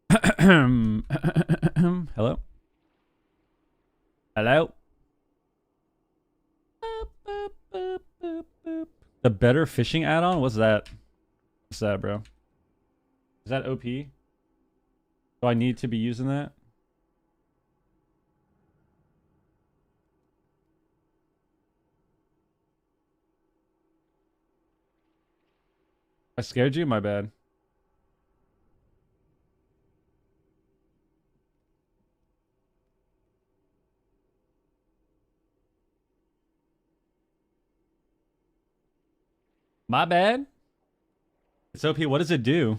Hello? Hello? The better fishing add-on? What's that? What's that, bro? Is that OP? Do I need to be using that? I scared you? My bad. My bad? It's OP. What does it do?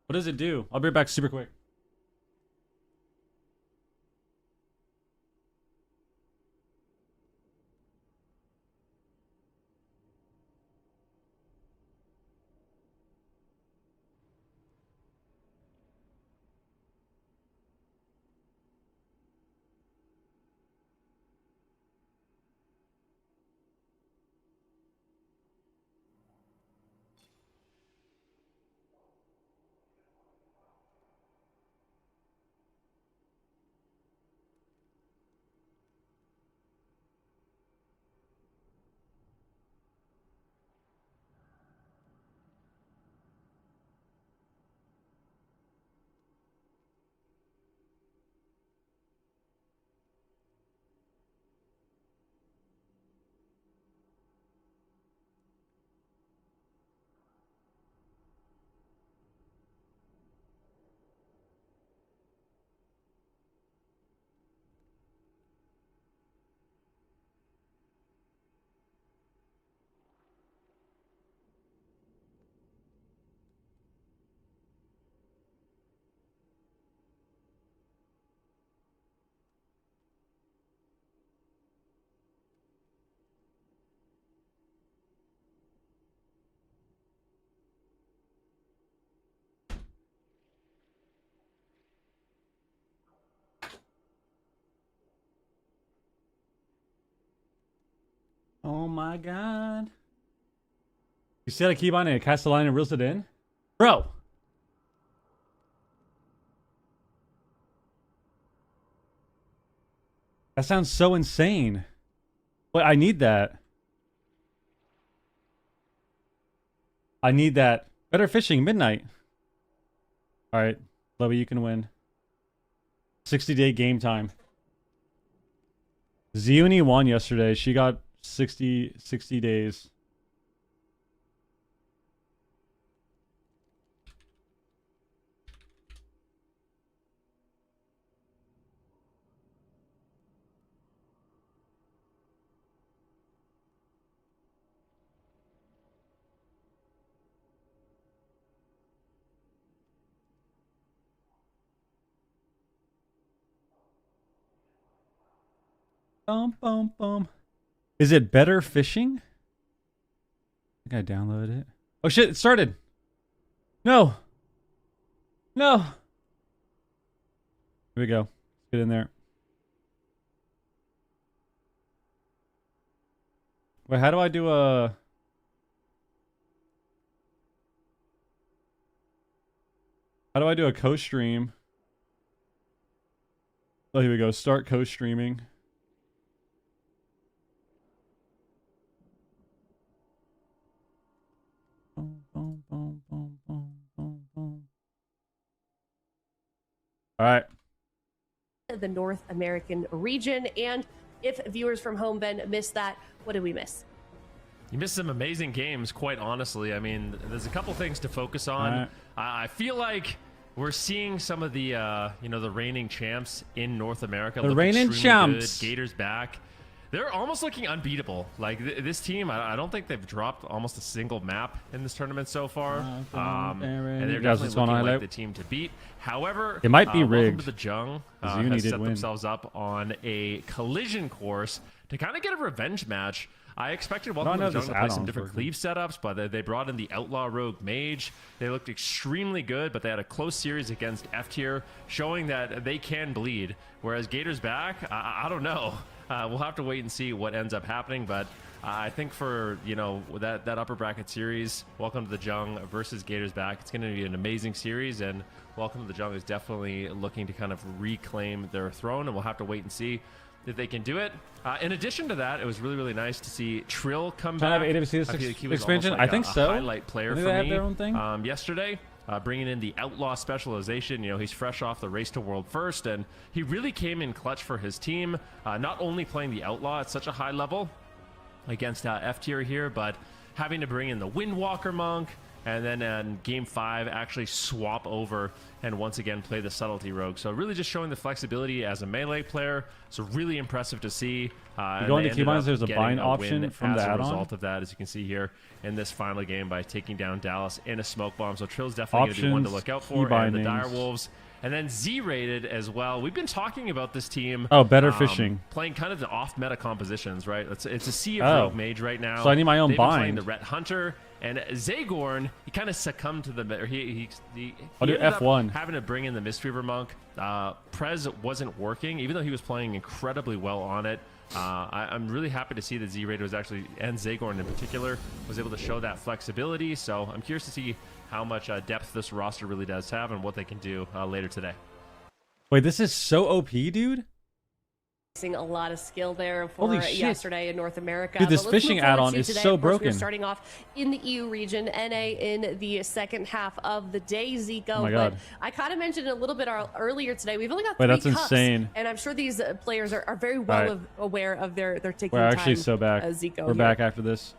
What does it do? I'll be right back super quick. Oh my god. You said a keybind and a cast a line and reels it in? Bro! That sounds so insane. But I need that. I need that. Better fishing, midnight. Alright, Lovey, you can win. 60-day game time. Zioni won yesterday. She got 60 days. Bum, bum, bum. Is it better fishing? I think I downloaded it. Oh shit, it started. No. No. Here we go. Let's get in there. Wait, how do I do a... How do I do a co-stream? Oh, here we go. Start co-streaming. All right. The North American region. And if viewers from home, Ben, missed that, what did we miss? You missed some amazing games, quite honestly. I mean, there's a couple things to focus on. Right. I feel like we're seeing some of the, the reigning champs in North America. The reigning champs. Good. Gators back. They're almost looking unbeatable. Like, this team, I don't think they've dropped almost a single map in this tournament so far. And they're definitely looking like the team to beat. However, it might be rigged. Welcome to the Jung has set themselves up on a collision course to kind of get a revenge match. I expected Welcome to the Jung to play some different cleave setups, but they brought in the Outlaw Rogue Mage. They looked extremely good, but they had a close series against F tier, showing that they can bleed. Whereas Gators back, I don't know. we'll have to wait and see what ends up happening. But I think for, you know, that upper bracket series, Welcome to the Jung versus Gators Back, it's going to be an amazing series, and Welcome to the Jung is definitely looking to kind of reclaim their throne, and we'll have to wait and see if they can do it. In addition to that, it was really, really nice to see Trill come back. Expansion? I think so. Highlight player for me. Have their own thing? Yesterday. Bringing in the Outlaw specialization. You know, he's fresh off the Race to World First, and he really came in clutch for his team. Not only playing the Outlaw at such a high level against F tier here, but having to bring in the Windwalker Monk, and then in Game 5 actually swap over and once again play the Subtlety Rogue. So really just showing the flexibility as a melee player. So really impressive to see. Going to keybinds, there's a bind option from the add-on. As a result of that, as you can see here in this final game, by taking down Dallas in a smoke bomb. So Trill's definitely going to be one to look out for. And the Dire Wolves. And then Z-rated as well. We've been talking about this team. Oh, better fishing. Playing kind of the off-meta compositions, right? It's a sea of Rogue Mage right now. So I need my own bind. Playing the Ret Hunter. And Zagorn, he kind of succumbed to the... He I'll do F1. Having to bring in the Mistweaver Monk. Prez wasn't working, even though he was playing incredibly well on it. I'm really happy to see that Z-rated was actually, and Zagorn in particular, was able to show that flexibility. So I'm curious to see how much depth this roster really does have and what they can do later today. Wait, this is so OP, dude. A lot of skill there for yesterday in North America. Dude, this fishing add-on is so broken. We're starting off in the EU region, NA in the second half of the day, Zico. Oh my God. But I kind of mentioned it a little bit earlier today. We've only got 3 that's cups, insane. and I'm sure these players are very well aware of their taking We're time. actually so back. Zico We're back after this.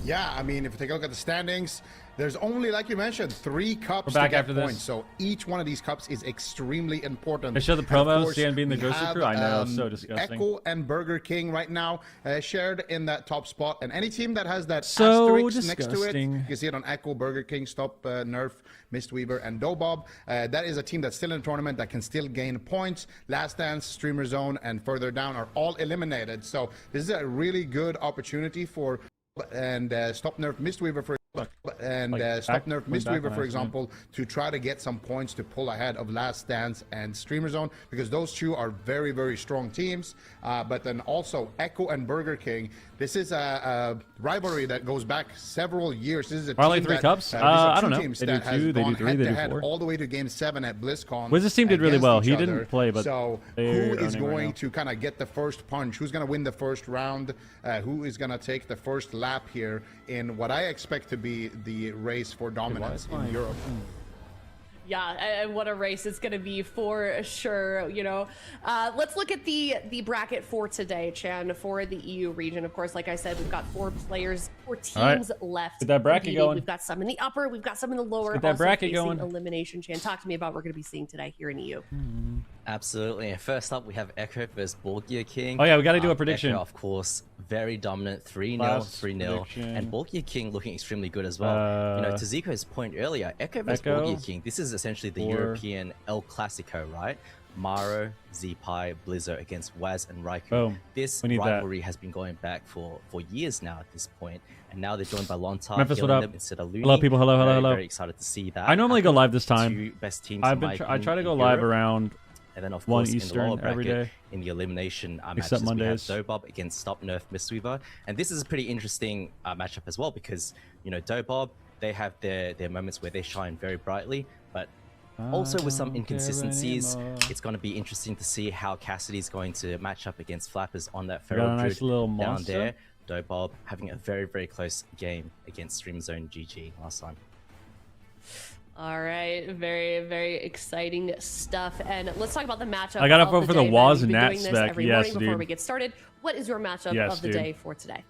Yeah, I mean, if you take a look at the standings, there's only, like you mentioned, 3 cups to get points. This. So each one of these cups is extremely important. They show the promos, Dan being the Ghoster Crew. I know, so disgusting. Echo and Burger King right now shared in that top spot. And any team that has that so asterisk next to it, you can see it on Echo, Burger King, Stop, Nerf, Mistweaver, and Dobob. That is a team that's still in the tournament that can still gain points. Last Dance, Streamer Zone, and further down are all eliminated. So this is a really good opportunity for Stop Nerf Mistweaver for Stop Nerf Mistweaver, for example, to try to get some points to pull ahead of Last Dance and Streamer Zone, because those two are very, very strong teams. But then also Echo and Burger King. This is a rivalry that goes back several years. This is a team 3 cups? I don't know. Teams They do that 2, they do 3, they do 4. All the way to Game 7 at BlizzCon. Well, this team did really well. He didn't play, but so who is going to kind of get the first punch? Who's going to win the first round? Who is going to take the first lap here in what I expect to be the race for dominance in Europe? Yeah, and what a race it's going to be for sure. You know, let's look at the bracket for today, Chan, for the EU region. Of course, like I said, we've got 4 teams left. Get that bracket going. We've got some in the upper, we've got some in the lower. Get that bracket going. Elimination, Chan. Talk to me about what we're going to be seeing today here in EU. Absolutely. And first up, we have Echo versus Borgia King. Oh yeah, we got to do a prediction. Echo, of course, very dominant, 3-0, 3-0, and Borgia King looking extremely good as well. You know, to Zico's point earlier, Echo versus Borgia King. This is essentially the European El Clasico, right? Maro, Z-Pi, Blizzo against Waz and Raikou. Boom. This rivalry has been going back for years now at this point, and now they're joined by Lontar, Memphis, what up? Instead of Looney. Hello, people. Hello. Very excited to see that. I normally go live this time. 2 best teams I try to go live around and then, of course, 1 Eastern in the lower bracket, every day. In the elimination Except matches, Mondays. we have Dobob against Stop Nerf Mistweaver. And this is a pretty interesting matchup as well, because, you know, Dobob, they have their moments where they shine very brightly, but also with some inconsistencies. It's going to be interesting to see how Cassidy's going to match up against Flappers on that Feral nice little down there. Dobob having a very, very close game against Stream Zone GG last time. All right, very, very exciting stuff. And let's talk about the matchup. I got to vote for the Waz and Nat spec. Every morning before we get started. What is your matchup of the day for today?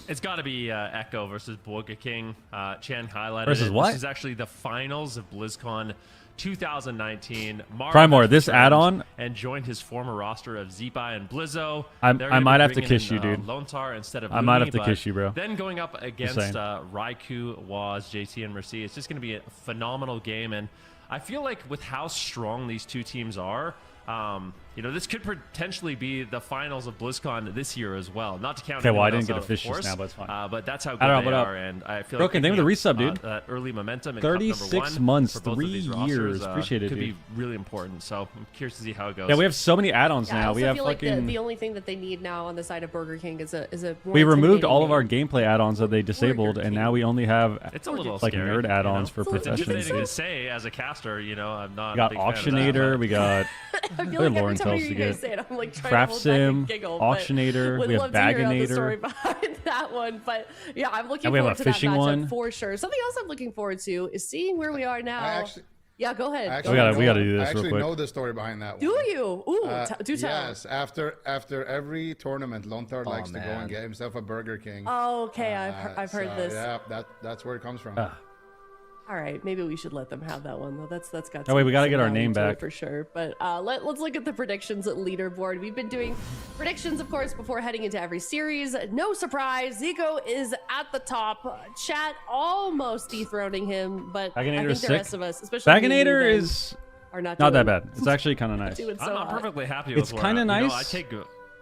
It's got to be Echo versus Borgia King. Chan highlighted versus it. What? This is actually the finals of BlizzCon 2019. Primor, this add-on, and joined his former roster of Z-Pi and Blizzo. I might have to kiss you, dude. Lontar instead of I might have to kiss you, bro. Then going up against Raikou, Waz, JT, and Mercy, it's just going to be a phenomenal game. And I feel like with how strong these two teams are, You know, this could potentially be the finals of BlizzCon this year as well. Not to count. Okay, well, I didn't else get out, a fish of course, just now, but it's fine. but that's how good I don't know, they what are, and I feel Broken, thank you for the resub, dude. That early momentum in 36 Cup #1 months, for both 3 of these years. rosters, Appreciate it, could dude. be really important. So I'm curious to see how it goes. Yeah, we have so many add-ons Yeah, I now. also We have feel fucking. like the only thing that they need now on the side of Burger King is a more We removed all of our intimidating gameplay add-ons that they disabled, and now we only have It's a little like scary, nerd add-ons for It's professionals. intimidating to say as a caster. You know, I'm not. We got a big fan of that, Auctionator. but- We got I feel What like did Lauren every time tell I us hear to you guys get? say it, I'm like trying Craft to hold back Sim, and giggle. Auctionator, Would we have love to hear the Baginator. story behind that one, but yeah, I'm looking And we have forward a to that fishing matchup one. for sure. Something else I'm looking forward to is seeing where we are now. actually- Yeah, go ahead. I Go actually ahead. we gotta do this I real actually quick. know the story behind that one. Do you? Ooh, do tell. Yes, after every tournament, Lontar likes to go man. and get himself a Burger King. Oh, okay, I've heard So, this. Yeah, that's where it comes from. All right, maybe we should let them have that one though. That's got. Oh, wait, we gotta some get our value name to it back. for sure. But let's look at the predictions leaderboard. We've been doing predictions, of course, before heading into every series. No surprise, Zico is at the top. Chat almost dethroning him, but I think Baginator's the sick. rest of us, especially me and you, Baginator Ben, is are not not that doing- bad. It's actually kind of nice. doing so I'm hot. perfectly happy It's with kinda you know, I nice. take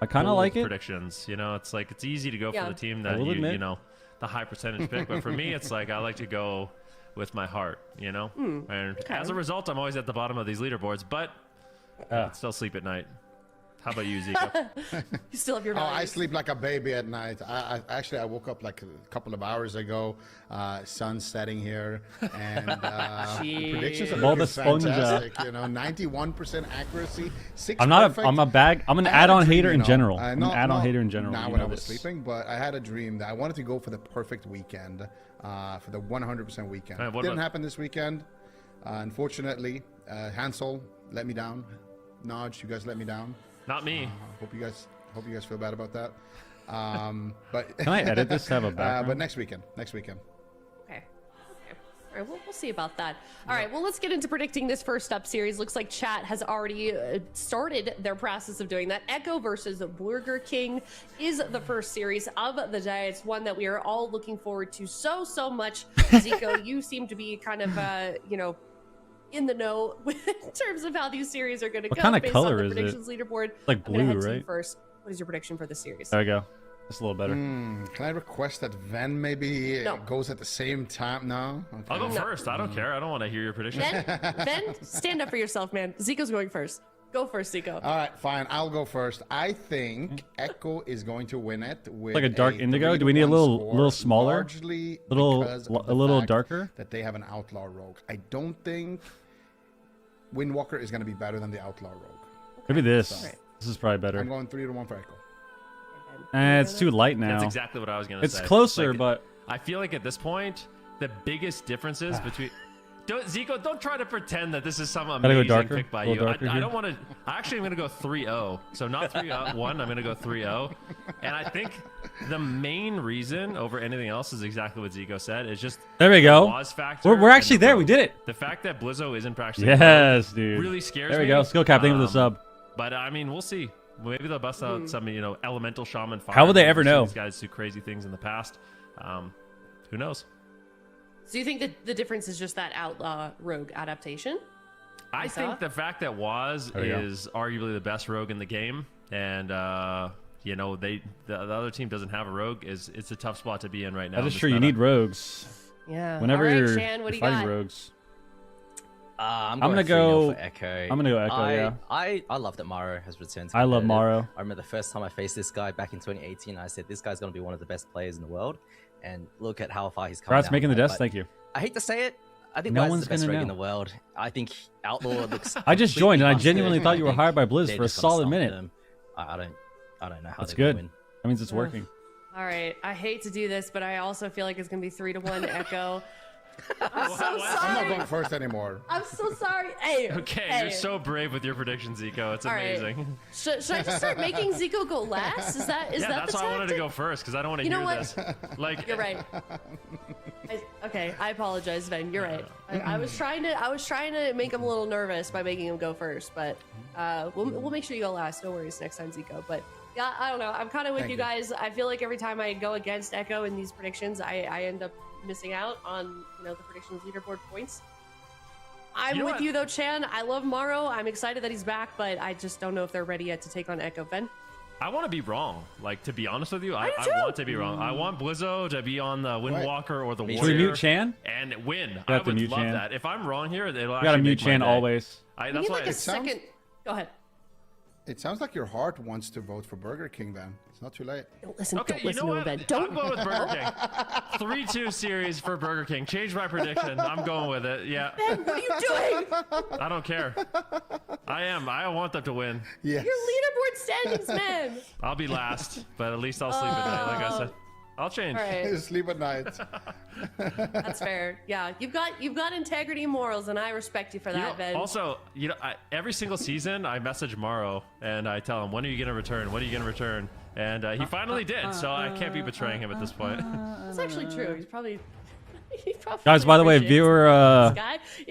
I kind of bold like it. predictions. You know, it's like it's easy to go Yeah. for the team I that will admit. you know the high percentage pick, but for me, it's like I like to go with my heart. You know, and as a result, I'm always at the bottom of these leaderboards, but I still sleep at night. How about you, Zico? You still have your Oh, I values. sleep like a baby at night. I actually I woke up like a couple of hours ago. Sun setting here, and the predictions are Bob looking Esponja. fantastic. You know, 91% accuracy, 6 I'm not. perfect. I'm an I had a add-on dream, hater you in know, general. I'm an not- add-on not hater in general. Now You when know I was this. sleeping, but I had a dream that I wanted to go for the perfect weekend, for the 100% weekend. What Didn't about- happen this weekend. Unfortunately, Hansel let me down. Nodge, you guys let me down. Not me. Hope you guys feel bad about that. But Can I edit this to have a background? but next weekend. Okay. All right, we'll see about that. All right, well, let's get into predicting this first up series. Looks like chat has already started their process of doing that. Echo versus Burger King is the first series of the day. It's one that we are all looking forward to so much. Zico, you seem to be kind of, in the know in terms of how these series are going to go. What kind of based color on the is it? predictions leaderboard. Like I'm gonna blue, head to you right? first. What is your prediction for the series? There we go. Just a little better. Can I request that Ven maybe No. goes at the same time? No. Okay. I'll go first. I don't care. I don't want to hear your predictions. Ben, stand up for yourself, man. Zico's going first. Go first, Zico. All right, fine. I'll go first. I think Echo is going to win it with Like a dark indigo? 3-1 Do we need a little- score, little smaller? largely Little- because of a little fact darker? That they have an outlaw rogue. I don't think Windwalker is going to be better than the outlaw rogue. Maybe this. Alright. This is probably better. I'm going 3-1 for Echo. It's too light now. That's exactly what I was going to It's say. closer, Like, but I feel like at this point, the biggest differences between. Zico, don't try to pretend that this is some go amazing darker? pick by A little you. darker I here? don't want to. Actually, I'm going to go 3-0. So not 3-1. I'm going to go 3-0. And I think the main reason over anything else is exactly what Zico said. Is just there we the go. Waz factor We're and actually the there. rogue. We did it. The fact that Blizzo isn't practicing Yes, dude. really scares There we me. go. Skill cap. Thank you for the sub. But I mean, we'll see. Maybe they'll bust out some, elemental shaman fire. How would they ever We've seen know? These guys do crazy things in the past. Who knows? So you think that the difference is just that outlaw rogue adaptation? I think the fact that Waz There we go. is arguably the best rogue in the game, and the other team doesn't have a rogue, it's a tough spot to be in right now. That is in this true. You meta. need rogues. Yeah. Whenever All right, you're Shan, what do you fighting got? rogues. I'm gonna going 3-0 go- for Echo. I'm gonna go Echo, yeah. I love that Maro has returned to I love competitive. Maro. I remember the first time I faced this guy back in 2018. I said this guy's gonna be one of the best players in the world, and look at how far he's come. Congrats making the desk. Thank you. I hate to say it. I think No Waz one's is the best gonna rogue in know. the world. I think Outlaw looks. I just completely joined and I busted. genuinely thought you were I think hired by Blizz they're for a just gonna solid stomp minute. them. I don't know how That's they're good. gonna win. That means it's working. All right. I hate to do this, but I also feel like it's going to be 3-1 Echo. I'm so I'm not sorry. going first anymore. I'm so sorry. Hey. Okay, hey. you're so brave with your predictions, Zico. It's All right. amazing. Should I just start making Zico go last? Is that Yeah, that that's the why I wanted to tactic? go first because I don't want to You know hear what? this. Like, You're right. Okay, I apologize, Ben. You're right. I was trying to make him a little nervous by making him go first, but we'll make sure you go last. No worries next time, Zico. But yeah, I don't know. I'm kind of with Thank you you. guys. I feel like every time I go against Echo in these predictions, I end up missing out on the predictions leaderboard points. I'm with you though, Chan. I love Morrow. I'm excited that he's back, but I just don't know if they're ready yet to take on Echo. Ben? I want to be wrong. Like, to be honest with you, I want to be wrong. I want Blizzo to be on the Windwalker or the Warrior. Should we mute Chan? And win. I would love that. If I'm wrong here, it'll actually gotta mute Chan always. That's why. Second. Go ahead. It sounds like your heart wants to vote for Burger King, then. It's not too late. Don't listen, okay, don't listen to him, Ben. I'm going with Burger King. 3-2 series for Burger King. Change my prediction. I'm going with it. Yeah. Ben, what are you doing? I don't care. I want them to win. Yes. Your leaderboard standings, man. I'll be last, but at least I'll sleep at night, like I said. I'll change. All right. Sleep at night. That's fair. Yeah, you've got integrity and morals, and I respect you for that, Ben. Also, every single season I message Morrow and I tell him, when are you gonna return? When are you gonna return? And he finally did, so I can't be betraying him at this point. That's actually true. He's probably. Guys, by the way, viewer,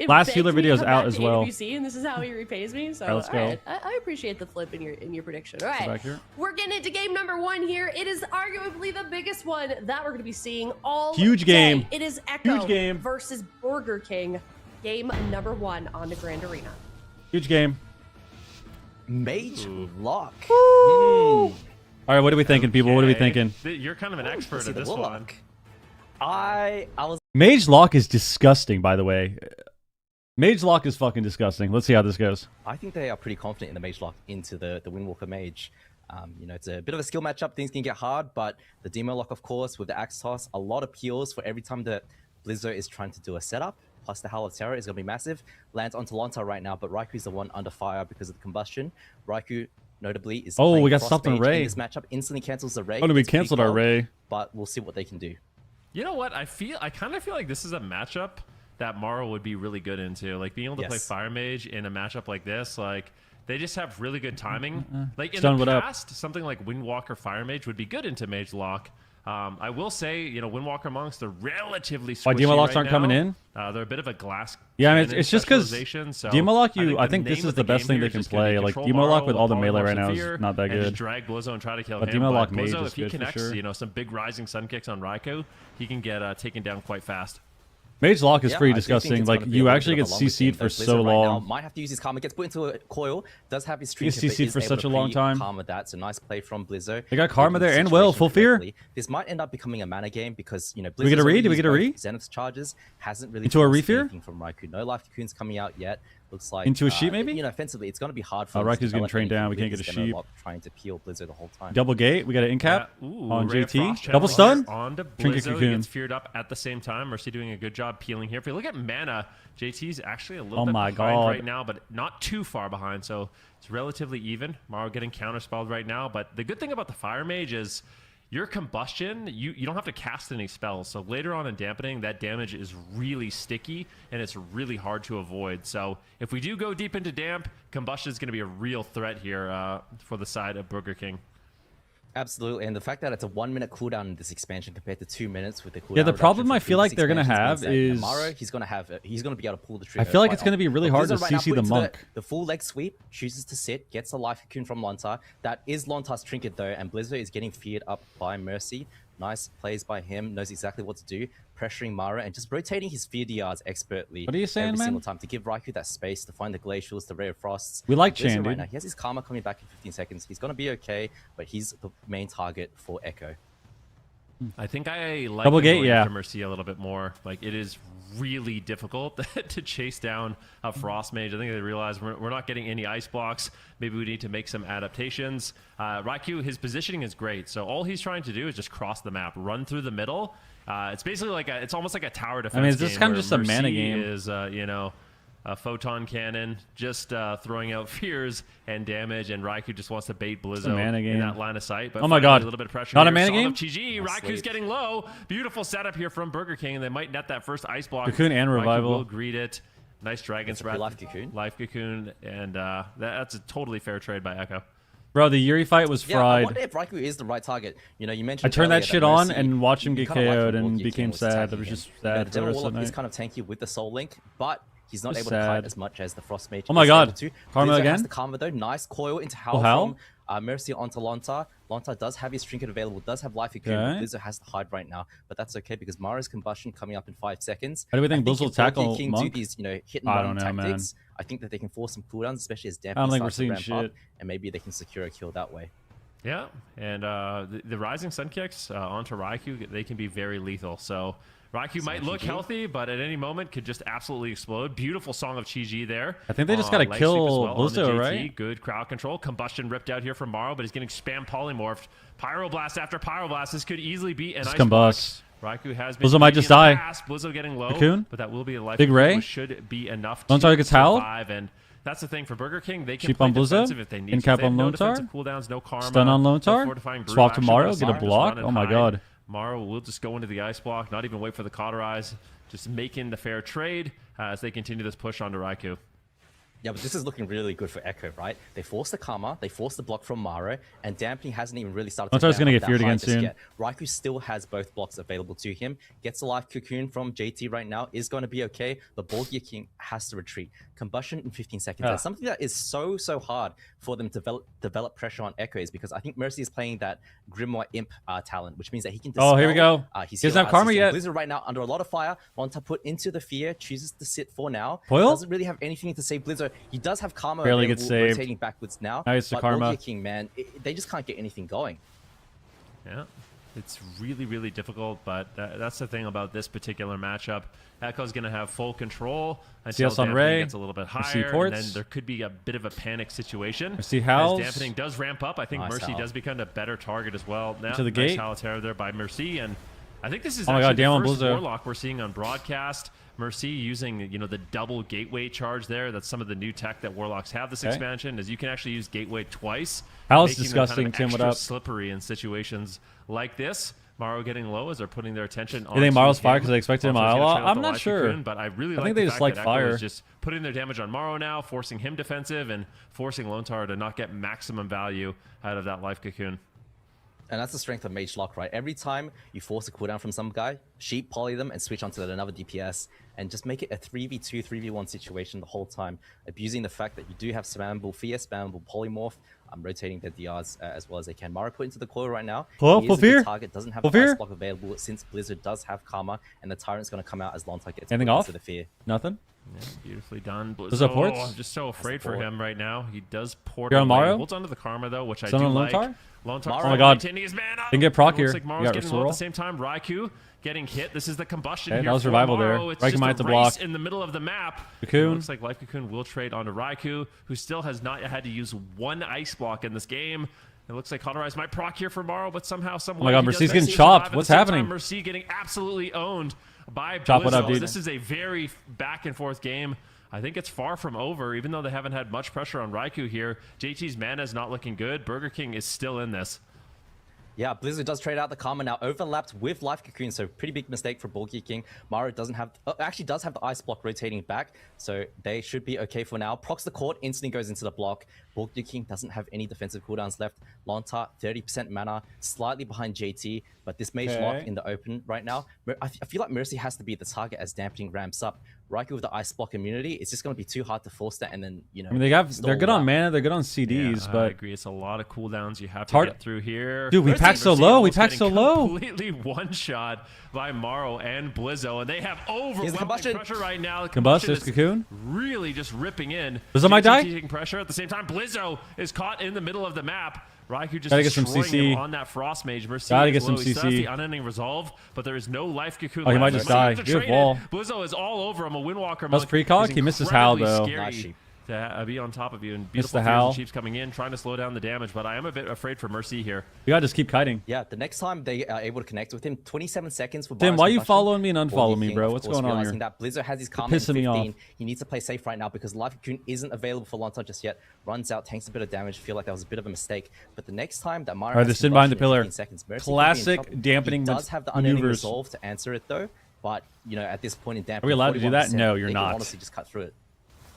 last healer video is out as well. ABC, and this is how he repays me. So, let's go. Right. I appreciate the flip in your prediction. All right, back here. We're getting into game number 1 here. It is arguably the biggest one that we're going to be seeing all Huge day. game. It is Echo Huge game. versus Burger King. Game number 1 on the Grand Arena. Huge game. Mage Lock. All right, what are we thinking, people? What are we thinking? You're kind of an expert at this one. I was. Mage Lock is disgusting, by the way. Mage Lock is fucking disgusting. Let's see how this goes. I think they are pretty confident in the Mage Lock into the Windwalker Mage. It's a bit of a skill matchup. Things can get hard, but the Demo Lock, of course, with the Axe Toss, a lot of peels for every time that Blizzo is trying to do a setup. Plus the Howl of Terror is going to be massive. Lands onto Lonta right now, but Raikou is the one under fire because of the combustion. Raikou, notably, is we got stopped on Ray. In this matchup, instantly cancels the Ray. Oh, no, we canceled our Ray. But we'll see what they can do. You know what? I kind of feel like this is a matchup that Morrow would be really good into. Like, being able to play Fire Mage in a matchup like this, like, they just have really good timing. Like, in the past, something like Windwalker Fire Mage would be good into Mage Lock. I will say, Windwalker monks, they're relatively squishy Demo Locks right aren't now. coming in? They're a bit of a glass. Yeah, I mean, it's just because so Demo Lock, I think this is the best thing they can play. Like, Demo Lock with all the melee right now is not that good. Just drag Blizzo and try to kill him. Demo Lock but Mage Blizzo, is if he good for connects, sure. some big rising sun kicks on Raikou, he can get taken down quite fast. Mage Lock is pretty disgusting. Like, you actually get CC'd for so long. Might have to use his Karma. Gets put into a coil. Does have his streak. He's CC'd for such a long time. Karma that. So nice play from Blizzo. They got Karma there and Will. Full fear. This might end up becoming a mana game because, Blizzo's we get a read? Did we get a read? Zenith's charges hasn't really into a refear from Raikou. No life cocoons coming out yet. Looks like into a sheep maybe. Offensively, it's going to be hard for. Raiku's getting trained down. We can't get a sheep. Trying to peel Blizzo the whole time. Double gate. We got an incap on JT. Double stun. On to Trinket Blizzo. Cocoon. He gets feared up at the same time. Mercy doing a good job peeling here. If you look at mana, JT's actually a little bit behind right now, but not too far behind. So it's relatively even. Morrow getting counterspelled right now. But the good thing about the Fire Mage is your combustion, you don't have to cast any spells. So later on in dampening, that damage is really sticky and it's really hard to avoid. So if we do go deep into damp, combustion is going to be a real threat here for the side of Burger King. Absolutely, and the fact that it's a 1 minute cooldown in this expansion compared to 2 minutes with the cooldown. Yeah, the problem I feel like they're gonna have is Morrow, he's gonna be able to pull the trigger. I feel like it's gonna be really hard to CC the monk. The full leg sweep, chooses to sit, gets a life cocoon from Lonta. That is Lonta's trinket though, and Blizzo is getting feared up by Mercy. Nice plays by him, knows exactly what to do, pressuring Mara and just rotating his fear DRs expertly. What are you saying, every man? single time to give Raikou that space to find the glacials, the rare frosts. We like Chan, right dude. now. He has his Karma coming back in 15 seconds. He's gonna be okay, but he's the main target for Echo. I think I like Double gate, after Mercy a little bit more. Like, it is really difficult to chase down a Frost Mage. I think they realize we're not getting any ice blocks. Maybe we need to make some adaptations. Raikou, his positioning is great. So all he's trying to do is just cross the map, run through the middle. It's basically like it's almost like a tower defense. I mean, is this kind of just a mana game? Is a photon cannon, just throwing out fears and damage, and Raikou just wants to bait Blizzo in that line of sight. But oh my god, a little bit of pressure. Not a mana game? GG. Raiku's getting low. Beautiful setup here from Burger King, and they might net that first ice block. Cocoon and revival. Raikou will greet it. Nice Dragon's Breath. Life Cocoon. Life Cocoon, and that's a totally fair trade by Echo. Bro, the Yuri fight was fried. I wonder if Raikou is the right target. You mentioned I turned that shit on and watched him get KO'd like and became sad. That was just sad. The Warlock is kind of tanky with the Soul Link, but he's not able to kite as much as the Frost Mage. Oh my god. To. Karma Blizzo again? has the Karma though. Nice coil into Howl Howl? Mercy onto Lontar. Lontar does have his trinket available, does have life cocoon, but Blizzard has to hide right now. But that's okay because Mara's combustion coming up in 5 seconds. How do we think Blizzard will tackle King Monk? do these, hit and run tactics. I think that they can force some cooldowns, especially as Dampen starts to ramp up, and maybe they can secure a kill that way. Yeah, and the Rising Sun Kicks onto Raikou, they can be very lethal. So Raikou might look healthy, but at any moment could just absolutely explode. Beautiful Song of Chi-Ji there. I think they just got to kill Blizzo, right? Good crowd control. Combustion ripped out here from Maro, but he's getting spam polymorphed. Pyroblast after Pyroblast. This could easily be an ice combust. Raikou has been Blizzo might just die. Blizzo getting low, Cocoon? but that will be a life. Big Ray should be enough to survive. And that's the thing for Burger King. They can play defensive if they need to. Cap on no Lontar. Cooldowns, no karma. Stun on Lontar. Swap to Maro. Get a block. Oh my god. Maro will just go into the ice block, not even wait for the cauterize, just making the fair trade as they continue this push onto Raikou. Yeah, but this is looking really good for Echo, right? They forced the Karma, they forced the block from Maro, and Dampening hasn't even really started to Lontar's going to get feared again soon. Yet. Raikou still has both blocks available to him. Gets a life cocoon from JT right now, is going to be okay, but Borgia King has to retreat. Combustion in 15 seconds. That's something that is so hard for them to develop pressure on Echo is because I think Mercy is playing that Grimoire Imp talent, which means that he can dispel. Oh, here we go. He doesn't have Karma yet. Blizzard right now under a lot of fire. Lontar put into the fear, chooses to sit for now. Foil? Doesn't really have anything to save Blizzard. He does have Karma barely gets saved. rotating backwards now. Nice to but Karma. Borgia King, man, they just can't get anything going. Yeah, it's really difficult, but that's the thing about this particular matchup. Echo's going to have full control until Dampening gets a little bit higher, and then there could be a bit of a panic situation. Mercy Howls. As Dampening does ramp up, I think Mercy does become a better target as well. Now, to the gate. Nice Halotera there by Mercy, and I think this is actually the first Warlock we're seeing on broadcast. Mercy using, the double gateway charge there. That's some of the new tech that Warlocks have this expansion, is you can actually use gateway twice. How's disgusting, Tim, what up? Slippery in situations like this. Maro getting low as they're putting their attention on. You think Maro's fire because they expected him Isla? I'm not sure. Cocoon, but I really think they just like fire. Echo is just putting their damage on Maro now, forcing him defensive and forcing Lontar to not get maximum value out of that life cocoon. And that's the strength of Mage Lock, right? Every time you force a cooldown from some guy, sheep poly them and switch onto another DPS and just make it a 3v2, 3v1 situation the whole time, abusing the fact that you do have spammable fear, spammable polymorph, rotating their DRs as well as they can. Mara put into the coil right now. He is a good target, doesn't have the ice block available since Blizzard does have Karma, and the Tyrant's going to come out as Lontar gets into the fear. Nothing? Yeah, beautifully done. Blizzard ports? I'm just so afraid for him right now. He does port on Maro? He holds onto the Karma though, which I do like. Lontar, oh my god. Didn't get proc here. Like Maro's getting low at the same time. Raikou getting hit. This is the combustion here. That was revival there. Raikou might have to block. In the middle of the map. Cocoon. Looks like Life Cocoon will trade onto Raikou, who still has not had to use one ice block in this game. It looks like Cauterize might proc here for Maro, but somehow, some way. Oh my god, Mercy's getting chopped. What's happening? Mercy getting absolutely owned by Chop Blizzo. it up, dude. This is a very back and forth game. I think it's far from over, even though they haven't had much pressure on Raikou here. JT's mana is not looking good. Burger King is still in this. Yeah, Blizzard does trade out the Karma now, overlapped with Life Cocoon, so pretty big mistake for Borgia King. Maro doesn't have, actually does have the Ice Block rotating back, so they should be okay for now. Procs the court, instantly goes into the block. Borgia King doesn't have any defensive cooldowns left. Lontar, 30% mana, slightly behind JT, but this Mage Lock in the open right now. I feel like Mercy has to be the target as Dampening ramps up. Raikou with the Ice Block immunity, it's just going to be too hard to force that, and then, I mean, they're good on mana, they're good on CDs, but... I agree, it's a lot of cooldowns you have to get through here. Dude, we packed so low, Completely one-shot by Maro and Blizzo, and they have overwhelming pressure right now. Combust, Cocoon. Really just ripping in. Blizzo might die? Taking pressure at the same time. Blizzo is caught in the middle of the map. Raikou just destroying him on that Frost Mage. Mercy gotta get some CC. That's the CC. unending resolve, but there is no life cocoon. Oh, he might just die. Good wall. Blizzo is all over him. A Windwalker. That was precog. He missed his howl though. To be on top of you, and beautiful Sheeps coming in, trying to slow down the damage, but I am a bit afraid for Mercy here. You gotta just keep kiting. Yeah, the next time they are able to connect with him, 27 seconds for Tim, why are you following me and unfollowing me, bro? What's going on here? That Blizzard has his Karma in 15. He needs to play safe right now because Life Cocoon isn't available for Lontar just yet. Runs out, tanks a bit of damage. Feel like that was a bit of a mistake. But the next time that Mara they're sitting behind the pillar. Seconds, classic dampening maneuvers. He does have the unending resolve to answer it though, but at this point in dampening, are we allowed to do that? No, you're not. Honestly, just cut through it.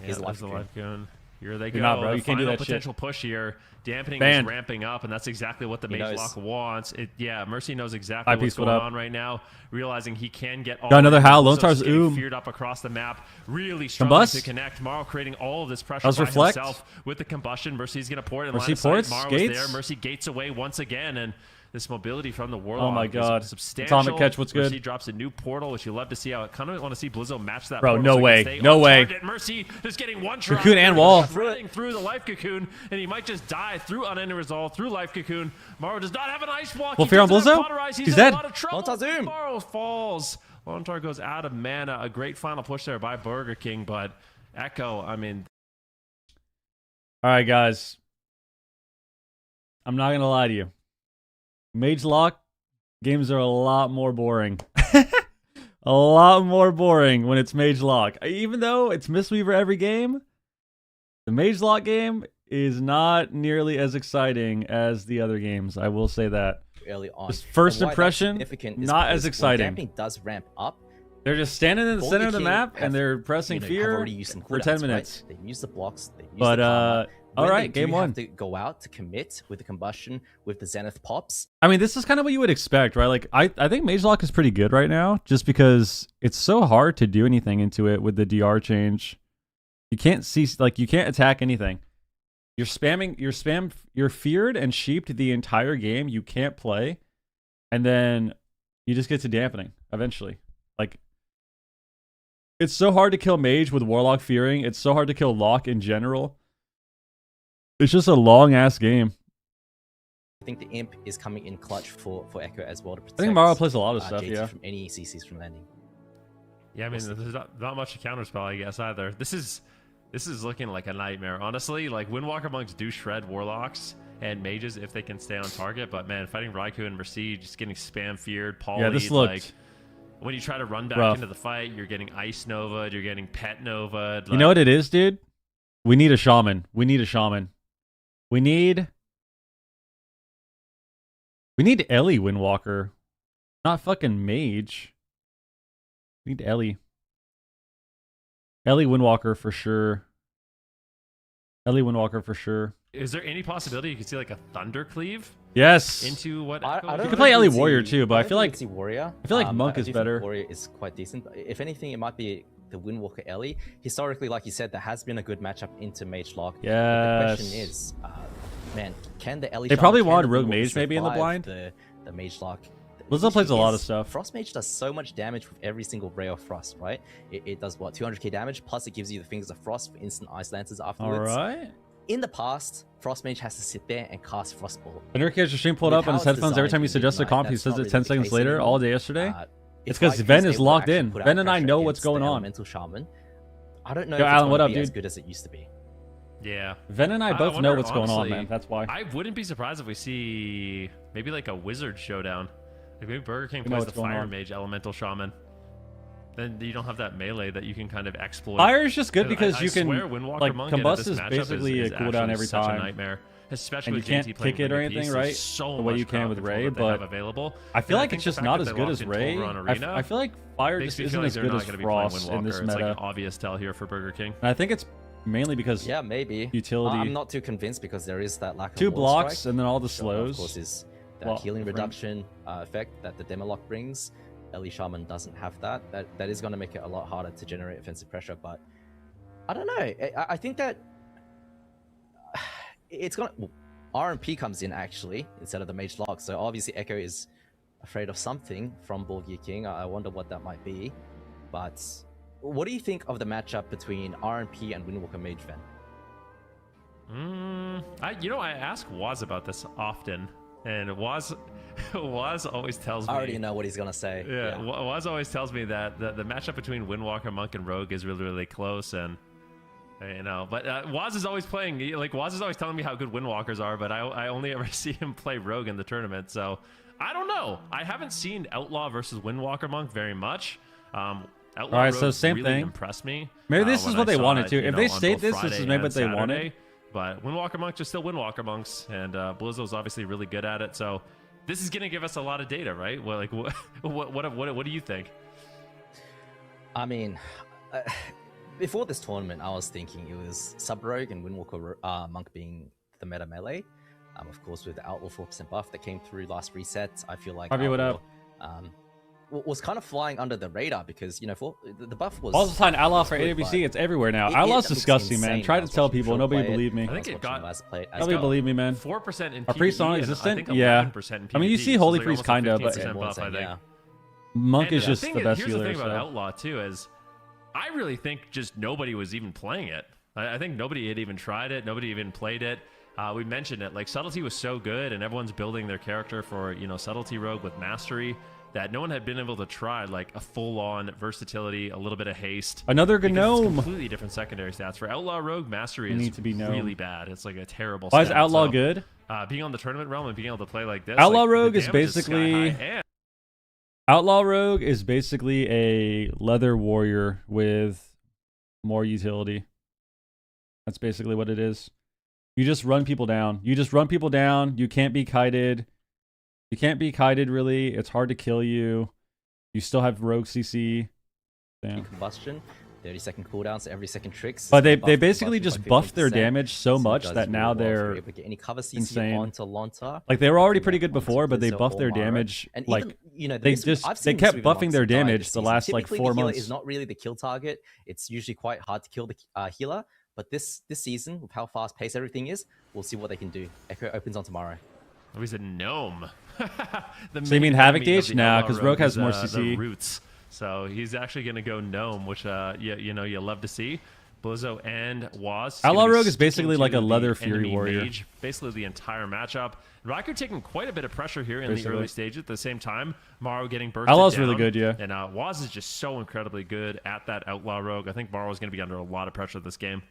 Yeah, there's the Life Cocoon. Here they You're go. not, bro. The You can't do final that potential shit. push here. Dampening Banned. is ramping up, and that's exactly what the He Mage knows. Lock wants. Yeah, Mercy knows exactly what's Eyepiece, what going up? on right now, realizing he can get all Got another in. Howl. Lone Also Star's getting Oom. feared up across the map, really struggling Combust. to connect. Morrow creating all of this pressure How's by Reflect? himself with the combustion. Mercy's going to pour it in Mercy line of sight. ports, Morrow's gates. there. Mercy gates away once again, and this mobility from the Warlock Oh my God. is substantial. Atomic Catch, what's good? Mercy drops a new portal, which you love to see. I kind of want to see Blizzo match that Bro, portal no so he can way. stay No on way. target. Mercy is getting one shot. Cocoon and wall. Running through the life cocoon, and he might just die through unending resolve, through life cocoon. Morrow does not have an ice walk. Well, He fear on doesn't have Blizzo? Cauterize. He's in dead. a lot of trouble. Lontar Zoom. Morrow falls. Lontar goes out of mana. A great final push there by Burger King, but Echo, I mean... All right, guys. I'm not going to lie to you. Mage Lock games are a lot more boring. A lot more boring when it's Mage Lock. Even though it's Mistweaver every game, the Mage Lock game is not nearly as exciting as the other games. I will say that. Early on. Just first And why that's impression, significant is not because as when exciting. Damping does ramp up. They're just standing in the Burger center of the King map have, and they're pressing have fear already used some for cooldowns, 10 right? minutes. They use the blocks. They use But, the karma. all When right, they game do one. have to go out to commit with the combustion, with the Zenith pops. I mean, this is kind of what you would expect, right? Like, I think Mage Lock is pretty good right now, just because it's so hard to do anything into it with the DR change. You can't see, like, you can't attack anything. You're feared and sheeped the entire game. You can't play, and then you just get to dampening eventually. Like, it's so hard to kill Mage with Warlock fearing. It's so hard to kill Lock in general. It's just a long ass game. I think the Imp is coming in clutch for Echo as well to protect. I think Maro plays a lot of stuff, JT yeah. from any CCs from landing. Yeah, I mean, there's not much to counterspell, I guess, either. This is looking like a nightmare, honestly. Like, Windwalker monks do shred Warlocks and Mages if they can stay on target, but man, fighting Raikou and Mercy, just getting spam feared, poly, Yeah, this looked like, when you try to run back rough. into the fight, you're getting Ice Nova, you're getting Pet Nova. You know what it is, dude? We need a shaman. We need a shaman. We need Ellie Windwalker. Not fucking Mage. We need Ellie. Ellie Windwalker for sure. Ellie Windwalker for sure. Is there any possibility you could see like a Thundercleave Yes. into what? I Echo don't is? You could know play if Ellie you'd Warrior see- too, but I feel like see Warrior. Monk I is do think better. Warrior is quite decent. But if anything, it might be the Windwalker Ellie. Historically, like you said, there has been a good matchup into Mage Lock. But the Yes. question is, man, can the Ellie? They Shaman, probably can wanted the Rogue Windwalker Mage maybe in the survive blind. The Mage Lock. Lizzo The plays issue a lot of is stuff. Frost Mage does so much damage with every single Ray of Frost, right? It does what, 200k damage, plus it gives you the Fingers of Frost for instant Ice Lances All afterwards. right. In the past, Frost Mage has to sit there and cast Frostball. The Nerd Catcher stream pulled With up on how his it's headphones every designed time he in suggests a Midnight, comp. He that's says not it really 10 the seconds case later, anymore. all day yesterday. It's If 'cause Raikou Ven is able to locked actually in. put out Ven and I pressure know what's against going the on. Elemental Shaman, I don't know Yo, if Alan, it's what going up, to be as dude? good as it used to be. Yeah. Ven and I I both wonder, know what's going on, honestly, man. That's why. I wouldn't be surprised if we see maybe like a Wizard showdown. Like maybe Burger King We know plays the what's going Fire on. Mage Elemental Shaman. Then you don't have that melee that you can kind of exploit. Fire is just good And because I you can, swear Windwalker like, Monk into combust this is matchup basically a actually cooldown every such time. a nightmare, especially And you with can't JT playing kick it or Ring of anything, Peace. right? There's so The way much you can crowd with control Ray, that they have but available. I feel And like think it's the just fact not that as they're good locked as in Ray. Tolra on Arena I feel like Fire makes just me isn't feel like as they're good not as going to be playing Frost in this Windwalker. It's like meta. an obvious tell here for Burger King. And I think it's mainly because Yeah, maybe. utility. I'm not too convinced because there is that lack of Two wall blocks strike. and then all the So, of course, slows. is that Well, healing ring. reduction effect that the Demolock brings. Ellie Shaman doesn't have that. That is going to make it a lot harder to generate offensive pressure. But I don't know. I think that it's going to... RMP comes in, actually, instead of the Mage Lock. So obviously Echo is afraid of something from Burger King. I wonder what that might be. But what do you think of the matchup between RMP and Windwalker Mage Ven? I ask Waz about this often, and Waz always tells me. I already know what he's gonna say. Yeah, Waz always tells me that the matchup between Windwalker, Monk, and Rogue is really, really close, and but Waz is always playing. Like Waz is always telling me how good Windwalkers are, but I only ever see him play Rogue in the tournament, so I don't know. I haven't seen Outlaw versus Windwalker Monk very much. Outlaw All right, so Rogue same really thing. impressed me. Maybe this when is what I they saw wanted it, to. If they on stayed both this Friday is maybe and what they wanted. Saturday. But Windwalker Monks are still Windwalker Monks, and Blizzo's obviously really good at it. So this is going to give us a lot of data, right? Well, like, what do you think? I mean, before this tournament, I was thinking it was Sub-Rogue and Windwalker Monk being the meta melee. Of course, with the Outlaw 4% buff that came through last reset, I feel like Outlaw, was kind of flying under the radar because, you know, the buff was... Also signed Outlaw for AWC, it's everywhere now. Outlaw's disgusting, man. Tried to tell people, nobody believed me. I think it got... Nobody believed me, man. 4% in PvP. Are priests non-existent? Yeah. In PvP, I mean, you see Holy Priest kinda, but... Buff, I think. Monk is just the best healer. Here's the thing about so. Outlaw, too, is I really think just nobody was even playing it. I think nobody had even tried it. Nobody even played it. We mentioned it. Like, Subtlety was so good, and everyone's building their character for, you know, Subtlety Rogue with Mastery, that no one had been able to try like a full-on versatility, a little bit of haste. Another Gnome. Completely different secondary stats. For Outlaw Rogue, Mastery is really bad. It's like a terrible Why is Outlaw good? Being on the tournament realm and being able to play like this. Outlaw like, Rogue is basically... Outlaw Rogue is basically a leather warrior with more utility. That's basically what it is. You just run people down. You just run people down. You can't be kited. You can't be kited, really. It's hard to kill you. You still have rogue CC. Damn. Combustion, 30-second cooldowns to every second tricks. But they basically just buffed their damage so much that now they're able to get any cover CC insane. onto Lontar. Like, they were already pretty good before, but they buffed their damage. And like, even, you know, they kept buffing their damage the last like 4 months. Is not really the kill target. It's usually quite hard to kill the healer. But this season, with how fast paced everything is, we'll see what they can do. Echo opens on tomorrow. Oh, he's a gnome. So you mean Havoc DH? Nah, because Rogue has more CC. The roots. So he's actually going to go gnome, which you know you love to see. Blizzo and Waz. Outlaw Rogue is basically like a leather Fury warrior. Mage, basically the entire matchup. Raikou taking quite a bit of pressure here in the early stages. At the same time, Maro getting bursted Outlaw's down. really good, yeah. And Waz is just so incredibly good at that Outlaw Rogue. I think Maro's going to be under a lot of pressure this game.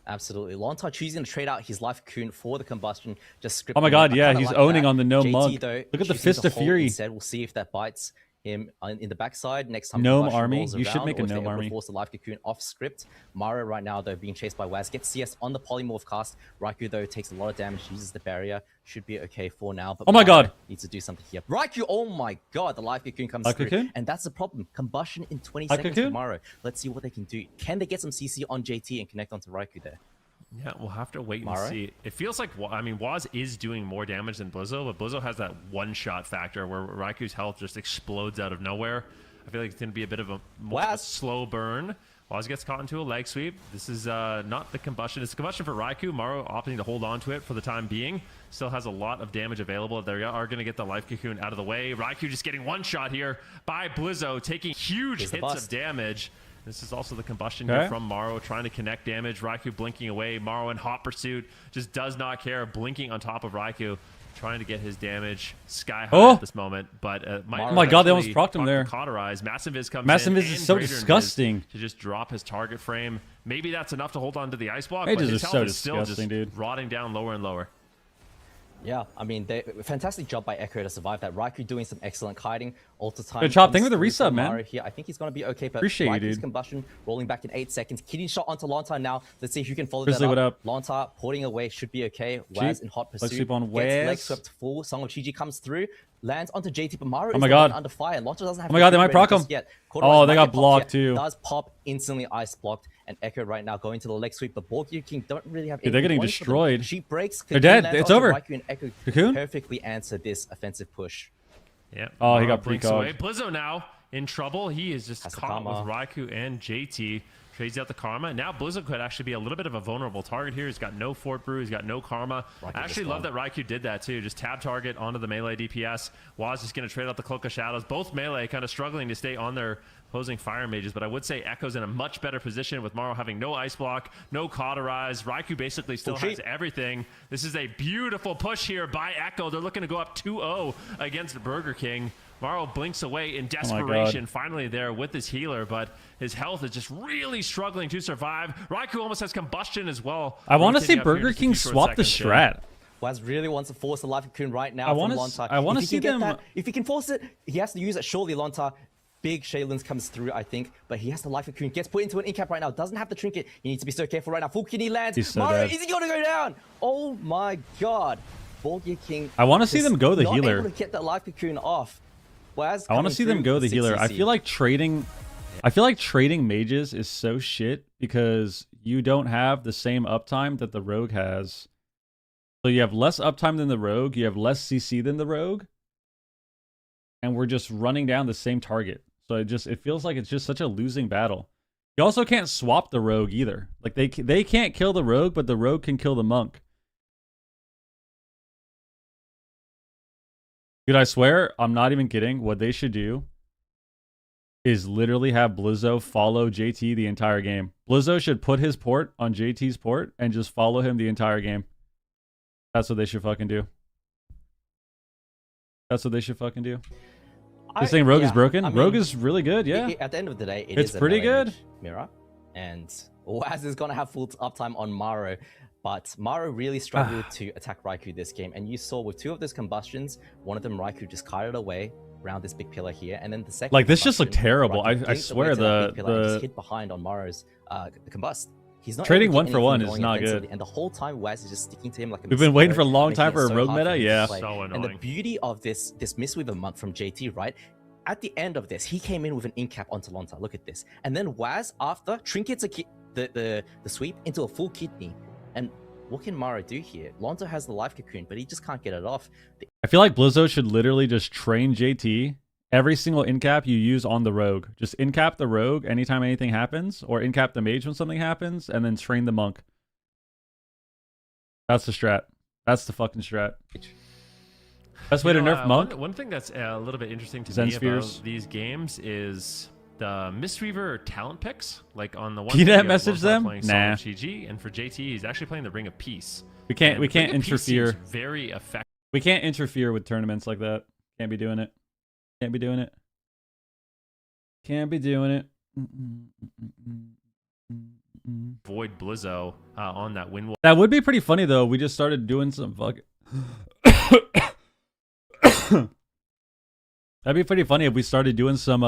Absolutely. Lontar choosing to trade out his life cocoon for the combustion. Just oh my god, yeah, he's owning on the gnome monk. Look at the Fist of Fury. Instead, we'll see if that bites him in the backside next time. Gnome army. You should make a gnome army. Force the life cocoon off script. Maro right now though being chased by Waz. Gets CS on the polymorph cast. Raikou though takes a lot of damage. Uses the barrier. Should be okay for now. But oh my god, needs to do something here. Raikou. Oh my god, the life cocoon comes through, and that's the problem. Combustion in 20 seconds for Maro. Let's see what they can do. Can they get some CC on JT and connect onto Raikou there? Yeah, we'll have to wait and see. It feels like, I mean, Waz is doing more damage than Blizzo, but Blizzo has that one-shot factor where Raikou's health just explodes out of nowhere. I feel like it's going to be a bit of a slow burn. Waz gets caught into a leg sweep. This is not the combustion. It's the combustion for Raikou. Maro opting to hold on to it for the time being. Still has a lot of damage available. They are going to get the life cocoon out of the way. Raikou just getting one shot here by Blizzo, taking huge hits of damage. This is also the combustion here from Maro, trying to connect damage. Raikou blinking away. Maro in hot pursuit, just does not care, blinking on top of Raikou, trying to get his damage sky high at this moment. But oh my god, they almost procced him there. Cauterize. Massive Viz comes Massive in. Viz is so disgusting. To just drop his target frame. Maybe that's enough to hold on to the ice block, Mages but his are health so is still just rotting down lower and lower. Yeah, I mean, fantastic job by Echo to survive that. Raikou doing some excellent kiting. Ultra time. Good job. Thank you for the resub, man. Here. I think he's going to be okay, but appreciate you, dude. Combustion rolling back in 8 seconds. Kitty shot onto Lontar now. Let's see if you can follow that up. Lontar porting away should be okay. Waz in hot pursuit. Sweep on Gets leg swept full. Song of Chi comes through. Lands onto JT, but Maro is under fire. Lontar doesn't have. Oh my god, they might proc him. Oh, they got blocked too. Does pop instantly ice blocked, and Echo right now going to the leg sweep. But Borgia King don't really have. They're getting destroyed. She breaks. They're dead. It's over. Raikou and Echo perfectly answer this offensive push. Yeah. Oh, he got pre-cogged. Blizzo now in trouble. He is just caught with Raikou and JT. Trades out the Karma. Now Blizzo could actually be a little bit of a vulnerable target here. He's got no Fort Brew. He's got no Karma. I actually love that Raikou did that too. Just tab target onto the melee DPS. Waz just going to trade out the Cloak of Shadows. Both melee kind of struggling to stay on their opposing fire mages, but I would say Echo's in a much better position with Maro having no ice block, no cauterize. Raikou basically still has everything. This is a beautiful push here by Echo. They're looking to go up 2-0 against Burger King. Maro blinks away in desperation, finally there with his healer, but his health is just really struggling to survive. Raikou almost has combustion as well. I want to see Burger King swap the strat. Waz really wants to force the life cocoon right now from Lontar. I want to see them. If he can force it, he has to use it. Surely Lontar. Big Shaylins comes through, I think, but he has the life cocoon. Gets put into an in-cap right now. Doesn't have the trinket. He needs to be so careful right now. Full kidney lands. He's so Maro, dead. is he going to go down? Oh my god. Borgia King. I want to see them go the healer. Not able to get that life cocoon off. Waz I want to see them go the healer. I feel like trading I feel like trading mages is so shit because you don't have the same uptime that the rogue has. So you have less uptime than the rogue, you have less CC than the rogue, and we're just running down the same target. So it feels like it's just such a losing battle. You also can't swap the rogue either. Like they can't kill the rogue, but the rogue can kill the monk. Dude, I swear, I'm not even kidding. What they should do is literally have Blizzo follow JT the entire game. Blizzo should put his port on JT's port and just follow him the entire game. That's what they should fucking do. That's what they should fucking do. You're saying Rogue is broken? I mean, Rogue is really good, yeah. At the end of the day, it's pretty good. Mirror, and Awc is going to have full uptime on Maro, but Maro really struggled to attack Raikou this game, and you saw with 2 of those combustions, one of them Raikou just kited away around this big pillar here, and then the second like this just looked terrible. I swear the just hit behind on Maro's combust. He's not trading 1-for-1 is not good. And the whole time Waz is just sticking to him like a We've been waiting for a long time for a rogue meta, yeah. So annoying. And the beauty of this Mistweaver monk from JT, right? At the end of this, he came in with an in-cap onto Lonta. Look at this. And then Waz, after, trinkets the sweep into a full kidney. And what can Maro do here? Lonta has the life cocoon, but he just can't get it off. I feel like Blizzo should literally just train JT. Every single in-cap you use on the rogue. Just in-cap the rogue anytime anything happens, or in-cap the mage when something happens, and then train the monk. That's the strat. That's the fucking strat. Best way to nerf monk. One thing that's a little bit interesting to me about these games is the Mistweaver talent picks. Like on the one, you didn't message them? Nah. GG, and for JT, he's actually playing the Ring of Peace. We can't interfere. Very effective. We can't interfere with tournaments like that. Can't be doing it. Can't be doing it. Can't be doing it. Void Blizzo on that win. That would be pretty funny though. We just started doing some fucking. That'd be pretty funny if we started doing some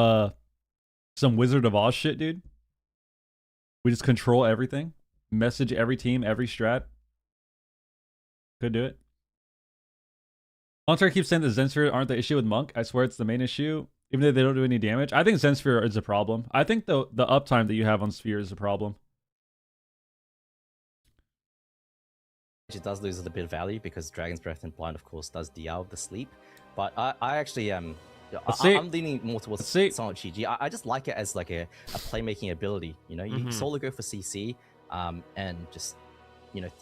Wizard of Oz shit, dude. We just control everything, message every team, every strat. Could do it. Monster keeps saying that Zensphere aren't the issue with Monk. I swear it's the main issue, even though they don't do any damage. I think Zensphere is a problem. I think the uptime that you have on Sphere is a problem. It does lose a little bit of value because Dragon's Breath and Blind, of course, does DL the sleep. But I actually I'm leaning more towards Silent GG. I just like it as like a playmaking ability. You know, you solo go for CC, and just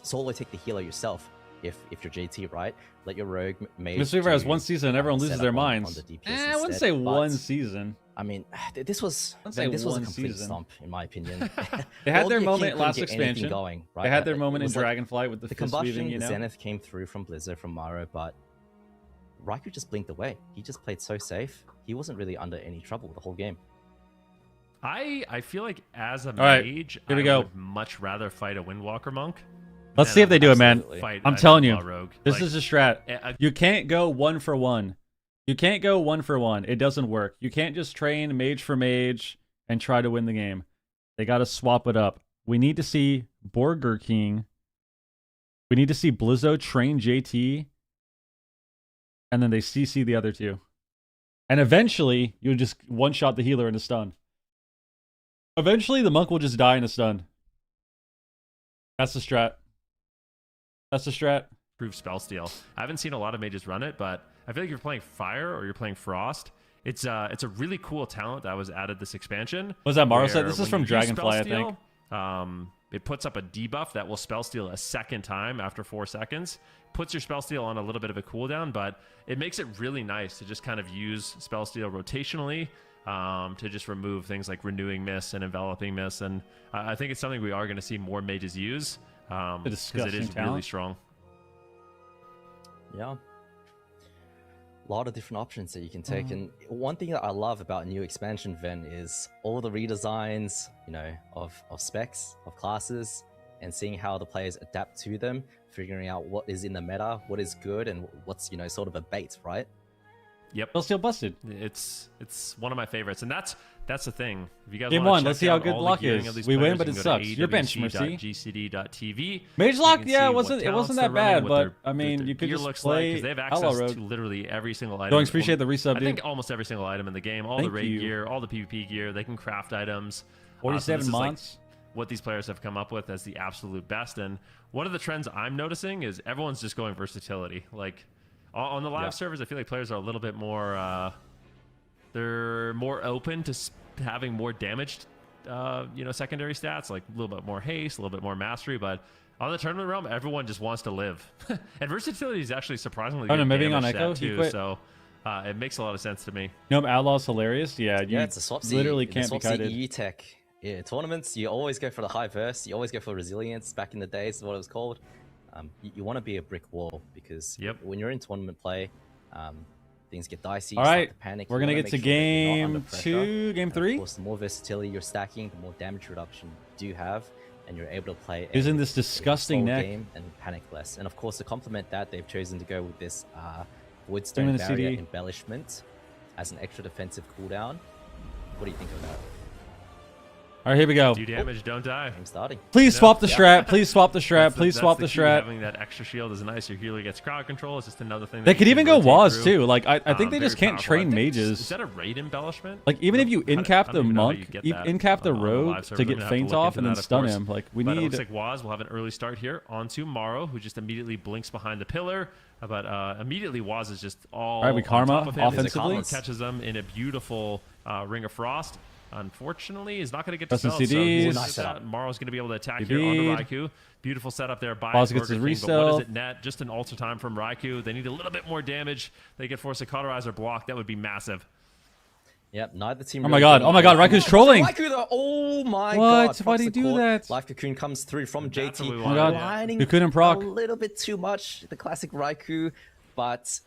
solo take the healer yourself. If you're JT, right? Let your rogue mage. Mistweaver has one season and everyone loses their minds. I wouldn't say one season. I mean, this was a complete stomp, in my opinion. They had their moment last expansion. Going, right? They had their moment in Dragonflight with the combustion. Weaving, Zenith came through from Blizzard, from Maro, but Raikou just blinked away. He just played so safe. He wasn't really under any trouble the whole game. I feel like as a mage, I would much rather fight a Windwalker monk. Let's see if they do it, man. I'm telling you, this is a strat. You can't go 1-for-1. You can't go 1-for-1. It doesn't work. You can't just train mage for mage and try to win the game. They got to swap it up. We need to see Burger King. We need to see Blizzo train JT. And then they CC the other two. And eventually, you'll just one-shot the healer in a stun. Eventually, the monk will just die in a stun. That's the strat. That's the strat. Proof spell steal. I haven't seen a lot of mages run it, but I feel like you're playing Fire or you're playing Frost. It's a really cool talent that was added this expansion. Was that Maro said? This is from Dragonfly, I think. It puts up a debuff that will spell steal a second time after 4 seconds. Puts your spell steal on a little bit of a cooldown, but it makes it really nice to just kind of use spell steal rotationally to just remove things like renewing miss and enveloping miss. And I think it's something we are going to see more mages use because it is really strong. Yeah. A lot of different options that you can take. And one thing that I love about new expansion, Ven, is all the redesigns, of specs, of classes, and seeing how the players adapt to them, figuring out what is in the meta, what is good, and what's, sort of a bait, right? Yep. They'll still busted. It's one of my favorites. And that's That's the thing. If you guys Game want one, to let's see how good luck is. is. We win, but it sucks. Your bench, Mercy. GCD.tv. Mage Lock, yeah, it wasn't that bad, but I mean, you could just play they have access to literally every single item. Doings, appreciate the resub, dude. I think almost every single item in the game, all the raid gear, all the PvP gear. They can craft items. 47 months. What these players have come up with as the absolute best. And one of the trends I'm noticing is everyone's just going versatility. Like on the live servers, I feel like players are a little bit more. They're more open to having more damaged, secondary stats, like a little bit more haste, a little bit more mastery. But on the tournament realm, everyone just wants to live. And versatility is actually surprisingly good. Maybe on Echo too. So it makes a lot of sense to me. Outlaw's hilarious. Yeah, it's a swapsy. Literally can't be kited. EU tech. Yeah, tournaments, you always go for the high verse. You always go for resilience. Back in the days, is what it was called. You want to be a brick wall because when you're in tournament play, things get dicey. All right, panic. We're gonna get to game 2, game 3. Of course, the more versatility you're stacking, the more damage reduction you do have, and you're able to play using this disgusting neck game and panic less. And of course, to complement that, they've chosen to go with this Voidstone barrier embellishment as an extra defensive cooldown. What do you think of that? All right, here we go. Do damage, don't die. I'm starting. Please swap the strat. Please swap the strat. Please swap the strat. Having that extra shield is nice. Your healer gets crowd control. It's just another thing. They could even go Waz too. Like I think they just can't train mages. Is that a raid embellishment? Like even if you in-cap the monk, in-cap the rogue to get feint off and then stun him. Like we need. It looks like Waz will have an early start here onto Morrow, who just immediately blinks behind the pillar. But immediately Waz is just all right. We karma offensively catches them in a beautiful Ring of Frost. Unfortunately, he's not going to get to spell. So Morrow's going to be able to attack here onto Raikou. Beautiful setup there by Waz gets his resell. But what is it net? Just an ultra time from Raikou. They need a little bit more damage. They get force to cauterize or block. That would be massive. Yep, neither team. Oh my god! Oh my god! Raiku's trolling. Raikou, though. Oh my god! Why did he do that? Life Cocoon comes through from JT. Oh my god! Cocoon and proc. A little bit too much. The classic Raikou, but.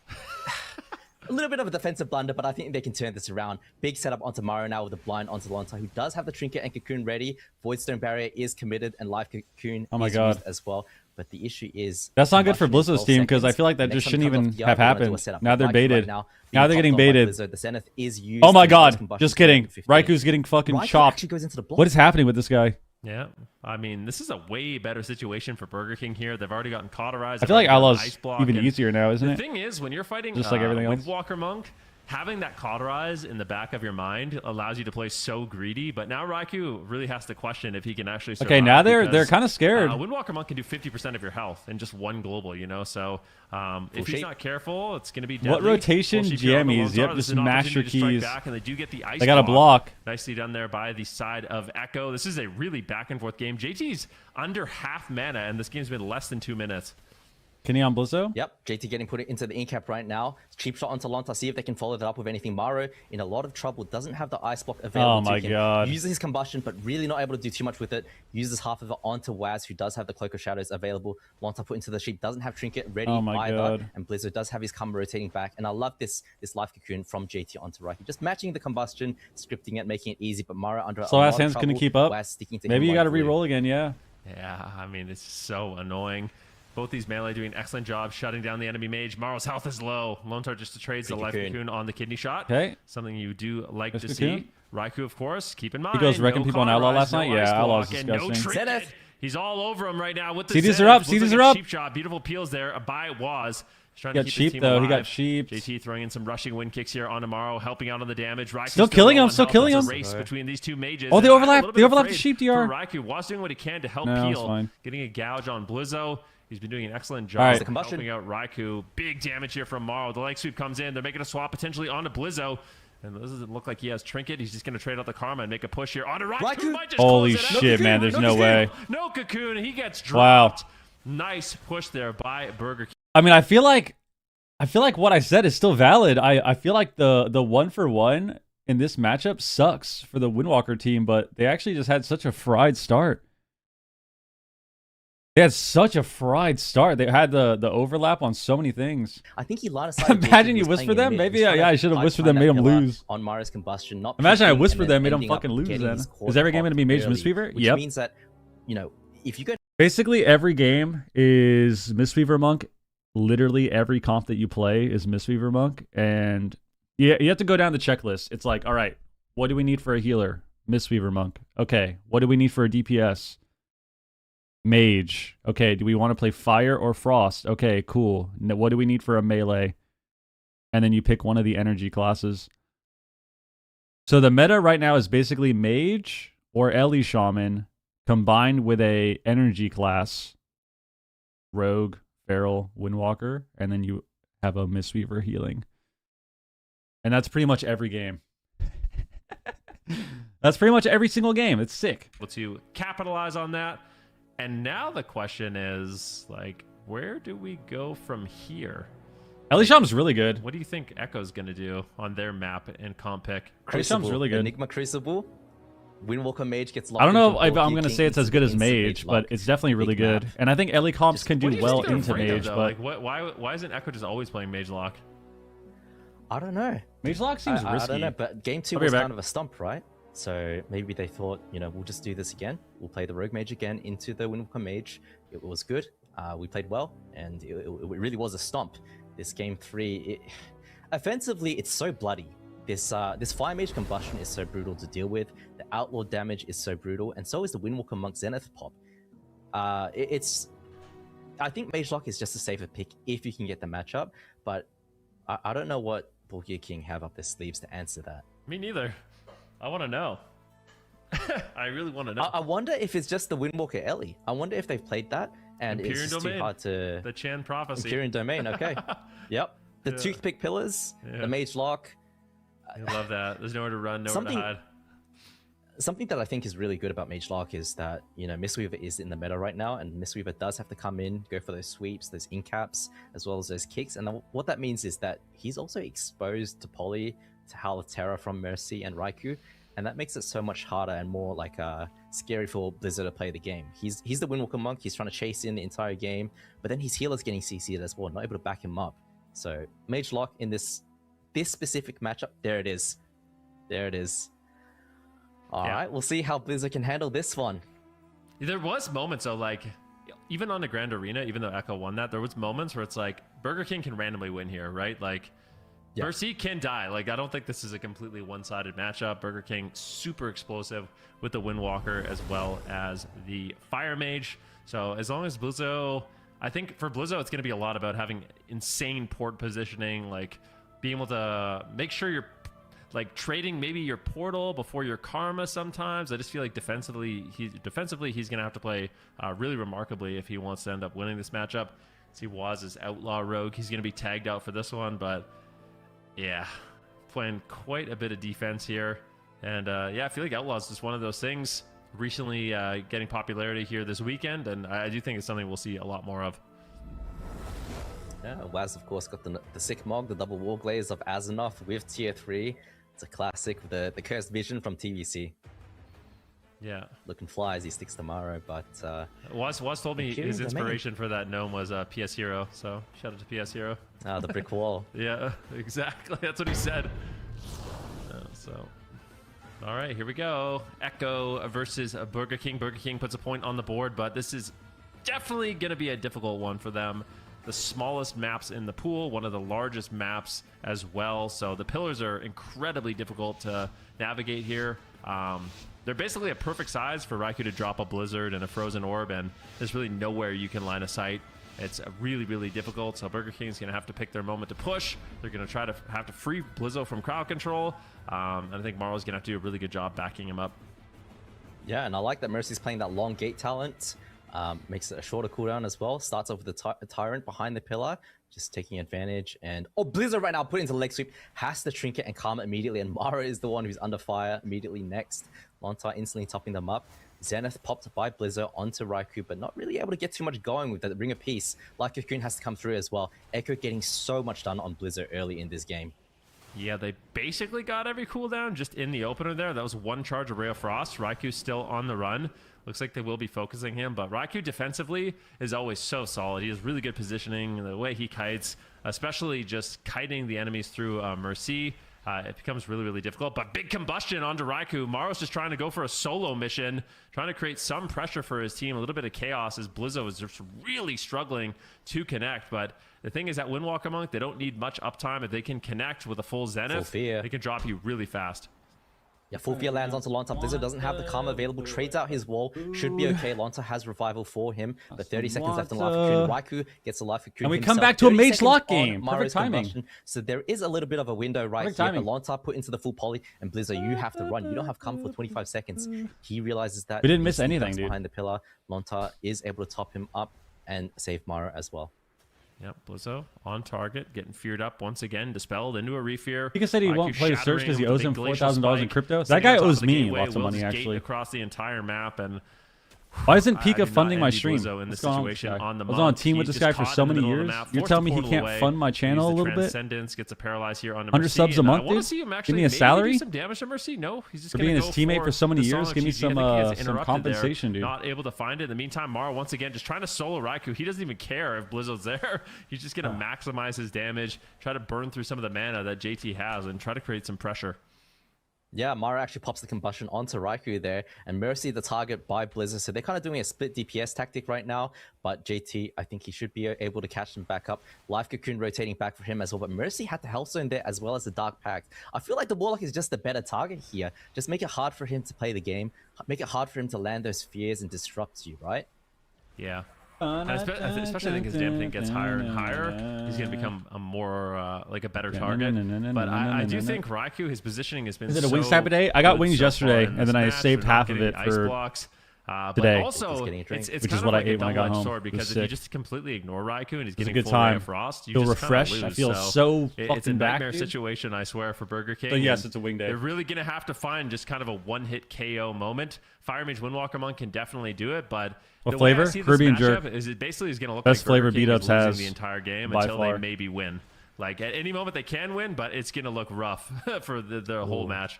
A little bit of a defensive blunder, but I think they can turn this around. Big setup onto Mario now with the blind onto Lonta, who does have the Trinket and Cocoon ready. Voidstone Barrier is committed, and Life Cocoon is used as well. But the issue is... That's not good for Blizzo's team, because I feel like that just shouldn't even have happened. Now they're baited. Now they're getting baited. The Zenith is used. Oh my god, just kidding. Raiku's getting fucking chopped. What is happening with this guy? Yeah, I mean, this is a way better situation for Burger King here. They've already gotten cauterized. I feel like Outlaw's even easier now, isn't it? The thing is, when you're fighting just like everything else, Windwalker Monk, having that cauterize in the back of your mind allows you to play so greedy. But now Raikou really has to question if he can actually survive. Okay, now they're kind of scared. Windwalker Monk can do 50% of your health in just one global, you know. So if he's not careful, it's going to be deadly. What rotation jammies? Yep, just mash your keys. Back, and they do get the ice. They got a block. Nicely done there by the side of Echo. This is a really back and forth game. JT's under half mana, and this game's been less than 2 minutes. Kenny on Blizzo? Yep, JT getting put into the in-cap right now. Cheap shot onto Lonta, see if they can follow that up with anything. Maro in a lot of trouble, doesn't have the ice block available to him. Oh my god. Uses his combustion, but really not able to do too much with it. Uses half of it onto Waz, who does have the Cloak of Shadows available. Lonta put into the sheep, doesn't have Trinket ready either. God. And Blizzo does have his Kumba rotating back. And I love this Life Cocoon from JT onto Raikou. Just matching the combustion, scripting it, making it easy, but Maro under so a lot of hand's trouble. Gonna keep up. Waz sticking to Maybe him you gotta re-roll again, yeah. Yeah, I mean, it's so annoying. Both these melee doing an excellent job shutting down the enemy mage. Maro's health is low. Lontar just trades the Life Cocoon on the kidney shot. Okay. Something you do like to see. Raikou, of course, keep in mind. He goes wrecking people on Outlaw last night? Yeah, Outlaw's disgusting. He's all over him right now with the CDs are up. CDs are up. Cheap shot. Beautiful peels there by Waz. He got sheep though. He got sheep. JT throwing in some rushing wind kicks here on Amaro, helping out on the damage. Raikou still killing him. Still killing him. Race between these two mages. Oh, they overlap. They overlap the sheep DR. Raikou was doing what he can to help peel, getting a gouge on Blizzo. He's been doing an excellent job helping out Raikou. Big damage here from Morrow. The leg sweep comes in. They're making a swap potentially onto Blizzo. And this doesn't look like he has Trinket. He's just going to trade out the Karma and make a push here onto Raikou. Holy shit, man. There's no way. No Cocoon. He gets dropped. Wow. Nice push there by Burger King. I mean, I feel like what I said is still valid. I feel like the 1-for-1 in this matchup sucks for the Windwalker team, but they actually just had such a fried start. They had such a fried start. They had the overlap on so many things. I think he lied aside. Imagine you whisper them. Maybe I should have whispered them, made them lose. On Mara's combustion, not imagine I whispered them, made them fucking lose. Then is every game going to be Mage Mistweaver? Which means that if you go basically every game is Mistweaver Monk. Literally every comp that you play is Mistweaver Monk, and you have to go down the checklist. It's like, all right, What do we need for a healer? Mistweaver Monk. Okay. What do we need for a DPS? Mage. Okay. Do we want to play Fire or Frost? Okay, cool. What do we need for a melee? And then you pick one of the energy classes. So the meta right now is basically Mage or Ellie Shaman combined with a energy class. Rogue, Feral, Windwalker. And then you have a Mistweaver healing. And that's pretty much every game. That's pretty much every single game. It's sick. To capitalize on that. And now the question is, like, where do we go from here? Ellie Shaman's really good. What do you think Echo's going to do on their map in comp pick? Ellie Shaman's really good. Enigma Crucible. Windwalker Mage gets locked. I don't know if I'm going to say it's as good as Mage, but it's definitely really good. And I think Ellie comps can do well into Mage. But like, why isn't Echo just always playing Mage Lock? I don't know. Mage Lock seems risky. I don't know, but game 2 was kind of a stump, right? So maybe they thought, you know, we'll just do this again. We'll play the Rogue Mage again into the Windwalker Mage. It was good. We played well, and it really was a stomp. This game 3, offensively, it's so bloody. This Fire Mage combustion is so brutal to deal with. The Outlaw damage is so brutal, and so is the Windwalker Monk Zenith pop. I think Mage Lock is just a safer pick if you can get the matchup, but I don't know what Bulgia King have up their sleeves to answer that. Me neither. I want to know. I really want to know. I wonder if it's just the Windwalker Ellie. I wonder if they've played that and Empyrean it's just Domain. Too hard to... The Chan Prophecy. Empyrean Domain, okay. Yep. The Toothpick Pillars, the Mage Lock. I love that. There's nowhere to run, nowhere to hide. Something that I think is really good about Mage Lock is that, you know, Mistweaver is in the meta right now, and Mistweaver does have to come in, go for those sweeps, those in-caps, as well as those kicks. And what that means is that he's also exposed to Poly, to Howl of Terror from Mercy and Raikou, and that makes it so much harder and more like scary for Blizzard to play the game. He's the Windwalker Monk, he's trying to chase in the entire game, but then his healer's getting CC'd as well, not able to back him up. So Mage Lock in this specific matchup, there it is. There it is. All right, we'll see how Blizzard can handle this one. There was moments though, like even on the Grand Arena, even though Echo won that, there was moments where it's like Burger King can randomly win here, right? Like Mercy can die. Like I don't think this is a completely one-sided matchup. Burger King super explosive with the Windwalker as well as the Fire Mage. So as long as Blizzo, I think for Blizzo it's going to be a lot about having insane port positioning, like being able to make sure you're like trading maybe your portal before your karma sometimes. I just feel like defensively he's going to have to play really remarkably if he wants to end up winning this matchup. See Waz's Outlaw Rogue. He's going to be tagged out for this one, but yeah, playing quite a bit of defense here. And yeah, I feel like Outlaw is just one of those things recently getting popularity here this weekend, and I do think it's something we'll see a lot more of. Yeah, Waz, of course, got the sick Mog, the double War Glaze of Azzinoth with tier 3. It's a classic with the Cursed Vision from TVC. Yeah. Looking fly as he sticks to Maro, but... Waz told me his inspiration for that gnome was PS Hero, so shout out to PS Hero. The brick wall. Yeah, exactly. That's what he said. All right, here we go. Echo versus Burger King. Burger King puts a point on the board, but this is definitely going to be a difficult one for them. The smallest maps in the pool, one of the largest maps as well. So the pillars are incredibly difficult to navigate here. They're basically a perfect size for Raikou to drop a Blizzard and a Frozen Orb, and there's really nowhere you can line of sight. It's really, really difficult. So Burger King's going to have to pick their moment to push. They're going to try to have to free Blizzo from crowd control. And I think Maro's going to have to do a really good job backing him up. Yeah, and I like that Mercy's playing that long gate talent. Makes it a shorter cooldown as well. Starts off with the Tyrant behind the pillar, just taking advantage. And Blizzard right now put into leg sweep, has the Trinket and Karma immediately, and Mara is the one who's under fire immediately next. Lontar instantly topping them up. Zenith popped by Blizzard onto Raikou, but not really able to get too much going with the Ring of Peace. Like Cocoon has to come through as well. Echo getting so much done on Blizzard early in this game. Yeah, they basically got every cooldown just in the opener there. That was one charge of Ray of Frost. Raikou's still on the run. Looks like they will be focusing him, but Raikou defensively is always so solid. He has really good positioning, the way he kites, especially just kiting the enemies through Mercy. It becomes really, really difficult, but big combustion onto Raikou. Maro's just trying to go for a solo mission, trying to create some pressure for his team, a little bit of chaos as Blizzo is just really struggling to connect. But the thing is that Windwalker Monk, they don't need much uptime. If they can connect with a full Zenith, they can drop you really fast. Yeah, full fear lands onto Lonta. Blizzard doesn't have the karma available. Trades out his wall. Should be okay. Lonta has revival for him. But 30 seconds left in Life Cocoon. Raikou gets the Life Cocoon. And we himself. come back to a Mage Lock game. Perfect timing. Combustion. So there is a little bit of a window right here. But Lonta put into the full poly. And Blizzard, you have to run. You don't have karma for 25 seconds. He realizes that. We didn't miss anything, dude. Behind the pillar. Lonta is able to top him up and save Mara as well. Yep, Blizzo on target, getting feared up once again, dispelled into a refear. He said he won't play the Surge because he owes him $4,000 in crypto. That guy owes me lots of money, actually. Across the entire map, and why isn't Pika funding my stream? In this situation I was on a team with this guy for so many years. You're telling me he can't fund my channel a little bit? Transcendence gets a paralyze here on 100 subs a month, dude? Give me a salary? Some damage to Mercy? No, he's just for being his teammate for so many years. Give me some compensation, dude. Not able to find it. In the meantime, Mara once again just trying to solo Raikou. He doesn't even care if Blizzard's there. He's just gonna maximize his damage, try to burn through some of the mana that JT has, and try to create some pressure. Yeah, Mara actually pops the combustion onto Raikou there, and Mercy the target by Blizzard. So they're kind of doing a split DPS tactic right now, but JT, I think he should be able to catch them back up. Life Cocoon rotating back for him as well, but Mercy had the Health Zone there as well as the Dark Pact. I feel like the Warlock is just the better target here. Just make it hard for him to play the game, make it hard for him to land those fears and disrupt you, right? Yeah. And especially I think his damn thing gets higher and higher, he's going to become a more like a better target. But I do think Raikou, his positioning has been. Is it a wings type of day? I got wings yesterday, and then I saved half of it for today. But also, it's which is what I ate when I got home. Because if you just completely ignore Raikou and he's getting a good time. Frost, you feel just refreshed. I feel so fucking it's a nightmare back, situation, I swear, for Burger King. But yes, it's a wing day. They're really going to have to find just kind of a one-hit KO moment. Fire Mage Windwalker Monk can definitely do it, but what flavor? Caribbean jerk is it basically is going to look best like flavor beat ups has the entire game until they maybe win. Like at any moment they can win, but it's going to look rough for the whole match.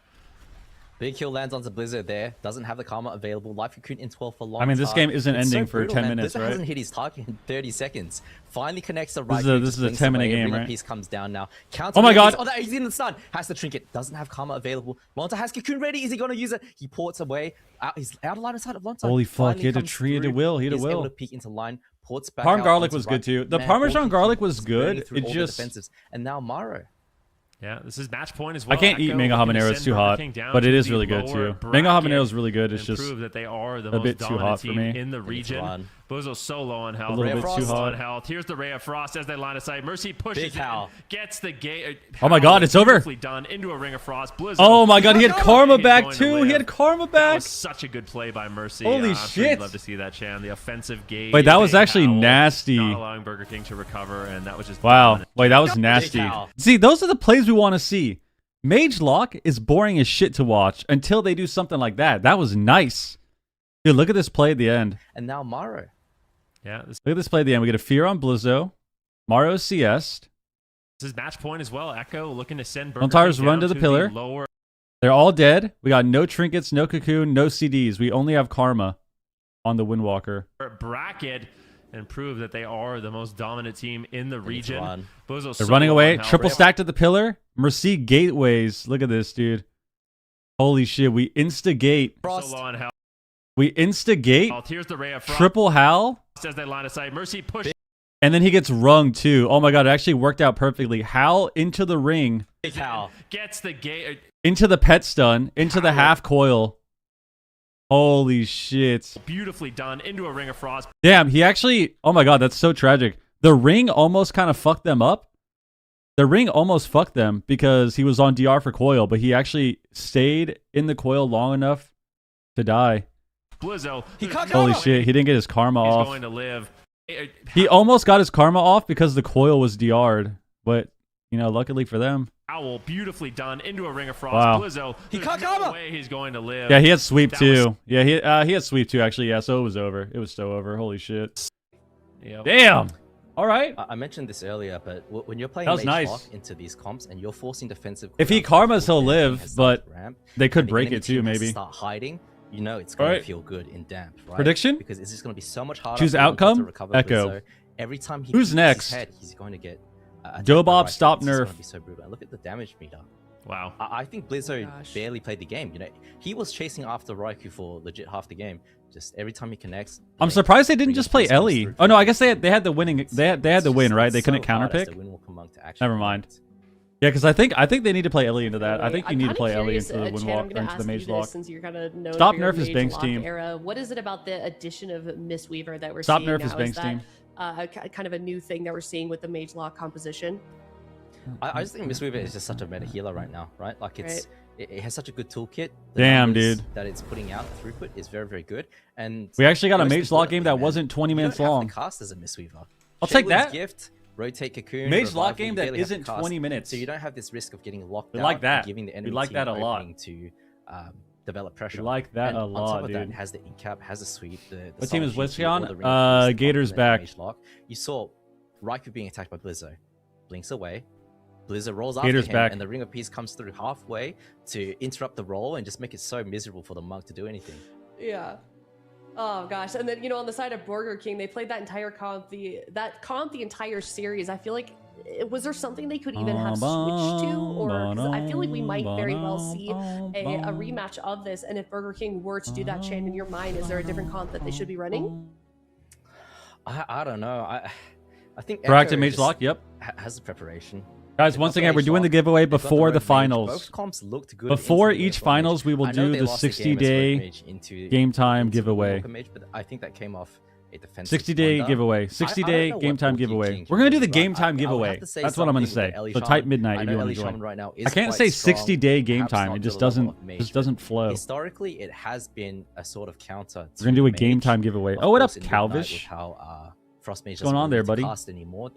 Big kill lands onto Blizzard there. Doesn't have the karma available. Life Cocoon in 12 for long. I mean, this game isn't ending for 10 minutes, Blizzard right? hasn't hit his target in 30 seconds. Finally connects the right. This is a 10-minute game, right? Piece comes down now. Oh my god! Oh, he's in the stun. Has the trinket. Doesn't have karma available. Lonta has Cocoon ready. Is he going to use it? He ports away. He's out of line of sight of Lonta. Holy fuck! He had a tree. He had a will. He had a will. Able to peek into line. Ports back. Parm garlic was good too. The Parmesan garlic was good. It just. And now Maro. Yeah, this is match point as well. I can't eat mango habanero. It's too hot, but it is really good too. Mango habanero is really good. It's just that they are the a bit too hot for me. In the region. Bozo so low on health. A little bit too hot. Health. Here's the Ray of Frost as they line of sight. Mercy pushes in, gets the gate. Oh my god, it's over. Done into a Ring of Frost. Blizzard. Oh my god, he had karma back too. He had karma back. That was such a good play by Mercy. Holy shit! Love to see that, Chan. The offensive gate. Wait, that was actually nasty. Not allowing Burger King to recover, and that was just wow. Wait, that was nasty. See, those are the plays we want to see. Mage Lock is boring as shit to watch until they do something like that. That was nice. Dude, look at this play at the end. And now Maro. Yeah. Look at this play at the end. We get a fear on Blizzo. Maro CS. This is match point as well. Echo looking to send Burger King run to the to pillar. They're all dead. We got no trinkets, no cocoon, no CDs. We only have karma on the Windwalker. Bracket and prove that they are the most dominant team in the region. They're running away. Triple stack to the pillar. Mercy gateways. Look at this, dude. Holy shit. We instigate. We instigate. Here's the Ray of Frost. Triple Hal. Says they line of sight. Mercy push. And then he gets rung too. Oh my god, it actually worked out perfectly. Hal into the ring. Big Hal. Gets the gate. Into the pet stun. Into the half coil. Holy shit. Beautifully done into a Ring of Frost. Damn, he actually... Oh my god, that's so tragic. The ring almost kind of fucked them up. The ring almost fucked them because he was on DR for coil, but he actually stayed in the coil long enough to die. Blizzo. Holy shit, he didn't get his karma off. He's going to live. He almost got his karma off because the coil was DR'd, but, you know, luckily for them. Owl, beautifully done into a Ring of Frost. Wow. Blizzo. He caught karma. Way he's going to live. Yeah, he had sweep too. Yeah, he had sweep too, actually. Yeah, so it was over. It was so over. Holy shit. Yep. Damn. All right. I mentioned this earlier, but when you're playing Mage Lock into these comps and you're forcing defensive... If he karmas, he'll live, but they could break it too, maybe. Start hiding, you know it's going to feel good in damp, right? Prediction? Because it's just going to be so much harder. Choose outcome? Echo. So every time he Who's next? His head, he's going to get... Dobob, stop Nerf. Be so brutal. Look at the damage meter. Wow. I think Blizzo barely played the game. You know, he was chasing after Raikou for legit half the game. Just every time he connects. I'm surprised they didn't just play Ellie. Oh no, I guess they had the winning. They had the win, right? They couldn't counterpick. Never mind. Yeah, because I think they need to play Ellie into that. I think you need to play Ellie into the Windwalk, into the Mage Lock. Since you're kind of known Stop for your Nerf is Mage Bank's Lock team. Era. What is it about the addition of Mistweaver that we're Stop seeing Nerf now? is Bank's team. Kind of a new thing that we're seeing with the Mage Lock composition? I just think Mistweaver is just such a meta healer right now, right? Like it has such a good toolkit. Damn, dude. That it's putting out throughput is very, very good. And we actually got a Mage Lock game that wasn't 20 minutes long. You don't have to cast as a Mistweaver. I'll take that. Gift, rotate Cocoon, Mage Lock game that isn't 20 minutes. So you don't have this risk of getting locked out. Like that. Giving the enemy like that a lot. To develop pressure. We like that a lot, on top of dude. that, it has the incap, has a sweep. What team is Whiskey on? Gator's back. You saw Raikou being attacked by Blizzo. Blinks away. Blizzo rolls Gator's after him, back. and the Ring of Peace comes through halfway to interrupt the roll and just make it so miserable for the monk to do anything. Yeah. Oh gosh, and then on the side of Burger King, they played that entire comp, the entire series. I feel like was there something they could even have switched to, or 'cause I feel like we might very well see a rematch of this. And if Burger King were to do that chain, in your mind, is there a different comp that they should be running? I don't know. I think Proactive Mage Lock. Yep. Has the prepreparation. Guys, once again, we're doing the giveaway before the finals. Both comps looked good. Before each finals, we will do the 60-day game time giveaway. But I think that came off a defensive 60-day giveaway. 60-day game time giveaway. We're going to do the game time giveaway. That's what I'm going to say. So type midnight if you want to join. Right now I can't say 60-day game time. It just doesn't flow. Historically, it has been a sort of counter. We're going to do a game time giveaway. Oh, what up, Calvish? What's going on there, buddy? Anymore,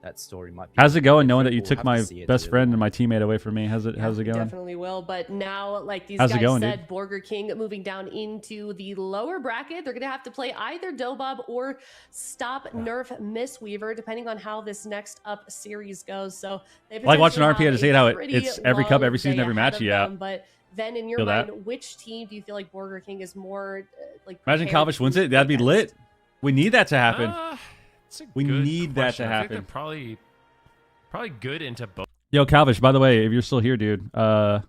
that story might be. How's it going knowing that you took my best friend and my teammate away from me? How's it going? Definitely will. But now, like these guys said, Burger King moving down into the lower bracket. They're going to have to play either Dobob or Stop Nerf Mistweaver, depending on how this next up series goes. So they like watching RP. I just hate how it's every cup, every season, every match. Yeah. But then in your mind, which team do you feel like Burger King is more like? Imagine Calvish wins it. That'd be lit. We need that to happen. We need that to happen. I think they're probably good into both. Yo, Calvish, by the way, if you're still here, dude, I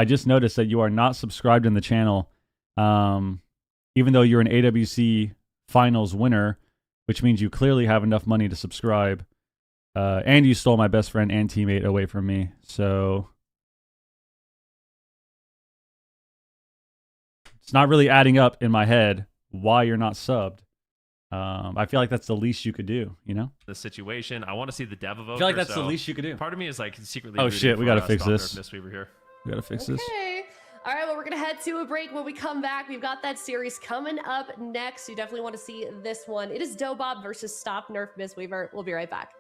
just noticed that you are not subscribed in the channel, even though you're an AWC finals winner, which means you clearly have enough money to subscribe, and you stole my best friend and teammate away from me, so it's not really adding up in my head why you're not subbed. I feel like that's the least you could do, you know? The situation. I want to see the dev evoker. I feel like that's the least you could do. Part of me is like secretly. Oh shit, we gotta fix this. Mistweaver here. We gotta fix this. All right, well, we're gonna head to a break. When we come back, we've got that series coming up next. You definitely want to see this one. It is Dobob versus Stop Nerf Mistweaver. We'll be right back.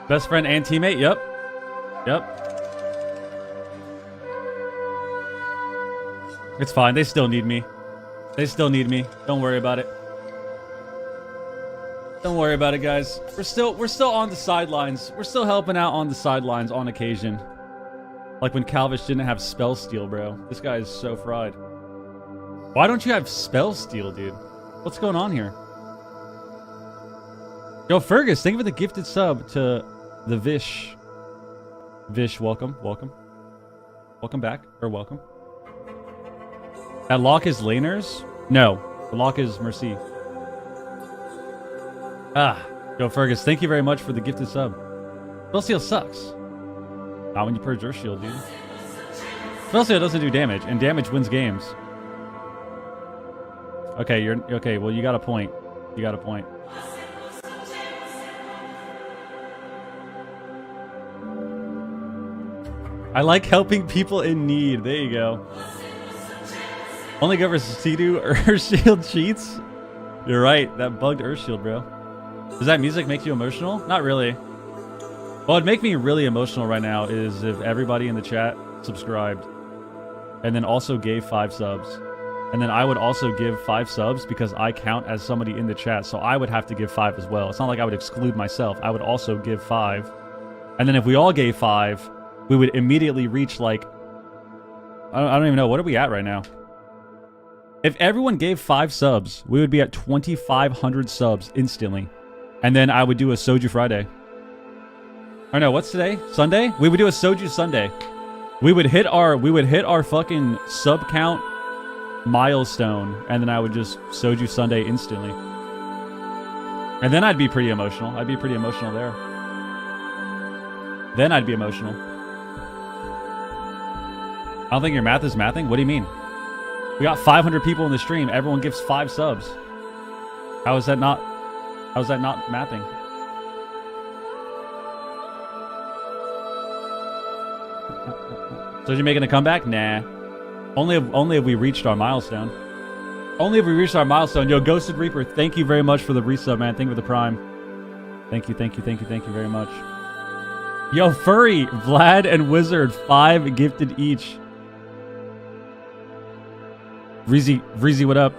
Best friend and teammate, yep. It's fine, they still need me. Don't worry about it. Don't worry about it, guys. We're still on the sidelines. We're still helping out on the sidelines on occasion. Like when Calvish didn't have spell steal, bro. This guy is so fried. Why don't you have spell steal, dude? What's going on here? Yo, Fergus, thank you for the gifted sub to the Vish. Vish, welcome. Welcome back, or welcome. That lock is laners? No, the lock is Mercy. Yo, Fergus, thank you very much for the gifted sub. Spell Steal sucks. Not when you purge Earth Shield, dude. Spell Steal doesn't do damage, and damage wins games. Okay, okay, well, you got a point. I like helping people in need. There you go. Only go versus Sea-Doo Earthshield cheats? You're right. That bugged Earthshield, bro. Does that music make you emotional? Not really. What'd make me really emotional right now is if everybody in the chat subscribed and then also gave 5 subs. And then I would also give 5 subs because I count as somebody in the chat. So I would have to give 5 as well. It's not like I would exclude myself. I would also give 5. And then if we all gave 5... we would immediately reach, like, I don't even know. What are we at right now? If everyone gave 5 subs, we would be at 2,500 subs instantly. And then I would do a Soju Friday. Or no, what's today? Sunday? We would do a Soju Sunday. We would hit our fucking sub count milestone, and then I would just Soju Sunday instantly. And then I'd be pretty emotional. I'd be pretty emotional there. Then I'd be emotional. I don't think your math is mathing. What do you mean? We got 500 people in the stream. Everyone gives 5 subs. How is that not mathing? So you're making a comeback? Nah. Only if we reached our milestone. Only if we reached our milestone. Yo, Ghosted Reaper, thank you very much for the resub, man. Thank you for the prime. Thank you very much. Yo, Furry, Vlad, and Wizard, 5 gifted each. Vreezy, what up?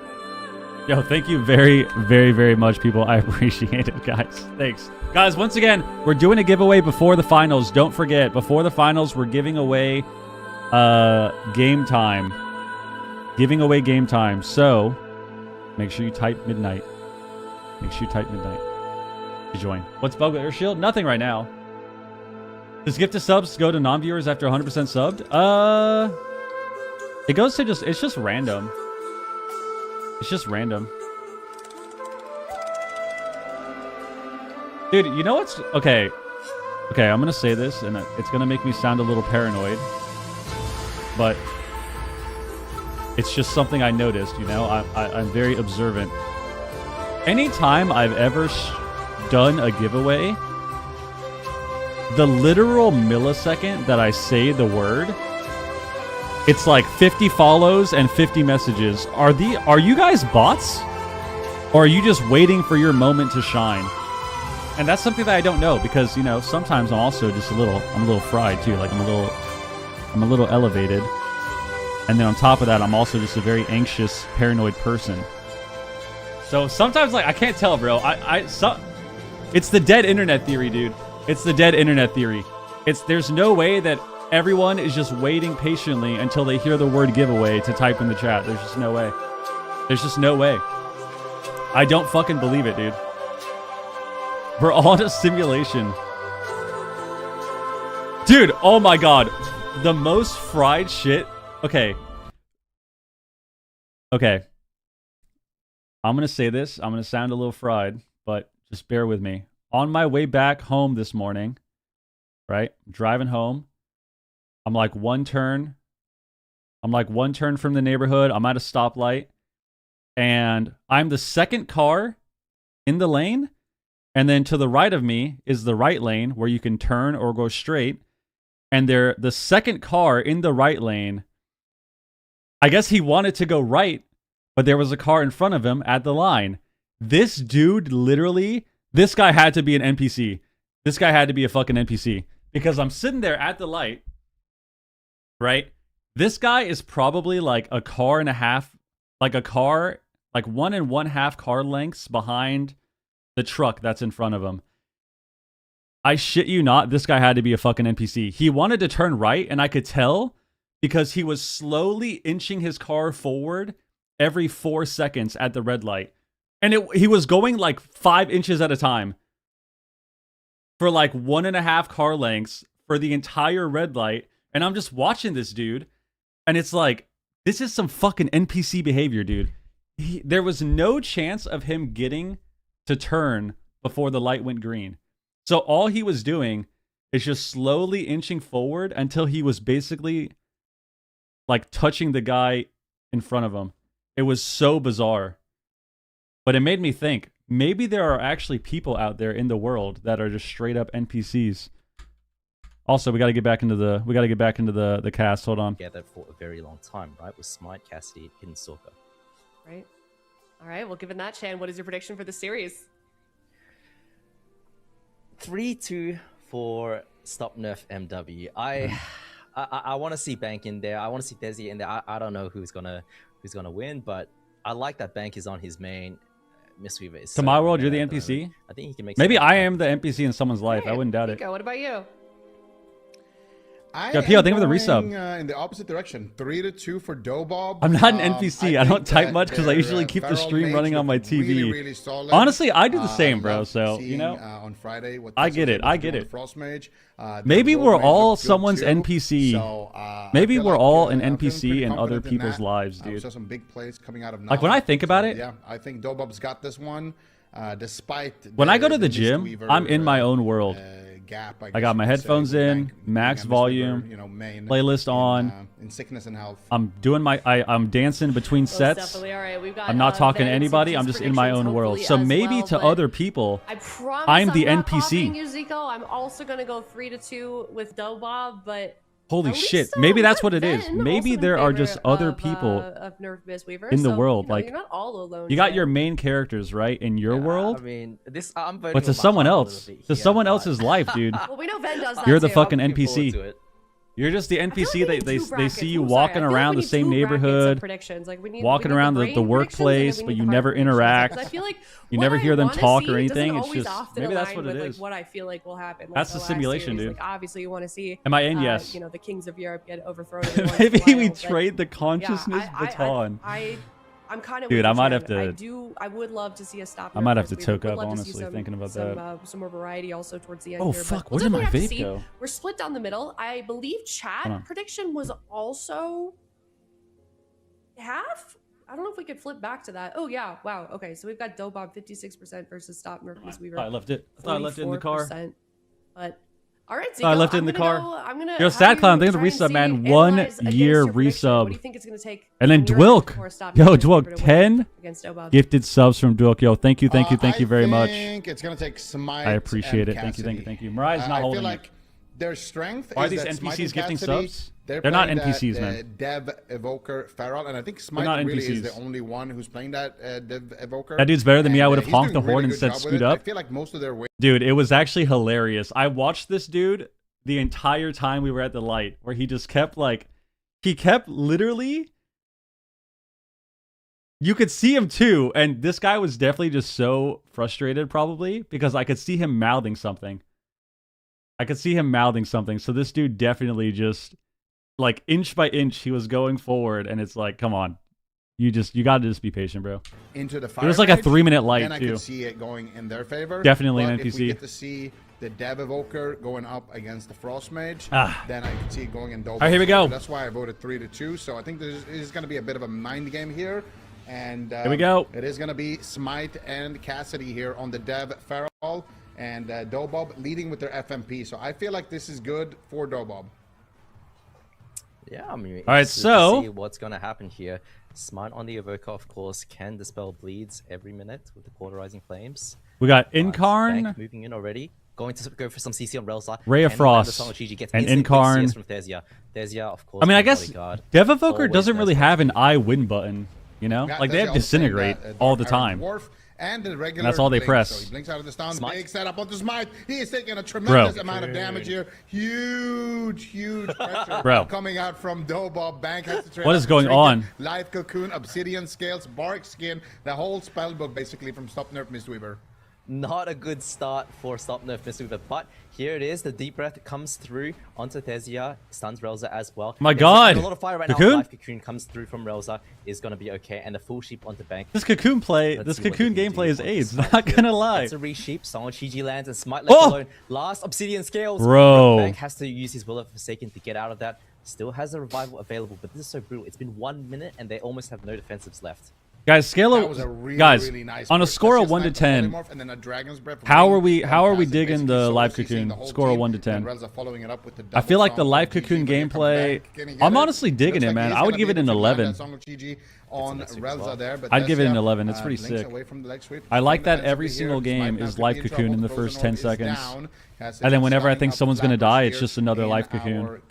Yo, thank you very much, people. I appreciate it, guys. Thanks. Guys, once again, we're doing a giveaway before the finals. Don't forget, before the finals, we're giving away game time. Giving away game time. So, make sure you type midnight. Make sure you type midnight to join. What's bug with Air Shield? Nothing right now. Does gift to subs go to non-viewers after 100% subbed? It goes to it's just random. It's just random. Dude, you know what's... Okay, I'm gonna say this, and it's gonna make me sound a little paranoid. But... it's just something I noticed, you know? I'm very observant. Anytime I've ever done a giveaway, the literal millisecond that I say the word, it's like 50 follows and 50 messages. Are you guys bots? Or are you just waiting for your moment to shine? And that's something that I don't know, because, you know, sometimes I'm also just I'm a little fried too. Like I'm a little elevated. And then on top of that, I'm also just a very anxious, paranoid person. So sometimes, like, I can't tell, bro. It's the dead internet theory, dude. It's the dead internet theory. There's no way that everyone is just waiting patiently until they hear the word giveaway to type in the chat. There's just no way. There's just no way. I don't fucking believe it, dude. We're all in a simulation. Dude, oh my god. The most fried shit. Okay. I'm going to say this. I'm going to sound a little fried, but just bear with me. On my way back home this morning, right? Driving home. I'm like one turn from the neighborhood. I'm at a stoplight. And I'm the second car in the lane. And then to the right of me is the right lane where you can turn or go straight. And the second car in the right lane, I guess he wanted to go right, but there was a car in front of him at the line. This dude literally, this guy had to be an NPC. This guy had to be a fucking NPC. Because I'm sitting there at the light, right? This guy is probably like a car and a half, like 1.5 car lengths behind the truck that's in front of him. I shit you not, this guy had to be a fucking NPC. He wanted to turn right, and I could tell because he was slowly inching his car forward every 4 seconds at the red light. And he was going like 5 inches at a time for like 1.5 car lengths for the entire red light. And I'm just watching this dude, and it's like, this is some fucking NPC behavior, dude. There was no chance of him getting to turn before the light went green. So all he was doing is just slowly inching forward until he was basically like touching the guy in front of him. It was so bizarre. But it made me think, maybe there are actually people out there in the world that are just straight up NPCs. Also, we got to get back into the cast. Hold on. Together for a very long time, right? With Smite, Cassidy, Hidden Stalker. Right. All right. Well, given that, Chan, what is your prediction for the series? 3-2 for Stop Nerf MW. I want to see Bank in there. I want to see Desi in there. I don't know who's gonna win, but I like that Bank is on his main. Mistweaver is. To my world, you're the NPC. I think he can make. Maybe I am the NPC in someone's life. I wouldn't doubt it. What about you? Yeah, Pio, think of the resub. In the opposite direction, 3-2 for Dobob. I'm not an NPC. I don't type much because I usually keep the stream running on my TV. Really honestly, I do the same, bro. So you know, on Friday, I get it. I get it. Frost Mage. Maybe we're all someone's NPC. So, maybe we're all an NPC in other people's lives, dude. So some big plays coming out of like when I think about it. Yeah, I think Dobob's got this one. Despite when I go to the gym, I'm in my own world. Gap, I got my headphones in, max volume, playlist on. In sickness and health. I'm doing my, I'm dancing between sets. All right. We've got, I'm not talking to anybody. I'm just in my own world. So maybe to other people, I'm the NPC. You, Zico. I'm also gonna go 3-2 with Dobob, but. Holy shit! Maybe that's what it is. Maybe there are just other people of Nerf Mistweaver, in the world. You know, like you're not all alone. You got your main characters right in your world. I mean, this I'm voting but to someone else, to someone else's life, dude. Well, we know Ben does that You're the too. fucking NPC. You're just the NPC. They see you walking around the same neighborhood, like walking around the workplace, but you never interact. I feel like you never hear them talk or anything. It's just maybe that's what it is. is. What I feel like will happen. That's the simulation, dude. Like, obviously, you want to see. Am I in? Yes. You know, the kings of Europe get overthrown. Maybe we trade the consciousness baton. I'm kind of dude. I might have to. I would love to see a stop. I might have to toke up honestly thinking about that. Some more variety also towards the end. Oh here, fuck! Where did my vape go? We're split down the middle. I believe chat prediction was also half. I don't know if we could flip back to that. Oh yeah! Wow. Okay, so we've got Dobob 56% versus Stop Nerf Mistweaver. I left it. I thought I left it in the car. But. All right, Zico, I left it in the car. Yo, Sad Clown, think of the resub, man. 1 year resub. What do you think it's gonna take? And then Dwilk. Yo, Dwilk, 10 gifted subs from Dwilk. Yo, thank you very much. I think it's gonna take Smite. I appreciate it. Thank you. Mariah's not holding it. Their strength are is these that NPCs gifting subs? They're not NPCs, man. Dev Evoker Feral, and I think Smite really is the only one who's playing that Dev Evoker. That dude's better than me. I would have honked the horn and said scoot up. I feel like most of their dude, it was actually hilarious. I watched this dude the entire time we were at the light, where he just kept literally, you could see him too, and this guy was definitely just so frustrated probably because I could see him mouthing something. So this dude definitely just like inch by inch he was going forward, and it's like, come on. You gotta just be patient, bro. Into the fire. It was like a 3-minute light and I too. Could see it going in their favor. Definitely an NPC. If we get to see the Dev Evoker going up against the Frost Mage, then I can see it going in Dobob. All right, here we go. That's why I voted 3-2. So I think this is going to be a bit of a mind game here. And here we go. It is going to be Smite and Cassidy here on the Dev Feral, and Dobob leading with their FMP. So I feel like this is good for Dobob. Yeah, I mean, all right, so see what's going to happen here. Smite on the Evoker, of course, can dispel bleeds every minute with the Cauterizing Flames. We got Incarn moving in already. Going to go for some CC on Relsa. Ray of Frost and Incarn. From Thesia, of course. I mean, I guess Dev Evoker doesn't really have an I win button, you know? Like, they have Disintegrate all the time. And the regular that's all they press. So he blinks out of the stun. Big setup onto Smite. He is taking a tremendous amount of damage here. Huge pressure coming out from Dobob. Bank has to what is going on? Life Cocoon, Obsidian Scales, Bark Skin, the whole spellbook basically from Stop Nerf Mistweaver. Not a good start for Stop Nerf Mistweaver, but here it is. The Deep Breath comes through onto Thesia, stuns Relza as well. My God! A lot of fire right Cocoon? now. Life Cocoon comes through from Relza, is going to be okay, and the full sheep onto Bank. This Cocoon gameplay is AIDS, not gonna lie. It's a re-sheep, Song Chiji lands, and Smite left alone. Last Obsidian Scales. Bro. Bank has to use his Will of Forsaken to get out of that. Still has a revival available, but this is so brutal. It's been 1 minute, and they almost have no defensives left. Guys, scale of really nice on a score of 1 to 10. How are we digging the Live Cocoon? Score of 1 to 10. I feel like the Live Cocoon gameplay. I'm honestly digging it, man. I would give it an 11. I'd give it an 11. It's pretty sick. I like that every single game is Live Cocoon in the first 10 seconds. And then whenever I think someone's going to die, it's just another Life Cocoon.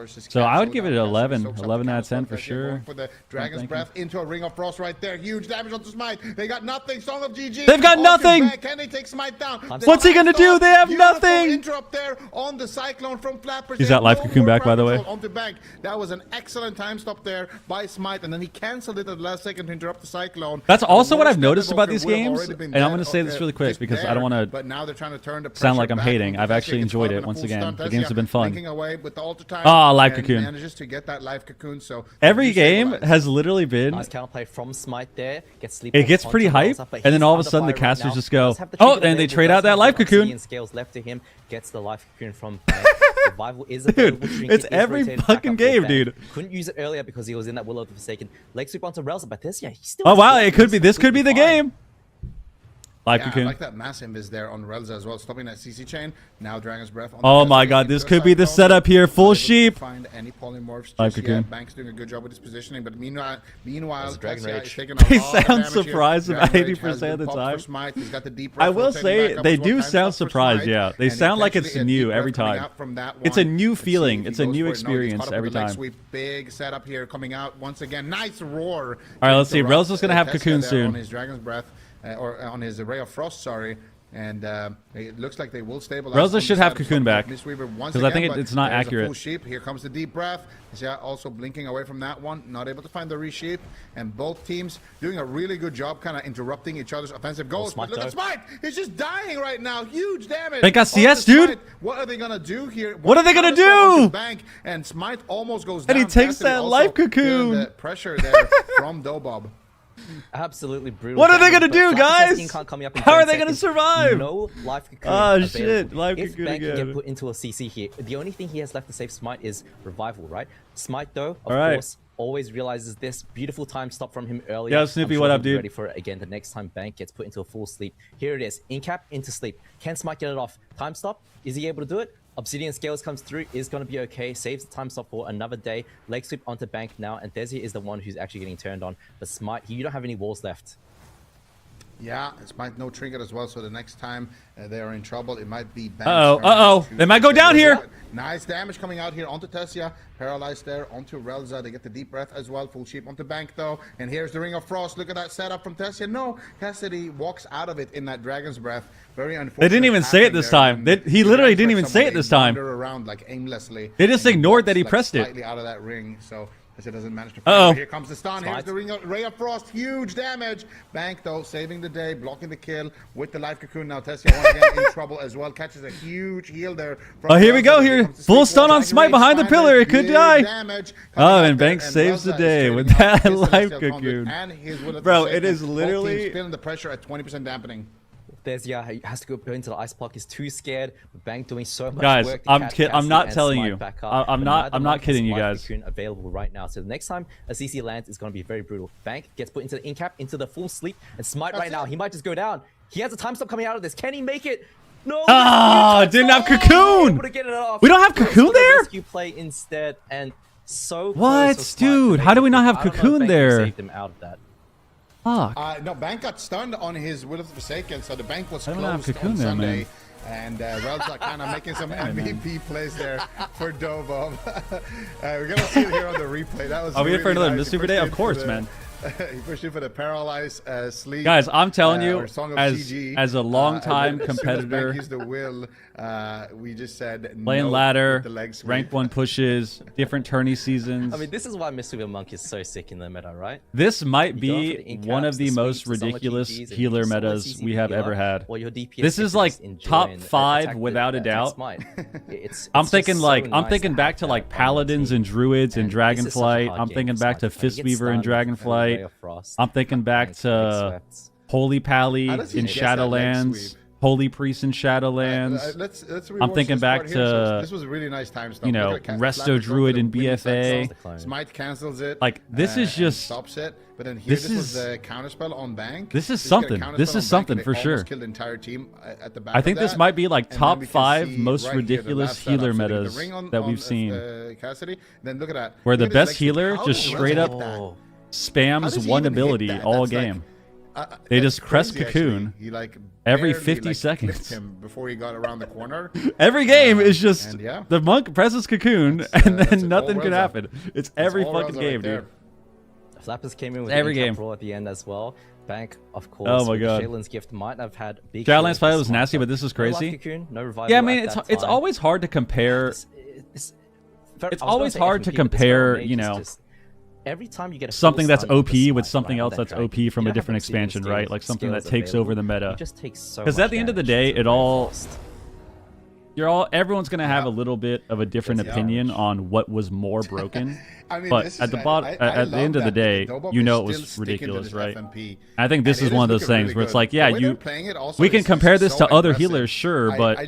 So I would give it an 11. 11 out of 10 for sure. For the Dragon's Breath into a Ring of Frost right there. Huge damage onto Smite. They got nothing. Song of GG. They've got nothing. Can they take Smite down? What's he going to do? They have nothing. Interrupt there on the Cyclone from Flappers. Is that Life Cocoon back, by the way? Onto Bank. That was an excellent time stop there by Smite, and then he canceled it at the last second to interrupt the Cyclone. That's also what I've noticed about these games, and I'm going to say this really quick because I don't want to sound like I'm hating. I've actually enjoyed it once again. The games have been fun. Ah, live cocoon. Manages to get that live cocoon. So every game has literally been. Nice counterplay from Smite there. It gets pretty hype, and then all of a sudden the casters just go, oh, and they trade out that live cocoon. Scales left to him, gets the live cocoon from Revival is dude, it's every fucking game, dude. Couldn't use it earlier because he was in that Will of the Forsaken. Leg sweep onto Relza, but this, yeah, he's still. Oh wow, it could be. This could be the game. Live cocoon. I like that mass invis there on Relza as well, stopping that CC chain. Now Dragon's Breath. On oh my god, this could be the setup here. Full sheep. Find any polymorphs. Live cocoon. Bank's doing a good job with his positioning, but meanwhile, Dragon Rage. They sound surprised about 80% of the time. I will say they do sound surprised. Yeah, they sound like it's new every time. It's a new feeling. It's a new experience every time. Big setup here coming out once again. Nice roar. All right, let's see. Relza's gonna have cocoon soon. On his Dragon's Breath. Or on his Ray of Frost, sorry. And it looks like they will stabilize. Relza should have cocoon back. Because I think it's not accurate. Full sheep. Here comes the deep breath. Yeah, also blinking away from that one. Not able to find the resheep. And both teams doing a really good job kind of interrupting each other's offensive goals. But look at Smite. He's just dying right now. Huge damage. They got CS, dude. What are they going to do here? What are they going to do? Bank, and Smite almost goes down. And he takes that life cocoon. The pressure there from Dobob. Absolutely brutal. What are they gonna do, guys? How are they gonna survive? No life cocoon. Oh shit, life cocoon again. If Bank can get put into a CC here, the only thing he has left to save Smite is Revival, right? Smite though, of course, always realizes this. Beautiful time stop from him earlier. Yeah, Snoopy, what up, dude? Ready for it again the next time Bank gets put into a full sleep. Here it is, in cap into sleep. Can Smite get it off? Time stop. Is he able to do it? Obsidian Scales comes through, is going to be okay, saves the time stop for another day. Leg sweep onto Bank now, and Desi is the one who's actually getting turned on. But Smite, you don't have any walls left. Yeah, Smite no trinket as well, so the next time they are in trouble, it might be Bank. They might go down here. Nice damage coming out here onto Tessia, paralyzed there, onto Relza. They get the deep breath as well, full sheep onto Bank though. And here's the Ring of Frost. Look at that setup from Tessia. No, Cassidy walks out of it in that Dragon's Breath. Very unfortunate. They didn't even say it this time. He literally didn't even say it this time. Around like aimlessly. They just ignored that he pressed it. Slightly out of that ring, so it doesn't manage to. Here comes the stun. Here's the Ray of Frost. Huge damage. Bank though saving the day, blocking the kill with the life cocoon. Now Tessia once again in trouble as well. Catches a huge heal there. Here we go. Here, full stun on Smite behind the pillar. It could die. And Bank saves the day with that life cocoon. Bro, it is literally feeling the pressure at 20% dampening. Thesia he has to go into the ice block. He's too scared. But Bank doing so much guys, work. I'm not telling you. I'm not kidding you guys. Available right now. So the next time a CC lands is going to be very brutal. Bank gets put into the in-cap, into the full sleep, and Smite right now. He might just go down. He has a time stop coming out of this. Can he make it? No. Didn't have cocoon. We don't have cocoon there. Rescue play instead, and so what, dude? How do we not have cocoon there? Saved him out of that. Fuck. No, Bank got stunned on his Will of the Forsaken, so the Bank was closed on Sunday. And Relza kind of making some MVP plays there for Dobob. We're going to see it here on the replay. That was Are we here for another Miss Super Day? Of course, man. He pushed in for the paralyzed sleep. Guys, I'm telling you, as a long-time competitor, used the will. We just said playing ladder, rank 1 pushes, different tourney seasons. I mean, this is why Mr. Monk is so sick in the meta, right? This might be one of the most ridiculous healer metas we have ever had. This is like top 5 without a doubt. I'm thinking back to like Paladins and Druids and Dragonflight. I'm thinking back to Fistweaver and Dragonflight. I'm thinking back to Holy Pally in Shadowlands. Holy Priest in Shadowlands. I'm thinking back to this was a really nice time stop. You know, Resto Druid in BFA. Smite cancels it. Like this is just stops it. But then here this was the counterspell on Bank. This is something. This is something for sure. Killed the entire team at the back. I think this might be like top 5 most ridiculous healer metas that we've seen. Cassidy. Then look at that. Where the best healer just straight up spams one ability all game. They just press cocoon every 50 seconds before he got around the corner. Every game is just the monk presses cocoon and then nothing can happen. It's every fucking game, dude. Flappers came in with every game at the end as well. Bank, of course. Oh my god. Shadowlands gift might have had big. Shadowlands play was nasty, but this is crazy. Yeah, I mean it's always hard to compare. It's always hard to compare, you know. Every time you get something that's OP with something else that's OP from a different expansion, right? Like something that takes over the meta. Because at the end of the day, it all... everyone's gonna have a little bit of a different opinion on what was more broken. I mean, but at the bottom, at the end of the day, you know it was ridiculous, right? I think this is one of those things where it's like, yeah, we can compare this to other healers, sure, but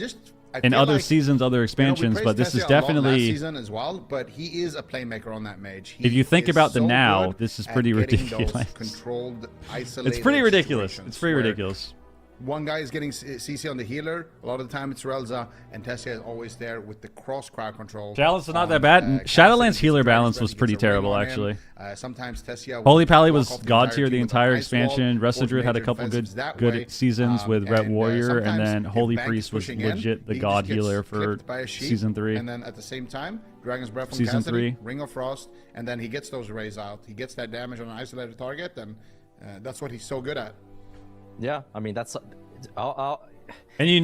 in other seasons, other expansions, but this is definitely season as well. But he is a playmaker on that mage. If you think about the now, this is pretty ridiculous. Controlled, isolated. It's pretty ridiculous. It's pretty ridiculous. One guy is getting CC on the healer. A lot of the time it's Relza, and Tessia is always there with the cross crowd control. Balance is not that bad. Shadowlands healer balance was pretty terrible, actually. Sometimes Tessia. Holy Pally was god tier the entire expansion. Residruid had a couple good seasons with Ret Warrior, and then Holy Priest was legit the god healer for season 3. And then at the same time, Dragon's Breath from season Cassidy, 3, Ring of Frost, and then he gets those rays out. He gets that damage on an isolated target, and that's what he's so good at. Yeah, I mean that's. And you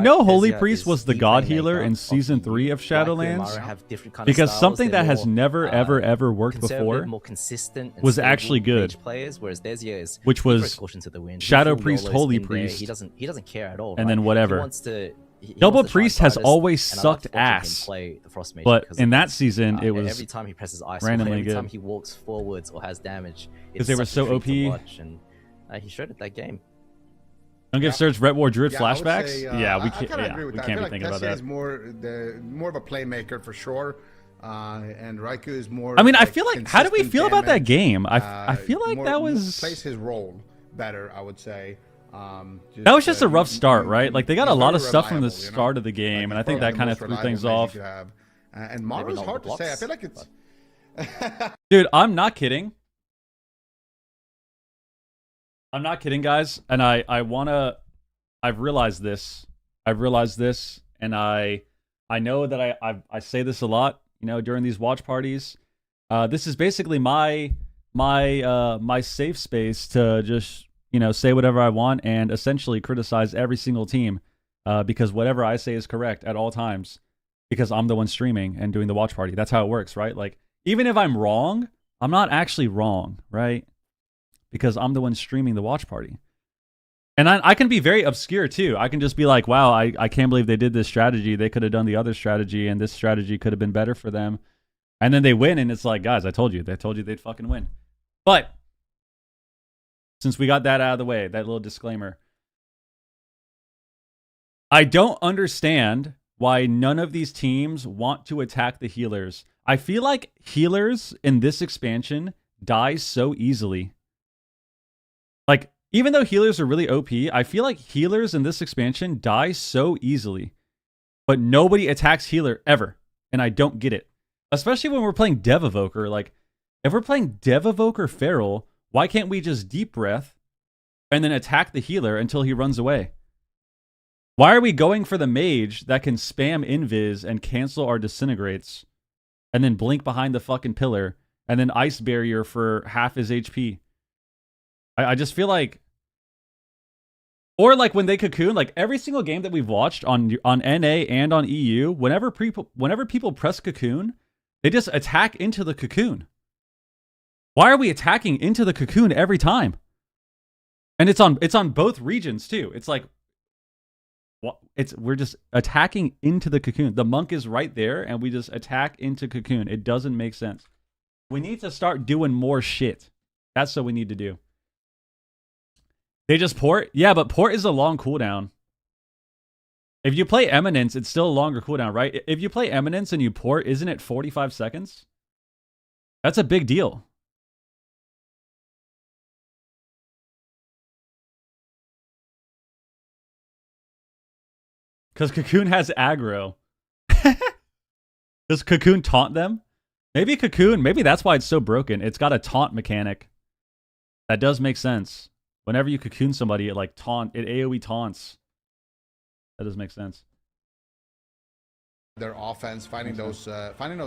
know, Holy Priest was the god healer in season 3 of Shadowlands, because something that has never ever worked before more consistent was actually good. Players, whereas is which was Shadow Priest, Holy Priest. He doesn't care at all. And then whatever. Double Priest has always sucked ass, but in that season it was every time he presses ice, randomly every good. time he walks forwards or has damage, because they were so OP. He shredded that game. Don't give Surge Ret War Druid flashbacks. Say, we can't. We can't be thinking about that. Is more of a playmaker for sure, and Raikou is more. I mean, I feel like. How do we feel about that game? I feel like that was plays his role better. I would say. That was just a rough start, right? Like they got a lot of stuff from the start of the game, and I think that kind of threw things off. And Maru's hard to say. I feel like it's. Dude, I'm not kidding. I'm not kidding, guys, and I've realized this, and I know that I say this a lot, you know, during these watch parties. This is basically my safe space to just, you know, say whatever I want and essentially criticize every single team, because whatever I say is correct at all times, because I'm the one streaming and doing the watch party. That's how it works, right? Like, even if I'm wrong, I'm not actually wrong, right? Because I'm the one streaming the watch party. And I can be very obscure too. I can just be like, wow, I can't believe they did this strategy. They could have done the other strategy, and this strategy could have been better for them. And then they win, and it's like, guys, I told you. They told you they'd fucking win. But since we got that out of the way, that little disclaimer, I don't understand why none of these teams want to attack the healers. I feel like healers in this expansion die so easily. Like, even though healers are really OP, I feel like healers in this expansion die so easily. But nobody attacks healer ever. And I don't get it. Especially when we're playing Dev Evoker. Like, if we're playing Dev Evoker Feral, why can't we just deep breath and then attack the healer until he runs away? Why are we going for the mage that can spam invis and cancel our disintegrates and then blink behind the fucking pillar and then ice barrier for half his HP? I just feel like, or like when they cocoon, like every single game that we've watched on NA and on EU, whenever people press cocoon, they just attack into the cocoon. Why are we attacking into the cocoon every time? And it's on both regions too. It's like, we're just attacking into the cocoon. The monk is right there, and we just attack into cocoon. It doesn't make sense. We need to start doing more shit. That's what we need to do. They just port? Yeah, but port is a long cooldown. If you play Eminence, it's still a longer cooldown, right? If you play Eminence and you port, isn't it 45 seconds? That's a big deal. Because Cocoon has aggro. Does Cocoon taunt them? Maybe Cocoon, maybe that's why it's so broken. It's got a taunt mechanic. That does make sense. Whenever you cocoon somebody, it like it AoE taunts. That does make sense. Their offense, finding those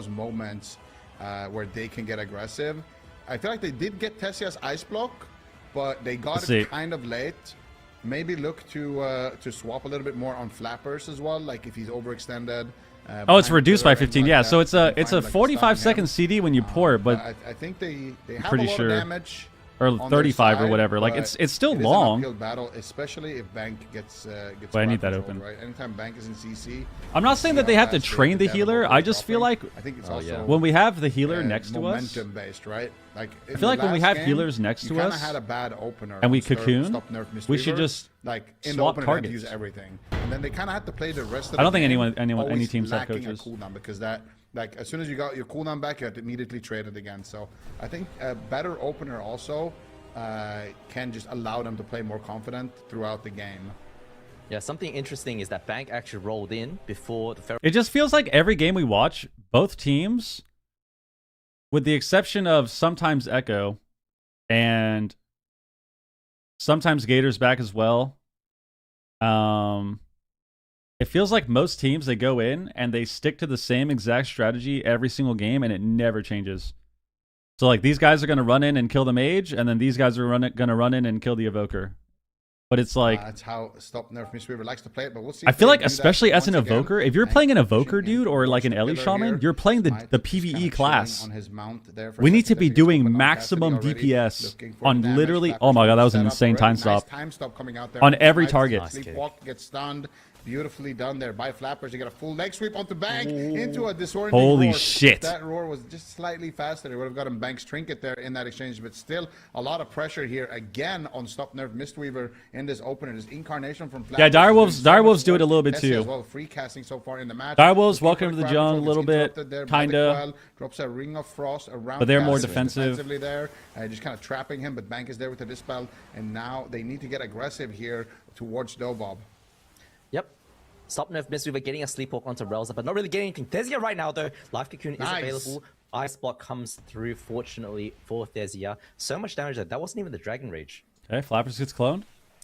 moments where they can get aggressive. I feel like they did get Tessia's ice block, but they got it kind of late. Maybe look to swap a little bit more on flappers as well, like if he's overextended. Oh, it's reduced by 15. Yeah, so it's a 45-second CD when you pour, but I think they have pretty a lot sure of damage. or 35 or whatever. Like it's still long. An uphill battle, especially if Bank gets But I need that open. Right? Anytime Bank is in CC. I'm not saying that they have to train the healer. I just feel like I think it's also when we have the healer next to us, momentum based, right? Like I feel like when we have healers next to us, had a bad opener and we cocoon, we should just like in the swap opener targets. use everything, and then they kind of have to play the rest of. I don't the think game any teams have lacking coaches. a cooldown because that. Like, as soon as you got your cooldown back, you have to immediately trade it again. So, I think a better opener also can just allow them to play more confident throughout the game. Yeah, something interesting is that Bank actually rolled in before the... It just feels like every game we watch, both teams, with the exception of sometimes Echo and sometimes Gator's back as well, it feels like most teams, they go in and they stick to the same exact strategy every single game, and it never changes. So, like, these guys are going to run in and kill the mage, and then these guys are going to run in and kill the evoker. But it's like... that's how Stop Nerf Mistweaver likes to play it, but we'll see. I feel like, especially as an evoker, if you're playing an evoker, dude, or like an Ellie Shaman, you're playing the PvE class. We need to be doing maximum DPS on literally... Oh my god, that was an insane time stop. On every target. Sleepwalk gets stunned. Beautifully done there by Flappers. You got a full leg sweep onto Bank into a disorienting Holy roar. shit. That roar was just slightly faster. It would have gotten Bank's trinket there in that exchange, but still a lot of pressure here again on Stop Nerf Mistweaver in this opener. This incarnation from Flappers. Yeah, Direwolves do it a little bit too. Well, free casting so far in the match. Direwolves welcome to the jungle a little bit, kinda. Drops a ring of frost around. But they're more defensive. There, just kind of trapping him. But Bank is there with the dispel, and now they need to get aggressive here towards Dobob. Yep. Stop Nerf Mistweaver getting a sleepwalk onto Relza, but not really getting anything. Thezia right now, though. Life Cocoon is available. Ice Block comes through, fortunately, for Thezia. So much damage that wasn't even the Dragon Rage. Okay, Flappers gets cloned.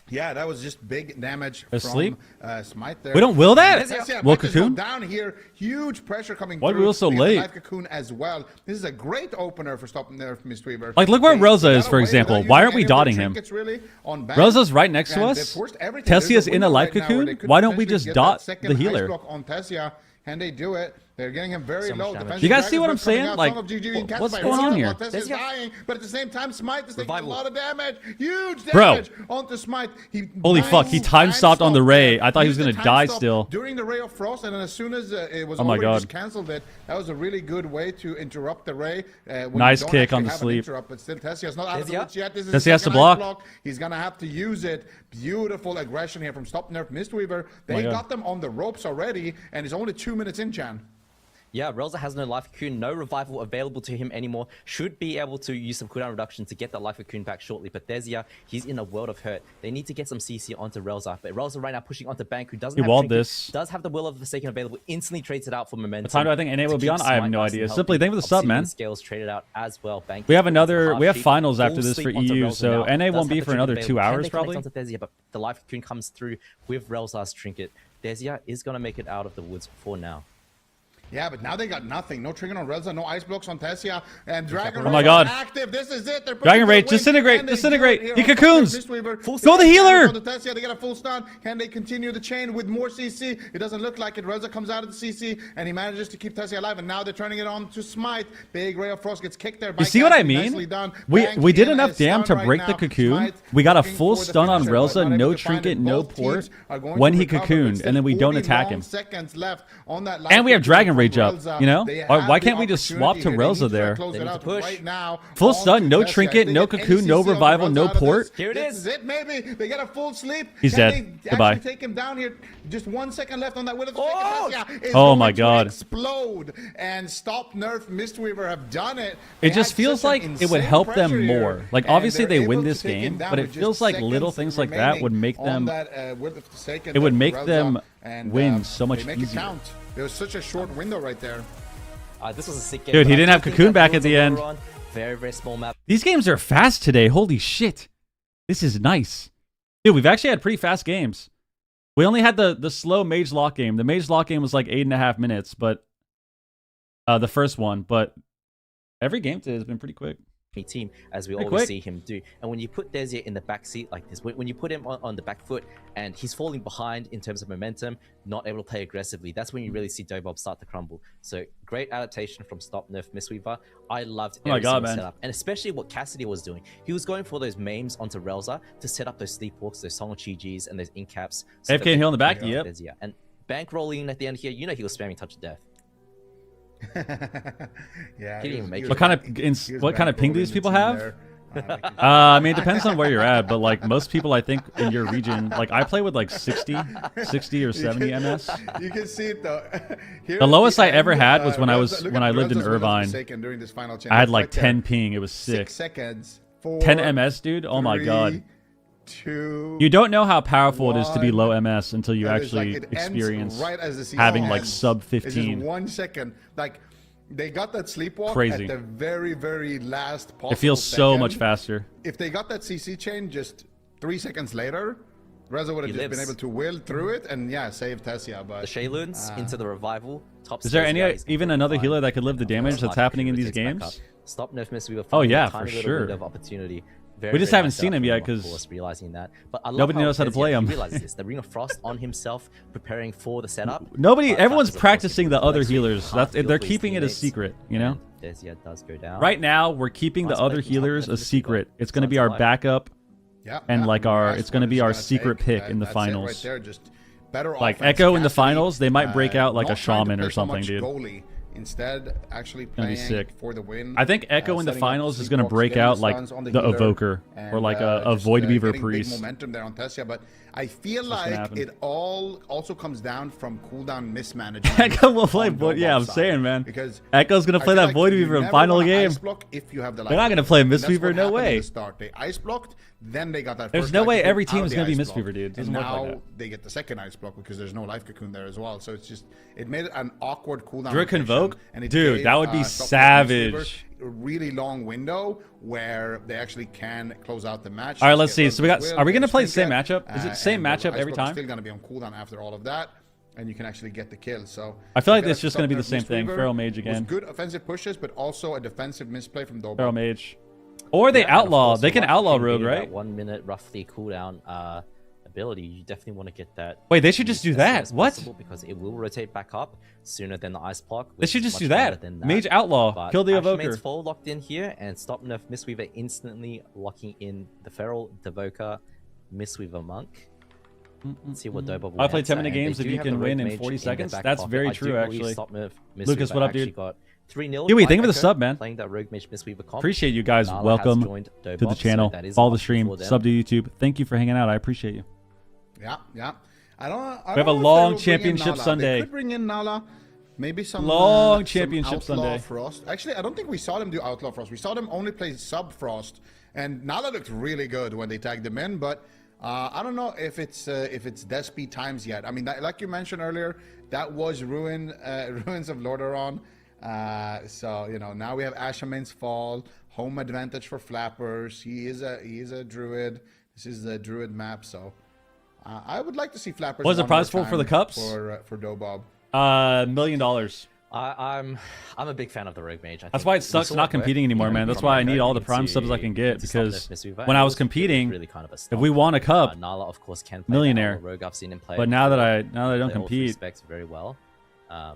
Yeah, that was just big damage Asleep? from Smite there. We don't will that? Well, Cocoon? Down here, huge pressure coming Why through. Why so late? Life Cocoon as well. This is a great opener for Stop Nerf Mistweaver. Like, look where Relza is, for example. Why aren't we dotting him? Really Relza's right next to us. Tessia's in a Life Cocoon. Why don't we just dot the healer? On Tessia. Can they do it? They're getting him very low. You guys see what I'm saying? Like, what's going on here? Tessia's dying, but at the same time, Smite is taking a lot of damage. Huge damage onto Smite. Holy fuck, he time stopped on the Ray. I thought he was going to die still. During the Ray of Frost, and then as soon as it was over, he just canceled it. That was a really good way to interrupt the Ray. Nice kick on the sleep. But still, Tessia's not out of the woods yet. Tessia has to block. He's going to have to use it. Beautiful aggression here from Stop Nerf Mistweaver. They got them on the ropes already, and it's only 2 minutes in, Chan. Yeah, Relza has no Life Cocoon, no revival available to him anymore. Should be able to use some cooldown reduction to get that Life Cocoon back shortly. But Thezia, he's in a world of hurt. They need to get some CC onto Relza. But Relza right now pushing onto Bank, who doesn't have this. Does have the Will of the Forsaken available. Instantly trades it out for momentum. What time do I think NA will be on? I have no idea. Simply thank you for the sub, man. Scales traded out as well. Bank. We have finals after this for EU, so NA won't be for another 2 hours probably. Onto Thezia, but the Life Cocoon comes through with Relza's trinket. Thezia is going to make it out of the woods for now. Yeah, but now they got nothing. No trigger on Relza, no ice blocks on Tessia, and Dragon Rage active. This is it. Dragon Rage, disintegrate. He cocoons. Go the healer. On the Tessia, they get a full stun. Can they continue the chain with more CC? It doesn't look like it. Relza comes out of the CC, and he manages to keep Tessia alive, and now they're turning it on to Smite. Big Ray of Frost gets kicked there. You see what I mean? We did enough damage to break the cocoon. We got a full stun on Relza, no trinket, no port, when he cocooned, and then we don't attack him. And we have Dragon Rage up, you know? Why can't we just swap to Relza there? Full stun, no trinket, no cocoon, no revival, no port. Here it is. This is it, maybe. They get a full sleep. He's dead. Goodbye. Take him down here. Just 1 second left on that Will of the Oh my god. Explode and Stop Nerf Mistweaver have done it. It just feels like it would help them more. Like, obviously they win this game, but it feels like little things like that would make them it would make them win so much easier. There was such a short window right there. This was a sick game. Dude, he didn't have cocoon back at the end. Very, very small map. These games are fast today. Holy shit. This is nice. Dude, we've actually had pretty fast games. We only had the slow Mage Lock game. The Mage Lock game was like 8.5 minutes, but the first one. But every game today has been pretty quick. team, as we always see him do. And when you put Desier in the back seat like this, when you put him on the back foot and he's falling behind in terms of momentum, not able to play aggressively, that's when you really see Dobob start to crumble. So great adaptation from Stop Nerf Mistweaver. I loved every single setup, and especially what Cassidy was doing. He was going for those memes onto Relza to set up those sleepwalks, those Song of Chi-Gs, and those in caps. So AFK and heal in the back, yep. Desier. And bankrolling at the end here, you know he was spamming Touch of Death. Yeah. What kind of ping do these people have? I mean, it depends on where you're at, but like most people, I think in your region, like I play with like 60 or 70 MS. You can see it though. The lowest I ever had was when I lived in Irvine. I had like 10 ping. It was sick. 6 seconds. 10 MS, dude. Oh my god. 2. You don't know how powerful it is to be low MS until you actually experience having like sub 15. It's just 1 second. Like they got that sleepwalk at the very, very last possible It feels so much faster. If they got that CC chain just 3 seconds later, Reza would have just been able to will through it and save Tessia. But the Shayluns into the revival. Is there even another healer that could live the damage that's happening in these games? Stop Nerf Mistweaver. Oh yeah, for sure. Of opportunity. We just haven't seen him yet because realizing that. But nobody knows how to play him. Realizes this. The Ring of Frost on himself, preparing for the setup. Everyone's practicing the other healers. They're keeping it a secret, you know. Desier does go down. Right now, we're keeping the other healers a secret. It's going to be our backup, and like it's going to be our secret pick in the finals. Like Echo in the finals, they might break out like a shaman or something, dude. Instead, actually playing for the win. I think Echo in the finals is going to break out like the Evoker or like a Void Weaver Priest. Big momentum there on Tessia, but I feel like it all also comes down from cooldown mismanagement. Echo will play Void. Yeah, I'm saying, man. Because Echo's going to play that Void Weaver in final game. They're not going to play Mistweaver. No way. They ice blocked, then they got that. There's no way every team is going to be Mistweaver, dude. And now they get the second ice block because there's no life cocoon there as well. So it's just it made it an awkward cooldown. Druid Convoke, dude, that would be savage. A really long window where they actually can close out the match. All right, let's see. So we got. Are we going to play the same matchup? Is it the same matchup every time? Still going to be on cooldown after all of that, and you can actually get the kill. So I feel like it's just going to be the same thing. Feral Mage again. Good offensive pushes, but also a defensive misplay from Dobob. Feral Mage, or they outlaw. They can outlaw Rogue, right? 1 minute roughly cooldown. Ability, you definitely want to get that. Wait, they should just do that. What? Because it will rotate back up sooner than the ice block. They should just do that. Mage outlaw, kill the Evoker. Full locked in here, and Stop Nerf Mistweaver instantly locking in the Feral Devoker Mistweaver Monk. Let's see what Dobob will I play 10-minute games if you can win in 40 seconds. That's very true, actually. Lucas, what up, dude? 3-0. Huey, thank you for the sub, man. Playing that Rogue Mage Mistweaver comp. Appreciate you guys. Welcome to the channel. Follow the stream. Sub to YouTube. Thank you for hanging out. I appreciate you. Yeah. I don't we have a long championship Sunday. They could bring in Nala. Maybe some long championship Sunday. Frost. Actually, I don't think we saw them do Outlaw Frost. We saw them only play Sub Frost, and Nala looked really good when they tagged them in. But I don't know if it's Despy times yet. I mean, like you mentioned earlier, that was Ruins of Lordaeron. So now we have Ashamen's Fall, home advantage for Flappers. He is a druid. This is the druid map, so. I would like to see Flappers. What's the prize pool for the cups? For Dobob. $1 million. I'm a big fan of the Rogue Mage. That's why it sucks not competing anymore, man. That's why I need all the prime subs I can get, because when I was competing, if we won a cup, Nala of course can play millionaire. Rogue I've seen him play. But now that I don't compete, respects very well.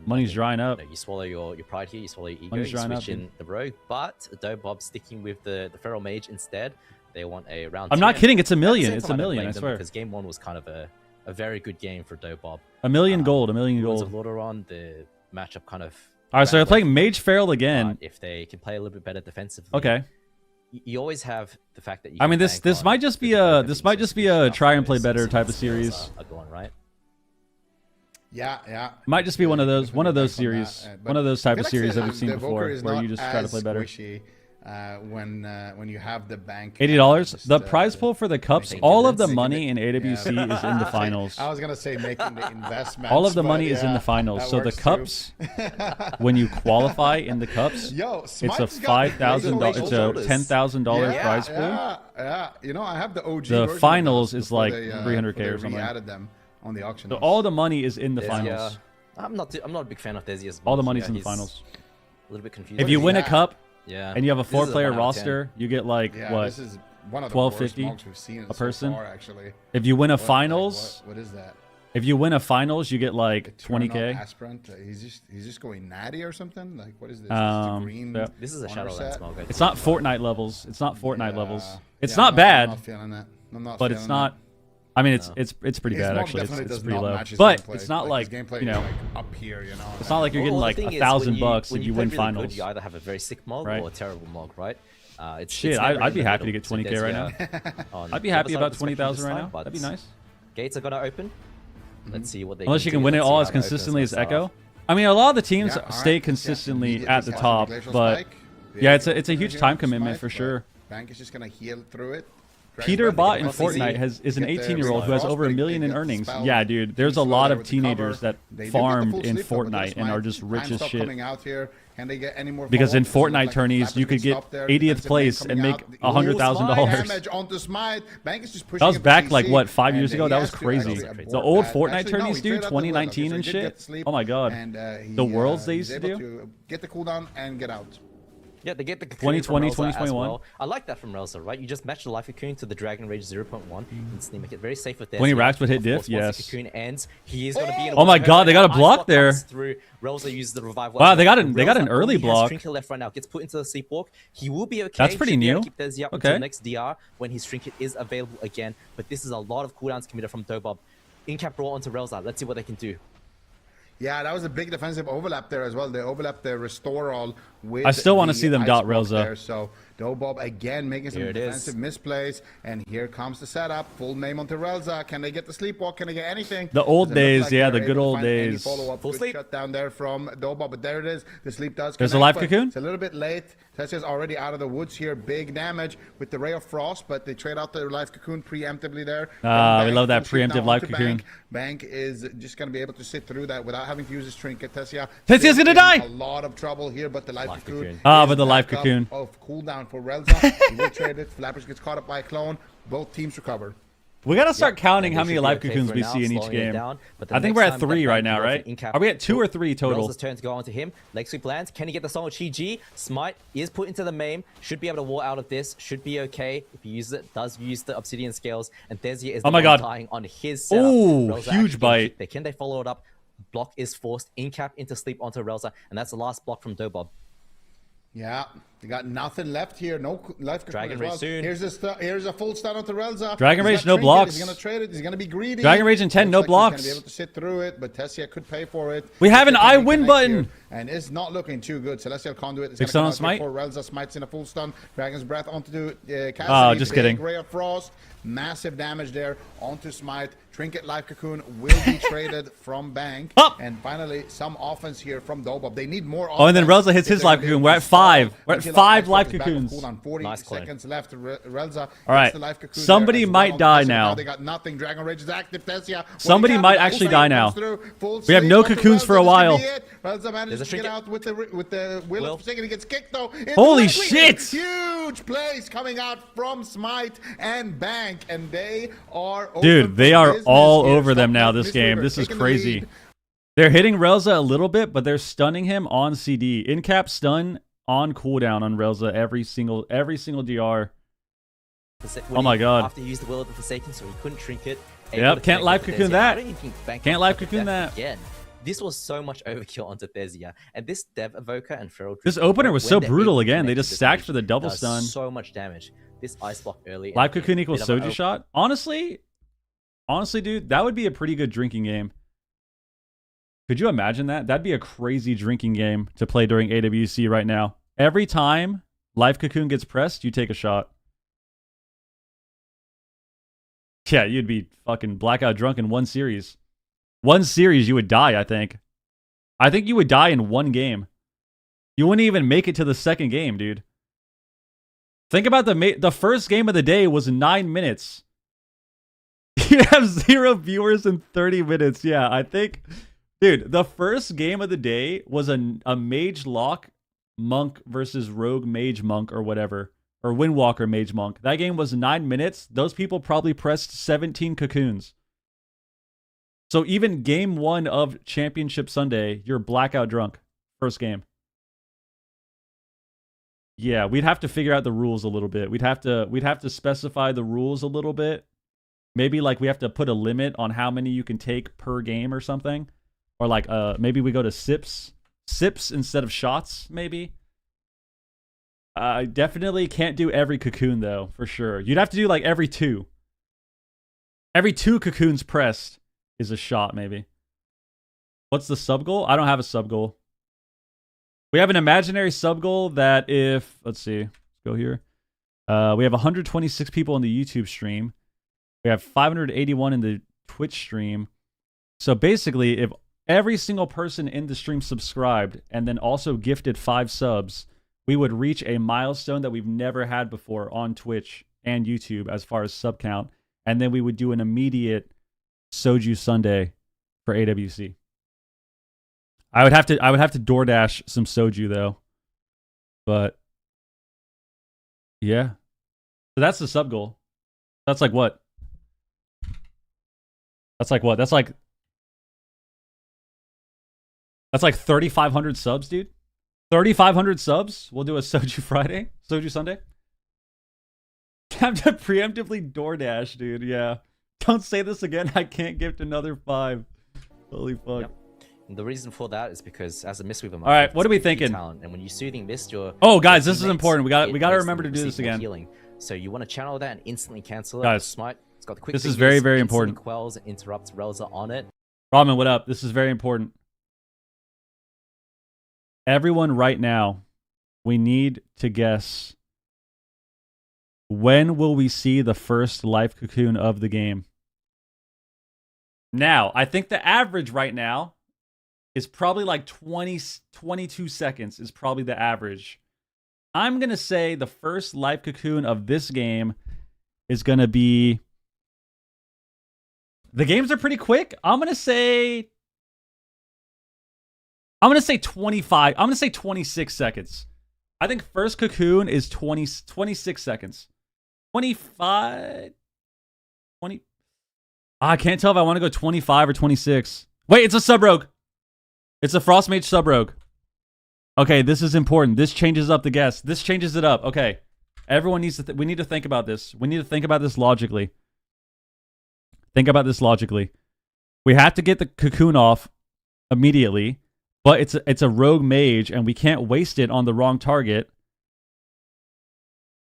Money's drying up. You swallow your pride here. You swallow your ego. You switch in the Rogue, but Dobob sticking with the Feral Mage instead. They want a round. I'm not kidding. It's $1 million. It's $1 million. I swear. Because game 1 was kind of a very good game for Dobob. $1 million gold. $1 million gold. Of Lordaeron, the matchup kind of. All right, so they're playing Mage Feral again. If they can play a little bit better defensively. Okay. You always have the fact that. I mean, this might just be a try and play better type of series. Going right. Yeah. Might just be one of those series, one of those type of series that we've seen before, where you just try to play better. When you have the bank, $80. The prize pool for the cups, all of the money in AWC is in the finals. I was gonna say making the investment. All of the money is in the finals. So the cups, when you qualify in the cups, it's a $5,000, it's a $10,000 prize pool. Yeah. I have the OG. The finals is like 300K or something. Added them on the auction. So all the money is in the finals. I'm not a big fan of Desier's. All the money's in the finals. A little bit confused. If you win a cup, Yeah. and you have a 4-player roster, you get like what? This is one of the 1250 worst we've seen a person. so far, actually. If you win a finals, what is that? If you win a finals, you get like 20K. Aspirant. He's just going natty or something. Like what is this? Green. This is a Shadowlands smog. It's not Fortnite levels. It's not Fortnite levels. It's I'm not bad. I'm not feeling that. I'm not. But it's not. I mean, it's pretty bad actually. It's pretty low. But it's not like you know, up here. You know, it's not like you're getting like $1,000 if you win finals. You either have a very sick mog or a terrible mog, right? Shit, I'd be happy to get 20K right now. I'd be happy about 20,000 right now. That'd be nice. Gates are gonna open. Let's see what they. Unless you can win it all as consistently as Echo. I mean, a lot of the teams stay consistently at the top, but yeah, it's a huge time commitment for sure. Bank is just gonna heal through it. Peter Bot in Fortnite is an 18-year-old who has over $1 million in earnings. Yeah, dude, there's a lot of teenagers that farmed in Fortnite and are just rich as shit. Because in Fortnite tourneys, you could get 80th place and make $100,000. That was back like what, 5 years ago? That was crazy. The old Fortnite tourneys, dude, 2019 and shit. Oh my god, the worlds they used to do. Get the cooldown and get out. Yeah, they get the 2020, 2021. Well. I like that from Relza, right? You just match the life cocoon to the Dragon Rage 0.1. Instantly make it very safe with their 20 racks would hit diff, yes. Once the cocoon ends, he is going to be in a oh my god, they got a block there. Through. Relza uses the revival. Wow, they got an early block. Trinket left right now, gets put into the sleepwalk. He will be okay. That's pretty new. Keep Desi up until next DR when his trinket is available again. But this is a lot of cooldowns committed from Dobob. In-cap roll onto Relza. Let's see what they can do. Yeah, that was a big defensive overlap there as well. They overlapped their restore all with. I still want to see them dot Relza. So Dobob again making some defensive misplays, and here comes the setup. Full name onto Relza. Can they get the sleepwalk? Can they get anything? The old days, yeah, the good old days. Full sleep shut down there from Dobob, but there it is. The sleep does. There's a life cocoon. It's a little bit late. Tessia's already out of the woods here. Big damage with the Ray of Frost, but they trade out their life cocoon preemptively there. We love that preemptive life cocoon. Bank is just going to be able to sit through that without having to use his trinket. Tessia's going to die. A lot of trouble here, but the life cocoon. But the life cocoon. Of cooldown for Relza. He will trade it. Flappers gets caught up by a clone. Both teams recover. We gotta start counting how many life cocoons we see in each game. I think we're at 3 right now, right? Are we at 2 or 3 total? Relza's turn to go onto him. Leg sweep lands. Can he get the song with GG? Smite is put into the main. Should be able to war out of this. Should be okay if he uses it. Does use the obsidian scales. And Desi is dying on his setup. Oh, huge bite. Can they follow it up? Block is forced. In-cap into sleep onto Relza. And that's the last block from Dobob. Yeah, they got nothing left here. No life Dragon Rage soon. Here's a full stun onto Relza. Dragon Rage, no blocks. He's gonna trade it. He's gonna be greedy. Dragon Rage in 10, no blocks. He's gonna be able to sit through it, but Tessia could pay for it. We have an I win button, here, and it's not looking too good. Celestial Conduit is gonna come out for Relza. Smites in a full stun. Dragon's Breath onto Cassidy. Oh, just kidding. Ray of Frost. Massive damage there onto Smite. Trinket Life Cocoon will be traded from Bank. And finally, some offense here from Dobob. They need more offense. Oh, and then Relza hits his Life Cocoon. We're at 5. We're at 5 Life Cocoons. Hold on, 40 seconds left. Relza. All right. Somebody might die now. They got nothing. Dragon Rage is active. Tessia. Somebody might actually die now. We have no cocoons for a while. Relza manages to get out with the Will of Forsaken. He gets kicked though. Holy shit! Huge plays coming out from Smite and Bank, and they are. Dude, they are all over them now this game. This is crazy. They're hitting Relza a little bit, but they're stunning him on CD. In-cap stun on cooldown on Relza every single DR. Oh my god. After he used the Will of the Forsaken, so he couldn't trinket. Yep, can't life cocoon that. Can't life cocoon that. Again. This was so much overkill onto Thezia. And this Dev Evoker and Feral This opener was so brutal again. They just stacked for the double stun. So much damage. This Ice Block early. Life cocoon equals Soju shot? Honestly, dude, that would be a pretty good drinking game. Could you imagine that? That'd be a crazy drinking game to play during AWC right now. Every time Life Cocoon gets pressed, you take a shot. Yeah, you'd be fucking blackout drunk in one series. One series, you would die, I think. I think you would die in one game. You wouldn't even make it to the second game, dude. Think about the first game of the day was 9 minutes. You have 0 viewers in 30 minutes. Yeah, I think... Dude, the first game of the day was a Mage Lock Monk versus Rogue Mage Monk or whatever. Or Windwalker Mage Monk. That game was 9 minutes. Those people probably pressed 17 cocoons. So even game 1 of Championship Sunday, you're blackout drunk. First game. Yeah, we'd have to figure out the rules a little bit. We'd have to specify the rules a little bit. Maybe like we have to put a limit on how many you can take per game or something. Or like maybe we go to sips instead of shots, maybe. I definitely can't do every cocoon though, for sure. You'd have to do like every 2. Every 2 cocoons pressed is a shot, maybe. What's the sub goal? I don't have a sub goal. We have an imaginary sub goal that if, let's see, let's go here. We have 126 people in the YouTube stream. We have 581 in the Twitch stream. So basically, if every single person in the stream subscribed and then also gifted 5 subs, we would reach a milestone that we've never had before on Twitch and YouTube as far as sub count. And then we would do an immediate Soju Sunday for AWC. I would have to DoorDash some soju though. But yeah. So that's the sub goal. That's like what? That's like what? That's like 3,500 subs, dude. 3,500 subs. We'll do a Soju Friday, Soju Sunday. Time to preemptively DoorDash, dude. Yeah. Don't say this again. I can't gift another 5. Holy fuck. Yep. And the reason for that is because as a Mistweaver, all right, what are we thinking? Talent, and when you soothing mist, oh, guys, this is important. We got to remember to do this again. Healing. So you want to channel that and instantly cancel it. Guys, Smite. It's got the quick. This is very, very important. Quells and interrupts Relza on it. Ramen, what up? This is very important. Everyone, right now, we need to guess. When will we see the first life cocoon of the game? Now, I think the average right now is probably like 22 seconds is probably the average. I'm going to say the first life cocoon of this game is going to be... The games are pretty quick. I'm going to say 25. I'm going to say 26 seconds. I think first cocoon is 26 seconds. 25... 20... I can't tell if I want to go 25 or 26. Wait, it's a sub-rogue. It's a Frostmage sub-rogue. Okay, this is important. This changes up the guess. This changes it up. Okay. Everyone needs to... we need to think about this. We need to think about this logically. Think about this logically. We have to get the cocoon off immediately, but it's a rogue mage, and we can't waste it on the wrong target.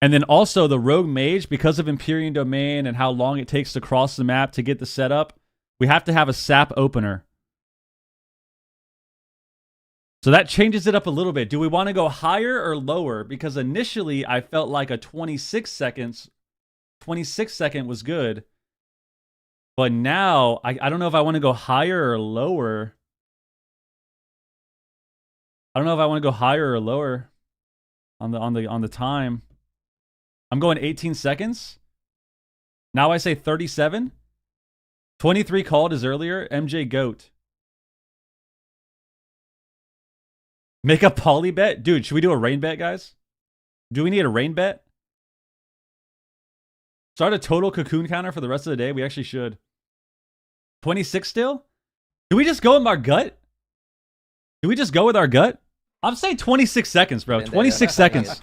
And then also the rogue mage, because of Empyrean Domain and how long it takes to cross the map to get the setup, we have to have a sap opener. So that changes it up a little bit. Do we want to go higher or lower? Because initially I felt like a 26 second was good. But now I don't know if I want to go higher or lower. I don't know if I want to go higher or lower on the time. I'm going 18 seconds. Now I say 37. 23 called is earlier. MJ Goat. Make a poly bet? Dude, should we do a rain bet, guys? Do we need a rain bet? Start a total cocoon counter for the rest of the day? We actually should. 26 still? Do we just go with our gut? Do we just go with our gut? I'm saying 26 seconds, bro. 26 seconds.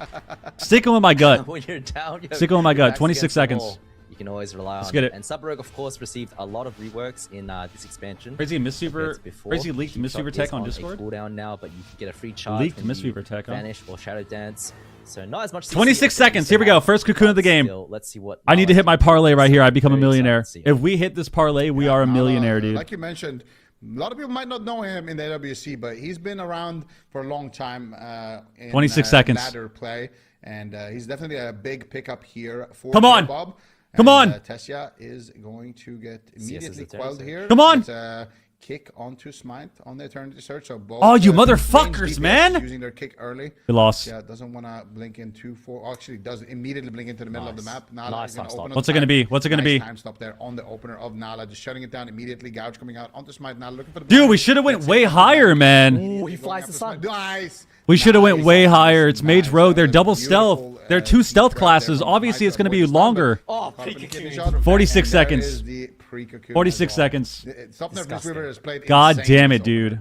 Sticking with my gut. When you're down, sticking with my gut. 26 seconds. You can always rely on. Let's get it. And Sub-Rogue, of course, received a lot of reworks in this expansion. Crazy leaked Mistweaver tech on Discord. Cooldown now, but you can get a free charge. Leaked Mistweaver tech. Vanish or Shadow Dance. So not as much. 26 seconds. Here we go. First cocoon of the game. Let's see what. I need to hit my parlay right here. I become a millionaire. If we hit this parlay, we are a millionaire, dude. Like you mentioned, a lot of people might not know him in the AWC, but he's been around for a long time in 26 seconds. ladder play, and he's definitely a big pickup here for Dobob. Come on! Tessia is going to get immediately quelled here. Come on! It's a kick onto Smite on the Eternity Search. So both, oh, you motherfuckers, man! Using their kick early. We lost. Yeah, doesn't want to blink into four. Actually, does immediately blink into the middle of the map. Nala nice time stop. What's it going to be? What's it going to be? Time stop there on the opener of Nala, just shutting it down immediately. Gouge coming out onto Smite. Nala looking for the. Dude, we should have went way higher, man. Ooh, he flies the sun. Nice. We should have went way higher. It's Mage Rogue. They're double stealth. They're 2 stealth classes. Obviously, it's going to be longer. Oh, 46 seconds. 46 seconds. God damn it, dude.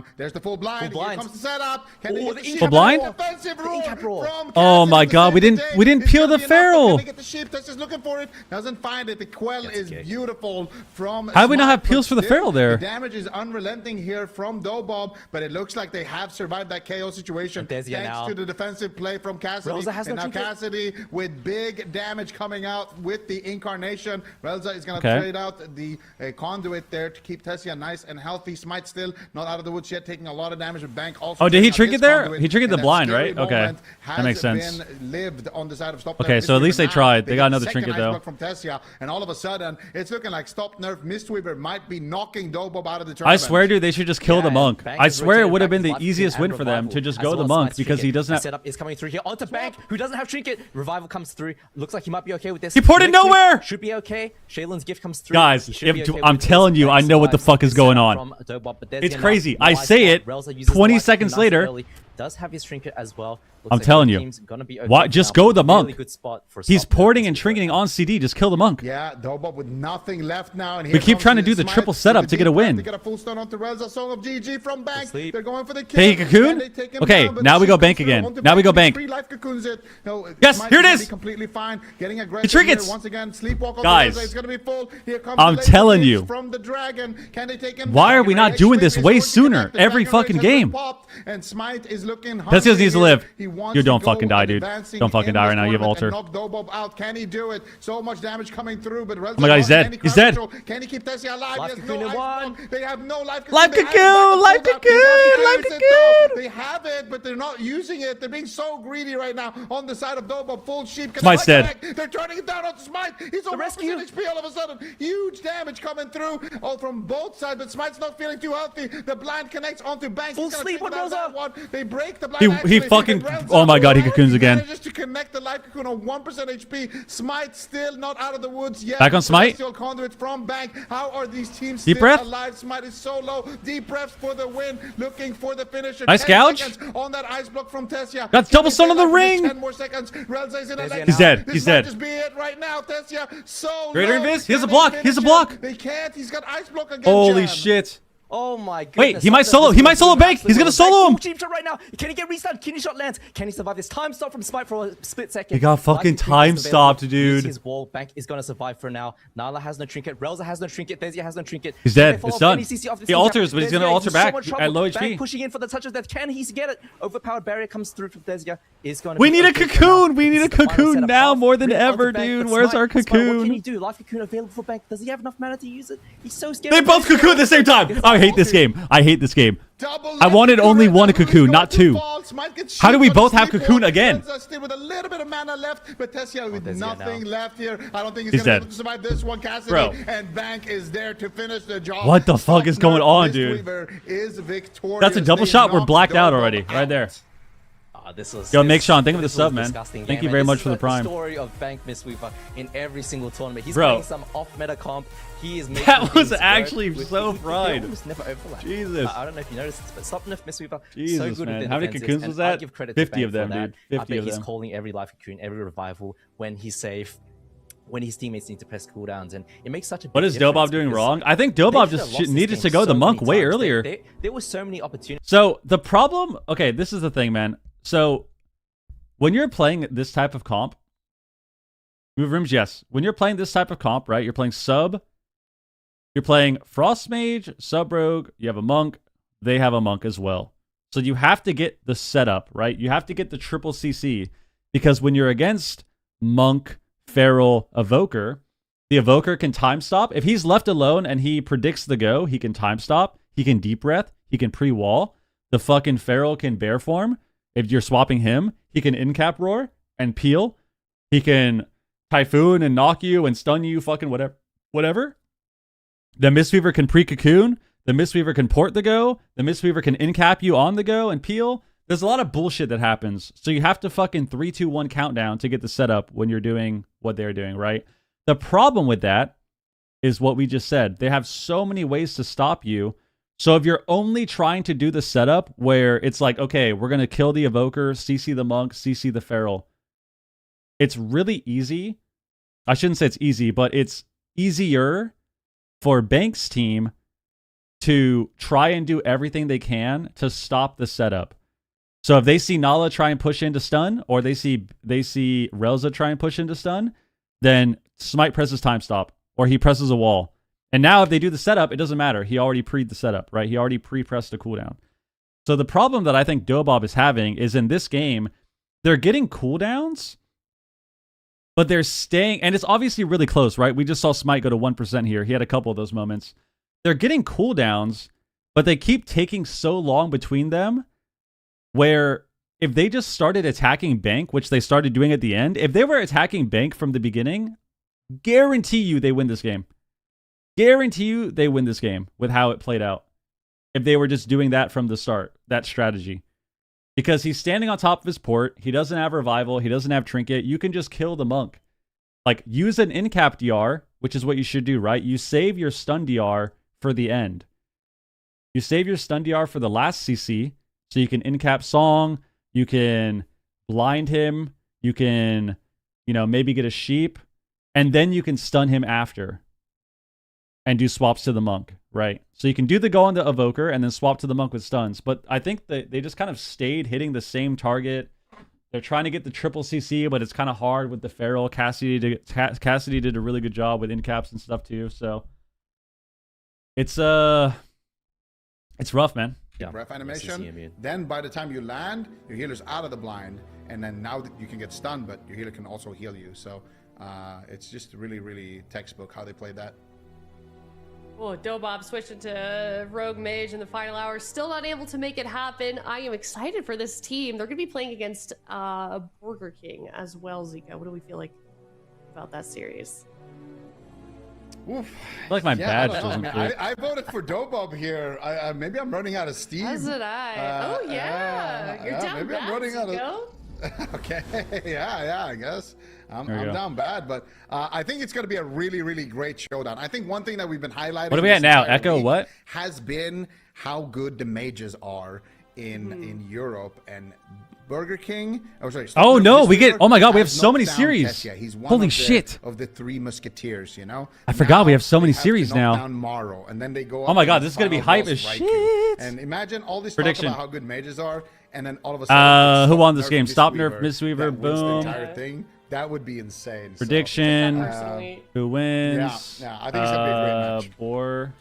on. There's the full blind. Here comes the setup. Can they get the full blind? Offensive roar from oh my God, we didn't peel the feral. Can they get the sheep? That's just looking for it. Doesn't find it. The quell is beautiful from. How do we not have peels for the feral there? The damage is unrelenting here from Dobob, but it looks like they have survived that KO situation thanks to the defensive play from Cassidy. And now Cassidy with big damage coming out with the incarnation. Relza is going to trade out the conduit there to keep Tessia nice and healthy. Smite still not out of the woods yet, taking a lot of damage. With Bank also. Oh, did he trinket there? He trinketed the blind, right? Okay, that makes sense. Lived on the side of Stop okay, so at least they tried. They got another trinket though. From Tessia, and all of a sudden, it's looking like Stop Nerf Mistweaver might be knocking Dobob out of the tournament. I swear, dude, they should just kill the monk. I swear it would have been the easiest win for them to just go the monk because he doesn't have. Setup is coming through here onto Bank, who doesn't have trinket. Revival comes through. Looks like he might be okay with this. He ported nowhere. Should be okay. Shaylin's gift comes through. Guys, I'm telling you, I know what the fuck is going on. It's crazy. I say it. 20 seconds later. Does have his trinket as well. I'm telling you. Why? Just go the monk. He's porting and trinketing on CD. Just kill the monk. Yeah, Dobob with nothing left now. And we keep trying to do the triple setup to get a win. They get a full stun onto Relza. Song of GG from Bank. They're going for the kill. Take a cocoon? Okay, now we go Bank again. Now we go Bank. Yes, here it is. Completely fine. Getting aggressive trinkets. Once again, sleepwalk. Guys, it's going to be full. Here comes I'm telling you. From the dragon. Can they take him? Why are we not doing this way sooner? Every fucking game. And Smite is looking. Tessia needs to live. You don't fucking die, dude. Don't fucking die right now. You have altar. Knock Dobob out. Can he do it? So much damage coming through, but oh my god, he's dead. He's dead. Can he keep Tessia alive? He has no life. They have no life. Life cocoon. Life cocoon. Life cocoon. They have it, but they're not using it. They're being so greedy right now on the side of Dobob. Full sheep. Smite's dead. They're turning it down on Smite. He's on 1% HP all of a sudden. Huge damage coming through all from both sides, but Smite's not feeling too healthy. The blind connects onto Banks. Full sleep with Relza. They break the blind. He fucking. Oh my god, he cocoons again. Just to connect the life cocoon on 1% HP. Smite still not out of the woods yet. Back on Smite. Conduit from Bank. How are these teams Deep still breath. alive? Smite is so low. Deep breaths for the win. Looking for the finisher. Nice gouge. On that ice block from Tessia. That's double stun on the ring. 10 more seconds. Relza is in a He's dead. He's dead. Just be it right now, Tessia. So Greater Invis. He has a block. He has a block. They can't. He's got ice block again. Holy shit. Oh my goodness. Wait, he might solo. He might solo Bank. He's gonna solo him. Cheap shot right now. Can he get restunned? Kidney shot lands. Can he survive this time stop from Smite for a split second? He got fucking time stopped, dude. His wall. Bank is gonna survive for now. Nala has no trinket. Relza has no trinket. Thezia has no trinket. He's dead. It's done. He alters, but he's gonna alter back at low HP. Bank pushing in for the touch of death. Can he get it? Overpowered barrier comes through from Thezia. We need a cocoon. We need a cocoon now more than ever, dude. Where's our cocoon? What can he do? Life cocoon available for Bank. Does he have enough mana to use it? He's so scared. They both cocoon at the same time. I hate this game. I hate this game. I wanted only one cocoon, not two. How do we both have cocoon again? Still with a little bit of mana left, but Tessia with nothing left here. I don't think he's gonna be able to survive this one. Cassidy and Bank is there to finish the job. What the fuck is going on, dude? That's a double shot. We're blacked out already, right there. Yo, make Sean, thank you for the sub, man. Thank you very much for the prime. Story of Bank Mistweaver in every single tournament. He's playing some off-meta comp. He is making that was actually so fried. Never overlap. Jesus. I don't know if you noticed this, but Stopnif Mistweaver Jesus, so good man. with How many cocoons was that? 50 of them, dude. 50 I bet of he's them. calling every life cocoon, every revival when he's safe. When his teammates need to press cooldowns, and it makes such a big What is Dobob doing wrong? I think Dobob just needed to go the monk way earlier. There were so many opportunities. So the problem, okay, this is the thing, man. So when you're playing this type of comp, move rooms, yes. When you're playing this type of comp, right? You're playing sub. You're playing Frost Mage, Sub Rogue. You have a monk. They have a monk as well. So you have to get the setup, right? You have to get the triple CC because when you're against monk, feral, evoker, the evoker can time stop. If he's left alone and he predicts the go, he can time stop. He can deep breath. He can pre-wall. The fucking feral can bear form. If you're swapping him, he can in-cap roar and peel. He can typhoon and knock you and stun you, fucking whatever. The Mistweaver can pre-cocoon. The Mistweaver can port the go. The Mistweaver can in-cap you on the go and peel. There's a lot of bullshit that happens. So you have to fucking 3, 2, 1 countdown to get the setup when you're doing what they're doing, right? The problem with that is what we just said. They have so many ways to stop you. So if you're only trying to do the setup where it's like, okay, we're going to kill the evoker, CC the monk, CC the feral. It's really easy. I shouldn't say it's easy, but it's easier for Bank's team to try and do everything they can to stop the setup. So if they see Nala try and push into stun, or they see Relza try and push into stun, then Smite presses time stop, or he presses a wall. And now if they do the setup, it doesn't matter. He already pre'd the setup, right? He already pre-pressed a cooldown. So the problem that I think Dobob is having is in this game, they're getting cooldowns, but they're staying, and it's obviously really close, right? We just saw Smite go to 1% here. He had a couple of those moments. They're getting cooldowns, but they keep taking so long between them where if they just started attacking Bank, which they started doing at the end, if they were attacking Bank from the beginning, guarantee you they win this game. Guarantee you they win this game with how it played out. If they were just doing that from the start, that strategy. Because he's standing on top of his port. He doesn't have revival. He doesn't have trinket. You can just kill the monk. Like, use an in-cap DR, which is what you should do, right? You save your stun DR for the end. You save your stun DR for the last CC, so you can in-cap Song. You can blind him. You can, you know, maybe get a sheep. And then you can stun him after. And do swaps to the monk, right? So you can do the go on the evoker and then swap to the monk with stuns. But I think that they just kind of stayed hitting the same target. They're trying to get the triple CC, but it's kind of hard with the Feral. Cassidy did a really good job with in-caps and stuff too. So it's rough, man. Yeah. Breath animation. Then by the time you land, your healer's out of the blind, and then now that you can get stunned, but your healer can also heal you. So it's just really, really textbook how they played that. Oh, Dobob switching to Rogue Mage in the final hour. Still not able to make it happen. I am excited for this team. They're going to be playing against Burger King as well, Zika. What do we feel like about that series? Oof. I feel like my badge doesn't fit. I voted for Dobob here. Maybe I'm running out of steam. As did I. Oh, yeah. You're down maybe bad, I'm running out of... Okay, yeah, I guess. I'm down bad, but I think it's going to be a really, really great showdown. I think one thing that we've been highlighting... What are we at now? Echo what? ...has been how good the mages are in Europe, and Burger King... Oh, no, we get... Oh, my God, we have so many series. He's one Holy of shit. Of the three musketeers, you know? I forgot we have so many series now. Down Morrow, and then they go oh, my God, this is going to be hype as shit. And imagine all this talk about how good mages are, and then all of a sudden... who won this game? Stop, Nerf, Mistweaver, boom. The entire thing. That would be insane. Prediction. Who wins? Yeah, I think it's going to be a great match. Boar.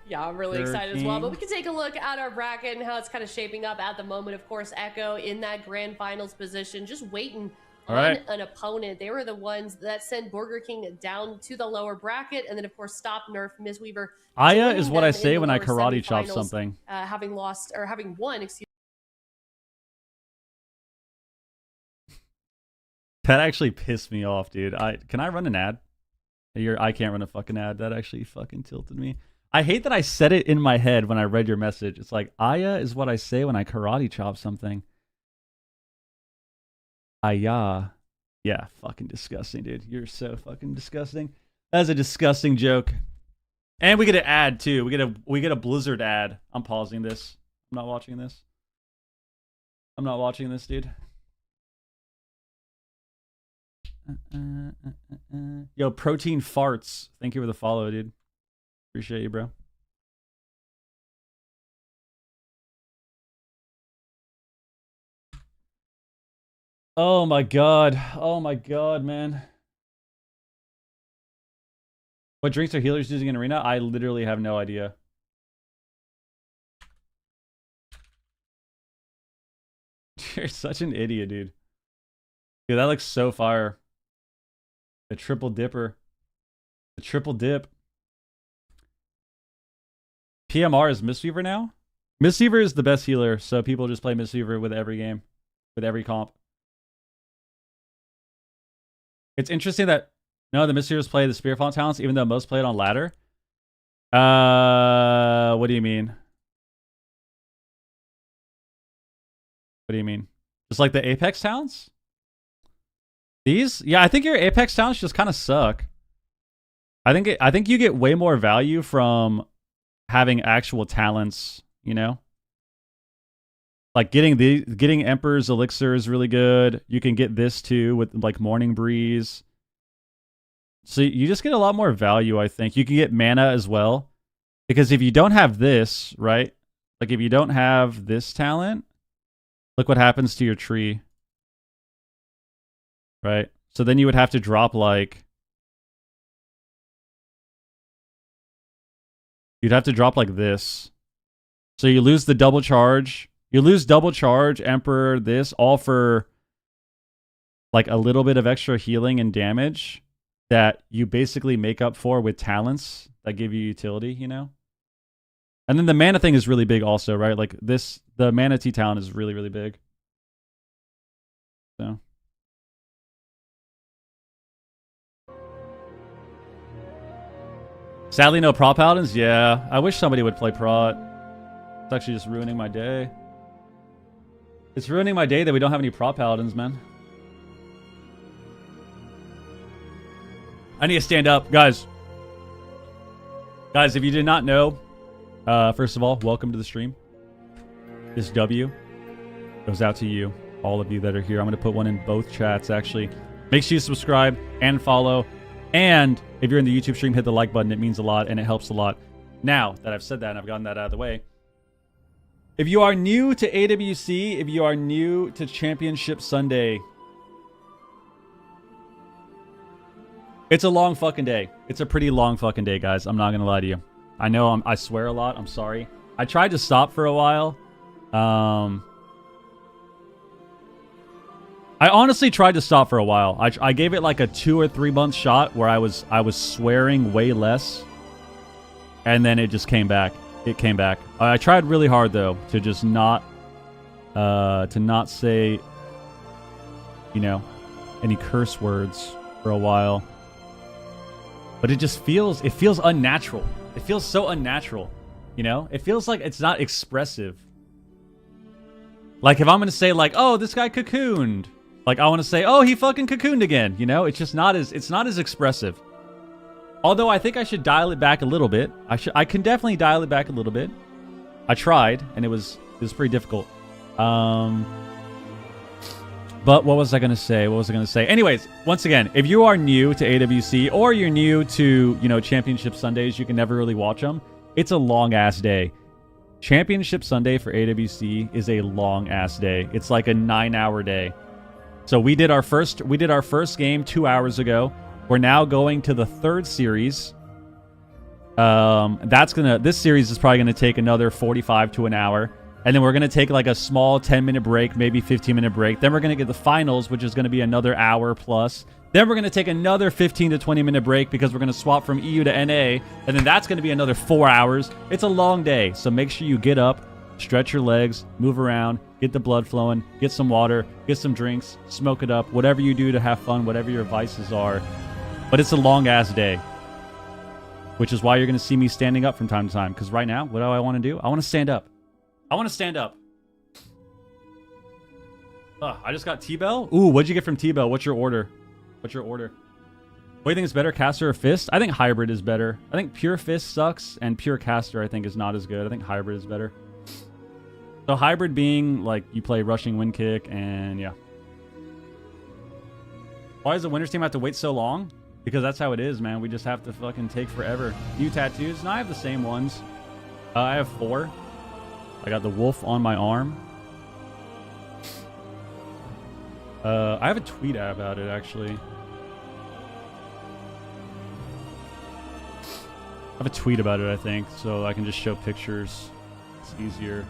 Yeah, I'm really excited as well. But we can take a look at our bracket and how it's kind of shaping up at the moment. Of course, Echo in that grand finals position, just waiting on an opponent. They were the ones that sent Burger King down to the lower bracket. And then, of course, Stop, Nerf, Mistweaver. Aya is what I say when I karate chop something. Having won, excuse me. That actually pissed me off, dude. Can I run an ad? I can't run a fucking ad. That actually fucking tilted me. I hate that I said it in my head when I read your message. It's like, Aya is what I say when I karate chop something. Aya. Yeah, fucking disgusting, dude. You're so fucking disgusting. That's a disgusting joke. And we get an ad, too. We get a Blizzard ad. I'm pausing this. I'm not watching this. I'm not watching this, dude. Yo, Protein Farts. Thank you for the follow, dude. Appreciate you, bro. Oh my god. Oh my god, man. What drinks are healers using in Arena? I literally have no idea. You're such an idiot, dude. Dude, that looks so fire. The triple dipper. The triple dip. PMR is Mistweaver now? Mistweaver is the best healer, so people just play Mistweaver with every game. With every comp. It's interesting that no, the Mistweavers play the Spear Font talents, even though most play it on ladder. What do you mean? What do you mean? Just like the Apex talents? These? Yeah, I think your Apex talents just kind of suck. I think you get way more value from having actual talents, you know? Like getting Emperor's Elixir is really good. You can get this too with like Morning Breeze. So you just get a lot more value, I think. You can get mana as well. Because if you don't have this, right? Like if you don't have this talent, look what happens to your tree. Right? So then you would have to drop like you'd have to drop like this. So you lose the double charge. You lose double charge, Emperor, this, all for like a little bit of extra healing and damage that you basically make up for with talents that give you utility, you know? And then the mana thing is really big also, right? Like this, the Mana Tea talent is really, really big. So. Sadly, no Prot Paladins? Yeah, I wish somebody would play Prot. It's actually just ruining my day. It's ruining my day that we don't have any Prot Paladins, man. I need to stand up. Guys, if you did not know, first of all, welcome to the stream. This W goes out to you, all of you that are here. I'm going to put one in both chats, actually. Make sure you subscribe and follow. And if you're in the YouTube stream, hit the like button. It means a lot, and it helps a lot. Now that I've said that and I've gotten that out of the way, if you are new to AWC, if you are new to Championship Sunday, it's a long fucking day. It's a pretty long fucking day, guys. I'm not going to lie to you. I know I swear a lot. I'm sorry. I tried to stop for a while. I honestly tried to stop for a while. I gave it like a 2 or 3 month shot where I was swearing way less. And then it just came back. It came back. I tried really hard though to just not say, you know, any curse words for a while. But it just feels unnatural. It feels so unnatural, you know? It feels like it's not expressive. Like if I'm going to say like, "Oh, this guy cocooned." Like I want to say, "Oh, he fucking cocooned again." You know? It's just not as expressive. Although I think I should dial it back a little bit. I can definitely dial it back a little bit. I tried and it was pretty difficult. But what was I going to say? Anyways, once again, if you are new to AWC or you're new to, you know, Championship Sundays, you can never really watch them. It's a long ass day. Championship Sunday for AWC is a long ass day. It's like a 9-hour day. So we did our first game 2 hours ago. We're now going to the third series. This series is probably gonna take another 45 to an hour. And then we're going to take like a small 10-minute break, maybe 15-minute break. Then we're going to get the finals, which is going to be another hour plus. Then we're going to take another 15 to 20-minute break because we're going to swap from EU to NA. And then that's going to be another 4 hours. It's a long day. So make sure you get up, stretch your legs, move around, get the blood flowing, get some water, get some drinks, smoke it up, whatever you do to have fun, whatever your vices are. But it's a long-ass day, which is why you're going to see me standing up from time to time. Because right now, what do I want to do? I want to stand up. I want to stand up. I just got T-Bell. Ooh, what'd you get from T-Bell? What's your order? What do you think is better, Caster or Fist? I think Hybrid is better. I think Pure Fist sucks, and Pure Caster I think is not as good. I think Hybrid is better. So Hybrid being, like, you play Rushing Wind Kick, and yeah. Why does the Winners team have to wait so long? Because that's how it is, man. We just have to fucking take forever. New tattoos? No, I have the same ones. I have 4. I got the wolf on my arm. I have a tweet about it, actually. I have a tweet about it, I think, so I can just show pictures. It's easier.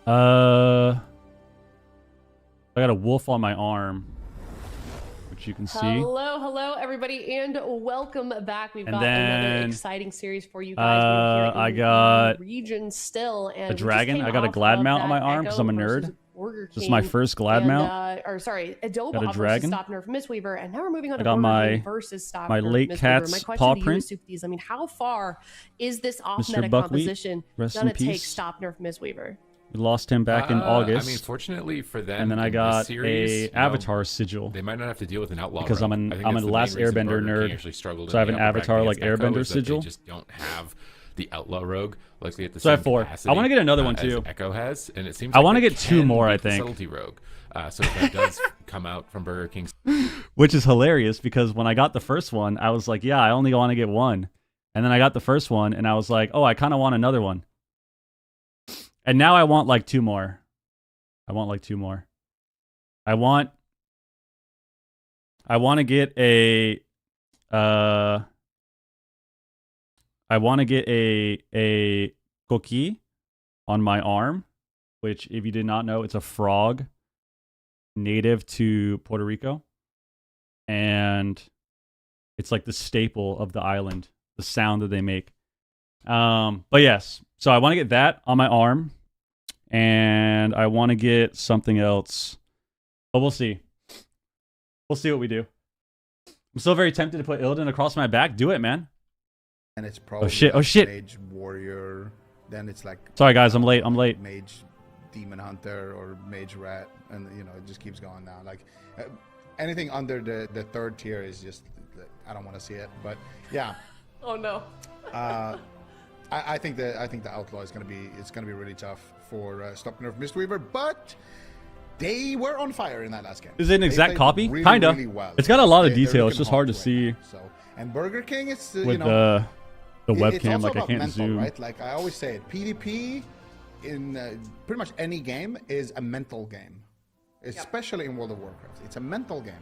I got a wolf on my arm, which you can see. Hello, everybody, and welcome back. We've got another exciting series for you guys. I got region still, and a dragon. I got a glad mount on my arm because I'm a nerd. This is my first glad mount. Dobob got a dragon. Stop Nerf Mistweaver, and now we're moving on to got my versus Stop my Nerf late Mistweaver. cat's My question paw to print. you, Soupties, I mean, how far is this off-meta Mr. Buckwheat, composition rest in gonna take peace. Stop Nerf Mistweaver? We lost him back in August. I mean, fortunately for them, and then I in got this series, a avatar sigil. They might not have to deal with an outlaw because rogue. I'm the a Last main reason Airbender Burger King nerd. actually struggled So I have in an the upper avatar bracket like against Echo Airbender is that sigil. They just don't have the outlaw rogue likely at the So I same have 4. capacity, I want to get another one too. As Echo has, and it seems I like want to they get 2 can more. beat I the think. Subtlety rogue. So if that does come out from Burger King, Which is hilarious because when I got the first one, I was like, yeah, I only want to get 1. And then I got the first one and I was like, oh, I kind of want another one. And now I want like 2 more. I want to get a I want to get a coqui on my arm, which, if you did not know, it's a frog native to Puerto Rico. And it's like the staple of the island, the sound that they make. But yes, so I want to get that on my arm, and I want to get something else. But we'll see. We'll see what we do. I'm still very tempted to put Illidan across my back. Do it, man. And it's probably oh shit. Mage Warrior. Then it's like, sorry guys, I'm late. Mage Demon Hunter or Mage Rat, and you know it just keeps going down. Like anything under the third tier is just, I don't want to see it. But yeah. Oh no. I think the Outlaw is gonna be really tough for Stop Nerf Mistweaver, but they were on fire in that last game. Is it an exact copy? Kinda. Really well. It's got a lot of detail. It's just hard to see. So, and Burger King, it's with you know, the webcam, it's like I can't mental, zoom. Right? Like I always say, it PvP in pretty much any game is a mental game, especially in World of Warcraft. It's a mental game.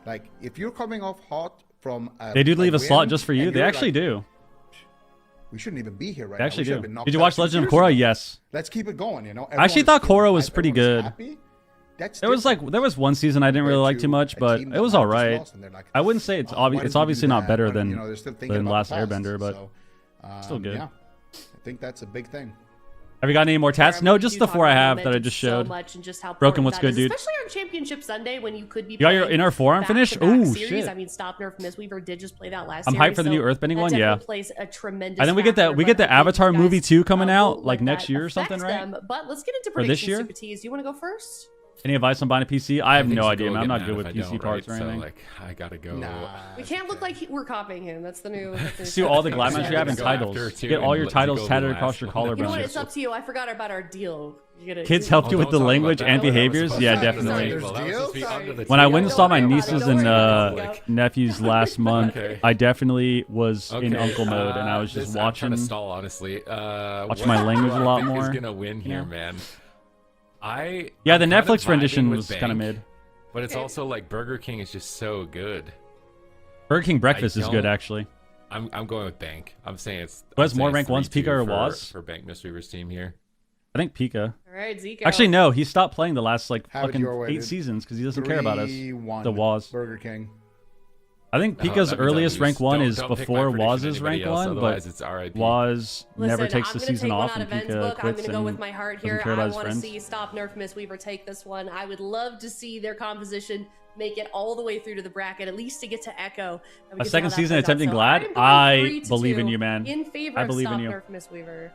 Like if you're coming off hot from they do leave a slot just for you. They actually do. We shouldn't even be here right they now. actually do. Did you watch Legend of Korra? Yes. Let's keep it going. You know. I actually thought Korra was pretty good. There was one season I didn't really like too much, but it was all right. I wouldn't say it's obviously not better than Last Airbender, but still good. Yeah, I think that's a big thing. Have you got any more tats? No, just the 4 I have that I just showed. So much and just how Broken, what's good, dude? Especially on Championship Sunday when you could be. You got your inner forearm finish? Ooh, shit! I mean, Stop Nerf Mistweaver did just play that last. I'm hyped for the new Earthbending one. Yeah. Plays a tremendous. And then we get the Avatar movie 2 coming out like next year or something, right? But let's get into predictions. Super Tees. Do you want to go first? Any advice on buying a PC? I have no idea, man. I'm not good with PC parts or anything. So, like, I gotta go. We can't look like we're copying him. That's the new. See all the glad matches you have in titles. Get all your titles tatted across your collarbone. You know what? It's up to you. I forgot about our deal. Kids helped you with the language and behaviors? Yeah, definitely. When I went and saw my nieces and nephews last month, I definitely was in uncle mode, and I was just watching. Honestly, watching my language a lot more. Who's gonna win here, man? The Netflix rendition was kind of mid, but it's also like Burger King is just so good. Burger King breakfast is good, actually. I'm going with Bank. I'm saying it's. Who has more rank ones, Pika or Waz? For Bank Mistweaver's team here. I think Pika. All right, Zico. Actually, no, he stopped playing the last fucking 8 seasons because he doesn't care about us. The Waz. Burger King. I think Pika's earliest rank 1 is before Waz's rank 1, but Waz never takes the season off and Pika quits and with my heart here. doesn't care about his I want to friends. see Stop Nerf Mistweaver take this one. I would love to see their composition make it all the way through to the bracket, at least to get to Echo. A second season attempting Glad? I believe in you, man. In favor I of believe Stop in you. Nerf Mistweaver.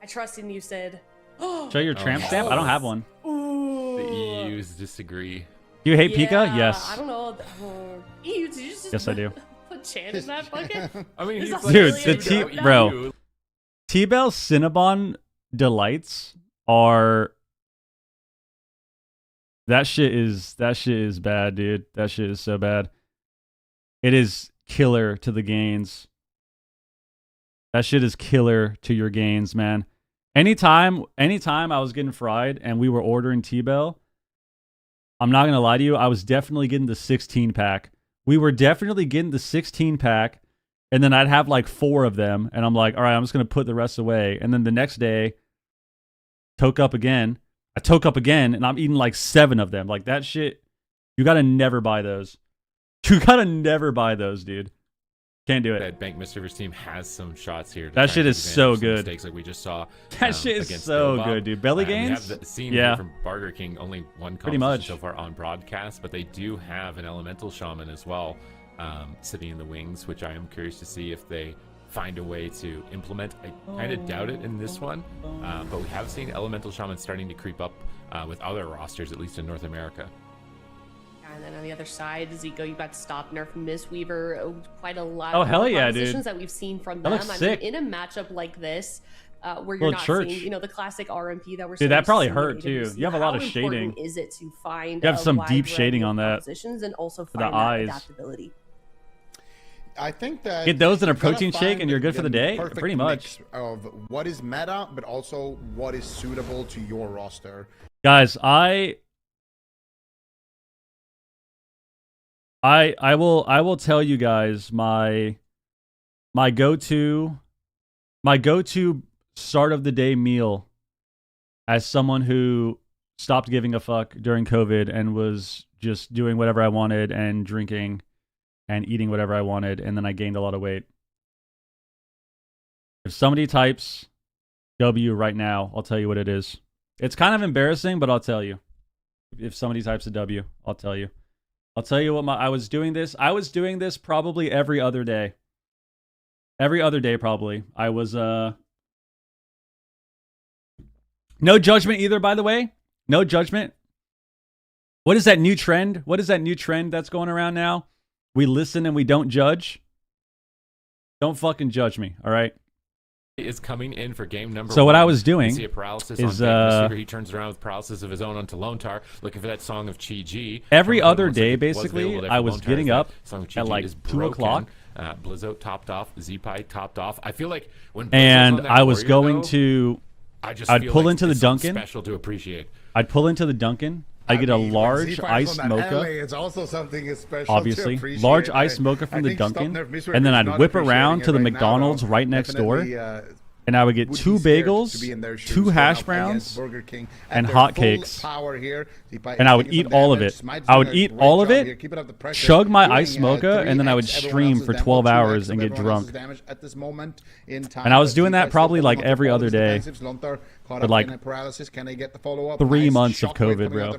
I trust in you, Sid. Show your tramp stamp? I don't have one. Ooh. The EUs disagree. Do you hate Pika? Yes. I don't know. EU, did you just Yes, I do. put Chan in that bucket? I mean, Dude, the T-Bell Cinnabon delights are. That shit is bad, dude. That shit is so bad. It is killer to the gains. That shit is killer to your gains, man. Anytime I was getting fried and we were ordering T-Bell, I'm not gonna lie to you, I was definitely getting the 16 pack. We were definitely getting the 16 pack, and then I'd have like 4 of them, and I'm like, all right, I'm just gonna put the rest away. And then the next day, toke up again, and I'm eating like 7 of them. Like that shit, you gotta never buy those. You gotta never buy those, dude. Can't do it. That Bank Mistweaver's team has some shots here. That shit is so good. Mistakes like we just saw. That shit is so good, dude. Belly gains? We have seen here from Burger King only one pretty much so far on broadcast, but they do have an Elemental Shaman as well, sitting in the wings, which I am curious to see if they find a way to implement. I kind of doubt it in this one, but we have seen Elemental Shaman starting to creep up with other rosters, at least in North America. And then on the other side, Zico, you got Stop Nerf Mistweaver. Quite a lot. Oh, of hell yeah, positions dude. that we've seen from That them. looks I sick. mean, in a matchup like this, where you're not seeing, the classic RMP that we're seeing. Dude, that probably hurt too. You have a lot of shading. How important is it to find you have some wide deep variety shading of on that compositions and also for find the that eyes. adaptability? I think that get those in a you gotta protein shake and you're good for the day. perfect Pretty much. mix of what is meta, but also what is suitable to your roster. Guys, I will tell you guys my my go-to start of the day meal as someone who stopped giving a fuck during COVID and was just doing whatever I wanted and drinking and eating whatever I wanted, and then I gained a lot of weight. If somebody types W right now, I'll tell you what it is. It's kind of embarrassing, but I'll tell you. If somebody types a W, I'll tell you. I'll tell you what I was doing this. I was doing this probably every other day. Every other day, probably. I was, no judgment either, by the way. No judgment. What is that new trend? What is that new trend that's going around now? We listen and we don't judge. Don't fucking judge me, all right? Is coming in for game number so 1. what I was doing see a paralysis is he turns around with paralysis of his own onto Lontar, looking for that Song of Chi-Ji. Every other day, basically, I was getting up at like 2 o'clock. Blizzo topped off, Z-Pi topped off. I feel like when and I was going to, I'd pull into the Dunkin'. Special to appreciate. I'd pull into the Dunkin'. I get a large iced mocha. It's also something special. Obviously, large iced mocha from the Dunkin', and then I'd whip around to the McDonald's right next door, and I would get 2 bagels, 2 hash browns, and hotcakes, and I would eat all of it. I would eat all of it, chug my iced mocha, and then I would stream for 12 hours and get drunk. And I was doing that probably like every other day. But like 3 months of COVID, bro.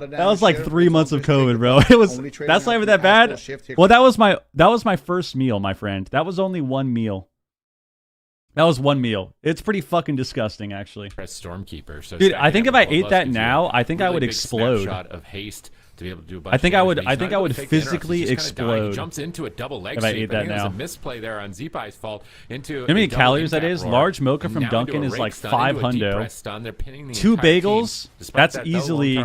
That was like 3 months of COVID, bro. It was. That's not even that bad. Well, that was my first meal, my friend. That was only one meal. That was one meal. It's pretty fucking disgusting, actually. Press Stormkeeper. So dude, I think if I ate that now, I think I would explode. Of haste. To be able to do a bunch I think I would physically explode. He jumps into a double leg if I ate that now. It was a misplay there on Z-Pi's fault. Into how many calories that is? Large mocha from Dunkin' is like 500. 2 bagels. That's easily 2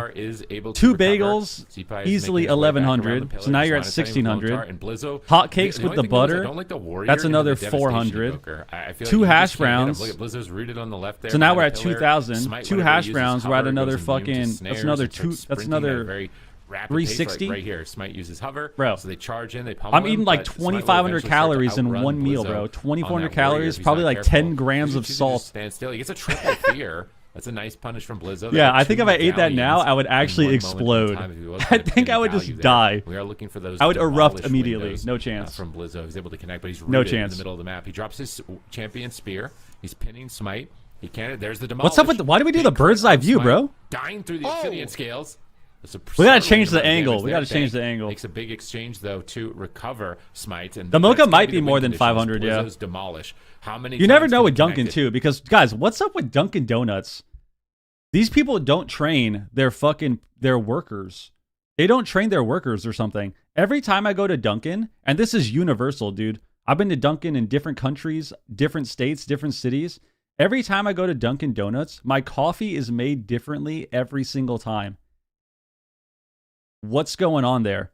bagels. Easily 1100. So now you're at 1600. Hotcakes with the butter. That's another 400. 2 hash browns. So now we're at 2000. 2 hash browns. We're at another fucking. That's another 2. That's another. 360 right here. Smite uses hover, bro. So they charge in. They I'm eating like 2,500 calories in one meal, bro. 2,400 calories, probably like 10 grams of salt. Stand still. He gets a triple fear. That's a nice punish from Blizzo. Yeah, I think if I ate that now, I would actually explode. I think I would just die. We are looking for those. I would erupt immediately. No chance. From Blizzo, he's able to connect, but he's no chance in the middle of the map. He drops his champion spear. He's pinning Smite. He can't. There's the demolish. What's up with? Why do we do the bird's eye view, bro? Dying through the obsidian scales. We gotta change the angle. We gotta change the angle. Makes a big exchange though to recover Smite, and the mocha might be more than 500. Yeah. Demolish. How many? You never know with Dunkin' too, because guys, what's up with Dunkin' Donuts? These people don't train their workers. They don't train their workers or something. Every time I go to Dunkin', and this is universal, dude. I've been to Dunkin' in different countries, different states, different cities. Every time I go to Dunkin' Donuts, my coffee is made differently every single time. What's going on there?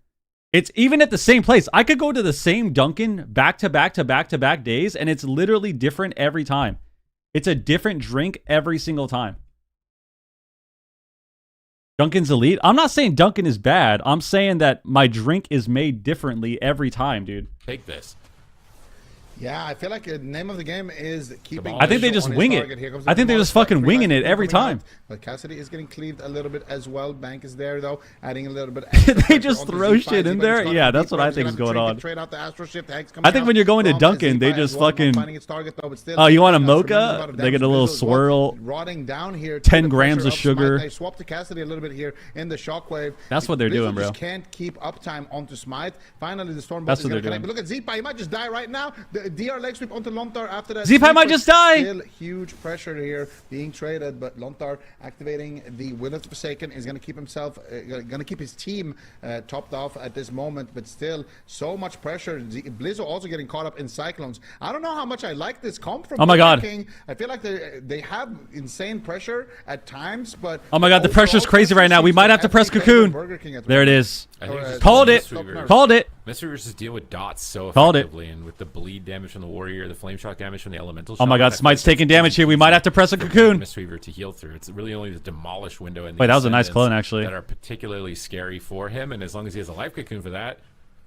It's even at the same place. I could go to the same Dunkin' back to back to back to back days, and it's literally different every time. It's a different drink every single time. Dunkin's elite. I'm not saying Dunkin' is bad. I'm saying that my drink is made differently every time, dude. Take this. Yeah, I feel like the name of the game is keeping. I think they just wing it. I think they're just fucking winging it every time. But Cassidy is getting cleaved a little bit as well. Bank is there though, adding a little bit. They just throw shit in there. Yeah, that's what I think is going on. I think when you're going to Dunkin', they just fucking. Oh, you want a mocha? They get a little swirl. 10 grams of sugar. They swap to Cassidy a little bit here in the shockwave. That's what they're doing, bro. Can't keep uptime onto Smite. Finally, the storm. That's what they're doing. But look at Z-Pi. He might just die right now. DR leg sweep onto Lontar after that. Z-Pi might just die. Still huge pressure here being traded, but Lontar activating the Will of the Forsaken is going to keep himself, going to keep his team topped off at this moment, but still so much pressure. Blizzo also getting caught up in Cyclones. I don't know how much I like this comp from King. I feel like they have insane pressure at times, but oh my god, the pressure's crazy right now. We might have to press Cocoon. There it is. Called it. Called it. Mistweavers just deal with dots so effectively, and with the bleed damage from the warrior, the flame shock damage from the elemental. Oh my god, Smite's taking damage here. We might have to press a Cocoon. Mistweaver to heal through. It's really only the demolish window and wait, that was a nice clone actually. That are particularly scary for him, and as long as he has a life Cocoon for that,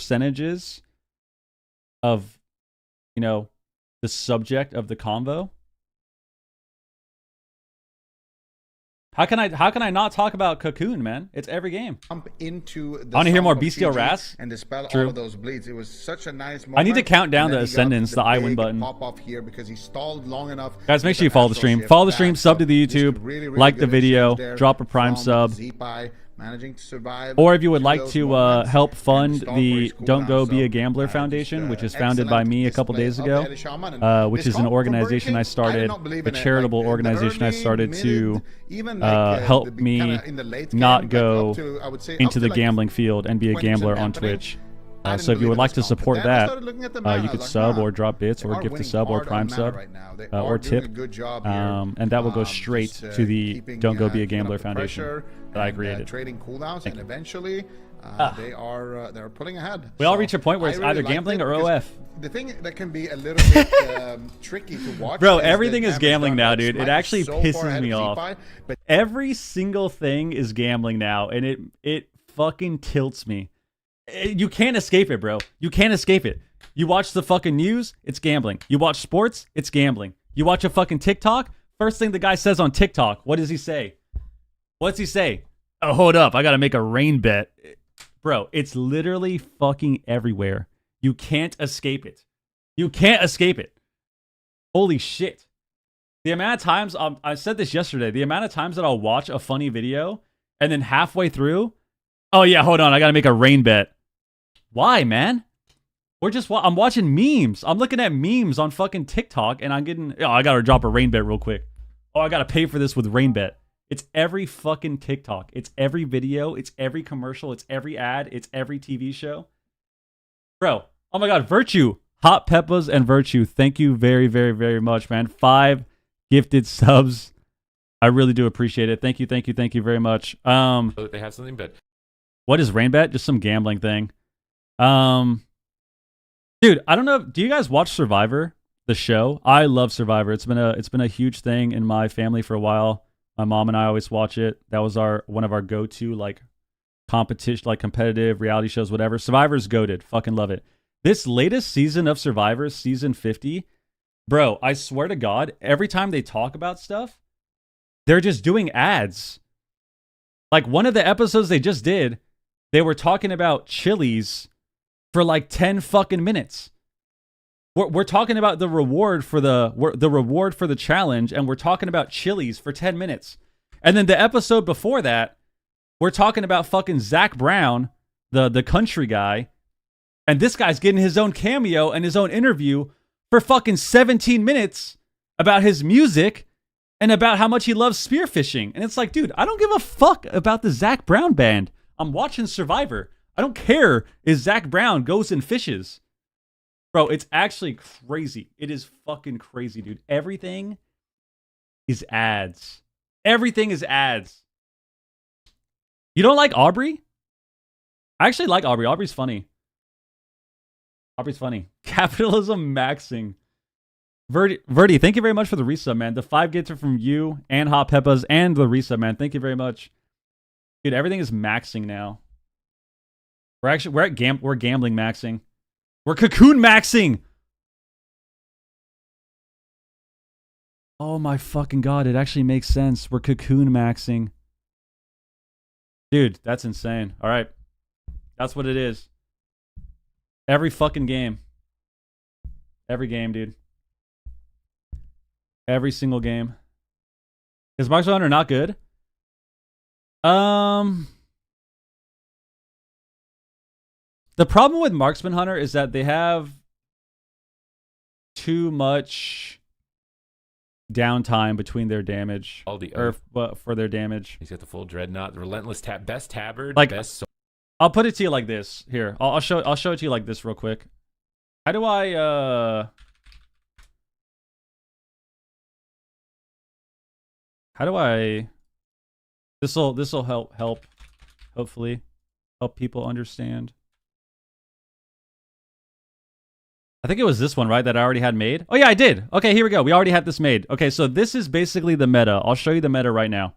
percentages of, you know, the subject of the convo. How can I not talk about Cocoon, man? It's every game. Jump into the I want to hear more song of Bestial CG Ras. and dispel True. all of those bleeds. It was such a nice moment. I need to count down And the then he got ascendance, the I win big button. Pop off here because he stalled long enough. Guys, make with sure you an follow the astral stream. shift Follow the back. stream, sub to the So just YouTube, really like the good video, exchange there drop a Prime from sub. Z-Pi. managing to survive. Or if you would like to help fund the Don't Go Be a Gambler Foundation, which is founded by me a couple days ago, which is an organization I started, a charitable organization I started to help me not go into the gambling field and be a gambler on Twitch. So if you would like to support that, you could sub or drop bits or gift a sub or prime sub or tip, and that will go straight to the Don't Go Be a Gambler Foundation that I created. Trading cooldowns, and eventually they're pulling ahead. We all reach a point where it's either gambling or OF. The thing that can be a little bit tricky to watch, bro, everything is gambling now, dude. It actually pisses me off. But every single thing is gambling now, and it fucking tilts me. You can't escape it, bro. You can't escape it. You watch the fucking news, it's gambling. You watch sports, it's gambling. You watch a fucking TikTok, first thing the guy says on TikTok, what does he say? What's he say? Oh, hold up, I gotta make a rain bet. Bro, it's literally fucking everywhere. You can't escape it. You can't escape it. Holy shit. The amount of times, I said this yesterday, the amount of times that I'll watch a funny video and then halfway through, oh yeah, hold on, I gotta make a rain bet. Why, man? I'm watching memes. I'm looking at memes on fucking TikTok and I'm getting, oh, I gotta drop a rain bet real quick. Oh, I gotta pay for this with rain bet. It's every fucking TikTok. It's every video. It's every commercial. It's every ad. It's every TV show. Bro, oh my God, Virtue. Hot Peppers and Virtue. Thank you very, very, very much, man. 5 gifted subs. I really do appreciate it. Thank you, thank you, thank you very much. They have something, but what is rain bet? Just some gambling thing. Dude, I don't know. Do you guys watch Survivor, the show? I love Survivor. It's been a huge thing in my family for a while. My mom and I always watch it. That was one of our go-to like competition, like competitive reality shows, whatever. Survivor's goated. Fucking love it. This latest season of Survivor, season 50, bro, I swear to God, every time they talk about stuff, they're just doing ads. Like one of the episodes they just did, they were talking about Chili's for like 10 fucking minutes. We're talking about the reward for the challenge, and we're talking about Chili's for 10 minutes. And then the episode before that, we're talking about fucking Zach Brown, the country guy, and this guy's getting his own cameo and his own interview for fucking 17 minutes about his music and about how much he loves spearfishing. And it's like, dude, I don't give a fuck about the Zach Brown band. I'm watching Survivor. I don't care if Zach Brown goes and fishes. Bro, it's actually crazy. It is fucking crazy, dude. Everything is ads. Everything is ads. You don't like Aubrey? I actually like Aubrey. Aubrey's funny. Aubrey's funny. Capitalism maxing. Verdi, thank you very much for the resub, man. The 5 gifts are from you and Hot Peppers and the resub, man. Thank you very much. Dude, everything is maxing now. We're gambling maxing. We're cocoon maxing. Oh my fucking God, it actually makes sense. We're cocoon maxing. Dude, that's insane. All right. That's what it is. Every fucking game. Every game, dude. Every single game. Is Marksman Hunter not good? The problem with Marksman Hunter is that they have too much downtime between their damage. All the for their damage. He's got the full dreadnought, the relentless best tabard, like, best. I'll put it to you like this. Here, I'll show it to you like this real quick. How do I This'll help hopefully help people understand. I think it was this one, right, that I already had made? Oh yeah, I did. Okay, here we go. We already had this made. Okay, so this is basically the meta. I'll show you the meta right now.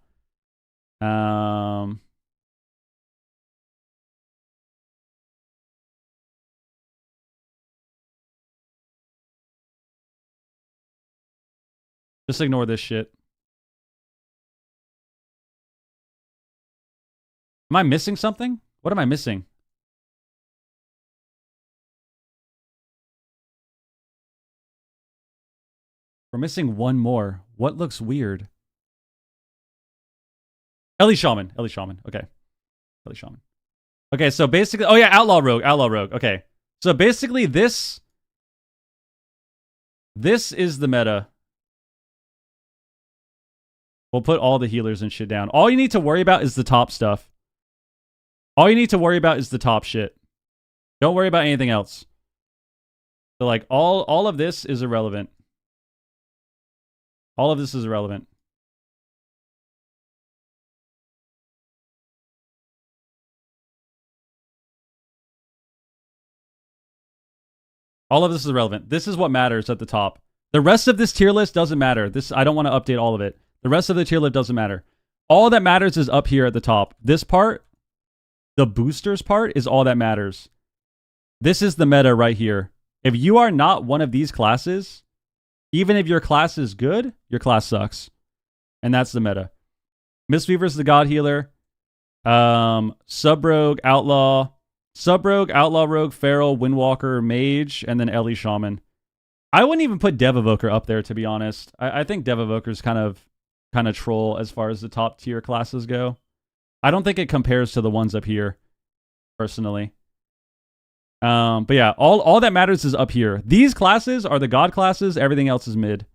Just ignore this shit. Am I missing something? What am I missing? We're missing one more. What looks weird? Ellie Shaman. Okay. Ellie Shaman. Okay, so basically, oh yeah, Outlaw Rogue. Okay, so basically this is the meta. We'll put all the healers and shit down. All you need to worry about is the top stuff. All you need to worry about is the top shit. Don't worry about anything else. So like all of this is irrelevant. All of this is irrelevant. All of this is irrelevant. This is what matters at the top. The rest of this tier list doesn't matter. I don't want to update all of it. The rest of the tier list doesn't matter. All that matters is up here at the top. This part, the boosters part, is all that matters. This is the meta right here. If you are not one of these classes, even if your class is good, your class sucks. And that's the meta. Mistweaver's the God Healer. Sub-Rogue, Outlaw. Sub-Rogue, Outlaw Rogue, Feral, Windwalker, Mage, and then Ellie Shaman. I wouldn't even put Dev Evoker up there, to be honest. I think Dev Evoker's kind of troll as far as the top tier classes go. I don't think it compares to the ones up here, personally. But yeah, all that matters is up here. These classes are the God classes. Everything else is mid.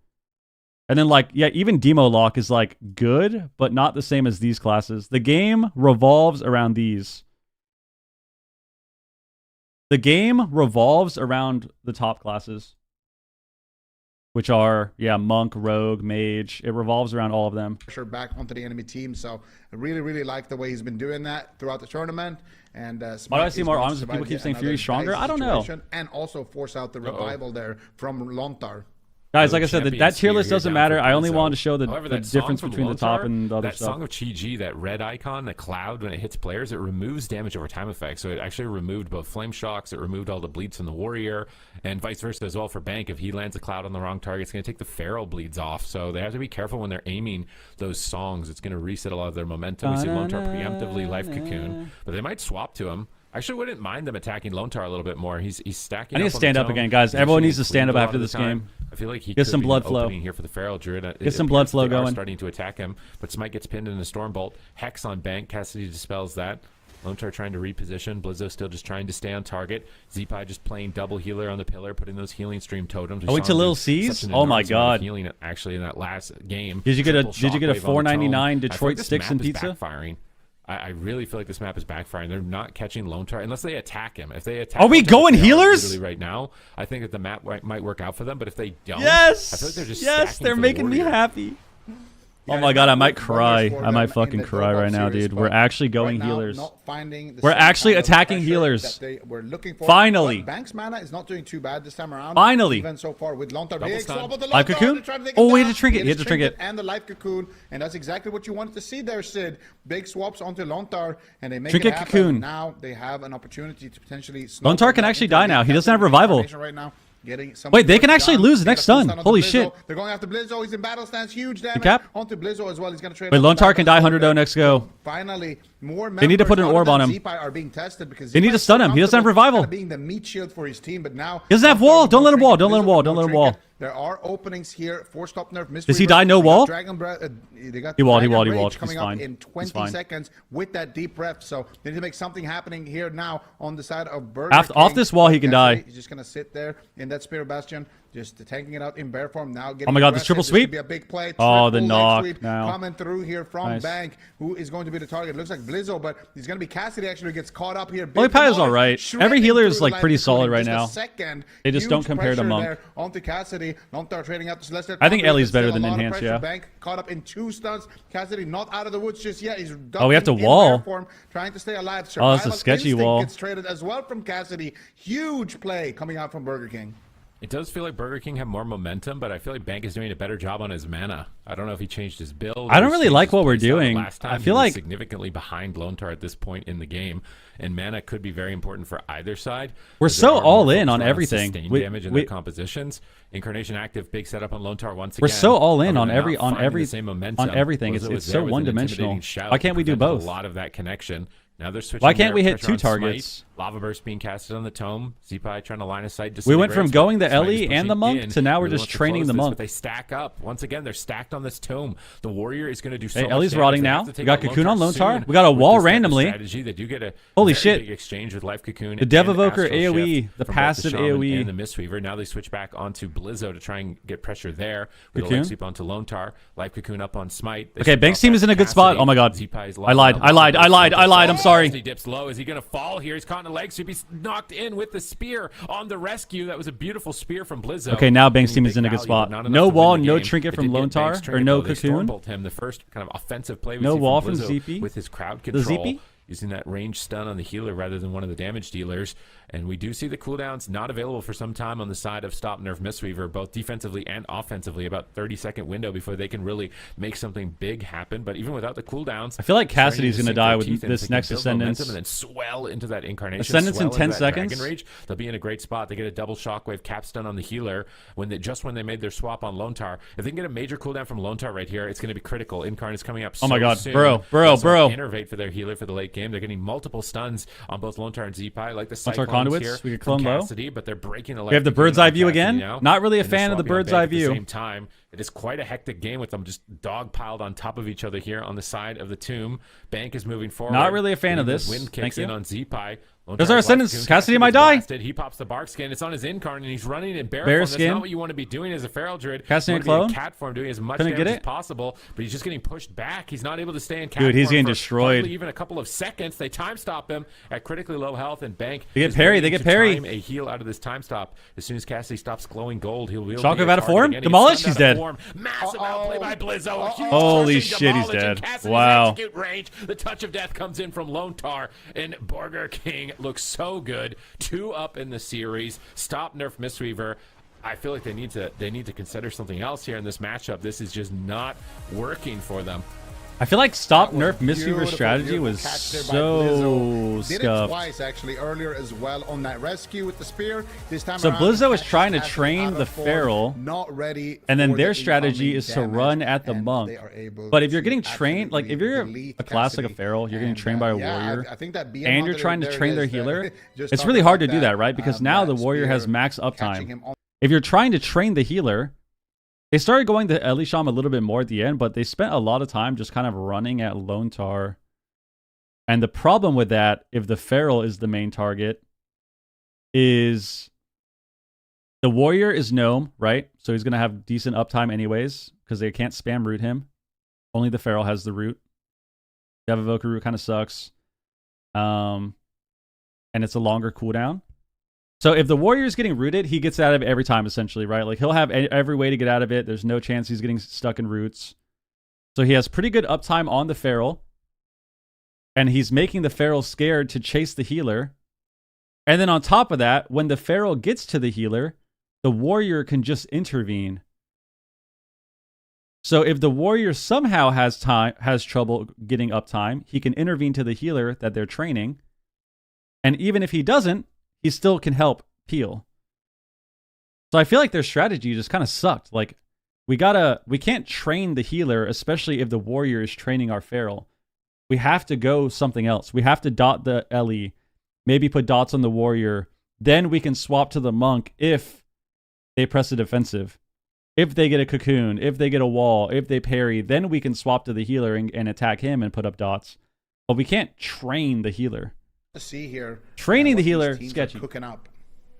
And then like, yeah, even Demo Lock is like good, but not the same as these classes. The game revolves around these. The game revolves around the top classes, which are, yeah, Monk, Rogue, Mage. It revolves around all of them. Pressure back onto the enemy team. So I really, really like the way he's been doing that throughout the tournament. And why do I see more arms if people keep saying Fury's stronger? I don't know. And also force out the revival there from Lontar. Guys, like I said, that tier list doesn't matter. I only wanted to show the difference between the top and the other stuff. That Song of Chi-Ji, that red icon, the cloud, when it hits players, it removes damage over time effects. So it actually removed both flame shocks, it removed all the bleeds from the warrior, and vice versa as well for Bank. If he lands a cloud on the wrong target, it's going to take the feral bleeds off. So they have to be careful when they're aiming those songs. It's going to reset a lot of their momentum. We see Lontar preemptively Life Cocoon, but they might swap to him. I actually wouldn't mind them attacking Lontar a little bit more. He's stacking. I need to stand up again, guys. Everyone needs to stand up after this game. I feel like he get some blood flow here for the Feral Druid. Get some blood flow going. Starting to attack him, but Smite gets pinned in a Stormbolt. Hex on Bank. Cassidy dispels that. Lontar trying to reposition. Blizzo still just trying to stay on target. Zeepai just playing double healer on the pillar, putting those healing stream totems. I went to Lil C's. Oh my god! Healing actually in that last game. Did you get a $4.99 Detroit sticks and pizza? Backfiring. I really feel like this map is backfiring. They're not catching Lontar unless they attack him. If they attack, are we going healers? Right now, I think that the map might work out for them. But if they don't, yes, I feel like they're just they're making me happy. Oh my god, I might cry. I might fucking cry right now, dude. We're actually going healers. We're actually attacking healers. Finally. Bank's mana is not doing too bad this time around. Finally. Even so far with Lontar. Life Cocoon? Oh, he had to trinket. He had to trinket. And the Life Cocoon. And that's exactly what you wanted to see there, Sid. Big swaps onto Lontar. And they make it happen. Cocoon. Now they have an opportunity to potentially... Lontar can actually die now. He doesn't have revival. Right now. Wait, they can actually lose the next stun. Holy shit. They're going after Blizzo. He's in battle stance. Huge damage onto Blizzo as well. He's going to trade. Wait, Lontar can die 100 next go. Finally, more they need to put an orb on him. Are being tested because they need to stun him. He doesn't have revival. Being the meat shield for his team, but now he doesn't have wall. Don't let him wall. Don't let him wall. Don't let him wall. There are openings here for stop nerf. Does he die? No wall. He walled. Coming up in 20 seconds with that deep breath. So they need to make something happening here now on the side of Burger King. Off this wall, he can die. He's just gonna sit there in that Spirit Bastion, just tanking it out in bear form. Now getting oh my god, this triple sweep. Be a big play. Oh, the knock now. Coming through here from Bank, who is going to be the target. Looks like Blizzo, but he's going to be Cassidy actually gets caught up here. Lipai is all right. Every healer is like pretty solid right now. They just don't compare to Monk. Onto Cassidy. Lontar trading out to Celestial. I think Ellie's better than Enhance, yeah. Bank caught up in 2 stuns. Cassidy not out of the woods just yet. He's we have to wall. Form, trying to stay alive. Oh, that's a sketchy wall. Gets traded as well from Cassidy. Huge play coming out from Burger King. It does feel like Burger King have more momentum, but I feel like Bank is doing a better job on his mana. I don't know if he changed his build. I don't really like what we're doing. I feel like significantly behind Lontar at this point in the game, and mana could be very important for either side. We're so all in on everything. Damage in their compositions. Incarnation active, big setup on Lontar once again. We're so all in on everything. It's It's so one-dimensional. Why can't we do both? A lot of that connection. Now they're switching. Why can't we hit 2 targets? Smite. Lava Burst being casted on the Tome. Zeepai trying to line of sight. We went from going the Ellie and the Monk to now we're just training the Monk. But they stack up. Once again, they're stacked on this Tome. The Warrior is going to do so much Ellie's rotting now. We got Cocoon on Lone Tar. We got a wall randomly. Strategy. They do get a holy shit big exchange with Life Cocoon. The Dev Evoker AoE, the passive AoE. And the Mistweaver. Now they switch back onto Blizzo to try and get pressure there. With Cocoon. a sweep onto Lone Tar. Life Cocoon up on Smite. Okay, Banks' team is in a good spot. Oh my god. I lied. I'm sorry. He dips low. Is he going to fall here? He's caught in a leg sweep. He's knocked in with the spear on the rescue. That was a beautiful spear from Blizzo. Okay, now Banks' team is in a good spot. No wall, no trinket from Lone Tar, or no Cocoon. Him the first kind of offensive play. No wall from ZP with his crowd control. Using that range stun on the healer rather than one of the damage dealers. And we do see the cooldowns not available for some time on the side of Stop Nerf Mistweaver, both defensively and offensively, about 30-second window before they can really make something big happen. But even without the cooldowns, I feel like Cassidy's going to die with this next Ascendance. And then swell into that Incarnation. Ascendance in 10 seconds. Dragon Rage. They'll be in a great spot. They get a double Shockwave cap stun on the healer when they made their swap on Lone Tar. If they can get a major cooldown from Lone Tar right here, it's going to be critical. Incarn is coming up so oh my god, soon. bro. Innervate for their healer for the late game. They're getting multiple stuns on both Lone Tar and Zeepai, like the Cyclones conduits here. We could clone Cassidy, but they're breaking the. We have the bird's eye view again. Not really a fan of the bird's eye view. At the same time, it is quite a hectic game with them just dog piled on top of each other here on the side of the tomb. Bank is moving forward. Not really a fan of this. Wind kicks in on Zeepai. There's our Ascendance. Cassidy might die. He pops the bark skin. It's on his Incarn, and he's running in bear form. That's not what you want to be doing as a Feral Druid. Cassidy and clone. Cat form, doing as much damage as possible, but he's just getting pushed back. He's not able to stay in cat Dude, he's form getting for destroyed. Even a couple of seconds. They time stop him at critically low health, and Bank. They get parry. They get parry. A heal out of this time stop. As soon as Cassidy stops glowing gold, he'll be Shockwave out of form. Demolished. He's dead. Massive outplay by Blizzo. Holy shit, he's dead. Wow. Range. The touch of death comes in from Lone Tar, and Burger King looks so good. 2 up in the series. Stop Nerf Mistweaver. I feel like they need to consider something else here in this matchup. This is just not working for them. I feel like Stop Nerf Mistweaver strategy was so scuffed. Did it twice actually earlier as well on that rescue with the spear. This time so Blizzo is trying to train the Feral, not ready, and then their strategy is to run at the Monk. But if you're getting trained, like if you're a class like a Feral, you're getting trained by a Warrior, and you're trying to train their healer, it's really hard to do that, right? Because now the Warrior has max uptime. If you're trying to train the healer, they started going to Elisham a little bit more at the end, but they spent a lot of time just kind of running at Lone Tar. And the problem with that, if the Feral is the main target, is the Warrior is Gnome, right? So he's going to have decent uptime anyways, because they can't spam root him. Only the Feral has the root. Dev Evoker root kind of sucks. And it's a longer cooldown. So if the Warrior is getting rooted, he gets out of it every time, essentially, right? Like, he'll have every way to get out of it. There's no chance he's getting stuck in roots. So he has pretty good uptime on the Feral. And he's making the Feral scared to chase the healer. And then on top of that, when the Feral gets to the healer, the Warrior can just intervene. So if the Warrior somehow has trouble getting uptime, he can intervene to the healer that they're training. And even if he doesn't, he still can help peel. So I feel like their strategy just kind of sucked. Like, we can't train the healer, especially if the Warrior is training our Feral. We have to go something else. We have to dot the Ellie, maybe put dots on the Warrior. Then we can swap to the Monk if they press a defensive. If they get a Cocoon, if they get a wall, if they parry, then we can swap to the healer and attack him and put up dots. But we can't train the healer. See here, training the healer, sketchy. Cooking up.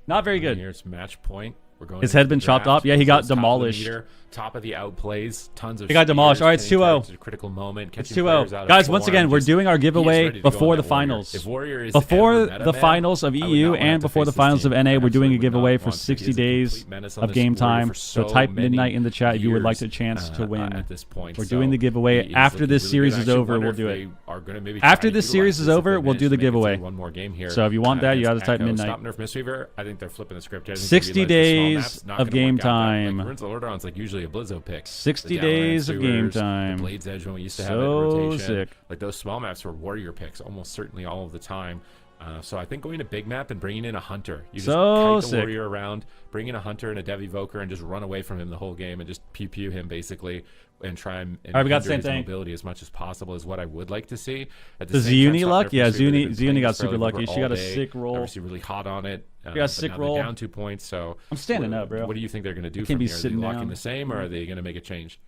Not very good. Here's match point. We're going. His head been chopped off. Yeah, he got demolished. Top of the outplays, tons of. He got demolished. All right, it's 2-0. Critical moment. It's 2-0. Guys, once again, we're doing our giveaway before the finals. Before the finals of EU and before the finals of NA, we're doing a giveaway for 60 days of game time. So type midnight in the chat if you would like a chance to win. At this point, we're doing the giveaway after this series is over. We'll do it. After this series is over, we'll do the giveaway. One more game here. So if you want that, you got to type midnight. Stop Nerf Mistweaver. I think they're flipping the script. 60 days of game time. Runes of Lordron's like usually a Blizzo pick. 60 days of game time. The Blade's Edge when we used to have it in rotation. Sick. Like those small maps were Warrior picks almost certainly all of the time. So I think going to big map and bringing in a hunter. You just So kite the warrior around, bring in a hunter and a dev evoker, and just run away from him the whole game and just pew him basically, and try and All right, we got the same his thing. mobility as much as possible is what I would like to see. At the Does same time, Zuni Stop luck? Nerf Yeah, has really been Zuni playing got this super early lucky. over She got all a day. sick roll. Obviously really hot on it. She got a sick roll. Down 2 points, so I'm standing up, bro. What do you think they're going to do can't from be here? Are they sitting locking down. the same, or are they going to make a change?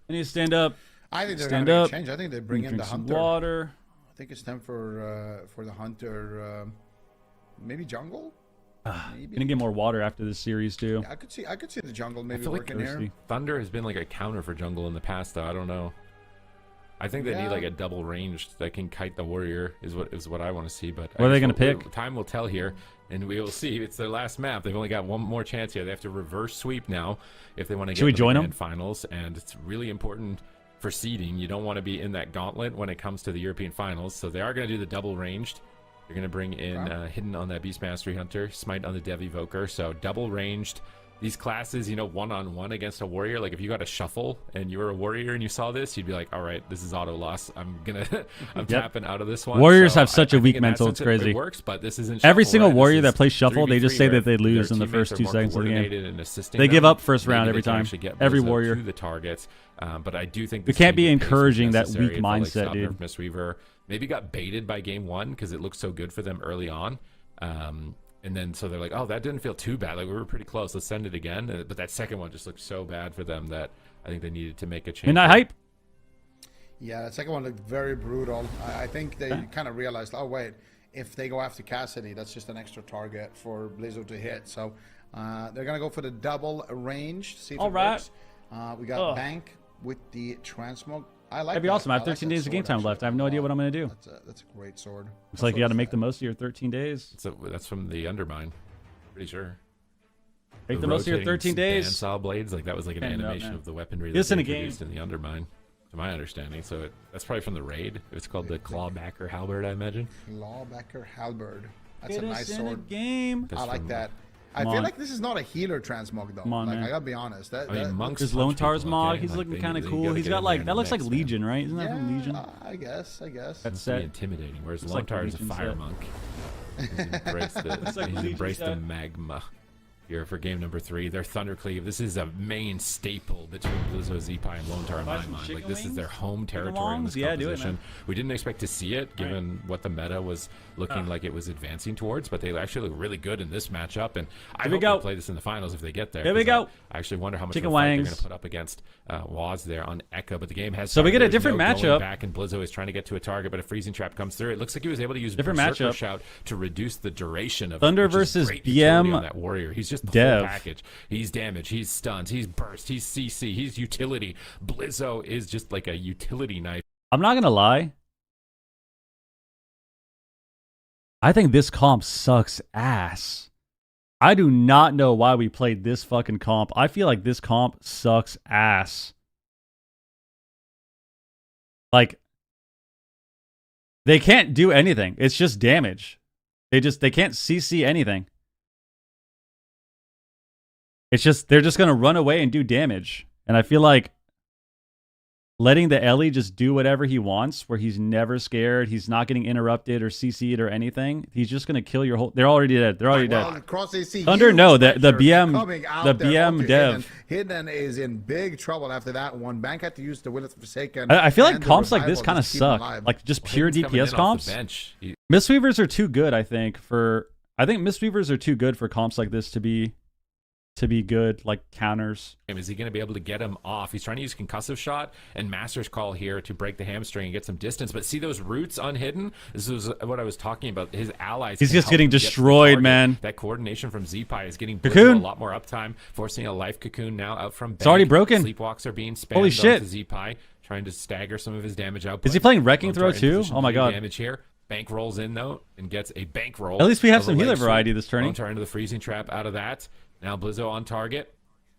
I need to stand up. I think they're Stand going to up. make a change. I think they bring in Drink the some hunter. water. I think it's time for the hunter. Maybe jungle. Maybe. Gonna get more water after this series too. Yeah, I could see the jungle maybe feel like working here. thirsty. Thunder has been like a counter for jungle in the past, though. I don't know. I think they need Yeah. like a double ranged that can kite the warrior is what I want to see. But What are they gonna pick? Time will tell here, and we will see. It's their last map. They've only got one more chance here. They have to reverse sweep now if they want to get Should we to join the them? grand finals, and it's really important for seeding. You don't want to be in that gauntlet when it comes to the European finals. So they are going to do the double ranged. They're going to bring in Hidden on that Beast Mastery Hunter, Smite on the Dev Evoker. So double ranged. These classes, you know, one-on-one against a warrior. Like if you got a shuffle and you were a warrior and you saw this, you'd be like, all right, this is auto loss. I'm tapping out of this one. Warriors So have such a I think weak in that mental, sense it's crazy. It works, but this isn't Every shuffle, single right? warrior This that plays is shuffle, they just 3v3 say where that they lose their in the teammates first are 2 more seconds of the game. coordinated and assisting They give them. up first round Maybe every they can time. actually get Every Blizzo warrior. to the targets. But I do think We this can't be change of pace was encouraging that necessary. weak It felt like mindset, Stop dude. Nerf Mistweaver maybe got baited by game 1 because it looked so good for them early on. And then so they're like, oh, that didn't feel too bad. Like we were pretty close. Let's send it again. But that second one just looked so bad for them that I think they needed to make a change. Midnight hype. Yeah, that second one looked very brutal. I think they kind of realized, oh wait, if they go after Cassidy, that's just an extra target for Blizzo to hit. So they're gonna go for the double range. See if it works. We got Bank with the transmog. I like That'd be that. awesome. I have like 13 that days of game sword, time actually. left. I have no idea what I'm gonna do. That's a great sword. It's like you got to make the most of your 13 days. That's from the Undermine. Pretty sure. Make the most of your 13 days. Bandsaw blades, like that was like an Stand up, animation man. of the weaponry This that in they a game. introduced in the Undermine, to my understanding. So that's probably from the raid. It's called the Clawbacker Halberd, I imagine. Clawbacker Halberd. That's Get a us nice in sword. a game. That's I like from- that. I Come feel on. like this is not a healer transmog though. Come on, like man. I gotta be honest. I mean, monks. His punch Lone Tars people, mod, okay? he's Like, looking they- kind of they cool. gotta He's get got in like there that in the looks like mix, Legion, right? Isn't that from Yeah, Legion? I guess. That's Pretty set. intimidating. Whereas It's Lone like the Tar is a Legion fire set. monk. He's embraced the, It's like he's Legion embraced the set. magma here for game number 3. Their Thundercleave. This is a main staple between Blizzo, Zeepai, and Lone Tar in Buy my some mind. chicken Like this is their wings? home Chicken territory in longs? this Yeah, do it, composition. man. We didn't expect to see it given what the meta was looking like it was advancing towards, but they actually look really good in this matchup. And I Here we hope go. they play this in the finals if they get there. Here we 'cause go. I actually wonder how much Chicken of a fight they're wings. going to put up against Waz there on Echo. But the game has So we started. get a There's different no going matchup. back, and Blizzo is trying to get to a target, but a freezing trap comes through. It looks like he was able to use Different Berserker matchup. Shout to reduce the duration of Thunder it, which is versus great utility BM on that warrior. He's just the Dev. whole package. He's damage, he's stuns, he's burst, he's CC, he's utility. Blizzo is just like a utility knife. I'm not gonna lie. I think this comp sucks ass. I do not know why we played this fucking comp. I feel like this comp sucks ass. Like, they can't do anything. It's just damage. They can't CC anything. It's just, they're just gonna run away and do damage. And I feel like letting the Ellie just do whatever he wants, where he's never scared, he's not getting interrupted or CC'd or anything. He's just gonna kill your whole. They're already dead. They're already Well, dead. Cross AC, Thunder, huge no, the pressure BM coming out the there BM onto dev. Hidden is in big trouble after that one. Bank had to use the Will of the Forsaken. I feel like and the comps like this Revival kind of just keep him suck. alive. Like just pure Hidden's coming DPS in off comps. the bench. Mistweavers are too good, I think. I think Mistweavers are too good for comps like this to be good, like counters. Is he going to be able to get him off? He's trying to use concussive shot and master's call here to break the hamstring and get some distance. But see those roots unhidden? This is what I was talking about. His allies. He's can just help getting him get to the destroyed, target. man. That coordination from Zeepai is getting Blizzo Cocoon. a lot more uptime, forcing a life cocoon now out from. It's already broken. Sleepwalks are being spammed. Holy shit. onto Zeepai, trying to stagger some of his damage output. Is he playing Wrecking Lone Throw Tar in too? position Oh to my do god. Damage here. Bank rolls in though and gets a bank roll. At least we have of a some healer leg sweep. variety this turning. Lone Tar into the freezing trap out of that. Now Blizzo on target.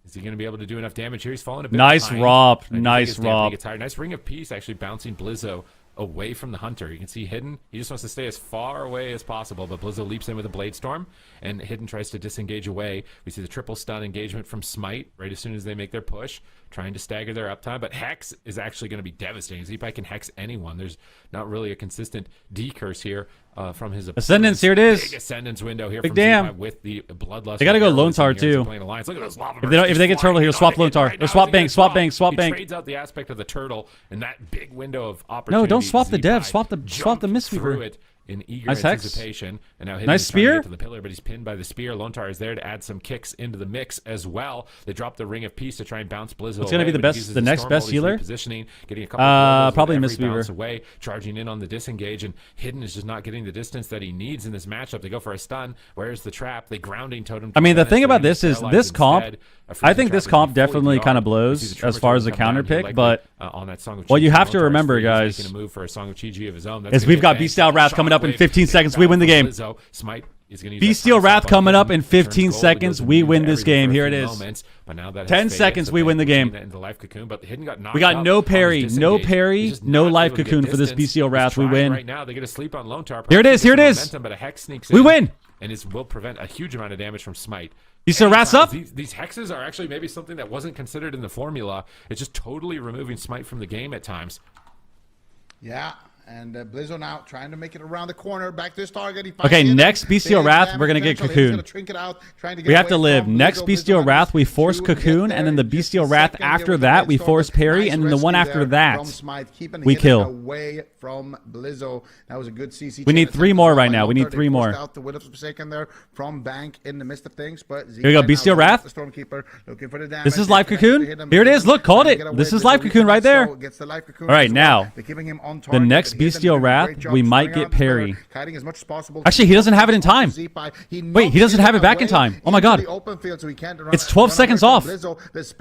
Is he going to be able to do enough damage here? He's falling a bit Nice behind. ROP. I do think Nice his damage ROP. gets higher. Nice Ring of Peace actually bouncing Blizzo away from the Hunter. You can see Hidden. He just wants to stay as far away as possible, but Blizzo leaps in with a Blade Storm, and Hidden tries to disengage away. We see the triple stun engagement from Smite right as soon as they make their push, trying to stagger their uptime, but Hex is actually going to be devastating. Zeepai can Hex anyone. There's not really a consistent D-curse here from his Ascendance. Here it is. Big Ascendance window here. Big from damn. Z5 with the Bloodlust. They gotta go Lone Tar too. Look at those lava If they get turtle here, swap Lone Tar. Or swap bank. Swap bank. Swap he bank. trades out the aspect of the turtle in that big window of opportunity. No, don't swap the dev. Z5 Swap the jumped through Mistweaver. it in eager Nice hex. anticipation. And now Nice is trying to spear. get to the pillar, but he's pinned by the spear. Lone Tar is there to add some kicks into the mix as well. They drop the Ring of Peace to try and bounce Blizzo. It's gonna be the best, the next best healer. Positioning, getting a couple probably Mistweaver Mistweaver away, charging in on the disengage, and Hidden is just not getting the distance that he needs in this matchup. They go for a stun. Where's the trap? They grounding totem. I mean, the thing about this is this comp. I think this comp definitely kind of blows as far as the counter pick, but on that song of what you have to Lone Tar is remember, free. He's guys, making a move for a song of Chi-Chi of his own. is we've got Bestial Wrath coming up in 15 seconds. We win the game. Smite is gonna use Bestial that Wrath time coming stop up in button, 15 turns gold, seconds. goes We immune win to this everything game. for a Here it few is. moments, but now that has 10 faded, seconds, so we they win the routine game. that into the life cocoon, but Hidden got knocked We got out no on his parry, no disengage. parry, He's just no not life able to get cocoon for this distance. Bestial Wrath. He's We trying win. right now. They get a sleep on Lone Tar. Here it is. Here it is. Momentum, but a hex sneaks We in, win. and it will prevent a huge amount of damage from Smite. Bestial Wrath's up. These hexes are actually maybe something that wasn't considered in the formula. It's just totally removing Smite from the game at times. Yeah. And Blizzo now trying to make it around the corner, back to his target. Okay, next Bestial Wrath, we're going to get Cocoon. We have to live. Next Bestial Wrath, we force Cocoon, and then the Bestial Wrath after that, we force parry, and then the one after that, we kill. Away from Blizzo. That was a good CC. We need 3 more right now. We need 3 more. Out the Widow Forsaken there from Bank in the midst of things, but here we go, Bestial Wrath. The Stormkeeper looking for the damage. This is Life Cocoon. Here it is. Look, called it. This is Life Cocoon right there. All right, now, the next Bestial Wrath, we might get parry. Actually, he doesn't have it in time. Wait, he doesn't have it back in time. Oh my god. It's 12 seconds off.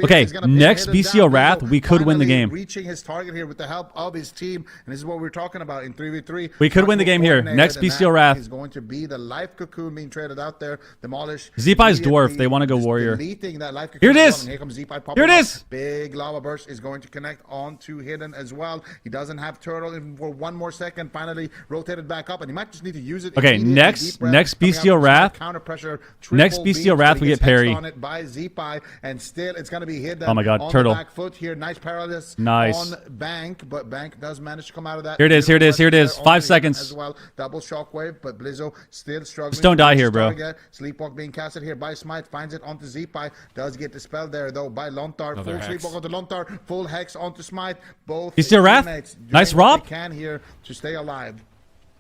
Okay, next Bestial Wrath, we could win the game. Reaching his target here with the help of his team, and this is what we're talking about in 3v3. We could win the game here. Next Bestial Wrath is going to be the Life Cocoon being traded out there. Demolish. Z-Pie's dwarf. They want to go warrior. Here it is. Here comes Z-Pie here it is. Big lava burst is going to connect onto Hidden as well. He doesn't have turtle in for 1 more second. Finally rotated back up, and he might just need to use it. Okay, next Bestial Wrath. Counter pressure. Next Bestial Wrath, we get parry. On it by Z-Pie, and still it's going to be Hidden. Oh my god, on turtle. The back foot here. Nice paralysis. Nice. On Bank, but Bank does manage to come out of that. Here it is. Here it is. Here it is. 5 seconds. As well, double shockwave, but Blizzo still struggling. Just don't die here, bro. Sleepwalk being casted here by Smite, finds it onto Z-Pie. Does get dispelled there though by Lone Tar. Full Sleepwalk onto Lone Tar. Full hex onto Smite. Both. Bestial Wrath. Nice Rob. Can here to stay alive.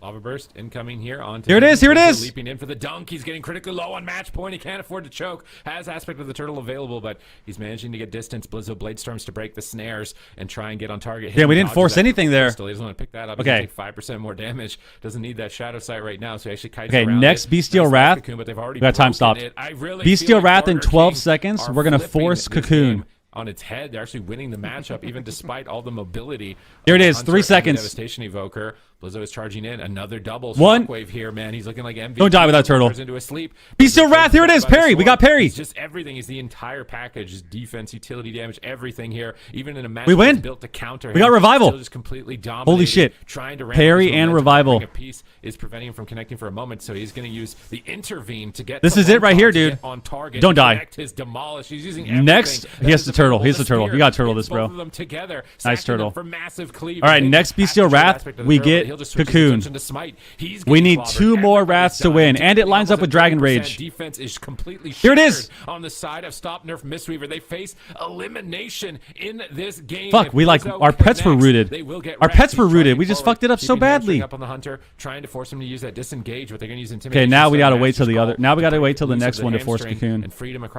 Lava burst incoming here onto here it is. Here it is. Leaping in for the dunk. He's getting critically low on match point. He can't afford to choke. Has aspect of the turtle available, but he's managing to get distance. Blizzo blade storms to break the snares and try and get on target. Yeah, we didn't force anything there. Still, he doesn't want to pick that up. Okay. He's take 5% more damage. Doesn't need that shadow sight right now, so he actually kites around. Okay, next Bestial Wrath. Cocoon, but they've already we got time stopped. Bestial Wrath in 12 seconds. We're gonna force Cocoon on its head. They're actually winning the matchup, even despite all the mobility. Here it is. 3 seconds. Devastation Evoker. Blizzo is charging in. Another double one shockwave here, man. He's looking like MVP. Don't die with that turtle. Into a sleep. Bestial Wrath. Here it is. Parry. We got parry. It's just everything. Is the entire package. His defense, utility damage, everything here. Even in a match we win. Built to counter. We got revival. Just completely dominating. Holy shit. Trying to parry and revival. A piece is preventing him from connecting for a moment, so he's going to use the intervene to get. This is it right here, dude. On target. Don't die. His demolish. He's using everything. Next, he has the turtle. He has the turtle. You got turtle this, bro. Both of them together, nice turtle. For massive cleave. All right, next Bestial Wrath, we get Cocoon. We need 2 more Wraths to win, and it lines up with Dragon Rage. Defense is completely here it is. On the side of Stop Nerf Mistweaver, they face elimination in this game. Fuck, we like our pets were rooted. Our pets were rooted. We just fucked it up so badly. Up on the hunter, trying to force him to use that disengage, but they're going to use intimidation. Okay, now we got to wait till the other. Now we got to wait till the next one to force Cocoon.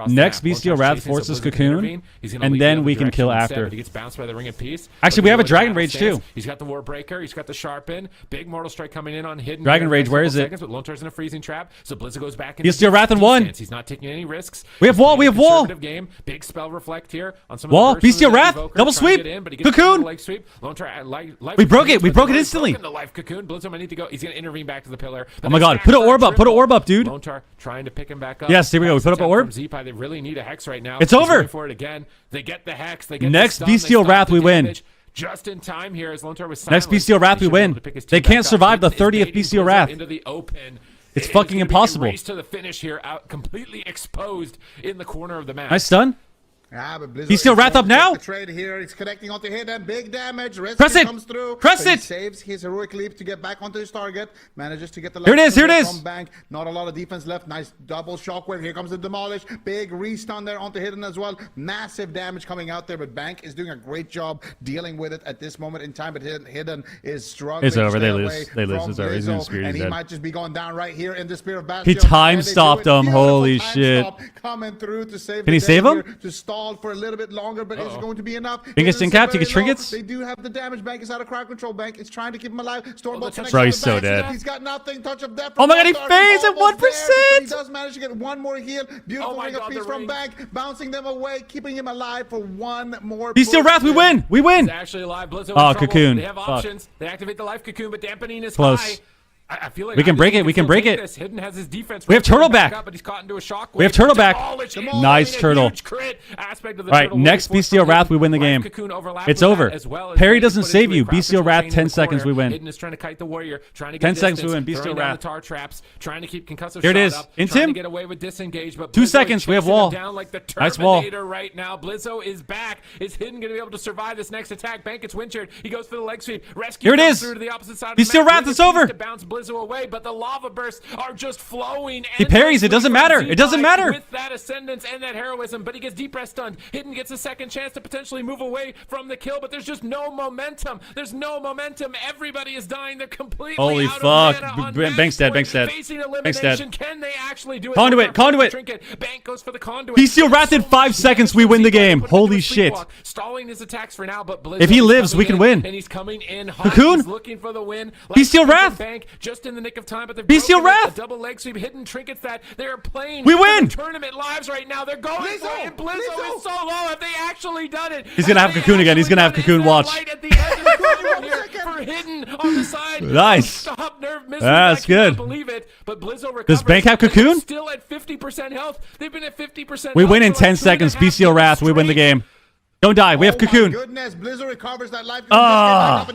Next Bestial Wrath forces Cocoon, and then we can kill after. He gets bounced by the Ring of Peace. Actually, we have a Dragon Rage too. He's got the War Breaker. He's got the Sharpen. Big Mortal Strike coming in on Hidden. Dragon Rage, where is it? But Lone Tar's in a freezing trap, so Blizzo goes back. Bestial Wrath in 1. He's not taking any risks. We have wall. We have wall. Game. Big spell reflect here on some wall. Bestial Wrath. Double sweep. Cocoon. We broke it. We broke it instantly. The life Cocoon. Blizzo might need to go. He's going to intervene back to the pillar. Oh my god. Put an orb up. Put an orb up, dude. Lone Tar trying to pick him back up. Yes, here we go. We put up an orb. Z-Pie, they really need a hex right now. It's over. For it again. They get the hex. They get next Bestial Wrath. We win. Just in time here as Lone Tar was next Bestial Wrath. We win. They can't survive the 30th Bestial Wrath. Into the open. It's fucking impossible. Race to the finish here, out completely exposed in the corner of the match. Nice stun. But He's still Wrath up now? The trade here. He's connecting onto hit and big damage. Press it! Comes through. Press it! He saves his heroic leap to get back onto his target. Manages to get the Here it is, here it is. From Bank. Not a lot of defense left. Nice double shockwave. Here comes the demolish. Big restun there onto Hidden as well. Massive damage coming out there, but Bank is doing a great job dealing with it at this moment in time. But Hidden is struggling. It's over. They lose. They lose. It's over. He's in the Spirit. And he dead. might just be going down right here in the Spirit of Bastion. He time stopped him. Holy shit. Coming through to save. Can he save him? To stall for a little bit longer, but it's going to be enough. Biggest in cap to get trinkets. They do have the damage. Bank is out of crowd control. Bank is trying to keep him alive. Stormbolt. Bro, he's so dead. He's got nothing. Touch of death. Oh my god, he phased at 1%. He does manage to get one more heal. Beautiful ring of peace from Bank, bouncing them away, keeping him alive for one more. He's still Wrath. We win. We win. He's actually alive. Blizzo Oh, Cocoon. They have options. They activate the life Cocoon, but dampening is Close. high. I feel like we can break it. We can break it. Hidden has his defense. We have Turtle back. Up, but he's caught into a shock we have Turtle back. Nice Turtle. All right, next Bestial Wrath, we win the game. It's over. Parry doesn't save you. Bestial Wrath, 10 seconds, we win. Hidden is trying to kite the warrior, trying to get 10 seconds, we win. Bestial Wrath. Tar traps, trying to keep concussive. Here it is. Into him. Get away with disengage, but 2 seconds. We have wall. Down like the nice wall. Right now, Blizzo is back. Is Hidden going to be able to survive this next attack? Bank gets Winchard. He goes for the leg sweep. Rescue. Here it is. Through to the opposite side. Bestial Wrath. It's over. To bounce Blizzo away, but the lava bursts are just flowing. He parries. It doesn't matter. It doesn't matter. With that ascendance and that heroism, but he gets deep press stunned. Hidden gets a second chance to potentially move away from the kill, but there's just no momentum. There's no momentum. Everybody is dying. They're completely holy out fuck. Of mana on Bank's dead. Bank's dead. Facing Bank's dead. Can they actually do it? Conduit. Conduit. Bank goes for the conduit. Bestial Wrath in 5 seconds. We win the game. Holy shit. Stalling his attacks for now, but Blizzo if he lives, we can win. And he's coming in hot. Cocoon. He's looking for the win. Bestial Wrath. Bank just in the nick of time, but they've Bestial Wrath. Double leg sweep, Hidden trinkets that they're playing. We win. Tournament lives right now. They're going for it. Blizzo is so low. Have they actually done it? He's gonna have Cocoon again. He's gonna have Cocoon. Watch. At the end of the for Hidden on the side. Nice. Stop Nerf. That's good. Believe it, but Blizzo recovers. Does Bank have Cocoon? Still at 50% health. They've been at 50%. We win in 10 seconds. Bestial Wrath. We win the game. Don't die. We have Cocoon. Oh my goodness, Blizzo recovers that life. Man.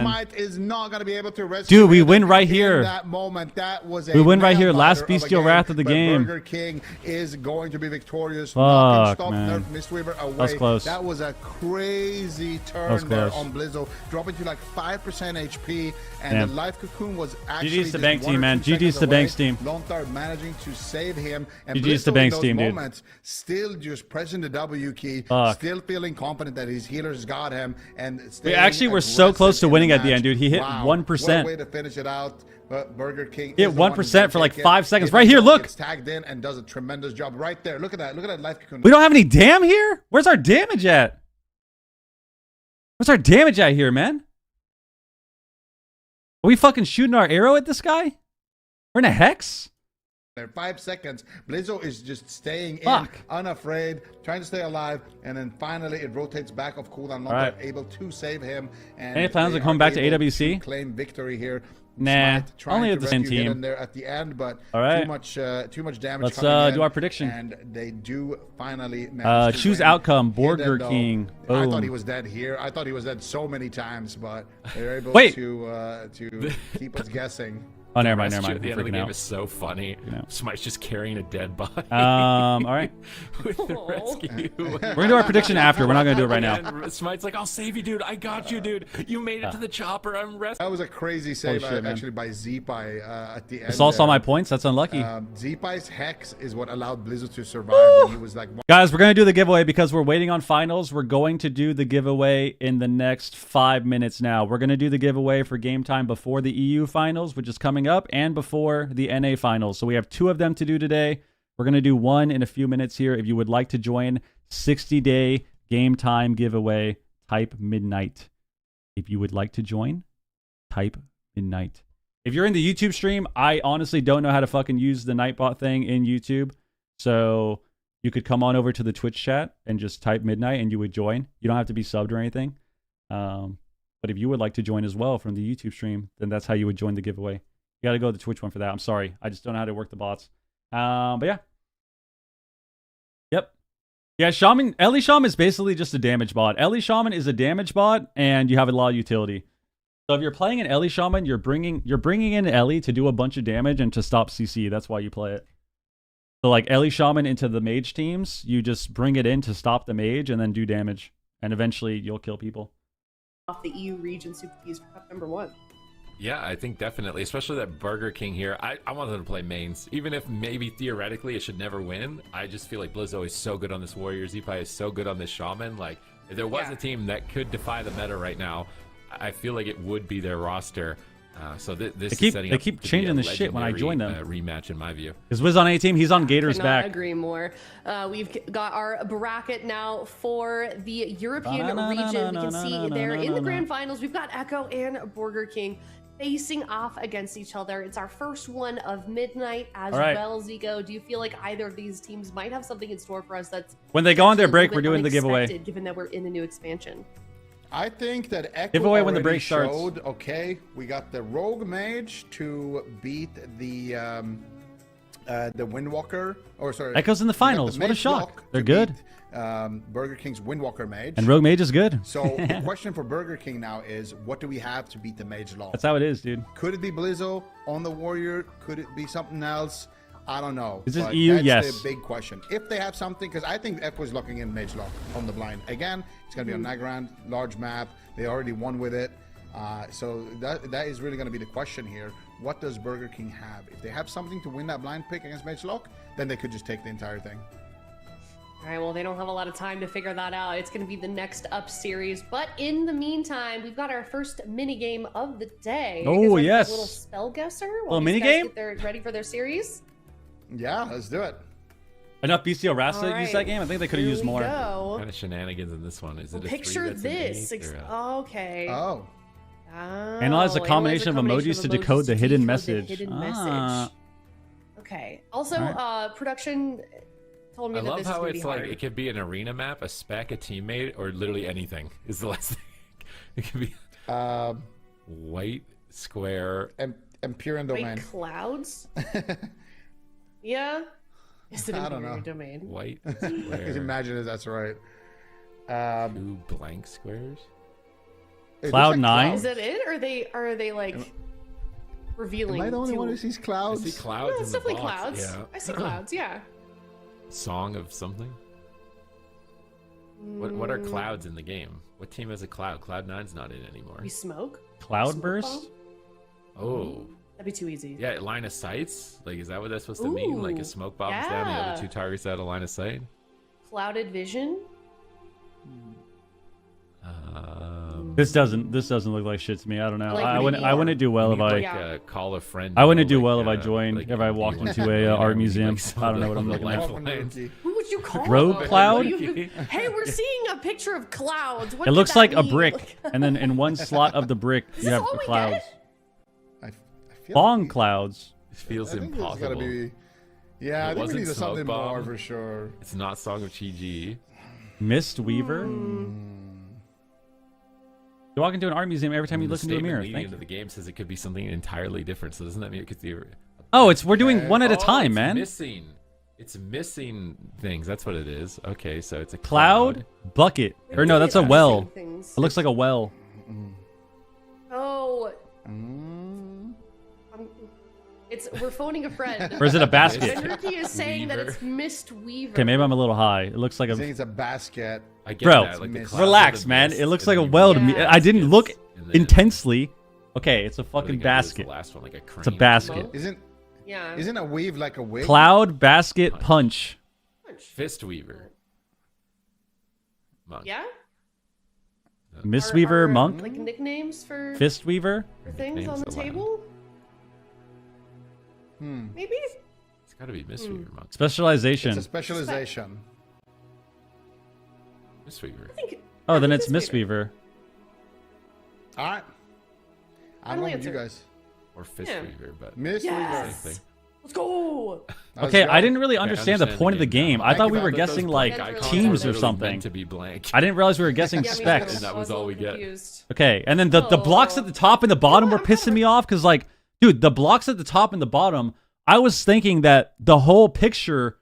Smite is not going to be able to rescue. Dude, we win right here. That moment, that was a we win right here. Last Bestial Wrath of the game. Burger King is going to be victorious. Fuck, Stop man. Nerf Mistweaver away. That's close. That was a crazy turn there on Blizzo, dropping to like 5% HP, and the life Cocoon was actually GG's the Bank team, man. GG's the Bank's team. Lontar managing to save him, and GG's the Blizzo Bank's in those team, dude. moments still just pressing the W key. Still feeling confident that his healers got him, and we actually were so close to winning at the end, dude. He hit 1%. What a way to finish it out. But Burger King hit 1% for like 5 seconds. Right here, look. Gets tagged in and does a tremendous job right there. Look at that. Look at that life Cocoon. We don't have any dam here. Where's our damage at? Where's our damage at here, man? Are we fucking shooting our arrow at this guy? We're in a hex. 5 seconds. Blizzo is just staying in, unafraid, trying to stay alive, and then finally it rotates back off cooldown. Not able to save him. And any plans to come back to AWC? To claim victory here. Nah, only at the same team. In there at the end, but too much damage. Let's do our prediction. And they do finally choose outcome. Burger King. I thought he was dead here. I thought he was dead so many times, but they're able to keep us guessing. Oh, never mind. The end of the game is so funny. Smite's just carrying a dead body. All right. With the rescue. We're gonna do our prediction after. We're not gonna do it right now. And Smite's like, I'll save you, dude. I got you, dude. You made it to the chopper. I'm rescued. That was a crazy save actually by Zeepai at the end. Saul saw my points. That's unlucky. Zeepai's hex is what allowed Blizzo to survive. When he was like, guys, we're gonna do the giveaway because we're waiting on finals. We're going to do the giveaway in the next 5 minutes now. We're gonna do the giveaway for game time before the EU finals, which is coming up, and before the NA finals. So we have 2 of them to do today. We're going to do one in a few minutes here. If you would like to join 60-day game time giveaway, type midnight. If you would like to join, type midnight. If you're in the YouTube stream, I honestly don't know how to fucking use the Nightbot thing in YouTube. So you could come on over to the Twitch chat and just type midnight and you would join. You don't have to be subbed or anything. But if you would like to join as well from the YouTube stream, then that's how you would join the giveaway. You got to go to the Twitch one for that. I'm sorry. I just don't know how to work the bots. But yeah. Yep. Yeah, Shaman, Ellie Shaman is basically just a damage bot. Ellie Shaman is a damage bot, and you have a lot of utility. So if you're playing an Ellie Shaman, you're bringing in Ellie to do a bunch of damage and to stop CC. That's why you play it. So like Ellie Shaman into the mage teams, you just bring it in to stop the mage and then do damage. And eventually you'll kill people. Off the EU region Super Keys for Cup #1. Yeah, I think definitely, especially that Burger King here. I want them to play mains. Even if maybe theoretically it should never win, I just feel like Blizzo is so good on this Warrior. Zeepai is so good on this Shaman. Like, if there was a team that could defy the meta right now, I feel like it would be their roster. So this is setting up. They keep changing the shit when I join them. Rematch in my view. Is Wiz on A team? He's on Gator's back. I agree more. We've got our bracket now for the European region. We can see there in the grand finals. We've got Echo and Burger King facing off against each other. It's our first one of midnight as well, Zico. Do you feel like either of these teams might have something in store for us that's when they go on their break, we're doing the giveaway. Given that we're in a new expansion. I think that Echo giveaway when the break starts. Okay, we got the Rogue Mage to beat the Windwalker. Or sorry, Echo's in the finals. What a shock! They're good. Burger King's Windwalker Mage. And Rogue Mage is good. So the question for Burger King now is, what do we have to beat the Mage Lock? That's how it is, dude. Could it be Blizzo on the Warrior? Could it be something else? I don't know. Is this EU? Yes. That's the big question. If they have something, because I think Echo is looking in Mage Lock on the blind. Again, it's going to be on Nagrand, large map. They already won with it. So that is really going to be the question here. What does Burger King have? If they have something to win that blind pick against Mage Lock, then they could just take the entire thing. All right, well, they don't have a lot of time to figure that out. It's going to be the next up series. But in the meantime, we've got our first mini game of the day. Oh, yes. A little spell guesser. Little mini game? They're ready for their series. Yeah, let's do it. Enough BCO Rasta used that game? I think they could have used more. What kind of shenanigans in this one? Is it a picture this? Okay. Oh. Analyze a combination of emojis to decode the hidden message. Okay. Also, production told me I that love this how is it's like it could be an arena map, a spec, a teammate, or literally anything. Is the last thing. It could be white square and pure domain. White clouds. Yeah. Is it I don't know. Domain? White I can imagine if that's right. 2 blank squares. Cloud9. Is that it? Or are they like revealing? Am I the only one who sees clouds? I see clouds. No, it's in the definitely box. clouds. Yeah. I see clouds. Yeah. Song of something. What are clouds in the game? What team has a cloud? Cloud9's not in anymore. We smoke. Cloudburst. Oh. That'd be too easy. Yeah, line of sights. Like, is that what that's supposed to mean? Like a smoke bomb is down, the other 2 targets out of line of sight. Clouded vision. This doesn't look like shit to me. I don't know. Like I wouldn't do well if call a friend. I wouldn't do well if I joined. If I walked into a art museum. I don't know what I'm looking at. Who would you call? Rogue cloud? Hey, we're seeing a picture of clouds. What it looks that like mean? a brick, and then in one slot of the brick you have the clouds. I Bong clouds. It feels I think impossible. Gotta be, yeah, I think we need something more for sure. It's not Song of Chi-Ji. Mist Weaver. You walk into an art museum every time you look into a mirror. Leading into the game says it could be something entirely different. So doesn't that mean it could be? We're doing one at a time, man. It's missing things. That's what it is. Okay, so it's a cloud bucket. Or no, that's a well. It looks like a well. Oh. We're phoning a friend. Or is it a basket? Enrique is saying that it's Mist Weaver. Okay, maybe I'm a little high. It looks like I think it's a basket. I get Bro, that, like relax, man. It looks like a well to me. I didn't look intensely. Okay, it's a fucking basket. Last one, like a it's a basket. Isn't a weave like a wig? Cloud basket punch. Fist Weaver. Monk. Yeah? Mist Weaver, monk. Like nicknames for Fist Weaver. Things on the table? Maybe? It's gotta be Mist Weaver, monk. Specialization. It's a specialization. Mist Weaver. Oh, then it's Mist Weaver. All right. I don't know you guys. Or Fist Weaver, but Mist Weaver. Let's go. Okay, I didn't really understand the point of the game. I thought we were guessing like teams or something. To be blank. I didn't realize we were guessing specs. And that was all we get. Okay, and then the blocks at the top and the bottom were pissing me off because, like, dude, the blocks at the top and the bottom, I was thinking that the whole picture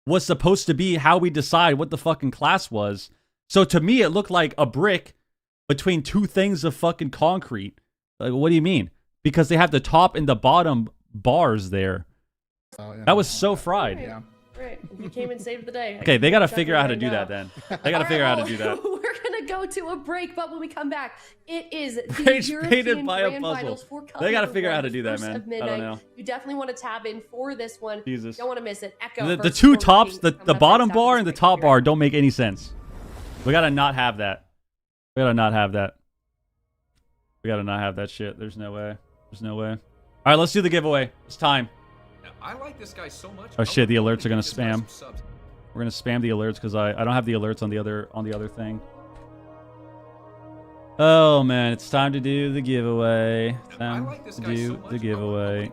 was supposed to be how we decide what the fucking class was. So to me, it looked like a brick between 2 things of fucking concrete. Like, what do you mean? Because they have the top and the bottom bars there. That was so fried. Yeah. Right. You came and saved the day. Okay, they got to figure out how to do that then. They got to figure out how to do that. We're going to go to a break, but when we come back, it is the Page European painted by a Grand puzzle. Finals for Cup They got to number figure out how one, to do that, first man. of midnight. I don't know. You definitely want to tab in for this one. Jesus. Don't want to miss it. Echo The versus two Former tops, King the coming up bottom next after bar this and the break. top bar don't make any sense. We got to not have that. We got to not have that. We got to not have that shit. There's no way. There's no way. All right, let's do the giveaway. It's time. I like this guy so much. Oh shit, the alerts are going to spam. We're going to spam the alerts because I don't have the alerts on the other thing. Oh man, it's time to do the giveaway. Time to do the giveaway.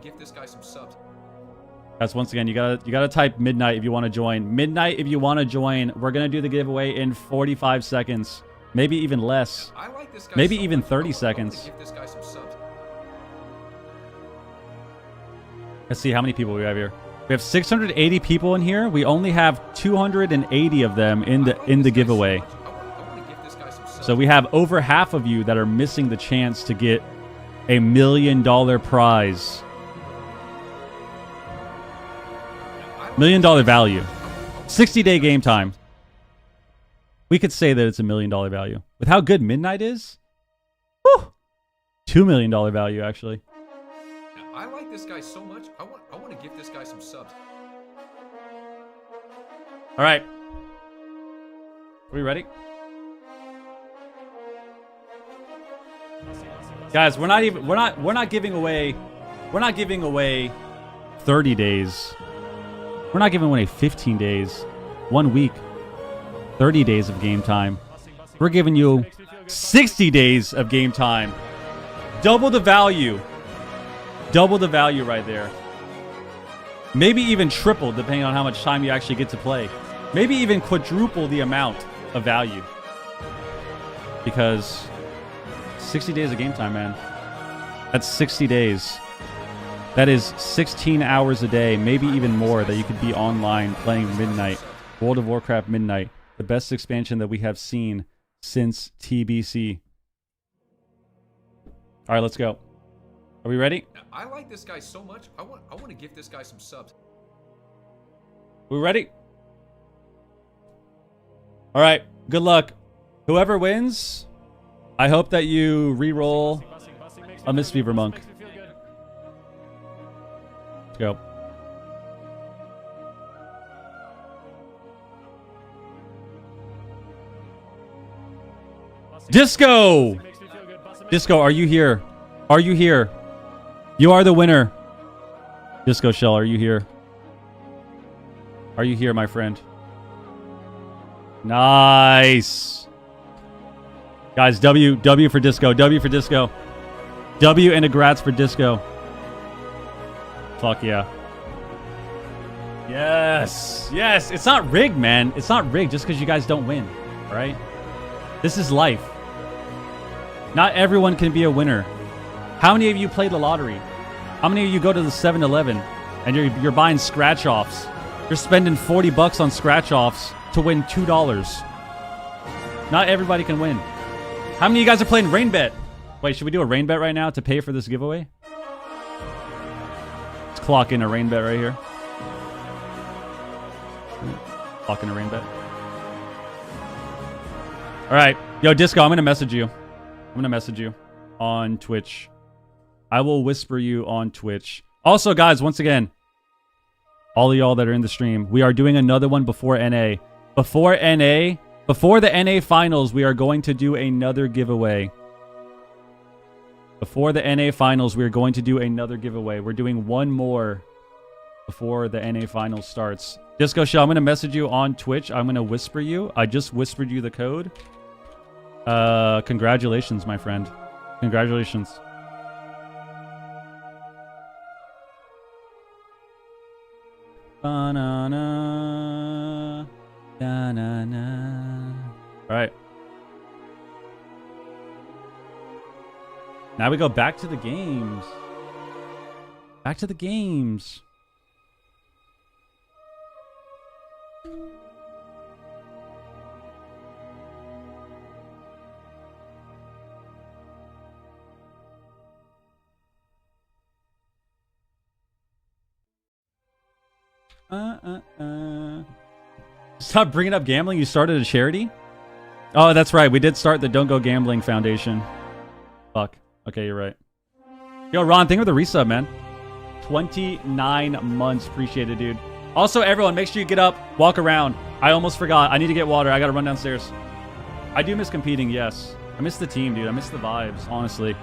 Guys, once again, you gotta type midnight if you want to join. Midnight if you want to join. We're gonna do the giveaway in 45 seconds, maybe even less. Maybe even 30 seconds. Let's see how many people we have here. We have 680 people in here. We only have 280 of them in the giveaway. So we have over half of you that are missing the chance to get $1 million prize. $1 million value. 60-day game time. We could say that it's $1 million value. With how good Midnight is? Whew, $2 million value, actually. I like this guy so much. I want to give this guy some subs. All right. Are we ready? Guys, we're not giving away 30 days. We're not giving away 15 days, 1 week, 30 days of game time. We're giving you 60 days of game time. Double the value. Double the value right there. Maybe even triple, depending on how much time you actually get to play. Maybe even quadruple the amount of value. Because 60 days of game time, man. That's 60 days. That is 16 hours a day, maybe even more, that you could be online playing Midnight. World of Warcraft Midnight. The best expansion that we have seen since TBC. All right, let's go. Are we ready? I like this guy so much. I want to give this guy some subs. We ready? All right. Good luck. Whoever wins, I hope that you re-roll a Mistweaver Monk. Let's go. Disco! Disco, are you here? Are you here? You are the winner. Disco Shell, are you here? Are you here, my friend? Nice. Guys, W for Disco. W for Disco. W and a grats for Disco. Fuck yeah. Yes. Yes. It's not rigged, man. It's not rigged just because you guys don't win. All right? This is life. Not everyone can be a winner. How many of you play the lottery? How many of you go to the 7-Eleven and you're buying scratch-offs? You're spending $40 on scratch-offs to win $2. Not everybody can win. How many of you guys are playing Rain Bet? Wait, should we do a Rain Bet right now to pay for this giveaway? Let's clock in a Rain Bet right here. Clock in a Rain Bet. All right. Yo, Disco, I'm going to message you. I'm going to message you on Twitch. I will whisper you on Twitch. Also, guys, once again, all of y'all that are in the stream, we are doing another one before NA. Before the NA finals, we are going to do another giveaway. Before the NA finals, we are going to do another giveaway. We're doing one more before the NA finals starts. Disco Shell, I'm going to message you on Twitch. I'm going to whisper you. I just whispered you the code. Congratulations, my friend. Congratulations. Ba-na-na, da-na-na. All right. Now we go back to the games. Back to the games. Stop bringing up gambling. You started a charity? Oh, that's right. We did start the Don't Go Gambling Foundation. Fuck. Okay, you're right. Yo, Ron, thank you for the resub, man. 29 months. Appreciate it, dude. Also, everyone, make sure you get up, walk around. I almost forgot. I need to get water. I got to run downstairs. I do miss competing, yes. I miss the team, dude. I miss the vibes, honestly.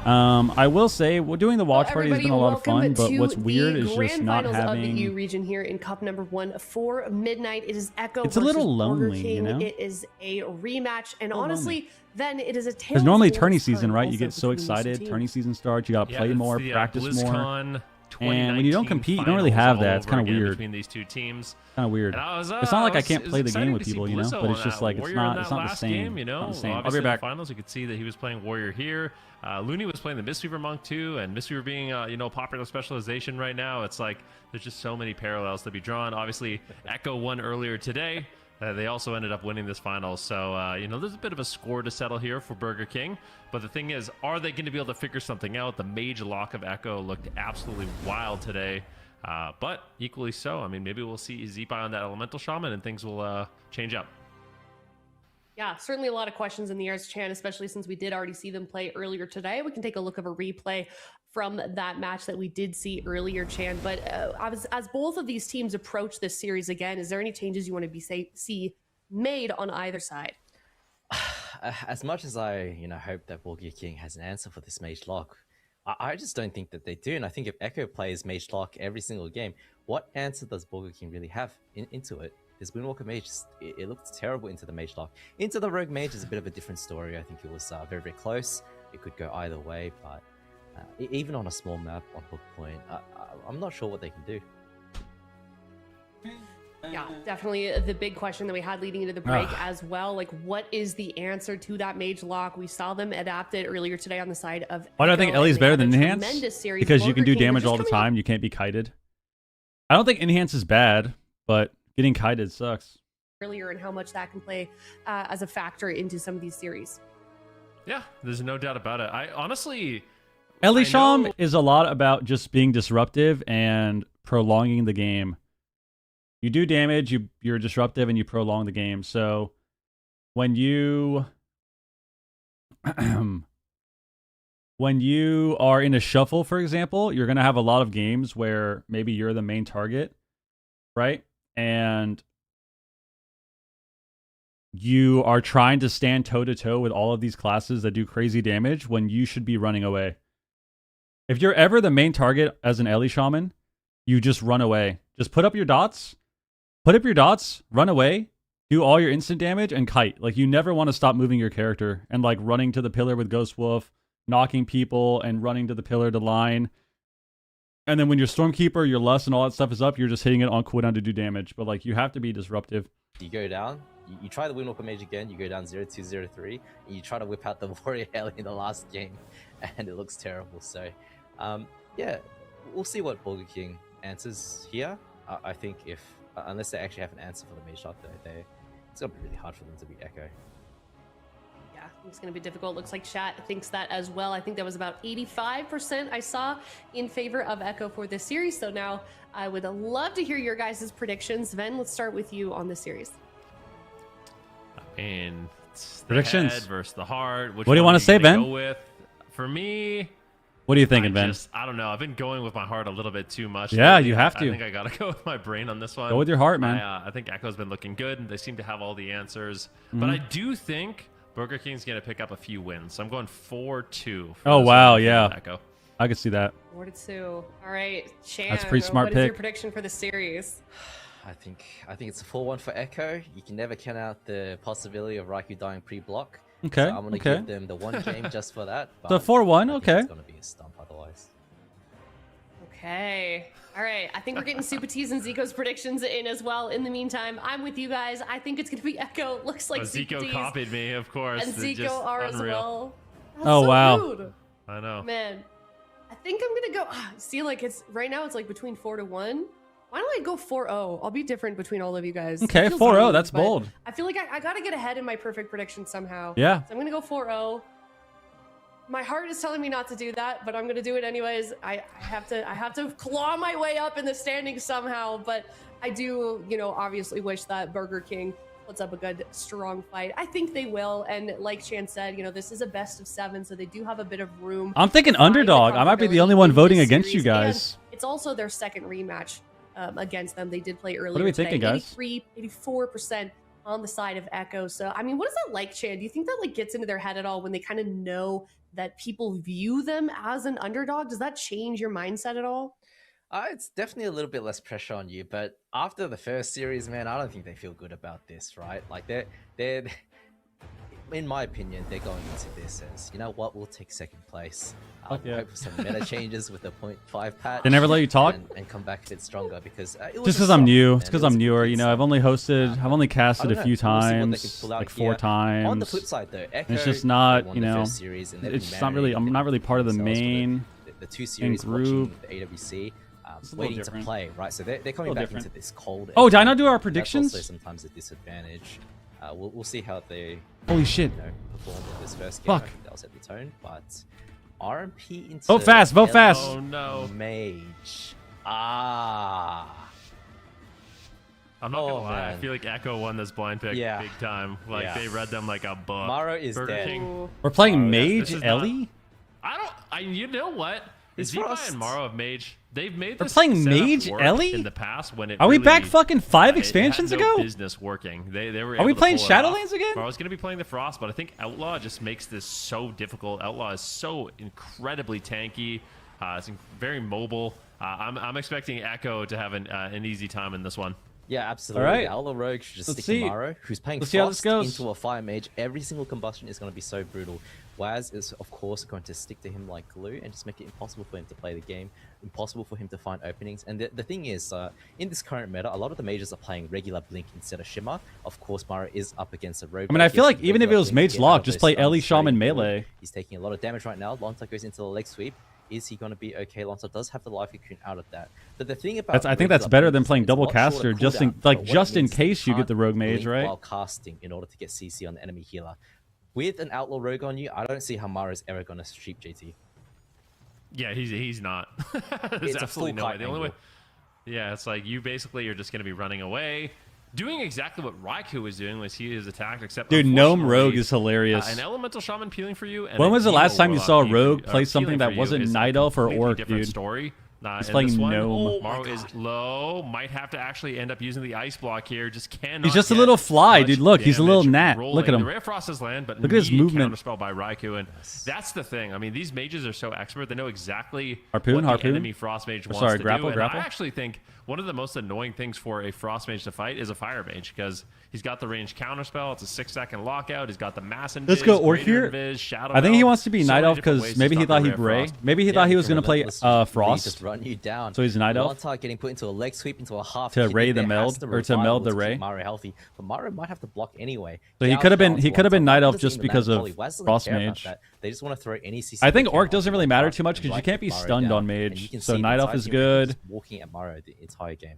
I will say, doing the watch party has been a lot of fun, but what's weird is just not having... of the EU region here in Cup number 1 for midnight. It is Echo It's a little lonely, you know? It is a rematch, and honestly, then it is a tale. Because normally tourney season, right? You get so excited. Tourney season starts. You got to play more, practice more. And when you don't compete, you don't really have that. It's kind of weird. Between these two teams, kind of weird. It's not like I can't play the game with people, you know. But it's just like it's not the same. Game, you know, I'll be back. In the finals, you could see that he was playing Warrior here. Looney was playing the Mistweaver Monk too, and Mistweaver being you know, popular specialization right now. It's like there's just so many parallels to be drawn. Obviously, Echo won earlier today. They also ended up winning this final. So, you know, there's a bit of a score to settle here for Burger King. But the thing is, are they going to be able to figure something out? The mage lock of Echo looked absolutely wild today. But equally so. I mean, maybe we'll see Zeepai on that Elemental Shaman and things will change up. Yeah, certainly a lot of questions in the airs, Chan, especially since we did already see them play earlier today. We can take a look of a replay from that match that we did see earlier, Chan. But as both of these teams approach this series again, is there any changes you want to see made on either side? As much as I, hope that Burger King has an answer for this mage lock, I just don't think that they do. And I think if Echo plays mage lock every single game, what answer does Burger King really have into it? This Windwalker mage, it looked terrible into the mage lock. Into the rogue mage is a bit of a different story. I think it was very, very close. It could go either way, but even on a small map on Hook Point, I'm not sure what they can do. Yeah, definitely the big question that we had leading into the break as well. Like, what is the answer to that mage lock? We saw them adapt it earlier today on the side of Why do I think Ellie's better than Enhance? Because you can do damage all the time. You can't be kited. I don't think Enhance is bad, but getting kited sucks. Earlier, and how much that can play as a factor into some of these series. Yeah, there's no doubt about it. I honestly... Ellie Sham is a lot about just being disruptive and prolonging the game. You do damage, you're disruptive, and you prolong the game. So when you when you are in a shuffle, for example, you're going to have a lot of games where maybe you're the main target, right? And you are trying to stand toe-to-toe with all of these classes that do crazy damage when you should be running away. If you're ever the main target as an Ellie Shaman, you just run away. Just put up your dots, run away, do all your instant damage, and kite. Like, you never want to stop moving your character and, like, running to the pillar with Ghost Wolf, knocking people, and running to the pillar to line. And then when your Stormkeeper, your Lust, and all that stuff is up, you're just hitting it on cooldown to do damage. But, like, you have to be disruptive. You go down, you try the Windwalker Mage again, you go down 0-2, 0-3, and you try to whip out the Warrior Ellie in the last game, and it looks terrible. So, yeah, we'll see what Burger King answers here. I think if, unless they actually have an answer for the Mage Lock, it's going to be really hard for them to beat Echo. Yeah, it's going to be difficult. Looks like chat thinks that as well. I think that was about 85% I saw in favor of Echo for this series. So now I would love to hear your guys' predictions. Ven, let's start with you on this series. And it's the predictions head versus the heart. What do you want to say, Ben? For me, what are you thinking, Ben? I don't know. I've been going with my heart a little bit too much. Yeah, you have to. I think I got to go with my brain on this one. Go with your heart, man. I think Echo's been looking good, and they seem to have all the answers. But I do think Burger King's going to pick up a few wins. So I'm going 4-2. Oh, wow, yeah. Echo. I could see that. 4-2. All right, Chan. That's a pretty smart pick. What is your prediction for the series? I think it's a 4-1 for Echo. You can never count out the possibility of Raikou dying pre-block. Okay. So I'm going to give them the one game just for that. So 4-1, okay. It's going to be a stump otherwise. Okay. All right. I think we're getting Super T's and Zico's predictions in as well. In the meantime, I'm with you guys. I think it's going to be Echo. Looks like Zico copied me, of course. And Zico are as well. That's so wow. Rude. I know. Man, I think I'm going to go. See, like, it's right now it's like between 4-1. Why don't I go 4-0? I'll be different between all of you guys. Okay, 4-0. That's bold. I feel like I got to get ahead in my perfect prediction somehow. Yeah. So I'm going to go 4-0. My heart is telling me not to do that, but I'm gonna do it anyways. I have to claw my way up in the standings somehow, but I do, you know, obviously wish that Burger King puts up a good, strong fight. I think they will, and like Chan said, you know, this is a best of 7, so they do have a bit of room. I'm thinking underdog. I might be the only one voting against you guys. And it's also their second rematch against them. They did play earlier. What are we today. thinking, guys? 83, 84% on the side of Echo. So, I mean, what is that like, Chan? Do you think that like gets into their head at all when they kind of know that people view them as an underdog? Does that change your mindset at all? It's definitely a little bit less pressure on you, but after the first series, man, I don't think they feel good about this, right? Like they're in my opinion, they're going into this as, you know what, we'll take second place. Hope for some meta changes with the 0.5 patch. They never let you talk? And come back a bit stronger because just because I'm new. It's because I'm newer. You know, I've only casted a few times, like 4 times. On the flip side, though, Echo, it's just not, you know, it's not really. I'm not really part of the main. The 2 series group. Watching the AWC. Waiting to play, right? So they're coming back into this cold. Oh, did I not do our predictions? That's also sometimes a disadvantage. We'll see how they holy shit perform in this first game. Fuck. I think they'll set the tone, but RMP into vote fast. Oh no, Mage. I'm not gonna lie. Man. I feel like Echo won this blind pick big time. Like they read them like a book. Maro is Burger dead. King. We're playing Mage Ellie. You know what? Zipa and Maro of Mage, they've made this We're playing Mage Ellie in the past when it Are we really, back fucking 5 expansions it had no ago? business working. They were Are we playing able to pull it Shadowlands again? I was going to be playing the Frost, but I think Outlaw just makes this so difficult. Outlaw is so incredibly tanky. It's very mobile. I'm expecting Echo to have an easy time in this one. Yeah, absolutely. All right. Outlaw Rogue should just stick to Maro, who's playing Frost into a Fire Mage. Every single combustion is going to be so brutal. Waz is, of course, going to stick to him like glue and just make it impossible for him to play the game, impossible for him to find openings. And the thing is, in this current meta, a lot of the mages are playing regular Blink instead of Shimmer. Of course, Maro is up against a Rogue. I mean, I feel like even if it was Mage Lock, just play Ellie Shaman melee. He's taking a lot of damage right now. Lonta goes into the leg sweep. Is he going to be okay? Lonta does have the life cocoon out of that. But the thing about I think that's better than playing double caster, just in case you get the Rogue Mage, right? While casting in order to get CC on the enemy healer. With an Outlaw Rogue on you, I don't see how Mara's ever going to sheep GT. Yeah, he's not. There's absolutely no way. The only way. Yeah, it's like you basically are just going to be running away, doing exactly what Raikou was doing when he is attacked. Except dude, Gnome Rogue is hilarious. An Elemental Shaman peeling for you. And when was the last time you saw a Rogue play something that wasn't Night Elf or Orc, dude? Story. He's playing Gnome. Maro is low. Might have to actually end up using the ice block here. Just cannot. He's just a little fly, dude. Look, he's a little gnat. Rolling. Look at him. The Ray of Frost has land, but look at his movement. Counterspell by Raikou, and that's the thing. I mean, these mages are so expert. They know exactly harpoon. The enemy Frost Mage wants to grapple, do. grapple. And I actually think one of the most annoying things for a Frost Mage to fight is a Fire Mage because he's got the range counterspell. It's a 6-second lockout. He's got the mass invis. Let's go Orc here. I think he wants to be Night Elf because maybe he thought he'd Ray. Maybe he thought he was going to play Frost. Just run you down. So he's Night Elf. Lonta getting put into a leg sweep into a half to Ray the meld or to meld the Ray. Maro healthy, but Maro might have to block anyway. So he could have been Night Elf just because of Frost Mage. They just want to throw any CC. I think Orc doesn't really matter too much because you can't be stunned on Mage. So Night Elf is good. Walking at Maro the entire game.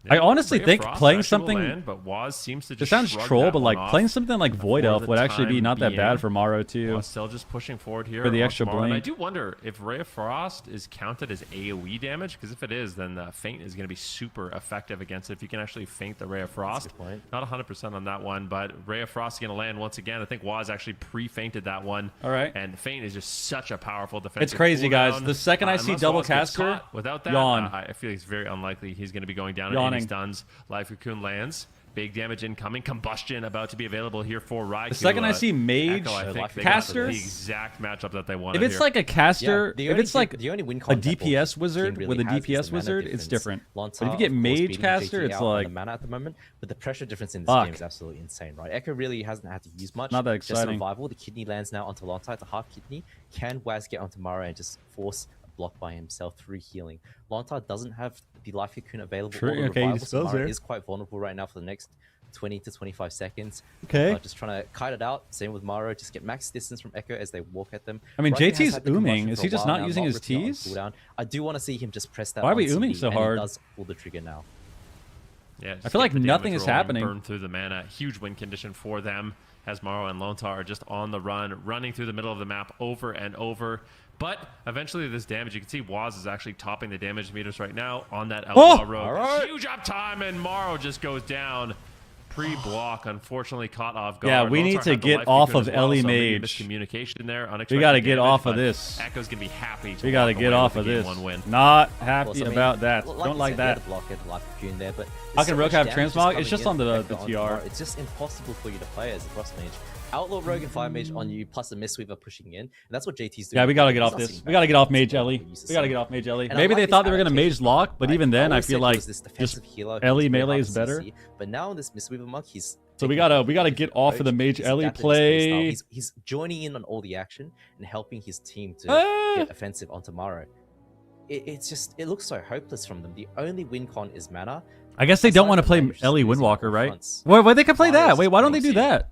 I honestly think playing something. Land, but Waz seems to just it sounds troll, but like playing something like Void Elf would actually be not that bad for Maro too. Still just pushing forward here for the extra blink. And I do wonder if Ray of Frost is counted as AOE damage, because if it is, then the feint is going to be super effective against it. If you can actually feint the Ray of Frost, not 100% on that one, but Ray of Frost is going to land once again. I think Waz actually pre-feinted that one. All right, and feint is just such a powerful defense. It's crazy, guys. The second I see double caster, without that, yawn. I feel it's very unlikely he's going to be going down. Yawning. And he stuns. Life Cocoon lands. Big damage incoming. Combustion about to be available here for Raikou. The second I see Mage caster, the exact matchup that they want. If it's like a caster, if it's like a DPS wizard with a DPS wizard, it's different. But if you get Mage caster, it's like mana at the moment. But the pressure difference in this game is absolutely insane, right? Echo really hasn't had to use much. Not that exciting. Just survival. The kidney lands now onto Lonta. It's a half kidney. Can Waz get onto Maro and just force block by himself through healing? Lonta doesn't have the life cocoon available. True. Okay, he spells there. Is quite vulnerable right now for the next 20 to 25 seconds. Okay. Just trying to kite it out. Same with Maro. Just get max distance from Echo as they walk at them. I mean, JT's ooming. Is he just not using his T's? I do want to see him just press that. Why are we ooming so hard? He does pull the trigger now. Yeah, I feel like nothing is happening. Burn through the mana. Huge win condition for them. as Maro and Lontar are just on the run, running through the middle of the map over and over. But eventually this damage, you can see Waz is actually topping the damage meters right now on that Outlaw Rogue. Right. Huge uptime, and Maro just goes down. Pre-block, unfortunately caught off guard. Yeah, we need to get off of Ellie Mage. Miscommunication there. We got to get off of this. Echo's gonna be happy. We got to get off of this. Not happy about that. Don't like that. How can Rogue have transmog? It's just on the TR. It's just impossible for you to play as a Frost Mage. Outlaw Rogue and Fire Mage on you, plus a Mistweaver pushing in. And that's what JT's doing. Yeah, we gotta get off this. We gotta get off Mage Ellie. We gotta get off Mage Ellie. Maybe they thought they were gonna Mage lock, but even then, I feel like just Ellie melee is better. But now in this Mistweaver monk, he's so we gotta get off of the Mage Ellie play. He's joining in on all the action and helping his team to get offensive onto Maro. It looks so hopeless from them. The only win con is mana. I guess they don't want to play Ellie Windwalker, right? Why they can play that? Wait, why don't they do that?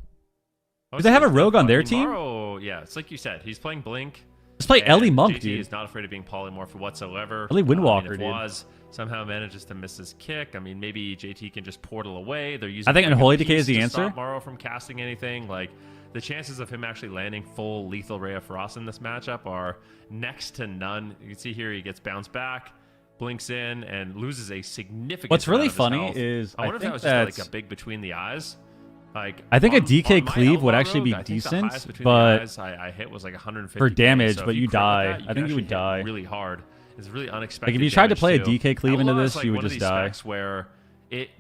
Do they have a rogue on their team? Maro, yeah, it's like you said. He's playing Blink. Let's play Ellie Monk, JT dude. Is not afraid of being polymorph whatsoever. Ellie Windwalker, if dude. Waz somehow manages to miss his kick, I mean, maybe JT can just portal away. They're using. I think Unholy Decay is the answer. Stop Maro from casting anything. Like the chances of him actually landing full lethal Ray of Frost in this matchup are next to none. You can see here he gets bounced back, blinks in, and loses a significant. What's really amount of his funny health. is I wonder if that was just like a big between the eyes. Like I think a DK my cleave would Outlaw actually Rogue, be I think decent, the highest between the but eyes I hit was like 150 for damage, so but if you crit with die. that, I think can you would actually die hit really hard. It's really unexpected. Like if you tried to play a damage, too. DK cleave into Outlaw this, is, like, you would one of just these die. specs where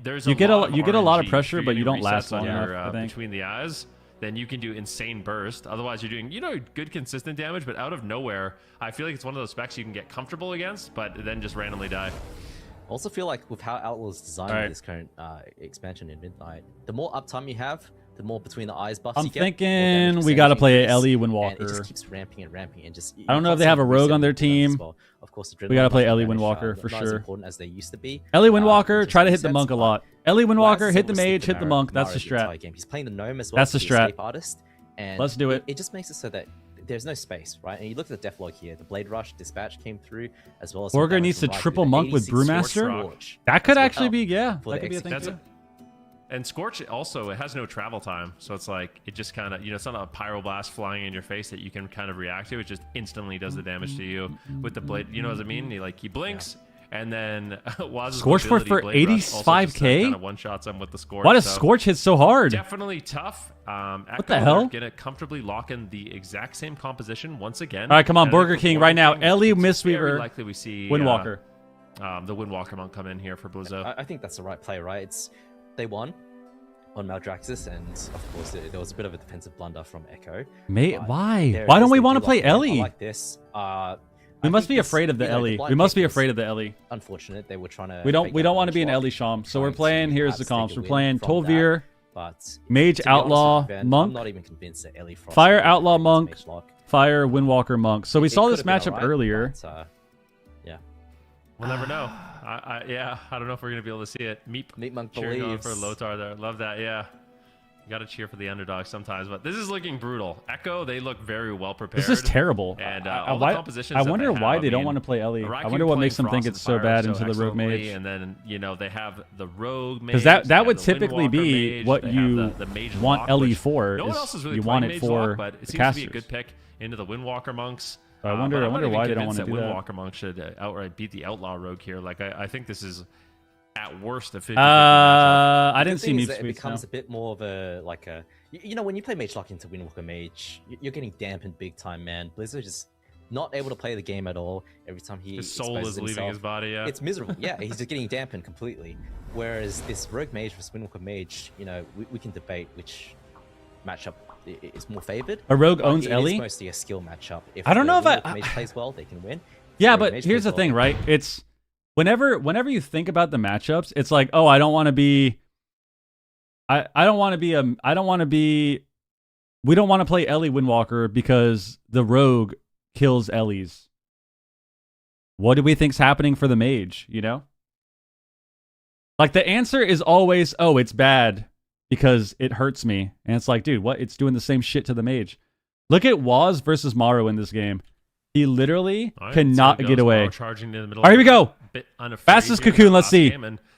there's You get a lot of RNG. pressure, If but you're you doing don't last resets on long your, enough, I think. between the eyes, then you can do insane burst. Otherwise, you're doing good consistent damage, but out of nowhere, I feel like it's one of those specs you can get comfortable against, but then just randomly die. Also feel like with how Outlaw's designing this current expansion in Midnight, the more uptime you have, the more between the eyes buffs I'm you get. thinking we got to play Ellie Windwalker. It just keeps ramping and ramping and just. I don't know if they have a rogue on their team. Well. Of course, we got to play Ellie Windwalker for not sure. as important as they used to be. Ellie Windwalker, try to hit the monk a lot. Ellie Windwalker, hit the mage, hit the monk. That's the strat. He's playing the gnome as well. That's the strat. Artist, and let's do it. It just makes it so that there's no space, right? And you look at the Deathlog here. The Blade Rush Dispatch came through as well as. Borger needs to triple monk with Brewmaster. That could actually be, that could be a thing too. And Scorch also, it has no travel time. So it's like, it just kind of, it's not a pyroblast flying in your face that you can kind of react to. It just instantly does the damage to you with the blade. You know what I mean? He blinks, and then Scorch for 85k? Kind of one-shots him with the Scorch. Why does Scorch hit so hard? Definitely tough. What the hell? Gonna comfortably lock in the exact same composition once again. All right, come on, Burger King right now. Ellie Mistweaver. Likely we see Windwalker. The Windwalker monk come in here for Blizzo. I think that's the right play, right? They won on Maldraxxus, and of course there was a bit of a defensive blunder from Echo. Why? Why don't we want to play Ellie? Like this. We must be afraid of the Ellie. We must be afraid of the Ellie. Unfortunate, they were trying to. We don't want to be an Ellie Sham. So we're playing. Here's the comps. We're playing Tolvir, Mage Outlaw Monk. I'm not even convinced that Ellie Frost Fire Outlaw Monk, Fire Windwalker Monk. So we saw this matchup earlier. Yeah. We'll never know. I don't know if we're gonna be able to see it. Meat Monk believes for Lothar there. Love that. Yeah. You gotta cheer for the underdog sometimes, but this is looking brutal. Echo, they look very well prepared. This is terrible. And all the compositions I wonder why they don't want to play Ellie. I wonder what makes them think it's so bad into the Rogue Mage. And then they have the Rogue Mage. Because that would typically be what you want Ellie for. No one else is really you want it for but it the seems casters. to be a good pick into the Windwalker monks. I wonder why they don't want to do that. Windwalker monk should outright beat the Outlaw Rogue here. Like I think this is at worst a 50-50 I didn't see Meat It becomes a bit more of a when you play Mage Lock into Windwalker Mage, you're getting dampened big time, man. Blizzard is not able to play the game at all. Every time his soul is leaving his body. Yeah, it's miserable. Yeah, he's just getting dampened completely. Whereas this Rogue Mage versus Windwalker Mage, we can debate which matchup is more favored. A Rogue owns Ellie. It's mostly a skill matchup. If I don't know if Mage plays well, they can win. Yeah, but here's the thing, right? It's whenever you think about the matchups, it's like, oh, I don't want to be. We don't want to play Ellie Windwalker because the Rogue kills Ellie's. What do we think's happening for the Mage? Like the answer is always, oh, it's bad because it hurts me. And it's like, dude, what? It's doing the same shit to the Mage. Look at Waz versus Maro in this game. He literally cannot get away. All right, here we go. Fastest cocoon. Let's see.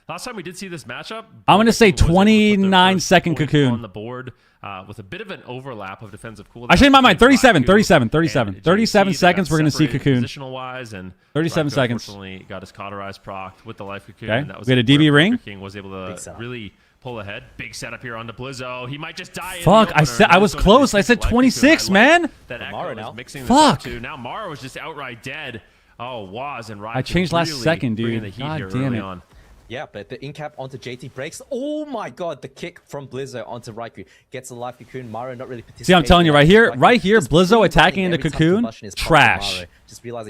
Last time we did see this matchup, I'm going to say 29-second cocoon. On the board, with a bit of an overlap of defensive cooldown. I changed my mind. 37 seconds. We're going to see Cocoon. Positional wise, and 37 seconds. Unfortunately, got his cauterized procced with the life Cocoon. Okay. And that was We had a DB ring. King was able to really pull ahead. Big setup here on the Blizzo. He might just die. Fuck! I was close. I said 26, man. That Echo is mixing this Fuck. up too. Now Mara was just outright dead. Oh, Waz and Ryan. I changed last second, dude. God damn it. On. Yeah, but the in-cap onto JT breaks. Oh my god, the kick from Blizzo onto Raikou. Gets a life Cocoon. Maro not really participating. See, I'm telling you right here, Blizzo attacking into Cocoon, trash.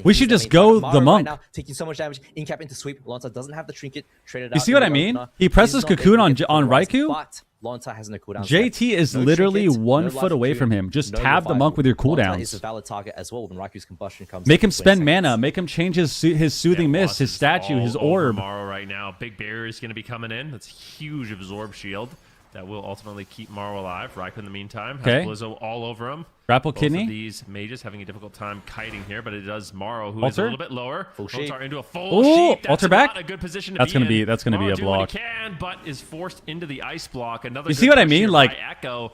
We should just go the monk. Right now, taking so much damage. In-cap into sweep. Lonta doesn't have the trinket. Traded out. You see what I mean? He presses Cocoon on Raikou. But Lonta has no cooldown. JT is literally 1 foot away from him. Just tab the monk with your cooldowns. Is a valid target as well when Raikou's combustion comes. Make him spend mana. Make him change his soothing mist, his statue, his orb. Maro right now. Big barrier is going to be coming in. That's huge absorb shield that will ultimately keep Maro alive. Raikou in the meantime has Blizzo all over him. Grapple Both kidney. Of these mages having a difficult time kiting here, but it does Maro, who is a little bit lower. Full sheep. Into a full sheep. That's altar back. Not a good position to that's be gonna be in. that's gonna Maro be a block. What he can, but is forced into the ice block. Another. You see what I mean? Like Echo.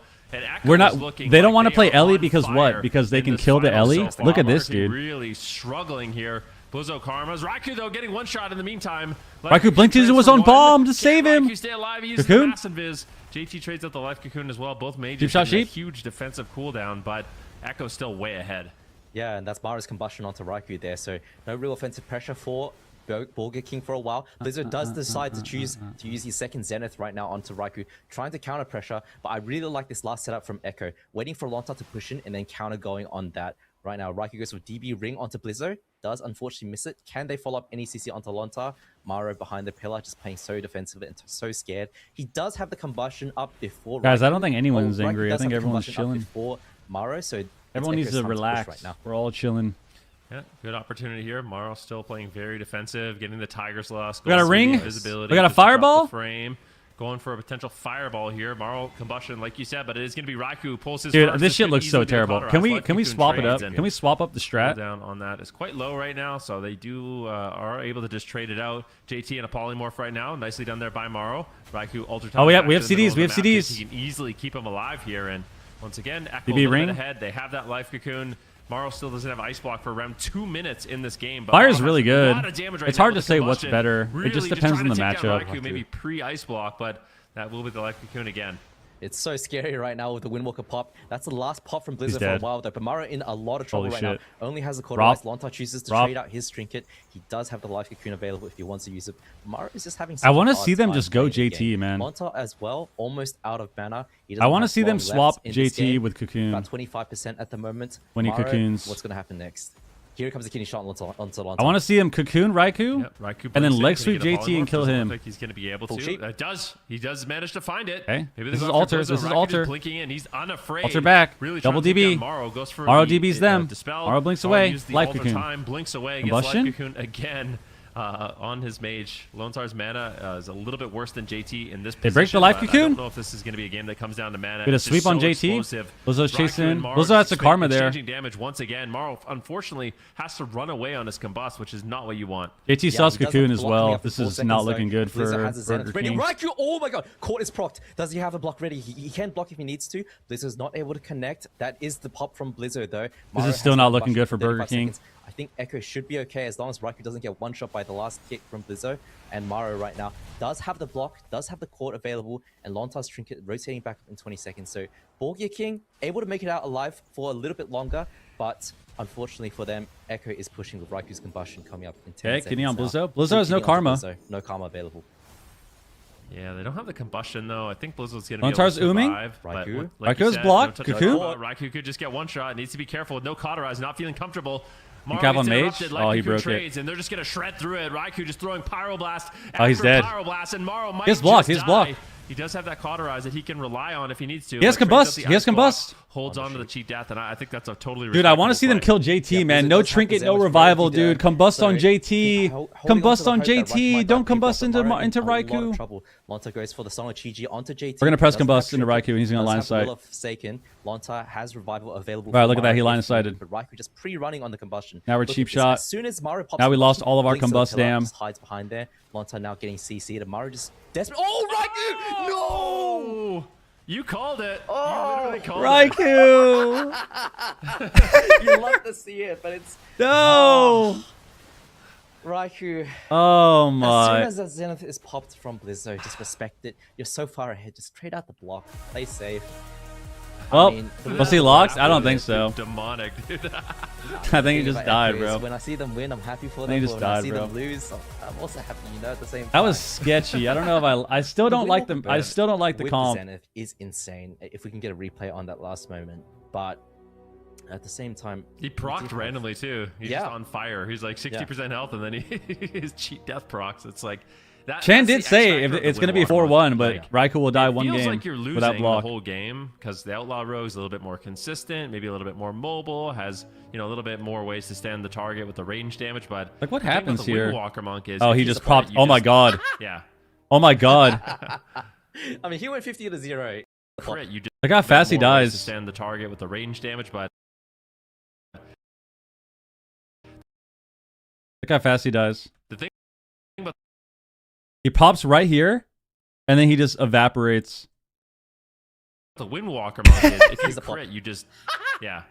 we're not. They don't want to play Ellie because what? Because they can kill the Ellie. Look at this, dude. Really struggling here. Blizzo Karmas. Raikou, though, getting one shot in the meantime. Raikou blinked into his own bomb to save him. Raikou stay alive. He uses the massive viz. JT trades out the life Cocoon as well. Both mages shot a huge defensive cooldown, but Echo's still way ahead. Yeah, and that's Mara's combustion onto Raikou there, so no real offensive pressure for Burger King for a while. Blizzard does decide to choose to use his second Zenith right now onto Raikou, trying to counter pressure, but I really like this last setup from Echo, waiting for Lonta to push in and then counter going on that. Right now, Raikou goes with DB ring onto Blizzo, does unfortunately miss it. Can they follow up any CC onto Lonta? Maro behind the pillar, just playing so defensive and so scared. He does have the combustion up before Guys, Raikou. I don't think anyone's angry. I think everyone's chilling. Before Maro, so everyone needs to relax. Right now. We're all chilling. Yeah, good opportunity here. Maro still playing very defensive, getting the Tiger's Lust. We got a ring. Visibility, we got a fireball. Frame. Going for a potential fireball here. Maro combustion, like you said, but it is going to be Raikou. Pulls his Dude, this shit looks so terrible. Can we swap it up? Can we swap up the strat? Down on that is quite low right now, so they are able to just trade it out. JT and a polymorph right now, nicely done there by Maro. Raikou ultra. Oh yeah, we have CDs. We have CDs. He can easily keep him alive here, and once again, Echo DB ring ahead. They have that life Cocoon. Maro still doesn't have ice block for around 2 minutes in this game. But Fire's really good. It's hard to say combustion. what's better. Really it just depends on the matchup. Raikou, maybe pre-ice block, but that will be the life Cocoon again. It's so scary right now with the Windwalker pop. That's the last pop from Blizzard for a while, though. But Maro in a lot of trouble right now. Only has a quarter ice. Lonta chooses to trade out his trinket. He does have the life Cocoon available if he wants to use it. Maro is just having. I want to see them just go JT, man. Lonta as well, almost out of mana. I want to see them swap JT with Cocoon. About 25% at the moment. When he cocoons. What's going to happen next? Here comes the kidney shot onto Lonta. I want to see him cocoon Raikou, and then leg sweep JT and kill him. He's going to be able to. He does manage to find it. Okay. Maybe this is altar. This is altar. Blinking in. He's unafraid. Altar back. Really double DB. Maro goes for Maro DB's them. Dispel. Maro blinks away. Life Cocoon. Blinks away. Combustion. Gets Life Cocoon again. On his mage. Lone Star's mana is a little bit worse than JT in this position. They break the life Cocoon? I don't know if this is going to be a game that comes down to mana. Get a sweep on JT. Blizzo's chasing. Blizzo has a karma there. Damage once again. Maro unfortunately has to run away on his combust, which is not what you want. JT saw Cocoon as well. This is not looking good for Burger King. Raikou, oh my god, Court is procced. Does he have a block ready? He can block if he needs to. Blizzard's not able to connect. That is the pop from Blizzard though. This is still not looking good for Burger King. I think Echo should be okay as long as Raikou doesn't get one shot by the last kick from Blizzo. And Maro right now does have the block, does have the court available, and Lonta's trinket rotating back in 20 seconds. So Burger King able to make it out alive for a little bit longer, but unfortunately for them, Echo is pushing with Raikou's combustion coming up in 10 seconds. Okay, kidney on Blizzo. Blizzo has no karma. No karma available. Yeah, they don't have the combustion though. I think Blizzard's going to be able to survive. Raikou. Raikou's blocked. Cocoon. Raikou could just get one shot. Needs to be careful with no cauterize. Not feeling comfortable. Maro on mage. Oh, he broke it. And they're just going to shred through it. Raikou just throwing pyroblast. Oh, he's dead. Pyroblast, and Maro might He's blocked. He's blocked. He does have that cauterize that he can rely on if he needs to. He has combust. He has combust. Holds on to the cheat death, and I think that's a totally. Dude, I want to see them kill JT, man. No trinket, no revival, dude. Combust on JT. Combust on JT. Don't combust into Raikou. Lonta goes for the Song of Chi-Ji onto JT. We're gonna press combust into Raikou, and he's gonna line of sight. Lonta has revival available. All right, look at that. He line of sighted. But Raikou just pre-running on the combustion. Now we're cheap shot. As soon as Maro pops, now we lost all of our combust dam. Hides behind there. Lonta now getting CC'd. And Maro just desperate. Oh, Raikou! No! You called it. Oh, you literally called Raikou! You love to see it, but it's No! Raikou. Oh my. As soon as that Zenith is popped from Blizzo, just respect it. You're so far ahead. Just trade out the block. Play safe. Well, I mean, was he locked? I don't think so. Demonic, dude. I think he just died, bro. When I see them win, I'm happy for I them. think he just But when I died, see bro. them lose, I'm also happy, you know, at the same time. That was sketchy. I don't know if I still don't like them. I still don't like the with comp. Zenith is insane. If we can get a replay on that last moment, but at the same time, He procced randomly too. He's just Yeah. on fire. He's like 60% health, and then his cheat death procs. It's like that. Chan that's did the say X if factor of it's the going to be win 4-1, but like, Raikou will die it one feels game like you're losing without block. the whole game because the Outlaw Rogue's a little bit more consistent, maybe a little bit more mobile, has a little bit more ways to stand the target with the range damage. But Like, what the thing happens with the here? Windwalker Monk is Oh, if he you just support popped. it, you Oh my just- god. Yeah. Oh my god. I mean, he went 50-0. Crit, you just Look how fast he more ways to dies. stand the target with the range damage, but Look how fast he dies. the thing about He pops right here, and then he just evaporates. the Windwalker Monk is if you He's the crit, you just yeah.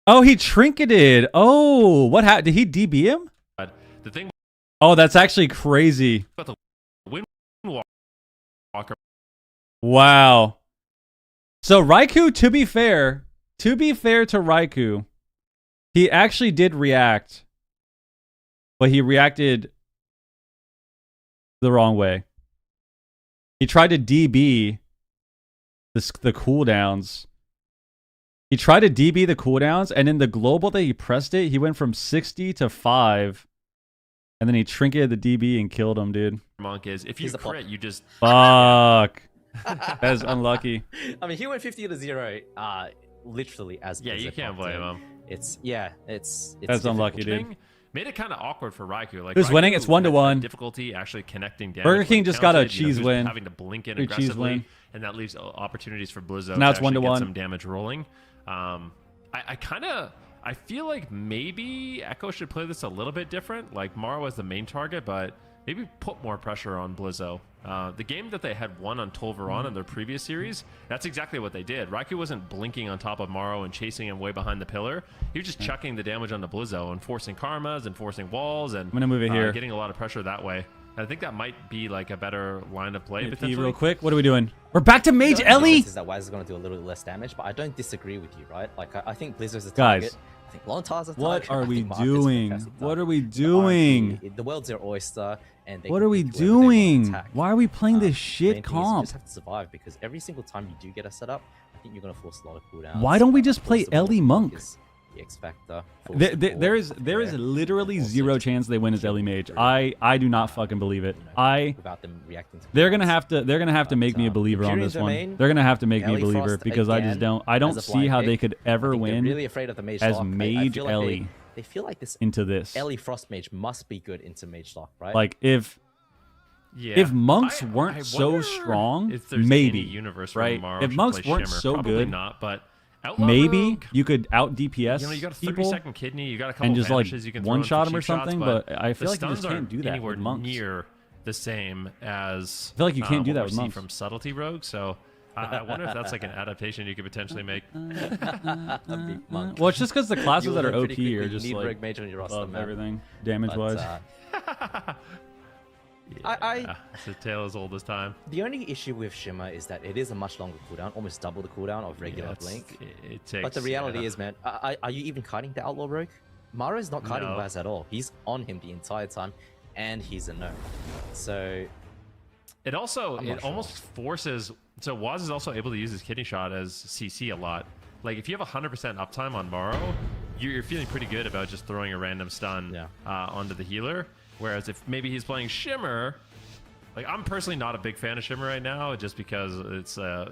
Oh, he trinketed. Oh, what happened? Did he DB him? But the thing Oh, that's actually crazy. about the Windwalker Wow. So Raikou, to be fair to Raikou, he actually did react, but he reacted the wrong way. He tried to DB the cooldowns. He tried to DB the cooldowns, and in the global that he pressed it, he went from 60 to 5, and then he trinketed the DB and killed him, dude. Monk is if you He's the crit, you just Fuck. That is unlucky. I mean, he went 50-0. Literally as yeah, you Blizzard can't popped blame in. him. It's That's difficult. unlucky, dude. Thing made it kind of awkward for Raikou. Like Who's Raikou winning? It's 1-1. had difficulty actually connecting damage. Burger King when just got a counted. cheese He was win. having to blink in Free cheese aggressively, win. and that leaves opportunities for Blizzo Now to it's actually 1-1. get some damage rolling. I feel like maybe Echo should play this a little bit different. Like Maro was the main target, but maybe put more pressure on Blizzo. The game that they had won on Tolvaron in their previous series, that's exactly what they did. Raikou wasn't blinking on top of Maro and chasing him way behind the pillar. He was just chucking the damage onto Blizzo and forcing karmas and forcing walls and I'm gonna move it here. getting a lot of pressure that way. I think that might be like a better line of play Pee potentially. real quick. What are we doing? We're back to Mage The only Ellie. difference is that Waz is going to do a little bit less damage, but I don't disagree with you, right? Like, I think Blizzard's a target. Guys, I think Lontar's a target. what are I we think Mark is a doing? fantastic What target. are we The doing? RNG, the world's their oyster, and they What can are we pick whoever they want to doing? attack. Why are we playing this Main shit thing is you comp? just have to survive, because every single time you do get a setup, I think you're going to force a lot of cooldowns. Why don't we just Force play the ball Ellie to Monk? is The X factor. There is literally zero chance they win as Ellie Mage. I do not fucking believe it. Without them reacting to They're gonna have to make me a believer on this one. They're gonna have to make me a Ellie believer Frost because I just again don't as a see blind how pick. they could ever I think they're win really afraid of the mage as lock. I Mage feel like Ellie they feel like this into this. Ellie Frost Mage must be good into Mage Lock, right? Like if monks weren't I so wonder strong, if there's maybe any universe where right? Maro If should monks play weren't Shimmer. so Probably good, not, but Outlaw maybe Rogue, you could out DPS you got a people 30-second kidney, you got a couple and just like vanishes you can one throw in shot for them or cheap shots, something. But I feel the like you just stuns can't aren't do that anywhere with monks. near the same as I feel like you can't do what that we with see monks. from Subtlety Rogue. So I wonder if that's like an adaptation you could potentially make. a big monk. Well, it's just because the classes You'll that are learn OP pretty quickly are you just need like Rogue Mage on your roster, above man. everything damage wise. Yeah, it's a tale as old as time. The only issue with Shimmer is that it is a much longer cooldown, almost double the cooldown of regular Blink. It takes, But the reality is, man, are you even kiting the Outlaw Rogue? Maro's not kiting No. Waz at all. He's on him the entire time, and he's a no. So It also I'm not sure. almost forces. So Waz is also able to use his kidney shot as CC a lot. Like if you have 100% uptime on Maro, you're feeling pretty good about just throwing a random stun onto the healer. Whereas if maybe he's playing Shimmer, like I'm personally not a big fan of Shimmer right now, just because it's a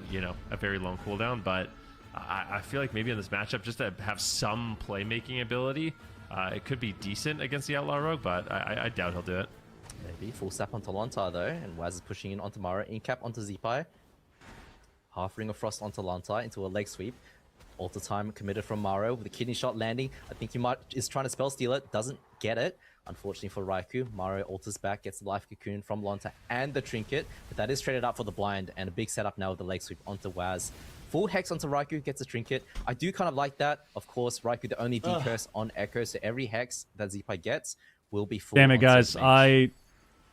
very long cooldown. But I feel like maybe in this matchup, just to have some playmaking ability, it could be decent against the Outlaw Rogue. But I doubt he'll do it. maybe full sap onto Lontar though, and Waz is pushing in onto Maro, in cap onto Zipai. Half Ring of Frost onto Lontar into a leg sweep. Alter time committed from Maro with the kidney shot landing. I think he is trying to spell steal it, doesn't get it. Unfortunately for Raikou, Mario alters back, gets the life cocoon from Lonta and the trinket, but that is traded up for the blind, and a big setup now with the leg sweep onto Waz. Full hex onto Raikou, gets a trinket. I do kind of like that. Of course, Raikou the only decurse on Echo, so every hex that Zeepai gets will be full. Damn it, guys!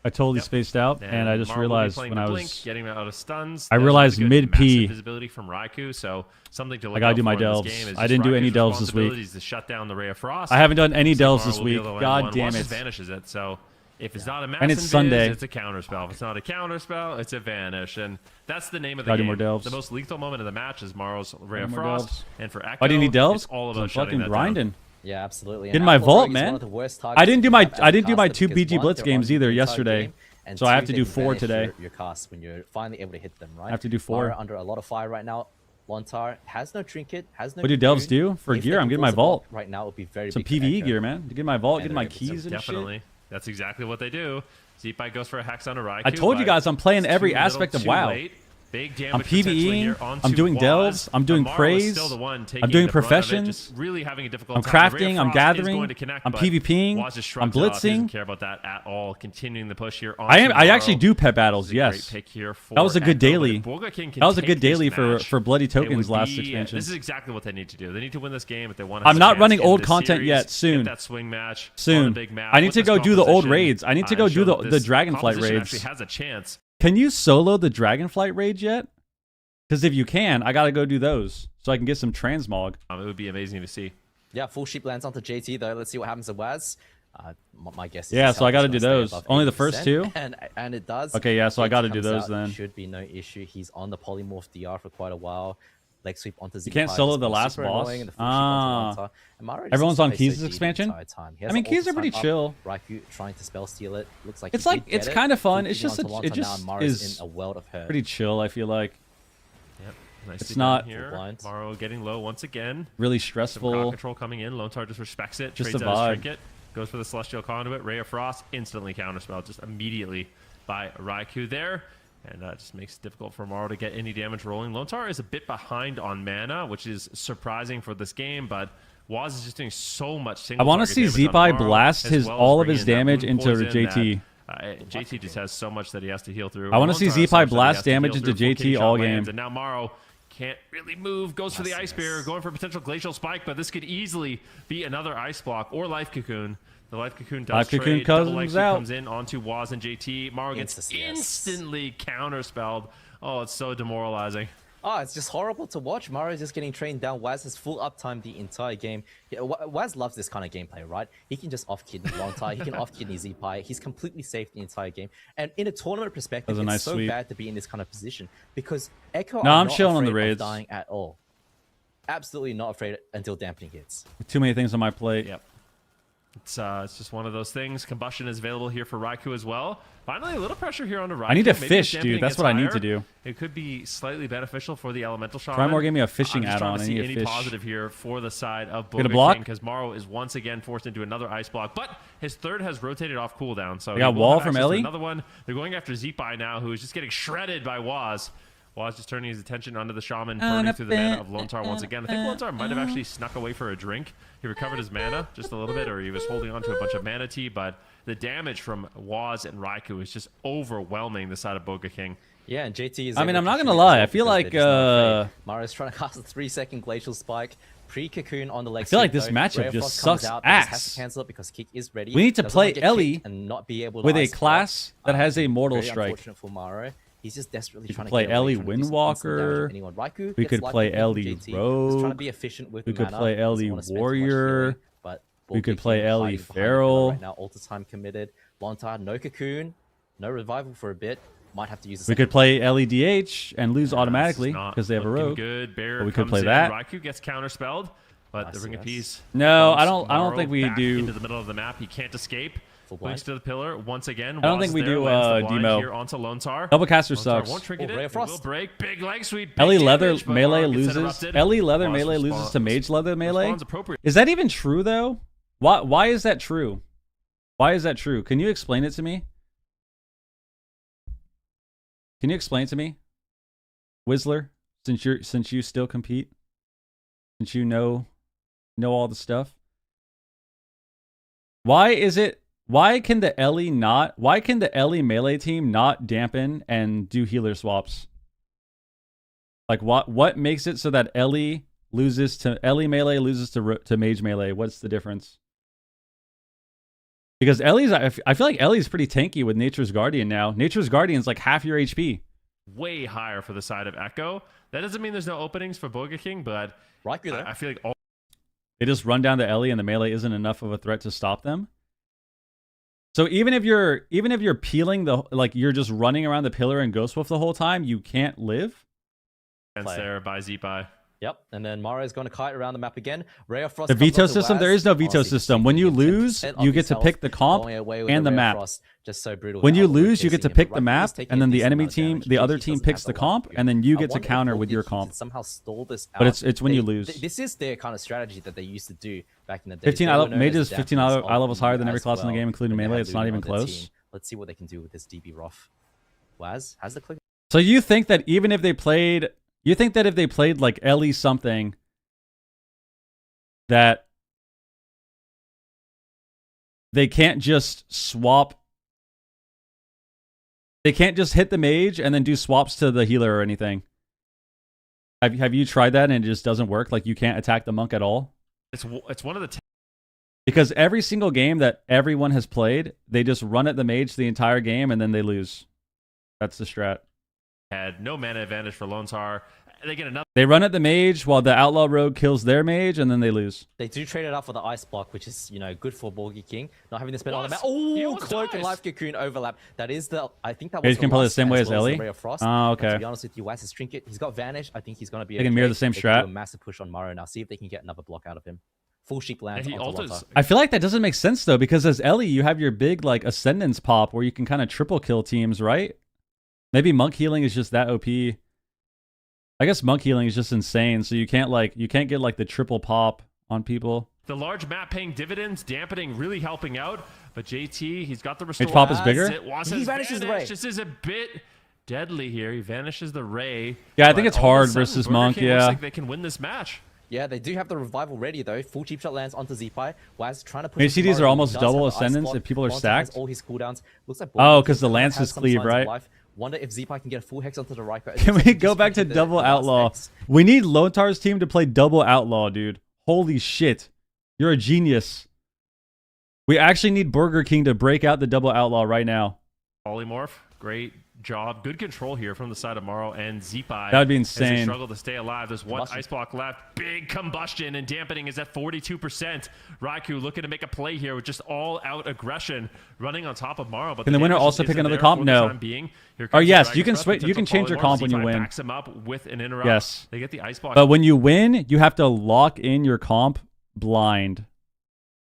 I totally spaced out, and I just realized when I was getting out of stuns. I realized mid P visibility from Raikou, so something to look I gotta do my delves. I didn't do any delves this week. To shut down the Ray of Frost. I haven't done any delves this week. God damn it! Vanishes it. So if it's not a mass and it's Sunday, it's a counter spell. If it's not a counter spell, it's a vanish, and that's the name of the game. More delves. The most lethal moment of the match is Morrow's Ray of Frost, delves. and for Echo, I didn't need delves. It's all about fucking grinding. Yeah, absolutely. In my vault, man. I didn't do my 2 BG Blitz games either yesterday. And so I have to do 4 today. Your cast when you're finally able to hit them, right? I have to do 4. Under a lot of fire right now. Lontar has no trinket, has no. What do delves do for gear? I'm getting my vault right now. It would be very some PVE gear, man. To get my vault, get my keys and definitely. Shit. That's exactly what they do. Zeepai goes for a hex on a Raikou. I told you guys I'm playing every aspect of WoW. Big I'm PvEing, I'm doing delves, I'm doing praise, I'm doing professions, really having a difficult I'm crafting, I'm gathering, I'm PvPing, I'm blitzing. Care about that at all. Continuing the push here. I actually do pet battles. Yes, that was a good daily. That was a good daily for bloody tokens last expansion. This is exactly what they need to do. They need to win this game if they want. I'm not running old content yet. Soon. That swing match. Soon. I need to go do the old raids. I need to go do the Dragonflight raids. Actually has a chance. Can you solo the Dragonflight raid yet? Because if you can, I gotta go do those so I can get some transmog. It would be amazing to see. Yeah, full sheep lands onto JT though. Let's see what happens to Waz. My guess is yeah, so I gotta do those. Only the first 2. And it does. Okay, yeah, so I gotta do those then. Should be no issue. He's on the polymorph DR for quite a while. Leg sweep onto Zeepai. You can't solo the last boss. Everyone's on Keys' expansion. I mean, Keys are pretty chill. Raikou trying to spell steal it. Looks like it's kind of fun. It's just it just is in a world of hurt. Pretty chill. I feel like. Yep. Nice it's not here. Morrow getting low once again. Really stressful. Some control coming in. Lone Star just respects it. Just trades a out vibe. his trinket. Goes for the Celestial Conduit. Ray of Frost instantly counterspell just immediately by Raikou there. And that just makes it difficult for Morrow to get any damage rolling. Lone Star is a bit behind on mana, which is surprising for this game, but Waz is just doing so much single I want to see Zeepai blast all of his damage into JT. JT just has so much that he has to heal through. I want to see Zeepai blast damage into JT all game. And now Morrow can't really move. Goes for the Ice Bear, going for a potential Glacial Spike, but this could easily be another Ice Block or Life Cocoon. The Life Cocoon does trade. Comes in onto Waz and JT. Morrow gets instantly counterspelled. Oh, it's so demoralizing. Oh, it's just horrible to watch. Mario just getting trained down. Waz has full uptime the entire game. Yeah, Waz loves this kind of gameplay, right? He can just off-kidney Lontar. He can off-kidney Zeepai. He's completely safe the entire game. And in a tournament perspective, it's so bad to be in this kind of position because Echo I'm chilling on the raids. Dying at all. Absolutely not afraid until dampening hits. Too many things on my plate. Yep. It's just one of those things. Combustion is available here for Raikou as well. Finally, a little pressure here on the Raikou. I need to fish, dude. That's what I need to do. It could be slightly beneficial for the Elemental Shaman. Primor gave me a fishing add-on. I need any positive here for the side of Boga King because Morrow is once again forced into another Ice Block, but his third has rotated off cooldown. So they got wall from Ellie. Another one. They're going after Zeepai now, who is just getting shredded by Waz. Waz just turning his attention onto the Shaman, burning through the mana of Lone Star once again. I think Lone Star might have actually snuck away for a drink. He recovered his mana just a little bit, or he was holding on to a bunch of mana tea, but the damage from Waz and Raikou is just overwhelming the side of Boga King. Yeah, and JT is... I mean, I'm not going to lie. I feel like... Mario's trying to cast a 3-second Glacial Spike. Pre-Cocoon on the leg. I feel like this matchup just sucks ass. Has to cancel it because Kick is ready. We need to play Ellie and not be able to with a class that has a Mortal Strike. Unfortunate for Mario. He's just desperately trying to play Ellie Windwalker. We could play Ellie Rogue. Trying to be efficient with we could play Ellie Warrior. We could play Ellie Feral. Right now, Alter Time committed. Lontar, no Cocoon, no revival for a bit. Might have to use. We could play Ellie DH and lose automatically because they have a rogue. Good. Bear we could play that. Raikou gets counterspelled, but the Ring of Peace. No, I don't think we do. Into the middle of the map, he can't escape. Points to the pillar once again. I don't think we do demo. Here onto Lone Star. Double caster sucks. Ray of Frost will break. Big leg sweep. Ellie Leather melee loses. Ellie Leather melee loses to Mage Leather melee. Is that even true though? Why is that true? Why is that true? Can you explain it to me? Can you explain it to me, Whistler? Since you still compete, since you know all the stuff. Why is it Why can the Ellie melee team not dampen and do healer swaps? Like what makes it so that Ellie melee loses to mage melee? What's the difference? Because I feel like Ellie's pretty tanky with Nature's Guardian now. Nature's Guardian's like half your HP. Way higher for the side of Echo. That doesn't mean there's no openings for Burger King, but I feel like they just run down to Ellie and the melee isn't enough of a threat to stop them. So even if you're peeling you're just running around the pillar and Ghost Wolf the whole time, you can't live. There by Zeepai. Yep, and then Maro's going to kite around the map again. Ray of Frost. The veto system, there is no veto system. When you lose, you get to pick the comp and the map. Just so brutal. When you lose, you get to pick the map, and then the enemy team, the other team picks the comp, and then you get to counter with your comp. Somehow stall this out. But it's when you lose. This is their kind of strategy that they used to do back in the day. 15 mages, 15 eye levels higher than every class in the game, including melee. It's not even close. Let's see what they can do with this DB Roth. Waz has the click. So you think that even if they played, if they played like Ellie something, that they can't just swap. They can't just hit the mage and then do swaps to the healer or anything. Have you tried that and it just doesn't work? Like you can't attack the monk at all? It's one of the because every single game that everyone has played, they just run at the mage the entire game and then they lose. That's the strat. Had no mana advantage for Lone Star. They get another. They run at the mage while the outlaw rogue kills their mage, and then they lose. They do trade it out for the ice block, which is good for Burger King. Not having to spend on the map. Oh, cloak and life cocoon overlap. That is I think that was. Mage can play the same way as Ellie. Oh, okay. And to be honest with you, Waz's trinket. He's got vanish. I think he's gonna be. They can mirror the same strat. They can do a massive push on Maro now. See if they can get another block out of him. Full sheep lands. I feel like that doesn't make sense though, because as Ellie, you have your big like ascendance pop where you can kind of triple kill teams, right? Maybe monk healing is just that OP. I guess monk healing is just insane, so you can't get like the triple pop on people. The large map paying dividends, dampening really helping out, but JT, he's got the restore. Mage pop is bigger. He vanishes the ray. This is a bit deadly here. He vanishes the ray. Yeah, I think it's hard versus monk. Yeah, looks like they can win this match. Yeah, they do have the revival ready though. Full cheap shot lands onto Zeepai. Waz trying to push. HCDs are almost double ascendants if people are stacked. All his cooldowns. Looks like because the lance is cleave, right? Wonder if Zeepai can get a full hex onto the Riker. Can we go back to double outlaw? We need Lontar's team to play double outlaw, dude. Holy shit. You're a genius. We actually need Burger King to break out the double outlaw right now. Polymorph, great job. Good control here from the side of Maro and Zeepai. That would be insane. As they struggle to stay alive. There's one ice block left. Big combustion, and dampening is at 42%. Raikou looking to make a play here with just all-out aggression running on top of Maro. But can the winner also pick another comp? No. Or yes, you can switch. You can change your comp when you win. Backs him up with an interrupt. Yes. They get the ice block. But when you win, you have to lock in your comp blind.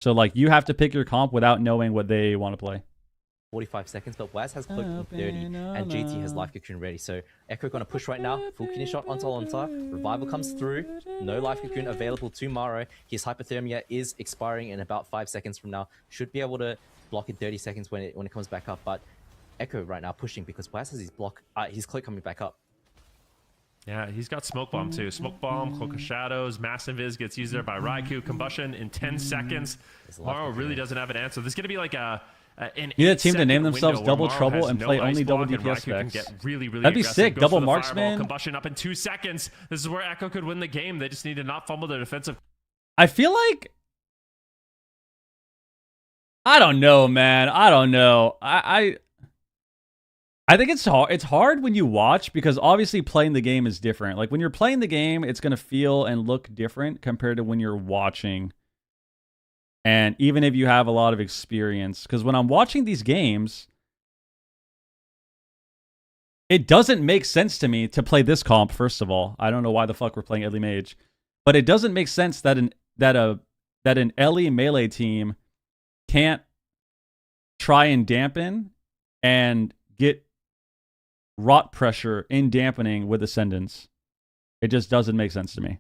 So like you have to pick your comp without knowing what they want to play. 45 seconds, but Waz has cloak in 30, and JT has life cocoon ready. So Echo gonna push right now. Full kidney shot onto Lontar. Revival comes through. No life cocoon available to Maro. His hypothermia is expiring in about 5 seconds from now. Should be able to block in 30 seconds when it comes back up. But Echo right now pushing because Waz has his cloak coming back up. Yeah, he's got Smoke Bomb too. Smoke Bomb, Cloak of Shadows, Mass Invis gets used there by Raikou. Combustion in 10 seconds. Maro really doesn't have an answer. This is going to be like an you need a team to name themselves Double Trouble and play only double DPS specs. That'd be sick. Double Marksman. Combustion up in 2 seconds. This is where Echo could win the game. They just need to not fumble their defensive. I feel like... I don't know, man. I don't know. I think it's hard. It's hard when you watch because obviously playing the game is different. Like when you're playing the game, it's going to feel and look different compared to when you're watching. And even if you have a lot of experience, because when I'm watching these games, it doesn't make sense to me to play this comp, first of all. I don't know why the fuck we're playing Ellie Mage. But it doesn't make sense that an Ellie melee team can't try and dampen and get rot pressure in dampening with Ascendance. It just doesn't make sense to me.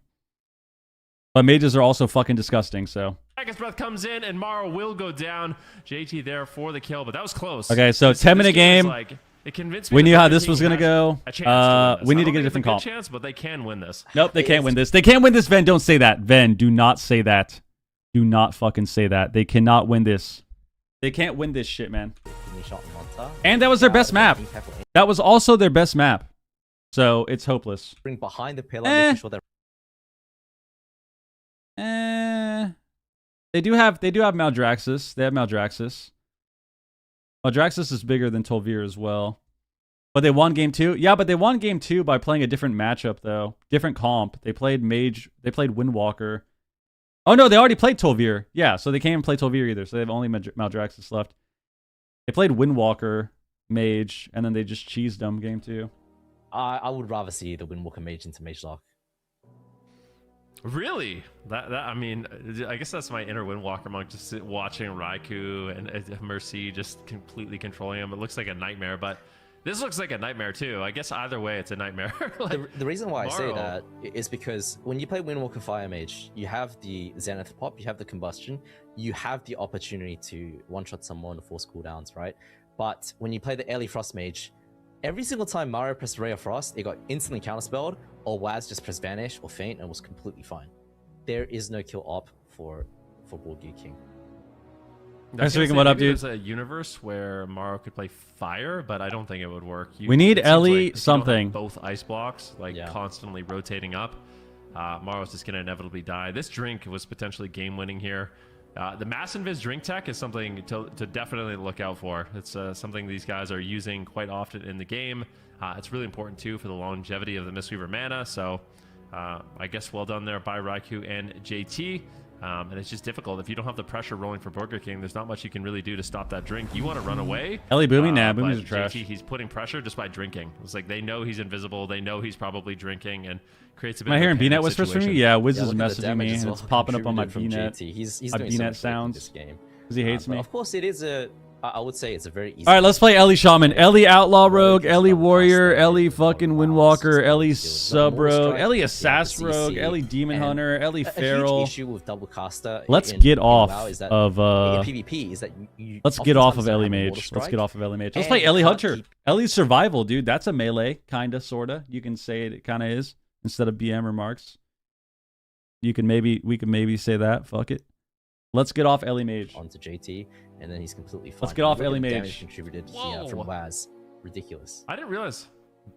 But mages are also fucking disgusting, so... Dragon's Breath comes in, and Maro will go down. JT there for the kill, but that was close. Okay, so 10-minute game. Like, it convinced me we knew how this was going to go. We need to get a different comp. Chance, but they can win this. Nope, they can't win this. They can't win this, Ven. Don't say that. Ven, do not say that. Do not fucking say that. They cannot win this. They can't win this shit, man. And that was their best map. That was also their best map. So it's hopeless. Bring behind the pillar, making sure that. They do have Maldraxxus. They have Maldraxxus. Maldraxxus is bigger than Tolvir as well. But they won game 2. Yeah, but they won game 2 by playing a different matchup though. Different comp. They played Mage. They played Windwalker. Oh no, they already played Tolvir. Yeah, so they can't even play Tolvir either. So they have only Maldraxxus left. They played Windwalker, Mage, and then they just cheesed them game 2. I would rather see the Windwalker Mage into Mage Lock. Really? That I mean, I guess that's my inner Windwalker monk, just watching Raikou and Mercy just completely controlling him. It looks like a nightmare, but this looks like a nightmare too. I guess either way, it's a nightmare. Like, the reason why I say that is because when you play Windwalker Fire Mage, you have the Zenith Pop, you have the Combustion, you have the opportunity to one-shot someone or force cooldowns, right? But when you play the Ellie Frost Mage, every single time Mario pressed Ray of Frost, it got instantly counterspelled, or Waz just pressed Vanish or Feint and was completely fine. There is no kill op for Borgia King. Thanks for what up, dude. There's a universe where Mario could play fire, but I don't think it would work. We need Ellie something. Both ice blocks, constantly rotating up. Mario's just gonna inevitably die. This drink was potentially game-winning here. The Mass Invis drink tech is something to definitely look out for. It's something these guys are using quite often in the game. It's really important too for the longevity of the Mistweaver mana. So I guess well done there by Raikou and JT. And it's just difficult. If you don't have the pressure rolling for Burger King, there's not much you can really do to stop that drink. You want to run away. Ellie Boomy? Nah, Boomy's trash. JT, he's putting pressure just by drinking. It's like they know he's invisible. They know he's probably drinking and creates a bit Am I of hearing BNet whispers from you? Yeah, Wiz is messaging me and it's popping up on my BNet. He's my doing BNet sounds this game because he hates me. Of course, it is I would say it's a very easy. All right, let's play Ellie Shaman, Ellie Outlaw Rogue, Ellie Warrior, Ellie fucking Windwalker, Ellie Sub Rogue, Ellie Assassin Rogue, Ellie Demon Hunter, Ellie Feral. A huge issue with double caster. Let's get off of PvP is that you let's get off of Ellie Mage. Let's get off of Ellie Mage. Let's play Ellie Hunter. Ellie's Survival, dude. That's a melee, kinda, sorta. You can say it kinda is instead of BM remarks. We can maybe say that. Fuck it. Let's get off Ellie Mage. Onto JT, and then he's completely fine. Let's get off Ellie Mage. Damage contributed from Waz. Ridiculous. I didn't realize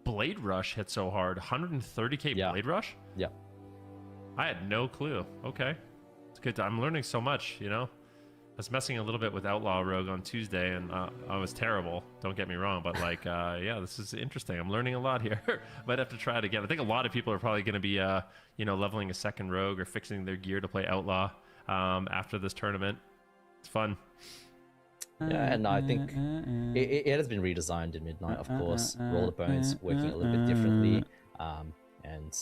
Blade Rush hit so hard. 130k Blade Rush? Yeah. I had no clue. Okay. It's good. I'm learning so much, you know? I was messing a little bit with Outlaw Rogue on Tuesday, and I was terrible. Don't get me wrong, but like, yeah, this is interesting. I'm learning a lot here. Might have to try it again. I think a lot of people are probably going to be, you know, leveling a second Rogue or fixing their gear to play Outlaw after this tournament. It's fun. Yeah, and I think it has been redesigned in Midnight, of course. Roll the Bones working a little bit differently, and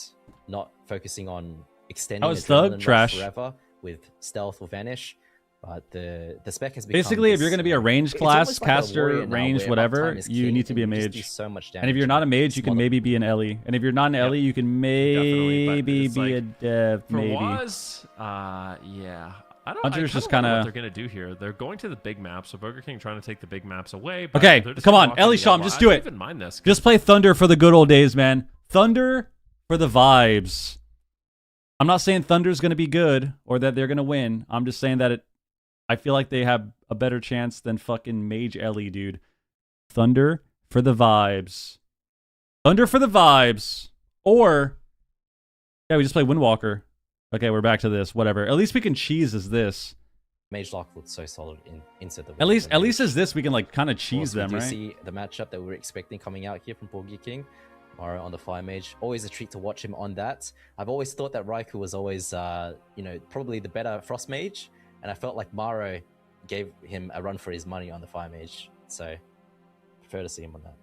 not focusing on extending the Thug trash forever with Stealth or Vanish. But the spec has become basically, if you're going to be a ranged class, caster, ranged, whatever, you need to be a mage. So much damage, and if you're not a mage, you can maybe be an Ellie. And if you're not an Ellie, you can maybe be a dev. Maybe. Waz, yeah. Hunter's just kind of what they're going to do here. They're going to the big map, so Burger King trying to take the big maps away. But okay, come on, Ellie Sham, just do it. Even mind this. Just play Thunder for the good old days, man. Thunder for the vibes. I'm not saying Thunder's going to be good or that they're going to win. I'm just saying that I feel like they have a better chance than fucking Mage Ellie, dude. Thunder for the vibes. Thunder for the vibes. Or, yeah, we just play Windwalker. Okay, we're back to this. Whatever. At least we can cheese as this. Mage Lock looks so solid inside the. At least as this, we can like kind of cheese them, right? See the matchup that we were expecting coming out here from Borgia King. Mario on the Fire Mage. Always a treat to watch him on that. I've always thought that Raikou was always, you know, probably the better Frost Mage. And I felt like Mario gave him a run for his money on the Fire Mage. So, prefer to see him on that.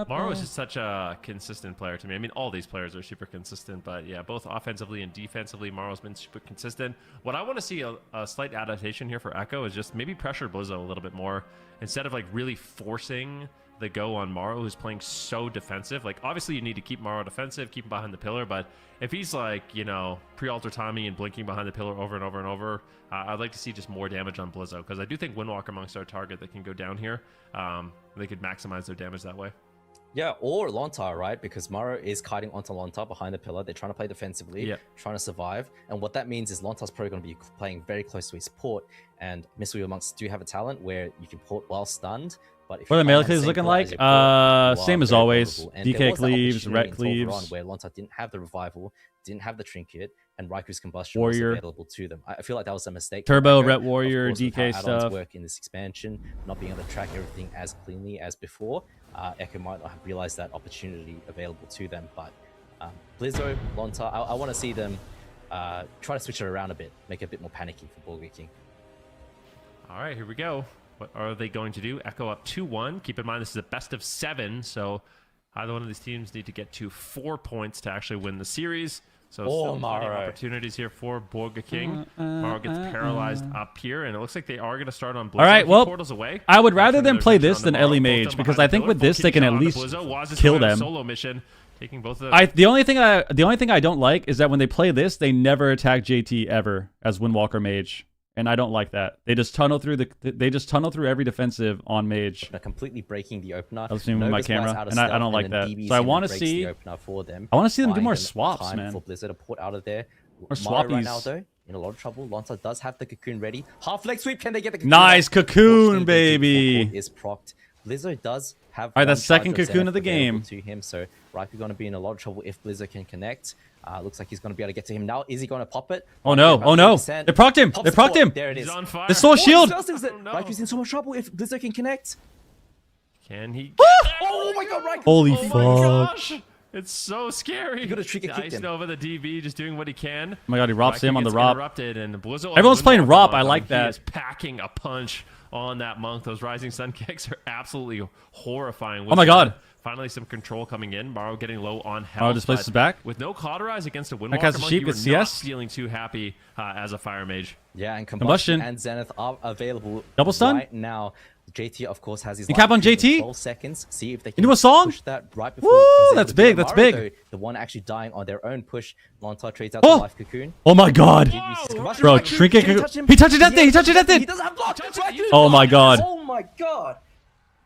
Mario is just such a consistent player to me. I mean, all these players are super consistent, but yeah, both offensively and defensively, Mario's been super consistent. What I want to see a slight adaptation here for Echo is just maybe pressure Blizzo a little bit more instead of like really forcing the go on Mario, who's playing so defensive. Like, obviously you need to keep Mario defensive, keep him behind the pillar, but if he's like, you know, pre-alter timing and blinking behind the pillar over and over and over, I'd like to see just more damage on Blizzo, because I do think Windwalker monks are a target that can go down here. They could maximize their damage that way. Yeah, or Lontar, right? Because Maro is kiting onto Lontar behind the pillar. They're trying to play defensively, trying to survive. And what that means is Lontar's probably going to be playing very close to his port. And Mistweaver Monks do have a talent where you can port while stunned. But if what are the melee cleaves looking like? Same as always. DK cleaves, ret cleaves. Where Lontar didn't have the revival, didn't have the trinket, and Riku's combustion Warrior. was available to them. I feel like that was a mistake. Turbo, ret warrior, DK stuff. Work in this expansion, not being able to track everything as cleanly as before. Echo might not have realized that opportunity available to them, but Blizzo, Lontar, I want to see them try to switch it around a bit, make it a bit more panicky for Burger King. All right, here we go. What are they going to do? Echo up 2-1. Keep in mind, this is a best of 7, so either one of these teams need to get to 4 points to actually win the series. So still plenty of opportunities here for Burger King. Maro gets paralyzed up here, and it looks like they are going to start on Blizzo. All right, well, portals away. I would rather them play this than Ellie Mage, because I think with this they can at least kill them. Solo mission, taking both of them. The only thing I don't like is that when they play this, they never attack JT ever as Windwalker Mage. And I don't like that. They just tunnel through every defensive on Mage. They're completely breaking the opener. I was doing with my camera, and I don't like that. So I want to see them do more swaps, man. For Blizzard to port out of there. Or swappies. Right now, though, in a lot of trouble. Lontar does have the cocoon ready. Half leg sweep. Can they get the cocoon? Nice cocoon, baby. Is procced. Blizzard does have. All right, that's second cocoon of the game to him. So Raikou going to be in a lot of trouble if Blizzard can connect. Looks like he's going to be able to get to him now. Is he going to pop it? Oh no! Oh no! They procced him! They procced him! There it is. He's on fire. The soul shield! Raikou's in so much trouble if Blizzard can connect. Can he? Oh my god, Raikou! Holy fuck! Gosh. It's so scary. You got to trick it, kick him. Over the DB, just doing what he can. Oh my god, he robs him on the rob. And everyone's playing rob. I like that. He is packing a punch on that monk. Those rising sun kicks are absolutely horrifying. Oh my god. Finally, some control coming in. Maro getting low on health. Maro displaces back. With no cauterize against a Windwalker monk, you are not feeling too happy as a fire mage. Yeah, and Combustion and Zenith are available double stun right now. JT, of course, has his cap on JT. 12 seconds. See if they can into a song. Push that right before. Woo, that's big. That's big. Though, the one actually dying on their own push. Lontar trades out the life cocoon. Oh my god. Bro, trinket cocoon. He touched it that thing. He touched it that thing. He doesn't have block. Oh my god. Oh my god.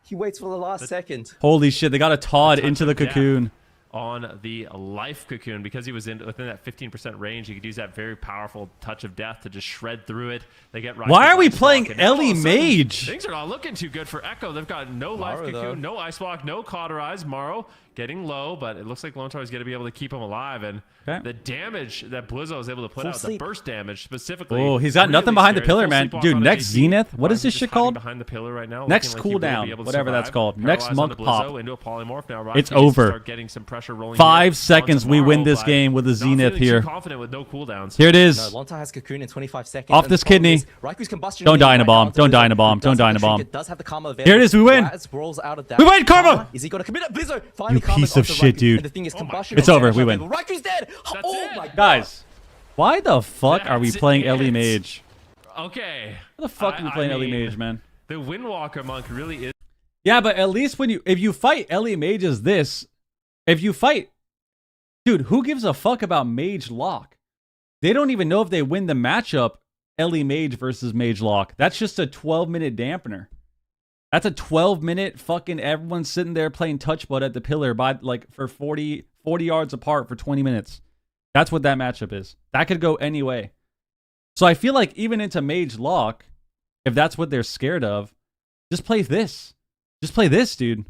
He waits for the last second. Holy shit, they got a Todd into the cocoon. On the life cocoon, because he was within that 15% range, he could use that very powerful touch of death to just shred through it. They get right. Why are we playing Ellie Mage? Things are not looking too good for Echo. They've got no life cocoon, no ice block, no cauterize. Maro getting low, but it looks like Lontar is going to be able to keep him alive. And the damage that Blizzo is able to put out, the burst damage specifically. Oh, he's got nothing behind the pillar, man. Dude, next Zenith. What is this shit called? Behind the pillar right now. Next cooldown, whatever that's called. Next monk pop. Into a polymorph now. It's over. Getting some pressure rolling 5 seconds, we win this game with a Zenith here. Confident with no cooldowns. Here it is. No, Lontar has cocoon in 25 seconds. Off this kidney. Raiku's combustion. Don't die in a bomb. Don't die in a bomb. Don't die in a bomb. Does have the karma available. Here it is. We win. We win, Karma. Is he going to commit it? Blizzo. You piece of shit, dude. And the thing is, combustion. It's over. We win. Raiku's dead. Oh my god. Guys, why the fuck are we playing Ellie Mage? Okay. What the fuck are we playing Ellie Mage, man? The Windwalker monk really is. Yeah, but at least if you fight Ellie Mage as this, if you fight, dude, who gives a fuck about Mage Lock? They don't even know if they win the matchup, Ellie Mage versus Mage Lock. That's just a 12-minute dampener. That's a 12-minute fucking everyone's sitting there playing touch butt at the pillar by for 40 yards apart for 20 minutes. That's what that matchup is. That could go any way. So I feel like even into Mage Lock, if that's what they're scared of, just play this. Just play this, dude.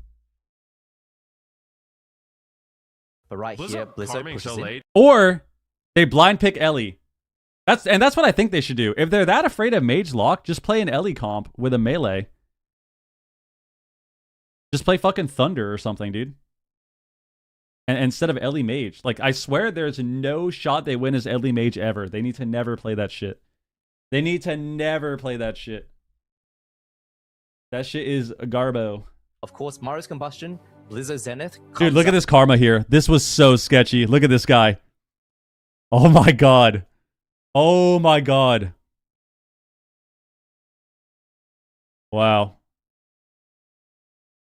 But right here, Blizzard pushes in. Or they blind pick Ellie. That's what I think they should do. If they're that afraid of Mage Lock, just play an Ellie comp with a melee. Just play fucking Thunder or something, dude. And instead of Ellie Mage. Like, I swear there's no shot they win as Ellie Mage ever. They need to never play that shit. They need to never play that shit. That shit is a garbo. Of course, Maro's combustion, Blizzo Zenith. Dude, look at this karma here. This was so sketchy. Look at this guy. Oh my god. Oh my god. Wow.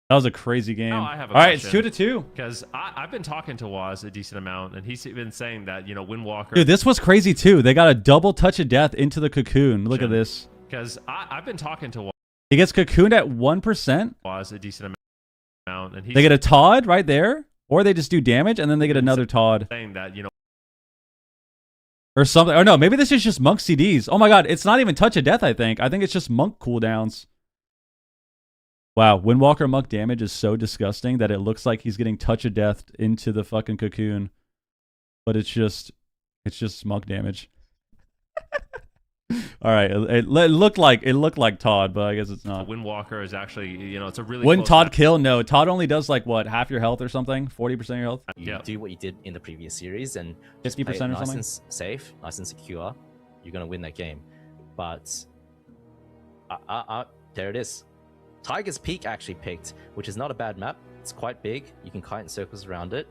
That was a crazy game. Oh, I have a All right, question. it's 2-2. Because I've been talking to Waz a decent amount, and he's been saying that, you know, Windwalker. Dude, this was crazy too. They got a double touch of death into the cocoon. Look at this. Because I've been talking to Waz. He gets cocooned at 1%. Waz a decent amount. And they get a Todd right there, or they just do damage and then they get another Todd. Saying that, you know, or something. Or no, maybe this is just Monk CDs. Oh my god, it's not even Touch of Death, I think. I think it's just Monk cooldowns. Wow, Windwalker Monk damage is so disgusting that it looks like he's getting Touch of Death into the fucking cocoon. But it's just Monk damage. All right, it looked like Todd, but I guess it's not. Windwalker is actually, you know, it's a really. Wouldn't Todd kill? No, Todd only does like what, half your health or something, 40% of your health. You do what you did in the previous series and 50% or something. Nice and safe, nice and secure. You're gonna win that game. But there it is. Tiger's Peak actually picked, which is not a bad map. It's quite big. You can kite in circles around it,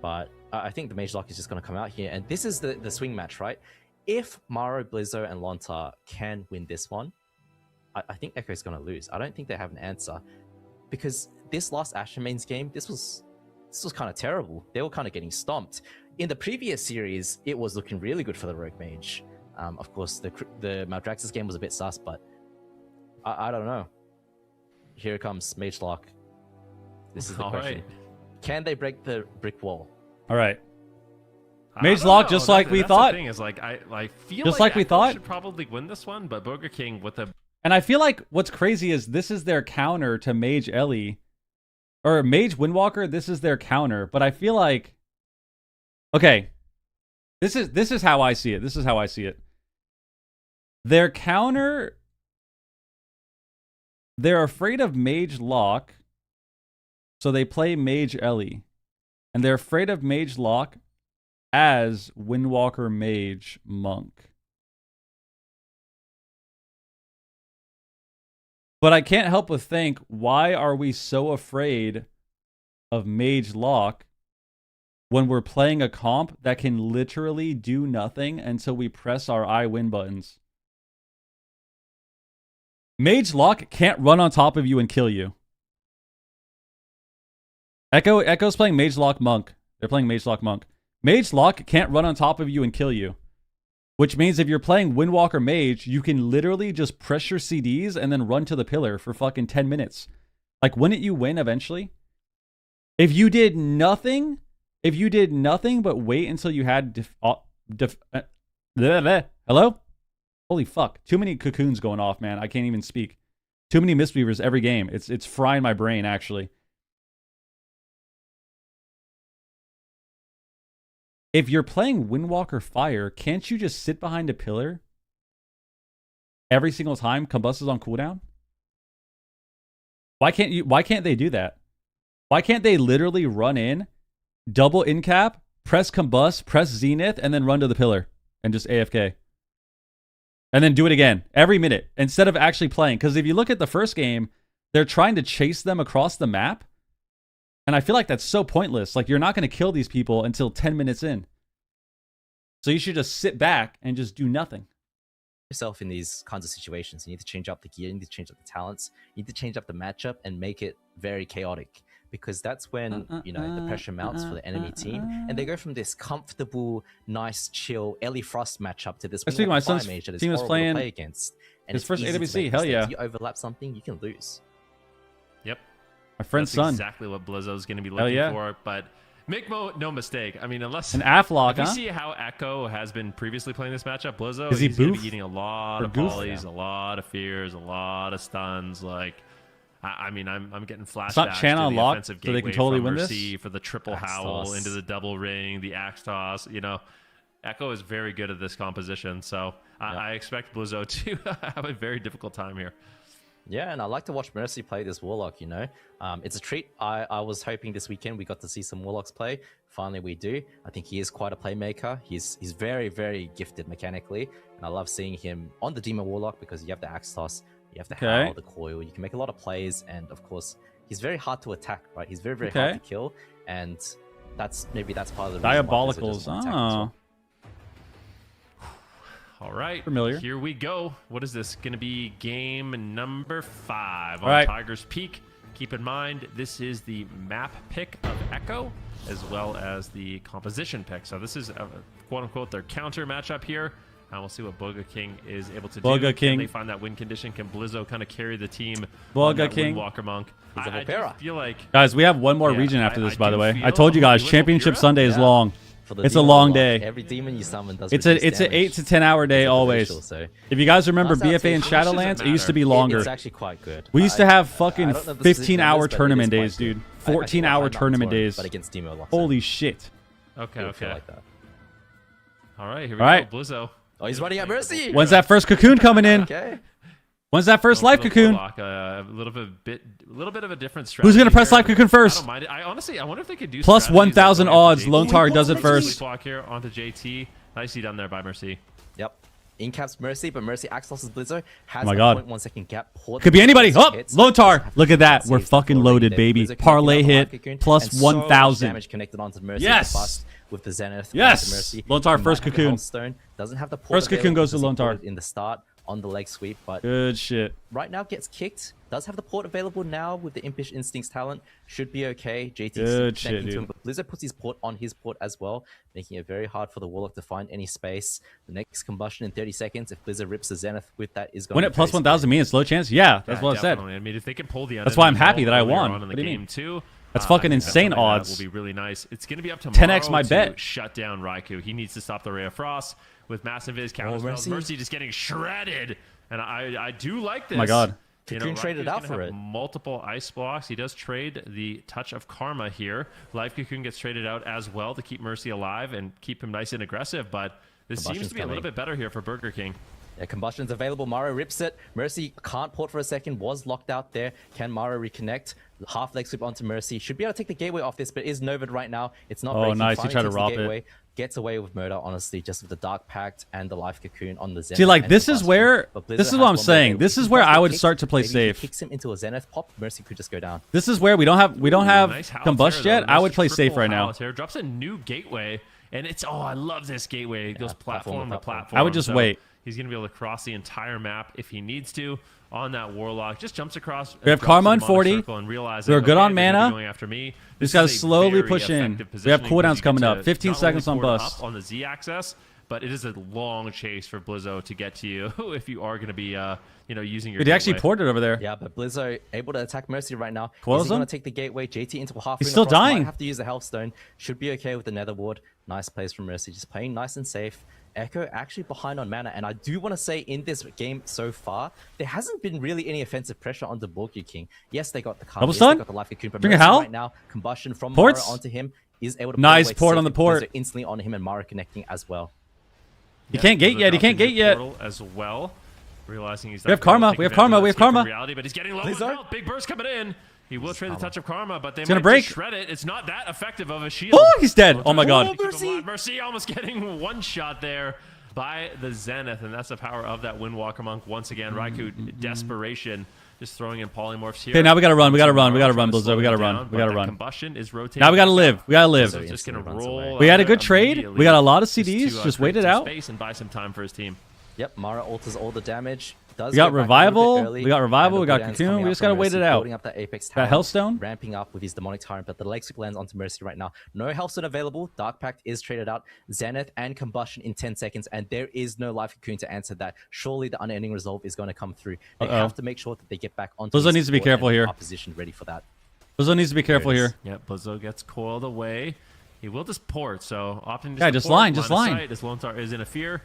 but I think the Mage Lock is just gonna come out here, and this is the swing match, right? If Maro, Blizzo, and Lontar can win this one, I think Echo's going to lose. I don't think they have an answer. Because this last Ashen Mains game, this was kind of terrible. They were kind of getting stomped. In the previous series, it was looking really good for the Rogue Mage. Of course, the Maldraxxus game was a bit sus, but I don't know. Here comes Mage Lock. This is the question. Right. Can they break the brick wall? All right. Mage Lock, just like we thought. The thing is, like, I feel just like we thought, should probably win this one, but Burger King with a. And I feel like what's crazy is this is their counter to Mage Ellie, or Mage Windwalker. This is their counter, but I feel like, okay, this is how I see it. This is how I see it. Their counter. They're afraid of Mage Lock, so they play Mage Ellie, and they're afraid of Mage Lock as Windwalker Mage Monk. But I can't help but think, why are we so afraid of Mage Lock when we're playing a comp that can literally do nothing until we press our I win buttons? Mage Lock can't run on top of you and kill you. Echo's playing Mage Lock Monk. They're playing Mage Lock Monk. Mage Lock can't run on top of you and kill you. Which means if you're playing Windwalker Mage, you can literally just press your CDs and then run to the pillar for fucking 10 minutes. Like, wouldn't you win eventually? If you did nothing but wait until you had hello? Holy fuck. Too many cocoons going off, man. I can't even speak. Too many Mistweavers every game. It's frying my brain, actually. If you're playing Windwalker Fire, can't you just sit behind a pillar every single time Combust is on cooldown? Why can't they do that? Why can't they literally run in, double incap, press Combust, press Zenith, and then run to the pillar and just AFK? And then do it again every minute instead of actually playing. Because if you look at the first game, they're trying to chase them across the map. And I feel like that's so pointless. Like, you're not going to kill these people until 10 minutes in. So you should just sit back and just do nothing. Yourself in these kinds of situations, you need to change up the gear, you need to change up the talents, you need to change up the matchup and make it very chaotic. Because that's when, you know, the pressure mounts for the enemy team. And they go from this comfortable, nice, chill, Ellie Frost matchup to this my son's mage that is team was playing to play against. And his first AWC, hell yeah. If you overlap something, you can lose. Yep. My friend's That's son. Exactly what Blizzo's going to be looking for. But make no mistake. I mean, unless an Aflock, you see how Echo has been previously playing this matchup, Blizzo, is he's going to be eating a lot of polys, yeah. a lot of fears, a lot of stuns. Like, I mean, I'm getting flashbacks it's not channel to the locked, offensive so they can totally win Mercy, this. for the triple howl into the double ring, the axe toss. You know, Echo is very good at this composition, so I expect Blizzo to have a very difficult time here. Yeah, and I like to watch Mercy play this Warlock, you know. It's a treat. I was hoping this weekend we got to see some Warlocks play. Finally, we do. I think he is quite a playmaker. He's very, very gifted mechanically, and I love seeing him on the Demon Warlock because you have the Axe Toss, you have the Howl, the Coil, you can make a lot of plays, and of course, he's very hard to attack, right? He's very, very hard to kill, and maybe that's part of the reason Diabolicals. All right, familiar. Here we go. What is this going to be? Game number 5 on Tiger's Peak. Keep in mind, this is the map pick of Echo, as well as the composition pick. So this is, quote-unquote, their counter matchup here. And we'll see what Boga King is able to do. Boga King. Can they find that win condition? Can Blizzo kind of carry the team? Boga King. Walker Monk. I just feel like... Guys, we have one more region after this, by the way. I told you guys, Championship Sunday is long. It's a long day. Every demon you summon does it's an 8 to 10 hour day always. So if you guys remember BFA and Shadowlands, it used to be longer. It's actually quite good. We used to have fucking 15-hour tournament days, dude. 14-hour tournament days. But against Demo Lock. Holy shit. Okay. Like that. All right, here we go. Blizzo. Oh, he's running at Mercy. When's that first cocoon coming in? Okay. When's that first life cocoon? A little bit of a different strategy. Who's gonna press life cocoon first? I honestly, I wonder if they could do plus 1,000 odds. Lone Tar does it first. Block here onto JT. Nicely done there by Mercy. Yep. In caps Mercy, but Mercy Axelos's Blizzo has a 0.1 second gap. Could be anybody. Oh, Lone Tar. Look at that. We're fucking loaded, baby. Parlay hit plus 1,000. Damage connected onto Mercy. Yes. With the Zenith. Yes. Lone Tar first cocoon. Doesn't have the first cocoon goes to Lone Tar in the start on the leg sweep, but good shit. Right now gets kicked. Does have the port available now with the Impish Instincts talent. Should be okay. JT good shit, dude. But Blizzard puts his port on his port as well, making it very hard for the Warlock to find any space. The next combustion in 30 seconds. If Blizzard rips the Zenith with that, is going to win it plus 1,000 means low chance. Yeah, that's what definitely. I said. I mean, if they can pull the that's why I'm happy that I won. What do you mean? Too. That's fucking insane odds. That will be really nice. It's going to be up to 10x my bet. Shut down Raikou. He needs to stop the Ray of Frost with massive Viz counter spells. Mercy just getting shredded. And I do like this. Oh my god. Cocoon traded out for it. Multiple ice blocks. He does trade the Touch of Karma here. Life Cocoon gets traded out as well to keep Mercy alive and keep him nice and aggressive. But this seems to be a little bit better here for Burger King. Yeah, combustion's available. Maro rips it. Mercy can't port for a second. Was locked out there. Can Maro reconnect? Half leg sweep onto Mercy. Should be able to take the gateway off this, but is Novid right now. It's not breaking. Nice. He tried to rob it. Gets away with murder, honestly, just with the Dark Pact and the Life Cocoon on the Zenith. See, like, this is where... This is what I'm saying. This is where I would start to play safe. Kicks him into a Zenith pop. Mercy could just go down. This is where we don't have nice combust yet. I would play safe right now. Drops a new gateway. And it's... Oh, I love this gateway. It goes platform to platform. I would just wait. He's going to be able to cross the entire map if he needs to on that Warlock. Just jumps across. We have Karma on 40. We're good on mana. Going after me. Just got to slowly push in. We have cooldowns coming up. 15 seconds on bust. On the Z axis, but it is a long chase for Blizzo to get to you if you are going to be using your He actually ported over there. Yeah, but Blizzo able to attack Mercy right now. Coils He's going to take the gateway. JT into a half. He's still dying. Might have to use the Health Stone. Should be okay with the Nether Ward. Nice plays from Mercy. Just playing nice and safe. Echo actually behind on mana, and I do want to say in this game so far, there hasn't been really any offensive pressure on the Borgia King. Yes, they got the Karma, yes, they got the Life Cocoon, but Mercy right now, combustion from Mara onto him is able to nice port on the port. Instantly on him and Mara connecting as well. He can't gate yet. He can't gate yet. As well, realizing he's. We have Karma. We have Karma. We have Karma. Reality, but he's getting low. Big burst coming in. He will trade the Touch of Karma, but they might break. Shred it. It's not that effective of a shield. Oh, he's dead. Oh my god. Mercy almost getting one shot there by the Zenith, and that's the power of that Windwalker Monk once again. Raikou, desperation, just throwing in polymorphs here. Okay, now we gotta run. We gotta run. We gotta run, Blizzo. We gotta run. We gotta run. Combustion is rotating. Now we gotta live. We gotta live. So just gonna roll. We had a good trade. We got a lot of CDs. Just wait it out. Space and buy some time for his team. Yep, Mara alters all the damage. We got revival. We got revival. We got cocoon. We just gotta wait it out. Up that Apex got Hellstone. Ramping up with his demonic tyrant, but the leg sweep lands onto Mercy right now. No Hellstone available. Dark Pact is traded out. Zenith and combustion in 10 seconds, and there is no Life Cocoon to answer that. Surely the unending resolve is going to come through. They have to make sure that they get back onto. Blizzo needs to be careful here. Opposition ready for that. Blizzo needs to be careful here. Yep, Blizzo gets coiled away. He will just port, so often just line. This Lone Tar is in a fear.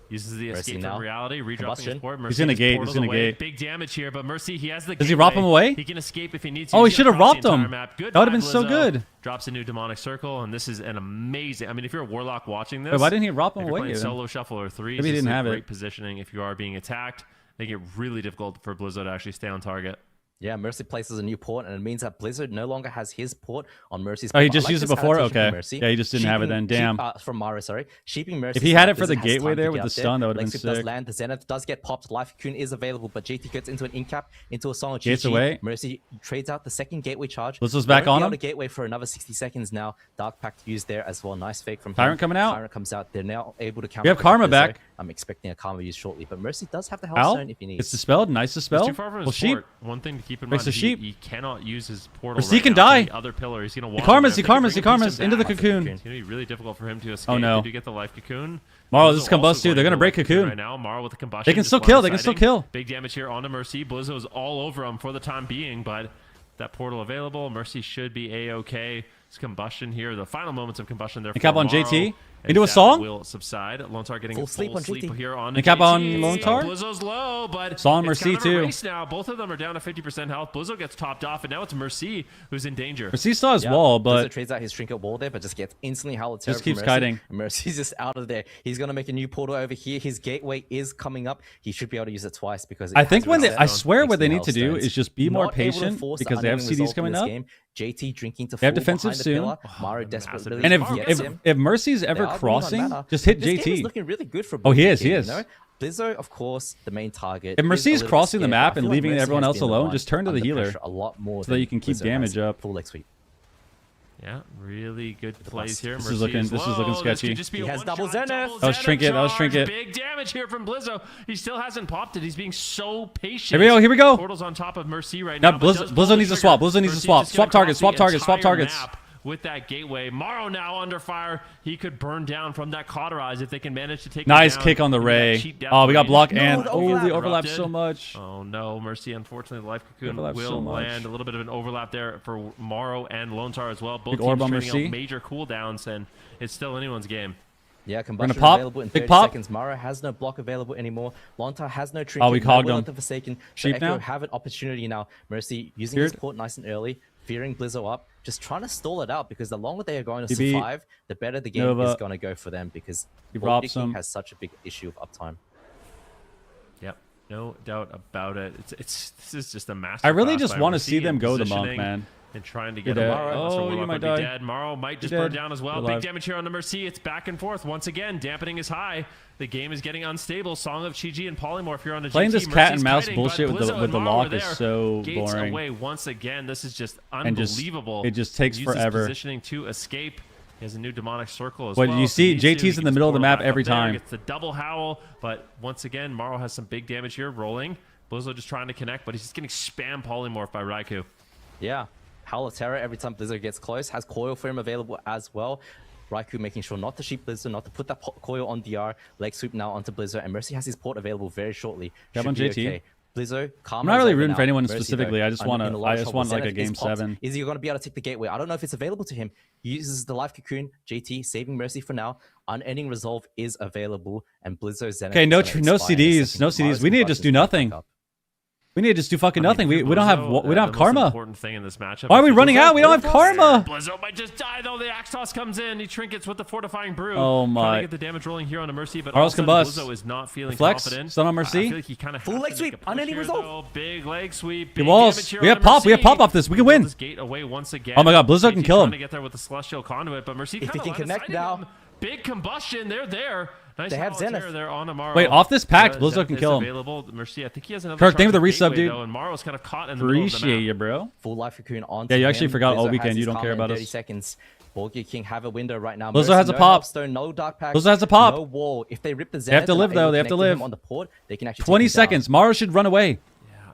Uses the escape from reality, redropping his port. He's gonna gate. He's gonna gate. Big damage here, but Mercy, he has the. Does he rop him away? He can escape if he needs to. Oh, he should have robbed him. That would have been so good. Drops a new demonic circle, and this is an amazing. I mean, if you're a Warlock watching this, wait, why didn't he rop him away? Playing solo shuffle or threes. Maybe he didn't have great positioning if you are being attacked. Make it really difficult for Blizzo to actually stay on target. Yeah, Mercy places a new port, and it means that Blizzard no longer has his port on Mercy's. Oh, he just used it before? Okay. Yeah, he just didn't have it then. Damn. From Mara, sorry. Sheeping Mercy. If he had it for the gateway there with the stun, that would have been sick. Does land. The Zenith does get popped. Life Cocoon is available, but JT gets into an incap, into a song of Gates away. Mercy trades out the second gateway charge. Blizzo's back on him. The gateway for another 60 seconds now. Dark Pact used there as well. Nice fake from Tyrant coming out. Tyrant comes out. They're now able to counter. We have Karma back. I'm expecting a Karma use shortly, but Mercy does have the Health Stone if he needs. It's dispelled. Nice dispel. It's too far from his fort. One thing to keep in mind, he cannot use his portal Mercy can die. The other pillar. He's going to walk. He karmas into the cocoon. It's going to be really difficult for him to escape. Oh no. They do get the life cocoon. Maro, this is combust too. They're gonna break cocoon right now. Maro with the combustion. They can still kill. They can still kill. Big damage here onto Mercy. Blizzo's all over him for the time being, but that portal available. Mercy should be a-okay. It's combustion here. The final moments of combustion there. Cap on JT. Into a song? Will subside. Lone Star getting full a full sleep here on cap on Lone Star. Blizzo's low, but Song Mercy it's too. Race now. Both of them are down to 50% health. Blizzo gets topped off, and now it's Mercy who's in danger. Mercy still has wall, but Blizzo trades out his trinket wall there, but just gets instantly Howl of Terror. Just keeps Mercy. kiting. Mercy's just out of there. He's gonna make a new portal over here. His gateway is coming up. He should be able to use it twice because I think I swear what they need to do is just be more patient because they have CDs coming up. JT drinking to they have defensive soon. Maro desperately. And if Mercy's ever crossing, just hit JT. This looking really good for he is. You know? Blizzo, of course, the main target. If Mercy's crossing the map and leaving everyone else alone, just turn to the healer a lot more so that you can keep damage up. Full leg sweep. Yeah, really good plays here. This is looking sketchy. He has double Zenith. That was trinket. Big damage here from Blizzo. He still hasn't popped it. He's being so patient. Here we go. Portal's on top of Mercy right now. Now Blizzo needs to swap. Swap targets. With that gateway, Maro now under fire. He could burn down from that cauterize if they can manage to take nice him down. kick on the Ray. Oh, we got block and the overlap so much. Oh no, Mercy. Unfortunately, the life cocoon will land. A little bit of an overlap there for Maro and Lone Star as well. Both teams trading out major cooldowns, and it's still anyone's game. Yeah, combustion available in 30 seconds. Maro has no block available anymore. Lontar has no trinket. We cogged him. Forsaken. So Echo have an opportunity now. Mercy using his port nice and early, fearing Blizzo up, just trying to stall it out because the longer they are going to survive, the better the game is going to go for them because King has such a big issue of uptime. Yep, no doubt about it. This is just a master. I really just want to see them go the monk, man. And trying to get Maro. You might die. Dead. Maro might just burn down as well. Big damage here on the Mercy. It's back and forth once again. Dampening is high. The game is getting unstable. Song of Chi-Ji and Polymorph here on the Playing GT. this cat and mouse bullshit with the lock is so Gates boring. Away once again. This is just unbelievable. It just takes forever. Positioning to escape. He has a new demonic circle as well. But you see, JT's in the middle of the map every time. It's the double howl, but once again, Maro has some big damage here rolling. Blizzo just trying to connect, but he's just getting spam polymorph by Raikou. Yeah. Howl of Terror every time Blizzo gets close. Has coil for him available as well. Raikou making sure not to sheep Blizzo, not to put that coil on DR. Leg sweep now onto Blizzo, and Mercy has his port available very shortly. Should on JT. Okay. Blizzo, I'm not really rooting for anyone specifically. I just want like a game 7. Is he going to be able to take the gateway? I don't know if it's available to him. He uses the life cocoon. JT saving Mercy for now. Unending resolve is available, and Blizzo Zenith. Okay, no CDs, no CDs. We need to just do nothing. We need to just do fucking nothing. We don't have karma. Important thing in this matchup. Why are we running out? We don't have karma. Blizzo might just die though. The axe toss comes in. He trinkets with the fortifying brew. Oh my! Trying to get the damage rolling here on a Mercy, but Blizzo is not feeling Flex. confident. Stun on Mercy. I feel like he kind of full leg sweep. Unending resolve. Big leg sweep. Big walls. We have pop. We have pop off this. We can win. Gate away once again. Oh my god, Blizzo can kill him. Trying to get there with the celestial conduit, but Mercy if he can connect now. Big combustion. They're there. Nice. They have Zenith. There on Amaro. Wait, off this pact, Blizzo can kill him. Available. Mercy, I think he has another. Kirk, thank you for the resub, dude. And Maro's kind of caught in the Appreciate you, bro. Full life cocoon on. Yeah, you actually forgot all weekend. You don't care about us. 30 seconds. Awc King have a window right now. Blizzo has a pop. Stone, no dark pack. Blizzo has a pop. No wall. If they rip the Zenith, they have to live though. They have to live. On the port, they can actually 20 seconds. Maro should run away.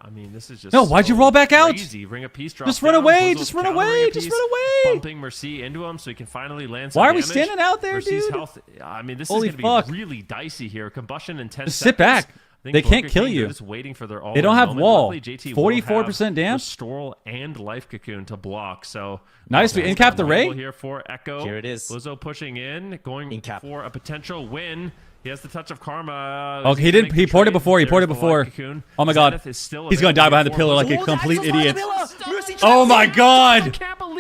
I mean, this is just no. Why'd you roll back out? Ring a piece drop just run away. Just run away. Just run away. Bumping Mercy into him so he can finally land some Why are we damage. standing out there, Mercy's dude? Health, I mean, this Holy is going fuck. to be really dicey here. Combustion in 10 just seconds. Sit back. They can't kill you. Just waiting for their they don't have wall. 44% damage. Restore and life cocoon to block. So nice. We incap the Ray here for Echo. Here it is. Blizzo pushing in, going for a potential win. He has the touch of karma. Oh, he didn't. He poured it before. He poured it before. Oh my god. He's gonna die behind the pillar like a complete idiot. Oh my god.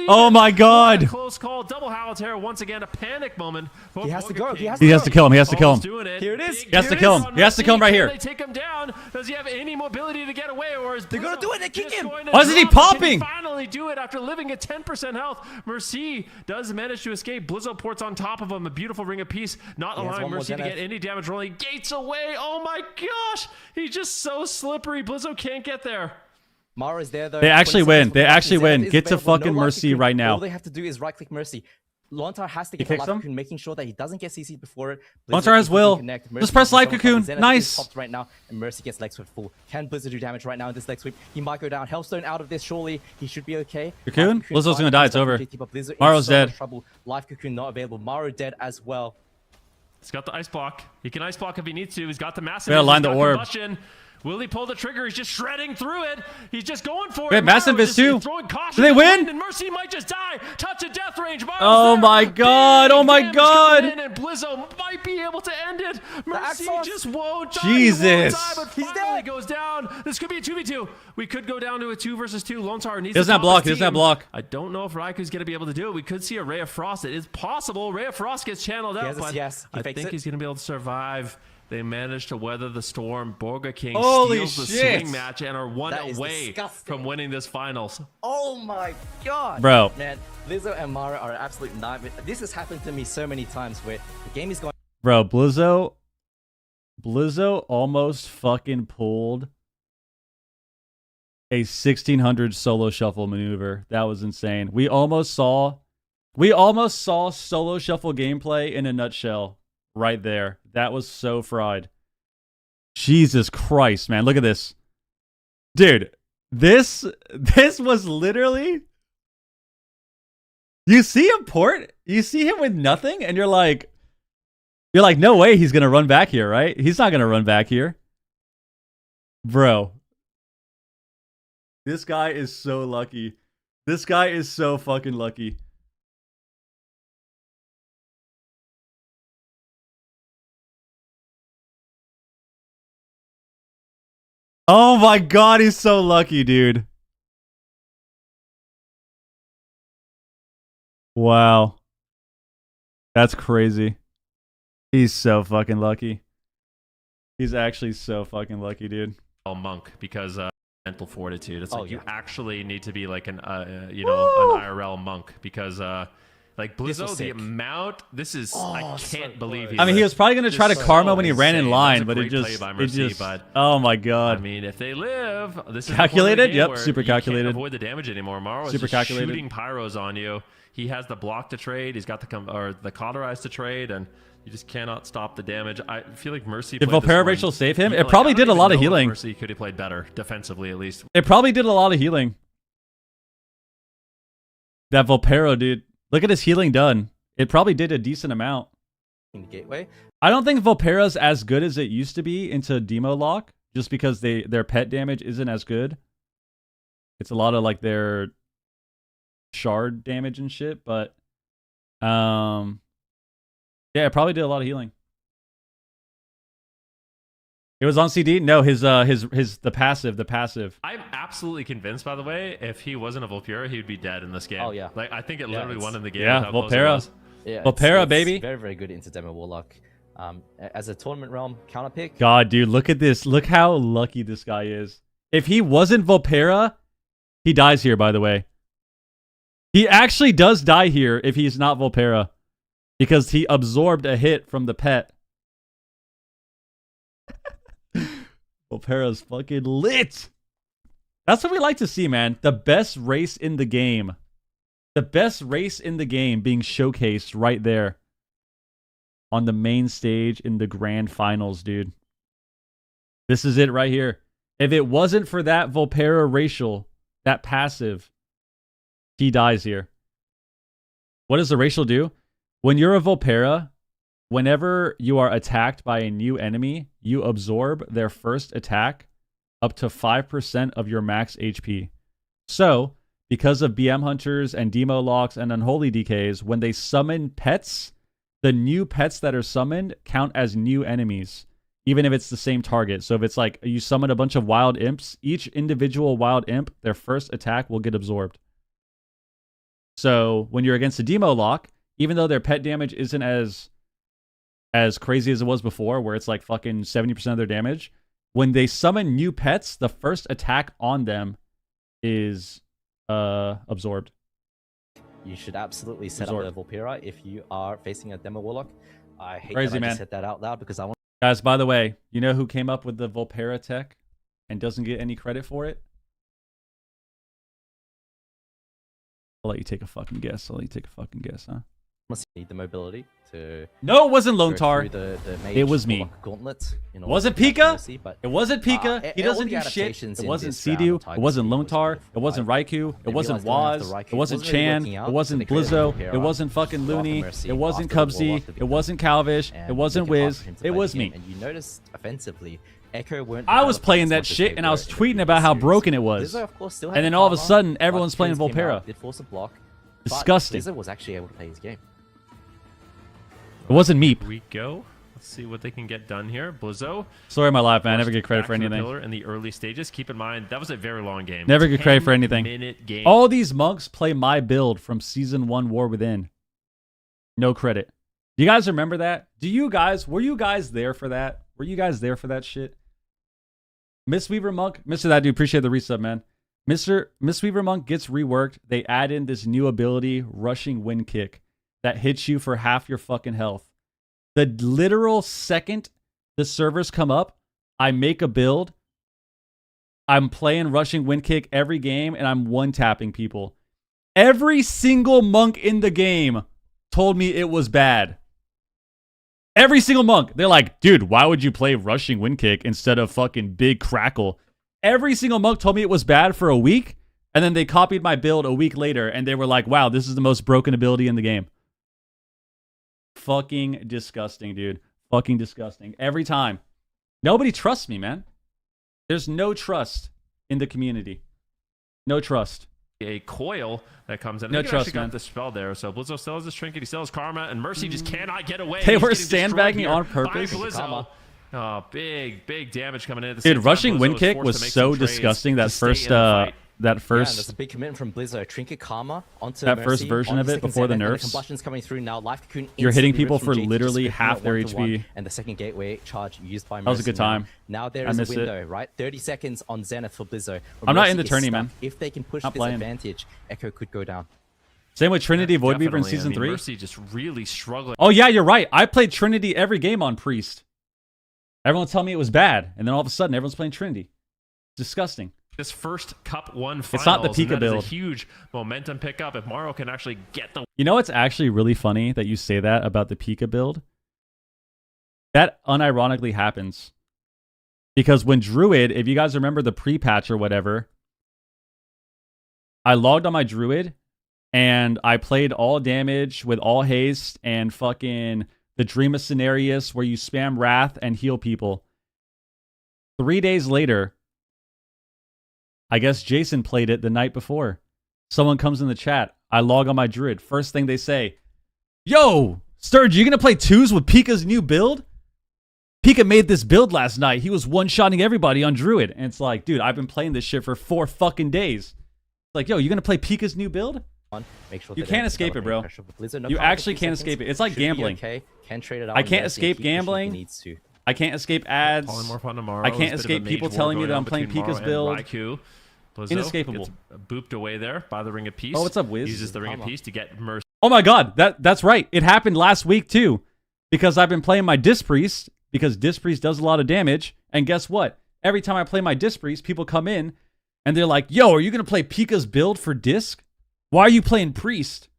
Oh my god. Close call. Double Howl of Terror once again. A panic moment. He has to go. He has to kill him. He has to kill him. Here it is. He has to kill him. He has to kill him right here. They take him down. Does he have any mobility to get away, or is they're gonna do it? They kick him. Why isn't he popping? Finally do it after living at 10% health. Mercy does manage to escape. Blizzo ports on top of him. A beautiful ring of peace, not allowing Mercy to get any damage rolling. Gates away. Oh my gosh. He's just so slippery. Blizzo can't get there. Mara is there though. They actually win. They actually win. Get to fucking Mercy right now. All they have to do is right click Mercy. Lontar has to get the live cocoon, making sure that he doesn't get CC'd before it. Lontar has will. Just press live cocoon. Nice. Right now, and Mercy gets leg sweep full. Can Blizzard do damage right now in this leg sweep? He might go down. Hellstone out of this, surely. He should be okay. Cocoon? Blizzo's gonna die. It's over. Maro's dead. Live cocoon not available. Maro dead as well. He's got the ice block. He can ice block if he needs to. He's got the massive. Yeah, line the orb. Combustion. Will he pull the trigger? He's just shredding through it. He's just going for it. Yeah, massive is too. Do they win? And Mercy might just die. Touch of death range. Oh my god. Oh my god. And Blizzo might be able to end it. Mercy just won't die. Jesus. He finally goes down. This could be a 2v2. We could go down to a 2 versus 2. Lone Star needs to doesn't have block. He doesn't have block. I don't know if Raiku's going to be able to do it. We could see a Ray of Frost. It is possible. Ray of Frost gets channeled out, but I think he's going to be able to survive. They managed to weather the storm. Borga King steals the swing match and are one away from winning this finals. Oh my god. Bro. Man, Blizzo and Mara are an absolute nightmare. This has happened to me so many times where the game is going... Bro, Blizzo almost fucking pulled a 1600 solo shuffle maneuver. That was insane. We almost saw solo shuffle gameplay in a nutshell. Right there. That was so fried. Jesus Christ, man. Look at this. Dude, this was literally... You see him port? You see him with nothing? And you're like, no way he's going to run back here, right? He's not going to run back here. Bro. This guy is so lucky. This guy is so fucking lucky. Oh my god, he's so lucky, dude. Wow. That's crazy. He's so fucking lucky. He's actually so fucking lucky, dude. Monk, because mental fortitude. It's like you actually need to be like an an IRL monk, because like Blizzo, the amount I can't believe. I mean, he was probably gonna try to karma when he ran in line, but it just oh my god. I mean, if they live, this is calculated. Yep, super calculated. You can't avoid the damage anymore. Maro is just shooting pyros on you. He has the block to trade. He's got the cauterize to trade, and you just cannot stop the damage. I feel like Mercy. Did Volpera Rachel save him? It probably did a lot of healing. Mercy could have played better defensively, at least. It probably did a lot of healing. That Volpera, dude. Look at his healing done. It probably did a decent amount. In the gateway. I don't think Volpera's as good as it used to be into Demo Lock, just because their pet damage isn't as good. It's a lot of like their shard damage and shit, but yeah, it probably did a lot of healing. It was on CD? No, the passive. I'm absolutely convinced, by the way, if he wasn't a Volpera, he would be dead in this game. Oh yeah. Like I think it literally won in the game. Yeah, Volpera. Yeah, Volpera, baby. Very, very good into Demo Warlock. As a tournament realm counter pick. God, dude, look at this. Look how lucky this guy is. If he wasn't Volpera, he dies here, by the way. He actually does die here if he's not Volpera, because he absorbed a hit from the pet. Volpera's fucking lit. That's what we like to see, man. The best race in the game. The best race in the game being showcased right there on the main stage in the grand finals, dude. This is it right here. If it wasn't for that Volpera racial, that passive, he dies here. What does the racial do? When you're a Volpera, whenever you are attacked by a new enemy, you absorb their first attack up to 5% of your max HP. So, because of BM Hunters and Demo Locks and Unholy DKs, when they summon pets, the new pets that are summoned count as new enemies, even if it's the same target. So if it's like you summon a bunch of wild imps, each individual wild imp, their first attack will get absorbed. So when you're against a Demo Lock, even though their pet damage isn't as crazy as it was before, where it's like fucking 70% of their damage, when they summon new pets, the first attack on them is absorbed. You should absolutely set up the Volpera if you are facing a Demo Warlock. I hate crazy, that I man. just said that out loud because I want... Guys, by the way, you know who came up with the Volpera tech and doesn't get any credit for it? I'll let you take a fucking guess. Huh? must need the mobility to. No, it wasn't Lone Tar. It was me. Gauntlet. It wasn't Pika. It wasn't Pika. He doesn't do shit. It wasn't Sea-Doo. It wasn't Lone Tar. It wasn't Raikou. It wasn't Waz. It wasn't Chan. It wasn't Blizzo. It wasn't fucking Looney. It wasn't Cubsy. It wasn't Calvish. It wasn't Wiz. It was me. And you noticed offensively, Echo weren't. I was playing that shit and I was tweeting about how broken it was. And then all of a sudden, everyone's playing Volpera. Did force a block. Disgusting. Blizzo was actually able to play his game. It wasn't Meep. Here we go. Let's see what they can get done here. Blizzo. Sorry, my life, man. I never get credit for anything. In the early stages. Keep in mind, that was a very long game. Never get credit for anything. 10-minute game. All these monks play my build from Season 1 War Within. No credit. Do you guys remember that? Were you guys there for that? Were you guys there for that shit? Mistweaver Monk? Mr. That Dude, appreciate the resub, man. Mistweaver Monk gets reworked. They add in this new ability, Rushing Wind Kick, that hits you for half your fucking health. The literal second the servers come up, I make a build. I'm playing Rushing Wind Kick every game, and I'm one-tapping people. Every single monk in the game told me it was bad. Every single monk. They're like, dude, why would you play Rushing Wind Kick instead of fucking Big Crackle? Every single monk told me it was bad for a week, and then they copied my build a week later, and they were like, wow, this is the most broken ability in the game. Fucking disgusting, dude. Fucking disgusting. Every time. Nobody trusts me, man. There's no trust in the community. No trust. A coil that comes in. No trust, man. Got the spell there. So Blizzo still has his trinket. He still has Karma, and Mercy just cannot get away. They were sandbagging on purpose. Oh, big damage coming in. At the dude, same Rushing time, Wind Kick was so disgusting. That first Yeah, that's a big commitment from Blizzo. Trinket Karma onto that Mercy, first version of it before the nerfs. The combustion's coming through now. Life Cocoon you're hitting people from for JT, literally just half their HP. And the second gateway charge used by Mercy. That was a good time. Now there is a window, right? 30 seconds on Zenith for Blizzo. I'm not in the tourney, man. If they can push this advantage, Echo could go down. Same with Trinity Voidweaver in Season 3. Mercy just really struggling. Oh, yeah, you're right. I played Trinity every game on Priest. Everyone tell me it was bad, and then all of a sudden, everyone's playing Trinity. Disgusting. This first Cup 1 finals, it's not the Pika build. Is a huge momentum pickup if Maro can actually get the... You know what's actually really funny that you say that about the Pika build? That unironically happens. Because when Druid, if you guys remember the pre-patch or whatever, I logged on my Druid, and I played all damage with all haste and fucking the Dream of Cenarius where you spam Wrath and heal people. 3 days later, I guess Jason played it the night before. Someone comes in the chat. I log on my Druid. First thing they say, yo, Sturge, you going to play twos with Pika's new build? Pika made this build last night. He was one-shotting everybody on Druid. And it's like, dude, I've been playing this shit for 4 fucking days. It's like, yo, you going to play Pika's new build? Make sure you can't escape it, bro. You actually can't escape it. It's like gambling. Can trade it out I can't escape gambling. I can't escape ads. I can't escape people telling me that I'm playing Pika's build. Blizzo inescapable. Gets booped away there by the Ring of Peace. Oh, what's up, Wiz? Uses the Ring of Peace to get Mercy. Oh my god, that's right. It happened last week too. Because I've been playing my Disc Priest, because Disc Priest does a lot of damage, and guess what? Every time I play my Disc Priest, people come in and they're like, yo, are you going to play Pika's build for Disc? Why are you playing Priest?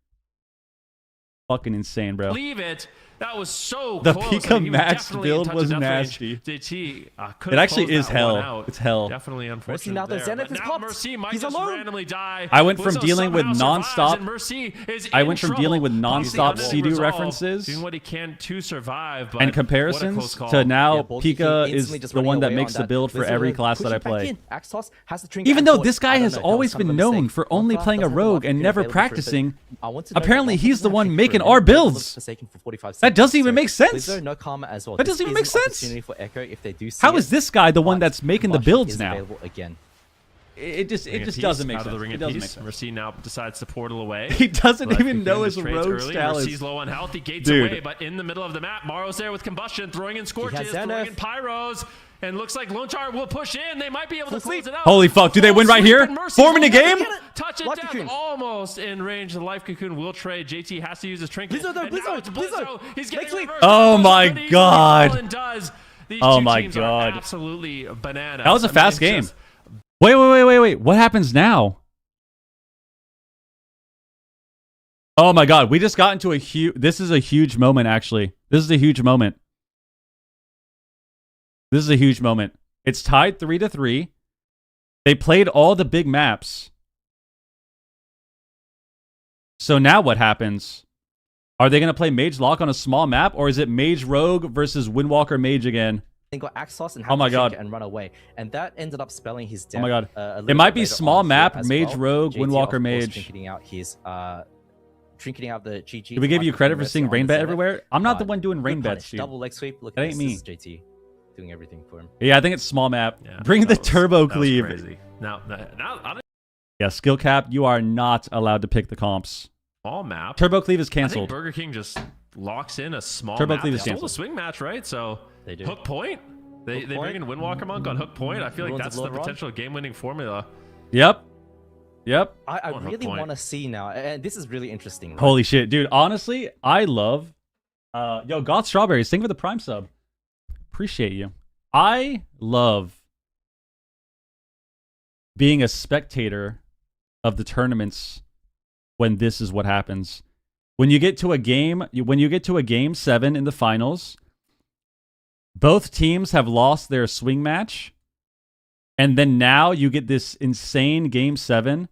Fucking insane, bro. Leave it. That was so the close. Pika max build was nasty. it actually is hell. It's hell. Definitely unfortunate. Now the Zenith is popped. Mercy might He's just alone. randomly die. I went from Blizzo dealing with non-stop. I went from trouble. dealing with non-stop Sea-Doo references doing what he can to survive, but and comparisons to now Pika is the one that makes the build for every class that I play. Even though this guy has always been known for only playing a rogue and never practicing, apparently he's the one making our builds. That doesn't even make sense. No karma as well. That doesn't even make sense. For Echo if they do see how is this guy the one that's making the builds now? Again. It just doesn't make sense. It doesn't make sense. Mercy now decides to portal away. He doesn't even know his rogue style is. Mercy's low on health. He gates away, but in the middle of the map, Maro's there with combustion, throwing in scorches, throwing in pyros. And looks like Lone Tar will push in. They might be able to close it out. Holy fuck, do they win right here? 4 minute game? Touch it down. Almost in range. The Life Cocoon will trade. JT has to use his trinket. Blizzo. He's getting reversed. Oh my god. Oh my god. Absolutely bananas. That was a fast game. Wait. What happens now? Oh my god, we just got into a huge... This is a huge moment, actually. This is a huge moment. This is a huge moment. It's tied 3-3. They played all the big maps. So now what happens? Are they going to play Mage Lock on a small map, or is it Mage Rogue versus Windwalker Mage again? They got Axos and had to and run away, and that ended up spelling his death. Oh my god! It might be small map, Mage Rogue, Windwalker Mage. Trinketing out his, trinketing out the GG. Did we give you credit for seeing rain bet everywhere? I'm not the one doing rain bets, dude. Double leg sweep. Look, that ain't me. JT doing everything for him. Yeah, I think it's small map. Yeah, bring the turbo cleave. Crazy. Now, yeah, skill cap. You are not allowed to pick the comps. Small map. Turbo cleave is canceled. I think Burger King just locks in a small turbo map. Cleave is canceled. canceled. A swing match, right? So they do. Hook point. They bring in Windwalker Monk on Hook point. I feel like that's the potential game-winning formula. Yep. I really want to see now, and this is really interesting. Right? Holy shit, dude! Honestly, I love. Yo, Goth Strawberries, thank you for the Prime sub. Appreciate you. I love being a spectator of the tournaments when this is what happens. When you get to a game, when you get to a game 7 in the finals, both teams have lost their swing match, and then now you get this insane game 7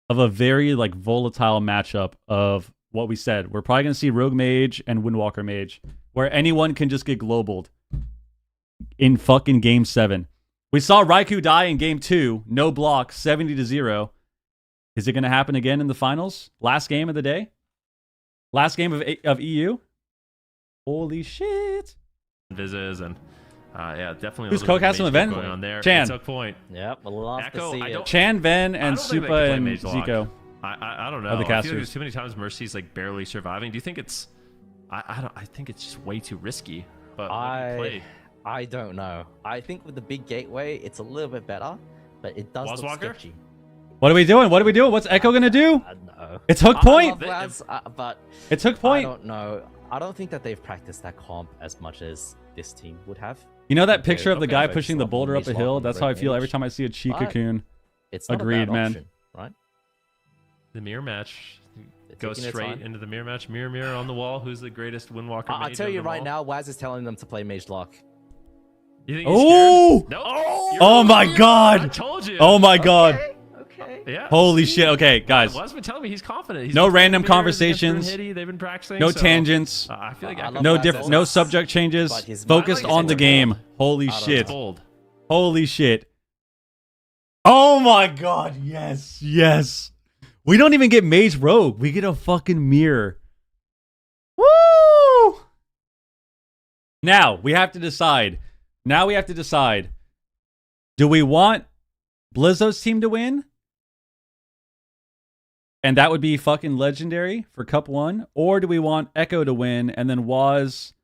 of a very like volatile matchup of what we said. We're probably going to see Rogue Mage and Windwalker Mage, where anyone can just get globaled in fucking game 7. We saw Raikou die in game 2, no block, 70-0. Is it going to happen again in the finals? Last game of the day? Last game of EU? Holy shit. Vises and yeah, definitely. Who's co-casting the event? Going on there. Chan. Hook point. Yep, we'll love to see it. Chan, Ven, and Supa and Zico. I don't know. The I feel like casters. there's too many times Mercy's like barely surviving. Do you think it's? I think it's just way too risky. But I don't know. I think with the big gateway, it's a little bit better, but it does look sketchy. What are we doing? What are we doing? What's Echo gonna do? No. It's hook point. But it's hook point. I don't know. I don't think that they've practiced that comp as much as this team would have. You know that picture of the guy pushing the boulder up a hill? That's how I feel every time I see a Chi Cocoon. It's not agreed, a bad man. Option, right? The mirror match goes straight into the mirror match. Mirror on the wall. Who's the greatest Windwalker? I'll tell you right now, Waz is telling them to play Mage Lock. You think he's scared? No. Oh my god! I told you. Oh my god! Okay. Yeah. Holy shit! Okay, guys. Waz been telling me he's confident. He's no random conversations. They've been practicing. No tangents. I feel like no subject changes. Focused on the game. Holy shit! Holy shit! Oh my god! Yes. We don't even get Mage Rogue. We get a fucking mirror. Woo! Now we have to decide. Do we want Blizzo's team to win? And that would be fucking legendary for Cup 1. Or do we want Echo to win and then Waz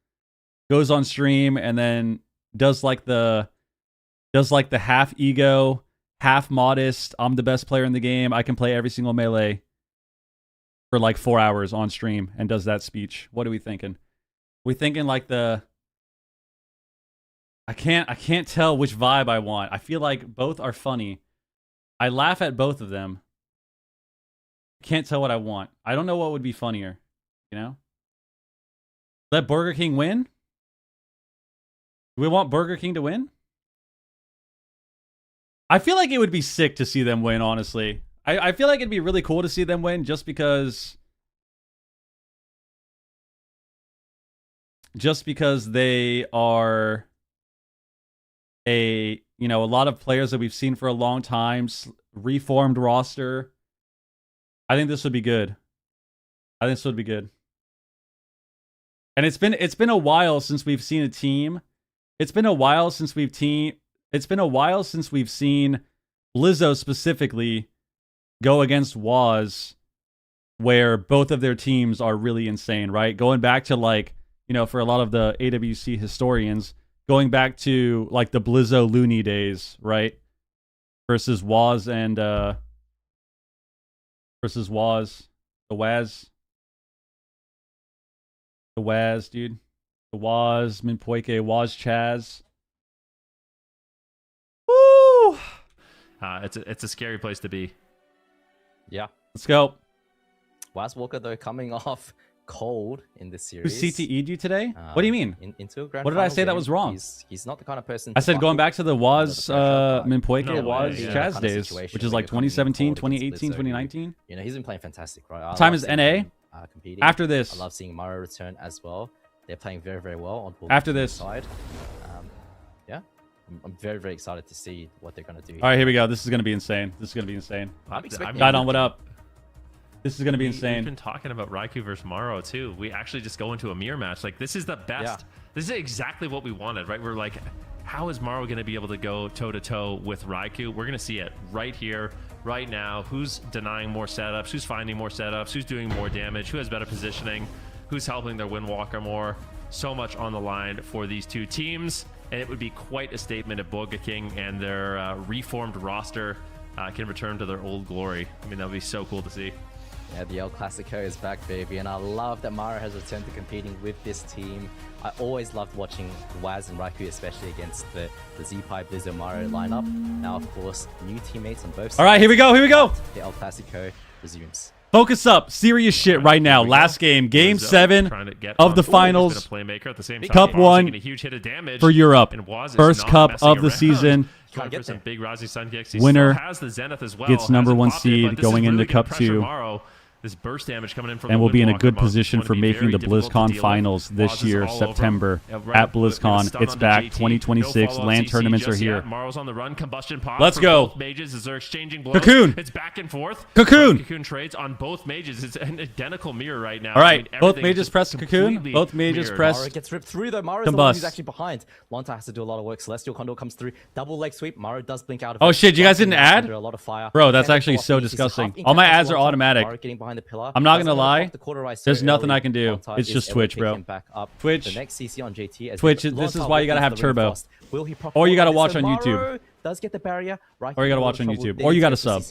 goes on stream and then does like the half ego, half modest, I'm the best player in the game, I can play every single melee for like 4 hours on stream and does that speech? What are we thinking? We thinking like the... I can't tell which vibe I want. I feel like both are funny. I laugh at both of them. Can't tell what I want. I don't know what would be funnier, you know? Let Burger King win? Do we want Burger King to win? I feel like it would be sick to see them win, honestly. I feel like it'd be really cool to see them win just because they are a lot of players that we've seen for a long time, reformed roster. I think this would be good. And it's been a while since we've seen a team. It's been a while since we've seen Blizzo specifically go against Waz, where both of their teams are really insane, right? Going back to for a lot of the AWC historians, going back to like the Blizzo Looney days, right? Versus Waz and the Waz, dude. The Waz, Minpoike, Waz Chaz. Woo! It's a scary place to be. Yeah. Let's go. Waz Walker, though, coming off cold in this series. Who CTE'd you today? What do you mean? Into a grand what did I say that was wrong? He's not the kind of person. I said going back to the Waz Minpoike Waz yeah, Chaz days, which is like 2017, 2018, 2019. You know, he's been playing fantastic, right? Time is NA. Competing. After this, I love seeing Maro return as well. They're playing very, very well on both after this side. Yeah, I'm very, very excited to see what they're going to do. All right, here we go. This is going to be insane. This is going to be insane. Guidon, what up? This is going to be insane. We've been talking about Raikou versus Maro too. We actually just go into a mirror match. Like, this is the best. Yeah. This is exactly what we wanted, right? We're like, how is Maro going to be able to go toe-to-toe with Raikou? We're going to see it right here, right now. Who's denying more setups? Who's finding more setups? Who's doing more damage? Who has better positioning? Who's helping their Windwalker more? So much on the line for these two teams. And it would be quite a statement if Boga King and their reformed roster can return to their old glory. I mean, that would be so cool to see. Yeah, the El Clasico is back, baby, and I love that Maro has returned to competing with this team. I always loved watching Waz and Raikou, especially against the Z-Pi Blizzard Maro lineup. Now, of course, new teammates on both sides. All right, here we go, here we go. The El Clasico resumes. Focus up. Serious shit right now. Last game. Game 7 of the finals. Cup 1 for Europe. First cup of the season. Winner gets number 1 seed going into Cup 2. This burst damage coming in from and will be in a good position for making the BlizzCon finals this year, September, at BlizzCon. It's back, 2026. LAN tournaments are here. Maro's on the run. Combustion pop. Let's go. Mages as they're exchanging blows. Cocoon. It's back and forth. Cocoon. Cocoon trades on both mages. It's an identical mirror right now. All right, I mean, both mages press the Cocoon. Both mages press. Maro gets ripped through though. Maro's the one who's actually behind. Lonta has to do a lot of work. Celestial Condor comes through. Double leg sweep. Maro does blink out of it. Oh shit, you guys didn't add? A lot of fire. Bro, that's actually so disgusting. All my ads are automatic. I'm not gonna lie. There's nothing I can do. It's just Twitch, bro. Twitch. Twitch. This is why you gotta have turbo. Or you gotta watch on YouTube. Does get the barrier. Or you gotta watch on YouTube. Or you gotta sub.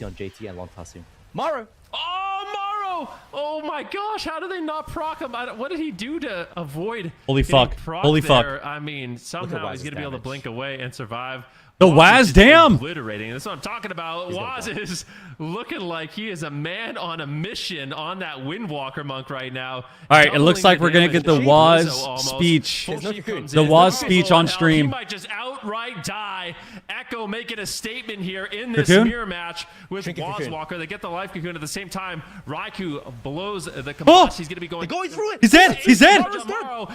Maro. Oh, Maro! Oh my gosh! How did they not proc him? What did he do to avoid? Holy fuck! Holy fuck! I mean, somehow he's gonna be able to blink away and survive. The Waz, damn! Obliterating. That's what I'm talking about. Waz is looking like he is a man on a mission on that Windwalker monk right now. All right, it looks like we're gonna get the Waz speech. The Waz speech on stream. He might just outright die. Echo making a statement here in this mirror match with Waz Walker. They get the life cocoon at the same time. Raikou blows the combust. He's gonna be going through it. He's dead. He's dead.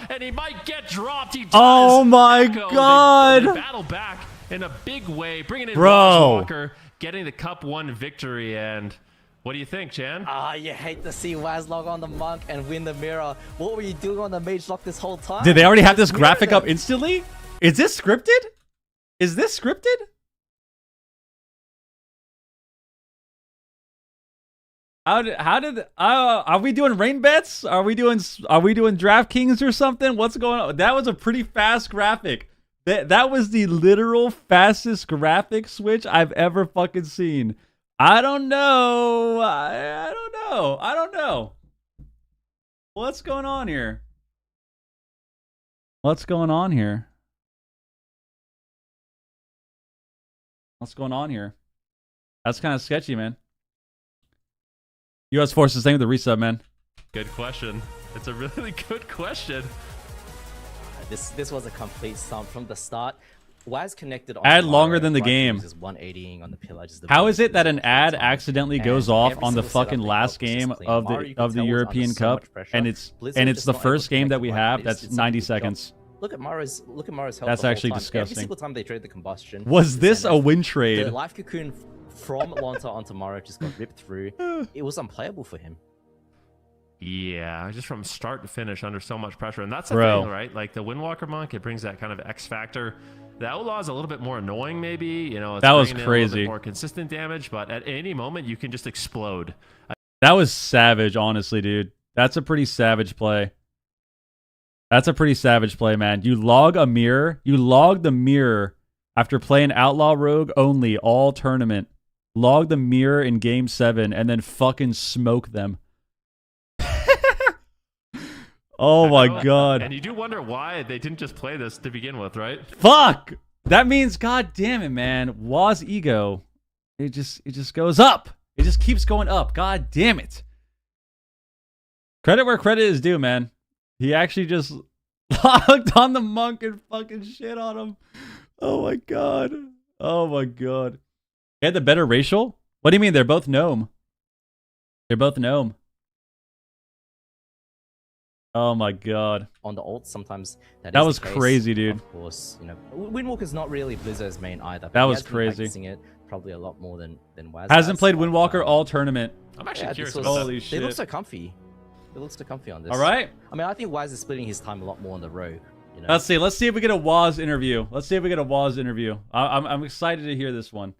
And he might get dropped. He does. Oh my god! They battle back in a big way, bringing in Bro. Walker, getting the Cup 1 victory. And what do you think, Chan? You hate to see Waz log on the monk and win the mirror. What were you doing on the mage lock this whole time? Did they already have this graphic up instantly? Is this scripted? Is this scripted? Are we doing rain bets? Are we doing DraftKings or something? What's going on? That was a pretty fast graphic. That was the literal fastest graphic switch I've ever fucking seen. I don't know. I don't know. What's going on here? What's going on here? That's kind of sketchy, man. U.S. Forces, thank you for the resub, man. Good question. It's a really good question. This was a complete stump from the start. Waz connected on ad longer than the game. Just 180ing on the pillar. How is it that an ad accidentally goes off on the fucking last game of the European Cup, and it's the first game that we have that's 90 seconds? Look at Maro's health. That's actually disgusting. Every single time they trade the combustion. Was this a win trade? The life cocoon from Lonta onto Maro just got ripped through. It was unplayable for him. Yeah, just from start to finish under so much pressure. And that's the thing, right? Like the Windwalker monk, it brings that kind of X factor. The Outlaw is a little bit more annoying, maybe. You know, it's that was crazy. A little bit more consistent damage, but at any moment you can just explode. That was savage, honestly, dude. That's a pretty savage play. That's a pretty savage play, man. You log a mirror. You log the mirror after playing Outlaw Rogue only all tournament. Log the mirror in Game 7 and then fucking smoke them. Oh my god. And you do wonder why they didn't just play this to begin with, right? Fuck! That means, god damn it, man. Waz ego. It just goes up. It just keeps going up. God damn it. Credit where credit is due, man. He actually just locked on the monk and fucking shit on him. Oh my god. Oh my god. He had the better racial? What do you mean? They're both gnome. They're both gnome. Oh my god. On the ult, sometimes that was crazy, dude. Of course, you know, Windwalker's not really Blizzard's main either. That was crazy. It probably a lot more than Waz. Hasn't played Windwalker all tournament. I'm actually curious. Holy shit. They look so comfy. It looks so comfy on this. All right. I mean, I think Waz is splitting his time a lot more on the road. You know? Let's see. Let's see if we get a Waz interview. Let's see if we get a Waz interview. I'm excited to hear this one.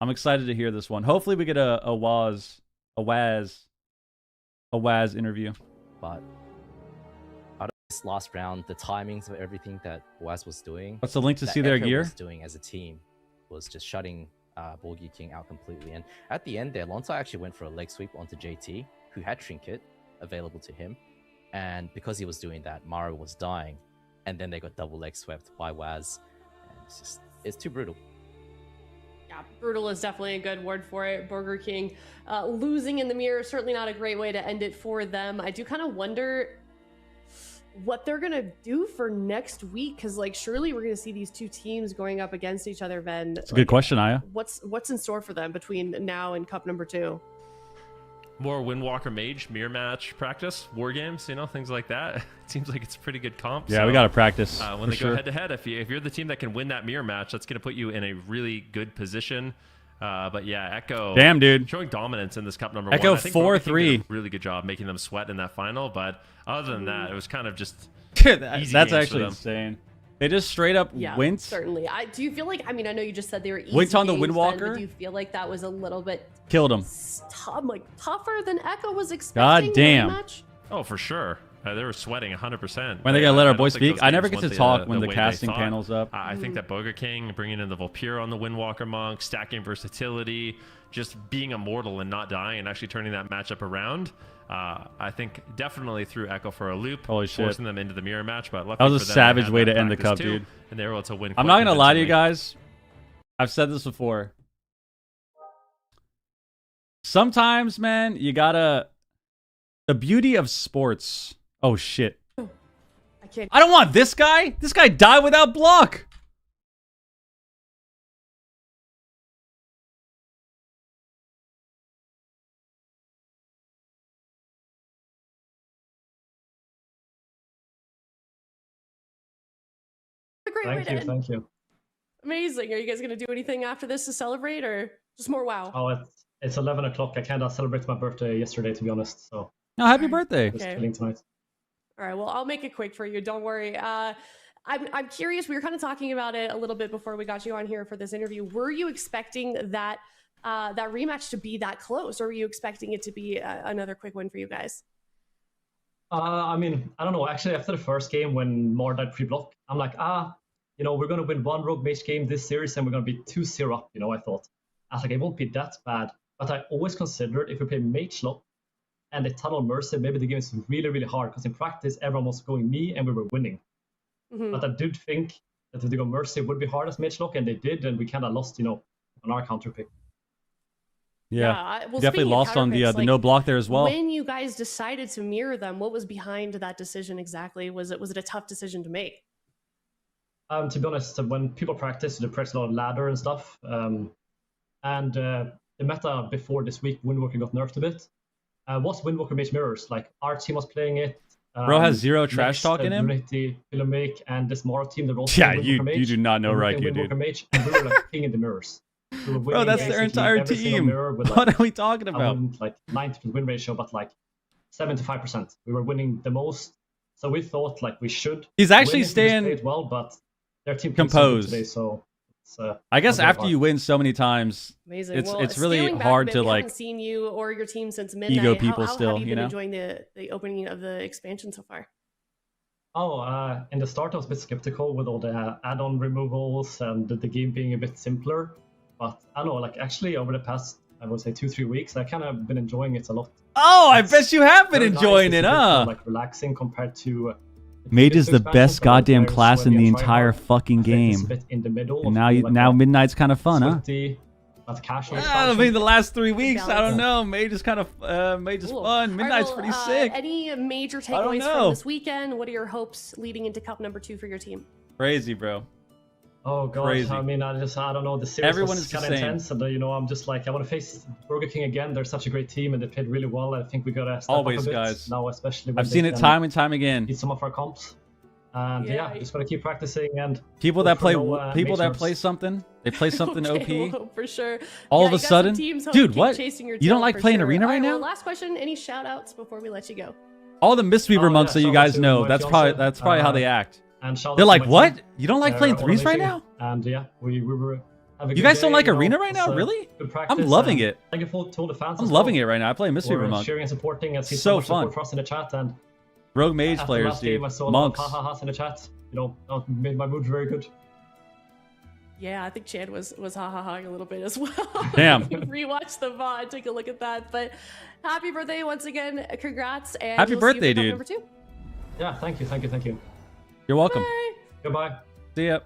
I'm excited to hear this one. Hopefully we get a Waz interview. But out of this last round, the timings of everything that Waz was doing. What's the link to see their Echo gear? Was doing as a team was just shutting Borgi King out completely. And at the end there, Lonta actually went for a leg sweep onto JT, who had Trinket available to him. And because he was doing that, Mara was dying. And then they got double leg swept by Waz. And it's too brutal. Yeah, brutal is definitely a good word for it. Burger King losing in the mirror, certainly not a great way to end it for them. I do kind of wonder what they're going to do for next week, because like surely we're going to see these two teams going up against each other, Ben. It's a good question, Aya. What's in store for them between now and Cup number 2? More Windwalker Mage, mirror match practice, war games, you know, things like that. It seems like it's a pretty good comp. Yeah, so, we got to practice. When they go head to head, if you're the team that can win that mirror match, that's going to put you in a really good position. But yeah, Echo. Damn, dude. Showing dominance in this Cup number Echo 1. I think 4-3. Really good job making them sweat in that final. But other than that, it was kind of just that's actually insane. They just straight up went. Certainly. Do you feel like, I mean, I know you just said they were easy went on the games, Windwalker. Ben, but do you feel like that was a little bit killed him? Tougher than Echo was expecting? God damn. Oh, for sure. They were sweating 100%. When they gotta let our boys speak, I never get to talk when the casting panel's up. I think that Burger King, bringing in the Vulpure on the Windwalker Monk, stacking versatility, just being immortal and not dying and actually turning that matchup around, I think definitely threw Echo for a loop, forcing them into the mirror match. But that was a savage way to end the Cup, dude. And they were able to win. I'm not gonna lie to you guys. I've said this before. Sometimes, man, you gotta. The beauty of sports. Oh shit! I don't want this guy. This guy died without block. Thank you. Amazing. Are you guys gonna do anything after this to celebrate, or just more WoW? Oh, it's 11 o'clock. I kind of celebrated my birthday yesterday, to be honest. So. Oh, happy birthday! Just chilling tonight. All right. Well, I'll make it quick for you. Don't worry. I'm curious. We were kind of talking about it a little bit before we got you on here for this interview. Were you expecting that that rematch to be that close, or were you expecting it to be another quick win for you guys? I mean, I don't know. Actually, after the first game, when Mar died pre-block, I'm like, you know, we're gonna win one Rogue Mage game this series, and we're gonna be 2-0 up. You know, I thought. I was like, it won't be that bad. But I always considered if we play Mage lock and they tunnel Mercy, maybe the game is really, really hard, because in practice, everyone was going me and we were winning. Mm-hmm. But I did think that if they go Mercy, it would be hard as Mage lock, and they did, and we kind of lost, you know, on our counter pick. Yeah, well, definitely lost on the no block there as well. When you guys decided to mirror them, what was behind that decision exactly? Was it a tough decision to make? To be honest, when people practice, they practice a lot of ladder and stuff. And the meta before this week, Windwalker got nerfed a bit. Was Windwalker Mage mirrors? Like, our team was playing it. Bro has zero trash talk in him. Make and this Mara team, they're also you do not know right, you dude. Mage, and we were like king in the mirrors. Bro, that's their entire team. What are we talking about? Like 90% win ratio, but like 75%. We were winning the most. So we thought like we should. He's actually staying well, but their team composed today, so. I guess after you win so many times, amazing. It's really hard to like. I haven't seen you or your team since midnight. Ego people how still, have you been know. Enjoying the opening of the expansion so far? Oh, in the start I was a bit skeptical with all the add-on removals and the game being a bit simpler. But I don't know, like actually over the past, I would say 2-3 weeks, I kind of been enjoying it a lot. Oh, I bet you have been enjoying it, huh? Like relaxing compared to. Mage is the best goddamn class in the entire fucking game. In the middle and now Midnight's kind of fun, sweaty, That's casual. I mean, the last 3 weeks, I don't know. Mage is kind of Mage is fun. Midnight's pretty sick. Any major takeaways from this weekend? What are your hopes leading into Cup number 2 for your team? Crazy, bro. Oh god, Crazy. I mean, I don't know. The series Everyone was is kind the of same. intense, and I'm just like, I want to face Burger King again. They're such a great team, and they played really well. I think we gotta step Always, up a bit guys. now, especially. When I've seen it time and time again. Beat some of our comps, and yeah, just gotta keep practicing. And people that play play something, they play something okay, OP. well, for sure. All of a sudden, dude, what? You don't like playing arena right now? Last question. Any shout outs before we let you go? All the Mistweaver monks that you guys know. That's probably how they act. They're like, what? You don't like playing threes right now? And yeah, we were. You guys don't like arena right now? Really? I'm loving it. Thank you for all the fans. I'm loving it right now. I play Mistweaver monk. Sharing and supporting. I see so much fun. support for us in the chat, and rogue mage players, dude. Game, I saw monks. Ha in the chat. Made my mood very good. Yeah, I think Chad was ha-ha-ha-ing a little bit as well. Damn. Rewatch the VOD, take a look at that. But happy birthday once again. Congrats. And happy birthday, see you dude. Number 2. Yeah, thank you. You're welcome. Bye. Goodbye. See ya.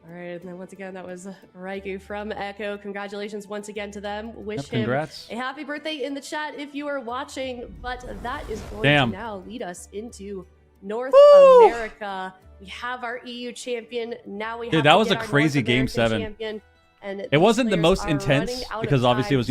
All right, and then once again, that was Raikou from Echo. Congratulations once again to them. Wish congrats. him a happy birthday in the chat if you are watching. But that is going to now lead us into North America. We have our EU champion. Now we have Dude, that was a crazy Game 7. Champion. And it wasn't the most intense because obviously it was,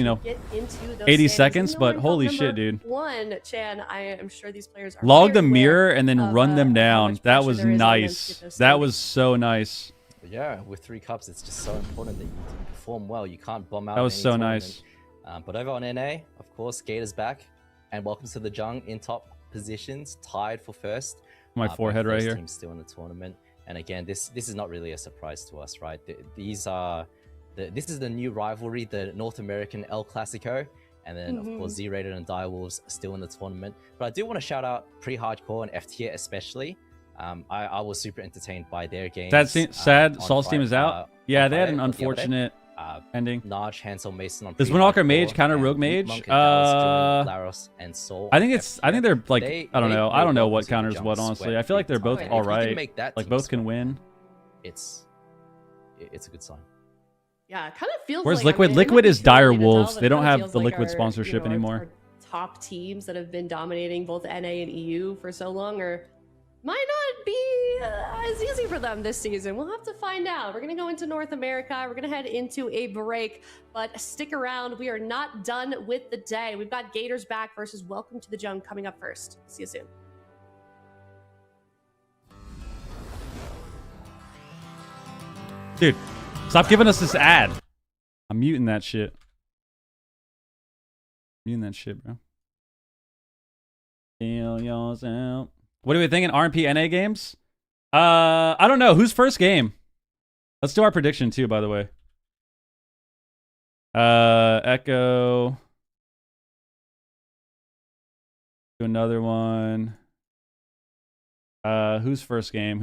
80 seconds, but holy shit, dude. One, Chan, I am sure these players are log the mirror and then run them down. That was nice. That was so nice. Yeah, with 3 cups, it's just so important that you perform well. You can't bomb out. That was so nice. But over on NA, of course, Gator's back, and welcome to the Jung in top positions, tied for first. My forehead right here. Team's still in the tournament, and again, this is not really a surprise to us, right? These are this is the new rivalry, the North American El Clasico, and then of course Z-Rated and Direwolves still in the tournament. But I do want to shout out Pre-Hardcore and FTIer especially. I was super entertained by their game. Sad. Saul's team is out. Yeah, they had an unfortunate ending. Naj, Hansel, Mason on. Does Windwalker Mage counter Rogue Mage? Laros and Soul. I think they're like I don't know what counters what honestly. I feel like they're both all right. Like both can win. It's a good sign. Yeah, it kind of feels. Whereas like, Liquid is Dire Wolves. They don't have the like Liquid sponsorship anymore. Our top teams that have been dominating both NA and EU for so long might not be as easy for them this season. We'll have to find out. We're going to go into North America. We're going to head into a break, but stick around. We are not done with the day. We've got Gators back versus Welcome to the Jung coming up first. See you soon. Dude, stop giving us this ad. I'm muting that shit. Bro. Kill yourself. What are we thinking? RMP NA games? I don't know. Who's first game? Let's do our prediction too, by the way. Echo. Do another one. Who's first game?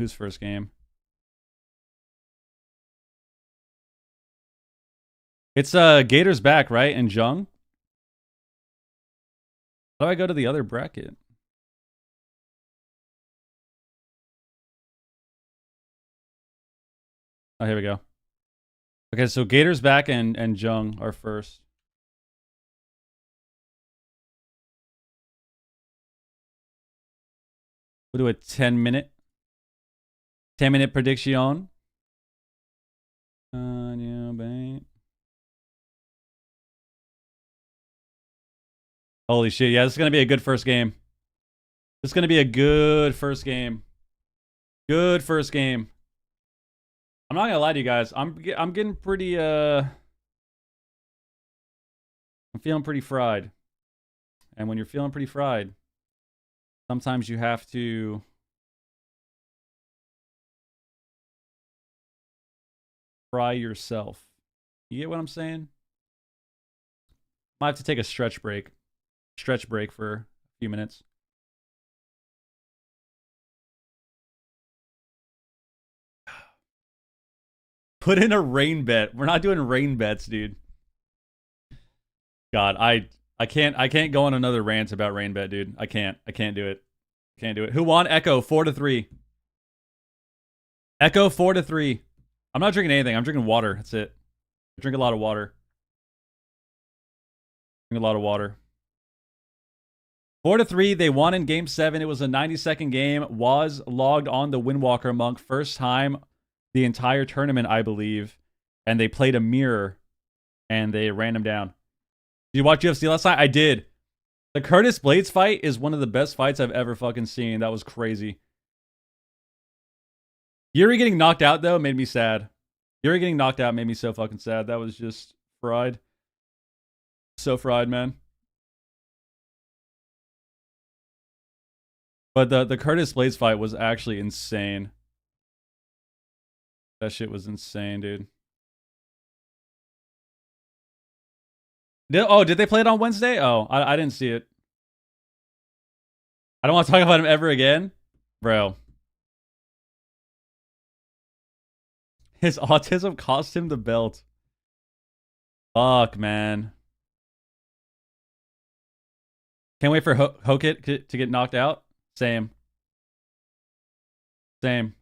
It's Gators back, right? And Jung. How do I go to the other bracket? Oh, here we go. Okay, so Gators back and Jung are first. We'll do a 10-minute prediction. Holy shit, yeah, this is going to be a good first game. This is going to be a good first game. Good first game. I'm not going to lie to you guys. I'm getting pretty, I'm feeling pretty fried. And when you're feeling pretty fried, sometimes you have to fry yourself. You get what I'm saying? Might have to take a stretch break for a few minutes. Put in a rain bet. We're not doing rain bets, dude. God, I can't go on another rant about rain bet, dude. I can't do it. Who won? Echo 4-3. Echo 4-3. I'm not drinking anything. I'm drinking water. That's it. I drink a lot of water. Drink a lot of water. 4-3, they won in Game 7. It was a 90-second game. Was logged on the Windwalker Monk. First time the entire tournament, I believe. And they played a mirror. And they ran him down. Did you watch UFC last night? I did. The Curtis Blades fight is one of the best fights I've ever fucking seen. That was crazy. Yuri getting knocked out, though, made me sad. Yuri getting knocked out made me so fucking sad. That was just fried. So fried, man. But the Curtis Blades fight was actually insane. That shit was insane, dude. Did they play it on Wednesday? Oh, I didn't see it. I don't want to talk about him ever again. Bro. His autism cost him the belt. Fuck, man. Can't wait for Hokit to get knocked out. Same. Same.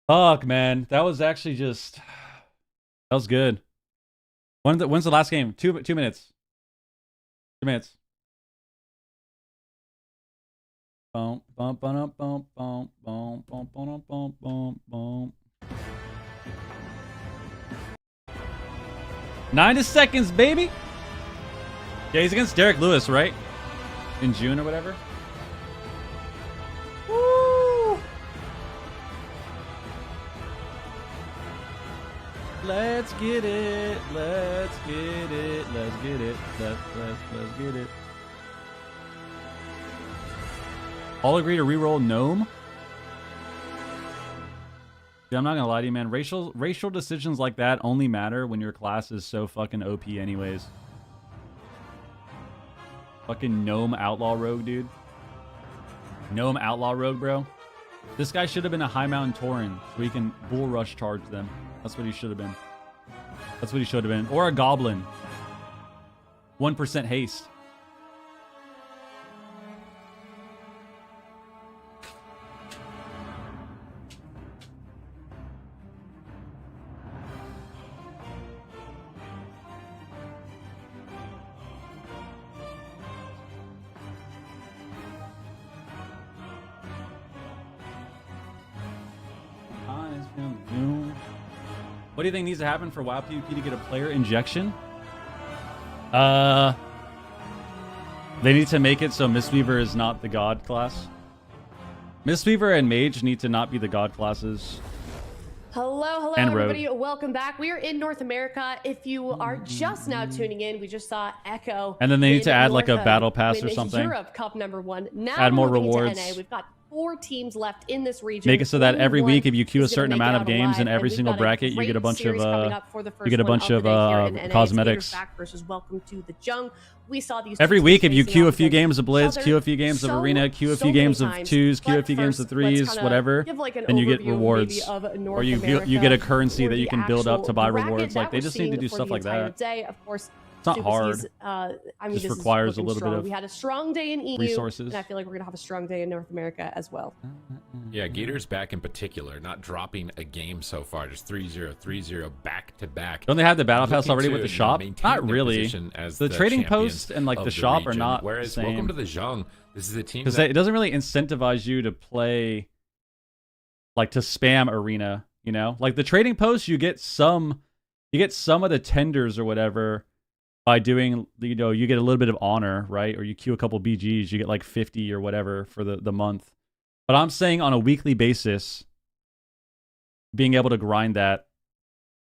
Fuck, man. That was actually just... That was good. When's the last game? 2 minutes. 2 minutes. Bum, bum, bum, bum, bum, bum, bum, bum, bum, bum, bum. 90 seconds, baby. Yeah, he's against Derek Lewis, right? In June or whatever. Woo! Let's get it. Let's get it. Let's get it. Let's get it. All agree to reroll Gnome? Dude, I'm not gonna lie to you, man. Racial decisions like that only matter when your class is so fucking OP anyways. Fucking Gnome Outlaw Rogue, dude. Gnome Outlaw Rogue, bro. This guy should have been a High Mountain Tauren so he can bull rush charge them. That's what he should have been. That's what he should have been. Or a Goblin. 1% haste. What do you think needs to happen for WoW PvP to get a player injection? They need to make it so Mistweaver is not the god class. Mistweaver and Mage need to not be the god classes. Hello, everybody. Welcome back. We are in North America. If you are just now tuning in, we just saw Echo. And then they need to add like a battle pass or something. Europe Cup #1. Now add more rewards. NA. We've got 4 teams left in this region. Make it so that every week, if you queue a certain amount of games in every single bracket, you get a bunch of cosmetics. Welcome to the Jung. We saw these every week if you queue a few games of Blitz, queue a few games of Arena, queue a few games of 2s, queue a few games of 3s, whatever, and you get rewards. Or you get a currency that you can build up to buy rewards. Like, they just need to do stuff like that. Of course, it's not hard. Just requires a little bit of we had a strong day in EU, resources. And I feel like we're going to have a strong day in North America as well. Yeah, Gator's back in particular, not dropping a game so far, just 3-0, 3-0 back to back. Don't they have the battle pass already with the shop? Not really. The trading post and like the shop are not the same. Welcome to the Zhang. This is a team because it doesn't really incentivize you to play, like to spam Arena. You know, like the trading post, you get some of the tenders or whatever by doing, you know, you get a little bit of honor, right? Or you queue a couple BGs, you get like 50 or whatever for the month. But I'm saying on a weekly basis, being able to grind that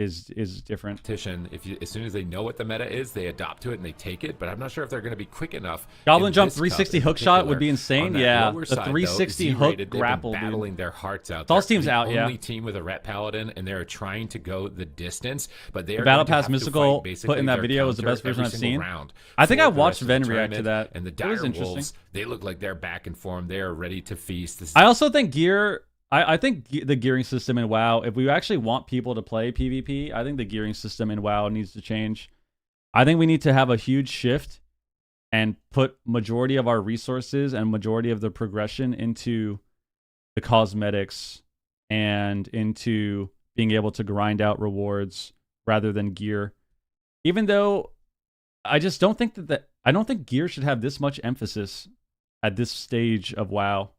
is different. As soon as they know what the meta is, they adopt to it and they take it. But I'm not sure if they're going to be quick enough. Goblin jump 360 hook shot would be insane. Yeah, the 360 hook grapple, battling their hearts out. Thoughts team's out. Yeah, only team with a Ret Paladin, and they're trying to go the distance. But they are Battle Pass Mystical put in that video was the best version I've seen. I think I watched Ven react to that. And the Dire Wolves, they look like they're back in form. They are ready to feast. I also think gear. I think the gearing system in WoW, if we actually want people to play PvP, I think the gearing system in WoW needs to change. I think we need to have a huge shift and put majority of our resources and majority of the progression into the cosmetics and into being able to grind out rewards rather than gear. Even though I just don't think I don't think gear should have this much emphasis at this stage of WoW.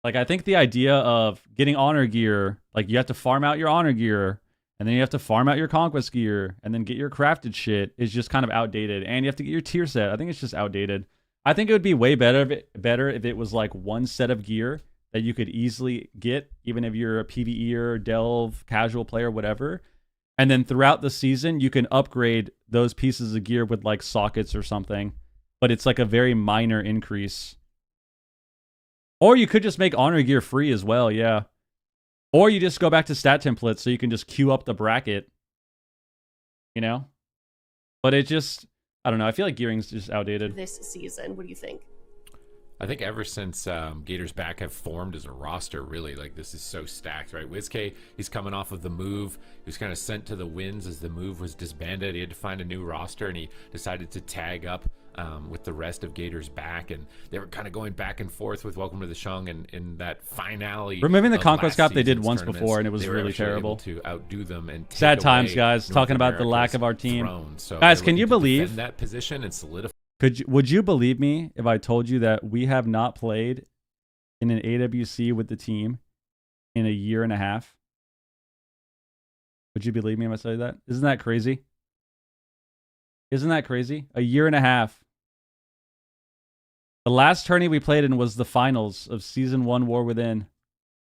Like, I think the idea of getting honor gear, like you have to farm out your honor gear, and then you have to farm out your conquest gear, and then get your crafted shit is just kind of outdated. And you have to get your tier set. I think it's just outdated. I think it would be way better if it was like one set of gear that you could easily get, even if you're a PvEer, delve, casual player, whatever. And then throughout the season, you can upgrade those pieces of gear with like sockets or something. But it's like a very minor increase. Or you could just make honor gear free as well, yeah. Or you just go back to stat templates so you can just queue up the bracket. You know? But it just, I don't know, I feel like gearing's just outdated. This season, what do you think? I think ever since Gators Back have formed as a roster, really, like, this is so stacked, right? WizK, he's coming off of the move. He was kind of sent to the winds as the move was disbanded. He had to find a new roster, and he decided to tag up with the rest of Gators Back, and they were kind of going back and forth with Welcome to the Shung, and in that finale, removing the Conquest Cup they did once before, and it was really terrible. To outdo them and sad times, guys. Talking about the lack of our team. So guys, can you believe that position and solidify? Would you believe me if I told you that we have not played in an AWC with the team in a year and a half? Would you believe me if I tell you that? Isn't that crazy? Isn't that crazy? A year and a half. The last tourney we played in was the finals of Season 1 War Within.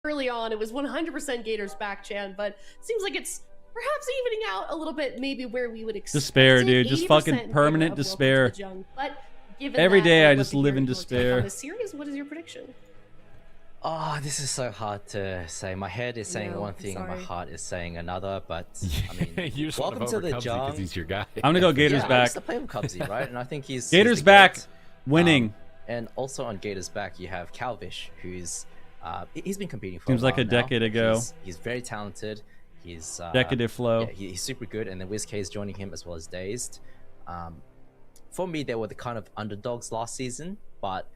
Early on, it was 100% Gators Back, Chan, but it seems like it's perhaps evening out a little bit, maybe where we would expect. Despair, dude. Just fucking permanent despair. But every day I just live in despair. The series, what is your prediction? Oh, this is so hard to say. My head is saying one thing and my heart is saying another, but I mean, you just welcome to the Jung. Because he's your guy. I'm gonna go Gators Back. I used to play with Cubsy, right? And I think he's Gators Back, winning. And also on Gators Back, you have Calvish, who's he's been competing for seems a while like a decade ago. He's very talented. He's Decadent flow. Yeah, he's super good, and then WizK is joining him as well as Dazed. For me, they were the kind of underdogs last season, but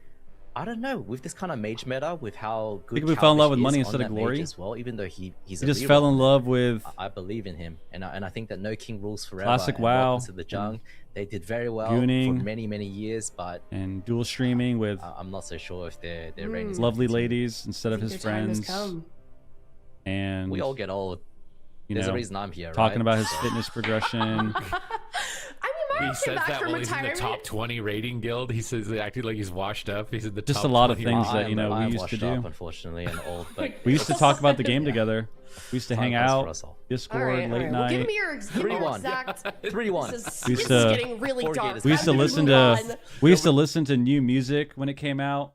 I don't know, with this kind of mage meta, with how good we fell in love with money instead of glory as well. Even though he's he just fell in love with. I believe in him, and I think that No King rules forever. Classic WoW. To the Jung, they did very well Gooning, for many years, but and dual streaming with. I'm not so sure if their reign is lovely ladies instead of his friends. And we all get old. There's a reason I'm here. Talking right? about his fitness progression. He says that while he's in the top 20 rating guild. He says he acted like he's washed up. He's in the just top a lot of 20 things that I'm we used to do. Up, unfortunately, and old. But we used to talk about the game together. We used to hang out, Discord, late night. Well, give me your exact. 3-1. This is getting really dark. We used to listen to. We used to listen to new music when it came out.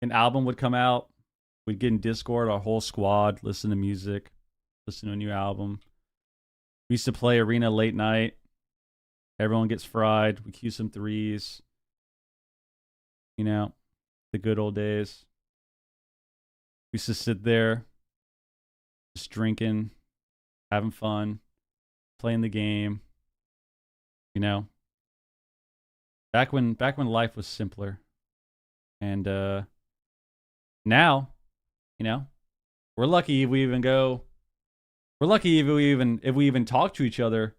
An album would come out. We'd get in Discord, our whole squad, listen to music, listen to a new album. We used to play Arena late night. Everyone gets fried. We queue some threes. You know, the good old days. We used to sit there, just drinking, having fun, playing the game. You know, back when life was simpler. And now, you know, we're lucky if we even go. We're lucky if we even talk to each other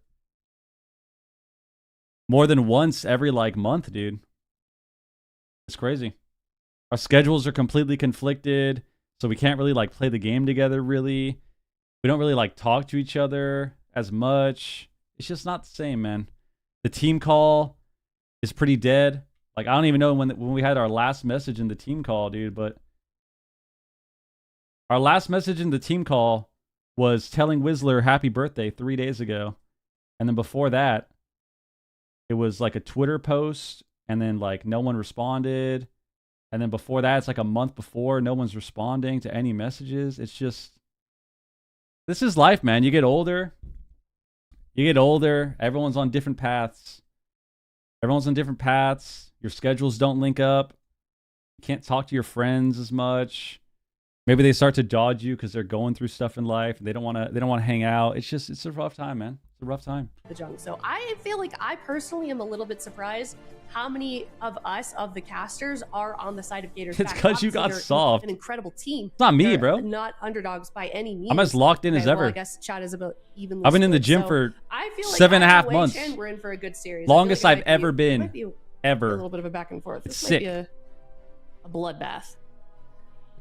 more than once every like month, dude. It's crazy. Our schedules are completely conflicted, so we can't really like play the game together. Really, we don't really like talk to each other as much. It's just not the same, man. The team call is pretty dead. Like, I don't even know when we had our last message in the team call, dude, but our last message in the team call was telling Whistler happy birthday 3 days ago. And then before that, it was like a Twitter post, and then like no one responded. And then before that, it's like a month before, no one's responding to any messages. It's just, this is life, man. You get older. Everyone's on different paths. Your schedules don't link up. You can't talk to your friends as much. Maybe they start to dodge you because they're going through stuff in life. And they don't want to hang out. It's a rough time, man. It's a rough time. The junk. So I feel like I personally am a little bit surprised how many of us, of the casters, are on the side of Gators. It's because you got soft. An incredible team. It's not me, They're bro. Not underdogs by any means. I'm as locked in as ever. Well, I guess Chad is about evenly I've been in the split. gym So for I feel like 7.5 months. And we're in for a good series. Longest I've ever been. Might be ever. A little bit of a back and forth. It's This sick. might be a bloodbath.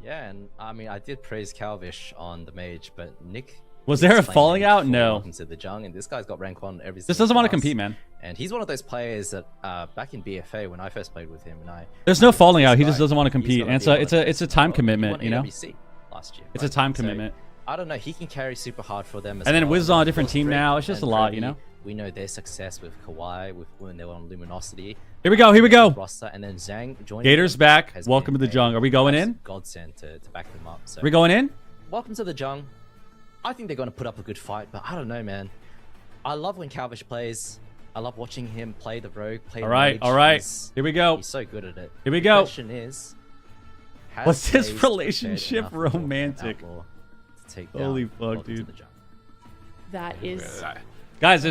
Yeah, and I mean, I did praise Calvish on the mage, but Nick... Was there a falling out? No. Welcome to the Jung, and this guy's got rank 1 every This doesn't want to compete, man. And he's one of those players that back in BFA when I first played with him, and there's no falling out. He just doesn't want to compete, and it's a time commitment, you know. Last year, it's a time commitment. I don't know. He can carry super hard for them. And then Wiz on a different team now. It's just a lot, you know. We know their success with Kawhi, with when they were on Luminosity. Here we go. Here we go. Roster, and then Zhang joining. Gators back. Welcome to the Jung. Are we going in? Godsend to back them up. So we going in? Welcome to the Jung. I think they're going to put up a good fight, but I don't know, man. I love when Calvish plays. I love watching him play the rogue. Play all right, all right. Here we go. He's so good at it. Here we go. The question is, was this relationship romantic? Holy fuck, dude. That is. Guys,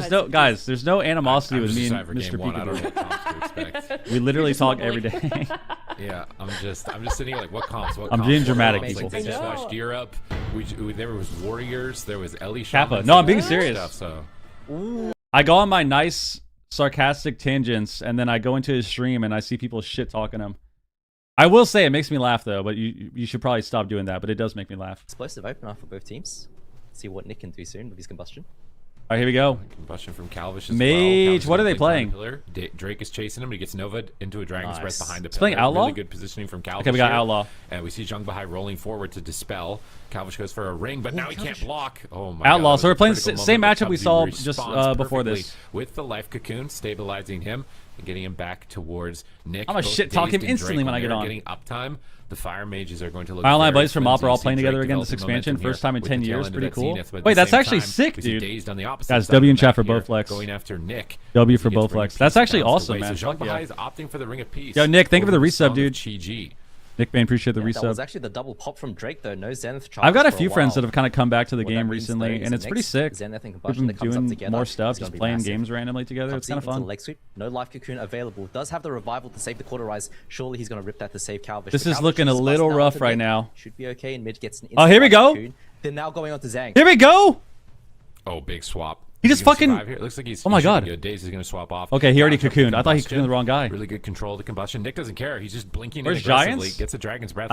there's no animosity with me and Mr. I don't know what comps to expect. We literally talk every day. Yeah, I'm just sitting here like, what comps? What I'm comps? being dramatic, people. Like, they just watched Europe. There was Warriors. There was Ellie Kappa. No, I'm being serious. Stuff, so. I go on my nice sarcastic tangents, and then I go into his stream and I see people shit talking him. I will say it makes me laugh though, but you should probably stop doing that. But it does make me laugh. Explosive opener for both teams. See what Nick can do soon with his combustion. All right, here we go. Combustion from Calvish as Mage, well. what are they playing? Drake is chasing him. He gets Nova into a Dragon's Breath behind the pillar. Playing Outlaw? Really good positioning from Calvish. Okay, we got here. Outlaw. And we see Zhang Bahai rolling forward to dispel. Calvish goes for a ring, but now he can't block. Oh my Outlaw. God. So we're playing the same matchup we saw just before this. With the life cocoon, stabilizing him and getting him back towards Nick. I'm gonna shit talk him instantly when I get on. Getting uptime. The Fire Mages are going to look. Online Blaze from Opera all playing together again this expansion. First time in 10 years. Pretty cool. Wait, that's actually sick, dude. Guys, W in chat for Bowflex. Going after Nick. W for Bowflex. That's actually awesome, man. So Zhang Bahai is opting for the Ring of Peace. Yo, Nick, thank you for the resub, dude. GG. Nick Bain, appreciate the resub. That was actually the double pop from Drake, though. No Zenith. I've got a few friends that have kind of come back to the game recently, and it's pretty sick. Zenith and We've been doing together, more stuff, just playing games randomly together. It's kind of fun. Leg sweep. No life cocoon available. Does have the revival to save the quarter rise. Surely he's going to rip that to save Calvish. This is looking a little rough right now. Should be okay. And mid gets an oh, here we go. They're now going on to Zhang. Here we go. Oh, big swap. He just fucking. It looks like he's. Oh my God. Daze is going to swap off. Okay, he already cocooned. I thought he cocooned the wrong guy. Really good control of the combustion. Nick doesn't care. He's just blinking. Where's aggressively. Giants? Gets a Dragon's Breath.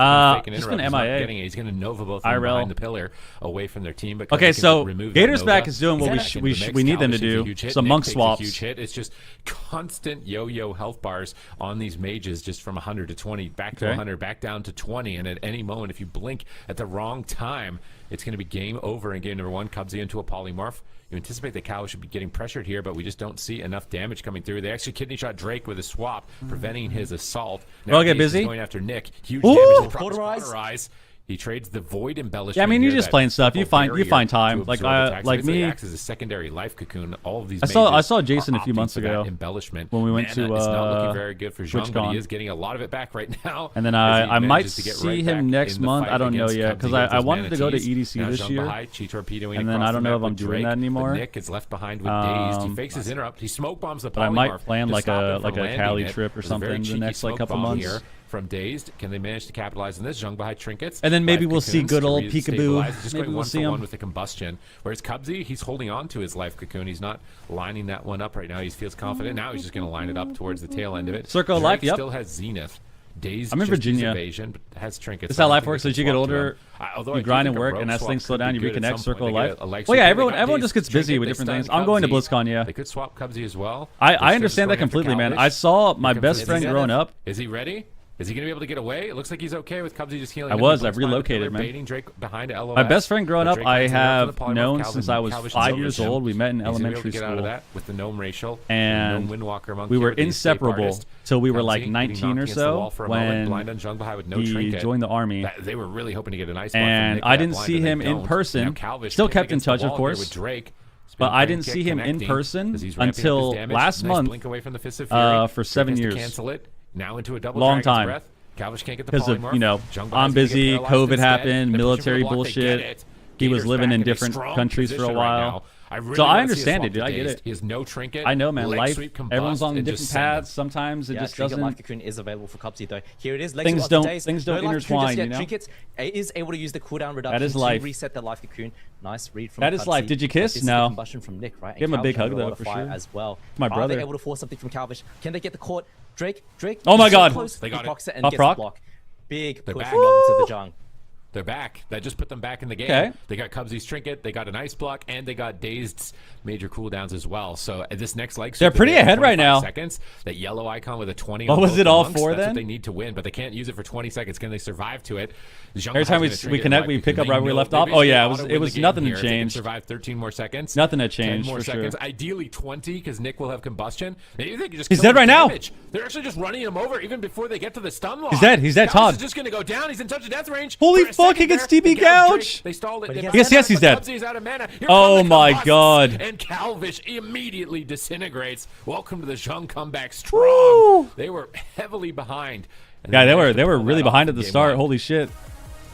Just been MIA. He's going to Nova both behind the pillar away from their team. But okay, so Gators back is doing what we need them to do. Some monk swaps. Huge hit. It's just constant yo-yo health bars on these mages, just from 100 to 20, back to 100, back down to 20, and at any moment, if you blink at the wrong time, it's going to be game over in game number 1. Cubsy into a polymorph. You anticipate that Cow should be getting pressured here, but we just don't see enough damage coming through. They actually kidney shot Drake with a swap, preventing his assault. Now I'll get busy. Going after Nick. Huge damage. Cauterize. He trades the void embellishment. Yeah, I mean, you're just playing stuff. You find time. Like me. Acts as a secondary life cocoon. All of these. I saw Jason a few months ago. Embellishment when we went to. It's not looking very good for Zhang, but he is getting a lot of it back right now. And then I might see him next month. I don't know yet because I wanted to go to EDC this year. And then I don't know if I'm doing that anymore. Nick is left behind with Dazed. He fakes his interrupt. He smoke bombs the polymorph. But I might plan like a Cali trip or something the next couple months. From Dazed, can they manage to capitalize on this? Zhang Bahai trinkets, and then maybe we'll see good old Peekaboo. Just maybe going we'll see him with the combustion. Whereas Cubsy, he's holding on to his life cocoon. He's not lining that one up right now. He feels confident. Now he's just going to line it up towards the tail end of it. Circle of Life, yep. Still has Zenith. Dazed I'm in Virginia. Evasion, but has trinkets. This is how life works. As you get older, you grind and work, and as things slow down, you reconnect. Circle of Life. Well, yeah, everyone just gets busy with different things. I'm going to BlizzCon, yeah. They could swap Cubsy as well. I understand that completely, man. I saw my best friend growing up. Is he ready? Is he going to be able to get away? It looks like he's okay with Cubsy just healing. I've relocated, man. Baiting Drake behind LOS. My best friend growing up, I have known since I was 5 years old. We met in elementary school. Get out of that with the gnome racial, and we were inseparable till we were like 19 or so when he joined the army. They were really hoping to get an ice. And I didn't see him in person. Still kept in touch, of course. But I didn't see him in person until last month for 7 years. Now into a double long time. Breath. Calvish can't get the because of, polymorph. you know, I'm busy, COVID happened, military bullshit. He was living in different countries for a while. So I understand it, dude. I get it. He has no trinket. I know, man. Life, everyone's on different paths. Sometimes it just doesn't. Life Cocoon is available for Cubsy though. Here it is. Things don't intertwine, you know. Trinkets is able to use the cooldown reduction that is life. to reset the Life Cocoon. Nice read from that is life. Did you kiss? No. Combustion from Nick, right? Give him a big hug though, for sure. As well. My brother. Are they able to force something from Calvish? Can they get the court? Drake. Oh my God. They got it. And gets the block. Big push into the jung. They're back. That just put them back in the game. Okay. They got Cubsy's trinket, they got an ice block, and they got Dazed's major cooldowns as well. So this next leg, they're pretty ahead right now. Seconds. That yellow icon with a 20. What was it all for then? That's what they need to win, but they can't use it for 20 seconds. Can they survive to it? Every time we connect, we pick up right where we left off. Oh yeah, it was nothing to change. Survive 13 more seconds. Nothing to change. 10 more for seconds. Sure. Ideally 20, because Nick will have combustion. Maybe they can just. He's dead right now. They're actually just running him over even before they get to the stun lock. He's dead. He's dead. Todd. He's just gonna go down. He's in touch of death range. Holy fuck! He gets TB gouge. They stalled it. Yes, he's dead. Oh my God! And Calvish immediately disintegrates. Welcome to the Zheng comeback strong. Woo! They were heavily behind. Yeah, they were really behind at the start. Holy shit!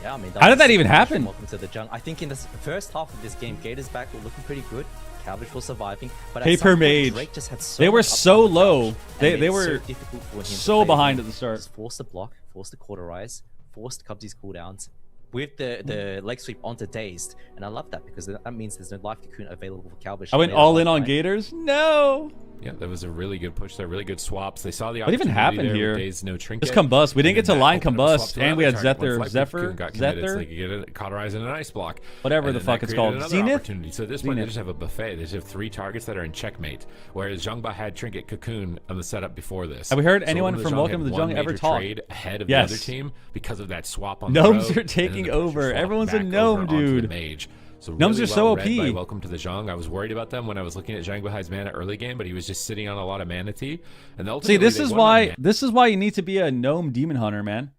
Yeah, I mean, how did that even happen? Welcome to the Zheng. I think in the first half of this game, Gators back were looking pretty good. Calvish was surviving, but Paper Mage. Drake just had so they were so low. They were so difficult for him so behind at the start. Just forced the block, forced the cauterize, forced Cubsy's cooldowns. With the leg sweep onto Dazed, and I love that because that means there's no Life Cocoon available for Calvish. I went all in on Gators. No. Yeah, that was a really good push there. Really good swaps. They saw the what even happened here? Dazed, no trinket. Just combust. We didn't get to line combust, and we had Zephyr. Zephyr. Like you get it cauterized in an ice block. Whatever the fuck it's called. Zenith. So at this point, they just have a buffet. They just have 3 targets that are in checkmate. Whereas Zhengba had trinket cocoon on the setup before this. Have we heard anyone from Welcome to the Zheng ever talk? Ahead of the other team because of that swap on Gnomes the road, are taking over. Everyone's a gnome, dude. Mage. So Gnomes are so OP. Welcome to the Zheng. I was worried about them when I was looking at Zhang Bahai's mana early game, but he was just sitting on a lot of mana tea. And see, this is why you need to be a gnome demon hunter, man.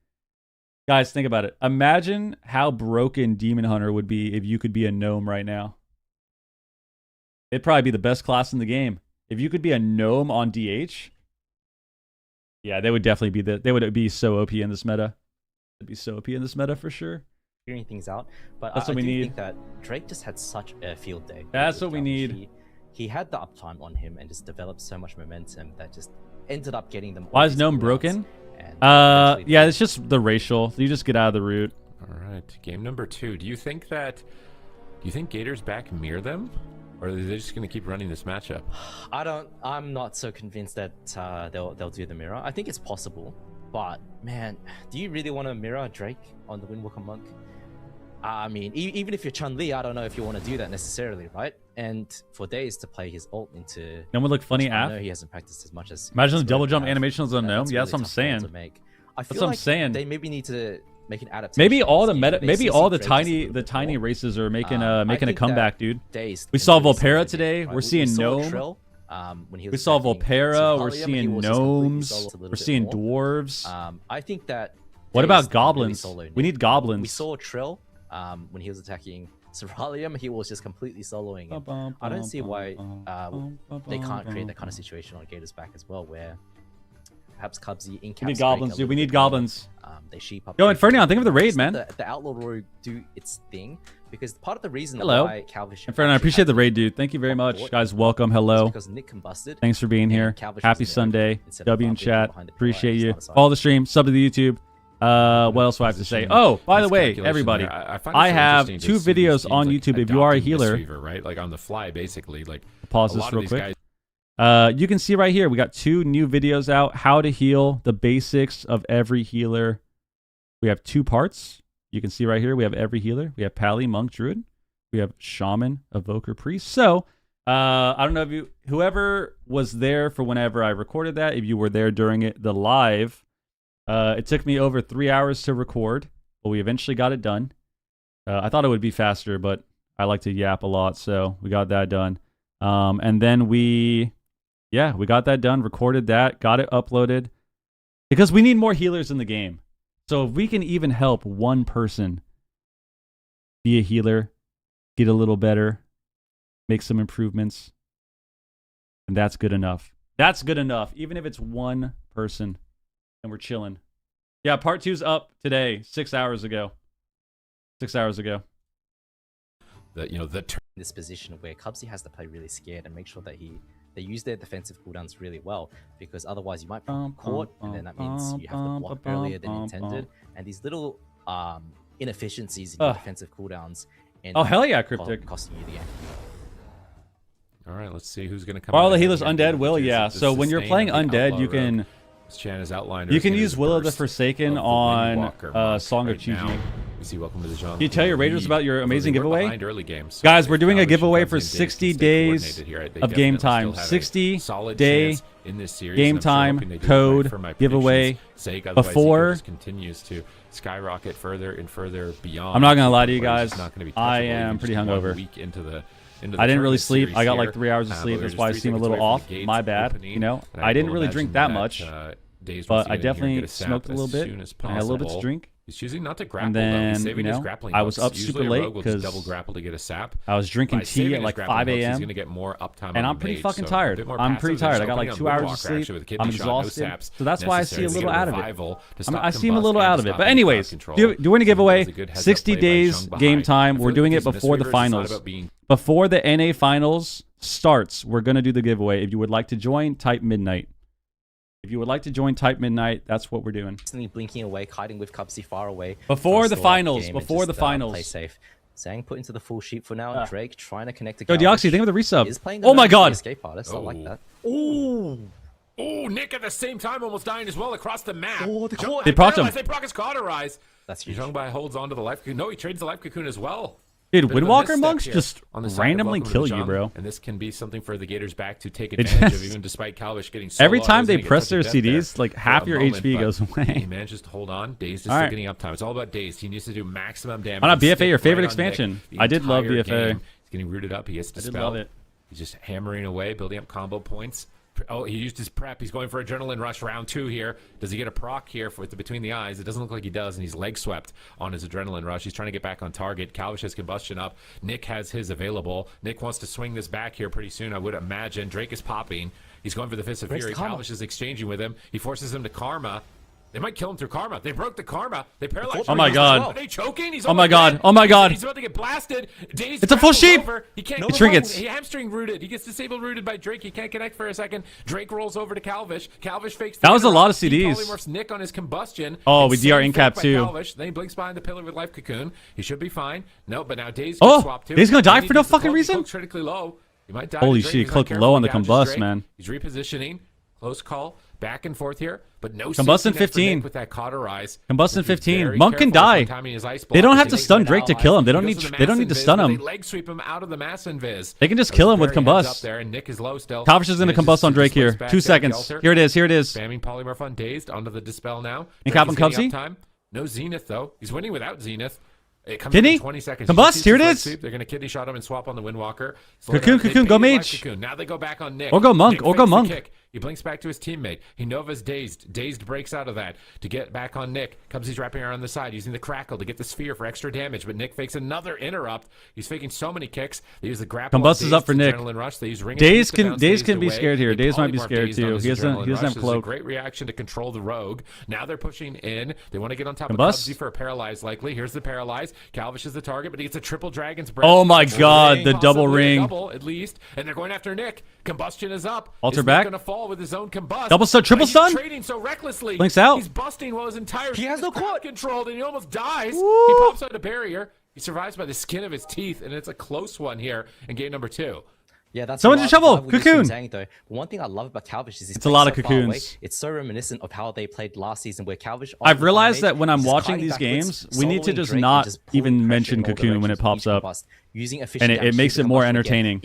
Guys, think about it. Imagine how broken demon hunter would be if you could be a gnome right now. It'd probably be the best class in the game. If you could be a gnome on DH, yeah, they would definitely be they would be so OP in this meta. It'd be so OP in this meta for sure. Figuring things out, but that's what we need. Think that Drake just had such a field day. That's what we need. He had the uptime on him and just developed so much momentum that just ended up getting them. Why is gnome broken? Yeah, it's just the racial. You just get out of the route. All right, game number 2. Do you think Gators back mirror them, or are they just going to keep running this matchup? I'm not so convinced that they'll do the mirror. I think it's possible, but man, do you really want to mirror Drake on the Windwalker Monk? I mean, even if you're Chun-Li, I don't know if you want to do that necessarily, right? And for Daze to play his ult into... Gnome would look funny I know he hasn't practiced as much as... Imagine the double jump animations on Gnome. Yeah, that's what I'm saying. That's what I'm saying. They maybe need to make an adaptation. Maybe all the tiny races are making a comeback, dude. We saw Volpera today. We're seeing Gnome. We saw Volpera. We're seeing Gnomes. We're seeing Dwarves. I think that... What about Goblins? We need Goblins. We saw Trill. When he was attacking Ceralium, he was just completely soloing him. I don't see why they can't create that kind of situation on Gators back as well, where perhaps Cubsy in we need Goblins, dude. We need Goblins. They sheep up. Yo, Infernion, think of the raid, man. The Outlaw Rogue do its thing because part of the reason why Calvish. Infernion, I appreciate the raid, dude. Thank you very much, guys. Welcome. Hello. Because Nick combusted. Thanks for being here. Happy Sunday. W in chat. Appreciate you. Follow the stream. Sub to the YouTube. What else do I have to say? Oh, by the way, everybody, I have 2 videos on YouTube. If you are a healer, right? Like on the fly, basically. Like pause this real quick. You can see right here, we got 2 new videos out. How to heal, the basics of every healer. We have 2 parts. You can see right here, we have every healer. We have Pally, Monk, Druid. We have Shaman, Evoker, Priest. So, I don't know if whoever was there for whenever I recorded that, if you were there during the live. It took me over 3 hours to record, but we eventually got it done. I thought it would be faster, but I like to yap a lot, so we got that done. And then we got that done, recorded that, got it uploaded, because we need more healers in the game. So if we can even help one person be a healer, get a little better, make some improvements, and that's good enough. That's good enough, even if it's one person. And we're chilling. Yeah, part 2's up today, 6 hours ago. 6 hours ago. This position where Cubsy has to play really scared and make sure that they use their defensive cooldowns really well, because otherwise you might be caught, and then that means you have to block earlier than intended, and these little inefficiencies in your defensive cooldowns. Oh hell yeah, Cryptic! Costing you the game. All right, let's see who's going to come. Borrow the Healer's Undead will, yeah. So when you're playing Undead, you can. Chan has outlined. You can use Will of the Forsaken on Song of Chi-Ji. Welcome to the genre. Can you tell your Raiders about your amazing giveaway? Early games, so guys, we're doing a giveaway for 60 days of game time. 60 day game time code giveaway before. Continues to skyrocket further and further beyond. I'm not gonna lie to you guys. I am pretty hungover. I didn't really sleep. I got like 3 hours of sleep. That's why I seem a little off. My bad. You know, I didn't really drink that much, but I definitely smoked a little bit. I had a little bit to drink. He's choosing not to grapple. And then, I was up super late because double grapple to get a sap. I was drinking tea at like 5 a.m. And I'm pretty fucking tired. I'm pretty tired. I got like 2 hours of sleep. I'm exhausted. So that's why I see a little out of it. I seem a little out of it. But anyways, doing a giveaway, 60 days game time. We're doing it before the finals. Before the NA finals starts, we're going to do the giveaway. If you would like to join, type midnight. If you would like to join, type midnight. That's what we're doing. Constantly blinking away, hiding with Cubsy far away. Before the finals. Before the finals. Play safe. Zhang put into the full sheep for now. Drake trying to connect to Yo, Deoxy, think of the resub. Oh my god. Escape artist. I like that. Ooh. Oh, Nick at the same time almost dying as well across the map. Oh, they procced him. They proc his cauterize. That's huge. Zhongbai holds on to the life cocoon. No, he trades the life cocoon as well. Dude, Windwalker monks just randomly kill you, bro. And this can be something for the Gators back to take advantage of, even despite Calvish getting so every time they press their CDs, like half your HP goes away. He manages to hold on. Dazed is still getting uptime. It's all about Dazed. He needs to do maximum damage. Why not BFA, your favorite expansion? I did love BFA. He's getting rooted up. He gets to spell. I did love it. He's just hammering away, building up combo points. Oh, he used his prep. He's going for Adrenaline Rush round 2 here. Does he get a proc here with the Between the Eyes? It doesn't look like he does, and he's leg swept on his Adrenaline Rush. He's trying to get back on target. Calvish has Combustion up. Nick has his available. Nick wants to swing this back here pretty soon, I would imagine. Drake is popping. He's going for the Fist of Fury. Calvish is exchanging with him. He forces him to Karma. They might kill him through Karma. They broke the Karma. They paralyzed him. Oh my god. Are they choking? He's oh my god. Oh my god. He's about to get blasted. Dazed. It's a full sheep. He can't no trinkets. He hamstring rooted. He gets disabled rooted by Drake. He can't connect for a second. Drake rolls over to Calvish. Calvish fakes. That was a lot of CDs. He polymorphs Nick on his Combustion. Oh, we DR in cap too. Calvish. Then he blinks behind the pillar with Life Cocoon. He should be fine. No, but now Dazed gets swapped too. He's gonna die for no fucking reason. Critically low. He might die. Holy shit, he cloaked low on the Combust, man. He's repositioning. Close call. Back and forth here, but no Combustion 15 with that cauterize. Combustion 15. Monk can die. They don't have to stun Drake to kill him. They don't need to stun him. They leg sweep him out of the mass invis. They can just kill him with Combust. Up there, and Nick is low still. Calvish is going to Combust on Drake here. 2 seconds. Here it is. Here it is. Spamming Polymorph on Dazed onto the Dispel now. And Cap on Cubsy. No Zenith though. He's winning without Zenith. It comes Kidney? in 20 seconds. Combust, here it is. They're going to kidney shot him and swap on the Windwalker. Cocoon, go mage. Now they go back on Nick. Or go Monk, or go Monk. He blinks back to his teammate. He Nova's Dazed. Dazed breaks out of that to get back on Nick. Cubsy's wrapping around the side, using the Crackle to get the Sphere for extra damage, but Nick fakes another interrupt. He's faking so many kicks. They use the grapple. Combust is up for Nick. Rush. They use ring Dazed can be scared here. Dazed might be scared too. He doesn't have cloak. Great reaction to control the rogue. Now they're pushing in. They want to get on top of Cubsy for a paralyze likely. Here's the paralyze. Calvish is the target, but he gets a triple Dragon's Breath. Oh my god, the double ring. Double at least. And they're going after Nick. Combustion is up. Alter back. Going to fall with his own Combust. Double stun, triple stun. Trading so recklessly. Blinks out. He's busting while his entire he has no quad controlled, and he almost dies. Woo. He pops out a barrier. He survives by the skin of his teeth, and it's a close one here in game number 2. Yeah, that's someone's in trouble. Cocoon. One thing I love about Calvish is it's a lot of cocoons. It's so reminiscent of how they played last season, where Calvish. I've realized that when I'm watching these games, we need to just not even mention cocoon when it pops up, and it makes it more entertaining.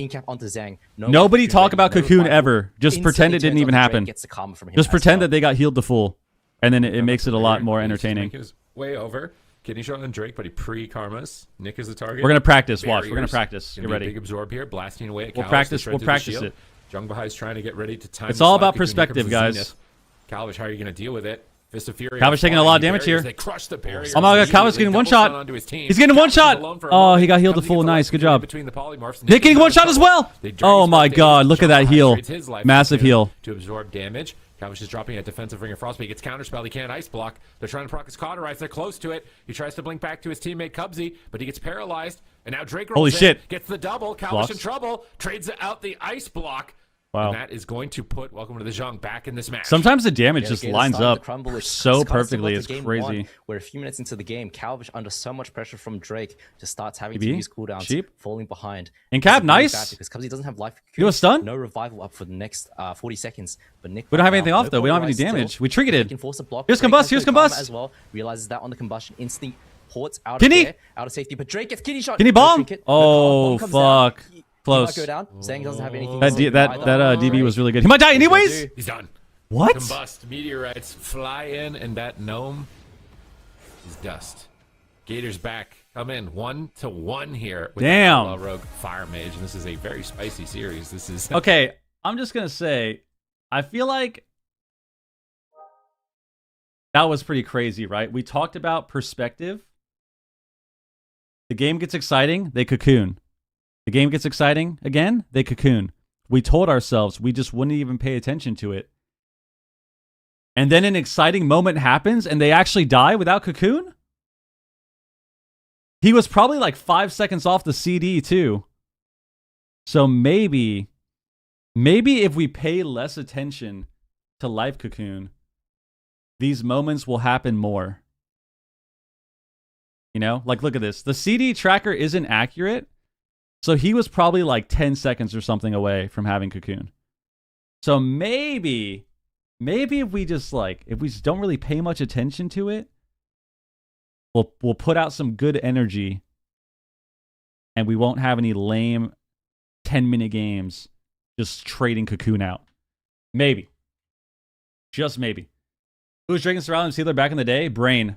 Nobody talk about cocoon ever. Just pretend it didn't even happen. Just pretend that they got healed to full, and then it makes it a lot more entertaining. Way over. Kidney shot on Drake, but he pre-karmas. Nick is the target. We're going to practice. Watch. We're going to practice. Get ready. Big absorb here, blasting away at Calvish. We'll practice it. Zhongbahai is trying to get ready to time. It's all about perspective, guys. Calvish, how are you going to deal with it? Fist of Fury. Calvish taking a lot of damage here. They crush the barrier. Oh my god, Calvish getting one shot. He's getting one shot. Oh, he got healed to full. Nice, good job. Nick getting one shot as well. Oh my god, look at that heal. Massive heal. To absorb damage. Calvish is dropping a defensive Ring of Frost, but he gets counterspelled. He can't ice block. They're trying to proc his cauterize. They're close to it. He tries to blink back to his teammate Cubsy, but he gets paralyzed. And now Drake rolls Holy shit. Gets the double. Calvish in trouble. Trades out the ice block. Wow. And that is going to put Welcome to the Zhang back in this match. Sometimes the damage just lines up so perfectly. It's crazy. Where a few minutes into the game, Calvish under so much pressure from Drake just starts having to use cooldowns, falling behind. In cap, nice. Because Cubsy doesn't have life. You a stun? No revival up for the next 40 seconds. But Nick, we don't have anything off though. We don't have any damage. We triggered. Here's combust. Here's combust. As well, realizes that on the combustion instantly ports out of there, out of safety. But Drake gets kidney shot. Can he bomb? Oh fuck. Close. Go down. Saying doesn't have anything. That DB was really good. He might die anyways. He's done. What? Combust. Meteorites fly in, and that gnome is dust. Gator's back. Come in 1-1 here. With Damn. Rogue Fire Mage, and this is a very spicy series. This is okay. I'm just gonna say, I feel like that was pretty crazy, right? We talked about perspective. The game gets exciting, they cocoon. The game gets exciting again, they cocoon. We told ourselves we just wouldn't even pay attention to it. And then an exciting moment happens and they actually die without cocoon? He was probably like 5 seconds off the CD too. So maybe if we pay less attention to life cocoon, these moments will happen more. You know, like look at this. The CD tracker isn't accurate. So he was probably like 10 seconds or something away from having cocoon. So maybe if we just don't really pay much attention to it, we'll put out some good energy and we won't have any lame 10-minute games just trading cocoon out. Maybe. Just maybe. Who was drinking Sir Island Sealer back in the day? Brain.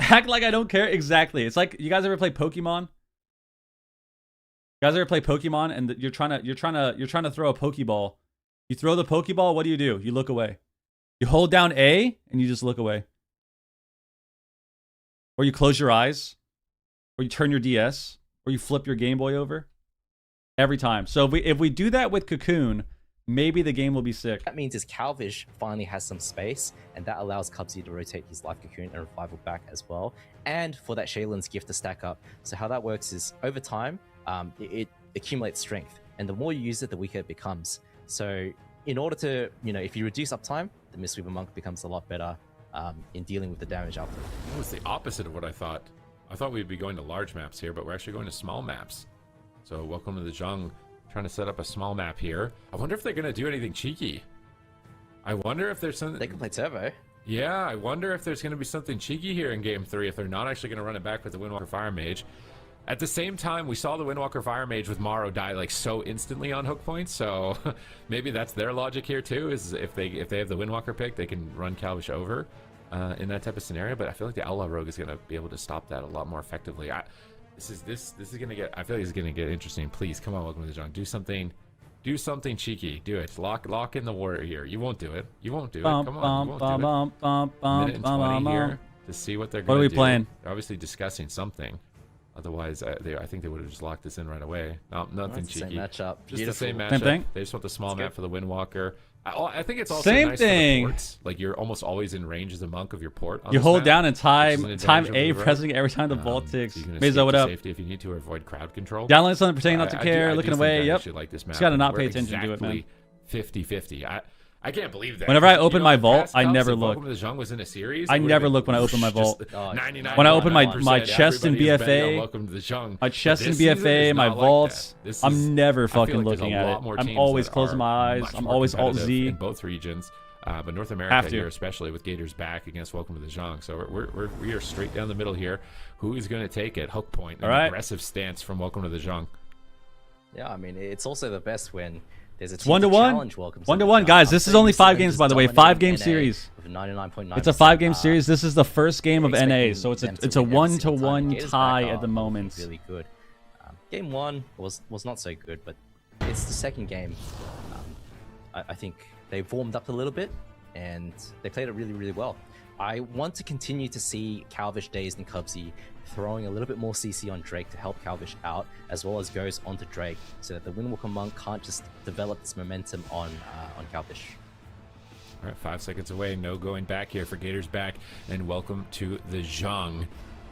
Act like I don't care. Exactly. It's like, you guys ever play Pokemon? You guys ever play Pokemon and you're trying to throw a Pokeball. You throw the Pokeball, what do? You look away. You hold down A and you just look away. Or you close your eyes. Or you turn your DS. Or you flip your Game Boy over. Every time. So if we do that with Cocoon, maybe the game will be sick. That means is Calvish finally has some space, and that allows Cubsy to rotate his life cocoon and revival back as well, and for that Shaylin's gift to stack up. So how that works is over time, it accumulates strength, and the more you use it, the weaker it becomes. So in order to, if you reduce uptime, the Mistweaver Monk becomes a lot better in dealing with the damage after. It was the opposite of what I thought. I thought we'd be going to large maps here, but we're actually going to small maps. So welcome to the Zhang. Trying to set up a small map here. I wonder if they're going to do anything cheeky. I wonder if there's something... They can play Turbo. Yeah, I wonder if there's going to be something cheeky here in Game 3, if they're not actually going to run it back with the Windwalker Fire Mage. At the same time, we saw the Windwalker Fire Mage with Morrow die like so instantly on hook points, so maybe that's their logic here too, is if they have the Windwalker pick, they can run Calvish over in that type of scenario, but I feel like the Outlaw Rogue is going to be able to stop that a lot more effectively. This is gonna get. I feel like it's gonna get interesting. Please come on, welcome to the Zhang. Do something cheeky. Do it. Lock in the warrior here. You won't do it. You won't do it. Come on. You won't do it. Minute and 20 here to see what they're gonna do. What are we playing? They're obviously discussing something. Otherwise, I think they would have just locked this in right away. Nothing cheeky. Same matchup. Just the same matchup. Same thing. They just want the small map for the Windwalker. I think it's also same nice thing. For the ports. Like you're almost always in range as a monk of your port. You hold map, down and time A, right? pressing every time the ball ticks. So Meza, what up? Safety if you need to, or avoid crowd control. Downloading something, pretending not to care, looking away. Yep. Like this map. Just gotta not pay attention to it, man. 50-50. I can't believe that. Whenever I open my vault, I never look. Welcome to the Zhang was in a series. I never look when I open my vault. When I open my chest in BFA, my chest in BFA, my vaults, I'm never fucking looking at it. I'm always closing my eyes. I'm always Alt Z. In both regions. But North America here, especially with Gators back against Welcome to the Zhang. So we are straight down the middle here. Who is going to take it? Hook point. An aggressive stance from Welcome to the Zhang. Yeah, I mean, it's also the best when there's a 1-1. 1-1, guys. This is only 5 games, by the way. 5-game series. It's a 5-game series. This is the first game of NA, so it's a 1-1 tie at the moment. Really good. Game 1 was not so good, but it's the second game. I think they've warmed up a little bit, and they played it really, really well. I want to continue to see Calvish, Dazed, and Cubsy throwing a little bit more CC on Drake to help Calvish out, as well as goes onto Drake, so that the Windwalker Monk can't just develop this momentum on Calvish. All right, 5 seconds away. No going back here for Gators back, and welcome to the Zhang.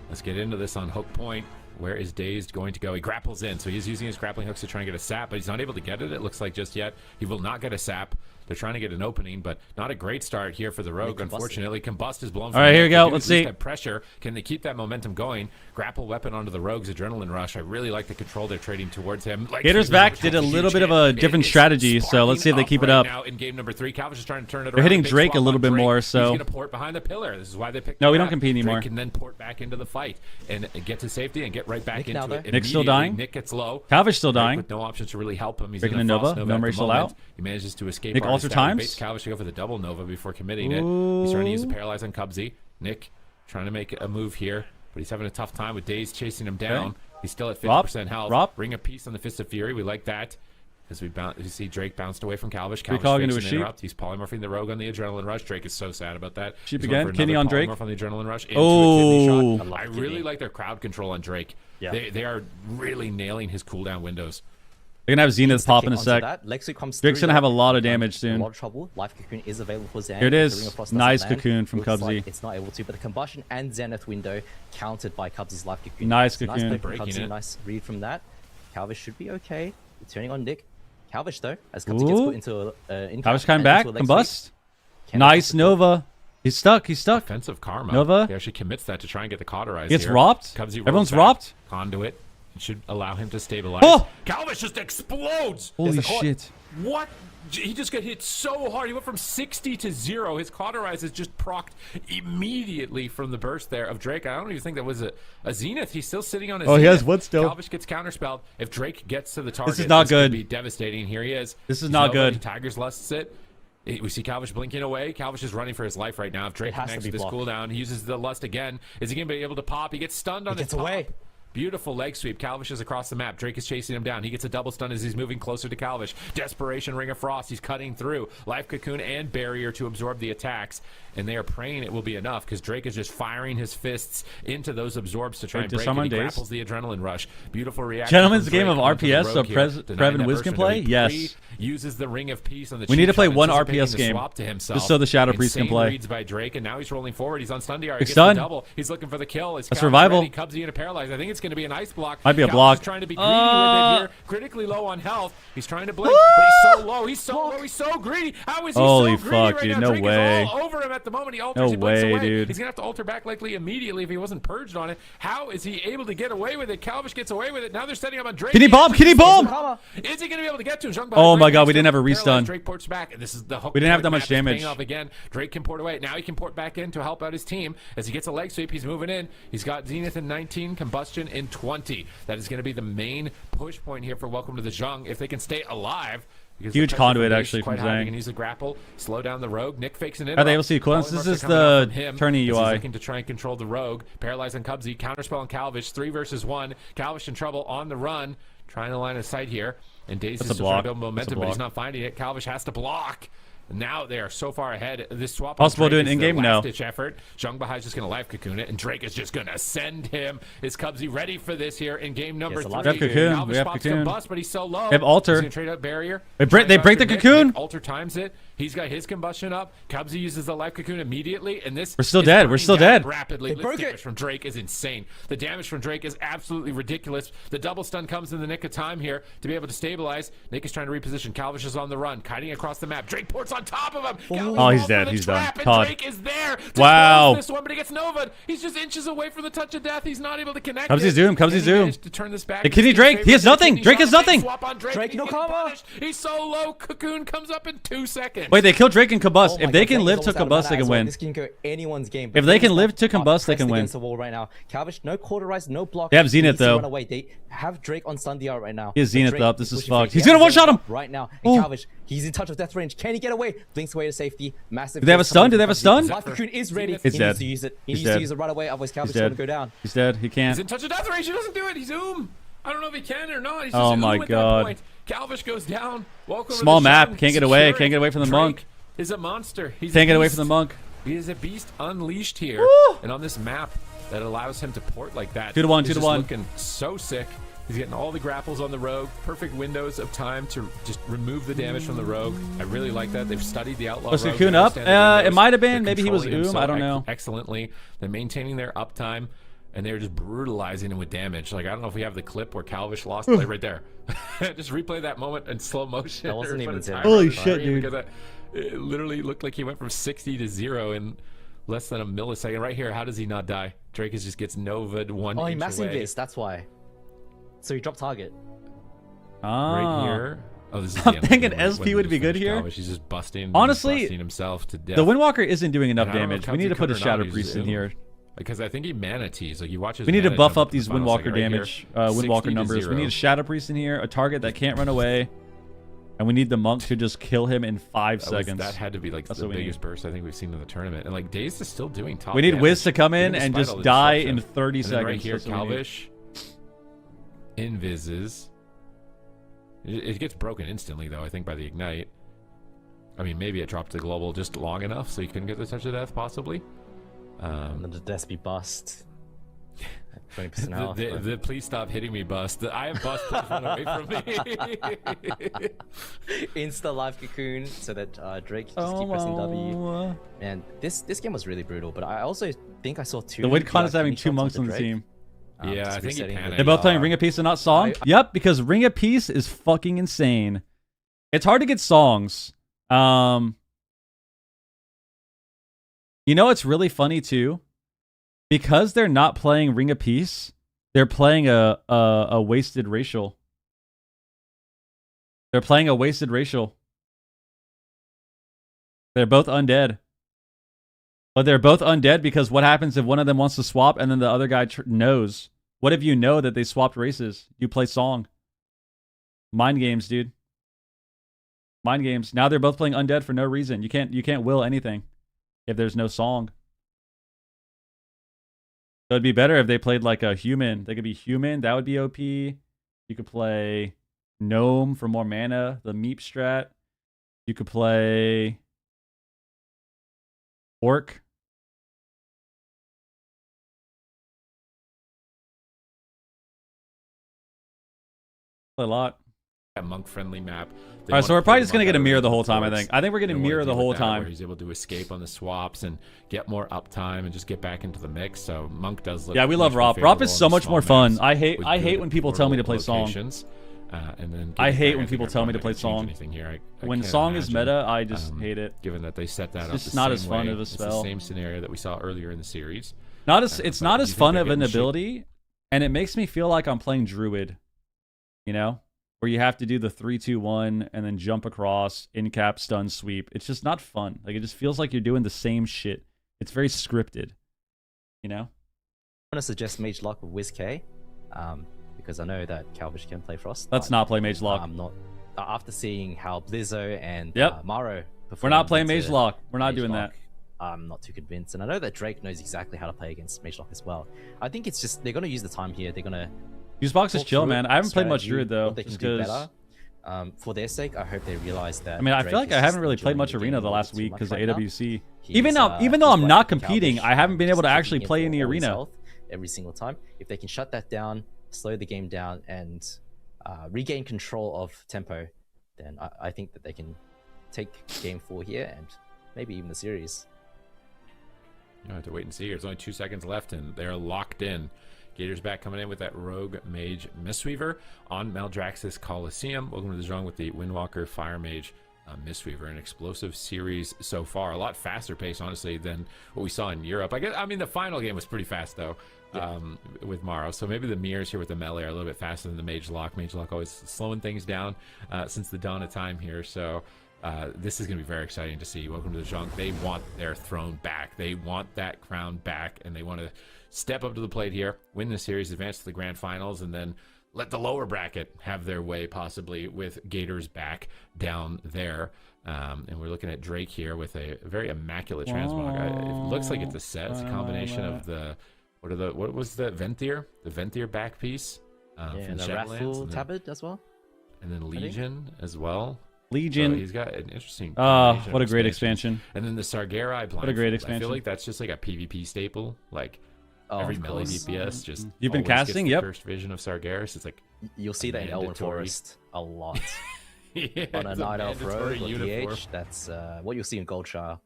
Let's get into this on hook point. Where is Dazed going to go? He grapples in, so he's using his grappling hooks to try and get a sap, but he's not able to get it, it looks like, just yet. He will not get a sap. They're trying to get an opening, but not a great start here for the Rogue, unfortunately. Combust is blown. All right, here we go. Let's see. Pressure. Can they keep that momentum going? Grapple weapon onto the Rogue's Adrenaline Rush. I really like the control they're trading towards him. Gators back did a little bit of a different strategy, so let's see if they keep it up. Now in game number 3, Calvish is trying to turn it around. They're hitting Drake a little bit more, so. He's going to port behind the pillar. This is why they picked No, we don't compete anymore. Drake can then port back into the fight and get to safety and get right back into it. Nick's still dying. Nick gets low. Calvish still dying. With no options to really help him. He's breaking a Nova. No Mary still out. He manages to escape. Nick alter times. Calvish to go for the double Nova before committing it. He's trying to use the paralyze on Cubsy. Nick trying to make a move here, but he's having a tough time with Daze chasing him down. Okay. He's still at 50% health. Bring a piece on the Fist of Fury. We like that. As we see Drake bounced away from Calvish. Calvish into a sheep. He's polymorphing the Rogue on the Adrenaline Rush. Drake is so sad about that. Sheep again. Kidney on Drake. On the Adrenaline Rush. Oh. I really like their crowd control on Drake. Yeah. They are really nailing his cooldown windows. They're going to have Zenith pop in a sec. Drake's going to have a lot of damage soon. A lot of trouble. Life Cocoon is available for Zen. Here it is. Nice Cocoon from Cubsy. Like it's not able to, but the Combustion and Zenith window countered by Cubsy's Life Cocoon. Nice Cocoon. Nice play from Cubsy. Nice read from that. Calvish should be okay. Turning on Nick. Calvish, though, as Cubsy gets put into a... Calvish coming back. Combust. Nice Nova. He's stuck. He's stuck. Offensive Karma. Nova. He actually commits that to try and get the cauterize. He gets robbed. Everyone's robbed. Conduit. It should allow him to stabilize. Oh! Calvish just explodes. Holy shit. What? He just got hit so hard. He went from 60 to 0. His cauterize is just procced immediately from the burst there of Drake. I don't even think that was a Zenith. He's still sitting on his Zenith. He has what still? Calvish gets counterspelled. If Drake gets to the target, this is not good. Be devastating. Here he is. This is not good. Tiger's lusts it. We see Calvish blinking away. Calvish is running for his life right now. If Drake connects this cooldown, he uses the lust again. Is he going to be able to pop? He gets stunned on his top. Away. Beautiful leg sweep. Calvish is across the map. Drake is chasing him down. He gets a double stun as he's moving closer to Calvish. Desperation, Ring of Frost. He's cutting through. Life Cocoon and Barrier to absorb the attacks. And they are praying it will be enough because Drake is just firing his fists into those absorbs to try and break it. He grapples the Adrenaline Rush. Beautiful reaction. Gentlemen's game of RPS, so Prev and Wiz can play? Yes. Uses the Ring of Peace on the we need to play one RPS game. Just so the Shadow Priest can play. Reads by Drake, and now he's rolling forward. He's on stun DR. He gets the double. He's looking for the kill. A survival. Cubsy into paralyze. I think it's going to be an ice block. Might be a block. He's trying to be greedy with it here. Critically low on health. He's trying to blink, but he's so low. He's so low. He's so greedy. How is he so greedy fuck, right dude. now? No Drake way. Is all over him at the moment. He alters. He blinks away. Dude. He's going to have to alter back likely immediately if he wasn't purged on it. How is he able to get away with it? Calvish gets away with it. Now they're setting up on Drake. Kitty bomb! Kitty bomb! Is he going to be able to get to him? Oh my god, we didn't have a restun. Drake ports back, and this is the hook. We didn't have that much damage. Off again. Drake can port away. Now he can port back in to help out his team as he gets a leg sweep. He's moving in. He's got Zenith in 19, Combustion in 20. That is going to be the main push point here for Welcome to the Zhang if they can stay alive. Huge conduit actually from Zhang. Can use the grapple, slow down the Rogue. Nick fakes an in. Are they able to see the cooldowns? This is the tourney UI. He's looking to try and control the Rogue. Paralyze on Cubsy. Counterspell on Calvish. 3 versus 1. Calvish in trouble on the run. Trying to line of sight here. And Daze is still trying to build momentum, but he's not finding it. Calvish has to block. Now they are so far ahead. This swap possible to do an in-game? No. Ditch effort. Zhang Bahai is just going to life cocoon it, and Drake is just going to send him. Is Cubsy ready for this here in game number 3? We have cocoon. We have cocoon. Combust, but he's so low. They have alter. He's going to trade out barrier. They break the cocoon. Nick alter times it. He's got his combustion up. Cubsy uses the life cocoon immediately, and this we're still dead. We're still dead. Rapidly. The damage from Drake is insane. The damage from Drake is absolutely ridiculous. The double stun comes in the nick of time here to be able to stabilize. Nick is trying to reposition. Calvish is on the run, kiting across the map. Drake ports on top of him. Oh, he's dead. He's done. Drake is there. Wow. This one, but he gets Nova. He's just inches away from the touch of death. He's not able to connect. Cubsy's zoom. Cubsy's zoom. To turn this back. The kidney Drake. He has nothing. Drake has nothing. Drake no combo. He's so low. Cocoon comes up in 2 seconds. Wait, they killed Drake and Combust. If they can live to Combust, they can win. This can go anyone's game. If they can live to Combust, they can win. The wall right now. Calvish, no cauterize, no block. They have Zenith though. They have Drake on stun DR right now. He has Zenith up. This is fucked. He's gonna one-shot him right now. And Calvish, he's in touch with death range. Can he get away? Blinks away to safety. Massive. Do they have a stun? Do they have a stun? Life Cocoon is ready. It's dead. Needs to use it. He needs to use it right away. Otherwise, Calvish is gonna go down. He's dead. He can't. He's in touch with death range. He doesn't do it. He's I don't know if he can or not. He's just my god. Calvish goes down. Welcome Small to the map. Zhang. Can't get away. Can't get away from the monk. is a monster. He's can't get away from the monk. He is a beast unleashed here. Woo! And on this map that allows him to port like that. 2-1, he's 2-1. just looking so sick. He's getting all the grapples on the rogue. Perfect windows of time to just remove the damage from the rogue. I really like that. They've studied the outlaw Was rogue. Cocoon up? It might have been. Maybe he was I don't know. Excellently. They're maintaining their uptime. And they're just brutalizing him with damage. Like, I don't know if we have the clip where Calvish lost play right there. Just replay that moment in slow motion. That wasn't even time. Holy shit, dude. Because it literally looked like he went from 60 to 0 in less than a millisecond. Right here, how does he not die? Drake just gets Nova'd 1 Oh, he inch massive away. this, that's why. So he dropped target. Right here. Oh, this is I'm thinking SP would be good here. Calvish. He's just busting himself to death. The Windwalker isn't doing enough damage. We need to put a Shadow Priest in here. Because I think he mana tees. Like, he watches. We need to buff up these Windwalker damage, Windwalker numbers. We need a Shadow Priest in here, a target that can't run away, and we need the monk to just kill him in 5 seconds. That had to be like the biggest burst I think we've seen in the tournament. And like Daze is still doing top. We need damage, Wiz to come in and just die in 30 and seconds. Right here, Calvish invises. It gets broken instantly though. I think by the ignite. I mean, maybe it dropped the global just long enough so you couldn't get the touch of death, possibly. And then the Despy bust. 20% health. The please stop hitting me bust. I have bust, please run away from me. Insta live cocoon so that Drake just keep pressing W. And this game was really brutal, but I also think I saw 2. The WinCon is having 2 monks on the team. Yeah, I think he panicked. They're both playing Ring of Peace and not Song? Yep, because Ring of Peace is fucking insane. It's hard to get songs. You know what's really funny too? Because they're not playing Ring of Peace, they're playing a wasted racial. They're playing a wasted racial. They're both undead. But they're both undead because what happens if one of them wants to swap and then the other guy knows? What if you know that they swapped races? You play Song. Mind games, dude. Mind games. Now they're both playing undead for no reason. You can't will anything if there's no Song. So it'd be better if they played like a human. They could be human. That would be OP. You could play Gnome for more mana. The Meep strat. You could play Orc. Play a lot. A monk-friendly map. All right, so we're probably just going to get a mirror the whole time, I think. I think we're getting mirror the whole time. Where he's able to escape on the swaps and get more uptime and just get back into the mix. So Monk does look. Yeah, we love Rop. Rop is so much more fun. I hate when people tell me to play Song. And then I hate when people tell me to play Song. When Song is meta, I just hate it. Given that they set that up, it's not as fun of a spell. It's the same scenario that we saw earlier in the series. It's not as fun of an ability, and it makes me feel like I'm playing Druid. You know, where you have to do the 3-2-1 and then jump across, in-cap, stun, sweep. It's just not fun. Like, it just feels like you're doing the same shit. It's very scripted. You know? I'm going to suggest Mage Lock with WizK, because I know that Calvish can play Frost. Let's not play Mage Lock. I'm not. After seeing how Blizzo and Maro perform, we're not playing Mage Lock. We're not doing that. I'm not too convinced. And I know that Drake knows exactly how to play against Mage Lock as well. I think it's just, they're going to use the time here. They're going to Fusebox is chill, man. I haven't played much Druid though. They can do better. For their sake, I hope they realize that. I mean, I feel like I haven't really played much Arena the last week because of AWC. Even though I'm not competing, I haven't been able to actually play in the Arena every single time. If they can shut that down, slow the game down, and regain control of tempo, then I think that they can take Game 4 here and maybe even the series. You have to wait and see. There's only 2 seconds left, and they're locked in. Gators back coming in with that Rogue Mage Mistweaver on Maldraxxus Coliseum. Welcome to the Zhong with the Windwalker Fire Mage Mistweaver. An explosive series so far. A lot faster pace, honestly, than what we saw in Europe. I mean, the final game was pretty fast, though, with Maro. So maybe the mirrors here with the melee are a little bit faster than the Mage Lock. Mage Lock always slowing things down since the dawn of time here. So this is going to be very exciting to see. Welcome to the Zhong. They want their throne back. They want that crown back, and they want to step up to the plate here, win the series, advance to the grand finals, and then let the lower bracket have their way, possibly with Gators back down there. And we're looking at Drake here with a very immaculate transmog. It looks like it's a set. It's a combination of the what was the Venthyr? The Venthyr back piece and the Wrathful Tabard as well. And then Legion as well. Legion. So he's got an interesting. What a great expansion. And then the Sargerai blind. What a great expansion. I feel like that's just like a PvP staple. Like every melee DPS just. You've been casting. Yep. First vision of Sargeras. It's like you'll see that in Elven Forest a lot. Yeah, on a Night Elf rogue or DH, that's what you'll see in Goldshire.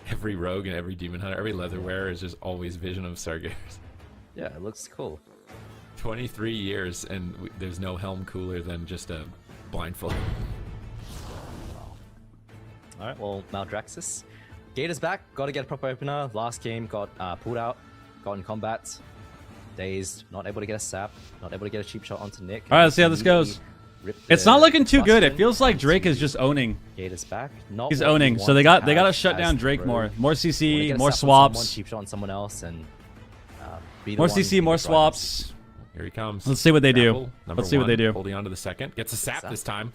Every rogue and every demon hunter, every leather wearer is just always vision of Sargeras. Yeah, it looks cool. 23 years and there's no helm cooler than just a blindfold. Alright, well, Maldraxxus. Gator's back, gotta get a proper opener. Last game got pulled out, got in combat. Dazed, not able to get a sap, not able to get a cheap shot onto Nick. Alright, let's see how this goes. It's not looking too good. It feels like Drake is just owning. Gator's back. He's owning. So they got to shut down Drake more. More CC, more swaps. Cheap shot on someone else and more CC, more swaps. Here he comes. Let's see what they do. Let's see what they do. Holding on to the second. Gets a sap this time.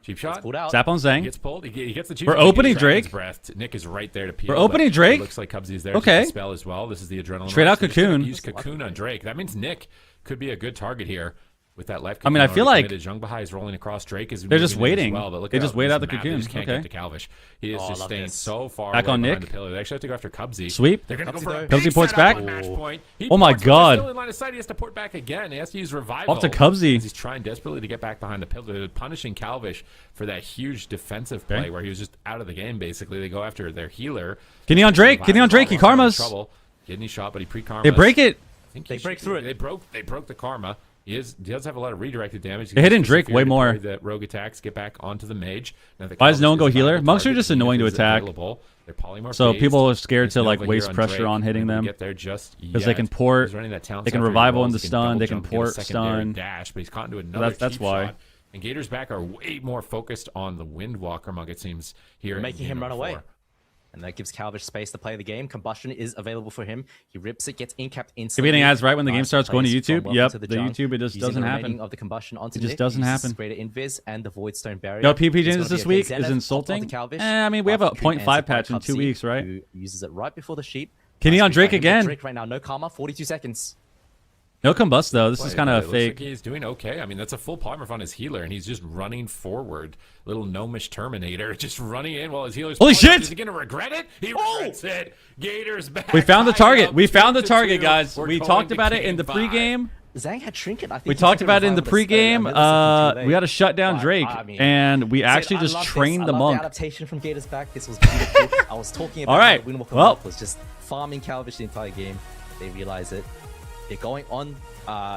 Cheap shot. Sap on Zhang. He gets pulled. He gets the cheap We're opening Drake. Breath. Nick is right there to peel. We're opening Drake. Looks like Cubsy's there to spell as well. This is the adrenaline. Straight out Cocoon. Use Cocoon on Drake. That means Nick could be a good target here. With that life, I mean, I feel like Zhang Bahai is rolling across. Drake is they're just waiting. Well, but look they just wait out the map. Cocoon. They just can't get to Calvish. He is just staying so far back on Nick. The pillar. They actually have to go after Cubsy. Sweep. They're gonna go for Cubsy ports back. Oh my god! Still in line of sight. He has to port back again. He has to use revival. Off to Cubsy. He's trying desperately to get back behind the pillar, punishing Calvish for that huge defensive play where he was just out of the game. Basically, they go after their healer. Kidney on Drake. Kidney on Drake. He karmas. Kidney shot, but he pre-karmas. They break it. I think they break through it. They broke the karma. He does have a lot of redirected damage. They're hitting Drake way more. The rogue attacks get back onto the mage. Why does no one go healer? Monks are just annoying to attack. So people are scared to like waste pressure on hitting them. Because they can port, they can revival into stun, they can port stun. Dash, but he's caught into another that's why. Shot. And Gator's back are way more focused on the Windwalker monk, it seems, here. Making him run away. And that gives Calvish space to play the game. Combustion is available for him. He rips it, gets incapped instantly. Getting ads right when the game starts going to YouTube. Yep, the YouTube, it just doesn't happen. Of the combustion onto it just doesn't happen. Greater invis and the Voidstone barrier. No, PP James this week is insulting. I mean, we have a 0.5 patch in 2 weeks, right? Who uses it right before the sheep. Kenny on Drake again. Drake right now, no karma, 42 seconds. No combust though. This is kind of fake. Like he's doing okay. I mean, that's a full polymorph on his healer, and he's just running forward. Little gnomish Terminator, just running in while his healer's. Holy shit! Is he gonna regret it? He regrets it. Gator's back. We found the target. We found the target, guys. We talked about it in the pregame. Zhang had Trinket. I think we talked about it in the pregame. We got to shut down Drake, and we actually just trained the monk. The adaptation from Gator's back. This was beautiful. I was talking about. All right. Well, was just farming Calvish the entire game. They realize it. They're going on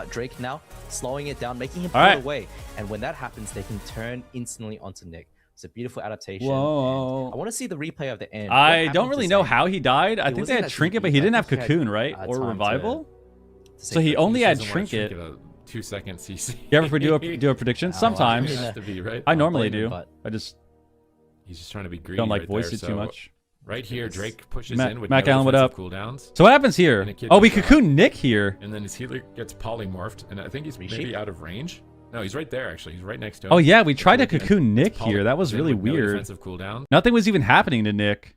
Drake now, slowing it down, making him pull away. And when that happens, they can turn instantly onto Nick. It's a beautiful adaptation. Whoa. I want to see the replay of the end. I don't really know how he died. I think they had Trinket, but he didn't have Cocoon, right? Or Revival? So he only had Trinket. 2-second CC. You ever do a prediction? Sometimes. It has to be, right? I normally do. I just... He's just trying to be greedy. Don't like voice it too much. Right here, Drake pushes in with Mac Allen, what up? Cooldowns. So what happens here? Oh, we cocoon Nick here. And then his healer gets polymorphed, and I think he's maybe out of range. No, he's right there, actually. He's right next to him. Oh, yeah, we tried to cocoon Nick here. That was really weird. Defensive cooldown. Nothing was even happening to Nick.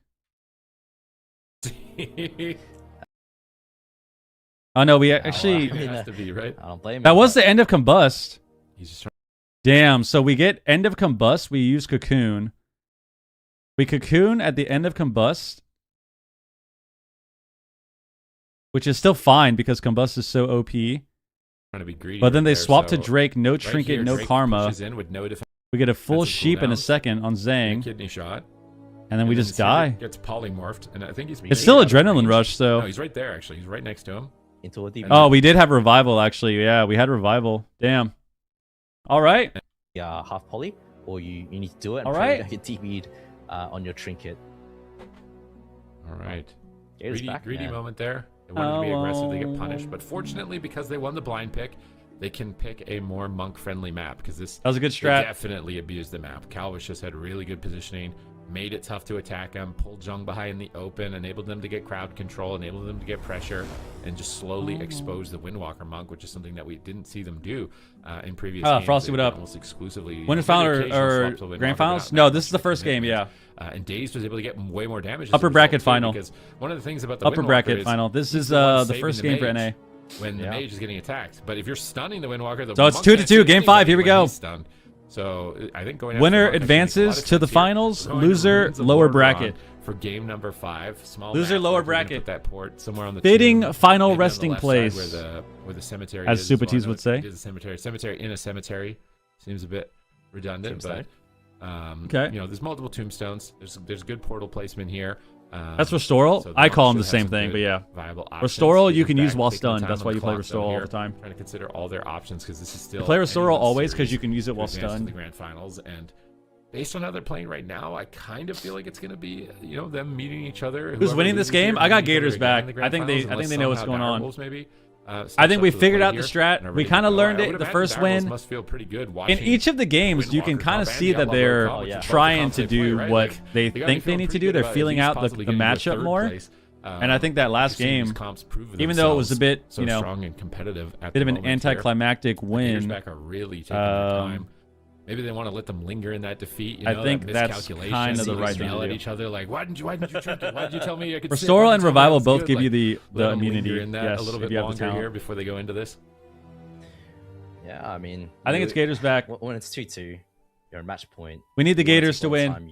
Oh, no, we actually... has to be, right? I don't blame him. That was the end of Combust. He's just trying... Damn, so we get end of Combust, we use Cocoon. We cocoon at the end of Combust, which is still fine because Combust is so OP. Trying to be greedy, but then they swap to Drake, no Trinket, no Karma. In with no we get a full sheep in a second on Zhang. Kidney shot. And then we just die. Gets polymorphed, and I think he's... It's still adrenaline rush, so... No, he's right there, actually. He's right next to him. Into a deep we did have Revival, actually. Yeah, we had Revival. Damn. All right. Yeah, half poly, or you need to do it and all right. Get TP'd on your Trinket. All right. Greedy moment there. They wanted to be aggressive, they get punished. But fortunately, because they won the blind pick, they can pick a more monk-friendly map. Because that was a good strat. They definitely abused the map. Calvish just had really good positioning, made it tough to attack him, pulled Zhang Bahai in the open, enabled them to get crowd control, enabled them to get pressure, and just slowly expose the Windwalker monk, which is something that we didn't see them do in previous games. Frosty, what up? Almost exclusively. Winter final or grand finals? No, this is the first game, yeah. And Dazed was able to get way more damage. Upper bracket final. Because one of the things about the upper bracket final. This is the first game for NA. When the mage is getting attacked. But if you're stunning the Windwalker, so it's 2-2, game 5, here we go. So I think going winner advances to the finals. Loser lower bracket for game number 5. Small loser map, lower bracket. Put that port somewhere on the fitting final resting place where the cemetery as is. Supatis would say. It is a cemetery in a cemetery. Seems a bit redundant, but okay. You know, there's multiple tombstones. There's good portal placement here. That's Restoral. So I call him the same thing, but yeah. Restoral you can use while stunned. That's why you play Restoral all the time. Trying to consider all their options because this is still. You play Restoral always because you can use it while stunned. The grand finals, and based on how they're playing right now, I kind of feel like it's going to be, you know, them meeting each other. Who's winning this game? I got Gators back. I think they know what's going on. Maybe. I think we figured out the strat. We kind of learned it the first win. Must feel pretty good in each of the games, you can kind of see that they're trying to do what they think they need to do. They're feeling out the matchup more. And I think that last game, even though it was a bit, you know, bit of an anticlimactic win. Maybe they want to let them linger in that defeat. You know, I think that's kind of the right thing to do. At each other like, why didn't you trick it? Why did you tell me I could? Restoral and Revival both give you the immunity. In that a little bit longer here before they go into this. Yeah, I mean, I think it's Gators back. When it's 2-2, you're on match point. We need the Gators to win.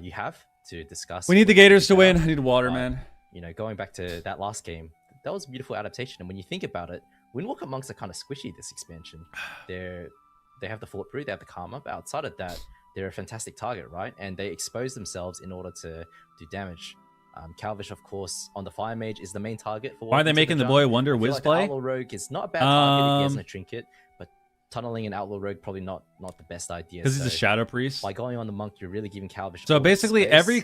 You have to discuss. We need the Gators to win. I need water, man. You know, going back to that last game, that was a beautiful adaptation. And when you think about it, Windwalker monks are kind of squishy this expansion. They have the Fort Brew, they have the Karma, but outside of that, they're a fantastic target, right? And they expose themselves in order to do damage. Calvish, of course, on the Fire Mage is the main target. For why are they making the boy Wonder Wiz play? Outlaw Rogue is not a bad target if he has no trinket, but tunneling an Outlaw Rogue probably not the best idea. Because he's a Shadow Priest. By going on the Monk, you're really giving Calvish. So basically, every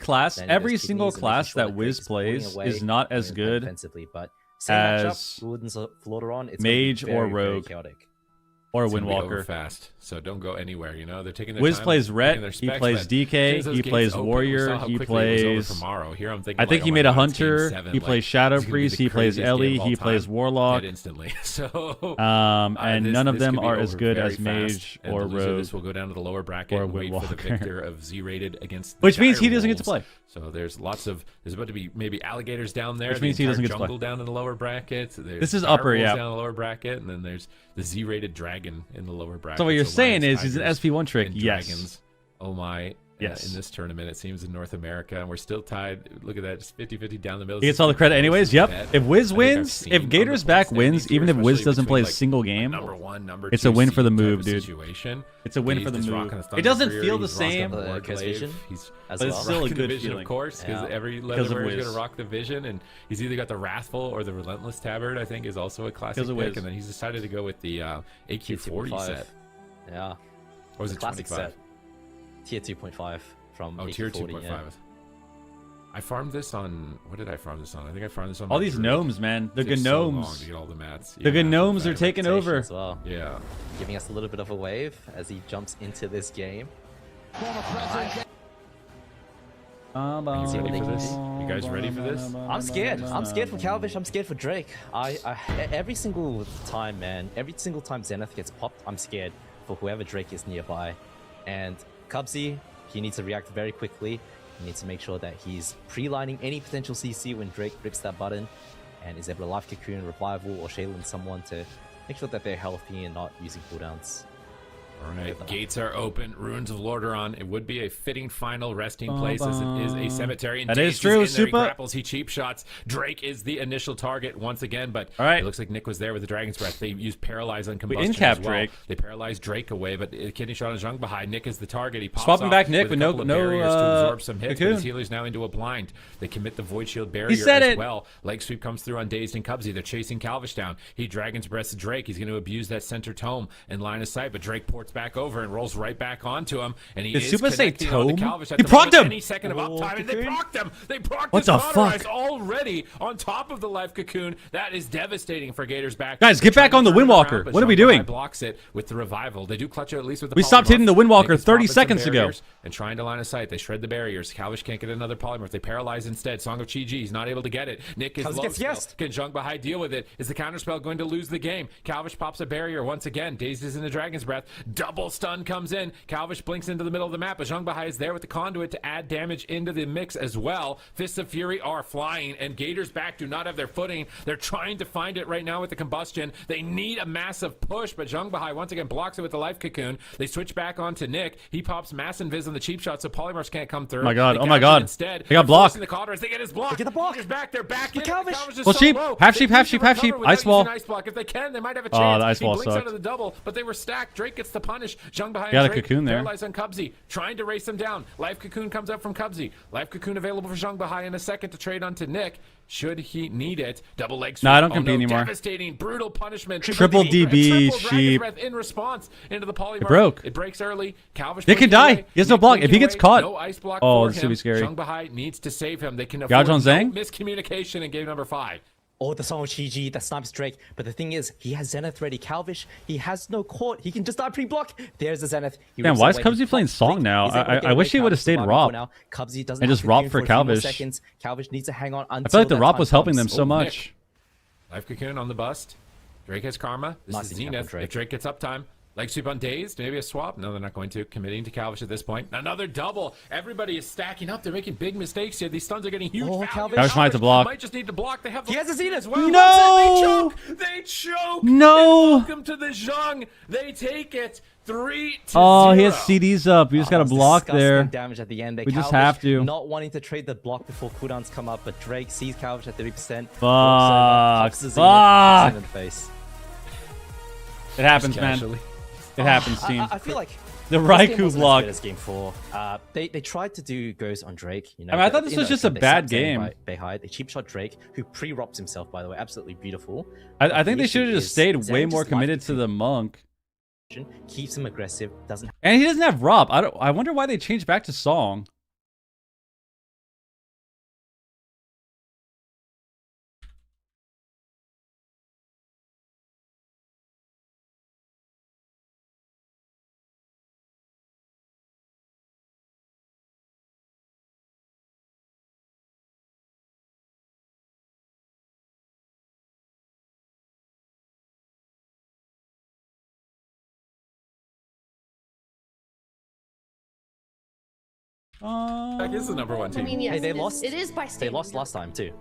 single class that Wiz plays is not as good as Mage or Rogue. Or Windwalker. Fast, so don't go anywhere. You know they're taking their Wiz time, plays Ret. He plays DK. He plays Warrior. He plays. Here I'm thinking. I think he made a Hunter. He plays Shadow Priest. He plays Ellie. He plays Warlock. Instantly. So and none of them are as good as Mage or Rogue. This will go down to the lower bracket or and wait for the victor of Z-rated against. Which means he doesn't get to play. So there's about to be maybe alligators down there. Which means he doesn't get to play. Jungle down in the lower bracket. This is upper, yeah. Down in the lower bracket, and then there's the Z-rated dragon in the lower bracket. So what you're saying is he's an SP1 trick. Yes. Dragons. Oh my. Yes. In this tournament, it seems in North America, and we're still tied. Look at that, just 50-50 down the middle. He gets all the credit anyways. Yep. If Wiz wins, if Gators back wins, even if Wiz doesn't play a single game, it's a win for the move, dude. It's a win for the move. It doesn't feel the same, but it's still a good feeling. Of course, because every leather is going to rock the Vision, and he's either got the Wrathful or the Relentless Tabard. I think is also a classic pick, and then he's decided to go with the AQ40 set. Yeah. Or was it 25? Tier 2.5 from Tier 2.5. Yeah. I farmed this on. What did I farm this on? I think I farmed this on all these gnomes, man. The gnomes. So long to get all the mats. The gnomes are taking over. As well. Yeah. Giving us a little bit of a wave as he jumps into this game. You guys ready for this? I'm scared. I'm scared for Calvish. I'm scared for Drake. Every single time, man. Every single time Zenith gets popped, I'm scared for whoever Drake is nearby. And Cubsy, he needs to react very quickly. He needs to make sure that he's pre-lining any potential CC when Drake rips that button and is able to Life Cocoon, Revival, or Shaylin someone to make sure that they're healthy and not using cooldowns. All right, gates are open. Ruins of Lordaeron. It would be a fitting final resting place as it is a cemetery. And that is true. Super. He grapples. He cheap shots. Drake is the initial target once again, but it looks like Nick was there with the Dragon's Breath. They used Paralyze on Combustion as well. Drake. They paralyze Drake away, but Kidney Shot on Zhang behind. Nick is the target. He pops swapping back Nick with no barriers to absorb some hits. But his healer's now into a blind. They commit the Void Shield barrier as well. Leg Sweep comes through on Dazed and Cubsy. They're chasing Calvish down. He Dragon's Breath Drake. He's going to abuse that center tome in line of sight, but Drake ports back over and rolls right back onto him, and he is connecting on the Calvish. He procced him! Any second of uptime, and they procced him! They procced what the fuck? Already on top of the Life Cocoon. That is devastating for Gators back. Guys, get back on the Windwalker. What are we doing? Blocks it with the Revival. They do clutch it at least with the We stopped hitting the Windwalker 30 seconds ago. And trying to line of sight. They shred the barriers. Calvish can't get another polymorph. They paralyze instead. Song of Chi-Ji. He's not able to get it. Nick is low. Can Zhang Bahai deal with it? Is the counterspell going to lose the game? Calvish pops a barrier once again. Dazed is in the Dragon's Breath. double stun comes in. Calvish blinks into the middle of the map, but Zhang Bahai is there with the conduit to add damage into the mix as well. Fists of Fury are flying, and Gators back do not have their footing. They're trying to find it right now with the combustion. They need a massive push, but Zhang Bahai once again blocks it with the life cocoon. They switch back onto Nick. He pops mass invis on the cheap shot, so Polymorphs can't come through. Oh my god, oh my god. Instead, they got blocked. The Calders, they get his block. They get the block. He's back. They're back in. Calvish. Well, sheep. Half sheep, half sheep, half sheep. Ice wall. Ice block. If they can, they might have a Oh, chance. the ice He wall blinks sucked. out of the double, but they were stacked. Drake gets the punish. Zhang Bahai Got a Drake cocoon there. paralyzed on Cubsy, trying to race him down. Life cocoon comes up from Cubsy. Life cocoon available for Zhang Bahai in a second to trade onto Nick. Should he need it? Double leg sweep. No, I don't compete anymore. Devastating, brutal punishment. Triple DB, triple sheep. breath in response into the Polymorph. It broke. It breaks early. Calvish It can breaking die. away. He has no Nick block. If breaking he gets away. caught. No ice block Oh, for this is gonna be him. scary. Zhang Bahai needs to save him. They can Gouge afford on no Zhang? miscommunication in game number 5. Oh, the song GG that snipes Drake. But the thing is, he has Zenith ready. Calvish, he has no court. He can just die pre-block. There's the Zenith. Damn, why is Cubsy playing Song now? I wish he would have stayed ROP. Cubsy doesn't and just ROP for Calvish. Calvish needs to hang on until I feel like the that ROP time was helping comes. them so much. Life cocoon on the bust. Drake has karma. This Nice is example, Zenith. Drake. If Drake gets uptime, leg sweep on Dazed, maybe a swap. No, they're not going to. Committing to Calvish at this point. Another double. Everybody is stacking up. They're making big mistakes here. These stuns are getting huge. Oh, value. Calvish might have to block. Might just need to block. They have. He has a Zenith. as well. No! They choke. No! And welcome to the Zhang. They take it 3-0. Oh, he has CDs up. We just got a block Disgusting there. damage at the end. We just have to. Not wanting to trade the block before cooldowns come up, but Drake sees Calvish at 30%. Fuck. Fuck. Fuck. Face. It happens, Just man. casually. It happens, team. I feel like The this game Raikou wasn't block. as good as game 4. They tried to do goes on Drake. You know, I mean, I thought but, this you was know, just a they bad slapped Zenny game. By Behind. They cheap shot Drake, who pre-rops himself, by the way. Absolutely beautiful. I think The they should have issue just is stayed Zen way just more likes committed to the monk. Keeps him aggressive. Doesn't. And he doesn't have ROP. I wonder why they changed back to Song. That is the number 1 team. I mean, yes, Hey, they it is- lost. It is by They state. lost last time too,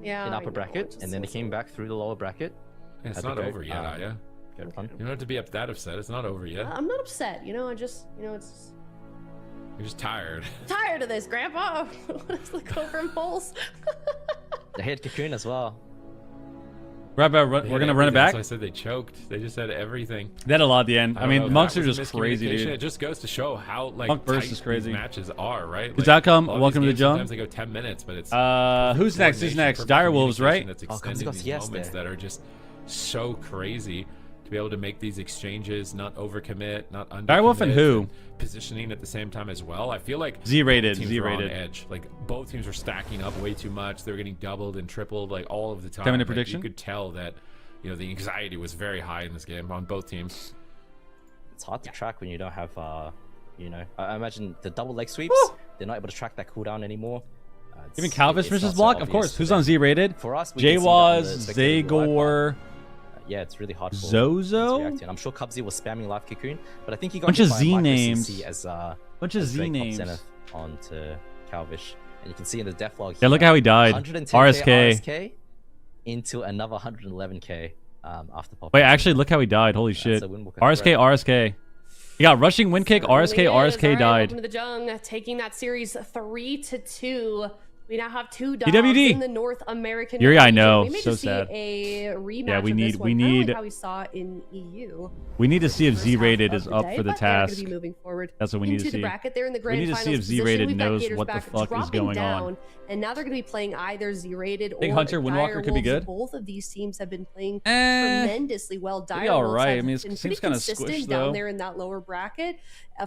Yeah, in I upper know, bracket, it's and then they just- came back through the lower bracket. It's Had not to go, over yet, are ya? Go run. You don't have to be that upset. It's not over yet. I'm not upset. You know, I just, it's You're just tired. tired of this, Grandpa. Let's look over moles. They hit Cocoon as well. We're gonna run it back. So I said they choked. They just said everything. They had a lot at the end. I don't mean, know if monks that are was just crazy, miscommunication. dude. It just goes to show how Monk burst tight is crazy. these matches are, right? Good outcome. a lot of Welcome to these the games, jump. Sometimes they go 10 minutes, but it's Who's next? Who's coordination, next? perfect Dire Wolves, communication right? That's Oh, extending got these CS moments there. that are just so crazy to be able to make these exchanges, not overcommit, not under. Dire Wolf and who? Positioning at the same time as well. I feel like Z-rated, both teams were on Z-rated. edge. Like both teams were stacking up way too much. They were getting doubled and tripled like all of the time. 10-minute Like, prediction? You could tell that. You know, the anxiety was very high in this game on both teams. It's hard to track when you don't have, you know, I imagine the double leg sweeps. They're not able to track that cooldown anymore. Even Calvish it's versus not so block, of obvious course. for Who's them. on Z-rated? For us, we can see that on the Jawaz, spectator UI, Zagor. but, yeah, it's really hard for Zozo? to react to. And I'm sure Cubsy was spamming live Cocoon, but I think he got Bunch hit of by a Z micro names. CC as Bunch of as Z Drake popped names. Zenith onto Calvish, and you can see in the death log. Yeah, look how he died. 110K RSK. RSK into another 111K after popping. Wait, actually, look how he died. Holy shit. a win-walker RSK, threat. RSK. He got rushing wind kick, RSK, RSK All right, died. welcome to the Jung, taking that series 3-2. We now have two dogs DWD. in the North American Yuri, I region. know, We may so just see sad. a rematch Yeah, we of need- this we one, kinda need- like how we saw in EU. We need to see if First half Z-rated of is up day, for the but they're gonna task. be moving forward That's what we need to into see. the bracket. They're in the We grand need to see finals if Z-rated position. We've got knows Gators what the back fuck is dropping going down, on. and now they're going to be playing either Z-rated Think or Hunter Dire Windwalker could be Wolves. good? Both of these teams have been playing Eh, tremendously well. be Dire all Wolves right. have I mean, it been seems pretty kinda consistent squished, down though. there in that lower bracket,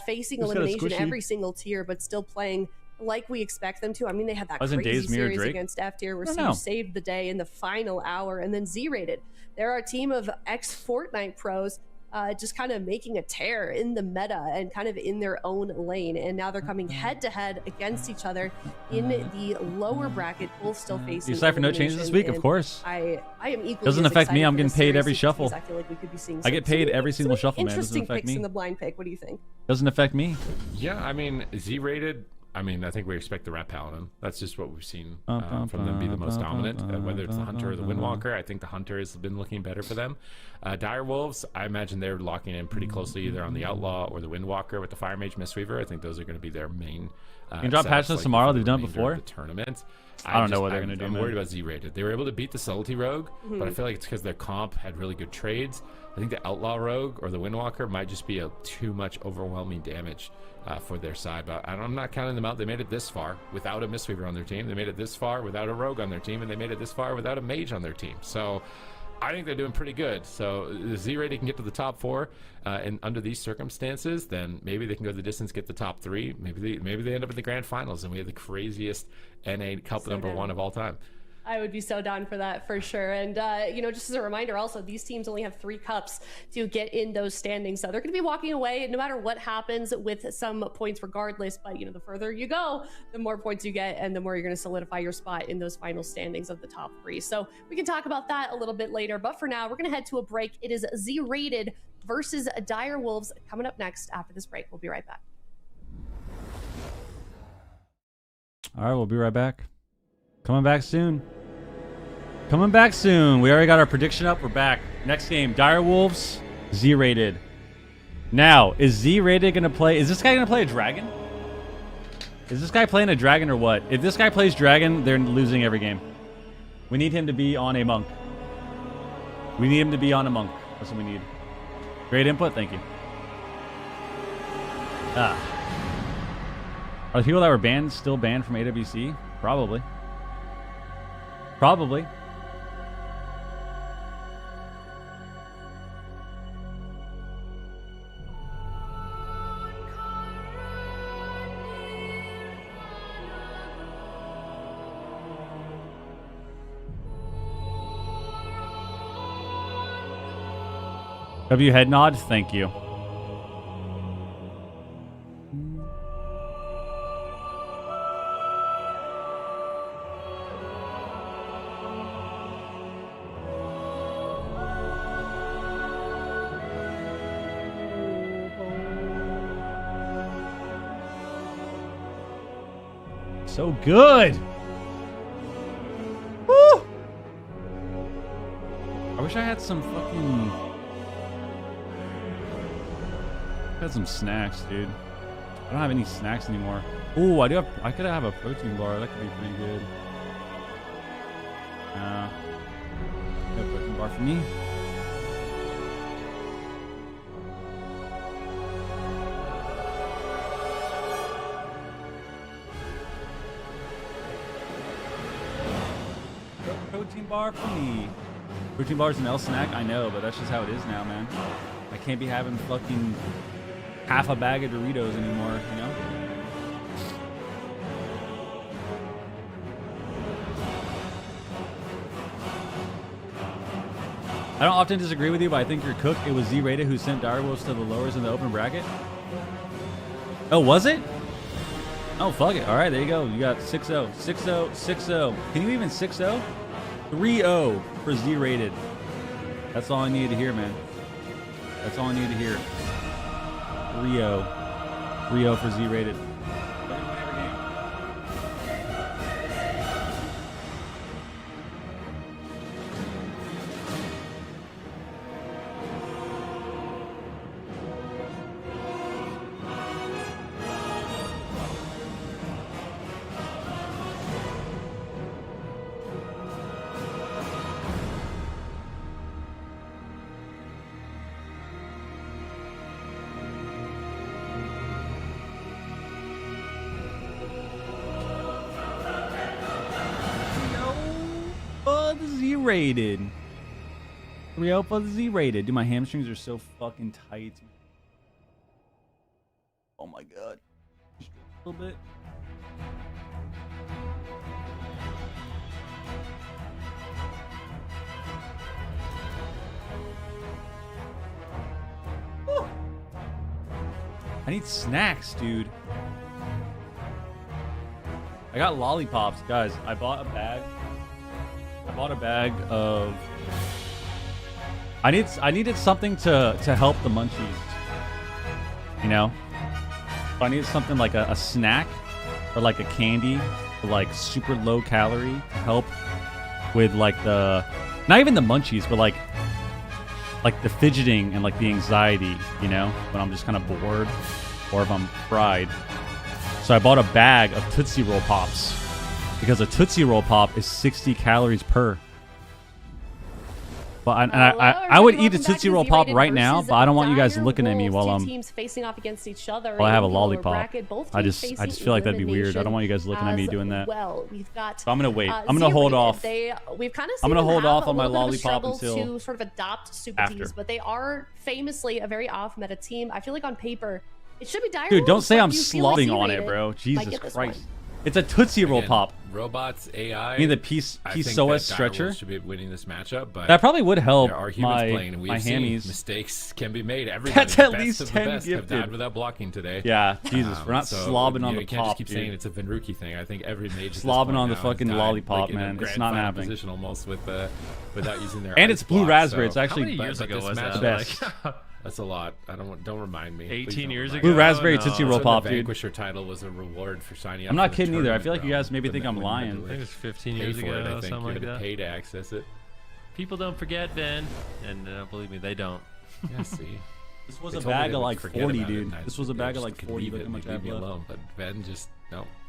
facing Seems kinda elimination squishy. every single tier, but still playing like we expect them to. I mean, they had that Wasn't crazy Days Mirror series Drake? against F tier where I don't Siege know. saved the day in the final hour, and then Z-rated. They're a team of ex-Fortnite pros. just kind of making a tear in the meta and kind of in their own lane. And now they're coming head to head against each other in the lower bracket, both still facing. You decide for no changes this week, of course. I am equally. Doesn't affect me. I'm getting paid every shuffle. I feel like we could be seeing. I get paid every single shuffle, man. Interesting picks in the blind pick. What do you think? Doesn't affect me. Yeah, I mean, Z-rated. I mean, I think we expect the Rat Paladin. That's just what we've seen from them be the most dominant. Whether it's the Hunter or the Windwalker, I think the Hunter has been looking better for them. Dire Wolves, I imagine they're locking in pretty closely either on the Outlaw or the Windwalker with the Fire Mage Mistweaver. I think those are going to be their main. You can drop patch lists tomorrow. They've done it before. The tournament. I don't know what they're going to do. I'm worried about Z-rated. They were able to beat the Subtlety Rogue, but I feel like it's because their comp had really good trades. I think the Outlaw Rogue or the Windwalker might just be too much overwhelming damage for their side. But I'm not counting them out. They made it this far without a Mistweaver on their team. They made it this far without a Rogue on their team, and they made it this far without a Mage on their team. So I think they're doing pretty good. So if Z-rated can get to the top 4 and under these circumstances, then maybe they can go the distance, get the top 3. Maybe they end up in the grand finals, and we have the craziest NA Cup number 1 of all time. I would be so down for that for sure. And, you know, just as a reminder also, these teams only have 3 cups to get in those standings. So they're going to be walking away no matter what happens with some points regardless. But, you know, the further you go, the more points you get and the more you're going to solidify your spot in those final standings of the top 3. So we can talk about that a little bit later. But for now, we're going to head to a break. It is Z-rated versus Dire Wolves coming up next after this break. We'll be right back. All right, we'll be right back. Coming back soon. Coming back soon. We already got our prediction up. We're back. Next game, Dire Wolves, Z-rated. Now, is Z-rated going to play... Is this guy going to play a dragon? Is this guy playing a dragon or what? If this guy plays dragon, they're losing every game. We need him to be on a monk. We need him to be on a monk. That's what we need. Great input. Thank you. Are the people that were banned still banned from AWC? Probably. Probably. W head nod, thank you. So good. Woo! I wish I had some fucking... I had some snacks, dude. I don't have any snacks anymore. Ooh, I could have a protein bar. That could be pretty good. No protein bar for me. Protein bar for me. Protein bar's an L snack, I know, but that's just how it is now, man. I can't be having fucking half a bag of Doritos anymore, you know? I don't often disagree with you, but I think your cook, it was Z-rated who sent Dire Wolves to the lowers in the open bracket. Oh, was it? Oh, fuck it. All right, there you go. You got 6-0, 6-0, 6-0. Can you even 6-0? 3-0 for Z-rated. That's all I needed to hear, man. That's all I needed to hear. 3-0. 3-0 for Z-rated. Z-rated. 3-0 for the Z-rated. Dude, my hamstrings are so fucking tight. Oh my god. Just a little bit. I need snacks, dude. I got lollipops, guys. I bought a bag of. I needed something to help the munchies. You know, so I needed something like a snack or like a candy, or like super low calorie to help with like not even the munchies, but like the fidgeting and like the anxiety. You know, when I'm just kind of bored or if I'm fried. So I bought a bag of Tootsie Roll Pops because a Tootsie Roll Pop is 60 calories per. But I would eat a Tootsie Roll Pop right now, but I don't want you guys looking at me while I'm. Teams facing off against each other. While I have a lollipop. I just feel like that'd be weird. I don't want you guys looking at me doing that. Well, we've got. So I'm gonna wait. I'm gonna hold off. We've kind of. I'm gonna hold off on my lollipop until to sort of adopt super teams, but they are famously a very off-meta team. I feel like on paper, it should be dire. Dude, don't say I'm slobbing on it, bro. Jesus Christ. It's a Tootsie Roll Pop. Robots, AI. I mean, the PSOS stretcher should be winning this matchup, but that probably would help there are humans playing, and my hammies. Mistakes can be made. That's at least 10 have gifted. died without blocking today. Yeah, Jesus, we're not slobbing on the you can't pop, just keep dude. saying it's a Venruki thing. I think every mage slobbing on the now fucking died, lollipop, like, man. in a It's not grand final happening. Position almost without using their. And it's blue block, raspberry. So. It's actually How many years ago was that? The best. That's a lot. Don't remind me. 18 years ago. Blue raspberry Tootsie Roll Pop, the dude. Vanquisher title was a reward for signing up. I'm not for the kidding either. I tournament, feel like you guys maybe but think I'm lying. I think it was 15 years ago, I think something you like had to that. pay to access it. People don't forget, Ben, and believe me, they don't. Yeah, see. This was a bag of like 40, dude. This was a bag of like 40. Look how much I have left. Alone, but Ben just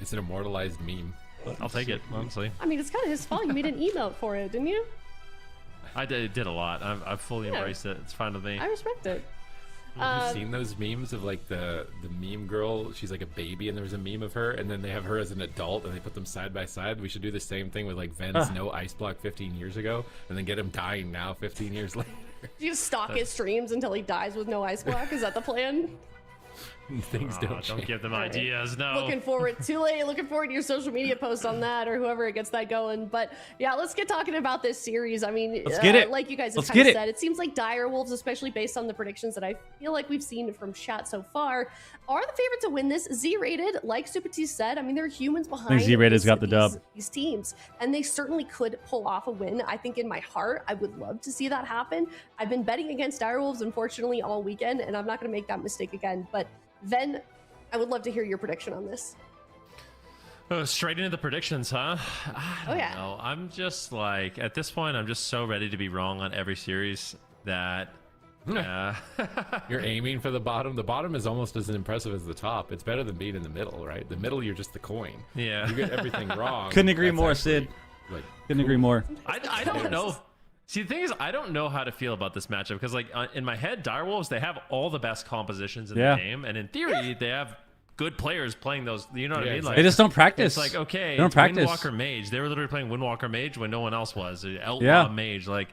it's an immortalized meme. I'll take it, honestly. I mean, it's kind of his fault. You made an emote for it, didn't you? I did a lot. I've fully embraced it. It's fine with me. I respect it. Have you seen those memes of like the meme girl? She's like a baby, and there was a meme of her, and then they have her as an adult, and they put them side by side. We should do the same thing with like Ven's no ice block 15 years ago, and then get him dying now 15 years later. You just stalk his streams until he dies with no ice block. Is that the plan? Things don't give them ideas. No. Looking forward to your social media posts on that, or whoever gets that going. But yeah, let's get talking about this series. I mean, let's get it. Like you guys have kind of said, it seems like dire wolves, especially based on the predictions that I feel like we've seen from chat so far, are the favorite to win this. Z-rated, like Super T said, I mean, there are humans behind. Z-rated's got the dub. These teams, and they certainly could pull off a win. I think in my heart, I would love to see that happen. I've been betting against dire wolves, unfortunately, all weekend, and I'm not going to make that mistake again. But then I would love to hear your prediction on this. Straight into the predictions, huh? Oh yeah. No, I'm just like, at this point, I'm just so ready to be wrong on every series that you're aiming for the bottom. The bottom is almost as impressive as the top. It's better than being in the middle, right? The middle, you're just the coin. Yeah. You get everything wrong. Couldn't agree more, Sid. Couldn't agree more. I don't know. See, the thing is, I don't know how to feel about this matchup because, like, in my head, direwolves, they have all the best compositions in the game, and in theory, they have good players playing those. You know what I mean? Like, they just don't practice. It's like, okay, they don't practice. Windwalker Mage. They were literally playing Windwalker Mage when no one else was. Outlaw Mage. Like,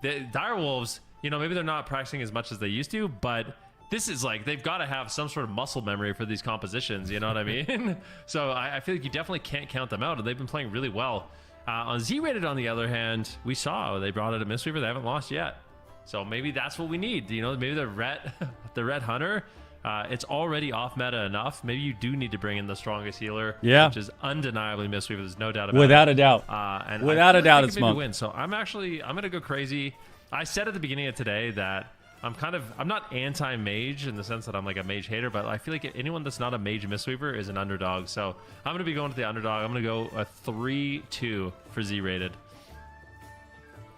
the direwolves, you know, maybe they're not practicing as much as they used to, but this is like, they've got to have some sort of muscle memory for these compositions. You know what I mean? So I feel like you definitely can't count them out, and they've been playing really well. On Z-rated, on the other hand, we saw they brought it a Mistweaver. They haven't lost yet, so maybe that's what we need. You know, maybe the Ret Hunter. It's already off meta enough. Maybe you do need to bring in the strongest healer, which is undeniably Mistweaver. There's no doubt about it. Without a doubt. And without a doubt, it's Monk. Win. So I'm gonna go crazy. I said at the beginning of today that I'm not anti-mage in the sense that I'm like a mage hater, but I feel like anyone that's not a mage Mistweaver is an underdog. So I'm going to be going to the underdog. I'm going to go a 3-2 for Z-rated.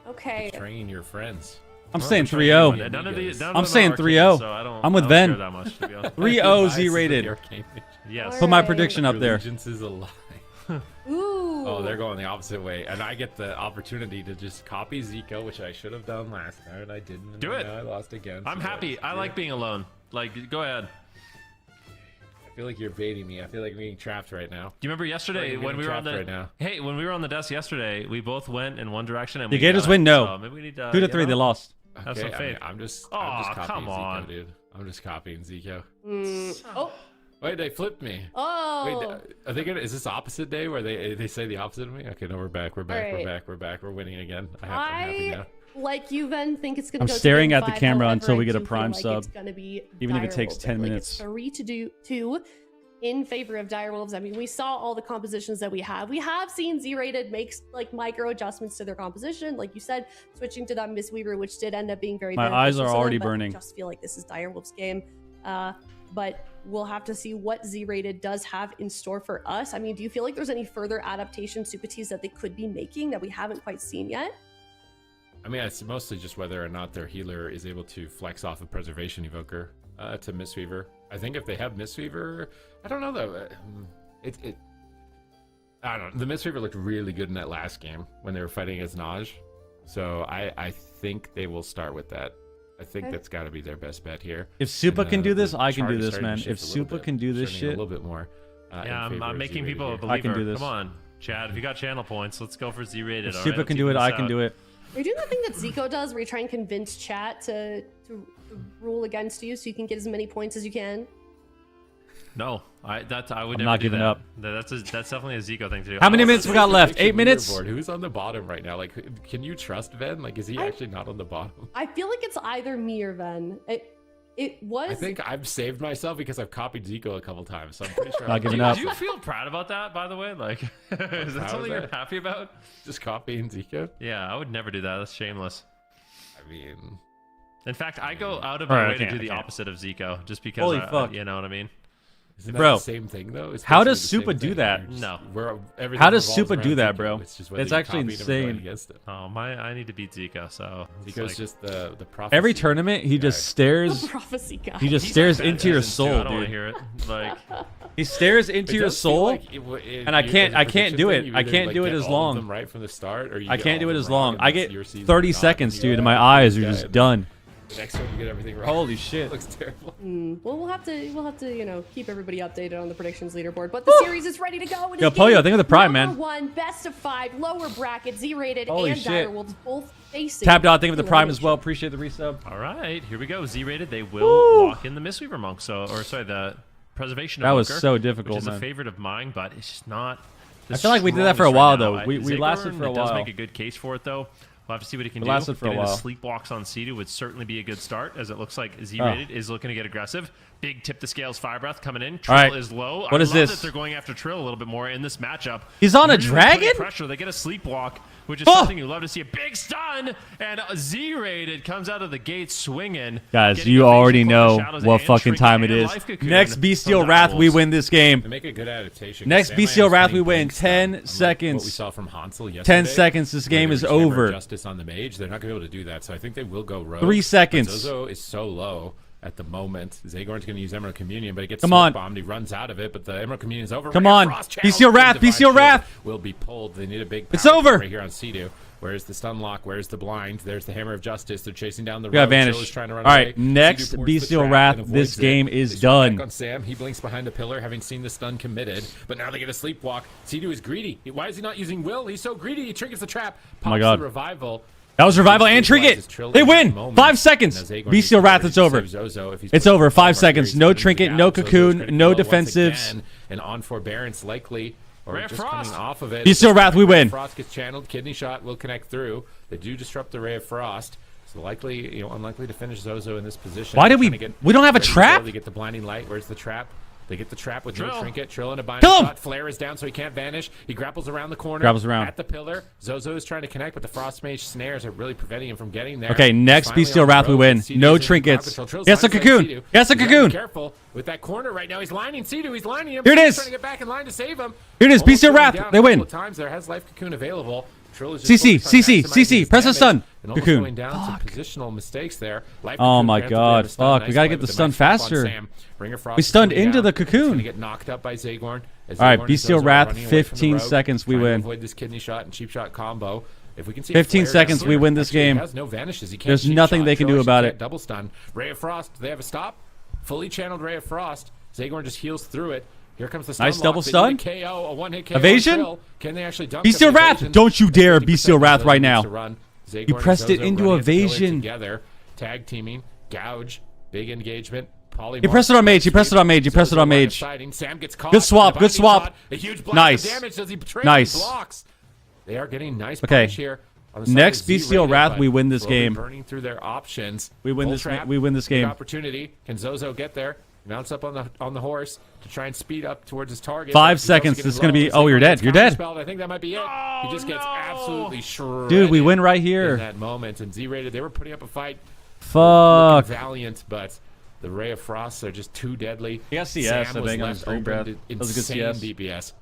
Okay. Train your friends. I'm saying 3-0. I'm saying 3-0. So I'm with Ben. 3-0 Z-rated. Yes. Put my prediction up there. Allegiance is a lie. Ooh. Oh, they're going the opposite way, and I get the opportunity to just copy Zico, which I should have done last time, and I didn't. Do it. I lost again. I'm happy. I like being alone. Like, go ahead. I feel like you're baiting me. I feel like I'm being trapped right now. Do you remember yesterday when we were on the when we were on the desk yesterday? We both went in one direction, and the Gators win. No, so maybe we need 2-3. They lost. Have some faith. I'm just copying come on, Zico, dude. I'm just copying Zico. Oh. Wait, they flipped me. Oh. Wait, are they gonna? Is this opposite day where they say the opposite of me? Okay, no, we're back. We're back. Right. We're back. We're back. We're winning again. I'm happy now. like you, Ven, think it's going to I'm go staring to at the 5. camera However, until we I get a do prime feel like sub, it's gonna be even if it takes Direwolves. 10 I feel like minutes. It's 3-2 in favor of Direwolves. I mean, we saw all the compositions that we have. We have seen Z-Rated make like micro adjustments to their composition, like you said, switching to that Mistweaver, which did end up being very. My eyes are beneficial to already them, but burning. I just feel like this is Direwolves' game. But we'll have to see what Z-Rated does have in store for us. I mean, do you feel like there's any further adaptation Supatis that they could be making that we haven't quite seen yet? I mean, it's mostly just whether or not their healer is able to flex off of Preservation Evoker to Mistweaver. I think if they have Mistweaver, I don't know though. I don't know. The Mistweaver looked really good in that last game when they were fighting as Naj. So I think they will start with that. I think that's got to be their best bet here. If Supa can do this, I can do this, man. If If Supa can do this shit, a little bit more. Yeah, I'm making people a believer. I can do this. Come on, Chad. If you got channel points, let's go for Z-Rated. if Supa can do it, I can do it. Are you doing that thing that Zico does, where you try and convince chat to rule against you so you can get as many points as you can? No, I would I'm never not do giving that. up. That's definitely a Zico thing to do. How many minutes we got left? 8 minutes? Who's on the bottom right now? Like, can you trust Ven? Like, is he actually not on the bottom? I feel like it's either me or Ven. It was. I think I've saved myself because I've copied Zico a couple times, so I'm pretty sure. Not giving up. Do you feel proud about that, by the way? Like, is that something you're happy about? Just copying Zico? Yeah, I would never do that. That's shameless. I mean, in fact, I go out of my way to do the I can't. opposite of Zico, just because. Holy fuck. You know what I mean? isn't that Bro, the same thing though? It's how supposed does to be the Supa same do thing. that? You're just- No. Everything How does revolves Supa do around that, Zico. bro? It's just whether It's you actually copied him or going insane. against it. Oh I need to beat Zico. So it's Zico's like, just the prophecy. Every tournament, he just stares. prophecy guy. He just he's stares like that into your Evans, too. soul, I don't want to dude. hear it. Like, He stares into It your does feel soul, like and I can't do it. I can't do it as long. Them right from the start, or you I get can't all do it of as them wrong, long. and I that's get your season 30 or not, seconds, and dude, you and my get eyes are dead, just and done. The next one you get everything wrong. Holy shit. Looks terrible. Well, we'll have to keep everybody updated on the predictions leaderboard. But the series is ready to go. Yo, Polio, think of the prime, Number man. one, best of 5, lower bracket, Z-Rated, Holy and shit. Direwolves both facing. Tap dot, think of the prime as elimination. well. Appreciate the resub. all right, here we go. Z-Rated. They will walk in the Mistweaver Monk. The Preservation That was Evoker, so difficult, which is man. a favorite of mine, but it's just not. the I feel like we did that for a strongest while, right though. now. We lasted Zagorn, for a it does while. make a good case for it, though. We'll have to see what he can It do. lasted for a Getting the while. sleep walks on Cedu would certainly be a good start, as it looks like Z-Rated is looking to get aggressive. Big tip the scales fire breath coming in. Trill right. is low. What I is love this? that they're going after Trill a little bit more in this matchup. He's on a Really dragon? putting pressure. They get a sleepwalk, which is Oh! something you love to see. A big stun, and Z-Rated comes out of the gate swinging. Guys, getting you a already Phasing know Shadows what and fucking Shrink time it and is. Life Cocoon Next from Bestial Wrath, we Direwolves. win this They game. make a good adaptation. Next Sam Bestial Iron's Wrath, we playing win. Blink 10 Stun, unlike seconds. What we saw from Hansel yesterday. 10 seconds. This where game they is just hammer over. Justice on the mage. They're not going to be able to do that, so I think they will go rogue. 3 But seconds. Zozo is so low at the moment. Zagorn's going to use Emerald Communion, but it gets Come smoke on. bombed. He runs out of it, but the Emerald Communion is over. Come Ray of on. Frost channels Bestial in. Wrath, Divine Bestial Shield Wrath. will be pulled. They need a big It's power over. right here on Cedu. Where's the stun lock? Where's the blind? There's the Hammer of Justice. They're chasing down the We got road. Vanish. Trill is trying to run All away. right, next Cedu boards the Bestial trap Wrath. and This avoids game it. is They swing back done. on Sam. He blinks behind a pillar, having seen the stun committed. But now they get a sleepwalk. Cedu is greedy. Why is he not using Will? He's so greedy. He triggers the trap. Pops my God. the revival. That was Revival and Trinket. They win. 5 seconds. Bestial Wrath, it's over. It's over. 5 seconds. No Trinket, no Cocoon, no defensives. And on forbearance likely. Or Ray of just Frost. coming off of it. Bestial Wrath, we win. Frost gets channeled. Kidney shot will connect through. They do disrupt the Ray of Frost. So likely, unlikely to finish Zozo in this position. Why did we don't have a trap? They get the blinding light. Where's the trap? They get the trap with no Trill. Trinket. Trill in a binding Kill him! shot. Flare is down, so he can't vanish. He grapples around the corner. Grapples around. At the pillar. Zozo is trying to connect, but the Frost Mage snares are really preventing him from getting there. Okay, next Finally Bestial on the Wrath, we road, win. Cedu's No in trinkets. crowd control. Trill's Yes, a line sight cocoon. Cedu. Yes, a You gotta be cocoon. Careful with that corner right now. He's lining Cedu. He's lining him. Here it Cedu's is. Trying to get back in line to save him. Here it is. Almost Bestial going Wrath. down They a win. couple of times. There has Life Cocoon available. Trill is CC, just focused on CC, maximizing CC. his Press the damage stun. and almost Cocoon. going down to positional mistakes there. Life Oh Cocoon my granted God, them a stun. fuck. Nice We gotta play get the with stun match up on faster. Sam. Ringer Frost We stunned coming into down. the He's cocoon. gonna get knocked up by Zagorn. As All right, Zagorn and Bestial Zozo are Wrath, running away from the 15 rogue, seconds, we trying to win. avoid this kidney shot and cheap shot combo. If we can see 15 Flare seconds, down we here, win this actually, he game. has no vanishes. He can't There's cheap nothing shot. they can Trill do about actually it. can't double stun. Ray of Frost. They have a stop. Fully channeled Ray of Frost. Zagorn just heals through it. Here comes the stun Nice lock. double They stun. need a KO, a one-hit KO on Evasion? Trill. Can they actually dunk Bestial him? Wrath. Evasion. Don't you dare 50% Bestial Wrath Zozo right needs now. to run. Zagorn You and pressed it Zozo into running at the pillar evasion. Together. Tag teaming. Gouge. Big engagement. He pressed it on Mage. He pressed it on Mage. He pressed it on Mage. Sam gets caught. Good swap, The good binding swap. shot, a huge block Nice. of damage. Does he betray? Nice. He blocks. They are getting nice Okay. punish here. Next Bestial Wrath, we win this game. Burning through their options. We win this. We win this game. Opportunity. Can Zozo get there? Mounts up on the horse to try and speed up towards his target. 5 seconds. It's gonna be. Oh, you're dead. You're dead. I think that might be it. He just gets absolutely shredded. Dude, we win right here. In that moment, and Z-rated, they were putting up a fight. Fuck. Valiant, but the Ray of Frost are just too deadly. He got CS, I think, on his green grab. That was a good CS. DPS.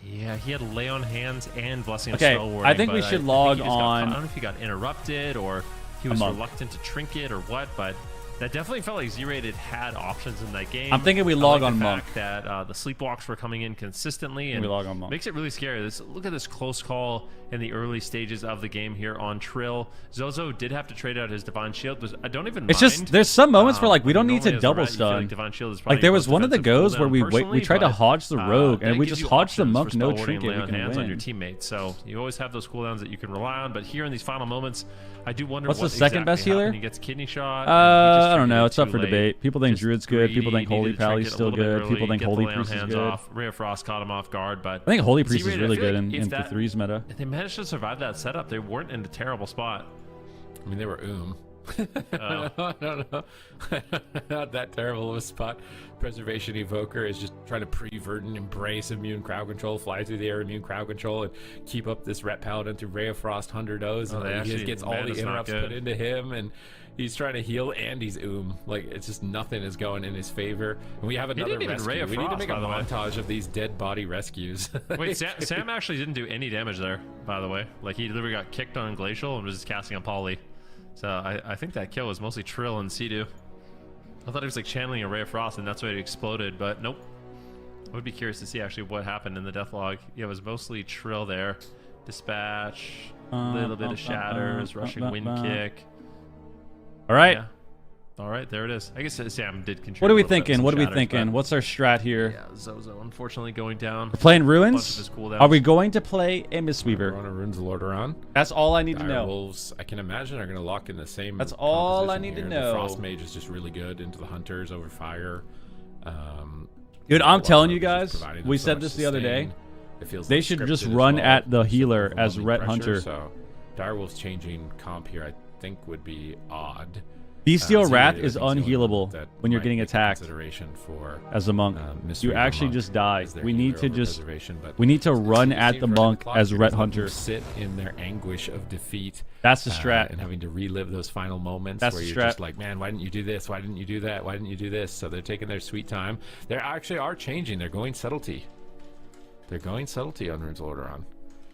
Yeah, he had Lay on Hands and Blessing of Okay, Spell Warding, I think we should log on. I don't know if he got interrupted or he was reluctant to trinket or what, but that definitely felt like Z-Rated had options in that game. I'm thinking we log on Monk. That the sleepwalks were coming in consistently, and we log on Monk. Makes it really scary. Look at this close call in the early stages of the game here on Trill. Zozo did have to trade out his Divine Shield, but I don't even mind. It's just there's some moments where like we don't need to double stun. Like there was one of the goes where we tried to hodge the rogue and we just hodged the Monk, no trinket, we can win. On your teammates, so you always have those cooldowns that you can rely on. But here in these final moments, I do wonder what's the second best healer. He gets kidney shot. I don't know. It's up for debate. People think Druid's good. People think Holy Pally's still good. People think Holy Priest is good. Ray of Frost caught him off guard, but I think Holy Priest is really good in the threes meta. If they managed to survive that setup, they weren't in a terrible spot. I mean, they were no, not that terrible of a spot. Preservation Evoker is just trying to pre-vert and embrace immune crowd control, fly through the air, immune crowd control, and keep up this Ret Paladin through Ray of Frost, 100 O's, and he just gets all the interrupts put into him, and he's trying to heal, and he's like it's just nothing is going in his favor. And we have another rescue. We need to make a montage of these dead body rescues. Wait, Sam actually didn't do any damage there, by the way. Like he literally got kicked on Glacial and was just casting on Poly. So I think that kill was mostly Trill and Sea-Doo. I thought he was like channeling a Ray of Frost and that's why it exploded, but nope. I would be curious to see actually what happened in the deathlog. Yeah, it was mostly Trill there. Dispatch, a little bit of Shatters, rushing Wind Kick. All right. Yeah. All right, there it is. I guess Sam did contribute. What are we thinking? What are we thinking? What's our strat here? Yeah, Zozo unfortunately going down. We're playing Ruins? Are we going to play a Mistweaver? We're on a Ruins of Lordaeron. That's all I need to know. Wolves, I can imagine, are going to lock in the same. That's all I need to know. The Frost Mage is just really good into the Hunters over Fire. Dude, I'm telling you guys, we said this the other day. They should just run at the healer as Ret Hunter. So Direwolf's changing comp here, I think, would be odd. Bestial Wrath is unhealable when you're getting attacked for, as a monk. You actually just die. We need to run at the monk as Ret Hunter. Sit in their anguish of defeat. That's the strat. And having to relive those final moments where you're just like, man, why didn't you do this? Why didn't you do that? Why didn't you do this? So they're taking their sweet time. They actually are changing. They're going subtlety. They're going subtlety on Runes of Lordaeron.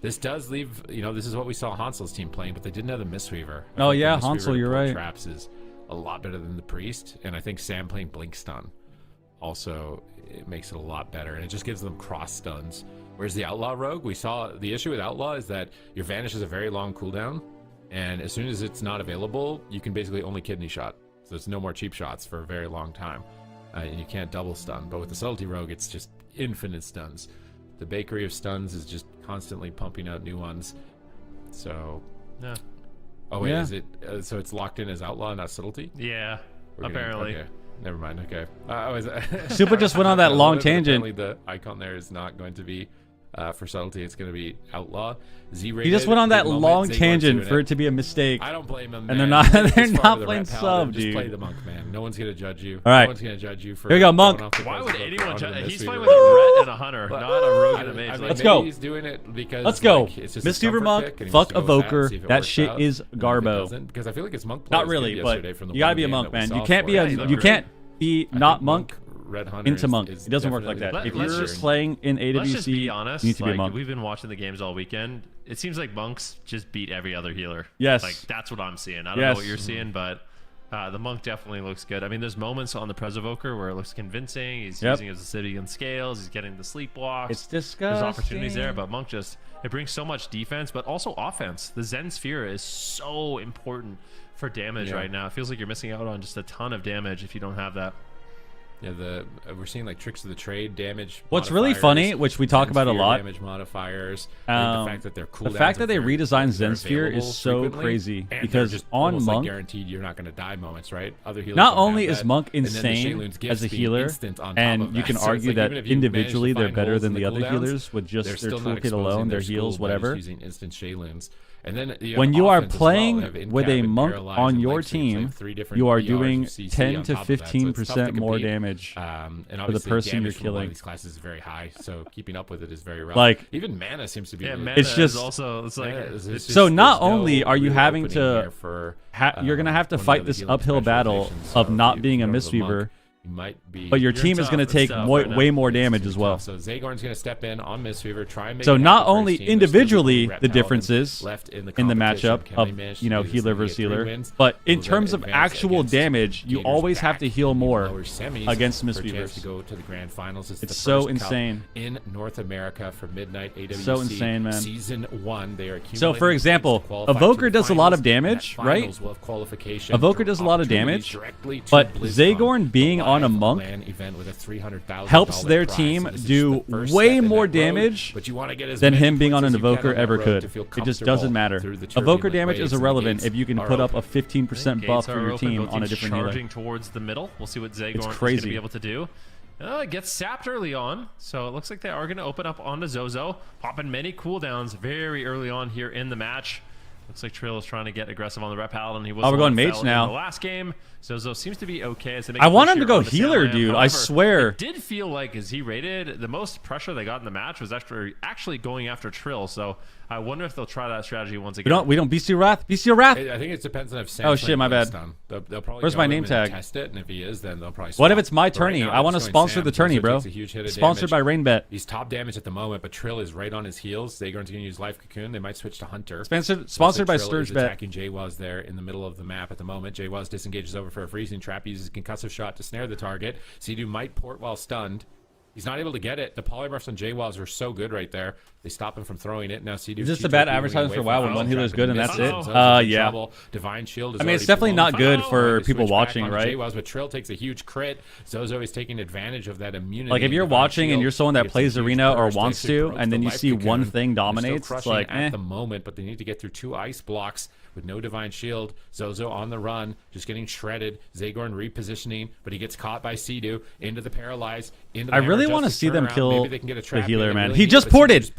This does leave, this is what we saw Hansel's team playing, but they didn't have the Mistweaver. Oh yeah, Hansel, you're right. Traps is a lot better than the Priest, and I think Sam playing Blink Stun also it makes it a lot better, and it just gives them cross stuns. Whereas the Outlaw Rogue, we saw the issue with Outlaw is that your Vanish is a very long cooldown, and as soon as it's not available, you can basically only kidney shot. So there's no more cheap shots for a very long time, and you can't double stun. But with the Subtlety Rogue, it's just infinite stuns. The bakery of stuns is just constantly pumping out new ones. So yeah. Oh wait, is it? So it's locked in as Outlaw, not Subtlety? Yeah, apparently. Okay, never mind. Okay. Super just went on that long tangent. Apparently the icon there is not going to be for Subtlety. It's going to be Outlaw. Z-rated. He just went on that long tangent for it to be a mistake. I don't blame him. And man. they're not playing sub, dude. Just play the monk, man. No one's going to judge you. All right. No one's going to judge you for. Here we go, monk. Why would anyone judge? He's playing with a Ret and a Hunter, not a Rogue and a Mage. Let's go. He's doing it because let's go. Mistweaver monk. Fuck Evoker. That shit is garbo. Because I feel like it's monk. Not really, but you gotta be a monk, man. You can't be not monk into monk. It doesn't work like that. If you're playing in AWC, let's just be honest, you need to be a monk. We've been watching the games all weekend. It seems like monks just beat every other healer. Yes. Like that's what I'm seeing. I don't know what you're seeing, but the monk definitely looks good. I mean, there's moments on the Preservoker where it looks convincing. He's using his Obsidian Scales. He's getting the sleepwalks. It's disgusting. There's opportunities there, but monk it brings so much defense, but also offense. The Zen Sphere is so important for damage right now. It feels like you're missing out on just a ton of damage if you don't have that. Yeah, we're seeing like tricks of the trade damage. What's really funny, which we talk about a lot, damage modifiers. The fact that they're cool. The fact that they redesigned Zen Sphere is so crazy because on Monk, guaranteed you're not going to die moments, right? Other healers not only is Monk insane as a healer, and you can argue that individually they're better than the other healers with just their toolkit alone, their heals, whatever. Using instant Shayluns. And then when you are playing with a monk on your team, you are doing 10 to 15% more damage for the person you're killing. These classes is very high, so keeping up with it is very rough. Like even mana seems to be. It's just also it's like so. Not only are you having to, you're gonna have to fight this uphill battle of not being a Mistweaver. But your team is going to take way more damage as well. So Zagorn's going to step in on Mistweaver, try and make. So not only individually the differences in the matchup of healer versus healer, but in terms of actual damage, you always have to heal more against Mistweavers. To go to the grand finals. It's so insane in North America for Midnight AWC. So insane, man. Season 1, they are. So for example, Evoker does a lot of damage, right? Evoker does a lot of damage, but Zagorn being on a monk helps their team do way more damage than him being on an Evoker ever could. It just doesn't matter. Evoker damage is irrelevant if you can put up a 15% buff for your team on a different healer. Charging towards the middle. We'll see what Zagorn is going to be able to do. It gets sapped early on, so it looks like they are going to open up onto Zozo, popping many cooldowns very early on here in the match. Looks like Trill is trying to get aggressive on the Rep Paladin. He was we're going mage now. In the last game. Zozo seems to be okay. As I want him to go healer, dude. I swear. It did feel like, as he rated, the most pressure they got in the match was actually going after Trill. So I wonder if they'll try that strategy once again. We don't Bestial Wrath. Bestial Wrath. I think it depends on if Sam's oh shit, my bad. They'll probably where's my name tag? Test it, and if he is, then they'll probably. What if it's my tourney? I want to sponsor the tourney, bro. Sponsored by Rainbet. He's top damage at the moment, but Trill is right on his heels. They're going to use Life Cocoon. They might switch to Hunter. Sponsored by Sturge Bet. Attacking Jaywaz there in the middle of the map at the moment. Jaywaz disengages over for a freezing trap. He uses a concussive shot to snare the target. Sea-Doo might port while stunned. He's not able to get it. The polymorphs on Jaywaz were so good right there. They stop him from throwing it. Now Sea-Doo. Is this a bad advertisement for WoW when one healer is good and that's it? Yeah. Divine Shield is it's definitely not good for people watching, right? Jaywaz, but Trill takes a huge crit. Zozo is taking advantage of that immunity. Like if you're watching and you're someone that plays Arena or wants to, and then you see one thing dominates, it's like at the moment, but they need to get through 2 ice blocks with no Divine Shield. Zozo on the run, just getting shredded. Zagorn repositioning, but he gets caught by Sea-Doo into the paralyzed. I really want to see them kill the healer, man. He just ported.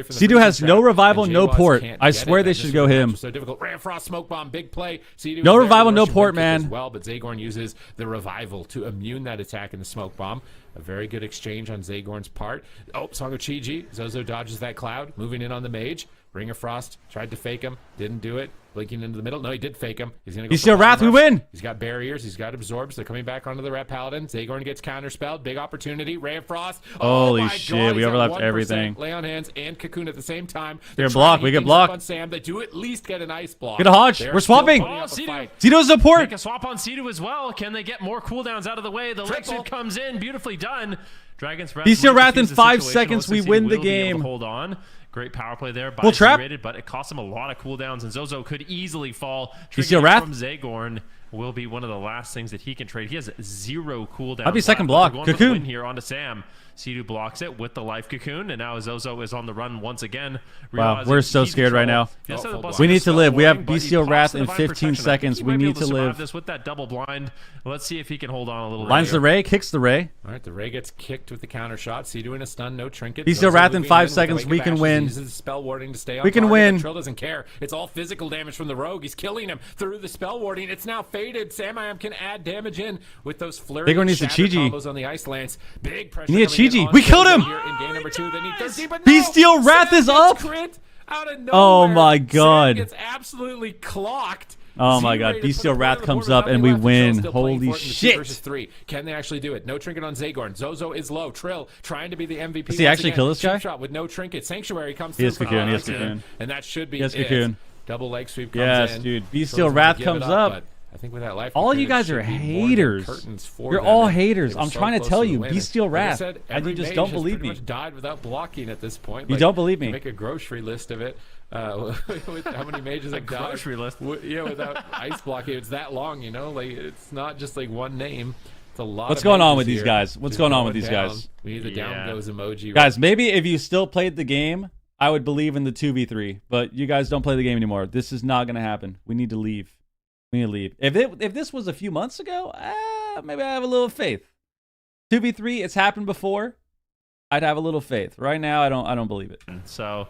Sea-Doo has no revival, no port. I swear they should go him. So difficult. Ram Frost smoke bomb, big play. No revival, no port, man. Well, but Zagorn uses the revival to immune that attack in the smoke bomb. A very good exchange on Zagorn's part. Oh, Song of Chi-Ji. Zozo dodges that cloud, moving in on the mage. Ring of Frost tried to fake him, didn't do it. Blinking into the middle. No, he did fake him. He's gonna go. Bestial Wrath, we win. He's got barriers. He's got absorbs. They're coming back onto the Ret Paladin. Zagorn gets counterspelled. Big opportunity. Ray of Frost. Holy shit, we overlapped everything. Lay on hands and Cocoon at the same time. They're blocked. We get blocked. On Sam. They do at least get an ice block. Get a Hodge. We're swapping. Sea-Doo's support. Make a swap on Sea-Doo as well. Can they get more cooldowns out of the way? The Lexus comes in. Beautifully done. Dragon's Breath. Bestial Wrath in 5 seconds. We win the game. Hold on. Great power play there. We'll trap. But it costs him a lot of cooldowns, and Zozo could easily fall. Bestial Wrath from Zagorn will be one of the last things that he can trade. He has 0 cooldowns. I'll be second block. Cocoon here onto Sam. Sea-Doo blocks it with the Life Cocoon, and now Zozo is on the run once again. Wow, we're so scared right now. We need to live. We have Bestial Wrath in 15 seconds. We need to live. This with that double blind. Let's see if he can hold on a little. Lines the Ray, kicks the Ray. All right, the Ray gets kicked with the counter shot. Sea-Doo in a stun, no trinket. Bestial Wrath in 5 seconds. We can win. Uses spell warding to stay on we can win. Trill doesn't care. It's all physical damage from the rogue. He's killing him through the spell warding. It's now faded. Sam can add damage in with those flurry combos on the ice lance. Big pressure. You need a Chi-Ji. We killed him. In game number 2, they need 13, but Bestial Wrath is up. Out of nowhere. Oh my god. Sam gets absolutely clocked. Oh my god, Bestial Wrath comes up and we win. Holy shit. Versus 3. Can they actually do it? No trinket on Zagorn. Zozo is low. Trill trying to be the MVP. Does he actually kill this guy? Shot with no trinket. Sanctuary comes through. Cocoon. He has Cocoon. And that should be it. Cocoon. Double leg sweep comes in. Yes, dude. Bestial Wrath comes up. I think with that life, all you guys are haters. You're all haters. I'm trying to tell you, Bestial Wrath, and you just don't believe me. Died without blocking at this point. You don't believe me. Make a grocery list of it. With how many mages have died? Grocery list. Yeah, without ice blocking, it's that long. You know, like it's not just like one name. It's a lot. What's going on with these guys? What's going on with these guys? We need the down goes emoji. Guys, maybe if you still played the game, I would believe in the 2v3. But you guys don't play the game anymore. This is not going to happen. We need to leave. We need to leave. If this was a few months ago, maybe I have a little faith. 2v3, it's happened before. I'd have a little faith. Right now, I don't believe it. So,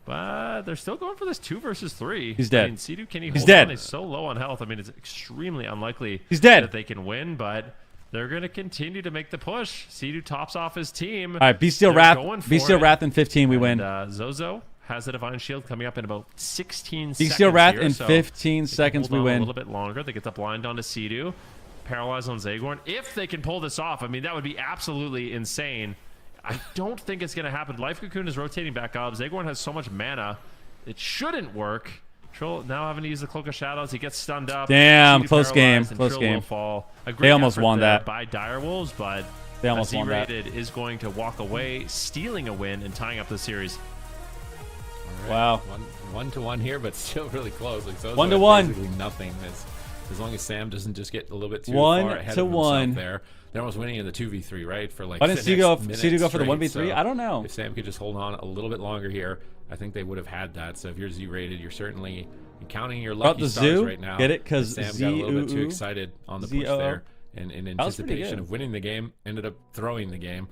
but they're still going for this 2 versus 3. He's dead. I mean, Sidu, can he He's hold dead. on? He's so low on health. I mean, it's extremely unlikely He's dead. that they can win, but they're going to continue to make the push. Sidu tops off his team. All right, Bestial Wrath. Bestial Wrath in 15, we win. Zozo has the Divine Shield coming up in about 16 seconds. Bestial Wrath here, in so 15 seconds, we win. A little bit longer. They get the blind onto Sidu. Paralyzed on Zagorn. If they can pull this off, I mean, that would be absolutely insane. I don't think it's going to happen. Life Cocoon is rotating back up. Zagorn has so much mana. It shouldn't work. Trill now having to use the Cloak of Shadows. He gets stunned up. Damn, close game. Close Trill game. will fall. They almost won that. By Direwolves, but they almost won that. Z-Rated is going to walk away, stealing a win and tying up the series. Right. Wow. 1-1 here, but still really close. Like, 1-1. Basically nothing. As long as Sam doesn't just get a little bit too 1-1 far ahead of himself there. They're almost winning in the 2v3, right? For like why didn't Sidu go for the 1v3? So I don't know. If Sam could just hold on a little bit longer here, I think they would have had that. So if you're Z-rated, you're certainly counting your lucky the stars zoo? right now. Get it? Because Sam got a little bit too excited on the push there. And in anticipation of winning the game, ended up throwing the game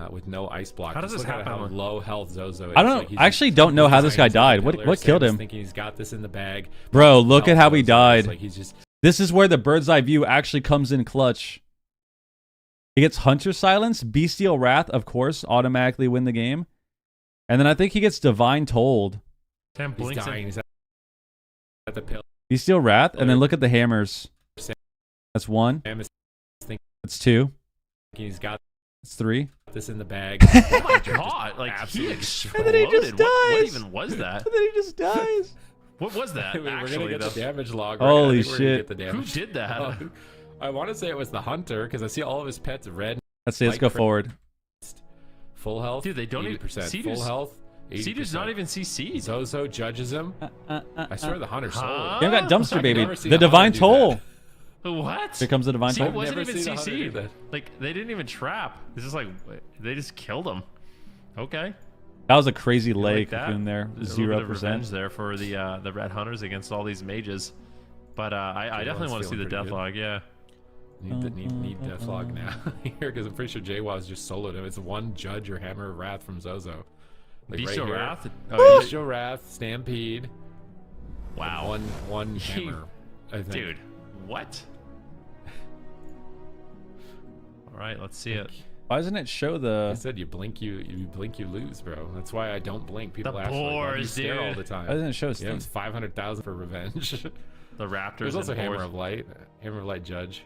with no ice block. How does this happen? How low health Zozo is. I don't know. I actually don't know how this guy died. What killed him? Thinking he's got this in the bag. Bro, look at how he died. Like he's just... This is where the bird's eye view actually comes in clutch. He gets Hunter Silence, Bestial Wrath, of course, automatically win the game. And then I think he gets Divine Told. Sam blinks. He's dying. He's at the pill. Bestial Wrath, and then look at the hammers. That's 1. Sam is thinking That's 2. he's got That's 3. this in the bag. Oh my god! Like he exploded. And then he just dies. What even was that? And then he just dies. What was that? We're actually, gonna get the damage log. Holy right? shit! Who did that? Oh, I want to say it was the hunter because I see all of his pets red. Let's see. Let's go forward. Full health. Dude, they don't 80%. even full health. 80%. Sidu's not even CC'd. Zozo judges him. I swear the hunter sold it. You got Dumpster Baby. The The Divine Toll. What? Here comes the Divine Toll. It wasn't even CC'd. Like they didn't even trap. It's just like they just killed him. Okay. That was a crazy lay like cocoon there. 0% there for the Red Hunters against all these mages. But I definitely want to see the deathlog. Yeah. Need deathlog now here because I'm pretty sure JWaz just soloed him. It's 1 Judge or Hammer of Wrath from Zozo. Like Bestial right Wrath. Bestial Wrath, Stampede. Wow. One Hammer. I think. Dude, what? All right, let's see it. Why doesn't it show the? I said you blink, you lose, bro. That's why I don't blink. People ask boars, like, you stare all dude. the time. Why doesn't it show? Yeah, it's 500,000 for revenge. The Raptors. There's also and Hammer of Light Judge,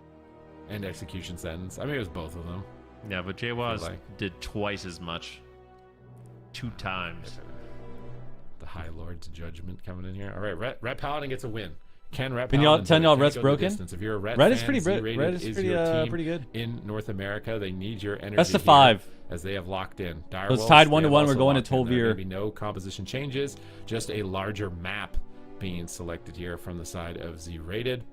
and Execution Sentence. I mean, it was both of them. Yeah, but JWaz did twice as much. 2 times. The High Lord's Judgment coming in here. All right, Ret Paladin gets a win. Can Ret Can y'all Paladin tell y'all Ret's Ret's broken? If you're a Ret Ret fan, is pretty Z-rated Ret is pretty your team pretty good. In North America, they need your energy. That's the 5. As they have locked in. So it's tied 1-1. We're going to Tolvir. There will be no composition changes, just a larger map being selected here from the side of Z-rated.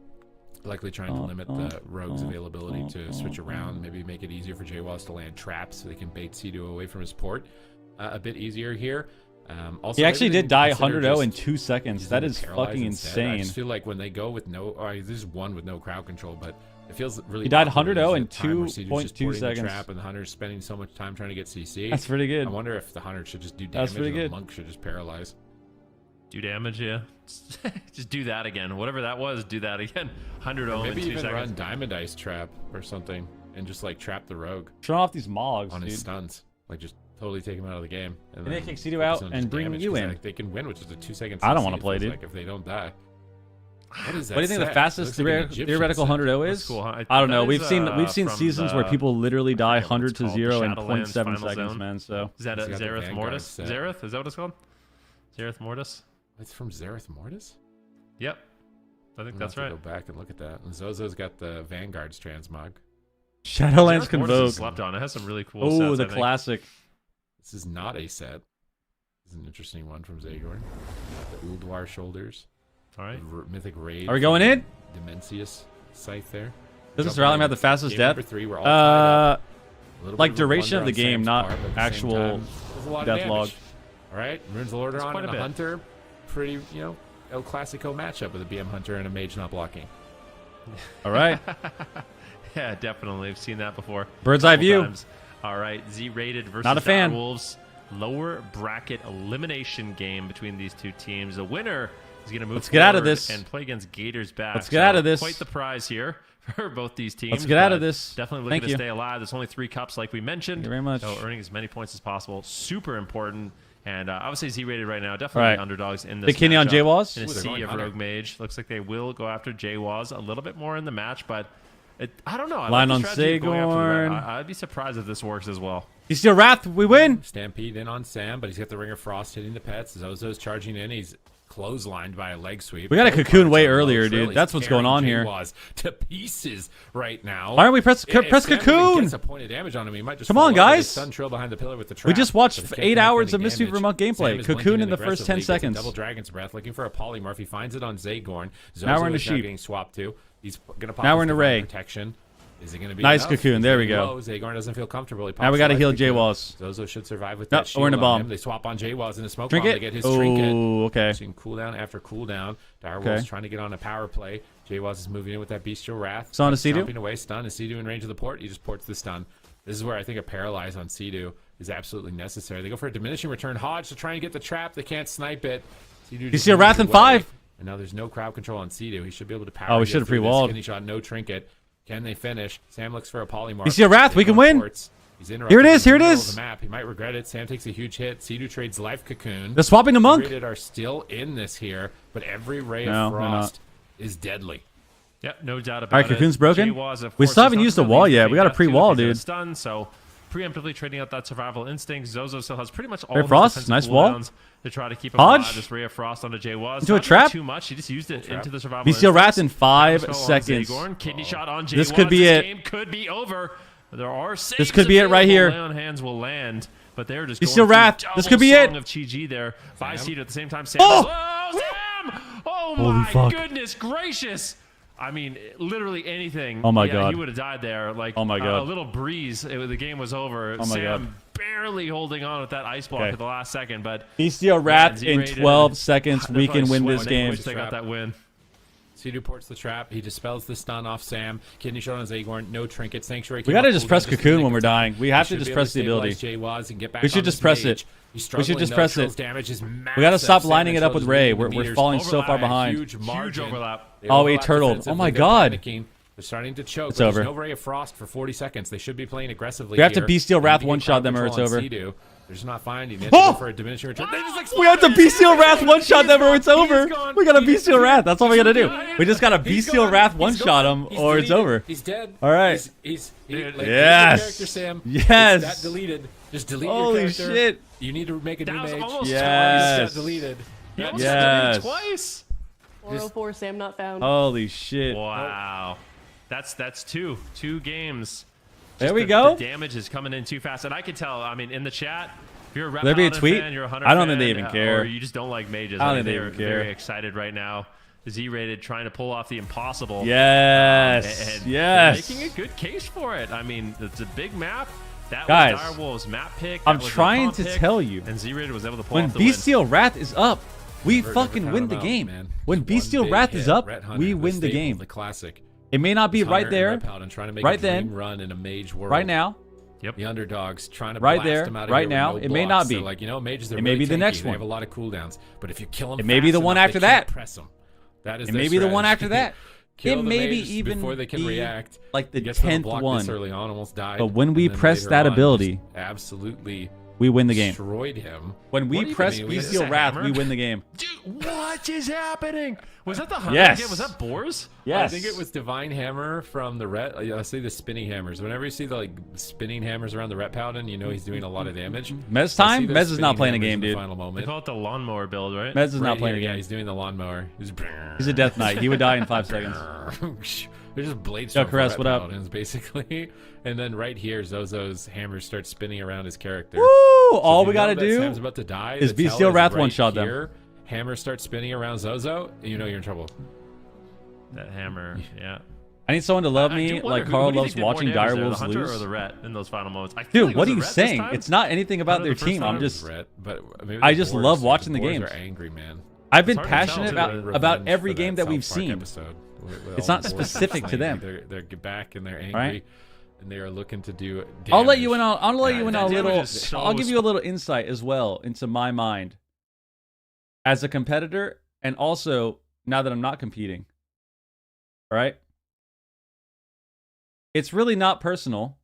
Likely trying to limit the rogue's availability to switch around, maybe make it easier for JWaz to land traps so they can bait Sidu away from his port a bit easier here. Also, he actually did die 100-0 in 2 seconds. That is fucking insane. I just feel like when they go with no, this is one with no crowd control, but it feels really. He died awkward 100-0 in at the time where Sidu's just 2.2 putting the seconds. Trap and the hunter's spending so much time trying to get CC. That's pretty good. I wonder if the hunter should just do damage. That's pretty good. The monk should just paralyze. Do damage, yeah. Just do that again. Whatever that was, do that again. 100-0 in 2 Maybe even seconds. run Diamond Ice Trap or something and just like trap the rogue. Turn off these mogs, on dude. his stuns. Like just totally take him out of the game. And they kick Sidu out and bring you in. Like, they can win with just a 2-second. I don't want to play, dude. Like if they don't die. What is that? What do you think the fastest theoretical 100-0 is? Cool, huh? I don't know. That We've is, seen seasons where people literally die 100 to 0 in Shadowlands 0.7 Final seconds, Zone. man. So is that a Zareth Mortis? Zareth? Is that what it's called? Zareth Mortis? It's from Zareth Mortis? Yep. I think that's right. Go back and look at that. And Zozo's got the Vanguard's transmog. Shadowlands Zareth Mortis Convoke. is slept on. It has some really cool Oh, sets, the classic. This is not a set. This is an interesting one from Zagorn. The Uldwar Shoulders. All right. Mythic Raid. Are we going in? Dimensius Scythe there. Doesn't Seralim have the fastest death? Number 3, we're all tied up. Like duration of the game, not actual death log. All right, Runes of Lordaeron and a Hunter. Pretty, you know, El Clasico matchup with a BM Hunter and a Mage not blocking. All right. Yeah, definitely. We've seen that before. Bird's eye view. Times. All right, Z-rated versus not a fan. Wolves. Lower bracket elimination game between these two teams. The winner is going to move Let's get out of this and play against Gators back. Let's get out of this. Quite the prize here for both these teams. Let's get out of this. Definitely looking to stay alive. There's only 3 cups, like we mentioned. Thank you very much. So earning as many points as possible, super important. And I would say Z-rated right now. Definitely underdogs in this Big Kenny on JWaz. In a sea of Rogue Mage. Looks like they will go after JWaz a little bit more in the match, but I don't know. Line on Sagorn. I'd be surprised if this works as well. He's still Wrath. We win. Stampede in on Sam, but he's got the Ring of Frost hitting the pets. Zozo's charging in. He's clotheslined by a leg sweep. We got a cocoon way earlier, dude. That's what's going on here. To pieces right now. Why aren't we press cocoon? Gets a point of damage on him. He might just come on, guys. Stun trail behind the pillar with the trap. We just watched 8 hours of Mistweaver Monk gameplay. Cocoon in the first 10 seconds. Double Dragon's Breath, looking for a polymorph. He finds it on Zagorn. Now we're in the sheep. Getting swapped to. He's gonna pop. Now we're in the Ray. Protection. Is it going to be nice enough? cocoon? There we go. Zagorn doesn't feel comfortable. Now we got to heal JWaz. Zozo should survive with that shield we're in a bomb. They swap on JWaz in the smoke trinket? bomb to get his trinket. Okay. Seeing cooldown after cooldown. Direwolf's trying to get on a power play. JWaz is moving in with that Bestial Wrath. Stun to Sea-Doo. Stomping away. Stun. Is Sea-Doo in range of the port? He just ports the stun. This is where I think a paralyze on Sea-Doo is absolutely necessary. They go for a diminishing return. Hodge to try and get the trap. They can't snipe it. You see a Wrath in 5. And now there's no crowd control on Sea-Doo. He should be able to power. Oh, we should have pre-walled. Skinny shot, no trinket. Can they finish? Sam looks for a polymorph. You see a Wrath? We can win. He's here it is. Here it is. The map. He might regret it. Sam takes a huge hit. Sea-Doo trades life cocoon. They're swapping to Monk. Rated are still in this here, but every ray of frost is deadly. Yep, no doubt about it. All right, cocoon's broken. JWaz, we still haven't used the wall yet. We got a pre-wall, dude. Stun, so preemptively trading out that survival instinct. Zozo still has pretty much all Ray of Frost, his nice wall. To try to keep him Hodge. alive. This ray of frost onto JWaz. Into a trap. Too much. He just used it into the survival. Bestial Wrath in 5 seconds. Kidney shot on JWaz. This could be it. Game could be over. There are this could be it right here. On hands will land, but they're just Bestial Wrath. This could be it. Of Chi there by Sea-Doo at the same time. Sam. Oh, Sam! Oh my goodness gracious! I mean, literally anything. Oh my god, he would have died there. Like, oh my god, a little breeze, the game was over. Oh my Sam god, barely holding on with that ice block at the last second, but Bestial Wrath in 12 seconds. We can win this game. They got that win. Sea-Doo ports the trap. He dispels the stun off Sam. Kidney shot on Zagorn. No trinket. Sanctuary. We gotta just press cocoon when we're dying. We have to just press the ability. We should just press it. We should just press it. We gotta stop lining it up with Ray. We're falling so far behind. Huge overlap. Oh, he turtled. Oh my god. They're starting to choke. It's over. There's no Ray of Frost for 40 seconds. They should be playing aggressively. We have to Bestial Wrath one-shot them or it's over. They're just not finding it. Go for a diminishing return. We have to Bestial Wrath one-shot them or it's over. We got a Bestial Wrath. That's all we gotta do. We just gotta Bestial Wrath one-shot him or it's over. He's dead. All right. Yes. Yes. That deleted. Just delete your character. Holy shit. You need to make a new mage. Yes. Deleted. Yes. Twice. 404, Sam not found. Holy shit. Wow. That's two games. There we go. The damage is coming in too fast, and I could tell. I mean, in the chat, if you're a Rep There'd be a tweet. fan, you're a Hunter I don't fan, think they even care. Or you just don't like mages. I don't think they're they even care. very excited right now. Z-rated trying to pull off the impossible. Yes. And yes. making a good case for it. I mean, it's a big map. That Guys, was Direwolf's map pick. I'm trying to tell you. And Z-rated was able to pull when off the Bestial win. Wrath is up, we fucking win the game. When Bestial Wrath is up, we win the game. The classic. It may not be right there, right then, run in a mage world. Right now. Yep. The underdogs trying to right blast there, them out of right here now. with It no may blocks. not be. So, like, you know, mages, it may be the next one. They have a lot of cooldowns, but if you kill them, it may be the one after that. Press them. That is. It may be the one after that. It may be even before they can react. Like the 10th one. Early on, almost died. But when we press that ability, absolutely. We win the game. Destroyed him. When we press Bestial Wrath, we win the game. Dude, what is happening? Was that the Hunter yes. again? Was that Boars? Yes. I think it was Divine Hammer from the Ret. I see the spinning hammers. Whenever you see the spinning hammers around the Ret Paladin, you know he's doing a lot of damage. Mez time? Mez is not playing a game, dude. Final moment. They call it the lawnmower build, right? Mez is not playing a game. Yeah, he's doing the lawnmower. He's a Death Knight. He would die in 5 seconds. They're just blades. Yo, Caress, what up? Basically. And then right here, Zozo's hammer starts spinning around his character. Woo! All we gotta do Sam's about to die, is Bestial Wrath one-shot them. Hammer starts spinning around Zozo, and you know you're in trouble. That hammer, yeah. I need someone to love me like Carl loves watching Direwolves lose. The Hunter or the Ret in those final moments? Dude, what are you saying? It's not anything about their team. I'm just, I just love watching the games. Are angry, man. I've been passionate about every game that we've seen. It's not specific to them. They're back and they're angry. Right? And they are looking to do damage. I'll let you in on. I'll let you in on a little. I'll give you a little insight as well into my mind as a competitor, and also now that I'm not competing. All right. It's really not personal,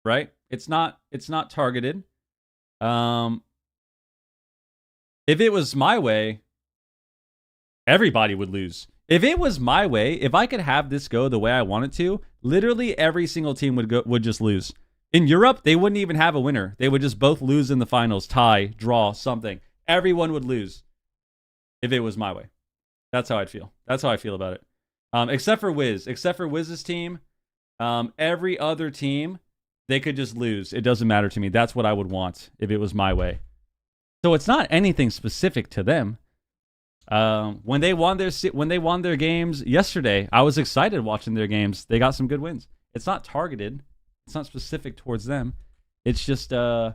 right? It's not targeted. If it was my way, everybody would lose. If it was my way, if I could have this go the way I want it to, literally every single team would just lose. In Europe, they wouldn't even have a winner. They would just both lose in the finals, tie, draw, something. Everyone would lose if it was my way. That's how I'd feel. That's how I feel about it. Except for Wiz. Except for Wiz's team, every other team, they could just lose. It doesn't matter to me. That's what I would want if it was my way. So it's not anything specific to them. When they won their games yesterday, I was excited watching their games. They got some good wins. It's not targeted. It's not specific towards them. It's just yeah,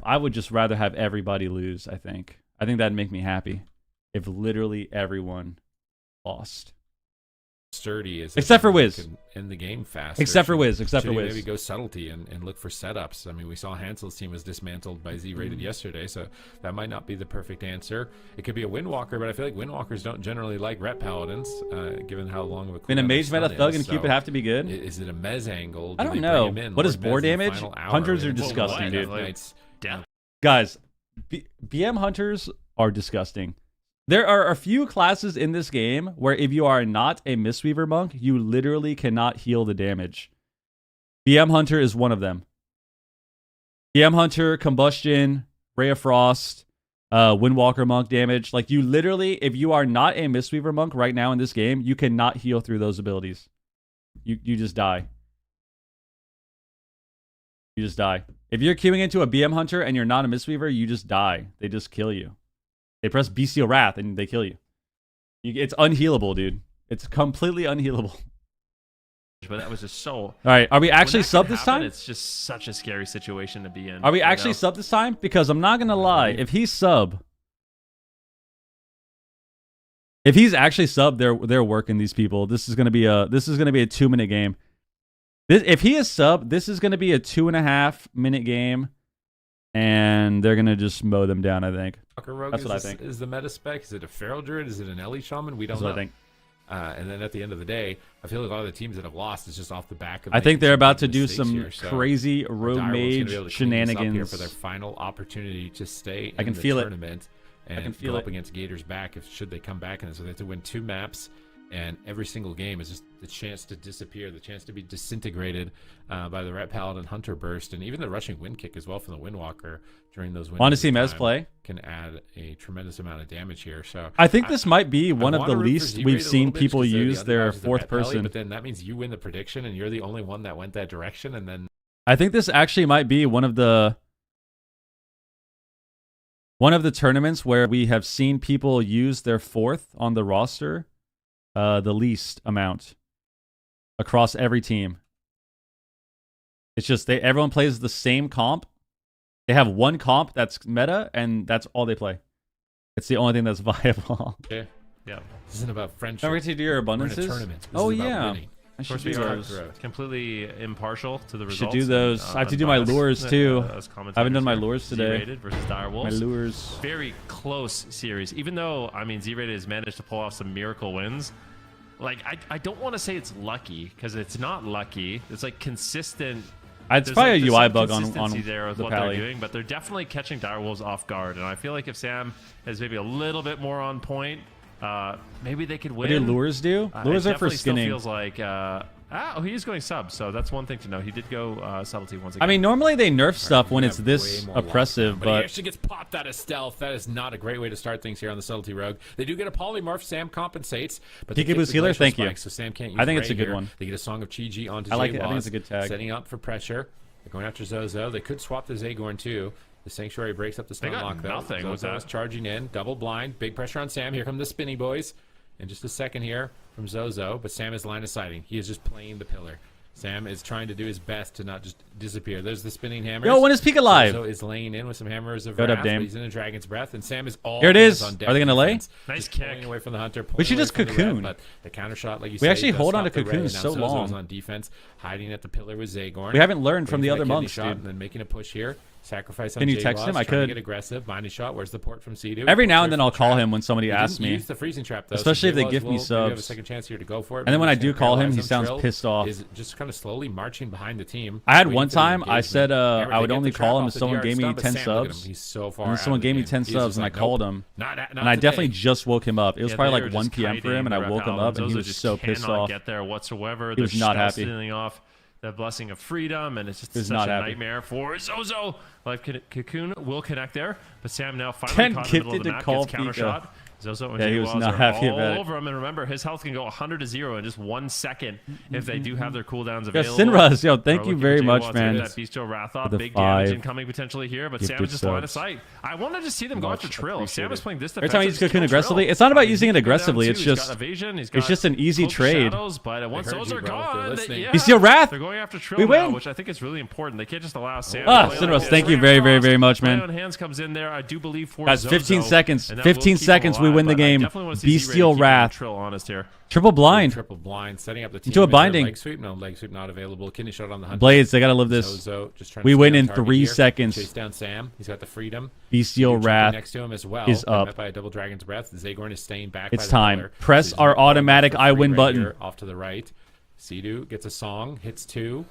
I would just rather have everybody lose, I think that'd make me happy if literally everyone lost. Sturdy is except for Wiz in the game fast. Except for Wiz. Maybe go subtlety and look for setups. I mean, we saw Hansel's team was dismantled by Z-Rated yesterday, so that might not be the perfect answer. It could be a Windwalker, but I feel like Windwalkers don't generally like Ret Paladins, given how long of a. Can a mage meta thug and Cupid have to be good? Is it a Mez angle? I don't know. What is boar damage? Hunters are disgusting, dude. Guys, BM hunters are disgusting. There are a few classes in this game where if you are not a Mistweaver monk, you literally cannot heal the damage. BM Hunter is one of them. BM Hunter, Combustion, Ray of Frost, Windwalker monk damage. Like, you literally, if you are not a Mistweaver monk right now in this game, you cannot heal through those abilities. You just die. You just die. If you're queuing into a BM Hunter and you're not a Mistweaver, you just die. They just kill you. They press Bestial Wrath and they kill you. It's unhealable, dude. It's completely unhealable. But that was just so... All right, are we actually sub this time? It's just such a scary situation to be in. Are we actually sub this time? Because I'm not going to lie. If he's sub... If he's actually sub, they're working these people. This is going to be a 2-minute game. If he is sub, this is going to be a 2.5-minute game. And they're going to just mow them down, I think. That's what I think. Is the meta spec? Is it a Feral Druid? Is it an Ellie Shaman? We don't know. That's what I think. And then at the end of the day, I feel like a lot of the teams that have lost is just off the back of. I think they're about to do some crazy rogue mage shenanigans here for their final opportunity to stay in the tournament and go up against Gators back should they come back. And so they have to win 2 maps. And every single game is just the chance to disappear, the chance to be disintegrated by the Ret Paladin Hunter Burst, and even the rushing wind kick as well from the Windwalker during those windows. Want to see Mez play? Can add a tremendous amount of damage here. So I think this might be one of the least we've seen people use their fourth person. But then that means you win the prediction, and you're the only one that went that direction. And then I think this actually might be one of the tournaments where we have seen people use their fourth on the roster. The least amount across every team. It's just everyone plays the same comp. They have one comp that's meta, and that's all they play. It's the only thing that's viable. Yeah. This isn't about friendship. Don't forget to do your abundances. We're in a tournament. Oh yeah. I should do those. Completely impartial to the results. Should do those. I have to do my lures too. I haven't done my lures today. Z-Rated versus Direwolves. My lures. Very close series. Even though, I mean, Z-Rated has managed to pull off some miracle wins. Like, I don't want to say it's lucky, because it's not lucky. It's like consistent. It's probably a UI bug on there with the what Pally. they're doing, but they're definitely catching Direwolves off guard. And I feel like if Sam is maybe a little bit more on point, maybe they could win. What do lures do? Lures are for skinning. Still feels like he is going sub, so that's one thing to know. He did go subtlety once again. I mean, normally they nerf stuff when it's this oppressive, but he actually gets popped out of stealth. That is not a great way to start things here on the subtlety rogue. They do get a polymorph. Sam compensates, but Peekaboo's boost healer. Thank you. So Sam can't use I think it's a good one. They get a Song of Chi-Ji onto I like J-Waz, it. I think it's a good tag. Setting up for pressure. They're going after Zozo. They could swap the Zagorn too. The Sanctuary breaks up the stun lock though. Nothing with that. Zozo's charging in. Double blind. Big pressure on Sam. Here come the Spinny boys. in just a second here from Zozo, but Sam is line of sighting. He is just playing the pillar. Sam is trying to do his best to not just disappear. There's the spinning hammers. Yo, when is Pika live? Zozo is laying in with some hammers of Go wrath, up, Dame. He's in a Dragon's Breath, and Sam is all here it is. on deck. Are they going to lay? Nice just kick. away from the hunter. We should just cocoon. But the counter shot, like you we say, actually hold on to cocoon so long. on defense, hiding at the pillar with Zagorn. We haven't learned from the other monks, shot, dude. And then making a push here. Sacrifice on Can you text him? I could. Get aggressive. Binding shot. Where's the port from Cedu? Every now and then I'll call him when somebody asks me. Use the freezing trap, though, especially if they give me You have a subs. second chance here to go for it. And then when I do call him, he sounds pissed off. Is just kind of slowly marching behind the team. I had one time I said I would only call him if someone gave me 10 subs. He's so far. And someone gave me 10 subs, and I called him. And I definitely just woke him up. It was probably like 1 p.m. for him, and I woke him up, and he was so pissed off. Get there whatsoever. He was not happy. Stealing off the blessing of freedom, and it's just such a nightmare for Zozo. Life Cocoon will connect there, but Sam now finally caught in the middle of the map, gets counter shot. Zozo and he was not are happy all about over him, and remember, his health can go 100-0 in just 1 second if they do have their cooldowns available. Sinraz, yo, thank you very much, man. That Bestial Wrath off, big damage incoming potentially here, but Sam is just line of sight. I wanted to see them go after Trill. Sam is playing this defensive. Every time he uses Cocoon aggressively, it's not about using it aggressively. It's just it's just an easy trade. But once those are gone, Bestial Wrath. They're going after Trill we win, which I think is really important. They can't just allow Sam. Sinraz, thank you very, very, very much, man. Hands comes in there. I do believe for guys, 15 seconds. 15 seconds. We win the game. Bestial Wrath. Triple blind. Triple blind. Setting up the team. Into a binding. Leg sweep. No, leg sweep not available. Kidney shot on the hunter. Blades, they got to live this. We win in 3 seconds. Chase down Sam. He's got the freedom. Bestial Wrath next to him as well. Is up. Met by a double Dragon's Breath. Zagorn is staying back. It's time. Press our automatic I win button. Off to the right. Cedu gets a song. Hits 2.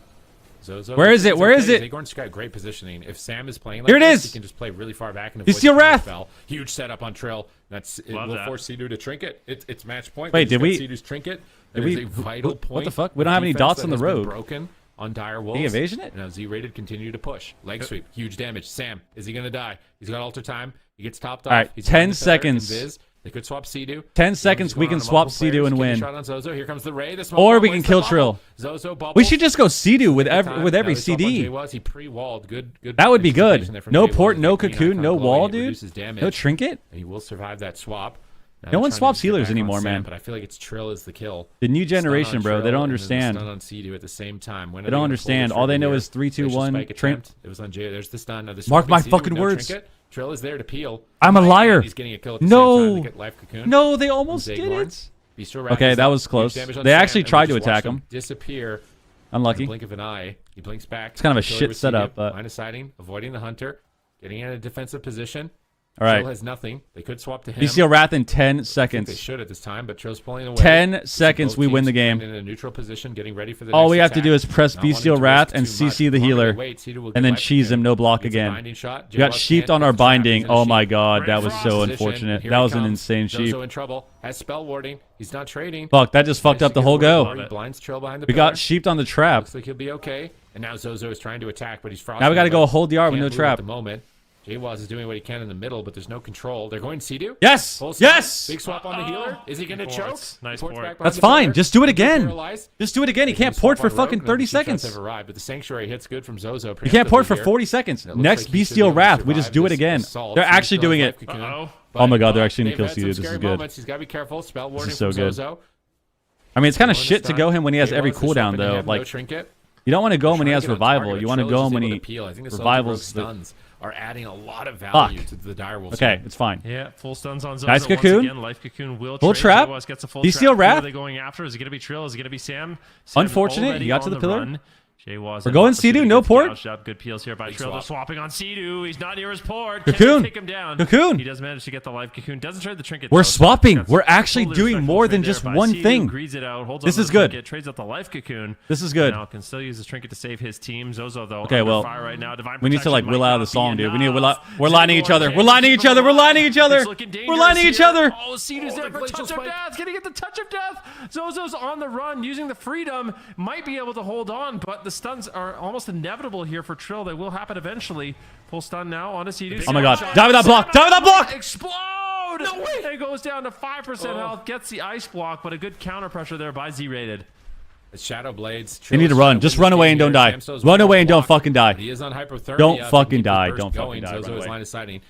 Zozo. Where is it? Where is it? Zagorn's got great positioning. If Sam is playing like here it this, is. He can just play really far back and avoid Bestial Wrath. Huge setup on Trill. It will force Cedu to trinket. It's match point. Wait, did we? Cedu's trinket. That is a vital point. What the fuck? We don't have any dots on the road. Broken on Dire Wolves. Did he evasion it? Now Z-rated continue to push. Leg sweep. Huge damage. Sam, is he going to die? He's got alter time. He gets topped off. All right, He's 10 seconds. They could swap Cedu. 10 seconds, we can swap Cedu and win. Shot on Zozo. Here comes the Ray. Or we can kill Trill. Zozo we should just go Cedu with every CD. He pre-walled. Good. That would be good. No port, no cocoon, no wall, dude. No trinket. And he will survive that swap. No one swaps healers anymore, man. But I feel like it's Trill is the kill. The new generation, bro. They don't understand. Stun on Cedu at the same time. They don't understand. All they know is 3, 2, 1. Trent. It was on Jay. There's the stun. Mark my fucking words. Trill is there to peel. I'm a liar. He's getting a kill at the same time to get life cocoon. No, they almost did it. Okay, that was close. They actually tried to attack him. Disappear. Unlucky. Blink of an eye. He blinks back. It's kind of a shit setup, but line of sighting, avoiding the hunter, getting in a defensive position. All right. Trill has nothing. They could swap to him. Bestial Wrath in 10 seconds. They should at this time, but Trill's pulling away. 10 seconds, we win the game. In a neutral position, getting ready for the all next we have attack. to do is press Bestial Wrath and CC the healer, and then cheese him, no block again. We got sheeped on our binding. Oh my god, that was so unfortunate. That was an insane sheep. Zozo in trouble. Has spell warding. He's not trading. Fuck, that just fucked up the whole go. Blinds Trill behind the we got sheeped on the trap. Looks like he'll be okay. And now Zozo is trying to attack, but he's frosted. Now we got to go hold the R with no trap. At the moment. Jwaz is doing what he can in the middle, but there's no control. They're going Cedu. Yes! Yes! Big swap on the healer. Is he going to choke? Nice port. That's fine. Just do it again. Just do it again. He can't port for fucking 30 seconds. Have arrived, but the Sanctuary hits good from Zozo. He can't port for 40 seconds. Next Bestial Wrath. We just do it again. They're actually doing it. Oh my god, they're actually going to kill Cedu. This is good. He's got to be careful. Spell warning this is so from good. Zozo. I mean, it's kind of shit to go him when he has every cooldown, though. Like, you don't want to go him when he has revival. You want to go him when he revivals. Stuns are adding a lot of value to the direwolf. Okay, it's fine. Yeah, full stuns on Zozo. Nice cocoon. Again, life cocoon will full trap. Bestial Wrath. Who are they going after? Is it going to be Trill? Is it going to be Sam? Unfortunate. He got to the pillar. We're going Cedu, no port. Good peels here by Trill. They're swapping on Cedu. He's not near his port. Cocoon. Take him down. Cocoon. He does manage to get the life cocoon. Doesn't trade the trinket. We're swapping. We're actually doing more than just one thing. This is good. Trades out the life cocoon. This is good. Now can still use his trinket to save his team. Zozo though. Okay, well, right now. we need to like will out of the song, dude. We need to will out. We're lining each other. We're lining each other. We're lining each other. We're lining each other. Oh, Cedu's there for touch of death. Getting at the touch of death. Zozo's on the run, using the freedom. Might be able to hold on, but the stuns are almost inevitable here for Trill. They will happen eventually. Full stun now on a Cedu. Oh my god. Die with that block. Die with that block. Explode. No way. It goes down to 5% health. Gets the ice block, but a good counter pressure there by Z-rated. Shadow Blades. You need to run. Just run away and don't die. Run away and don't fucking die. He is on hypothermia. Don't fucking die. Don't fucking die. Zozo is line of sighting.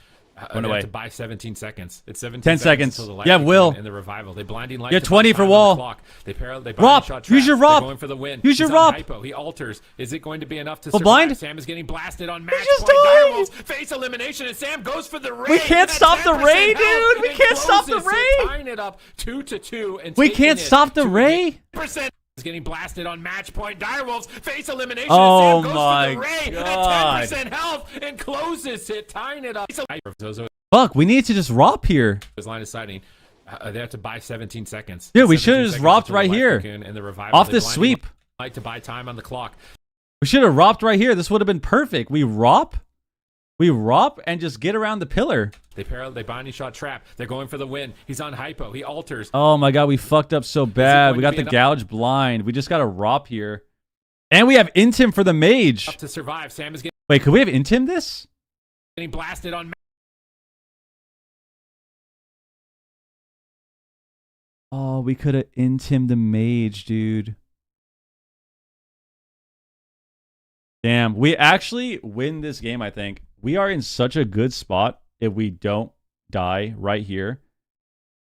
Went away. To buy 17 seconds. It's 17 10 seconds. Until the Yeah, Will. In the revival. They blinding light. Yeah, 20 for Wall. They Rop. shot Use your Rop. going for the win. Use your Rop. He alters. Is it going to be enough to Full survive? blind? Sam is getting blasted on match just point. died. Direwolves face elimination, and Sam goes for the Ray. We can't stop the Ray, dude. We can't stop the Ray. Tying it up 2-2. And we can't stop the Ray. Is getting blasted on match point. Direwolves face elimination. Oh Sam goes my for the Ray God. at 10% health and closes it, tying it up. Fuck, we need to just Rop here. His line of sighting. They have to buy 17 seconds. Dude, we should have just Ropped right here. Off this sweep. Like to buy time on the clock. We should have Ropped right here. This would have been perfect. We Rop and just get around the pillar. They binding shot trap. They're going for the win. He's on hypo. He alters. Oh my God, we fucked up so bad. We got the gouge blind. We just got to Rop here. And we have Intim for the mage. Up to survive. Sam is getting... Wait, could we have Intim this? Getting blasted on... Oh, we could have Intim the mage, dude. Damn, we actually win this game, I think. We are in such a good spot if we don't die right here.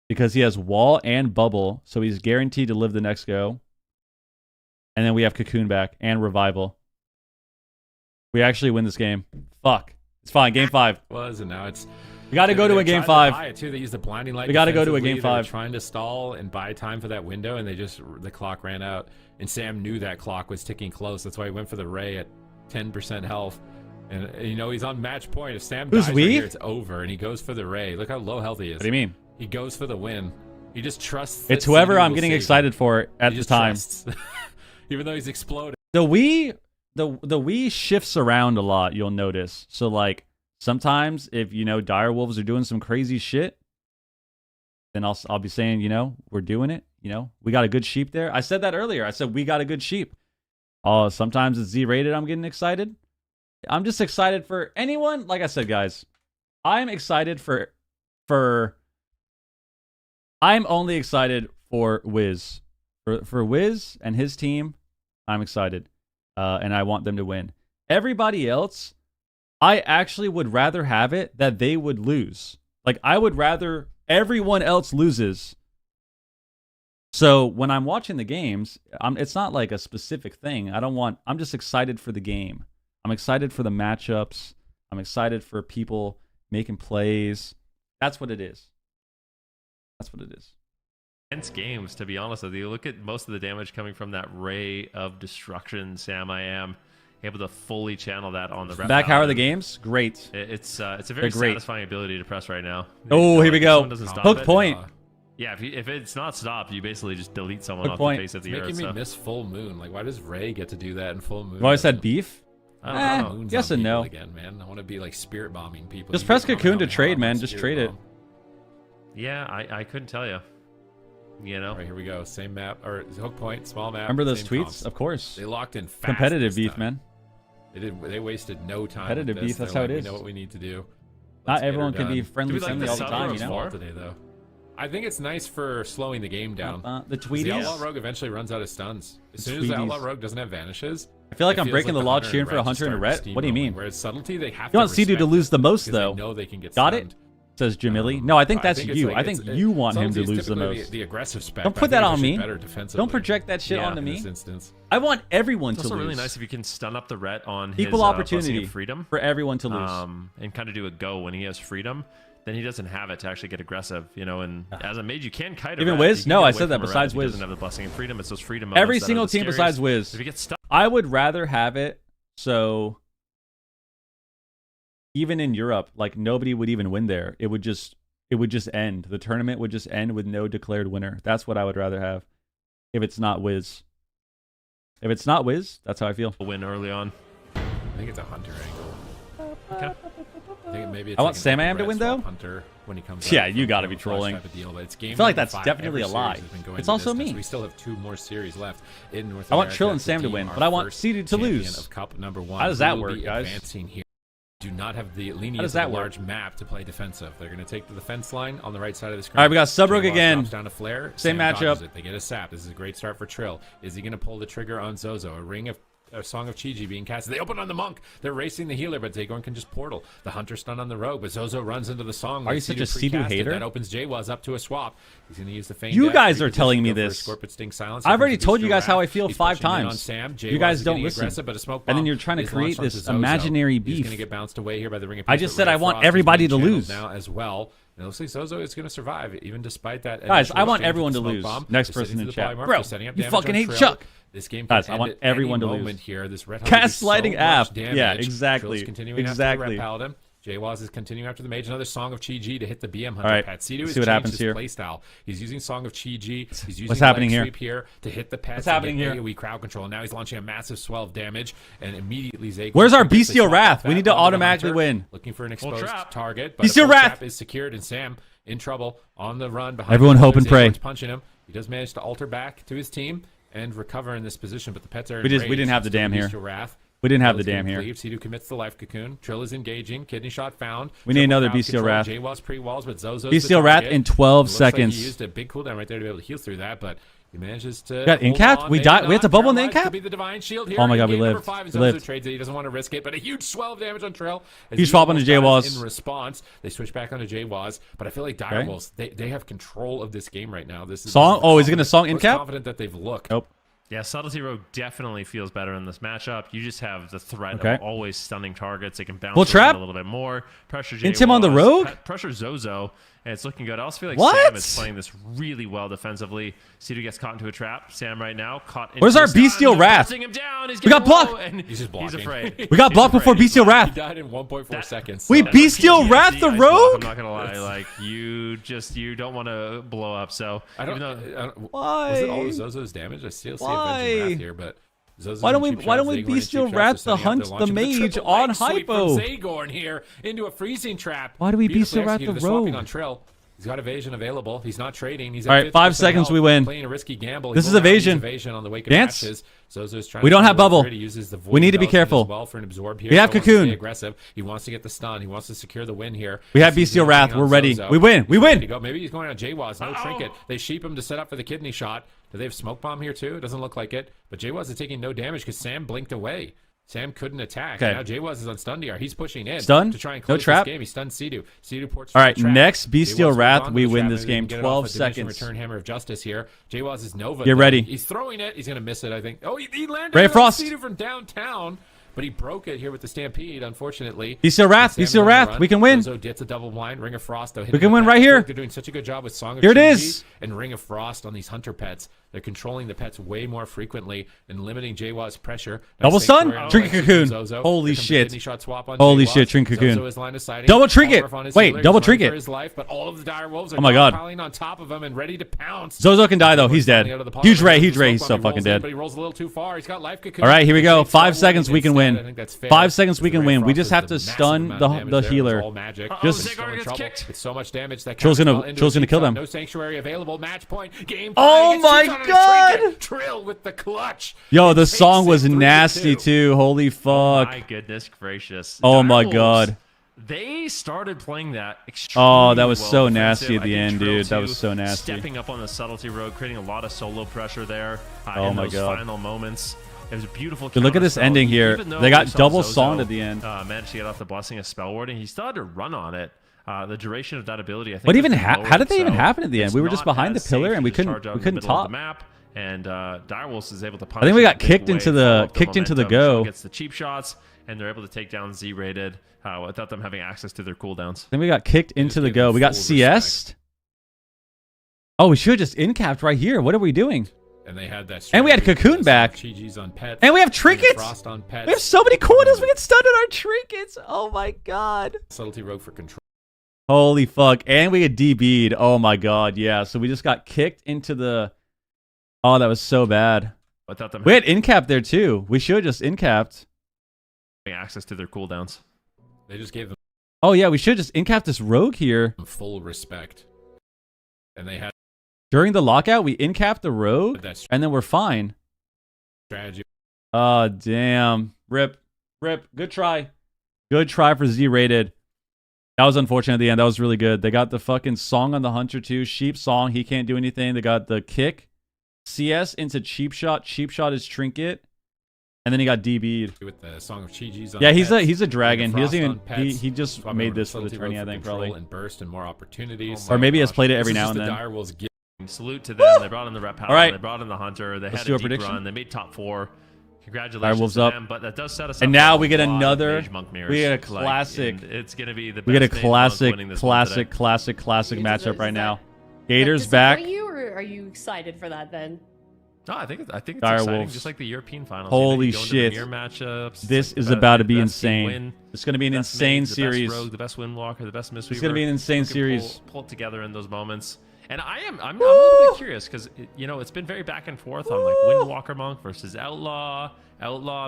Because he has wall and bubble, so he's guaranteed to live the next go. And then we have Cocoon back and revival. We actually win this game. Fuck. It's fine. Game 5. And now it's... We got to go to a game 5. They use the blinding light. We got to go to a game 5. Trying to stall and buy time for that window, and the clock ran out. And Sam knew that clock was ticking close. That's why he went for the Ray at 10% health. And he's on match point. If Sam dies right here, it's over. And he goes for the Ray. Look how low health he is. What do you mean? He goes for the win. He just trusts. It's whoever I'm getting excited for at the time. Even though he's exploded. The Wii shifts around a lot. You'll notice. So like. Sometimes if, direwolves are doing some crazy shit, then I'll be saying, we're doing it. We got a good sheep there. I said that earlier. I said we got a good sheep. Oh, sometimes it's Z-rated. I'm getting excited. I'm just excited for anyone. Like I said, guys, I'm excited I'm only excited for Wiz. For Wiz and his team, I'm excited. And I want them to win. Everybody else... I actually would rather have it that they would lose. Like, I would rather everyone else loses. So when I'm watching the games, it's not like a specific thing. I'm just excited for the game. I'm excited for the matchups. I'm excited for people making plays. That's what it is. That's what it is. Intense games, to be honest with you. Look at most of the damage coming from that Ray of Destruction, Sam. I am able to fully channel that on the rep. Back, how are the games? Great. It's a very satisfying ability to press right now. Oh, here we go. Hook point. Yeah, if it's not stopped, you basically just delete someone off the face of the earth. It's making me miss full moon. Like, why does Ray get to do that in full moon? Well, I said beef. I don't know. Yes and no. Again, man. I want to be like spirit bombing people. Just press Cocoon to trade, man. Just trade it. Yeah, I couldn't tell you. All right, here we go. Same map or hook point, small map. Remember those tweets? Comps. Of course. They locked in fast. Competitive beef, man. They wasted no time. Competitive beef. That's how it is. We know what we need to do. Not everyone can be friendly all the time, Today, though. I think it's nice for slowing the game down. The tweeties. The Outlaw Rogue eventually runs out of stuns. As soon as the Outlaw Rogue doesn't have vanishes, I feel like I'm breaking the law cheering for a Hunter and a Ret. What do you mean? Whereas subtlety, they have you want Sidu to lose the most, though. They know they can get got it? Says Jamili. No, I think that's you. I think you want him to lose the most. The aggressive spec. Don't put that on me. Don't project that shit onto me. I want everyone to lose. It's also really nice if you can stun up the Ret on his equal opportunity freedom for everyone to lose, and kind of do a go when he has freedom. Then he doesn't have it to actually get aggressive, And as a mage, you can kite. Even Wiz? No, I said that. Besides Wiz, doesn't have the blessing of freedom. It's those freedom. Every single team besides Wiz. If you get stuck, I would rather have it so. Even in Europe, like nobody would even win there. It would just end. The tournament would just end with no declared winner. That's what I would rather have. If it's not Wiz. If it's not Wiz, that's how I feel. Win early on. I think it's a Hunter angle. Okay. I think maybe it's I want Sam Am to win though. Hunter when he comes yeah, you got to be trolling. I feel like that's definitely a lie. It's also me. We still have 2 more series left in North America. I want Trill and Sam to win, but I want Seeded to lose. Of Cup number 1. How does that work, guys? Advancing here. Do not have the lenience of a large map to play defensive. They're going to take the defense line on the right side of the screen. All right, we got Subrogue again. Down to Flare. Same matchup. They get a sap. This is a great start for Trill. Is he going to pull the trigger on Zozo? A ring of Song of Chi-Ji being casted. They open on the Monk. They're racing the healer, but Zagorn can just portal. The Hunter stun on the Rogue, but Zozo runs into the Song. Are you such a Sidu hater? That opens Jawaz up to a swap. He's going to use the feint. You guys are telling me this. Scorpion Sting silence. I've already told you guys how I feel 5 times. On Sam. You guys don't listen. But a smoke and then you're trying to create this imaginary beef. He's going to get bounced away here by the Ring of Peace. I just said I want everybody to lose now as well. And it looks like Zozo is going to survive, even despite that. Guys, I want everyone to lose. Next person in chat. Bro, you fucking hate Chuck. This game guys, I want everyone to lose. Here. This red Gaslighting so app. Damage. Yeah, exactly. Exactly. Jawaz is continuing after the mage. Another Song of Chi-Ji to hit the BM Hunter. All right. Pet. Sidu see what happens here. Playstyle. He's using Song of Chi-Ji. He's using What's happening here? Sweep here to hit the pets. What's happening here? AoE crowd control. And now he's launching a massive swell of damage, and immediately Zagorn. Where's our Bestial Wrath? We need to automatically win. Looking for an exposed target. But Bestial Wrath is secured, and Sam in trouble on the run. Behind everyone hope and pray. Punching him. He does manage to alter back to his team and recover in this position, but the pets are we didn't have the dam here. We didn't have the dam here. Sidu commits the life cocoon. Trill is engaging. Kidney shot found. We need another Bestial Wrath. Jawaz pre-walls, but Zozo's Bestial Wrath in 12 seconds. Like he used a big cooldown right there to be able to heal through that, but he manages to. Got incapped. We died. We had to bubble in the incap. Be the divine shield here. Oh my god, we lived. We lived. Trades it. He doesn't want to risk it, but a huge swell of damage on Trill. He's swap onto Jawaz. In response, they switch back onto Jawaz, but I feel like Direwolves, they have control of this game right now. This is Song. Oh, is he gonna Song incap? Confident that they've looked. Nope. Yeah, Subtlety Rogue definitely feels better in this matchup. You just have the threat of always stunning targets. They can bounce around a little bit more. Pressure Jawaz. Him on the Rogue? Pressure Zozo, and it's looking good. I also feel like Sam is playing this really well defensively. Sidu gets caught into a trap. Sam right now caught into where's our Bestial Wrath? Him down. We got blocked. He's just blocking. He's afraid. We got blocked before Bestial Wrath. He died in 1.4 seconds. We Bestial Wrath the Rogue? I'm not going to lie. Like, you don't want to blow up. So, I don't why? Was it all of Zozo's damage? I still see Avenging Wrath here, but Zozo's why don't we Bestial Wrath the mage on hypo? Zagorn here into a freezing trap. Why do we Bestial Wrath the Rogue? On Trill. He's got evasion available. He's not trading. He's all right. 5 seconds, we win. Playing a risky gamble. This is evasion. On the wake of Dance. Ashes. Zozo's trying we don't have bubble. The we need to be careful. Well for an absorb here. We have cocoon. Aggressive. He wants to get the stun. He wants to secure the win here. We have Bestial Wrath. We're ready. Zozo. We win. We win. Maybe he's going on Jawaz. No trinket. They sheep him to set up for the kidney shot. Do they have smoke bomb here too? It doesn't look like it. But Jawaz is taking no damage because Sam blinked away. Sam couldn't attack. Okay. Now Jawaz is on stun DR. He's pushing in stun? to try and close no trap. This game. He stunned Sidu. Sidu ports. All right, next Bestial Wrath, we win this game. 12 seconds. Return Hammer of Justice here. Jawaz is Nova. Get ready. He's throwing it. He's gonna miss it. I think. Oh, he landed. Ray Frost. Sidu from downtown. But he broke it here with the Stampede, unfortunately. Bestial Wrath, Bestial Wrath, we can win. So gets a double blind, Ring of Frost, though. We can win right here. They're doing such a good job with Song of Here it is. And Ring of Frost on these Hunter pets. They're controlling the pets way more frequently and limiting Jawaz's pressure. Double stun, Trinket Cocoon. Holy shit. Holy shit, Trinket Cocoon. Double Trinket. Wait, double Trinket. But all of the dire wolves are oh my god. piling on top of him and ready to pounce. Zozo can die though. He's dead. Huge Ray. He's so fucking dead. But he rolls a little too far. He's got life cocoon. All right, here we go. 5 seconds, we can win. 5 seconds, we can win. We just have to stun the healer. Just with so much damage that Trill's gonna kill them. No sanctuary available. Match point. Game. Oh my god. Trill with the clutch. Yo, the song was nasty too. Holy fuck. Oh my goodness gracious. Oh my god. They started playing that extremely oh, that was so nasty at the end, dude. That was so nasty. Stepping up on the subtlety road, creating a lot of solo pressure there oh in my those god. final moments. It was a beautiful dude, look at this ending here. They got double songed at the end. Managed to get off the blessing of spell warding. He still had to run on it. The duration of that ability, I think. What even how did they even happen at the end? We were just behind the pillar and we couldn't top. And Direwolves is able to punish. I think we got kicked into the go. Gets the cheap shots, and they're able to take down Z-rated without them having access to their cooldowns. Then we got kicked into the go. We got CS'd. Oh, we should have just incapped right here. What are we doing? And they had that. And we had Cocoon back. On pets, and we have trinkets. Frost on pets. We have so many corners. We get stunned on our trinkets. Oh my god. Subtlety rogue for control. Holy fuck. And we get DB'd. Oh my god. Yeah. So we just got kicked into the. Oh, that was so bad. We had incap there too. We should have just incapped. Access to their cooldowns. They just gave them. Oh yeah, we should have just incapped this rogue here. Full respect. And they had. During the lockout, we incapped the rogue, and then we're fine. Strategy. Oh damn. Rip. Good try. Good try for Z-rated. That was unfortunate at the end. That was really good. They got the fucking song on the Hunter too. Sheep song. He can't do anything. They got the kick. CS into cheap shot. Cheap shot is trinket. And then he got DB'd. With the Song of Chi-Chi's on yeah, pets, he's a dragon. He doesn't even he just Swapping made over this to for the Subtlety tourney, I for think, control probably. And burst and more opportunities. Or maybe he has played it every This is now and just then. the Direwolves give Salute to them. They brought in the Rep Power. All right. They brought in the Hunter. They Let's had do a a deep prediction. run. They made top 4. Congratulations Direwolves to up. them. But that does set us up. And now for we get a lot of another. Mage Monk mirrors. We get a Like, classic. and it's gonna be the best We get a Mage Monk winning this one today. classic matchup Is right now. that Gators back. disappointing you, or are you excited for that then? No, I think it's Direwolves. exciting, just like the European finals. Holy you go into shit. the mirror matchups. This It's is like about the to be best team insane. win, It's going to be an the best insane mage, series. The best rogue, the best Windwalker, the best Mistweaver. It's going to be an insane Who can series. pull it together in those moments. And I'm a little bit curious because it's been very back and forth on like Windwalker Monk versus Outlaw,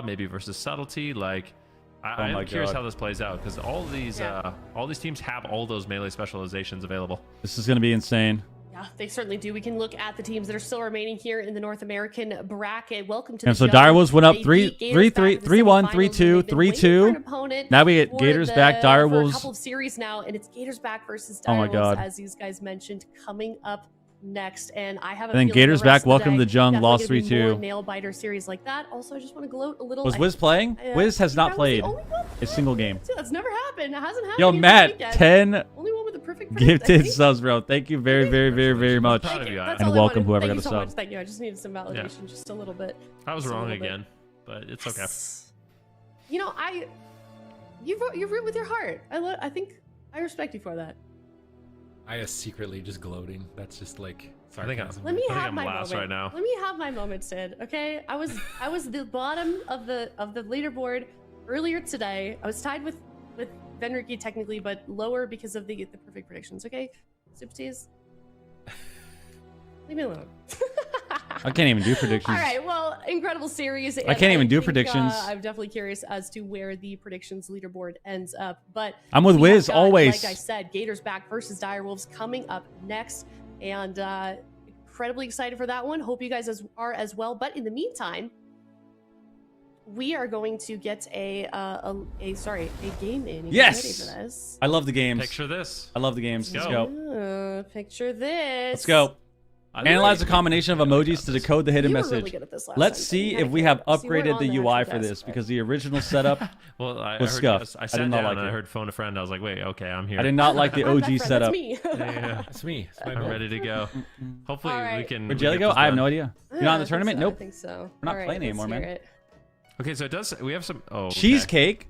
maybe versus Subtlety. Like I'm curious how this plays out because all these teams have all those melee specializations available. This is going to be insane. Yeah, they certainly do. We can look at the teams that are still remaining here in the North American bracket. Welcome to And the so show. Direwolves went up They 3 beat Gators 3 back in the 3-1, semifinals, 3-2, and they've been waiting for an 3-2. opponent Now we get for Gators back, for a Direwolves. couple of series now, and it's Gators back versus Oh my Direwolves, God. as these guys mentioned, coming up next. And I have a And then feeling Gators the rest back, of the welcome day to Jung, definitely lost gonna be more 3-2. nail biter series like that. Also, I just want to gloat a little. Was Wiz playing? Wiz has not that was the played only one? a single game. Dude, that's never happened. It hasn't happened. Yo, yet this Matt, weekend. 10 Only one with the perfect predict, I gifted think. subs, bro. Thank you very much. Proud of you, That's And all I welcome wanted. whoever Thank got you a so sub. much. Thank you. I just needed some validation, just a little bit. I was Just a wrong little bit. again, but it's okay. You know, you root with your heart. I think I respect you for that. I is secretly just gloating. That's just like I think sarcasm. Let me I think have I'm my last moment right now. Let me have my moment, Sid. Okay, I was the bottom of the leaderboard earlier today. I was tied with Venricky technically, but lower because of the perfect predictions. Okay, Soupsies, leave me alone. I can't even do predictions. All right, well, incredible series. I can't even do think, predictions. I'm definitely curious as to where the predictions leaderboard ends up. But I'm with we have Wiz got, always. Like I said, Gators back versus Direwolves coming up next, and incredibly excited for that one. Hope you guys are as well. But in the meantime, we are going to get a game in. Are you Yes! ready for this? I love the games. Picture this. I love the games. Let's go. Picture this. Let's go. Analyze a combination of emojis to decode the hidden You were message. really good at this last Let's time, see you if had we to have count. So you weren't upgraded on the the UI actual for test, this but- because the original setup Well, I was heard, scuffed. I I sat did not down like and I it. heard phone a friend. I was like, wait, okay, I'm here. I did not like the I'm that OG friend, setup. That's me. Yeah, That's me. It's my I'm bad. ready to go. Hopefully All right. we can. Where'd we Jelly get go? this I have done. no idea. You're not in the I tournament? think so, Nope. I think so. We're not All right, playing let's anymore, hear man. it. Okay, so it does. We have some. Oh, okay. Cheesecake.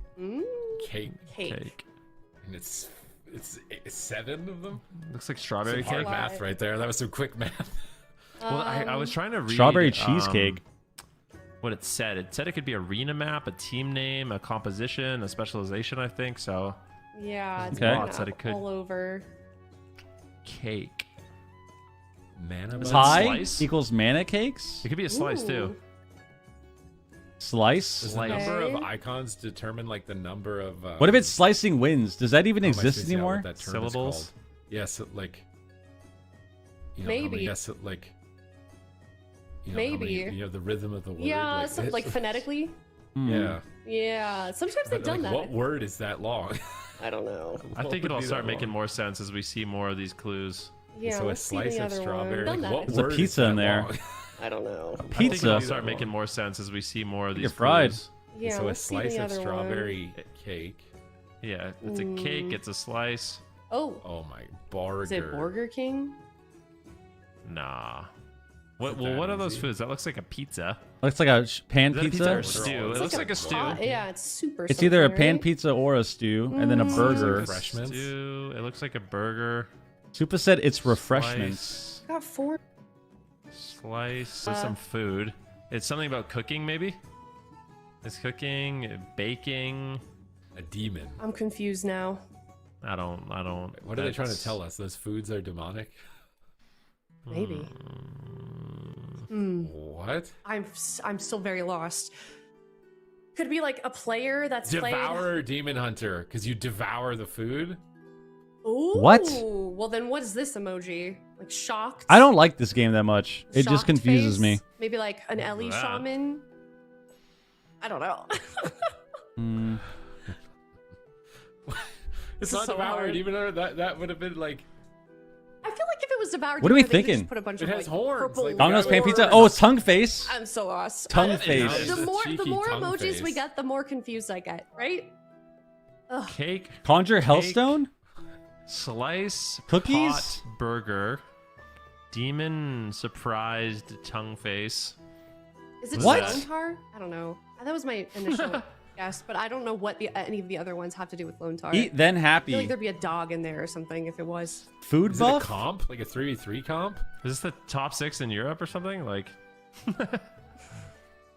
Cake. Cake. And it's 7 of them. Looks like strawberry Hard cake. math right there. That was some quick math. Well, I was trying to read Strawberry cheesecake. What it said. It said it could be arena map, a team name, a composition, a specialization. I think so. Yeah, it's Okay. going Said it could- all over. Cake. Mana Is it Pie slice? equals mana cakes? It could be a slice too. Slice? Does the number of Okay. icons determine like the number of? What if it's slicing wins? Does that even how am I exist spacing out what anymore? that term is Syllables? called? Yes, like. You know, Maybe. Yes, like. You know, how many- Maybe. you know the rhythm of the word. Yeah, like, like phonetically. Yeah. Yeah, sometimes they've But, done like, that. what word is that long? I don't know. I think would it'll be start that making long? more sense as we see more of these clues. Yeah, so a let's see the slice of other one. strawberry. Done Like, that. what There's a word is pizza in that there. long? I don't know. I think it'll Pizza. start making more sense as we see more of these. You're fried. clues. Yeah, so a let's see the slice of other one. strawberry cake. Yeah, it's a cake. It's a slice. Oh, Oh my burger. is it Burger King? Nah. What? Is Well, that what are those easy? foods? That looks like a pizza. Looks like a pan Is that pizza. or stew? It looks like a stew. pot. Yeah, it's super. It's either a something, pan right? pizza or a stew, and then a burger. Refreshments? Stew. It looks like a burger. Supa said it's refreshments. Slice. Got 4. Slice. There's some food. It's something about cooking, maybe. It's cooking, baking. A demon. I'm confused now. I don't. What are they trying to that's- tell us? Those foods are demonic? Maybe. What? I'm still very lost. Could be like a player that's Devourer or demon hunter? Because you devour the food? Ooh. What? Well, then what is this emoji? Like shocked? I don't like this game that much. It just Shocked confuses face? me. Maybe like an Ellie that? shaman? I don't know. It's This is not so devourer or hard. demon hunter? That would have been like... I feel like if it was Devour. What are we thinking? Put a bunch it of has horns. purple Domino's pan pizza. Oh, it's tongue face. I'm so lost. Tongue face. The more emojis face. we get, the more confused I get. Right? Ugh. Cake. Conjure Hellstone. Slice. Cookies. Pot, burger. Demon surprised tongue face. Is it What? Lone Tar? I don't know. That was my initial guess, but I don't know what any of the other ones have to do with Lone Tar. Eat then I happy. feel like there'd be a dog in there or something if it was. Food Is it a buff. comp? Like a 3v3 comp? Is this the top 6 in Europe or something? Like,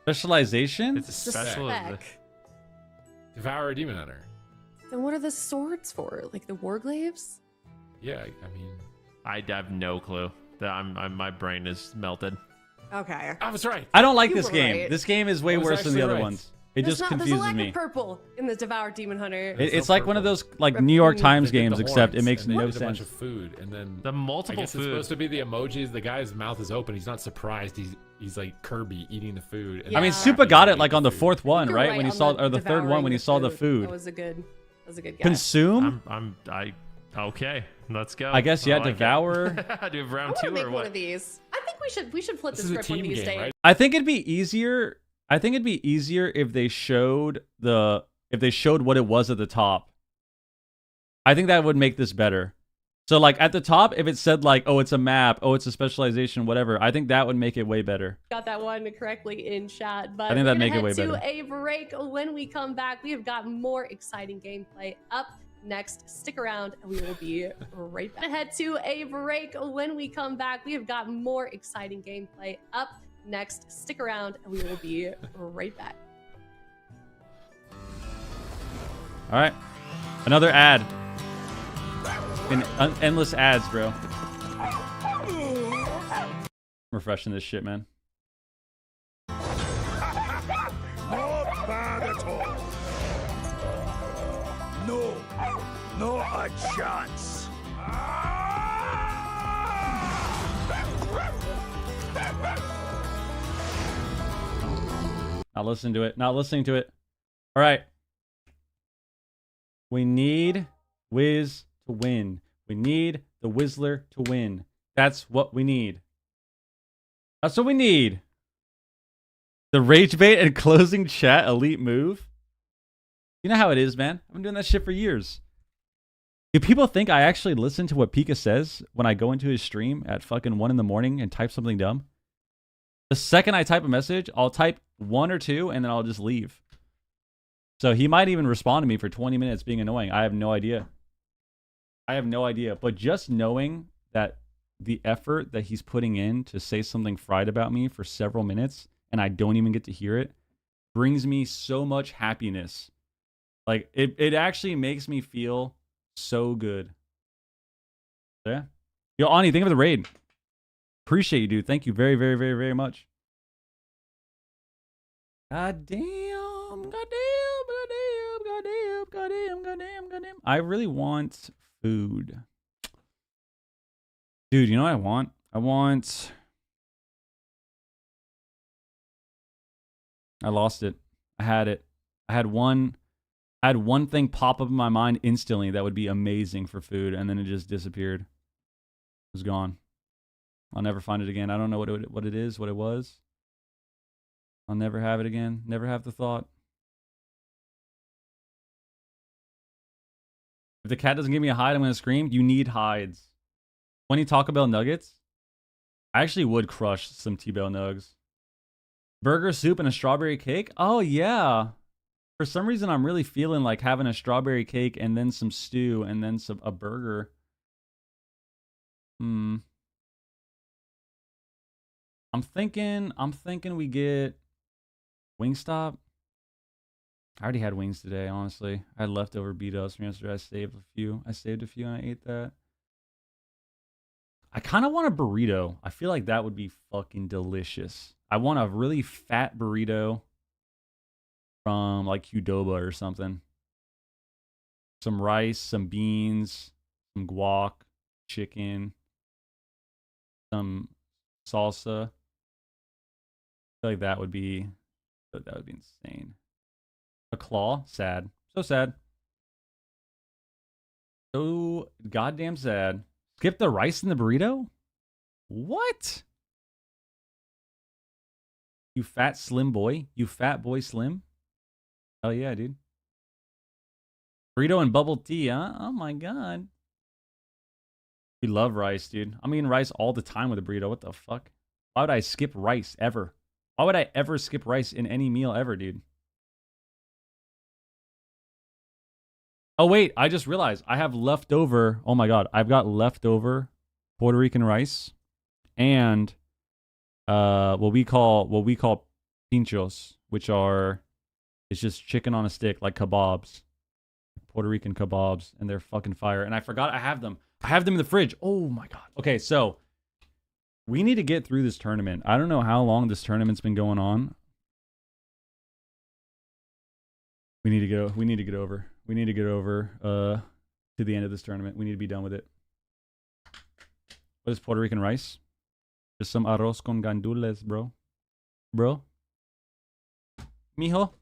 Specialization. it's a special. Spec. Devour a Demon Hunter. Then what are the swords for? Like the Warglaves? Yeah, I mean... I have no clue. My brain is melted. Okay. I was right. I don't like You this were game. right. This game is way I was worse than the actually other right. ones. It just There's a confuses lack me. of purple in the Devour Demon Hunter. It's no like one of purple. those like New York Times They did games, the except it horns, makes and they no did a bunch sense. of food, and then The I multiple guess it's food. supposed to be the emojis. The guy's mouth is open. He's not surprised. He's like Kirby eating the food. And I mean, Yeah. Supa got it like on the fourth one, You're right? When he on saw, or the third one devouring when he saw the That food. was a good guess. Consume. Okay, let's go. I guess yeah. like it. Devour. Do we have I round want to 2 make or one what? of these. I think we should flip This the is a script one of team these game, days. right? I think it'd be easier. I think it'd be easier if they showed what it was at the top. I think that would make this better. So like at the top, if it said like, oh, it's a map, oh, it's a specialization, whatever, I think that would make it way better. Got that one correctly in chat, but I think we're that'd make it gonna way head to better. a break. When we come back, we have got more exciting gameplay up next. Stick around and we will be right back. Head to a break. When we come back, we have got more exciting gameplay up next. Stick around and we will be right back. All right, another ad. Endless ads, bro. I'm refreshing this shit, man. Not bad at all. No, not a chance. Not listening to it. Not listening to it. All right. We need Wiz to win. We need the Whistler to win. That's what we need. That's what we need. The rage bait and closing chat elite move. You know how it is, man. I've been doing that shit for years. Do people think I actually listen to what Pika says when I go into his stream at fucking 1 in the morning and type something dumb? The second I type a message, I'll type 1 or 2 and then I'll just leave. So he might even respond to me for 20 minutes being annoying. I have no idea. I have no idea. But just knowing that the effort that he's putting in to say something fried about me for several minutes and I don't even get to hear it brings me so much happiness. Like, it actually makes me feel so good. Yeah. Yo, Ani, thank you for the raid. Appreciate you, dude. Thank you very, very, very, very much. God damn. Goddamn. I really want food. Dude, you know what I want? I lost it. I had it. I had one thing pop up in my mind instantly that would be amazing for food, and then it just disappeared. It was gone. I'll never find it again. I don't know what it is, what it was. I'll never have it again. Never have the thought. If the cat doesn't give me a hide, I'm going to scream. You need hides. 20 Taco Bell nuggets? I actually would crush some T-Bell nugs. Burger, soup, and a strawberry cake? Oh, yeah. For some reason, I'm really feeling like having a strawberry cake and then some stew and then a burger. I'm thinking we get Wingstop. I already had wings today, honestly. I had leftover beat-ups from yesterday. I saved a few and I ate that. I kind of want a burrito. I feel like that would be fucking delicious. I want a really fat burrito from like Qdoba or something. Some rice, some beans, some guac, chicken, some salsa. I feel like that would be insane. A claw, sad. So sad. So goddamn sad. Skip the rice in the burrito? What? You fat slim boy? You fat boy slim? Hell yeah, dude. Burrito and bubble tea, huh? Oh my god. We love rice, dude. I'm eating rice all the time with a burrito. What the fuck? Why would I skip rice ever? Why would I ever skip rice in any meal ever, dude? Oh wait, I just realized I have leftover. Oh my god, I've got leftover Puerto Rican rice and what we call pinchos, which are it's just chicken on a stick, like kebabs, Puerto Rican kebabs, and they're fucking fire. And I forgot I have them. I have them in the fridge. Oh my god. Okay, so we need to get through this tournament. I don't know how long this tournament's been going on. We need to get over. We need to get over to the end of this tournament. We need to be done with it. What is Puerto Rican rice? Just some arroz con gandules, bro. Bro. Mijo.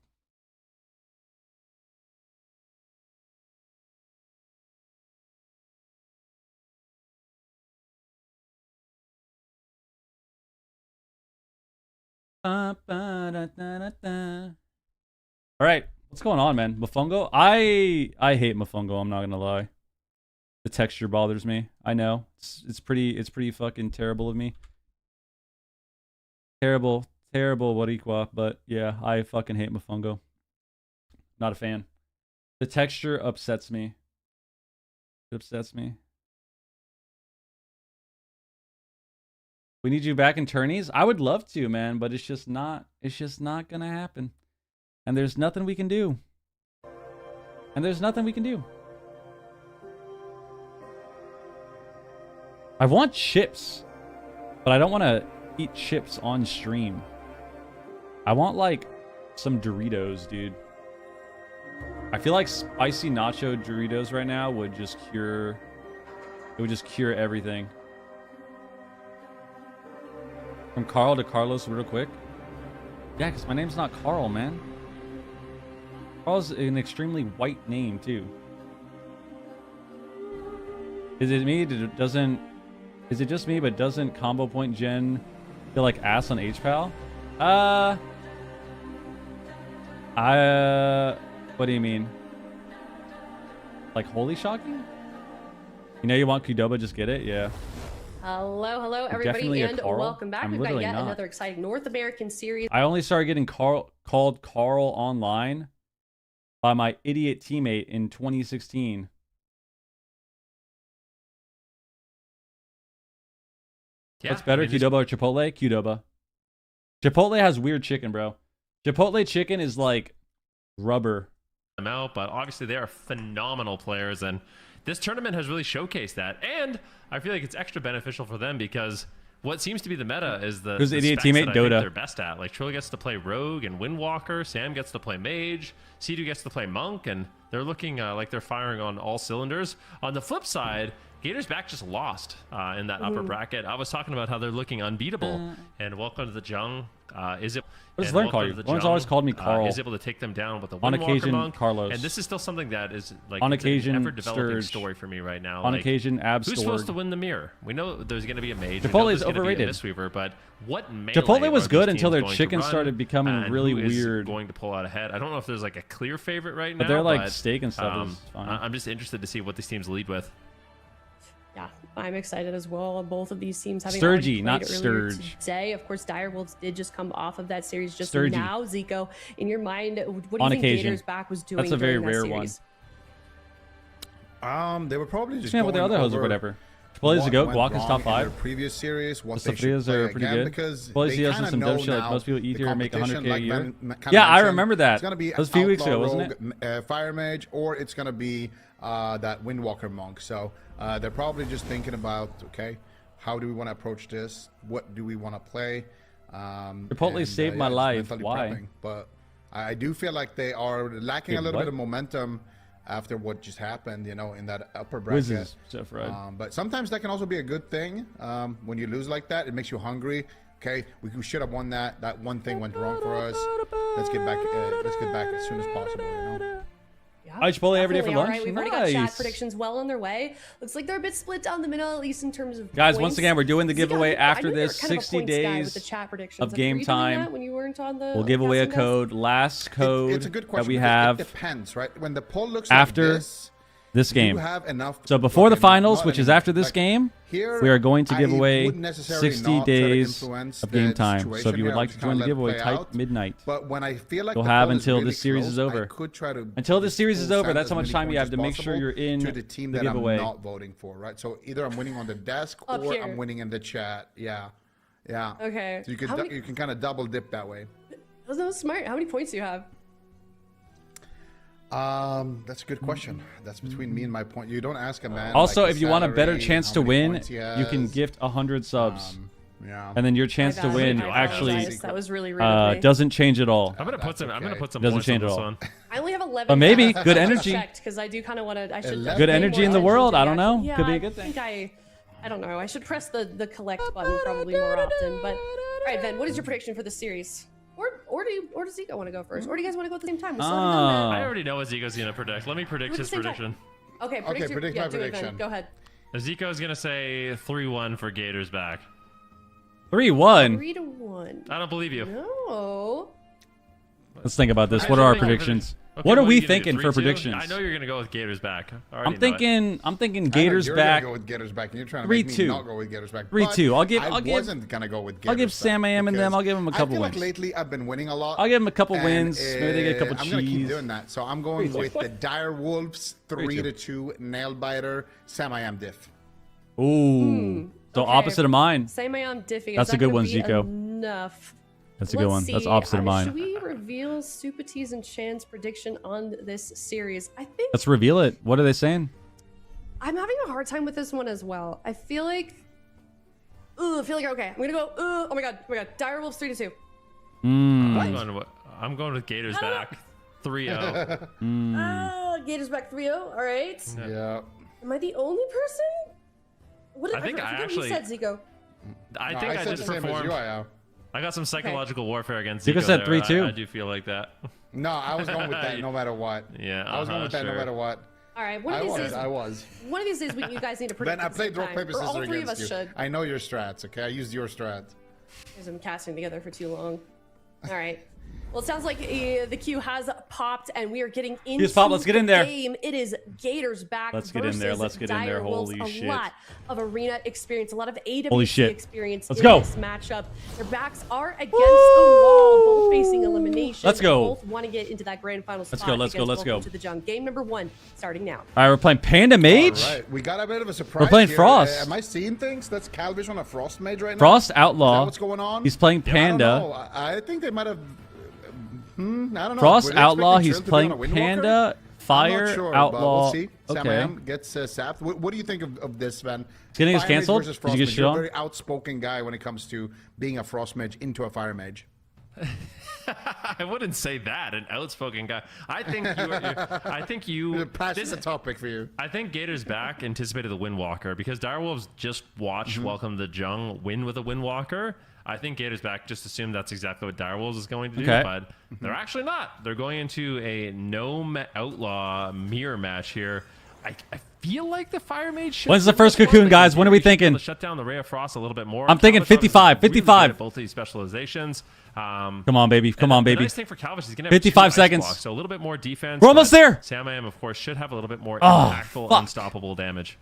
All right, what's going on, man? Mofongo? I hate Mofongo. I'm not gonna lie. The texture bothers me. I know it's pretty fucking terrible of me. Terrible Boricua, but yeah, I fucking hate Mofongo. Not a fan. The texture upsets me. It upsets me. We need you back in tourneys? I would love to, man, but it's just not gonna happen. And there's nothing we can do. I want chips, but I don't want to eat chips on stream. I want like some Doritos, dude. I feel like spicy nacho Doritos right now would just cure everything. From Carl to Carlos real quick. Yeah, because my name's not Carl, man. Carl's an extremely white name, too. Is it me? Is it just me, but doesn't combo point gen feel like ass on HPAL? What do you mean? Like holy shocking? You know you want Qdoba, just get it? Yeah. Hello, everybody, and welcome back. We've got yet another exciting North American series. I only started getting called Carl online by my idiot teammate in 2016. Yeah, what's better, Qdoba or Chipotle? Qdoba. Chipotle has weird chicken, bro. Chipotle chicken is like rubber. Out, but obviously they are phenomenal players, and this tournament has really showcased that. And I feel like it's extra beneficial for them because what seems to be the meta is the idiot teammate Dota. They're best at. Like Trill gets to play Rogue and Windwalker, Sam gets to play Mage, C2 gets to play Monk, and they're looking like they're firing on all cylinders. On the flip side, Gators Back just lost in that upper bracket. I was talking about how they're looking unbeatable. And welcome to the Jung. What does Learn call you? Learn's always called me Carl. Is able to take them down with the on occasion Monk. Carlos. And this is still something that is like on occasion ever developing Sturge. Story for me right now. On like, occasion Ab who's supposed to win the mirror? We know there's going to be a Mage. Chipotle is overrated. Mistweaver, but what melee Chipotle was good until their chicken started becoming really weird. Going to pull out ahead. I don't know if there's like a clear favorite right now. But they're like steak and stuff. Is fine. I'm just interested to see what these teams lead with. Yeah, I'm excited as well. Both of these teams having Sturgy, not Sturge. Today, of course, Direwolves did just come off of that series just now. Zico, in your mind, what do you think Gators Back was doing? That's a very rare one. They were probably just with the other hoes or whatever. Chipotle's a goat. Guac is top 5. Previous series, the sofritas are pretty good. Because Chipotle's has some dumb shit like most people eat here and make 100K a year. Yeah, I remember that. It's gonna be that was a few weeks ago, wasn't it? Fire Mage, or it's gonna be that Windwalker Monk. So they're probably just thinking about, okay, how do we want to approach this? What do we want to play? Chipotle saved my life. Why? Prepping. But I do feel like they are lacking a little bit of momentum after what just happened, you know, in that upper bracket. But sometimes that can also be a good thing. When you lose like that, it makes you hungry. Okay, we should have won that. That one thing went wrong for us. Let's get back as soon as possible, you know? Yeah, Chipotle every day for lunch. Right. We've already got chat predictions well on their way. Looks like they're a bit split down the middle, at least in terms of guys. points. Once again, we're doing the giveaway after this 60 days of game time. When you weren't on the we'll give away a code. Last code it's a good question that we have. It depends, right? When the poll looks after like this game. have enough So before the finals, which is after this game, we are going to give away 60 days of game time. So if you would like to join the giveaway, type midnight. But when I feel like you'll have until the series is over. Until the series is over, that's how much time you have to make sure you're in the team that giveaway. I'm not voting for, right? So either I'm winning on the desk or I'm winning in the chat. Yeah. Okay. So you can kind of double dip that way. That was smart. How many points do you have? That's a good question. That's between me and my point. You don't ask a man. Also, like if you want a better chance to win, you can gift 100 subs. And then your chance to win actually that was really rude doesn't change at all. I'm gonna put some. I'm gonna put some. Doesn't change at all. One. I only have 11. But maybe good energy. Because I do kind of want to. I should. Good energy in the world. I don't know. Yeah, could be a good thing. I don't know. I should press the collect button probably more often. But all right, Ben. What is your prediction for the series? Or does Zico want to go first? Or do you guys want to go at the same time? I already know what Zico's gonna predict. Let me predict his prediction. Okay, predict my prediction. Go ahead. Zico's gonna say 3-1 for Gators back. 3-1. 3-1. I don't believe you. No. Let's think about this. What are our predictions? Okay, what are we thinking for predictions? I know you're gonna go with Gators back. I'm thinking Gators back. Go with Gators back, and you're trying to make me not go with Gators back. 3-2. I wasn't gonna go with Gators. I'll give Sam AM and them. I'll give them a couple wins. Like lately I've been winning a lot. I'll give them a couple wins. Maybe they get a couple cheese. I'm gonna keep doing that. So I'm going with the Dire Wolves 3-2 nail biter Sam AM diff. Ooh. So opposite of mine. Sam AM diffing. That's a good one, Zico. Enough. That's a good one. That's opposite of mine. Should we reveal Supati's and Chan's prediction on this series? I think. Let's reveal it. What are they saying? I'm having a hard time with this one as well. I feel like. Okay. I'm gonna go. Oh my god. Dire Wolves 3-2. I'm going with Gators back 3-0. Gators back 3-0. All right. Yeah. Am I the only person? I think I actually said Zico. I think I just performed. I got some psychological warfare against Zico. You said 3-2. I do feel like that. No, I was going with that no matter what. Yeah, I was going with that no matter what. All right, one of these days. I was. One of these days, you guys need to predict. Ben, I played rock paper scissors all three of against us you. should. I know your strats. Okay, I used your strats. Because I'm casting together for too long. All right. Well, it sounds like the queue has popped, and we are getting into Let's get in there. Game. It is Gators back. Let's get in there. Let's get in there. Holy shit! A lot of arena experience, a lot of AWC Holy shit. experience. Let's go. This matchup. Their backs are against the wall, both facing elimination. Let's go. Both want to get into that grand final spot. Let's go. To the jung. Game number 1 starting now. All right, we're playing Panda Mage. All right, we got a bit of a surprise. We're playing here. Frost. Am I seeing things? That's Calvish on a Frost Mage right now. Frost Outlaw. Is that what's going on? He's playing Panda. I don't know. I think they might have. I don't know. Frost Outlaw. He's playing Panda. Fire sure, Outlaw. We'll see. Okay. Sam gets sapped. What do you think of this, Sven? Getting his canceled? Did you get shit on? You're a very outspoken guy when it comes to being a Frost Mage into a Fire Mage. I wouldn't say that, an outspoken guy. I think you. This is a topic for you. I think Gators back anticipated the Windwalker because Direwolves just watched Welcome to Jung win with a Windwalker. I think Gators back just assumed that's exactly what Direwolves is going to do, but they're actually not. They're going into a Gnome Outlaw mirror match here. I feel like the Fire Mage should. When's the first cocoon, guys? When are we thinking? Shut down the Ray of Frost a little bit more. I'm thinking 55. Really both of these specializations. Come on, baby. Come on, baby. The nice thing for Calvish is he's going to have 55 seconds. Blocks, so a little bit more defense. We're almost there. Sam Am, of course, should have a little bit more impactful, unstoppable damage.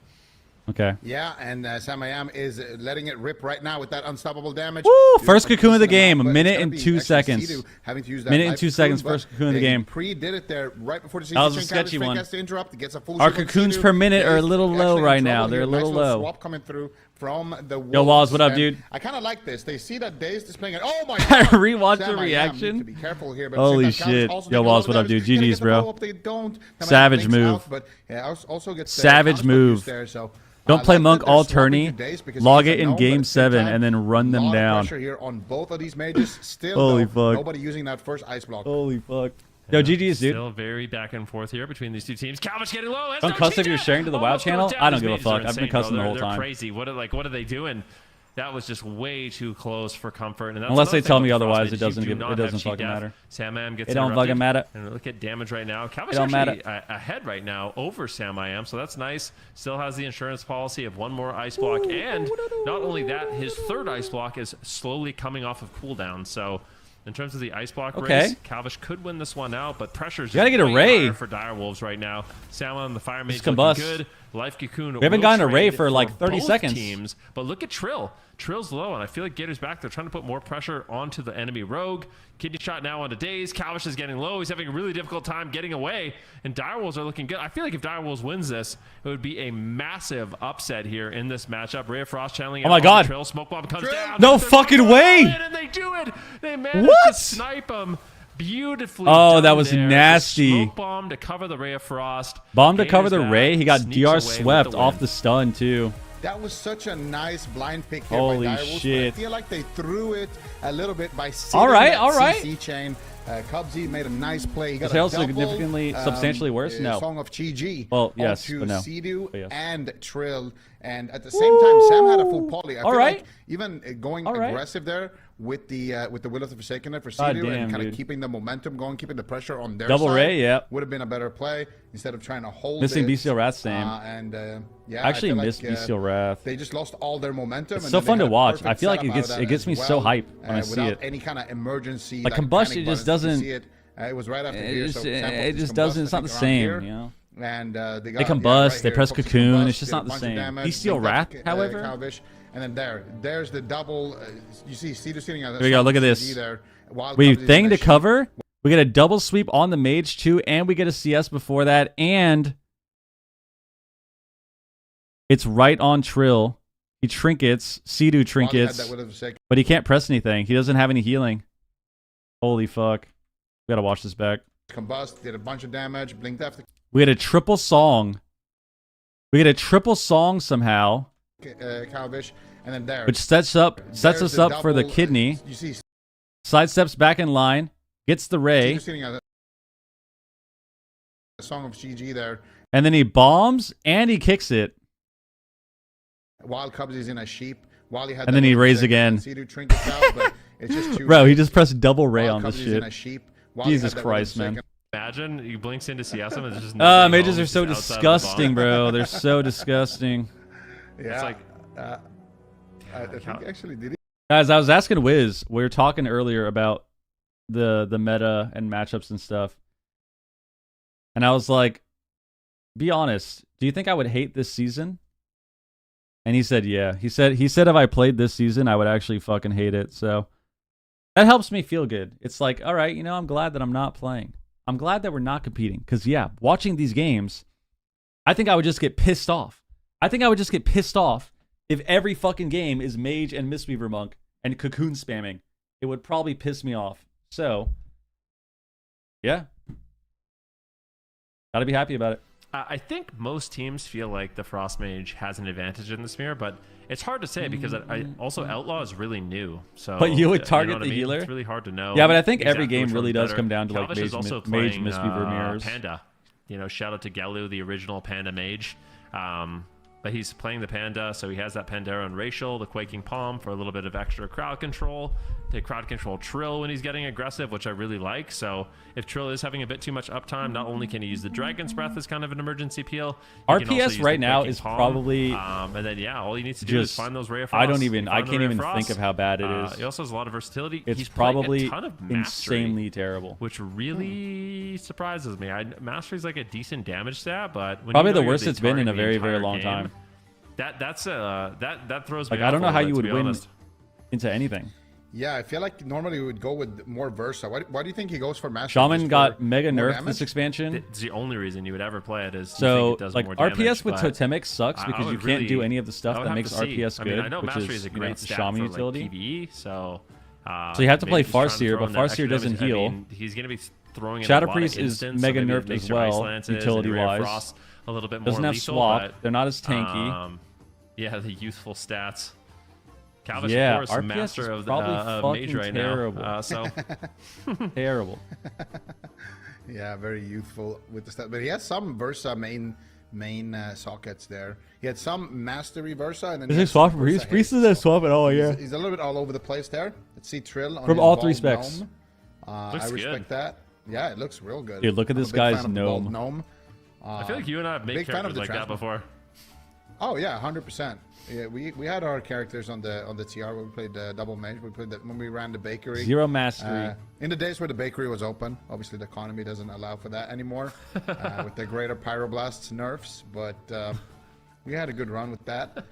Okay. Yeah, and Sam Am is letting it rip right now with that unstoppable damage. Woo! First cocoon of the game. A minute and 2 seconds. Having to use that minute and 2 seconds. First cocoon of the game. Pre-did it there right before the season. That was a sketchy one. Has to interrupt, gets a full Our cocoons per minute are a little low right now. They're a little low. Swap coming through from the Yo, Walls, what up, dude? I kind of like this. They see that Daze displaying it. Oh my god! Rewatch the reaction. To be careful here, but holy shit! Yo, Walls, what up, dude? GG's, bro. Savage move. But yeah, also gets savage move. There, so. Don't play Monk all tourney. Log it in Game 7 and then run them down. Pressure here on both of these mages. Still, holy fuck! Nobody using that first ice block. Holy fuck! Yo, GG's, dude. Still very back and forth here between these two teams. Calvish getting low. Don't cuss if you're sharing to the WoW channel. I don't give a fuck. I've been cussing the whole time. They're crazy. What are they doing? That was just way too close for comfort. And that's unless they tell me the otherwise, Frost it doesn't Mage. it doesn't fucking matter. Sam gets it don't fucking matter. And look at damage right now. Calvish don't actually matter. ahead right now over Sam, so that's nice. Still has the insurance policy of one more ice block, and not only that, his third ice block is slowly coming off of cooldown. So in terms of the ice block race, Calvish could win this one out, but pressure's gotta get a Ray for Direwolves right now. Sam on the Fire Mage looking good. Life Cocoon. We haven't gotten a Ray for like 30 seconds. Teams, but look at Trill. Trill's low, and I feel like Gator's back. They're trying to put more pressure onto the enemy rogue. Kidney shot now onto Daze. Calvish is getting low. He's having a really difficult time getting away, and Direwolves are looking good. I feel like if Direwolves wins this, it would be a massive upset here in this matchup. Ray of Frost channeling out. Oh my God. Trill. Smoke bomb comes down. No fucking way. And they do it. They managed to snipe him. Beautifully done that was there. nasty. Smoke bomb to cover the Ray of Frost. Bomb to cover the Ray. He got DR swept off the stun too. That was such a nice blind pick here Holy by Direwolves. shit. I feel like they threw it a little bit by sitting all right. CC chain. Cubsy made a nice play. He got Is Hale significantly, substantially worse? No. Song of Chi. Well, yes, to but no. Sea-Doo yes. and Trill. And at the same time, Sam had a full poly. I feel like even going aggressive there with the Will of the Forsaken for Sea-Doo and kind of keeping the momentum going, keeping the pressure on their Double side, Ray, would have been a better play instead of trying to hold Missing it. Bestial Wrath, same. Yeah, I actually missed like, Bestial Wrath. They just lost all their momentum. It's so fun to watch. I feel like it gets me so hype when I see without it. any kind of emergency. Like combustion just doesn't. It was right after it just doesn't. It's not the same, you know. And they combust. right they here, press cocoon. combust, It's just not the same. Bestial Wrath, however. And then there's the double. You see Sea-Doo sitting on. Here we go. Look at this. We thing to cover. We get a double sweep on the mage too, and we get a CS before that, and it's right on Trill. He trinkets, Sea-Doo trinkets, but he can't press anything. He doesn't have any healing. Holy fuck. We gotta watch this back. Combust, did a bunch of damage, blinked after. We had a triple song. We get a triple song somehow. Calvish, and then there. Which sets us up for the kidney. You see, sidesteps back in line, gets the Ray. A Song of GG there. And then he bombs and he kicks it. While Cubs is in a sheep. While he had and then he rays again. Out, but it's just bro, he just pressed double Ray on this shit. While Jesus Christ, man. Imagine he blinks into CS and it's just mages are so disgusting, bro. They're so disgusting. Yeah. It's like I think actually did he? Guys, I was asking Wiz. We were talking earlier about the meta and matchups and stuff. And I was like, be honest, do you think I would hate this season? And he said, yeah. He said if I played this season, I would actually fucking hate it. So that helps me feel good. It's like, all right, I'm glad that I'm not playing. I'm glad that we're not competing. Because, yeah, watching these games, I think I would just get pissed off. I think I would just get pissed off if every fucking game is Mage and Mistweaver Monk and Cocoon spamming. It would probably piss me off. So, yeah. Gotta be happy about it. I think most teams feel like the Frost Mage has an advantage in this mirror, but it's hard to say because I also Outlaw is really new. So, but you would target the healer? It's really hard to know. Yeah, but I think every game really does come down to like Mage playing, Mistweaver mirrors. Panda. Shout out to Galu, the original Panda Mage. But he's playing the Panda, so he has that Pandera and Racial, the Quaking Palm for a little bit of extra crowd control. To crowd control Trill when he's getting aggressive, which I really like. So if Trill is having a bit too much uptime, not only can he use the Dragon's Breath as kind of an emergency peel. RPS right now is probably and then all he needs to do is find those Ray of Frost. I can't even think of how bad it is. He also has a lot of versatility. It's probably a ton of mastery, insanely terrible, which really surprises me. Mastery is like a decent damage stat, but when probably the worst it's been in a very, very long time. That throws me off. I don't know how you would win into anything. Yeah, I feel like normally we would go with more Versa. Why do you think he goes for Master? Shaman got mega nerfed this expansion. It's the only reason you would ever play it is so it does like more damage, RPS with Totemic sucks because you can't do any of the stuff that makes RPS good, I know which Mastery is a great stat Shaman for utility. Like PvE, so you have to play Farseer, but Farseer doesn't heal. He's going to be throwing in Shadow a lot Priest of is instance, mega so nerfed as well, utility wise. A little bit more doesn't have lethal, swap. But, they're not as tanky. Yeah, the youthful stats. Calvish, yeah, of course, RPS master of the Mage right terrible. now. So terrible. Yeah, very youthful with the stat, but he has some Versa main main sockets there. He had some mastery Versa, and then Is he swap? Reese is a swap at all, yeah. He's a little bit all over the place there. Let's see Trill on from all 3 specs. I respect that. Yeah, it looks real good. Dude, look at this guy's gnome. I feel like you and I have made characters like that before. Oh yeah, 100%. Yeah, we had our characters on the TR when we played double mage. We played when we ran the bakery. 0 mastery. In the days where the bakery was open, obviously the economy doesn't allow for that anymore with the greater pyroblasts nerfs. But we had a good run with that.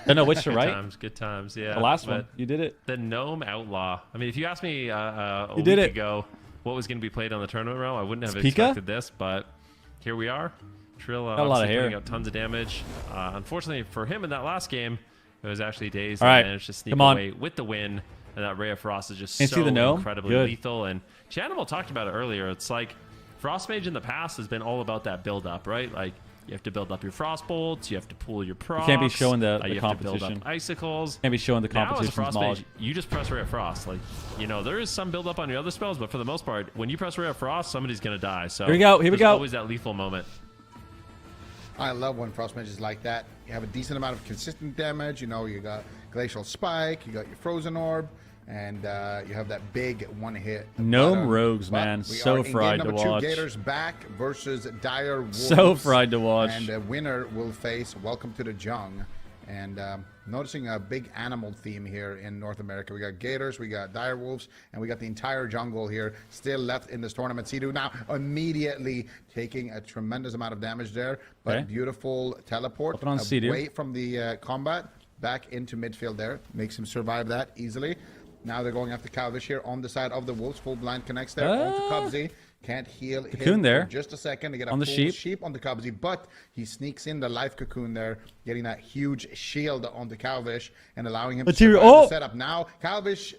I know which to right. Good times. Yeah. The last one, you did it. The gnome outlaw. I mean, if you asked me a week ago what was going to be played on the tournament realm, I wouldn't have expected this. But here we are. Trill a lot of hair. Putting out tons of damage. Unfortunately for him in that last game, it was actually Daze that managed to sneak away with the win. And that Ray of Frost is just so incredibly lethal. And Chanimal talked about it earlier. It's like Frost Mage in the past has been all about that build up, right? Like you have to build up your Frost bolts, you have to pull your procs. You can't be showing the you competition. Have to build up icicles. Can't be showing the competition. Now as a Frost Mage, you just press Ray of Frost. Like, you know, there is some build up on your other spells, but for the most part, when you press Ray of Frost, somebody's gonna die. So here we go. Here we go. Always that lethal moment. I love when Frost Mage is like that. You have a decent amount of consistent damage. You know, you got Glacial Spike, you got your Frozen Orb, and you have that big one-hit. Gnome rogues, man. So fried to watch. 2 Gators back versus Dire Wolves. So fried to watch. And the winner will face Welcome to the Jung. And noticing a big animal theme here in North America. We got Gators, we got Dire Wolves, and we got the entire jungle here still left in this tournament. Sidu now immediately taking a tremendous amount of damage there, but beautiful teleport away from the combat back into midfield there. Makes him survive that easily. Now they're going after Calvish here on the side of the Wolves. Full blind connects there onto Cubsy. Can't heal him there. for just a second to get a on the full sheep on the Cubsy, but he sneaks in the life cocoon there, getting that huge shield onto Calvish and allowing him to survive the setup. Now Calvish,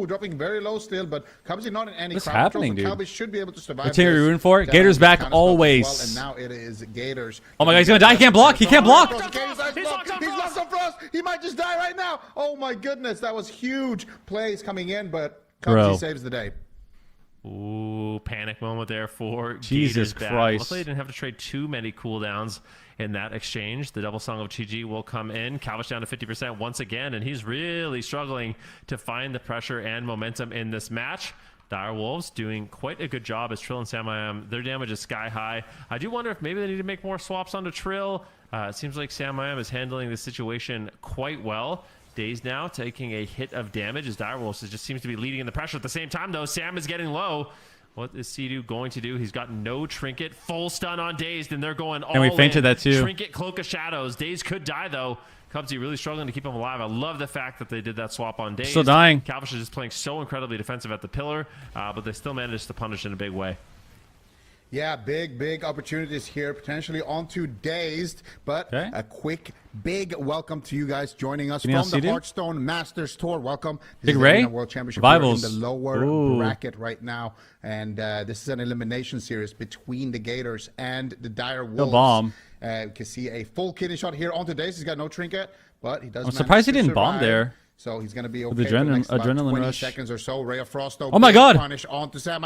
dropping very low still, but Cubsy not in any crowd control, so Calvish should be able to survive. What's here rooting for? Gators back always. Well, and now it is Gators. Oh my god, he's gonna die. He can't block. He can't block. He's lost on Frost. He might just die right now. Oh my goodness, that was huge plays coming in, but Cubsy saves the day. Ooh, panic moment there for Jesus Christ. Luckily, they didn't have to trade too many cooldowns in that exchange. The double song of GG will come in. Calvish down to 50% once again, and he's really struggling to find the pressure and momentum in this match. Dire Wolves doing quite a good job as Trill and Sam their damage is sky high. I do wonder if maybe they need to make more swaps onto Trill. It seems like Sam is handling the situation quite well. Daze now taking a hit of damage as Dire Wolves just seems to be leading in the pressure. At the same time, though, Sam is getting low. What is Sidu going to do? He's got no trinket. Full stun on Dazed, and they're going all in. And we fainted that too. Trinket, Cloak of Shadows. Daze could die, though. Cubsy really struggling to keep him alive. I love the fact that they did that swap on Dazed. Still dying. Calvish is just playing so incredibly defensive at the pillar, but they still managed to punish in a big way. Yeah, big opportunities here, potentially onto Dazed, but a quick, big welcome to you guys joining us from the Hearthstone Masters Tour. Welcome. Big Ray, World Championship. We're in the lower bracket right now, and this is an elimination series between the Gators and the Dire Wolves. Bomb. You can see a full kidney shot here onto Dazed. He's got no trinket, but he does. I'm surprised he didn't bomb there. So he's going to be okay with for the next adrenaline 20 rush. seconds or so. Ray of Frost, though. Oh my god! Punish onto Sam.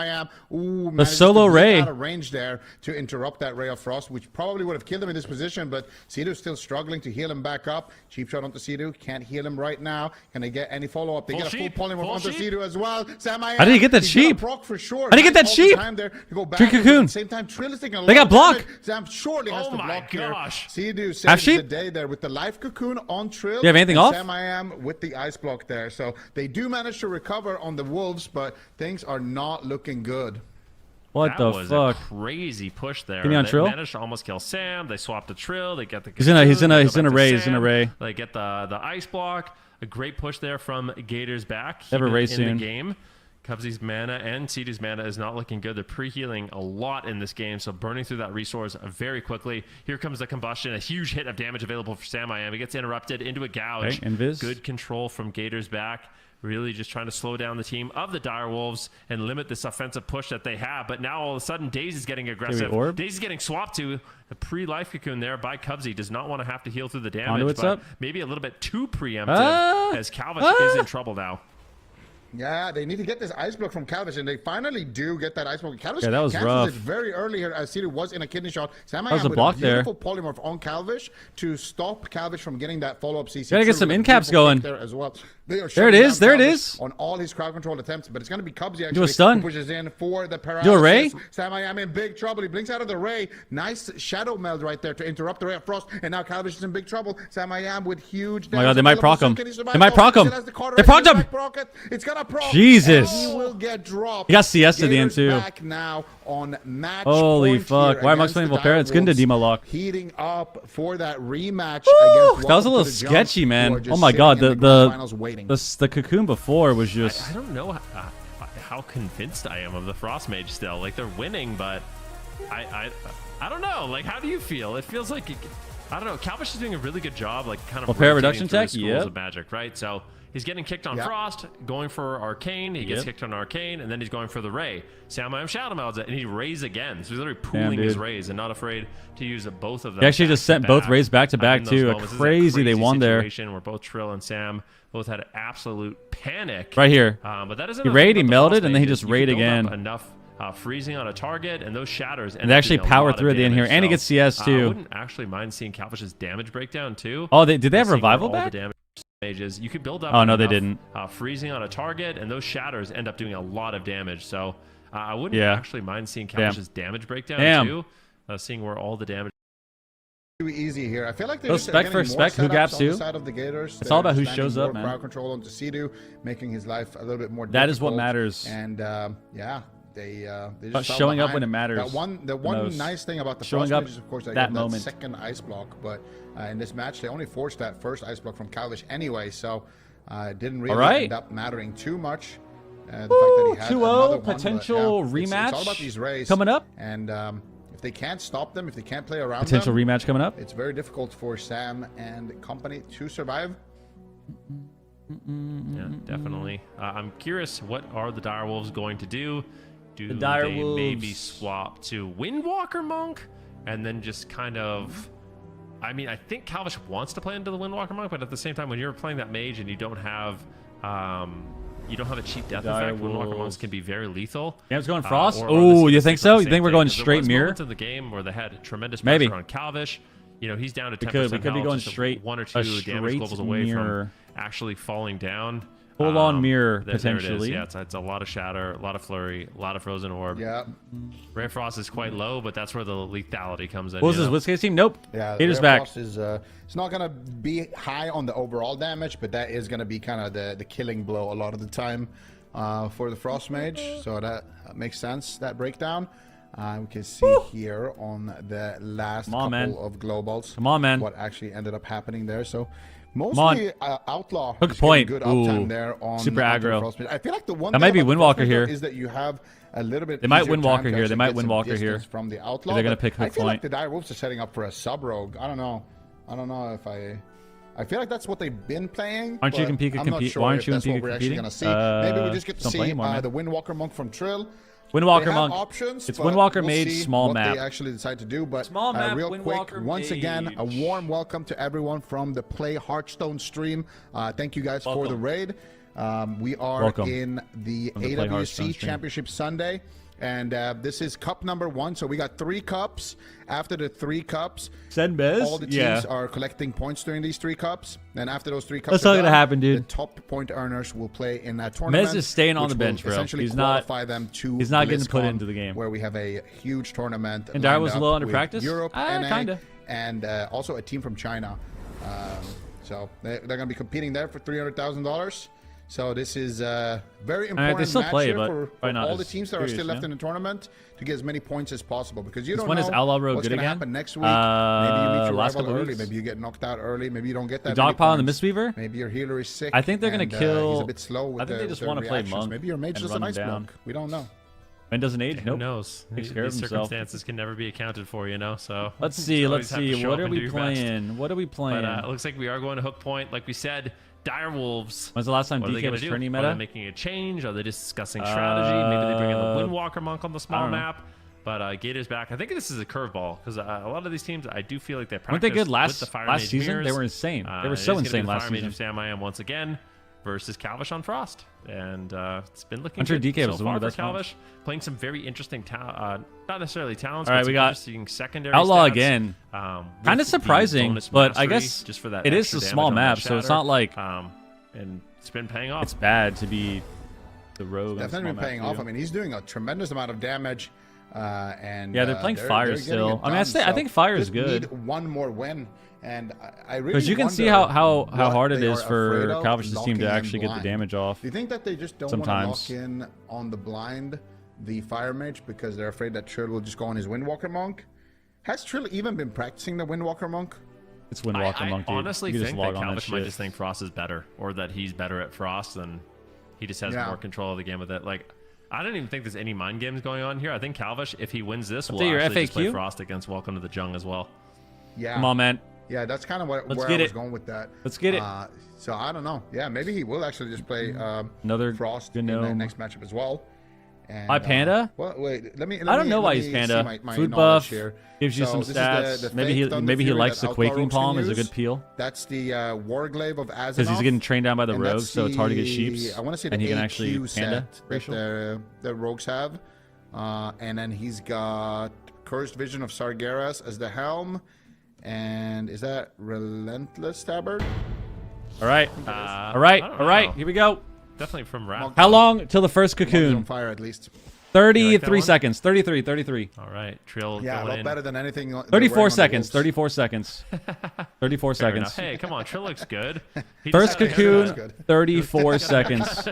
Ooh, the solo Ray. Out of range there to interrupt that Ray of Frost, which probably would have killed him in this position, but Sidu's still struggling to heal him back up. Cheap shot onto Sidu. Can't heal him right now. Can they get any follow-up? They get a full polymorph onto Sidu as well. Sam How did he get that sheep? Proc for sure. How did he get that sheep? Drink cocoon. Same time, Trill is taking a they got blocked. Sam surely has to block here. Sidu saves the day there with the life cocoon on Trill. You have anything off? Sam with the ice block there. So they do manage to recover on the Wolves, but things are not looking good. What the fuck? That was a crazy push there. Give me on they Trill? Managed to almost kill Sam. They swapped to Trill. They get the he's in a Ray. He's in a Ray. They get the ice block. A great push there from Gators back. Have a Ray soon. In the game. Cubsy's mana and Sidu's mana is not looking good. They're pre-healing a lot in this game, so burning through that resource very quickly. Here comes the combustion, a huge hit of damage available for Sam. He gets interrupted into a gouge. Good control from Gators back. Really just trying to slow down the team of the Dire Wolves and limit this offensive push that they have. But now all of a sudden, Daze is getting aggressive. Daze is getting swapped to the pre-life cocoon there by Cubsy. Does not want to have to heal through the damage, but maybe a little bit too preemptive as Calvish is in trouble now. Yeah, they need to get this ice block from Calvish, and they finally do get that ice block. Calvish that was rough. It very early here as City was in a kidney shot. Sam that was a block there. Beautiful polymorph on Calvish to stop Calvish from getting that follow-up CC. Gotta get some in caps going. There as well. There it is. There it is. On all his crowd control attempts, but it's going to be Cubsy actually do a stun. who pushes in for the paralysis. Do a ray. Sam I am in big trouble. He blinks out of the ray. Nice shadow meld right there to interrupt the ray of frost, and now Calvish is in big trouble. Sam I am with huge. Oh my God, they might proc him. They might proc him. They procced him. It's gonna proc. Jesus. He will get dropped. He got CS at the end too. Back now on match Holy fuck! Why am I playing Volpera? It's good to demo lock. Heating up for that rematch. Woo! That was a little sketchy, man. Oh my God, the cocoon before was just. I don't know how convinced I am of the Frost Mage still. Like they're winning, but I don't know. Like how do you feel? It feels like I don't know. Calvish is doing a really good job, like kind of Volpera reduction tech. Schools of magic, right? So he's getting kicked on Frost, going for Arcane. He gets kicked on Arcane, and then he's going for the Ray. Sam I am Shadow Melds it, and he rays again. So he's literally pooling his rays and not afraid to use both of them. He actually just sent both rays back to back too. Crazy they won there. Where both Trill and Sam both had absolute panic. Right here. But that isn't. He rayed, he melted, and then he just rayed again. Enough freezing on a target, and those shatters. And they actually power through at the end here, and he gets CS too. I wouldn't actually mind seeing Calvish's damage breakdown too. Oh, did they have revival back? The damage mages. You could build up. Oh no, they didn't. Freezing on a target, and those shatters end up doing a lot of damage. So I wouldn't actually mind seeing Calvish's damage breakdown too. Seeing where all the damage. Too easy here. I feel like they're just spec for spec. Who gaps who? Side of the Gators. It's all about who shows up, man. Crowd control onto Sidu, making his life a little bit more. That is what matters. And yeah. They just showing up when it matters. The one nice thing about the showing up is, of course, that moment. Second ice block. But in this match, they only forced that first ice block from Calvish anyway, so it didn't really end up mattering too much. The fact that he had 2-0 potential rematch. It's all about these rays coming up. And if they can't stop them, if they can't play around potential rematch coming up, it's very difficult for Sam and company to survive. Yeah, definitely. I'm curious, what are the Direwolves going to do? Do they maybe swap to Windwalker Monk and then just kind of... I mean, I think Calvish wants to play into the Windwalker Monk, but at the same time, when you're playing that mage and you don't have a cheap death effect, Windwalker Monks can be very lethal. Yeah, it's going Frost? Oh, you think so? You think we're going straight mirror? In the game where they had tremendous pressure on Calvish. You know, he's down to 10%. We could be going straight one or two damage levels away from actually falling down. Full on mirror, potentially. Yeah, it's a lot of shatter, a lot of flurry, a lot of frozen orb. Yeah. Ray Frost is quite low, but that's where the lethality comes in. What was his Whiskey's team? Nope. Yeah, Hater's back. Frost is, it's not going to be high on the overall damage, but that is going to be kind of the killing blow a lot of the time for the Frost Mage. So that makes sense, that breakdown. We can see here on the last couple of globals. Come on, man. What actually ended up happening there. So mostly Outlaw. Hook point. Good uptime there on super aggro. I feel like the one that might be Windwalker here. Is that you have a little bit. They might Windwalker here. They might Windwalker here. From the Outlaw. They're gonna pick Hook I feel point. like the Direwolves are setting up for a sub rogue. I don't know if I feel like that's what they've been playing. Aren't you and Pika compete? Why aren't you and Pika competing? Maybe we just get to see the Windwalker Monk from Trill. Windwalker Monk. Options, it's Windwalker Mage, small map. What they actually decide to do, but small map, real quick, once again, a warm welcome to everyone from the Play Hearthstone stream. Thank you guys for the raid. We are in the AWC Championship Sunday. And this is cup number 1. So we got 3 cups. After the 3 cups, all the teams are collecting points during these 3 cups. And after those 3 cups, that's not going to happen, dude. The top point earners will play in that tournament. Mez is staying on the bench, bro. He's not getting put into the game. Where we have a huge tournament. And Dara was a little under practice? Europe, NA, kinda. And also a team from China. So they're going to be competing there for $300,000. So this is a very important match here for all the teams that are still left in the tournament to get as many points as possible, because you don't know what's going to happen next week. Maybe you meet your rival early. Maybe you get knocked out early. Maybe you don't get that. Dogpile and the Mistweaver. Maybe your healer is sick. I think they're going to kill. He's a bit slow with I think they just want to play Monk. Maybe your mage does a nice block. We don't know. And doesn't age. Who knows? These circumstances can never be accounted for, you know. So let's see. Let's see. What are we playing? What are we playing? But it looks like we are going to Hook Point, like we said. Direwolves. When's the last time DK was tourney meta? Are they making a change? Are they discussing strategy? Maybe they bring in the Windwalker Monk on the small map. But Gator's back. I think this is a curveball, because a lot of these teams, I do feel like they practiced. Weren't they good last with the Fire Mage season? mirrors. They were insane. They were so insane last season. Fire Mage of Sam I am once again. versus Calvish on Frost. And it's been looking Hunter good DK so was the one far of the for best Calvish. Playing some very interesting, not necessarily talents, All right, but we some got interesting secondary Outlaw stats. again. With Kind of the surprising, bonus but I mastery, guess just for that it is extra a damage small on that map, so it's shatter. not like and it's been paying off. it's bad to be the rogue. Definitely been paying off. I mean, he's doing a tremendous amount of damage. And yeah, they're playing fire still. I mean, I think fire is good. Need one more win, and I really because you can see how hard it is for Calvish's team to actually get the damage off. Do you think that they just don't want to lock in on the blind the fire mage because they're afraid that Trill will just go on his Windwalker monk? Has Trill even been practicing the Windwalker monk? It's Windwalker monk, dude. I honestly think that Calvish might just think Frost is better, or that he's better at Frost than he just has more control of the game with it. Like, I don't even think there's any mind games going on here. I think Calvish, if he wins this, will actually just play Frost against Welcome to the Jung as well. Yeah. Come on, man. Yeah, that's kind of where I was going with that. Let's get it. So I don't know. Yeah, maybe he will actually just play another Frost in the next matchup as well. And, why Panda? Well, wait. Let me. I don't know why he's Panda. My Food buff here. Gives you some stats. Maybe he likes the Quaking Palm as a good peel. That's the Warglaive of Azzinoth. Because he's getting trained down by the rogues, so it's hard to get sheeps. I want to say and the he can actually Panda that the rogues have, and then he's got Cursed Vision of Sargeras as the helm, and is that Relentless Stabber? All right, all right. Here we go. Definitely from Wrath. How long till the first cocoon? On fire at least. 33 seconds. 33. All right, Trill. Yeah, a lot better than anything. 34 seconds. 34 seconds. 34 seconds. Hey, come on, Trill looks good. First cocoon. 34 seconds.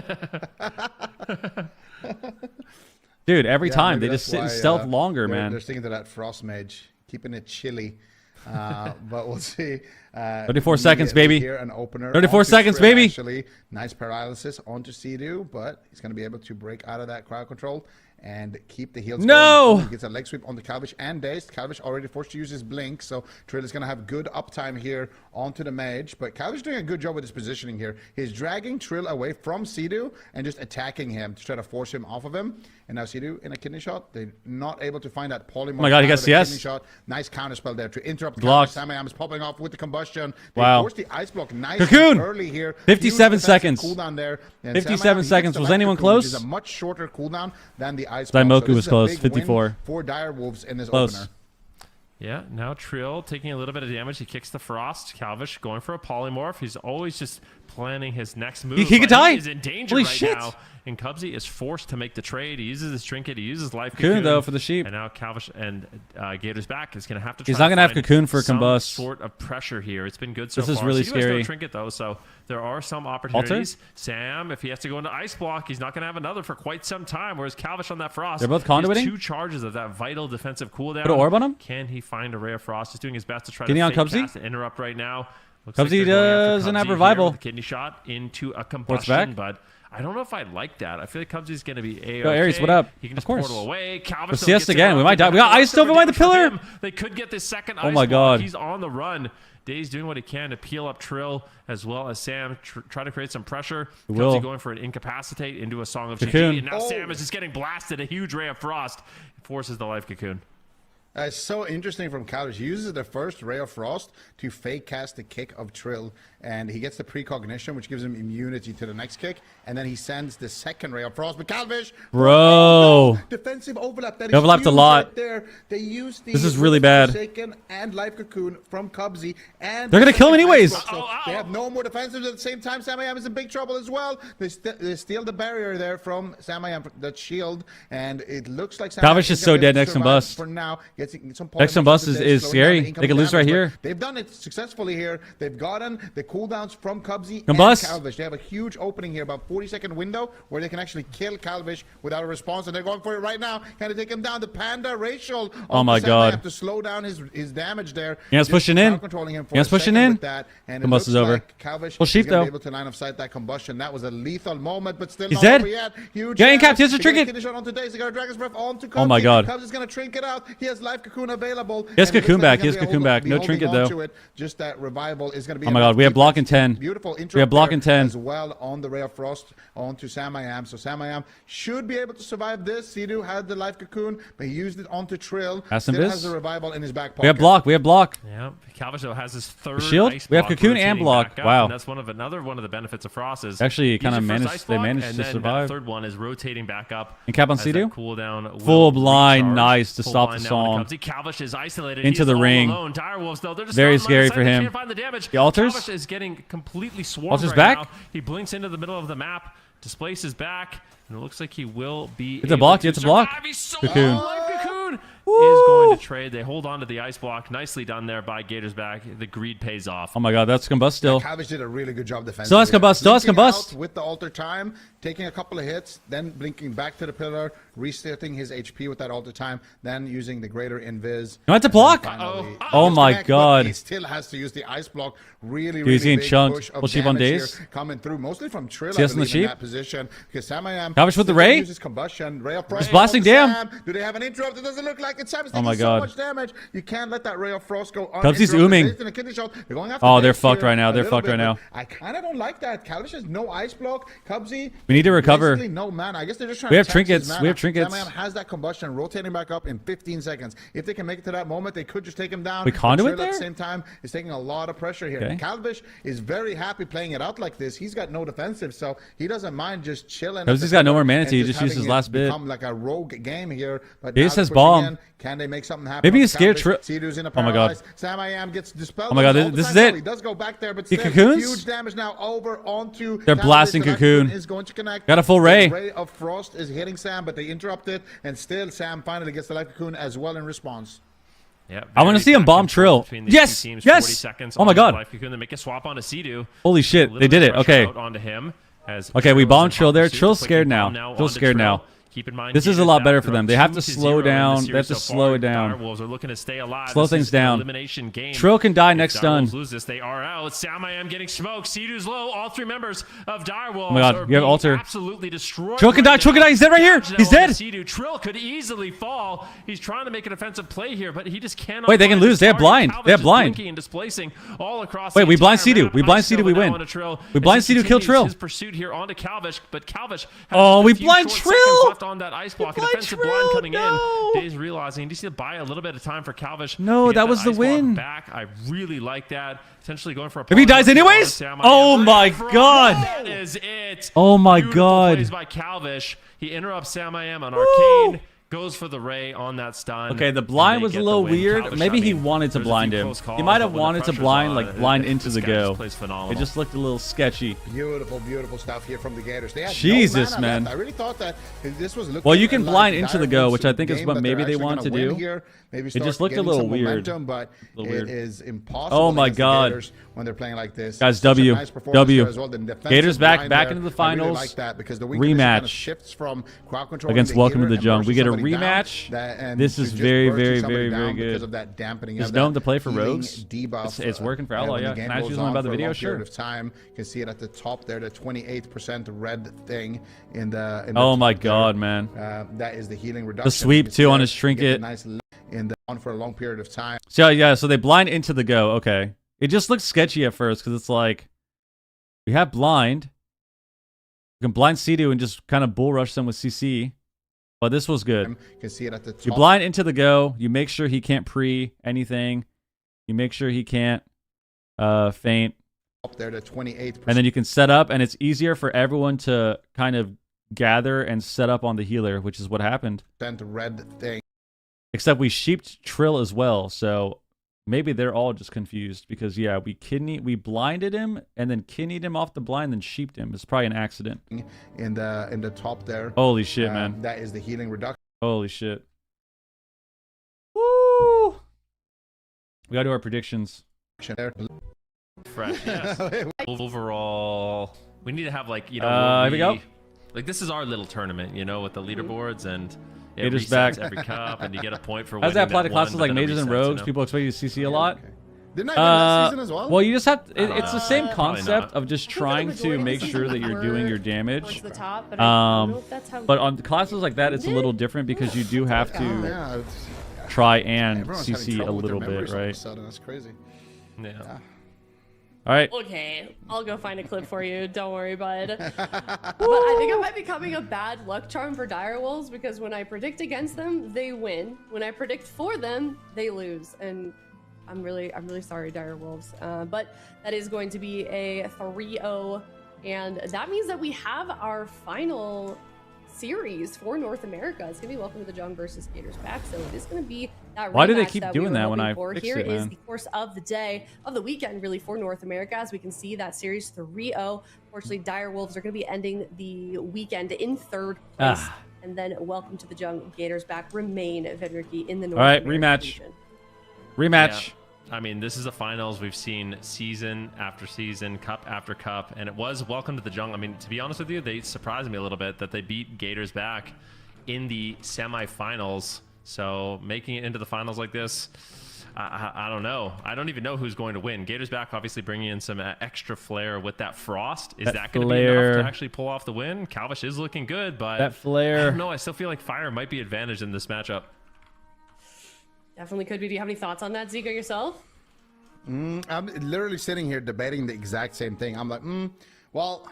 Dude, every time they just sit in stealth longer, man. They're sticking to that Frost Mage, keeping it chilly. But we'll see. 34 seconds, baby. Here an opener 34 seconds, Trill, baby. Actually, nice paralysis onto Sea-Doo, but he's going to be able to break out of that crowd control and keep the heals going. He gets a leg sweep on the Calvish and Dazed. Calvish already forced to use his blink, so Trill is going to have good uptime here onto the mage. But Calvish doing a good job with his positioning here. He's dragging Trill away from Sea-Doo and just attacking him to try to force him off of him. And now Sea-Doo in a kidney shot. They're not able to find that polymorph. Oh my god, he got CS. Kidney shot. Nice counterspell there to interrupt. Samayam is popping off with the combustion. They force the ice block nice cocoon early here. 57 seconds. Cooldown there. 57 seconds. Was anyone close? Which is a much shorter cooldown than the ice block. Daimoku was close. 54. For Direwolves in this close. opener. Yeah, now Trill taking a little bit of damage. He kicks the Frost. Calvish going for a polymorph. He's always just planning his next move. He could die. He's in danger now. And Cubsy is forced to make the trade. He uses his trinket. He uses life cocoon though for the sheep. And now Calvish and Gator's back is going to have to. He's not going to have cocoon for combust. Sort of pressure here. It's been good so far. This is really scary. No trinket though, so there are some opportunities. Alter? Sam, if he has to go into ice block, he's not going to have another for quite some time. Whereas Calvish on that Frost, they're both conduiting. 2 charges of that vital defensive cooldown. Put an orb on him. Can he find a ray of Frost? He's doing his best to try to fake cast and interrupt right now. Looks Cubsy like doesn't have revival. With a kidney shot into a combustion, but I don't know if I like that. I feel like Cubsy's going to be A-OK. Yo, Aries, what up? He can just of course. portal away. Calvish CS again. We might die. We got ice still behind the pillar. They could get this second ice. Oh my god. He's on the run. Dave's doing what he can to peel up Trill as well as Sam. Try to create some pressure. Cubsy going for an incapacitate into a Song of GG. And now Sam is just getting blasted. A huge ray of Frost forces the life cocoon. It's so interesting from Calvish. He uses the first Ray of Frost to fake cast the kick of Trill, and he gets the precognition, which gives him immunity to the next kick, and then he sends the second Ray of Frost. But Calvish, bro, defensive overlap. That is overlapped a lot. Right there. They used the this is really bad. Forsaken and Life Cocoon from Cubsy, and they're gonna kill him anyways. So they have no more defensives at the same time. Samayam is in big trouble as well. They steal the barrier there from Samayam, that shield, and it looks like Calvish is so dead next combust. For now, next combust is scary. They can lose right here. They've done it successfully here. They've gotten the cooldowns from Cubsy combust. And Calvish. They have a huge opening here, about 40-second window, where they can actually kill Calvish without a response, and they're going for it right now. Can they take him down? The Panda racial. Oh my god! To slow down his damage there. He's pushing in. He's pushing in. Combust is over. Calvish well, sheep though. Able to line of sight that combustion. That was a lethal moment, but still he's not dead. Over yet. Huge. Getting capped. He has a trinket. Oh my god. Cubs is going to trinket out. He has life cocoon available. He has cocoon back. He has cocoon back. No trinket though. Just that revival is going to be. Oh my god. We have block in 10. Beautiful. We have block in 10 as well on the Ray of Frost onto Samayam. So Samayam should be able to survive this. Sea-Doo had the life cocoon, but he used it onto Trill. Still has the revival in his back pocket. We have block. We have block. Yeah. Calvish though has his third shield. ice We have block cocoon and block. Wow. And that's another one of the benefits of Frost is actually kind of managed. They managed and to then survive. That third one is rotating back up. And cap on Sea-Doo. Cooldown. Full blind, nice to stop the Psalm. Calvish is isolated Into the ring. Direwolves though, they're just very scary for him. Can't find the damage. The altars. Calvish is getting completely swarmed altars right back. now. He blinks into the middle of the map, displaces back, and it looks like he will be. It's a block. It's a block. Cocoon. Cocoon is going to trade. They hold on to the ice block. Nicely done there by Gators back. The greed pays off. Oh my God, that's combust still. Yeah, Calvish did a really good job defensively. Still has combust. Still has combust. With the altar time, taking a couple of hits, then blinking back to the pillar, restarting his HP with that altar time, then using the greater invis. You want to block? Oh my God. He still has to use the ice block. Really, dude, he's really getting chunked. We'll cheap on days. Coming through mostly from Trill. CS in the sheep. That position because Samayam. Calvish with the ray. Uses combustion. Ray of Frost. He's blasting down. Do they have an interrupt? It doesn't look like it. Sam's oh my taking God. so much damage. You can't let that Ray of Frost go on. Cubsy's ooming. Oh, they're fucked right now. They're fucked right now. I kind of don't like that. Calvish has no ice block. Cubsy. We need to recover. No mana. I guess they're just trying. We have trinkets. We have trinkets. Samayam has that combustion rotating back up in 15 seconds. If they can make it to that moment, they could just take him down. We conduit there. At there. the same time, is taking a lot of pressure here. Okay. Calvish is very happy playing it out like this. He's got no defensive, so he doesn't mind just chilling. Because he's got no more mana. He just used his last bit. Become like a rogue game here. But he just has bomb. In, can they make something happen? Maybe he's scared. Oh my God. Samayam gets dispelled. Oh my God. This is it. He does go back there, but he still, cocoons. Huge damage now over onto. They're blasting cocoon. Is going to connect. Got a full ray. The Ray of Frost is hitting Sam, but they interrupt it, and still Sam finally gets the life cocoon as well in response. Yeah, I want to see him bomb Trill. Yes, yes. Oh my God. They make a swap onto Sea-Doo. Holy shit, they did it. Okay. Onto him okay, we bombed Trill there. Trill's scared now. Trill's scared now. Keep in mind, this is a lot better for them. They have to slow down. They have to slow it down. Direwolves are looking to stay alive. Slow things down. Elimination game. Trill can die next stun. Lose this, they are out. Samayam getting smoked. Sea-Doo's low. All three members of Direwolves. Oh my God, you have altar. Absolutely destroyed. Trill can die. Trill can die. He's dead right here. He's dead. Sea-Doo. Trill could easily fall. He's trying to make an offensive play here, but he just cannot. Wait, they can lose. They have blind. They have blind. And displacing all across. Wait, we blind Sea-Doo. We blind Sea-Doo. We win. We blind Sea-Doo. Kill Trill. His pursuit here onto Calvish, but Calvish. Oh, we blind Trill. Left on that ice block. Defensive blind coming in. Days realizing just to buy a little bit of time for Calvish. No, that was the win. Back. I really like that. Potentially going for a. If he dies anyways. Oh my God. That is it. Oh my Beautiful God. Plays by Calvish. He interrupts Samayam on Arcane. Goes for the ray on that stun. Okay, the blind was a little weird. Maybe he wanted to blind him. He might have wanted to blind, like blind into the go. It just looked a little sketchy. Beautiful, beautiful stuff here from the Gators. They had Jesus, no mana man. left. I really thought that this was looking. Well, you can like blind into the go, which I think is game what that maybe they're they want to actually gonna do. win here. Maybe It just looked a getting little some weird. momentum, but it is impossible. Oh my against the God. Gators when they're playing like this. Guys, Such a W. nice performance W. there as well. The defensive Gators back line back there, into the I really finals. like that because the weakness Rematch kind of shifts from crowd control against the Welcome to healer the and Jungle. We get a burning somebody rematch. down, This is just very, burning very, somebody very, very down because good. of that dampening He's of known that to play for healing rogues. Debuff, It's working for Outlaw, when the yeah. game Can I ask goes you something on about the for a video? long Sure. period of time. You can see it at the top there, the 28% red thing in the. Oh my God, man. That is the healing reduction. The sweep too on his trinket. Nice on for a long period of time. So yeah, so they blind into the go. Okay, it just looks sketchy at first because it's like we have blind. You can blind Sea-Doo and just kind of bull rush them with CC. But this was good. You can see it at the top. You blind into the go. You make sure he can't pre anything. You make sure he can't feint. Up there to 28%. And then you can set up, and it's easier for everyone to kind of gather and set up on the healer, which is what happened. Red thing. Except we sheeped Trill as well, so maybe they're all just confused because yeah, we blinded him and then kidneyed him off the blind, then sheeped him. It's probably an accident. In the top there. Holy shit, man! That is the healing reduction. Holy shit! Woo! We gotta do our predictions. Fresh, yes. Overall, we need to have like here we go. Like this is our little tournament, you know, with the leaderboards and. It resets back every cup, and you get a point for. How's that apply to classes like Mages and Rogues? People expect you to CC a lot. Okay. Didn't I win last season as well? Well, you just have to, it's the same concept of just trying to make sure that you're doing your damage. But on classes like that, it's a little different because you do have to try and CC a little bit, right? That's crazy. Yeah. All right. Okay, I'll go find a clip for you. Don't worry, bud. But I think it might be becoming a bad luck charm for Direwolves because when I predict against them, they win. When I predict for them, they lose. And I'm really sorry, Dire Wolves. But that is going to be a 3-0, and that means that we have our final series for North America. It's gonna be Welcome to the Jung versus Gators back. So it is gonna be that. Why do they keep doing that when I fix Here it, man? is the course of the day, of the weekend, really, for North America. As we can see, that series 3-0. Unfortunately, Dire Wolves are gonna be ending the weekend in 3rd place. And then Welcome to the Jung Gators back remain Vedriki in the North American region. Rematch. Yeah. I mean, this is the finals. We've seen season after season, cup after cup, and it was Welcome to the Jungle. I mean, to be honest with you, they surprised me a little bit that they beat Gators back in the semifinals. So making it into the finals like this, I don't know. I don't even know who's going to win. Gators back, obviously bringing in some extra flair with that frost. Is that going to be enough to actually pull off the win? Calvish is looking good, but that flair. I don't know. I still feel like Fire might be advantaged in this matchup. Definitely could be. Do you have any thoughts on that, Zico, yourself? I'm literally sitting here debating the exact same thing. I'm like, well,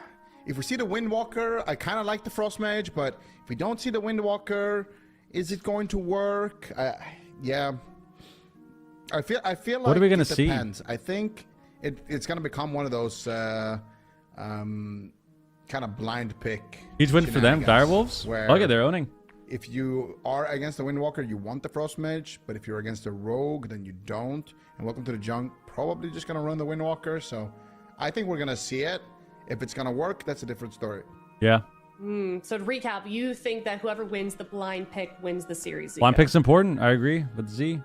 if we see the Windwalker, I kind of like the Frost Mage, but if we don't see the Windwalker, is it going to work? Yeah. I feel like what are we gonna see? Depends. I think it's gonna become one of those kind of blind pick. Huge win for them, Direwolves. Okay, they're owning. If you are against the Windwalker, you want the Frost Mage, but if you're against a Rogue, then you don't. And Welcome to the Junk, probably just gonna run the Windwalker. So I think we're gonna see it. If it's gonna work, that's a different story. Yeah. So to recap, you think that whoever wins the blind pick wins the series? Blind pick's important. I agree with Z.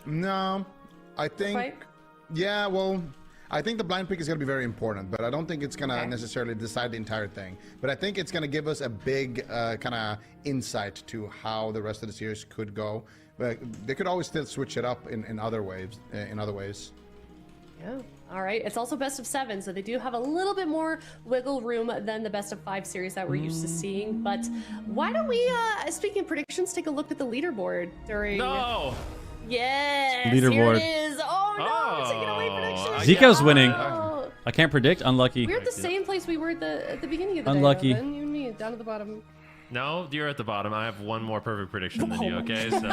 No, I think, right? Yeah, well, I think the blind pick is going to be very important, but I don't think it's going to necessarily decide the entire thing. But I think it's going to give us a big kind of insight to how the rest of the series could go. But they could always still switch it up in other ways. Yeah. All right. It's also best of 7, so they do have a little bit more wiggle room than the best of 5 series that we're used to seeing. But why don't we, speaking of predictions, take a look at the leaderboard during... No! Yes, Leaderboard. Here it is. Oh no, we're taking away predictions. Zico's winning. I can't predict. Unlucky. We're at the same place we were at the beginning of the Unlucky. day. Unlucky. You and me, down at the bottom. No, you're at the bottom. I have one more perfect prediction than you, okay? So.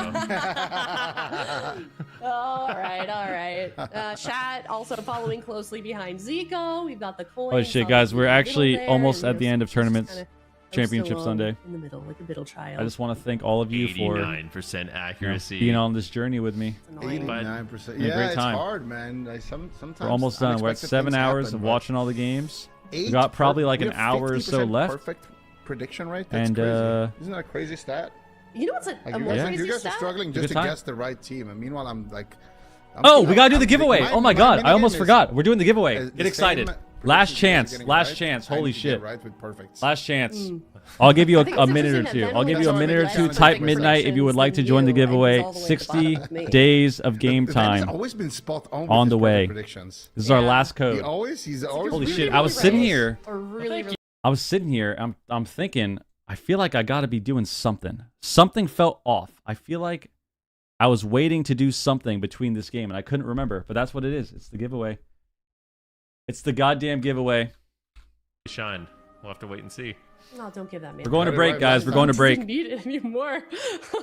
All right. Chat also following closely behind Zico. We've got the coins. Oh shit, guys, we're actually almost at the end of tournaments. Championship Sunday. In the middle, like a middle child. I just want to thank all of you for 89% accuracy, being on this journey with me. 89%. Yeah, it's hard, man. Sometimes we're almost done. We're at 7 hours of watching all the games. We got probably like an hour or so left. Perfect prediction rate. That's crazy. Isn't that a crazy stat? You know what's a more crazy You guys stat? are struggling just to guess the right team, and meanwhile, I'm like. We gotta do the giveaway. Oh my god, I almost forgot. We're doing the giveaway. Get excited. Last chance. Last chance. Holy shit. Last chance. I'll give you a minute or two. I'll give you a minute or two. Type midnight if you would like to join the giveaway. 60 days of game time always been spot on the way. Predictions. This is our last code. He's always holy shit. I was sitting here. I was sitting here. I'm thinking, I feel like I gotta be doing something. Something felt off. I feel like I was waiting to do something between this game and I couldn't remember, but that's what it is. It's the giveaway. It's the goddamn giveaway. Shine. We'll have to wait and see. No, don't give that man. We're going to break, guys. We're going to break. Need it anymore.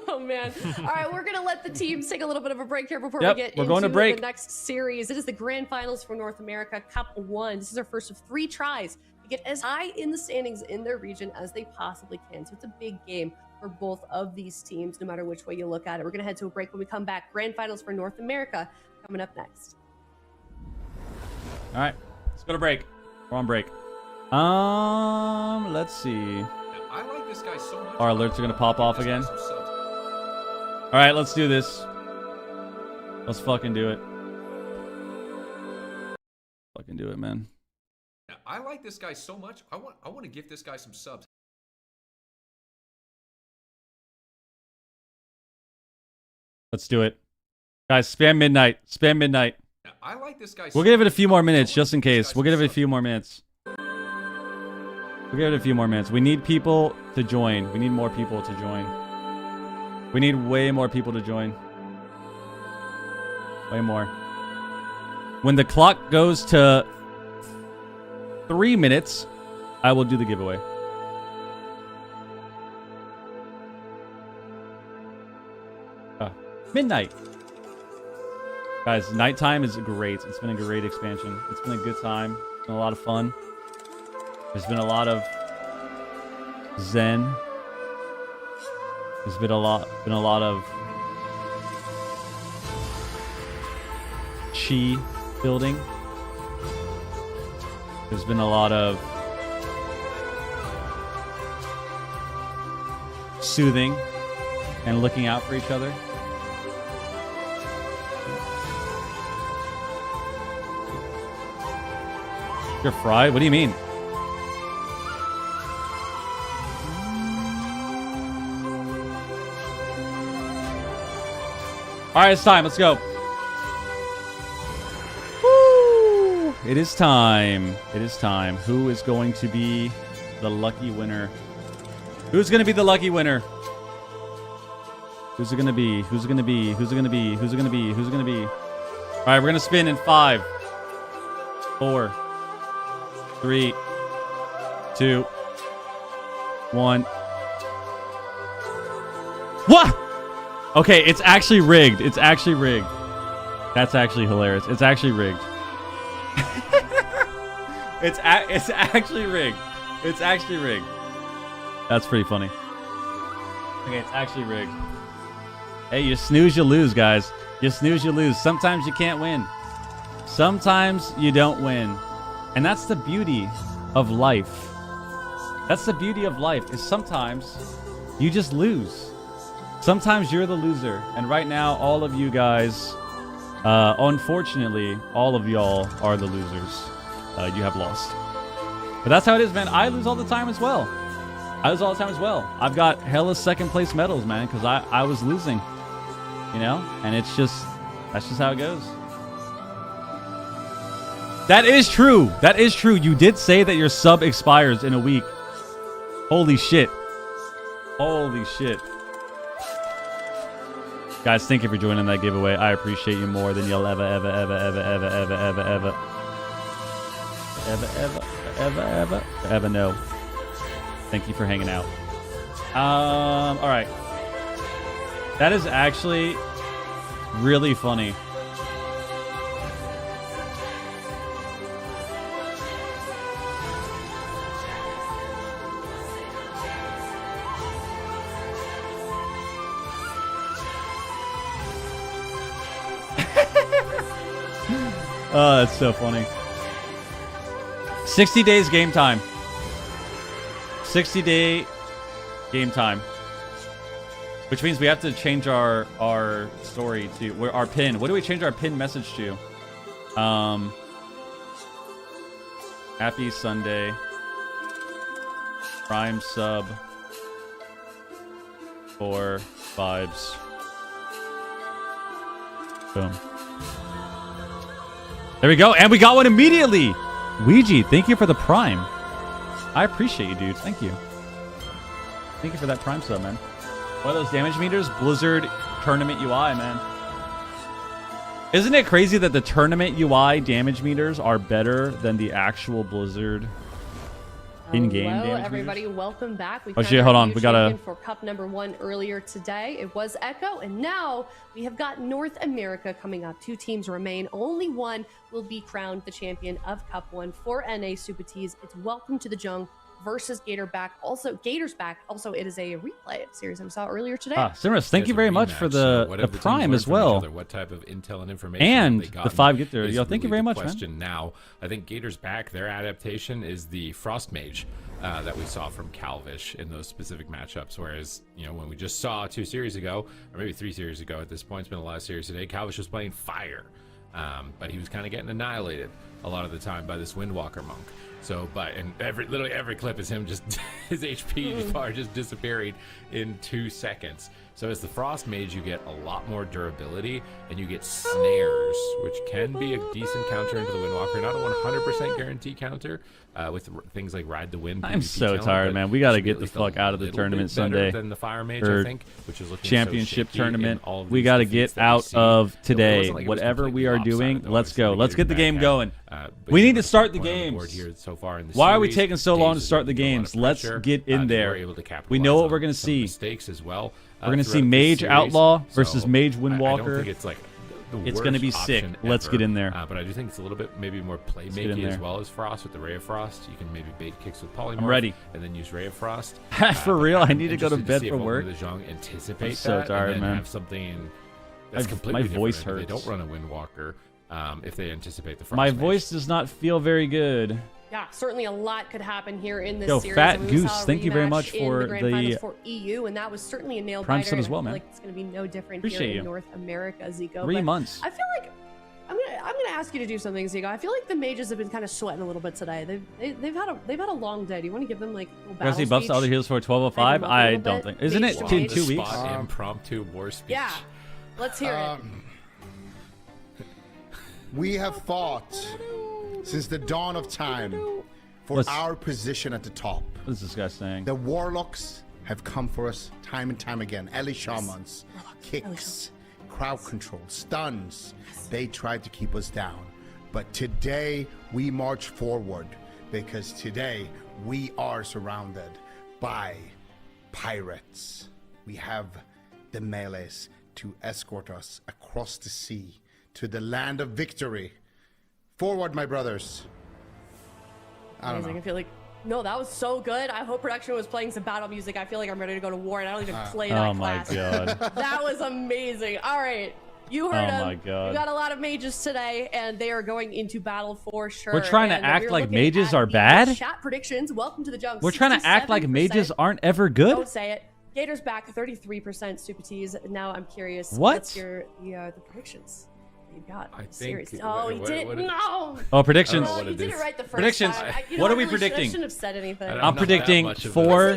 Oh man. All right, we're gonna let the teams take a little bit of a break here before we get into the next series. It is the grand finals for North America Cup 1. This is our first of 3 tries to get as high in the standings in their region as they possibly can. So it's a big game for both of these teams, no matter which way you look at it. We're gonna head to a break. When we come back, grand finals for North America coming up next. All right, let's go to break. We're on break. Let's see. I like this guy so much. Our alerts are gonna pop off again. All right, let's do this. Let's fucking do it. Fucking do it, man. I like this guy so much. I want to give this guy some subs. Let's do it. Guys, spam midnight. Spam midnight. I like this guy. We'll give it a few more minutes just in case. We'll give it a few more minutes. We'll give it a few more minutes. We need people to join. We need more people to join. We need way more people to join. Way more. When the clock goes to 3 minutes, I will do the giveaway. Midnight. Guys, nighttime is great. It's been a great expansion. It's been a good time. It's been a lot of fun. There's been a lot of zen. There's been a lot of chi building. There's been a lot of soothing and looking out for each other. You're fried? What do you mean? All right, it's time. Let's go. Woo! It is time. It is time. Who is going to be the lucky winner? Who's going to be the lucky winner? Who's it going to be? Who's it going to be? Who's it going to be? Who's it going to be? Who's it going to be? All right, we're going to spin in 5, 4, 3, 2, 1. What? Okay, it's actually rigged. It's actually rigged. That's actually hilarious. It's actually rigged. It's actually rigged. It's actually rigged. That's pretty funny. Okay, it's actually rigged. Hey, you snooze, you lose, guys. You snooze, you lose. Sometimes you can't win. Sometimes you don't win. And that's the beauty of life. That's the beauty of life, is sometimes you just lose. Sometimes you're the loser. And right now, all of you guys, unfortunately, all of y'all are the losers. You have lost. But that's how it is, man. I lose all the time as well. I lose all the time as well. I've got hella second place medals, man, because I was losing. You know? And it's just, that's just how it goes. That is true. That is true. You did say that your sub expires in a week. Holy shit. Holy shit. Guys, thank you for joining that giveaway. I appreciate you more than you'll ever know. Thank you for hanging out. All right. That is actually really funny. Oh, that's so funny. 60 days game time. 60-day game time. Which means we have to change our story to our pin. What do we change our pin message to? Happy Sunday. Prime sub. For vibes. Boom. There we go. And we got one immediately. Ouija, thank you for the Prime. I appreciate you, dude. Thank you. Thank you for that Prime sub, man. What are those damage meters? Blizzard Tournament UI, man. Isn't it crazy that the Tournament UI damage meters are better than the actual Blizzard in-game damage meters? Everybody, welcome back. We hold on. We got for Cup #1 earlier today. It was Echo, and now we have got North America coming up. 2 teams remain. Only one will be crowned the champion of Cup 1 for NA Super Tees. It's Welcome to the Jung versus Gators Back. Also, it is a replay series I saw earlier today. Simras, thank you very much for the Prime as well. What type of intel and information and they got the 5 get there. Yo, thank really you very much, question man. Now, I think Gators Back, their adaptation is the Frost Mage that we saw from Calvish in those specific matchups. Whereas, you know, when we just saw 2 series ago, or maybe 3 series ago at this point, it's been a lot of series today, Calvish was playing Fire. But he was kind of getting annihilated a lot of the time by this Windwalker monk. So, and literally every clip is him just his HP bar just disappearing in 2 seconds. So as the Frost Mage, you get a lot more durability, and you get snares, which can be a decent counter into the Windwalker. Not a 100% guarantee counter with things like Ride the Wind. I'm so tired, man. We got to get the fuck out of the tournament Sunday. Than the Fire Mage, I think, which is looking championship so tournament. We got to get out of today. Whatever we are doing, let's go. Let's get the game going. We need to start the games. Why are we taking so long to start the games? Let's get in there. We know what we're going to see. Mistakes as well. We're going to see Mage Outlaw versus Mage Windwalker. I don't think it's like It's going to be sick. Let's get in there. But I do think it's a little bit maybe more playmaking as well as Frost with the Ray of Frost. You can maybe bait kicks with Polymorph. I'm ready. And then use Ray of Frost. For real, I need to go to bed for work. The Zhang anticipate I'm so tired, and then man. have something that's completely different. My voice hurts. hurts. They don't run a Windwalker if they anticipate the Frost My Mage. voice does not feel very good. Yeah, certainly a lot could happen here in this Yo, series. Fat And we Goose, saw a thank you very rematch much in for the grand finals the for EU, and that was certainly a nail Prime biter. sub as well, and I man. feel like it's going to be no different Appreciate here you. in North America, Zico. 3 But months. I feel like I'm gonna ask you to do something, Zico. I feel like the mages have been kind of sweating a little bit today. They've had a long day. Do you want to give them like a little battle We're buffs to other heroes for 12:05. I don't think. Isn't it in 2 weeks? Impromptu war speech. Yeah, let's hear it. We have fought since the dawn of time for our position at the top. What is this guy saying? The warlocks have come for us time and time again. Ellie shamans, kicks, crowd control, stuns. They tried to keep us down. But today we march forward because today we are surrounded by pirates. We have the melees to escort us across the sea to the land of victory. Forward, my brothers. I don't know. I feel like that was so good. I hope production was playing some battle music. I feel like I'm ready to go to war, and I don't even play that class. Oh my god. That was amazing. All right, you heard him. Oh my god. We got a lot of mages today, and they are going into battle for sure. We're trying to And act we're like looking mages at are the bad? Chat predictions. Welcome to the junk. We're trying to act like 67%. mages aren't ever good? Don't say it. Gators back 33%. Super T's. Now I'm curious. What? Let's hear the predictions. You got I think. series. Oh, he did. No. Oh, predictions. Oh, you did it right the first Predictions. time. What are we I predicting? shouldn't have said anything. I'm predicting 4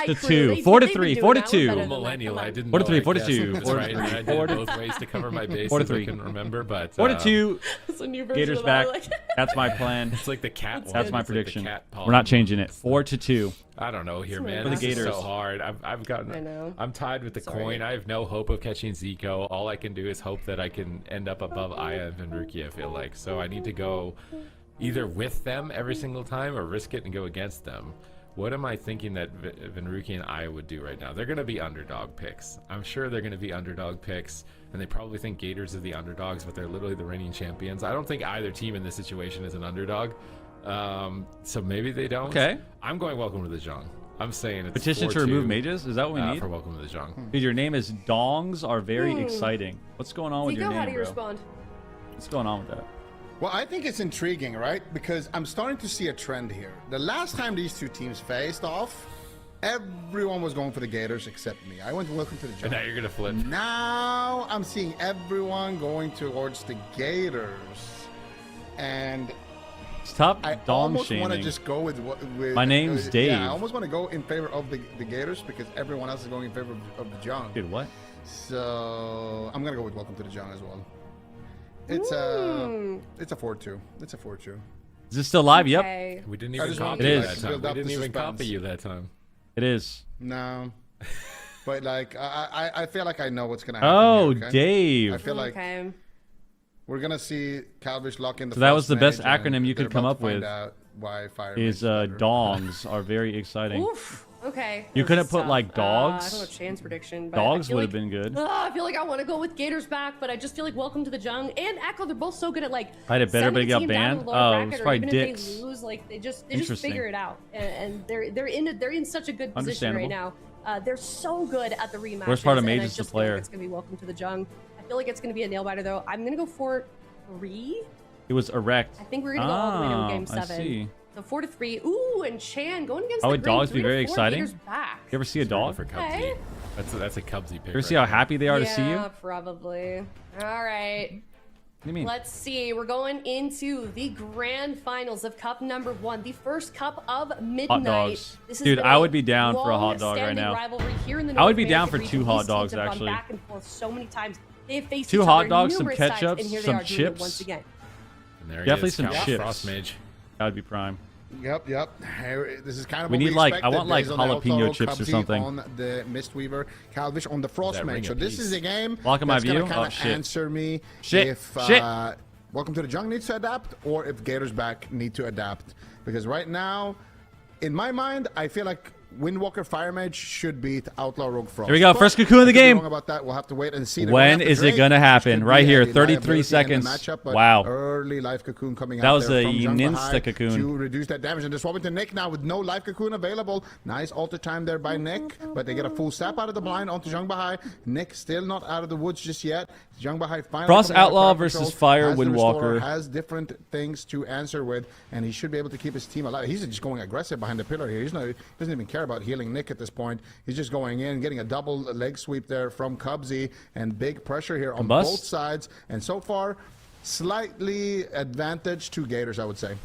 to 2. 4 to 3. 4 to 2. Millennial. I didn't 4 to 3. know, 4 to I 2. guess. That's right. I did it both ways to cover my bases. 4 to 3. I couldn't remember, but 4 to 2. It's a new version Gators of back. that. I like it. That's my plan. It's like the cat one. That's my It's like the prediction. cat We're not changing it. 4 to 2. I don't know here, man. For the This is Gators. so hard. I've gotten. I know. I'm tied with the coin. I have no hope of catching Zico. All I can do is hope that I can end up above Aya and Venruki, I feel like. So I need to go either with them every single time or risk it and go against them. What am I thinking that Venruki and Aya would do right now? They're going to be underdog picks. I'm sure they're going to be underdog picks, and they probably think Gators are the underdogs, but they're literally the reigning champions. I don't think either team in this situation is an underdog. So maybe they don't. Okay. I'm going welcome to the Zhang. I'm saying it's Petition to remove mages? Is that what we need? for welcome to the Zhang. Dude, your name is Dongs are very exciting. What's going on with your Zico, name, how do you bro? respond? What's going on with that? Well, I think it's intriguing, right? Because I'm starting to see a trend here. The last time these two teams faced off, everyone was going for the Gators except me. I went welcome to the And Zhang. now you're gonna flip. Now I'm seeing everyone going towards the Gators, and Stop I dong almost want to shaming. just go with My name's Dave. Yeah, I almost want to go in favor of the Gators because everyone else is going in favor of the Zhang. Dude, what? So I'm gonna go with welcome to the Zhang as well. It's a 4-2. It's a 4-2. Is this still live? Yep. Okay. We didn't I even just copy wanted you to, that like, time. build We up didn't the even suspense. copy you that time. It is. No. But like I feel like I know what's gonna happen. Oh, here, okay? Dave. I feel like Okay. we're gonna see Calvish lock in the. So that was Frost the best Mage, and acronym you could they're come about up to find with. out why Fire Is Mage better. dongs are very exciting. Oof. Okay. You This couldn't is put tough. like I dogs. don't know Chan's prediction. But Dogs I feel would have like, been good. I feel like I want to go with Gators back, but I just feel like welcome to the Jung and Echo. They're both so good at like. I had it better, but sending it got a team down to banned? the lower Oh, bracket, it's or probably even dicks. if they lose, like they just Interesting. figure it out, and they're in such a good position right now. They're so good at the rematches. Worst part of and I Mage is the just feel like player. It's gonna be welcome to the Jung. I feel like it's gonna be a nail biter though. I'm gonna go for 3. It was erect. I think we're gonna go all the way to game I 7. see. So 4 to 3. Ooh, and Chan going against. Oh, the would green, dogs be 3 to very 4 exciting? Gators back. You ever see a dog? For Cubsy. Okay. That's a Cubsy pick. You ever see how happy they are to see you? Yeah, probably. All right. What do you mean? Let's see. We're going into the grand finals of Cup number 1, the first Cup of midnight. Hot dogs. This has Dude, been I a would be down for a hot dog right long-standing now. rivalry here in the I would North be down American for 2 region. hot These dogs, teams have gone actually. back and forth so many times. They have faced 2 each hot other dogs, some numerous times, ketchup, and here they some are doing it chips. once again. And there he Definitely is, some Cal chips. Frost Mage. That would be prime. Yep. Hey, this is kind of We what need, like, I expected want, like, based on the jalapeno Altaro, chips or Cubsy something. on the Mistweaver, Calvish on the Frost That Mage. ring So of this peace. is a game Blocking my that's gonna view? kind Oh, of shit. answer me Shit. if Shit. Welcome to the Jung needs to adapt or if Gators back need to adapt. Because right now, in my mind, I feel like Windwalker Fire Mage should beat Outlaw Rogue Frost. Here we go. First cocoon of the game. Wrong about that. We'll have to wait and see. When is it going to happen? Right here, 33 seconds. Matchup, wow. Early life cocoon coming that out was there a ninsta cocoon. to reduce that damage. And they're swapping to Nick now with no life cocoon available. Nice alter time there by Nick, but they get a full sap out of the blind onto Zhang Bahai. Nick still not out of the woods just yet. Zhang Bahai finally Frost Outlaw versus Fire Windwalker. Has different things to answer with, and he should be able to keep his team alive. He's just going aggressive behind the pillar here. He doesn't even care about healing Nick at this point. He's just going in, getting a double leg sweep there from Cubsy, and big pressure here on both sides. And so far, slightly advantage to Gators, I would say.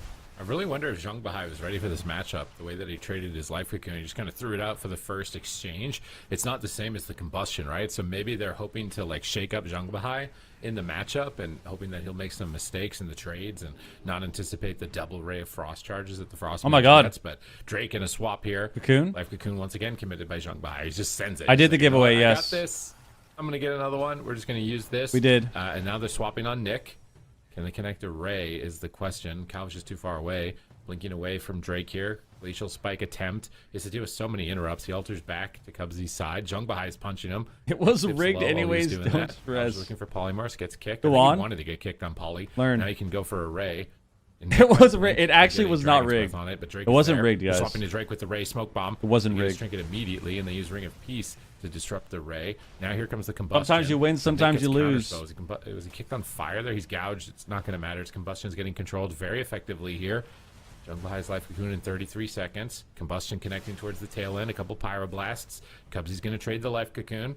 I really wonder if Zhang Bahai was ready for this matchup. The way that he traded his life cocoon, he just kind of threw it out for the first exchange. It's not the same as the combustion, right? So maybe they're hoping to like shake up Zhang Bahai in the matchup and hoping that he'll make some mistakes in the trades and not anticipate the double ray of frost charges that the frost. Oh my god! Gets. But Drake in a swap here. Cocoon. Life cocoon once again committed by Zhang Bahai. He just sends it. I did the giveaway. I yes. got this. I'm gonna get another one. We're just gonna use this. We did. And now they're swapping on Nick. Can they connect a ray is the question. Calvish is too far away. Blinking away from Drake here. Glacial Spike attempt. He has to deal with so many interrupts. He alters back to Cubsy's side. Zhang Bahai is punching him. It was rigged anyways. Don't stress. Looking for Polymorphs. Gets kicked. Go on. He wanted to get kicked on Poly. Learn. Now he can go for a ray. It was rigged. It actually was not rigged. On it, but Drake it wasn't rigged, guys. Swapping to Drake with the ray smoke bomb. It wasn't rigged. Trinket immediately, and they use Ring of Peace to disrupt the ray. Now here comes the combustion. Sometimes you win, sometimes you lose. Was he kicked on fire there? He's gouged. It's not going to matter. His combustion is getting controlled very effectively here. Zhang Bahai's life cocoon in 33 seconds. Combustion connecting towards the tail end. A couple pyroblasts. Cubsy's going to trade the life cocoon.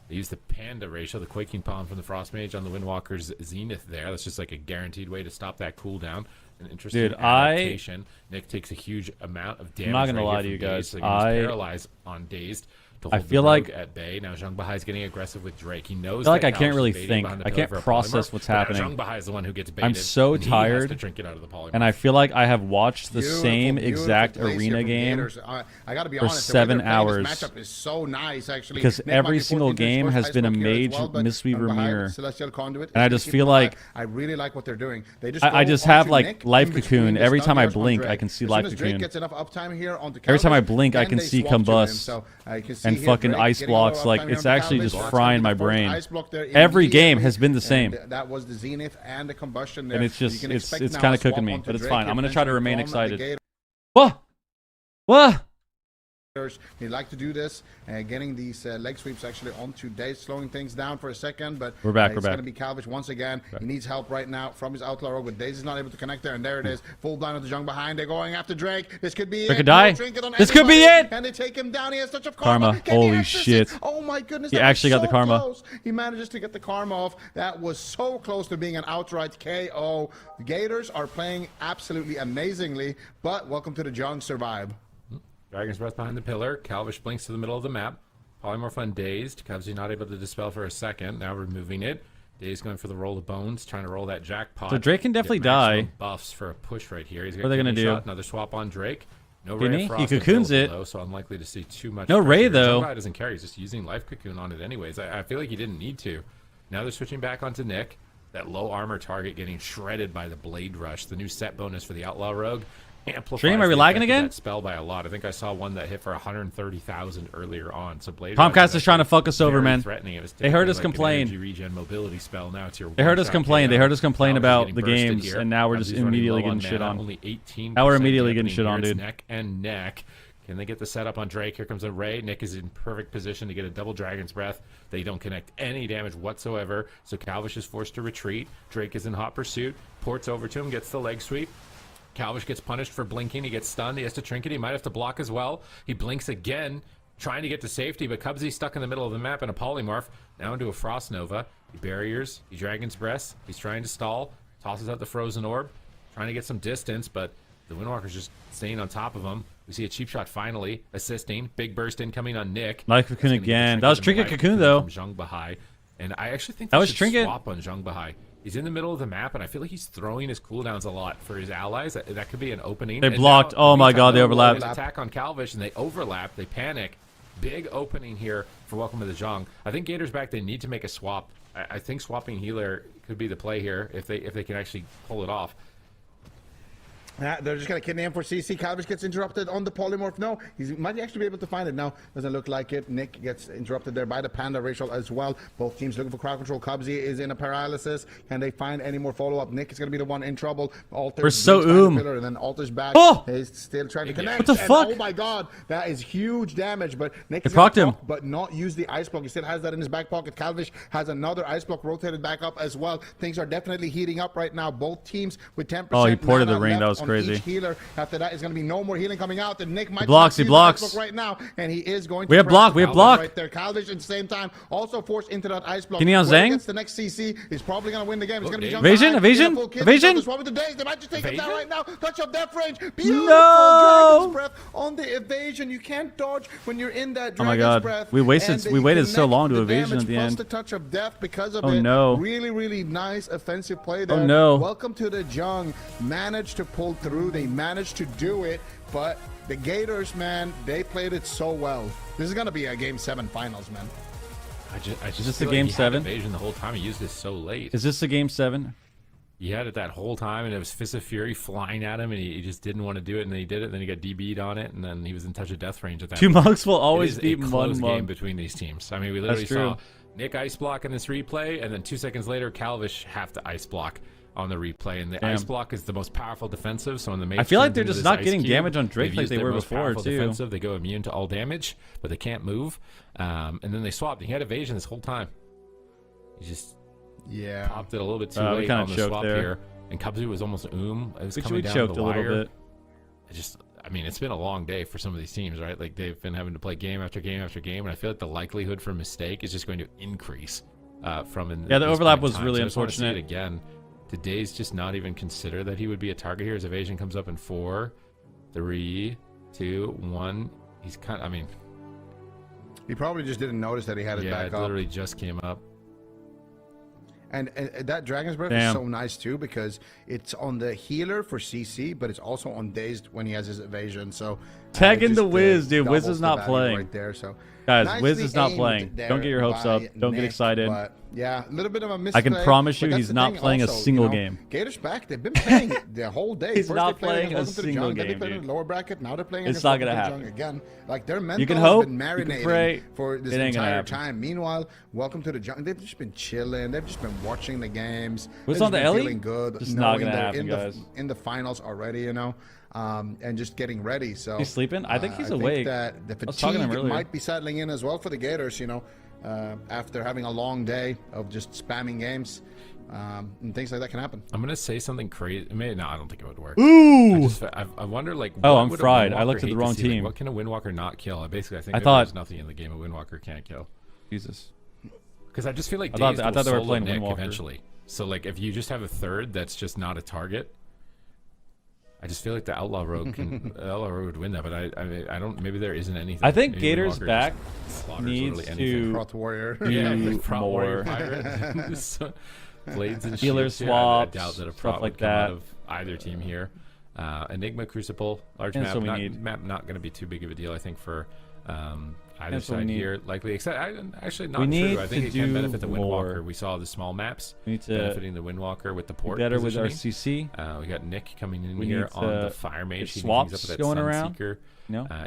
They use the Panda ratio, the Quaking Palm from the Frost Mage on the Windwalker's Zenith there. That's just like a guaranteed way to stop that cooldown. An interesting adaptation. Nick takes a huge amount of damage. I'm not going to lie to you guys. So he's paralyzed on Dazed. I feel like at bay. Now Zhang Bahai is getting aggressive with Drake. He knows. I feel like I can't really think. I can't process what's happening. Zhang Bahai is the one who gets baited. I'm so tired, and I feel like I have watched the same exact arena game I gotta be for honest, 7 hours. This matchup is so nice, actually. Because every single game has been a mage Mistweaver mirror, and I just feel like I really like what they're doing. They just I just have like life cocoon. Every time I blink, I can see life cocoon. Every time I blink, I can see combust and fucking ice blocks. Like, it's actually just frying my brain. Every game has been the same. That was the Zenith and the combustion there. And it's just, it's kind of cooking me, but it's fine. I'm going to try to remain excited. What? What? They like to do this, getting these leg sweeps actually onto Daze, slowing things down for a second, but we're back. It's going to be Calvish once again. He needs help right now from his Outlaw Rogue, but Daze is not able to connect there, and there it is. Full blind on the Zhang behind. They're going after Drake. This could be it. Could die. This could be it. And they take him down. He has such a karma. Holy shit. Oh my goodness. He actually got the karma. Close. He manages to get the karma off. That was so close to being an outright KO. The Gators are playing absolutely amazingly, but welcome to the Zhang Survive. Dragon's Breath behind the pillar. Calvish blinks to the middle of the map. Polymorph on Dazed. Cubsy not able to dispel for a second. Now removing it. Dazed going for the roll of bones, trying to roll that jackpot. So Drake can definitely die. Buffs for a push right here. He's what are they going to do? Another swap on Drake. No Didn't ray he? of frost. He cocoons it. Below, so unlikely to see too much. No ray though. Zhang Bahai doesn't care. He's just using life cocoon on it anyways. I feel like he didn't need to. Now they're switching back onto Nick. That low armor target getting shredded by the Blade Rush. The new set bonus for the Outlaw Rogue. Stream, are we lagging again? That spell by a lot. I think I saw one that hit for 130,000 earlier on. So Blade Comcast is trying to fuck us over, man. Threatening. It they heard us complain. Regen mobility spell. Now it's your they heard us complain. They heard us complain about the games, and now we're just immediately getting shit on. Only 18%. Now we're immediately getting shit on, dude. Neck and neck. Can they get the setup on Drake? Here comes a Ray. Nick is in perfect position to get a double Dragon's Breath. They don't connect any damage whatsoever. So Calvish is forced to retreat. Drake is in hot pursuit. Ports over to him, gets the leg sweep. Calvish gets punished for blinking. He gets stunned. He has to trinket. He might have to block as well. He blinks again, trying to get to safety, but Cubsy's stuck in the middle of the map in a polymorph. Now into a Frost Nova. He barriers. He Dragon's Breath. He's trying to stall. Tosses out the Frozen Orb. Trying to get some distance, but the Windwalker's just staying on top of him. We see a cheap shot finally assisting. Big burst incoming on Nick. Life cocoon again. That was Trinket cocoon though. From Zhang Bahai. And I actually think that was Trinket. Swap on Zhang Bahai. He's in the middle of the map, and I feel like he's throwing his cooldowns a lot for his allies. That could be an opening. They blocked. Oh my god, they overlapped. Attack on Calvish, and they overlap. They panic. Big opening here for Welcome to the Zhang. I think Gators back. They need to make a swap. I think swapping healer could be the play here if they can actually pull it off. They're just going to kidnap him for CC. Calvish gets interrupted on the polymorph. No, he might actually be able to find it now. Doesn't look like it. Nick gets interrupted there by the Panda racial as well. Both teams looking for crowd control. Cubsy is in a paralysis. Can they find any more follow-up? Nick is going to be the one in trouble. Alter, we're so and then Alter's back. Oh! He's still trying to connect. What the fuck? Oh my god, that is huge damage. But Nick is procced him, but not use the ice block. He still has that in his back pocket. Calvish has another ice block rotated back up as well. Things are definitely heating up right now. Both teams with 10%. Oh, he ported the ring. That was crazy. Healer. After that, is going to be no more healing coming out. And Nick might he blocks right now, and he is going to. We have block right there. Calvish at the same time also forced into that ice block. Can he on Zhang? Gets the next CC. He's probably going to win the game. He's going to be evasion. They might just take him down right now. Touch of death range. Beautiful Dragon's Breath on the evasion. You can't dodge when you're in that Dragon's Breath. We waited so long to evasion at the end. The touch of death because of it. No. Really, really nice offensive play there. Oh no. Welcome to the Jung. Managed to pull through. They managed to do it, but the Gators, man, they played it so well. This is gonna be a Game 7 finals, man. I just is this a feel Game like 7? Evasion the whole time. He used this so late. Is this a Game 7? He had it that whole time, and it was Fist of Fury flying at him, and he just didn't want to do it, and then he did it, and then he got DB'd on it, and then he was in touch of death range at that Two point. monks will always beat one game monk between these teams. I mean, we literally saw Nick ice block in this replay, and then 2 seconds later, Calvish have to ice block on the replay, and the ice block is the most powerful defensive. So in the mage, I feel like they're just not getting damage on Drake like they were before too. Defensive, they go immune to all damage, but they can't move. And then they swapped. He had evasion this whole time. He just popped it a little bit too late on the swap here. And Cubsy was almost It was coming down the wire. A little bit. I mean, it's been a long day for some of these teams, right? Like they've been having to play game after game after game, and I feel like the likelihood for mistake is just going to increase from in. Yeah, the overlap was really unfortunate. I just want to see it again. Did Days just not even consider that he would be a target here? His evasion comes up in 4, 3, 2, 1. He's kind of, I mean... He probably just didn't notice that he had it back up. Yeah, it literally just came up. And that Dragon's Breath is so nice too, because it's on the healer for CC, but it's also on Dazed when he has his evasion. So tag in the Wiz, dude. Wiz is not playing right there. So guys, Wiz is not playing. Don't get your hopes up. Don't get excited. But yeah, a little bit of a misplay. I can promise you, he's not playing a single game. Gators back. They've been playing the whole day. He's not playing a single game, Then they played in the lower bracket. Now they're playing. It's not gonna happen again. Like their mental you can hope, has been marinating for this entire time. Meanwhile, welcome to the Jung. They've just been chilling. They've just been watching the games. What's on the Ellie? Feeling good. Just not gonna happen, guys. In the finals already, you know. And just getting ready. So he's sleeping. I think he's awake. I think that the fatigue might be settling in as well for the Gators. You know, after having a long day of just spamming games, and things like that can happen. I'm gonna say something crazy. No, I don't think it would work. Ooh! I wonder, like, I'm fried. I looked at the wrong team. Like, what can a Windwalker not kill? I think there's nothing in the game a Windwalker can't kill. Jesus. Because I just feel like I thought they were playing Nick Windwalker eventually. So like, if you just have a third that's just not a target. I just feel like the Outlaw Rogue would win that, but I don't. Maybe there isn't anything. I think Gators back needs to Prot Warrior. do more blades and healer swaps, I doubt that a stuff like come that. out of either team here. Enigma, Crucible, large map. Map not going to be too big of a deal, I think, for either side here. Likely, except actually not true. I think it can benefit the Windwalker. We saw the small maps benefiting the Windwalker with the port. Better with our CC. We got Nick coming in here on the Fire Mage. Swaps going around. Seeker,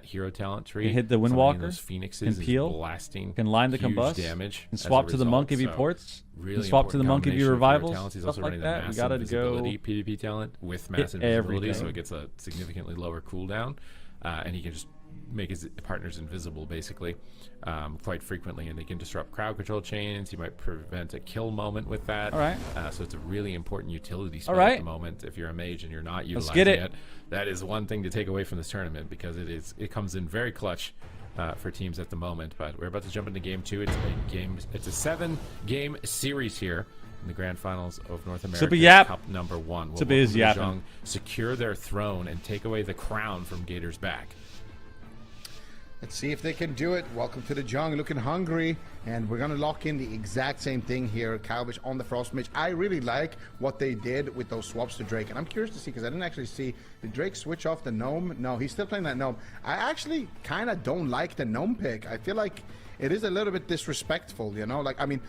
hero talent tree. You hit the Windwalker. Those Phoenixes can peel. Blasting. Can line the combust. Damage. Can swap to the monk if he ports. Really swap to the monk if he revivals. He's stuff also like running that. We gotta go. PvP talent with massive visibility, so it gets a significantly lower cooldown, and he can just make his partners invisible basically quite frequently, and they can disrupt crowd control chains. He might prevent a kill moment with that. All right. So it's a really important utility spell at the moment. If you're a mage and you're not utilizing it, that is one thing to take away from this tournament, because it comes in very clutch for teams at the moment. But we're about to jump into game 2. It's a 7-game series here in the grand finals of North America Cup number 1. Will secure their throne and take away the crown from Gators back? Let's see if they can do it. Welcome to the Jung, looking hungry, and we're gonna lock in the exact same thing here. Calvish on the Frost Mage. I really like what they did with those swaps to Drake, and I'm curious to see, because I didn't actually see, did Drake switch off the Gnome? No, he's still playing that Gnome. I actually kind of don't like the Gnome pick. I feel like it is a little bit disrespectful, you know? Like, I mean,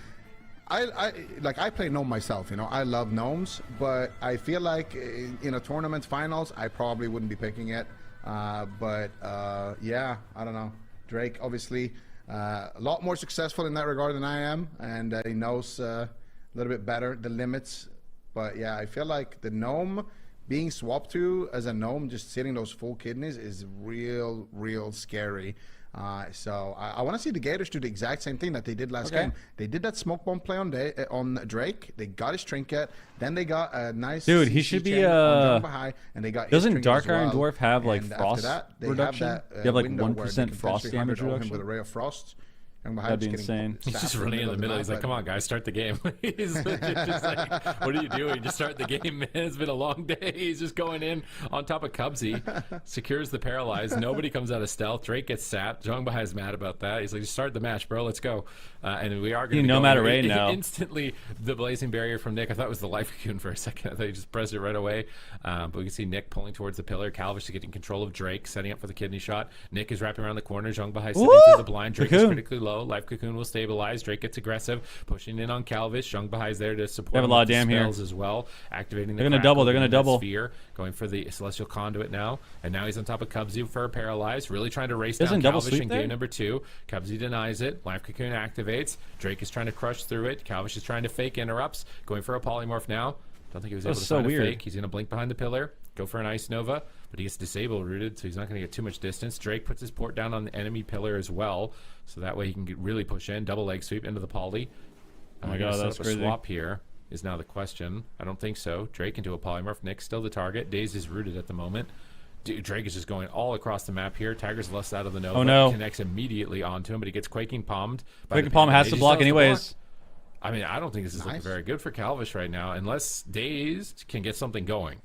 I play gnome myself, you know. I love gnomes, but I feel like in a tournament finals, I probably wouldn't be picking it. Yeah, I don't know. Drake, obviously, a lot more successful in that regard than I am, and he knows a little bit better the limits. But yeah, I feel like the gnome being swapped to as a gnome, just sitting those full kidneys is real scary. So I want to see the Gators do the exact same thing that they did last game. They did that smoke bomb play on Drake. They got his trinket. Then they got a nice he should be and they got doesn't Dark Iron Dwarf have like frost reduction? They have like 1% frost damage reduction with a ray of frost. That'd be insane. He's just running in the middle. He's like, "Come on, guys, start the game." He's just like, "What are you doing? Just start the game, man. It's been a long day." He's just going in on top of Cubsy, secures the paralyze. Nobody comes out of stealth. Drake gets sapped. Zhongbahai is mad about that. He's like, "Just start the match, bro. Let's go." And we are going to no matter right now. Instantly, the blazing barrier from Nick. I thought it was the life cocoon for a second. I thought he just pressed it right away. But we can see Nick pulling towards the pillar. Calvish is getting control of Drake, setting up for the kidney shot. Nick is wrapping around the corner. Zhongbahai sitting through the blind. Drake is critically low. Life cocoon will stabilize. Drake gets aggressive, pushing in on Calvish. Zhongbahai is there to support. They have a lot of dam here as well, activating. They're going to double. They're going to double. Sphere, going for the celestial conduit now, and now he's on top of Cubsy for a paralyzed. Really trying to race down Calvish in game number 2. Cubsy denies it. Life cocoon activates. Drake is trying to crush through it. Calvish is trying to fake interrupts. Going for a polymorph now. Don't think he was able to find a fake. He's going to blink behind the pillar. Go for an Ice Nova, but he gets disable rooted, so he's not going to get too much distance. Drake puts his port down on the enemy pillar as well, so that way he can really push in. Double leg sweep into the poly. Oh my god, that's crazy. A swap here is now the question. I don't think so. Drake into a polymorph. Nick's still the target. Daze is rooted at the moment. Drake is just going all across the map here. Tiger's less out of the Nova. Oh no. Connects immediately onto him, but he gets Quaking Palmed. Quaking Palm has to block anyways. I mean, I don't think this is looking very good for Calvish right now, unless Daze can get something going.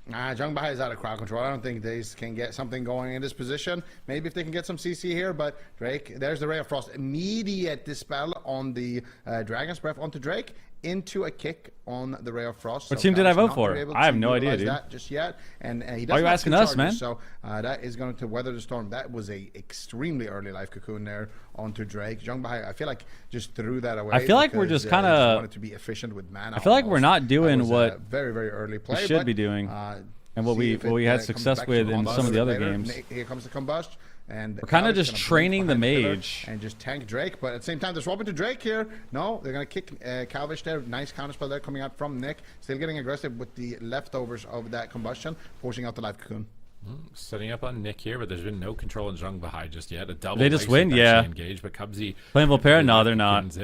Zhongbahai is out of crowd control. I don't think Daze can get something going in this position. Maybe if they can get some CC here, but Drake, there's the Ray of Frost. Immediate dispel on the Dragon's Breath onto Drake, into a kick on the Ray of Frost. What team did I vote for? I have no idea, dude. That just yet, and he doesn't. Why are you asking us, man? So that is going to weather the storm. That was a extremely early life cocoon there onto Drake. Zhongbahai, I feel like just threw that away. I feel like we're just kind of wanted to be efficient with mana. I feel like we're not doing what very early play we should be doing, and what we had success with in some of the other games. Here comes the combust. And we're kind of just training the mage and just tank Drake, but at the same time they're swapping to Drake here. No, they're gonna kick Calvish there. Nice counterspell there coming out from Nick. Still getting aggressive with the leftovers of that combustion, pushing out the life cocoon. Setting up on Nick here, but there's been no control in Zhongbahai just yet. A double. They just win, yeah. Engaged, but Cubsy playing Volpera. No, they're not.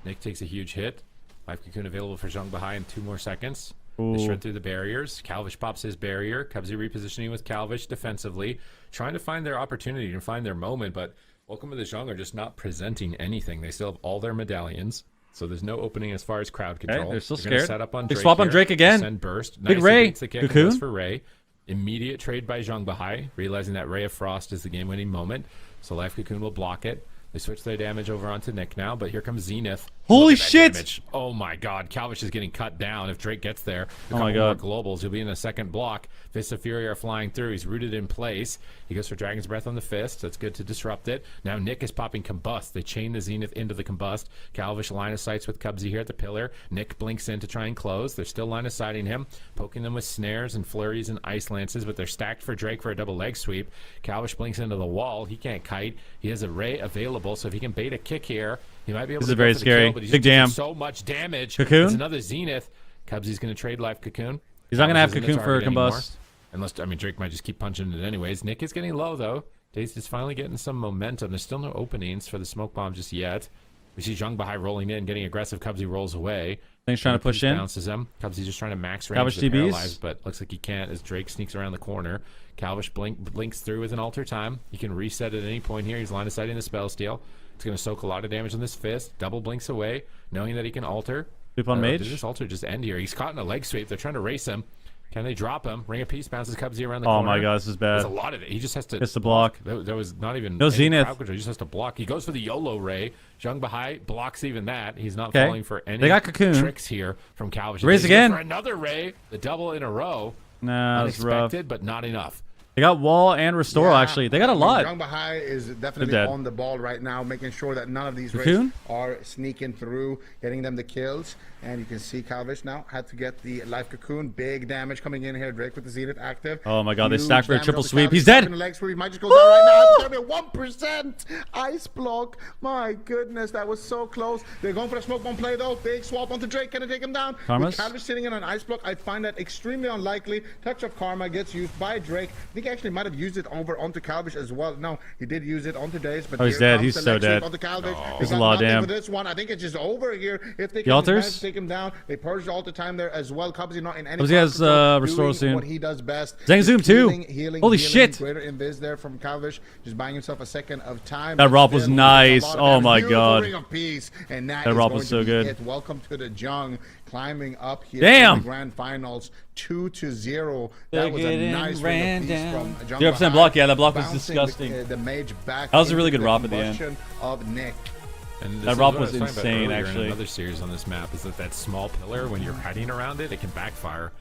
Nick takes a huge hit. Life cocoon available for Zhongbahai in 2 more seconds. They shred through the barriers. Calvish pops his barrier. Cubsy repositioning with Calvish defensively, trying to find their opportunity and find their moment, but Welcome to the Zhong are just not presenting anything. They still have all their medallions, so there's no opening as far as crowd control. Okay, they're still scared. Set up on they Drake swap on here. Drake again. Send burst. Big Nice Ray. The kick Cocoon for Ray. Immediate trade by Zhongbahai, realizing that Ray of Frost is the game-winning moment. So Life Cocoon will block it. They switch their damage over onto Nick now, but here comes Zenith. Holy shit! Damage. Oh my god, Calvish is getting cut down. If Drake gets there, oh my god, globals, he'll be in a second block. Fists of Fury are flying through. He's rooted in place. He goes for Dragon's Breath on the fist. That's good to disrupt it. Now Nick is popping Combust. They chain the Zenith into the Combust. Calvish line of sights with Cubsy here at the pillar. Nick blinks in to try and close. They're still line of sighting him, poking them with snares and flurries and ice lances, but they're stacked for Drake for a double leg sweep. Calvish blinks into the wall. He can't kite. He has a Ray available, so if he can bait a kick here, he might be able to. This is very scary. Kill, but he's big damn. So much damage. Cocoon. It's another Zenith. Cubsy's going to trade Life Cocoon. He's not going to have Cocoon for a Combust. Unless, I mean, Drake might just keep punching it anyways. Nick is getting low, though. Daze is finally getting some momentum. There's still no openings for the smoke bomb just yet. We see Zhongbahai rolling in, getting aggressive. Cubsy rolls away. He's trying to push in. Bounces him. Cubsy's just trying to max range the paralyzed, but looks like he can't as Drake sneaks around the corner. Calvish blinks through with an alter time. He can reset at any point here. He's line of sighting the spell steal. It's going to soak a lot of damage on this fist. Double blinks away, knowing that he can alter. Sweep on mage. Did this alter just end here? He's caught in a leg sweep. They're trying to race him. Can they drop him? Ring of Peace bounces Cubsy around the corner. Oh my god, this is bad. There's a lot of it. He just has to... It's the block. There was not even... No Zenith. He just has to block. He goes for the YOLO Ray. Zhongbahai blocks even that. He's not falling for any they got Cocoon. Tricks here from Calvish. Raise again. For another Ray. The double in a row. Nah, that's rough. Unexpected, but not enough. They got wall and restore, actually. They got a lot. Young Bahai is definitely on the ball right now, making sure that none of these raids are sneaking through, getting them the kills. And you can see Calvish now had to get the life cocoon. Big damage coming in here. Drake with the Zenith active. Oh my god, they stacked for a triple sweep. He's dead. Leg sweep. He might just go down right now. It's going to be a 1% ice block. My goodness, that was so close. They're going for the smoke bomb play though. Big swap onto Drake. Can it take him down? With Calvish sitting in an ice block, I find that extremely unlikely. Touch of Karma gets used by Drake. I think he actually might have used it over onto Calvish as well. No, he did use it onto Daze, but he's dead. He's so dead. There's a lot of damage. For this one, I think it's just over here. If they can take him down, they purged all the time there as well. Cubsy not in any. He has restore soon. What he does best. Zang Zoom too. Holy shit! Greater invis there from Calvish, just buying himself a second of time. That Rob was nice. Oh my god. Ring of peace, and that Rob was so good. Welcome to the Jung, climbing up here. Damn. In the grand finals, 2-0. That was a nice ring of peace from Jung. 0% block. Yeah, that block was disgusting. The mage back. That was a really good Rob at the end. Of Nick. And that Rob was insane, actually. Another series on this map is that small pillar, when you're hiding around it, it can backfire.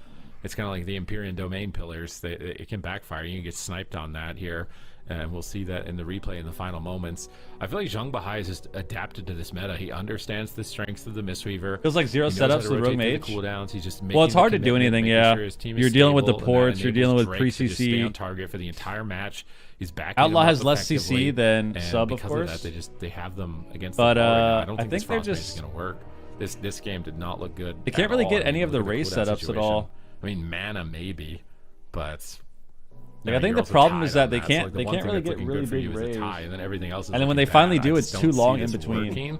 It's kind of like the Empyrean Domain pillars. It can backfire. You can get sniped on that here, and we'll see that in the replay in the final moments. I feel like Zhang Bahai has just adapted to this meta. He understands the strengths of the Mistweaver. Feels like zero setups with Rogue Mage. Cooldowns. He's just well, it's hard to do anything, yeah. You're dealing with the ports, you're dealing with pre-CC. Stay on target for the entire match. He's back. Outlaw has less CC than sub, of course. Because of that, they have them against but, the I don't think this they're just is going to work. This game did not look good. They can't really get any of the race setups at all. I mean, mana maybe, but like, I think the problem is that they can't really get really big rays. And then everything else is and then when they finally do, it's too long in between.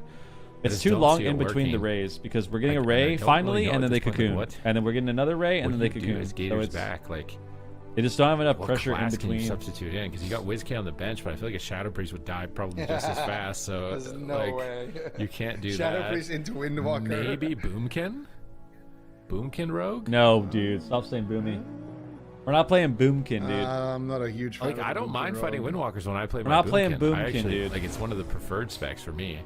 It's too long in between the rays because we're getting a ray finally, and then they cocoon, and then we're getting another ray, and then they cocoon. So it's back, like they just don't have enough pressure in between. Can you substitute in because you got WizK on the bench, but I feel like a Shadow Priest would die probably just as fast. So there's no way you can't do Shadow that. Shadow Priest into Windwalker. Maybe Boomkin. Boomkin Rogue? No, dude. Stop saying Boomy. We're not playing Boomkin, dude. I'm not a huge fan. Like, I don't mind fighting Windwalkers when I play. We're not playing Boomkin, dude. Like, it's one of the preferred specs for me.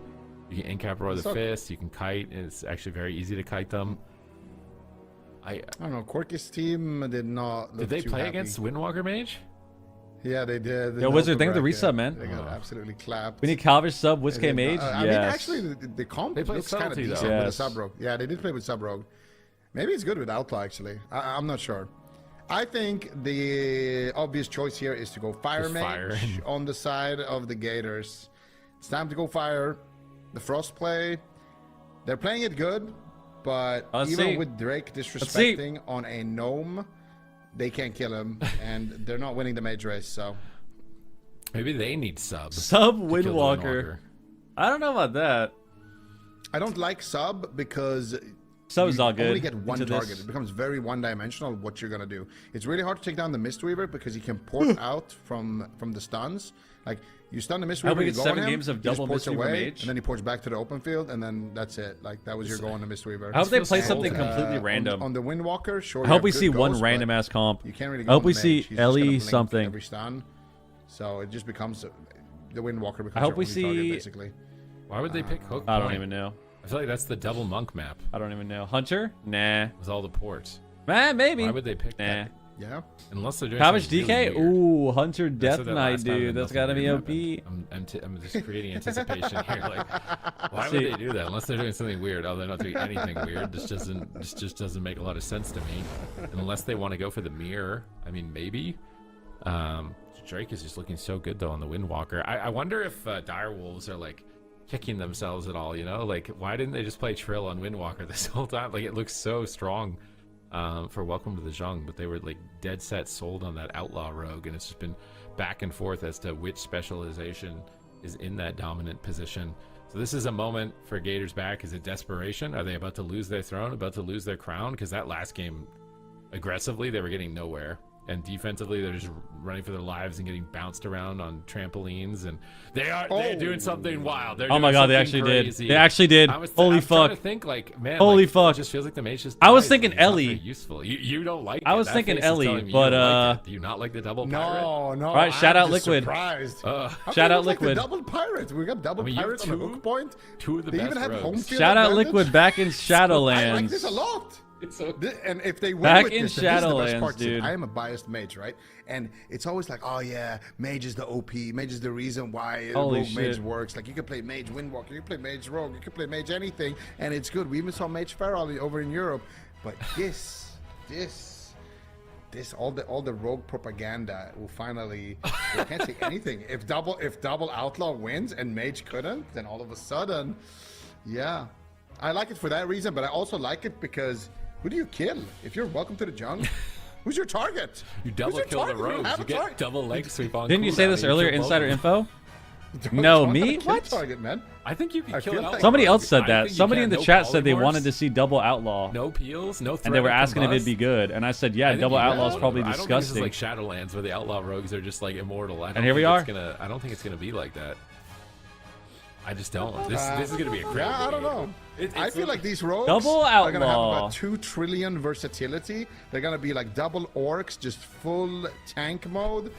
You can incap roar the fist. You can kite. And it's actually very easy to kite them. I don't know. Quirky's team did not. Did they play against Windwalker Mage? Yeah, they did. Yo, Wizard, think of the resub, man. They got absolutely clapped. We need Calvish sub, WizK Mage. I mean, actually, the comp looks kind of decent with the sub rogue. Yeah, they did play with sub rogue. Maybe it's good with Outlaw, actually. I'm not sure. I think the obvious choice here is to go Fire Mage on the side of the Gators. It's time to go Fire. The Frost play, they're playing it good, but even with Drake disrespecting on a Gnome, they can't kill him, and they're not winning the Mage race, so... Maybe they need sub. Sub Windwalker. I don't know about that. I don't like sub because... Sub is all good. You only get one target. It becomes very one-dimensional what you're going to do. It's really hard to take down the Mistweaver because he can port out from the stuns. Like, you stun the Mistweaver, we get 7 games of double Mistweaver Mage. And then he ports back to the open field, and then that's it. Like, that was your goal on the Mistweaver. I hope they play something completely random. On the Windwalker, sure. I hope we see one random-ass comp. You can't really go I hope we see Ellie something. Every stun. So it just becomes... The Windwalker becomes I hope we see... target, basically. Why would they pick Hook? I don't even know. I feel like that's the double monk map. I don't even know. Hunter? Nah. With all the ports. Maybe. Why would they pick that? Yeah. Unless they're doing Calvish DK? Really weird. Ooh, Hunter Death Knight, dude. That's gotta be OP. I'm just creating anticipation here. Like, why would they do that? Unless they're doing something weird. Oh, they're not doing anything weird. This just doesn't make a lot of sense to me. And unless they want to go for the mirror, I mean, maybe. Drake is just looking so good though on the Windwalker. I wonder if Direwolves are like kicking themselves at all, you know? Like, why didn't they just play Trill on Windwalker this whole time? Like, it looks so strong for Welcome to the Zhong, but they were like dead set sold on that Outlaw Rogue, and it's just been back and forth as to which specialization is in that dominant position. So this is a moment for Gators back. Is it desperation? Are they about to lose their throne, about to lose their crown? Because that last game, aggressively, they were getting nowhere. And defensively, they're just running for their lives and getting bounced around on trampolines, and they're doing something wild. They're oh my god, they actually crazy. did. They actually did. Holy fuck! I think like, man, holy like, fuck! It just feels like the mage just. I was thinking Ellie. Useful. You don't like. I was thinking Ellie, but do you not like the double pirate? No. All right, shout out Liquid. Surprised. Shout out Liquid. Like double pirates. We got double pirates on the hook point. Two of the they best even have home field shout out advantage. Liquid back in Shadowlands. I like this a lot. And if they win back with in this, then this is the best Shadowlands, part. dude. I am a biased mage, right? And it's always like, oh yeah, mage is the OP. Mage is the reason why rogue mage works. Like you can play mage windwalker, you can play mage rogue, you can play mage anything, and it's good. We even saw mage feral over in Europe, but this, all the rogue propaganda will finally. I can't say anything. If double outlaw wins and mage couldn't, then all of a sudden, yeah, I like it for that reason. But I also like it because who do you kill if you're welcome to the jungle? Who's your target? You double kill the rogues. You get double leg sweep on. Didn't you say this earlier? Insider info. No, me? What? Target, man. I think you can kill it. Somebody else said that. Somebody in the chat said they wanted to see double outlaw. No peels, no threat. And they were asking if it'd be good. And I said, yeah, double outlaw is probably disgusting. I don't think this is like Shadowlands where the outlaw rogues are just like immortal. And here we are. I don't think it's gonna be like that. I just don't. This is gonna be a crazy. Yeah, I don't know. I feel like these rogues double are gonna have outlaw. about 2 trillion versatility. They're gonna be like double orcs, just full tank mode.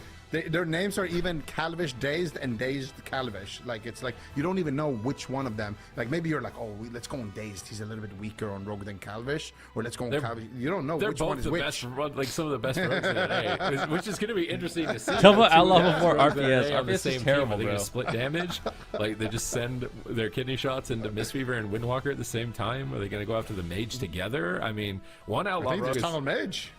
Their names are even Calvish Dazed and Dazed Calvish. Like it's like you don't even know which one of them. Like maybe you're like, oh, let's go on Dazed. He's a little bit weaker on Rogue than Calvish, or let's go on Calvish. You don't know which one is which. They're both the best, like some of the best rogues of the day, which is going to be interesting to see. Double outlaw before RPS. RPS is terrible, bro. They bro. split damage. Like they just send their kidney shots into Mistweaver and Windwalker at the same time. Are they going to go after the mage together? I mean, one outlaw I think rogue there's tunnel mage.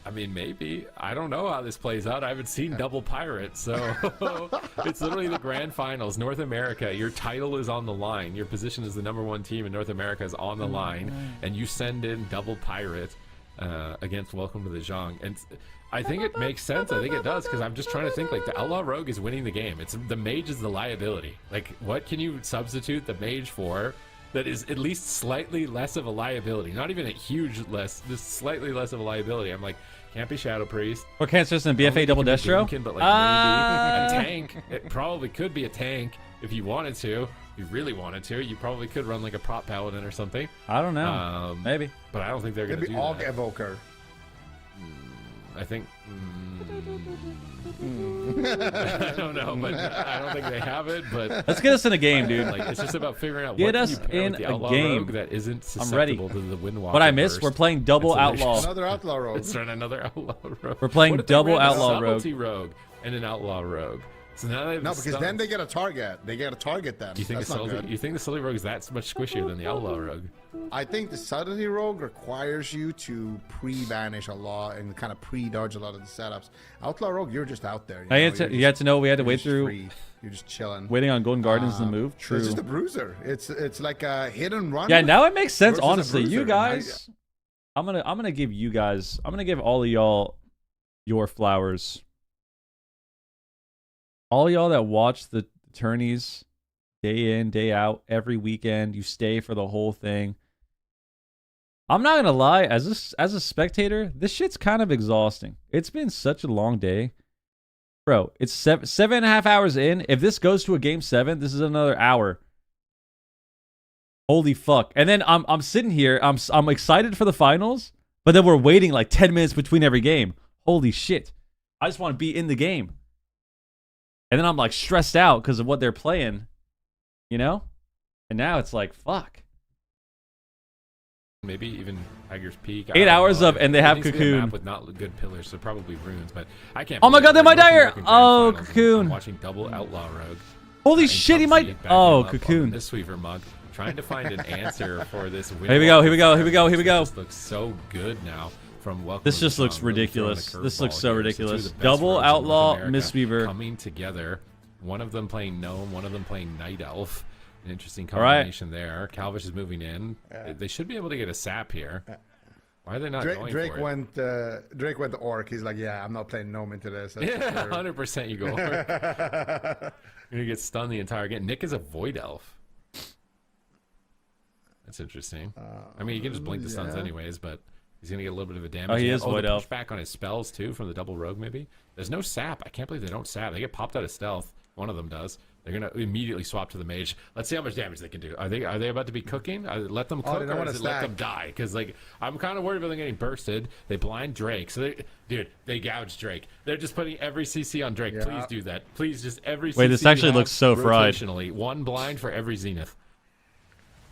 I mean, maybe. I don't know how this plays out. I haven't seen Double Pirate, so it's literally the grand finals. North America, your title is on the line. Your position as the #1 team in North America is on the line, and you send in Double Pirate against Welcome to the Zhang. And I think it makes sense. I think it does, because I'm just trying to think, like, the Outlaw Rogue is winning the game. It's the mage is the liability. Like, what can you substitute the mage for that is at least slightly less of a liability? Not even a huge less, just slightly less of a liability. I'm like, can't be Shadow Priest. Or can't just in BFA double Destro? But like maybe a tank. It probably could be a tank if you wanted to. If you really wanted to, you probably could run like a prop paladin or something. I don't know. Maybe. But I don't think they're going to do Maybe that. Awc Evoker. I think. I don't know, but I don't think they have it. But let's get us in a game, dude. Like, it's just about figuring out get what us you pair in with the a Outlaw game. Rogue that isn't I'm ready. susceptible to the Windwalker. What I missed, burst. we're playing double outlaw. Another Outlaw Rogue. Let's run another Outlaw Rogue. We're playing What if they double ran a Outlaw Rogue. Subtlety Rogue and an Outlaw Rogue. So now they have because then they get a target. They get a target then. Do you think That's not good. you think the Subtlety Rogue is that much squishier than the Outlaw Rogue? I think the Subtlety Rogue requires you to pre-vanish a lot and kind of pre-dodge a lot of the setups. Outlaw Rogue, you're just out there. You had to know we had to wait through. Free. You're just chilling. Waiting on Golden Gardens to move. True. It's just a bruiser. It's like a hit and run. Yeah, now it makes sense. versus a Honestly, you bruiser. guys, I'm gonna give you guys. I'm gonna give all of y'all your flowers. All y'all that watch the tourneys day in, day out, every weekend, you stay for the whole thing. I'm not gonna lie, as a spectator, this shit's kind of exhausting. It's been such a long day. Bro, it's 7.5 hours in. If this goes to a game 7, this is another hour. Holy fuck. And then I'm sitting here, I'm excited for the finals, but then we're waiting like 10 minutes between every game. Holy shit. I just want to be in the game. And then I'm like stressed out because of what they're playing, you know? And now it's like, fuck. Maybe even Tiger's Peak. 8 hours of, and they have Cocoon. Map with not good pillars, so probably runes. But I can't. Oh my god, they might die here. Oh, Finals, Cocoon. I'm watching double Outlaw Rogue. Holy shit, he might. Oh, Cocoon. This Weaver mug, trying to find an answer for this. Here we go. Here we go. Here we go. Here we go. This looks so good now. From Welcome this just looks ridiculous. This looks so ridiculous. Double Outlaw Mistweaver coming together. One of them playing Gnome, one of them playing Night Elf. An interesting combination there. Calvish is moving in. They should be able to get a sap here. Why are they not going Drake for it? Drake went to Orc. He's like, yeah, I'm not playing Gnome into this. That's Yeah, 100% you go Orc. You're going to get stunned the entire game. Nick is a Void Elf. That's interesting. I mean, you can just blink the stuns anyways, but he's going to get a little bit of a damage. Oh, he is Void Elf. Back on his spells, too, from the double rogue, maybe. There's no sap. I can't believe they don't sap. They get popped out of stealth. One of them does. They're going to immediately swap to the mage. Let's see how much damage they can do. Are they about to be cooking? Let them cook, or let them die? Because like I'm kind of worried about them getting bursted. They blind Drake. So they gouge Drake. They're just putting every CC on Drake. Yeah. Please do that. Please just every CC. Wait, this actually looks so fried. One blind for every Zenith.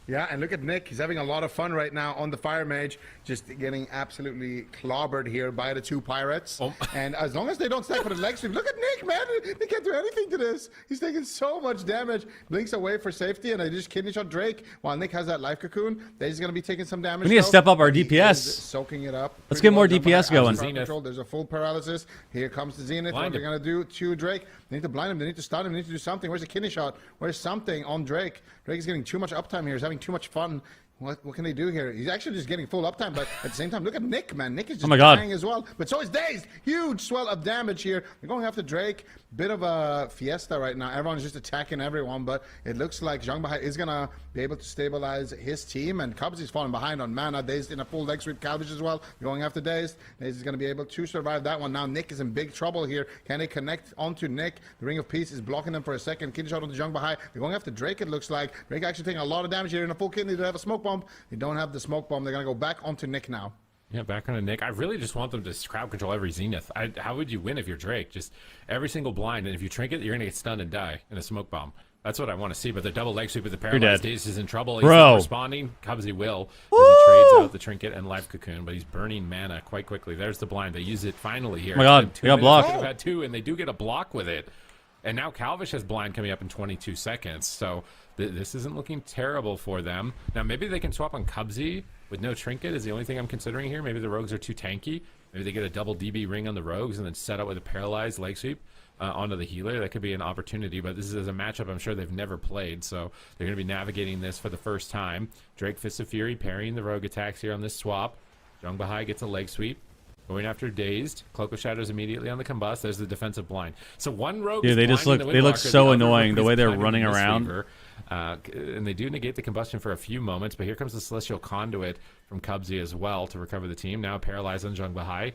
Yeah, and look at Nick. He's having a lot of fun right now on the Fire Mage, just getting absolutely clobbered here by the 2 pirates. Oh. And as long as they don't stack for the leg sweep, look at Nick, man. They can't do anything to this. He's taking so much damage. Blinks away for safety, and they just kidney shot Drake. While Nick has that life cocoon, they're just going to be taking some damage. We need to step up our DPS. Soaking it up. Let's get more DPS going. There's a full paralysis. Here comes the Zenith. What they're going to do to Drake. They need to blind him. They need to stun him. They need to do something. Where's the kidney shot? Where's something on Drake? Drake is getting too much uptime here. He's having too much fun. What can they do here? He's actually just getting full uptime, but at the same time, look at Nick, man. Nick is just dying as well. But so is Dazed. Huge swell of damage here. They're going after Drake. Bit of a fiesta right now. Everyone's just attacking everyone, but it looks like Zhang Bahai is going to be able to stabilize his team, and Cubs is falling behind on mana. Dazed in a full leg sweep. Calvish as well. Going after Dazed. Dazed is going to be able to survive that one. Now Nick is in big trouble here. Can they connect onto Nick? The Ring of Peace is blocking them for a second. Kidney shot onto Zhang Bahai. They're going after Drake, it looks like. Drake actually taking a lot of damage here in a full kidney. They have a smoke bomb. They don't have the smoke bomb. They're going to go back onto Nick now. Yeah, back on to Nick. I really just want them to crowd control every Zenith. How would you win if you're Drake? Just every single blind, and if you trinket, you're going to get stunned and die in a smoke bomb. That's what I want to see, but the double leg sweep with the paralyzed Daze is in trouble. He's not responding. Cubsy will, as he trades out the trinket and life cocoon, but he's burning mana quite quickly. There's the blind. They use it finally here. Oh my god, they got blocked. They could have had 2, and they do get a block with it. And now Calvish has blind coming up in 22 seconds, so this isn't looking terrible for them. Now, maybe they can swap on Cubsy with no trinket is the only thing I'm considering here. Maybe the rogues are too tanky. Maybe they get a double DB ring on the rogues and then set up with a paralyzed leg sweep onto the healer. That could be an opportunity, but this is a matchup I'm sure they've never played, so they're going to be navigating this for the first time. Drake Fist of Fury parrying the rogue attacks here on this swap. Zhang Bahai gets a leg sweep. Going after Dazed. Cloak of Shadows immediately on the combust. There's the defensive blind. So one rogue is they just look so annoying the way they're running around. And they do negate the combustion for a few moments, but here comes the Celestial Conduit from Cubsy as well to recover the team. Now paralyzed on Zhang Bahai.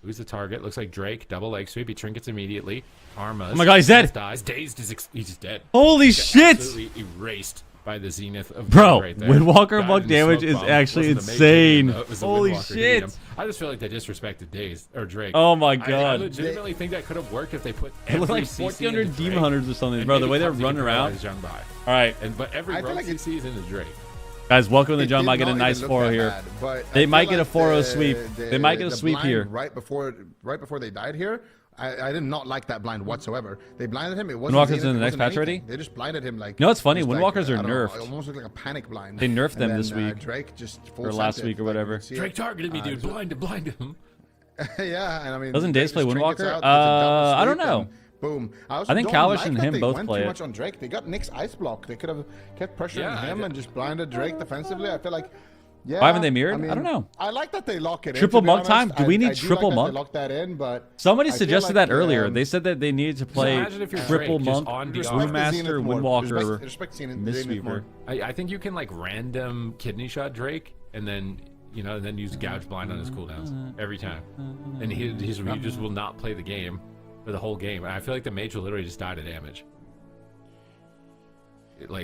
Who's the target? Looks like Drake. Double leg sweep. He trinkets immediately. Armas. Oh my god, he's dead. Dies. Dazed he's dead. Holy shit! Absolutely erased by the Zenith of right there. Windwalker monk damage is actually insane. Holy shit! I just feel like they disrespected Dazed or Drake. Oh my god! I legitimately think that could have worked if they put it looked like 1,400 demon hunters or something, bro. The way they're running around. All right, but every rogue CC is into Drake. Guys, welcome to the jump. Might get a nice 4 here. They might get a 4-0 sweep. They might get a sweep here. Right before they died here. I did not like that blind whatsoever. They blinded him. It wasn't Windwalker's in the next patch already? They just blinded him like. You know what's funny? Windwalkers are nerfed. It almost looked like a panic blind. They nerfed them this week. Drake just full or last week or whatever. Drake targeted me, dude. Blind him. Yeah, and I mean. Doesn't Daze play Windwalker? I don't know. Boom. I think Calvish and him both play too much on Drake. They got Nick's ice block. They could have kept pressuring him and just blinded Drake defensively. I feel like. Yeah, why haven't they mirrored? I don't know. I like that they lock it triple in. Monk time? Do we need triple Monk? They lock that in, but somebody suggested that earlier. They said that they needed to play triple Monk, Brewmaster, Windwalker, Mistweaver. I think you can like random kidney shot Drake and then use Gouge Blind on his cooldowns every time, and he just will not play the game for the whole game. And I feel like the mage will literally just die to damage.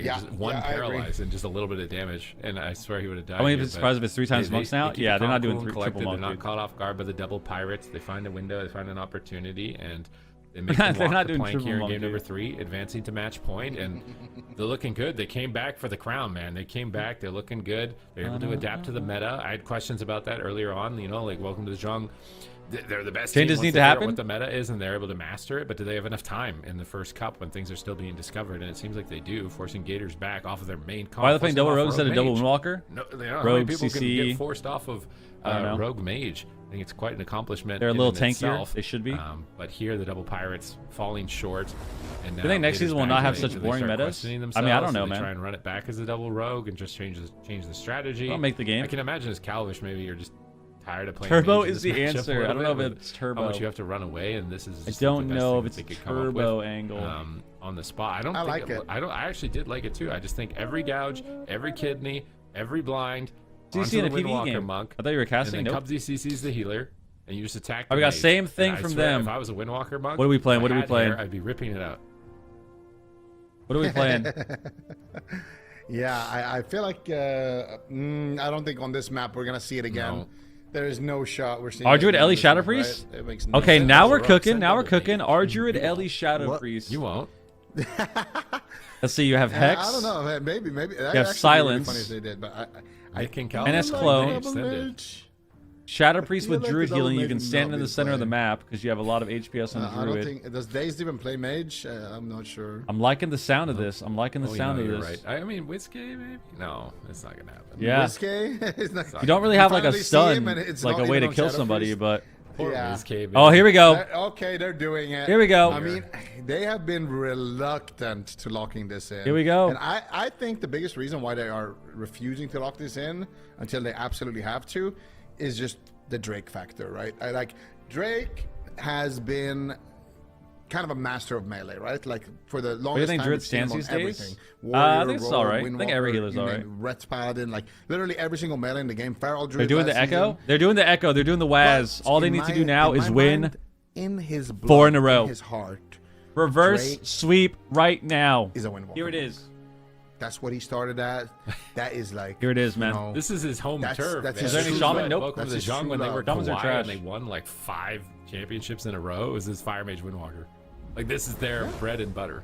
Just one paralyzed and just a little bit of damage, and I swear he would have died. I wouldn't be surprised if it's 3 times monks now. Yeah, they're not doing triple monk. They're not caught off guard by the double pirates. They find a window, they find an opportunity, and they make them walk the plank here in game number 3, advancing to match point, and they're looking good. They came back for the crown, man. They came back. They're looking good. They're able to adapt to the meta. I had questions about that earlier on. Welcome to the Zhang. They're the best changes need to happen. What the meta is, and they're able to master it. But do they have enough time in the first cup when things are still being discovered? And it seems like they do, forcing Gators back off of their main comp. Why are they playing double rogue instead of double Windwalker? No, rogue people CC. Can get forced off of rogue mage. I think it's quite an accomplishment. They're a little tankier. Itself. They should be. But here, the double pirates falling short. And now I think next season will not have such boring metas. I mean, I don't know, man. Try and run it back as a double rogue and just change the strategy. Don't make the game. I can imagine as Calvish, maybe you're just tired of playing turbo is the answer. I don't know if it's turbo. How much you have to run away, and this is. I don't know if it's turbo angle on the spot. I like it. I actually did like it too. I just think every gouge, every kidney, every blind. CC in a PvE game. Monk, I thought you were casting. And then Cubsy CC's the healer, and you just attack. We got same thing from them. If I was a Windwalker monk, what are we playing? What are we playing? I'd be ripping it out. What are we playing? Yeah, I feel like I don't think on this map we're gonna see it again. No. There is no shot we're seeing. Arduid Ellie Shadow Priest? Right? No okay, now we're cooking. Now we're cooking. Arduid Ellie Shadow Priest. You won't. Let's see. You have Hex. I don't know. Man. Maybe. You have Silence. Really funny if they did, but I can NS Clone. Shadow Priest with Druid healing. You can stand in the center of the map because you have a lot of HPS on Druid. I don't think does Dazed even play Mage? I'm not sure. I'm liking the sound of this. I'm liking the sound of this. Right. I mean, Whiskey maybe. No, it's not gonna happen. Yeah. Whiskey? You don't really have like a stun, like a way to kill somebody, but. Yeah. Oh, here we go. Okay, they're doing it. Here we go. I mean, they have been reluctant to locking this in. Here we go. And I think the biggest reason why they are refusing to lock this in until they absolutely have to is just the Drake factor, right? Like, Drake has been kind of a master of melee, right? Like, for the longest time, Druid stands these days? everything. I think it's all right. I think every healer's all right. Ret Paladin, like, literally every single melee in the game. Feral Druid. They're doing the Echo. They're doing the Echo. They're doing the Waz. All they need to do now is win in his blood, 4 in a row. in his heart. Reverse sweep right now. Is a win. Here it is. That's what he started at. That is like. Here it is, man. This is his home turf. Is there any Shaman? Nope. Welcome to the Zhang when they were Shamans are Kawhi trash. and they won like 5 championships in a row. Is this Fire Mage Windwalker? Like, this is their bread and butter.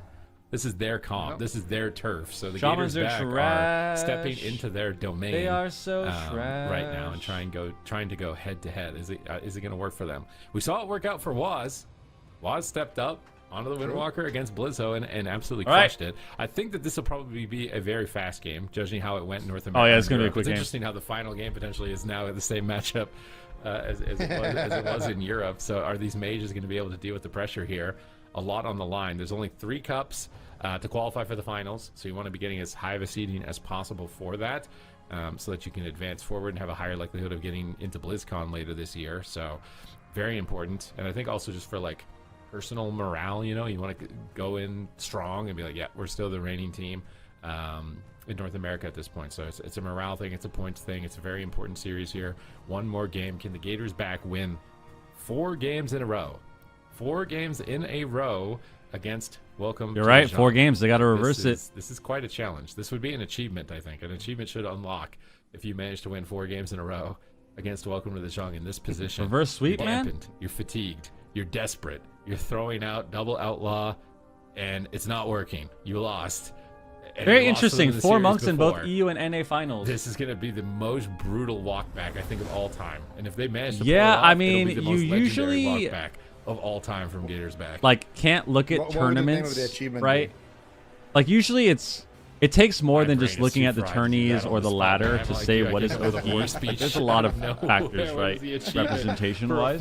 This is their comp. This is their turf. So the Shamans Gators back trash. are stepping into their domain. They are so trash right now and trying to go head to head. Is it going to work for them? We saw it work out for Waz. Waz stepped up onto the Windwalker against Blizzo and absolutely crushed it. I think that this will probably be a very fast game, judging how it went in North America. Oh yeah, it's going to be a quick It's game. interesting how the final game potentially is now the same matchup as it was in Europe. So are these mages going to be able to deal with the pressure here? A lot on the line. There's only 3 cups to qualify for the finals, so you want to be getting as high of a seeding as possible for that, so that you can advance forward and have a higher likelihood of getting into BlizzCon later this year. So very important. And I think also just for like personal morale, you want to go in strong and be like, yeah, we're still the reigning team in North America at this point. So it's a morale thing, it's a points thing, it's a very important series here. One more game. Can the Gators back win 4 games in a row? 4 games in a row against Welcome. You're right. 4 games. They got to reverse it. This is quite a challenge. This would be an achievement, I think. An achievement should unlock if you manage to win 4 games in a row against Welcome to the Zhang in this position. Reverse sweep, man. You're fatigued. You're desperate. You're throwing out double outlaw, and it's not working. You lost. Very interesting. 4 monks in both EU and NA finals. This is going to be the most brutal walkback, I think, of all time. And if they manage to pull it yeah, off, I mean, it'll be the you most usually walkback of all time from Gators back. Like, can't look at tournaments, right? Be? Like, usually it takes more than just looking at the tourneys or the ladder to say what is OP. There's a lot of factors, right? Representation-wise.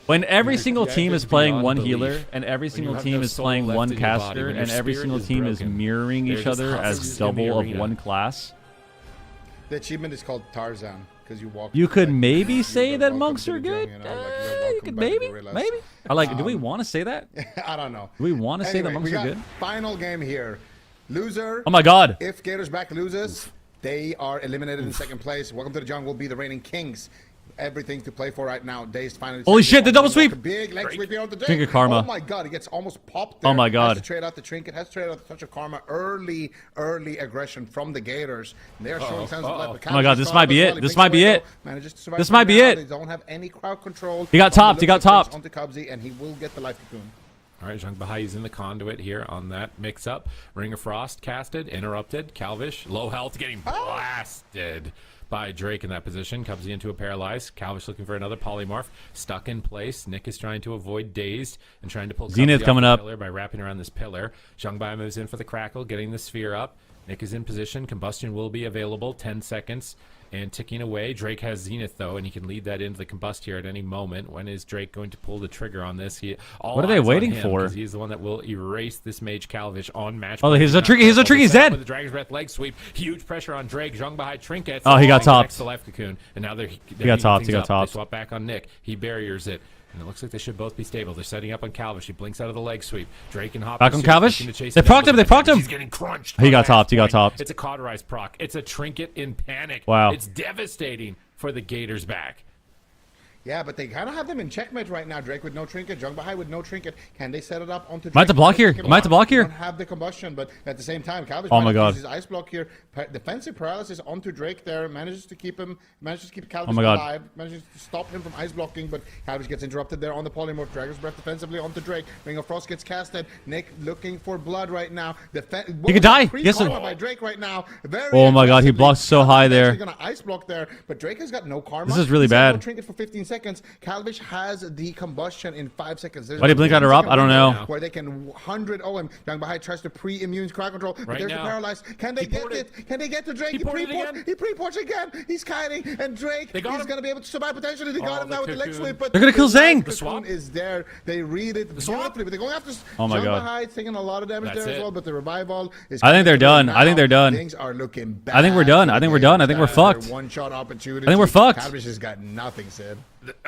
When every single team is playing one healer, and every single team is playing one caster, and every single team is mirroring each other as double of one class. The achievement is called Tarzan. You walk. You could maybe say that monks are good. You could maybe. I like. Do we want to say that? I don't know. Do we want to say that monks are good? Final game here. Loser. Oh my God! If Gators back loses, they are eliminated in second place. Welcome to the Jungle will be the reigning kings. Everything to play for right now. Dazed finally. Holy shit! The double sweep. Big leg sweep here on the day. Trinket Karma. Oh my God! He gets almost popped there. Oh my God! Has to trade out the trinket. Has to trade out the touch of karma. Early aggression from the Gators. They are showing signs of life. Oh my God! This might be it. This might be it. This might be They it. don't have any crowd control. He got topped. He got topped. Onto Cubsy, and he will get the life cocoon. All right, Zhang Bahai is in the conduit here on that mix-up. Ring of Frost casted, interrupted. Calvish, low health, getting blasted by Drake in that position. Cubsy into a paralyze. Calvish looking for another polymorph. Stuck in place. Nick is trying to avoid Dazed and trying to pull Zenith coming up pillar by wrapping around this pillar. Zhang Bahai moves in for the crackle, getting the sphere up. Nick is in position. Combustion will be available. 10 seconds. And ticking away. Drake has Zenith, though, and he can lead that into the combust here at any moment. When is Drake going to pull the trigger on this? What are they waiting for? He's the one that will erase this Mage Calvish on match. Oh, he's a tricky. He's dead. With the Dragon's Breath leg sweep. Huge pressure on Drake. Zhang Bahai trinkets. Oh, he got topped. The life cocoon. And now they're he got topped. He got topped. They swap back on Nick. He barriers it. And it looks like they should both be stable. They're setting up on Calvish. He blinks out of the leg sweep. Drake and Hop. Back on Calvish. They procced him. They procced him. He's getting crunched. He got topped. He got topped. It's a cauterized proc. It's a trinket in panic. Wow. It's devastating for the Gators back. Yeah, but they kind of have them in checkmate right now. Drake with no trinket, Jung Bahai with no trinket. Can they set it up onto Drake? Might have to block here. Might have to block here. Don't have the combustion, but at the same time, Calvish oh my God. uses ice block here. Defensive paralysis onto Drake there. Manages to keep Calvish alive. Manages to stop him from ice blocking, but Calvish gets interrupted there on the polymorph. Dragon's Breath defensively onto Drake. Ring of Frost gets casted. Nick looking for blood right now. He could die. Yes. By Drake right now. Oh my God, he blocked so high there. Gonna ice block there, but Drake has got no karma. This is really bad. No trinket for 15 seconds. Calvish has the combustion in 5 seconds. Why did he blink out her up? I don't know. Where they can 100 him. Young Bahai tries to pre-immune crowd control, but there's the paralyzed. Can they get it? Can they get to Drake? He pre-ports again. He's kiting, and Drake is going to be able to survive potentially. They got him now with the leg sweep, but they're going to kill Zhang. The swap is there. They read it beautifully, but they're going after. Oh my God. Bahai taking a lot of damage there as well, but the revival is. I think they're done. I think they're done. Things are looking bad. I think we're done. I think we're done. I think we're fucked. One-shot opportunity. I think we're fucked. Calvish has got nothing, Sid.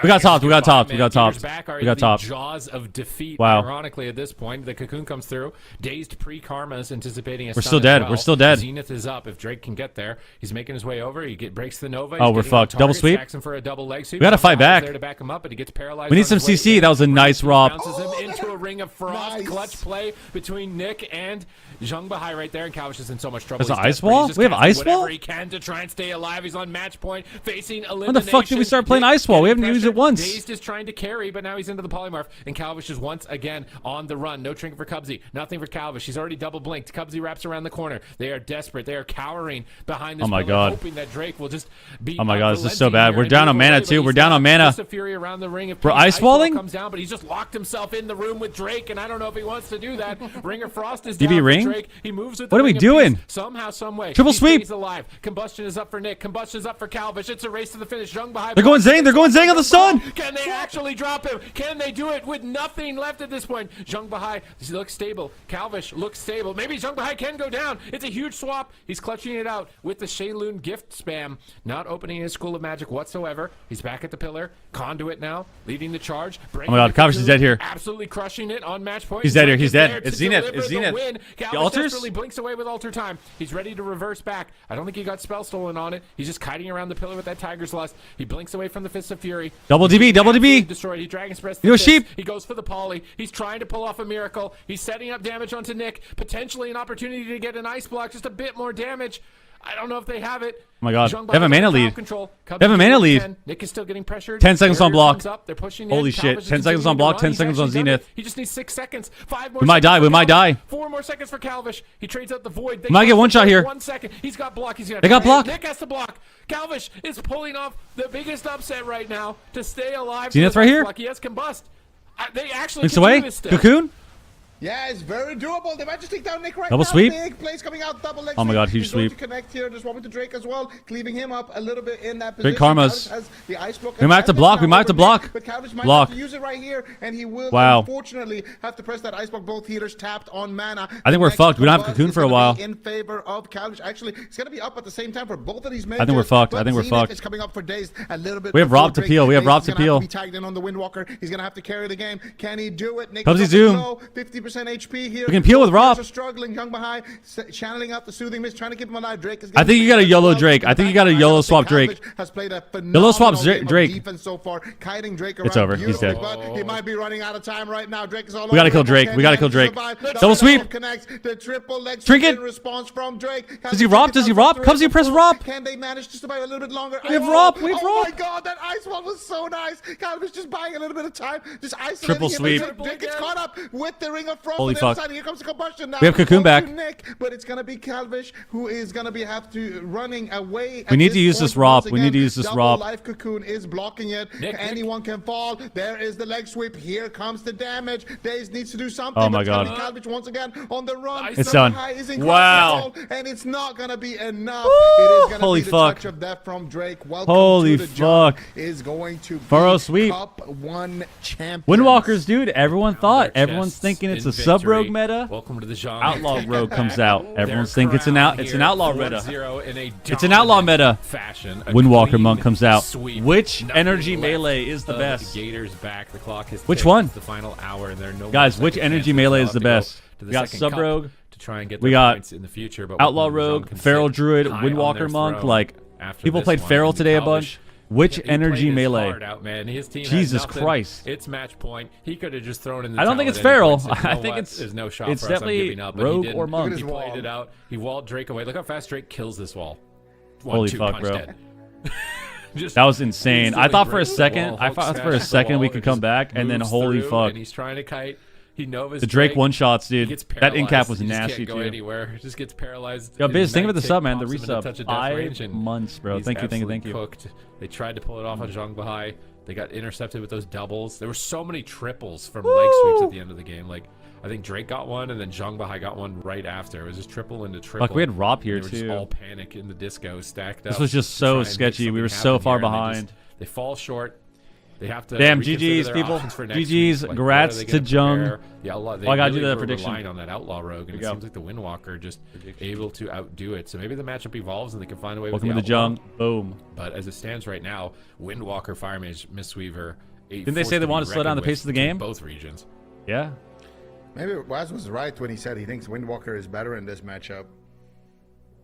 We got topped. We got topped. We got topped. We got topped. Jaws of defeat. Wow. Ironically, at this point, the cocoon comes through. Dazed pre-karmas, anticipating a We're still dead. Well. We're still dead. Zenith is up. If Drake can get there, he's making his way over. He breaks the Nova. Oh, we're fucked. Double sweep. Stacks him for a double leg sweep. We got to fight back. There to back him up, but he gets paralyzed. We need some CC. That was a nice rob. Bounces him into a ring of frost. Nice. Clutch play between Nick and Jung Bahai right there, and Calvish is in so much trouble. There's an ice wall? We have ice wall? Whatever he can to try and stay alive. He's on match point, facing elimination. When the fuck did we start playing ice wall? We haven't used it once. Dazed is trying to carry, but now he's into the polymorph, and Calvish is once again on the run. No trinket for Cubsy. Nothing for Calvish. He's already double blinked. Cubsy wraps around the corner. They are desperate. They are cowering behind this. Oh my God. Hoping that Drake will just be. Oh my God, this is so bad. We're down on mana too. We're down on mana. Fury around the ring. We're ice walling. Comes down, but he's just locked himself in the room with Drake, and I don't know if he wants to do that. Ring of Frost is down ring? for Drake. He moves with. What are we doing? Somehow, some way. Triple sweep. He's alive. Combustion is up for Nick. Combustion is up for Calvish. It's a race to the finish. Jung Bahai. They're going Zhang. They're going Zhang on the stun. Can they actually drop him? Can they do it with nothing left at this point? Jung Bahai looks stable. Calvish looks stable. Maybe Jung Bahai can go down. It's a huge swap. He's clutching it out with the Shaylun gift spam. Not opening his School of Magic whatsoever. He's back at the pillar. Conduit now, leading the charge. Oh my God, Calvish is dead here. Absolutely crushing it on match point. He's dead here. He's dead. It's Zenith. It's Zenith. The altars? Desperately blinks away with altar time. He's ready to reverse back. I don't think he got spell stolen on it. He's just kiting around the pillar with that Tiger's Lust. He blinks away from the Fist of Fury. Double DB. Double DB. Destroyed. He Dragon's Breath. You sheep. He goes for the poly. He's trying to pull off a miracle. He's setting up damage onto Nick. Potentially an opportunity to get an ice block. Just a bit more damage. I don't know if they have it. Oh my God. They have a mana lead. They have a mana lead. Nick is still getting pressured. 10 seconds on block. They're pushing Holy shit. 10 seconds on block, 10 seconds on Zenith. He just needs 6 seconds. 5 more. We might die. We might die. 4 more seconds for Calvish. He trades out the void. We might get one shot here. 1 second. He's got block. They got block. Nick has to block. Calvish is pulling off the biggest upset right now to stay alive. Zenith right here. He has combust. They actually Links away. Cocoon. Yeah, it's very doable. They might just take down Nick right double now. Sweep. Big plays coming out. Double leg oh my God, huge He's sweep. To connect here. Just swapping to Drake as well, cleaving him up a little bit in that Great position. karmas. Has the ice block. We might have to block. We might have to block. But Calvish might block. have to use it right here, and he will unfortunately have to press that ice block. Both healers tapped on mana. I think we're fucked. We don't have Cocoon for a while. In favor of Calvish. Actually, it's going to be up at the same time for both of these majors. I think we're fucked. I think we're fucked. It's coming up for Dazed a little bit. We have Rob to peel. We have Rob to peel. Be tagged in on the Windwalker. He's going to have to carry the game. Can he do it? Nick Zoom. 50% HP here. We can peel with Rob. Struggling, Jung Bahai channeling out the soothing mist, trying to keep him alive. Drake is. I think you got a yellow Drake. I think you got a yellow swap Drake. Has played a yellow swap Drake. Defense so far, kiting Drake around. It's over. He's dead. But he might be running out of time right now. Drake is all we gotta kill Drake. We gotta kill Drake. Double sweep. Connects the triple leg trinket. Response from Drake. Does he rob? Does he rob? Comes he press rob? Can they manage to survive a little bit longer? We have rob. We have rob. Oh my God, that ice one was so nice. Calvish just buying a little bit of time. Just isolating triple sweep. Drake gets caught up with the ring of frost. Holy fuck. Here comes the combustion now. We have Cocoon back. Nick, but it's gonna be Calvish who is gonna be have to running away. We need to use this Rob. We need to use this Rob. Life Cocoon is blocking it. Anyone can fall. There is the leg sweep. Here comes the damage. Daze needs to do something. Oh my God. Calvish once again on the run. It's done. Wow. And it's not gonna be enough. Woo! It is gonna Holy be the fuck. touch of death from Drake. Welcome Holy to the fuck. is going to be Furrow sweep. Cup 1 champion. Windwalkers, dude. Everyone thought. Everyone's thinking it's a sub rogue meta. Welcome to the genre. Outlaw rogue comes out. Everyone's thinking it's an outlaw meta. It's an outlaw meta. Fashion. Windwalker monk comes out. Which energy melee is the best? Gators back. The clock is which one? The final hour, and there are no guys. Which energy melee is the best? We got sub rogue. To try and get we got points in the future, but outlaw rogue, feral druid, windwalker monk. Like people played feral today a bunch. Which energy melee? Hard out, man. His team Jesus Christ. It's match point. He could have just thrown in the I don't think it's feral. I think there's no shot it's for us. definitely rogue or monk. He played it out. He walled Drake away. Look how fast Drake kills this wall. Holy fuck, bro. That was insane. I thought for a second, we could come back, and then holy fuck. And he's trying to kite. He knows the Drake one shots, dude. That in cap was he nasty just can't go too. Anywhere. Just gets paralyzed. Yo, Biz, think of the sub, man. The resub. 5 months, bro. Thank you. Cooked. They tried to pull it off on Zhang Bahai. They got intercepted with those doubles. There were so many triples from leg sweeps at the end of the game. Like, I think Drake got one, and then Zhang Bahai got one right after. It was just triple into triple. Fuck, we had Rop here too. They were just all panic in the disco, stacked up. This was just so sketchy. We were so far behind. They fall short. They have to. Damn, GG's people. GG's. Like, Grats to Jung. Yeah, I gotta do that prediction. Relying on that outlaw rogue, and it seems like the Windwalker just able to outdo it. So maybe the matchup evolves and they can find a way. Welcome with to the Jung. Boom. But as it stands right now, Windwalker, Fire Mage, Mistweaver. Didn't they say they wanted to slow down the pace of the game? Both regions. Yeah. Maybe Waz was right when he said he thinks Windwalker is better in this matchup.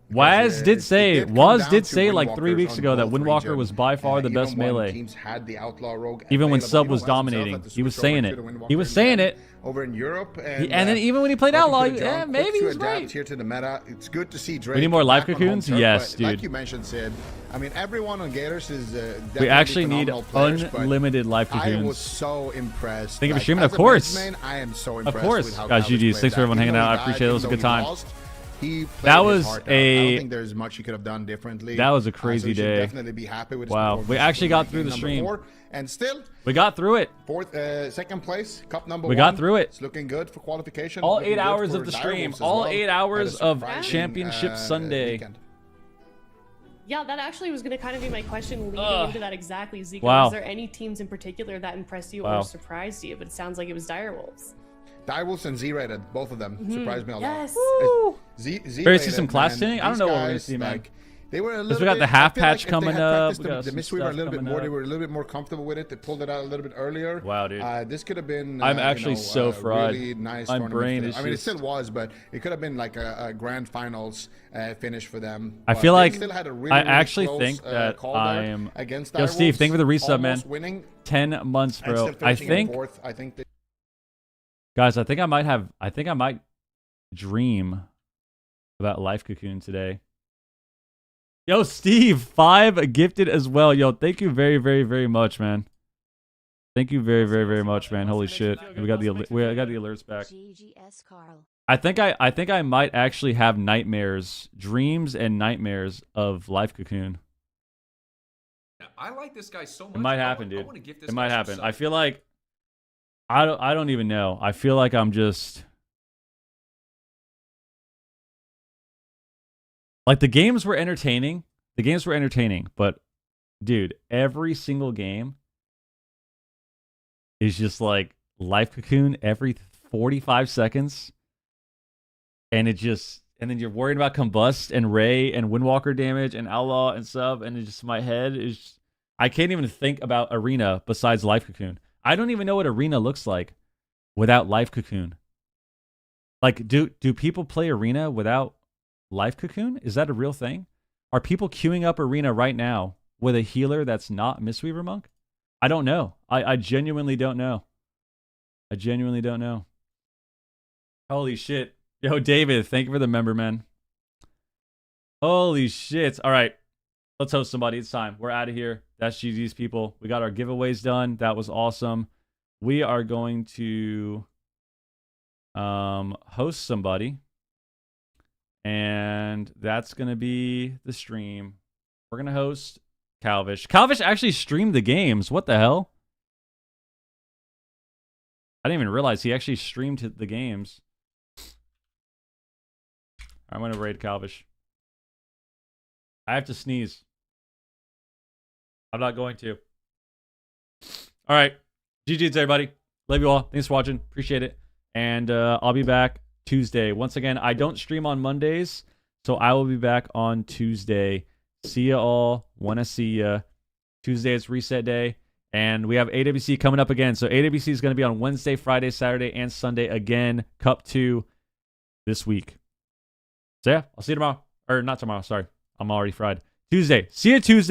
Waz did say like 3 weeks ago that Windwalker was by far the best melee. Teams had the outlaw rogue even when sub was dominating, he was saying it. He was saying it over in Europe, and then even when he played outlaw, yeah, maybe he's right. Here to the meta, it's good to see Drake. We need more life cocoons. Yes, dude. Like you mentioned, Sid. I mean, everyone on Gators is. We actually need unlimited life cocoons. I was so impressed. Thank you for streaming, of course. I am so impressed. Of course, guys. GG's. Thanks for everyone hanging out. I appreciate it. It was a good time. That was I don't think there's much you could have done differently. That was a crazy day. Definitely be happy with. Wow, we actually got through the stream. And still, we got through it. Second place, cup number 1. We got through it. It's looking good for qualification. All 8 hours of the stream. All 8 hours of Championship Sunday. Weekend. Yeah, that actually was going to kind of be my question leading into that exactly, Zika. Wow. Was there any teams in particular that impressed you or surprised you? But it sounds like it was Direwolves. Direwolves and Z-rated, both of them surprised me a lot. Yes. Better see some class tuning? I don't know what we're going to see, man. They were a little we got bit, the half patch like coming up. The Mistweaver a little bit more. They were a little bit more comfortable with it. They pulled it out a little bit earlier. Wow, dude. This could have been. I'm actually so fried. Really nice. My brain is. I mean, it still was, but it could have been like a grand finals finish for them. I feel like I actually think that I am. Against Yo, Steve, thank you for the resub, man. Winning 10 months, bro. I think. Guys, I think I might dream about Life Cocoon today. Yo, Steve, 5 gifted as well. Yo, thank you very, very, very much, man. Thank you very, very, very much, man. Holy shit, we got the alerts back. I think I might actually have nightmares, dreams, and nightmares of Life Cocoon. I like this guy so much. It might happen, dude. It might happen. I feel like I don't even know. I feel like I'm just. Like, the games were entertaining. But, dude, every single game is just like Life Cocoon every 45 seconds. And then you're worried about Combust and Ray and Windwalker damage and Outlaw and sub. And it's just, my head is just, I can't even think about Arena besides Life Cocoon. I don't even know what Arena looks like without Life Cocoon. Like, do people play Arena without Life Cocoon? Is that a real thing? Are people queuing up Arena right now with a healer that's not Mistweaver Monk? I don't know. I genuinely don't know. Holy shit. Yo, David, thank you for the member, man. Holy shit. All right. Let's host somebody. It's time. We're out of here. That's GG's, people. We got our giveaways done. That was awesome. We are going to host somebody. And that's going to be the stream. We're going to host Calvish. Calvish actually streamed the games. What the hell? I didn't even realize he actually streamed the games. I'm going to raid Calvish. I have to sneeze. I'm not going to. All right. GG's, everybody. Love you all. Thanks for watching. Appreciate it. And I'll be back Tuesday. Once again, I don't stream on Mondays, so I will be back on Tuesday. See ya all. Wanna see ya. Tuesday is reset day, and we have AWC coming up again. So AWC is going to be on Wednesday, Friday, Saturday, and Sunday again. Cup 2 this week. So yeah, I'll see you tomorrow. Or not tomorrow, sorry. I'm already fried. Tuesday. See you Tuesday.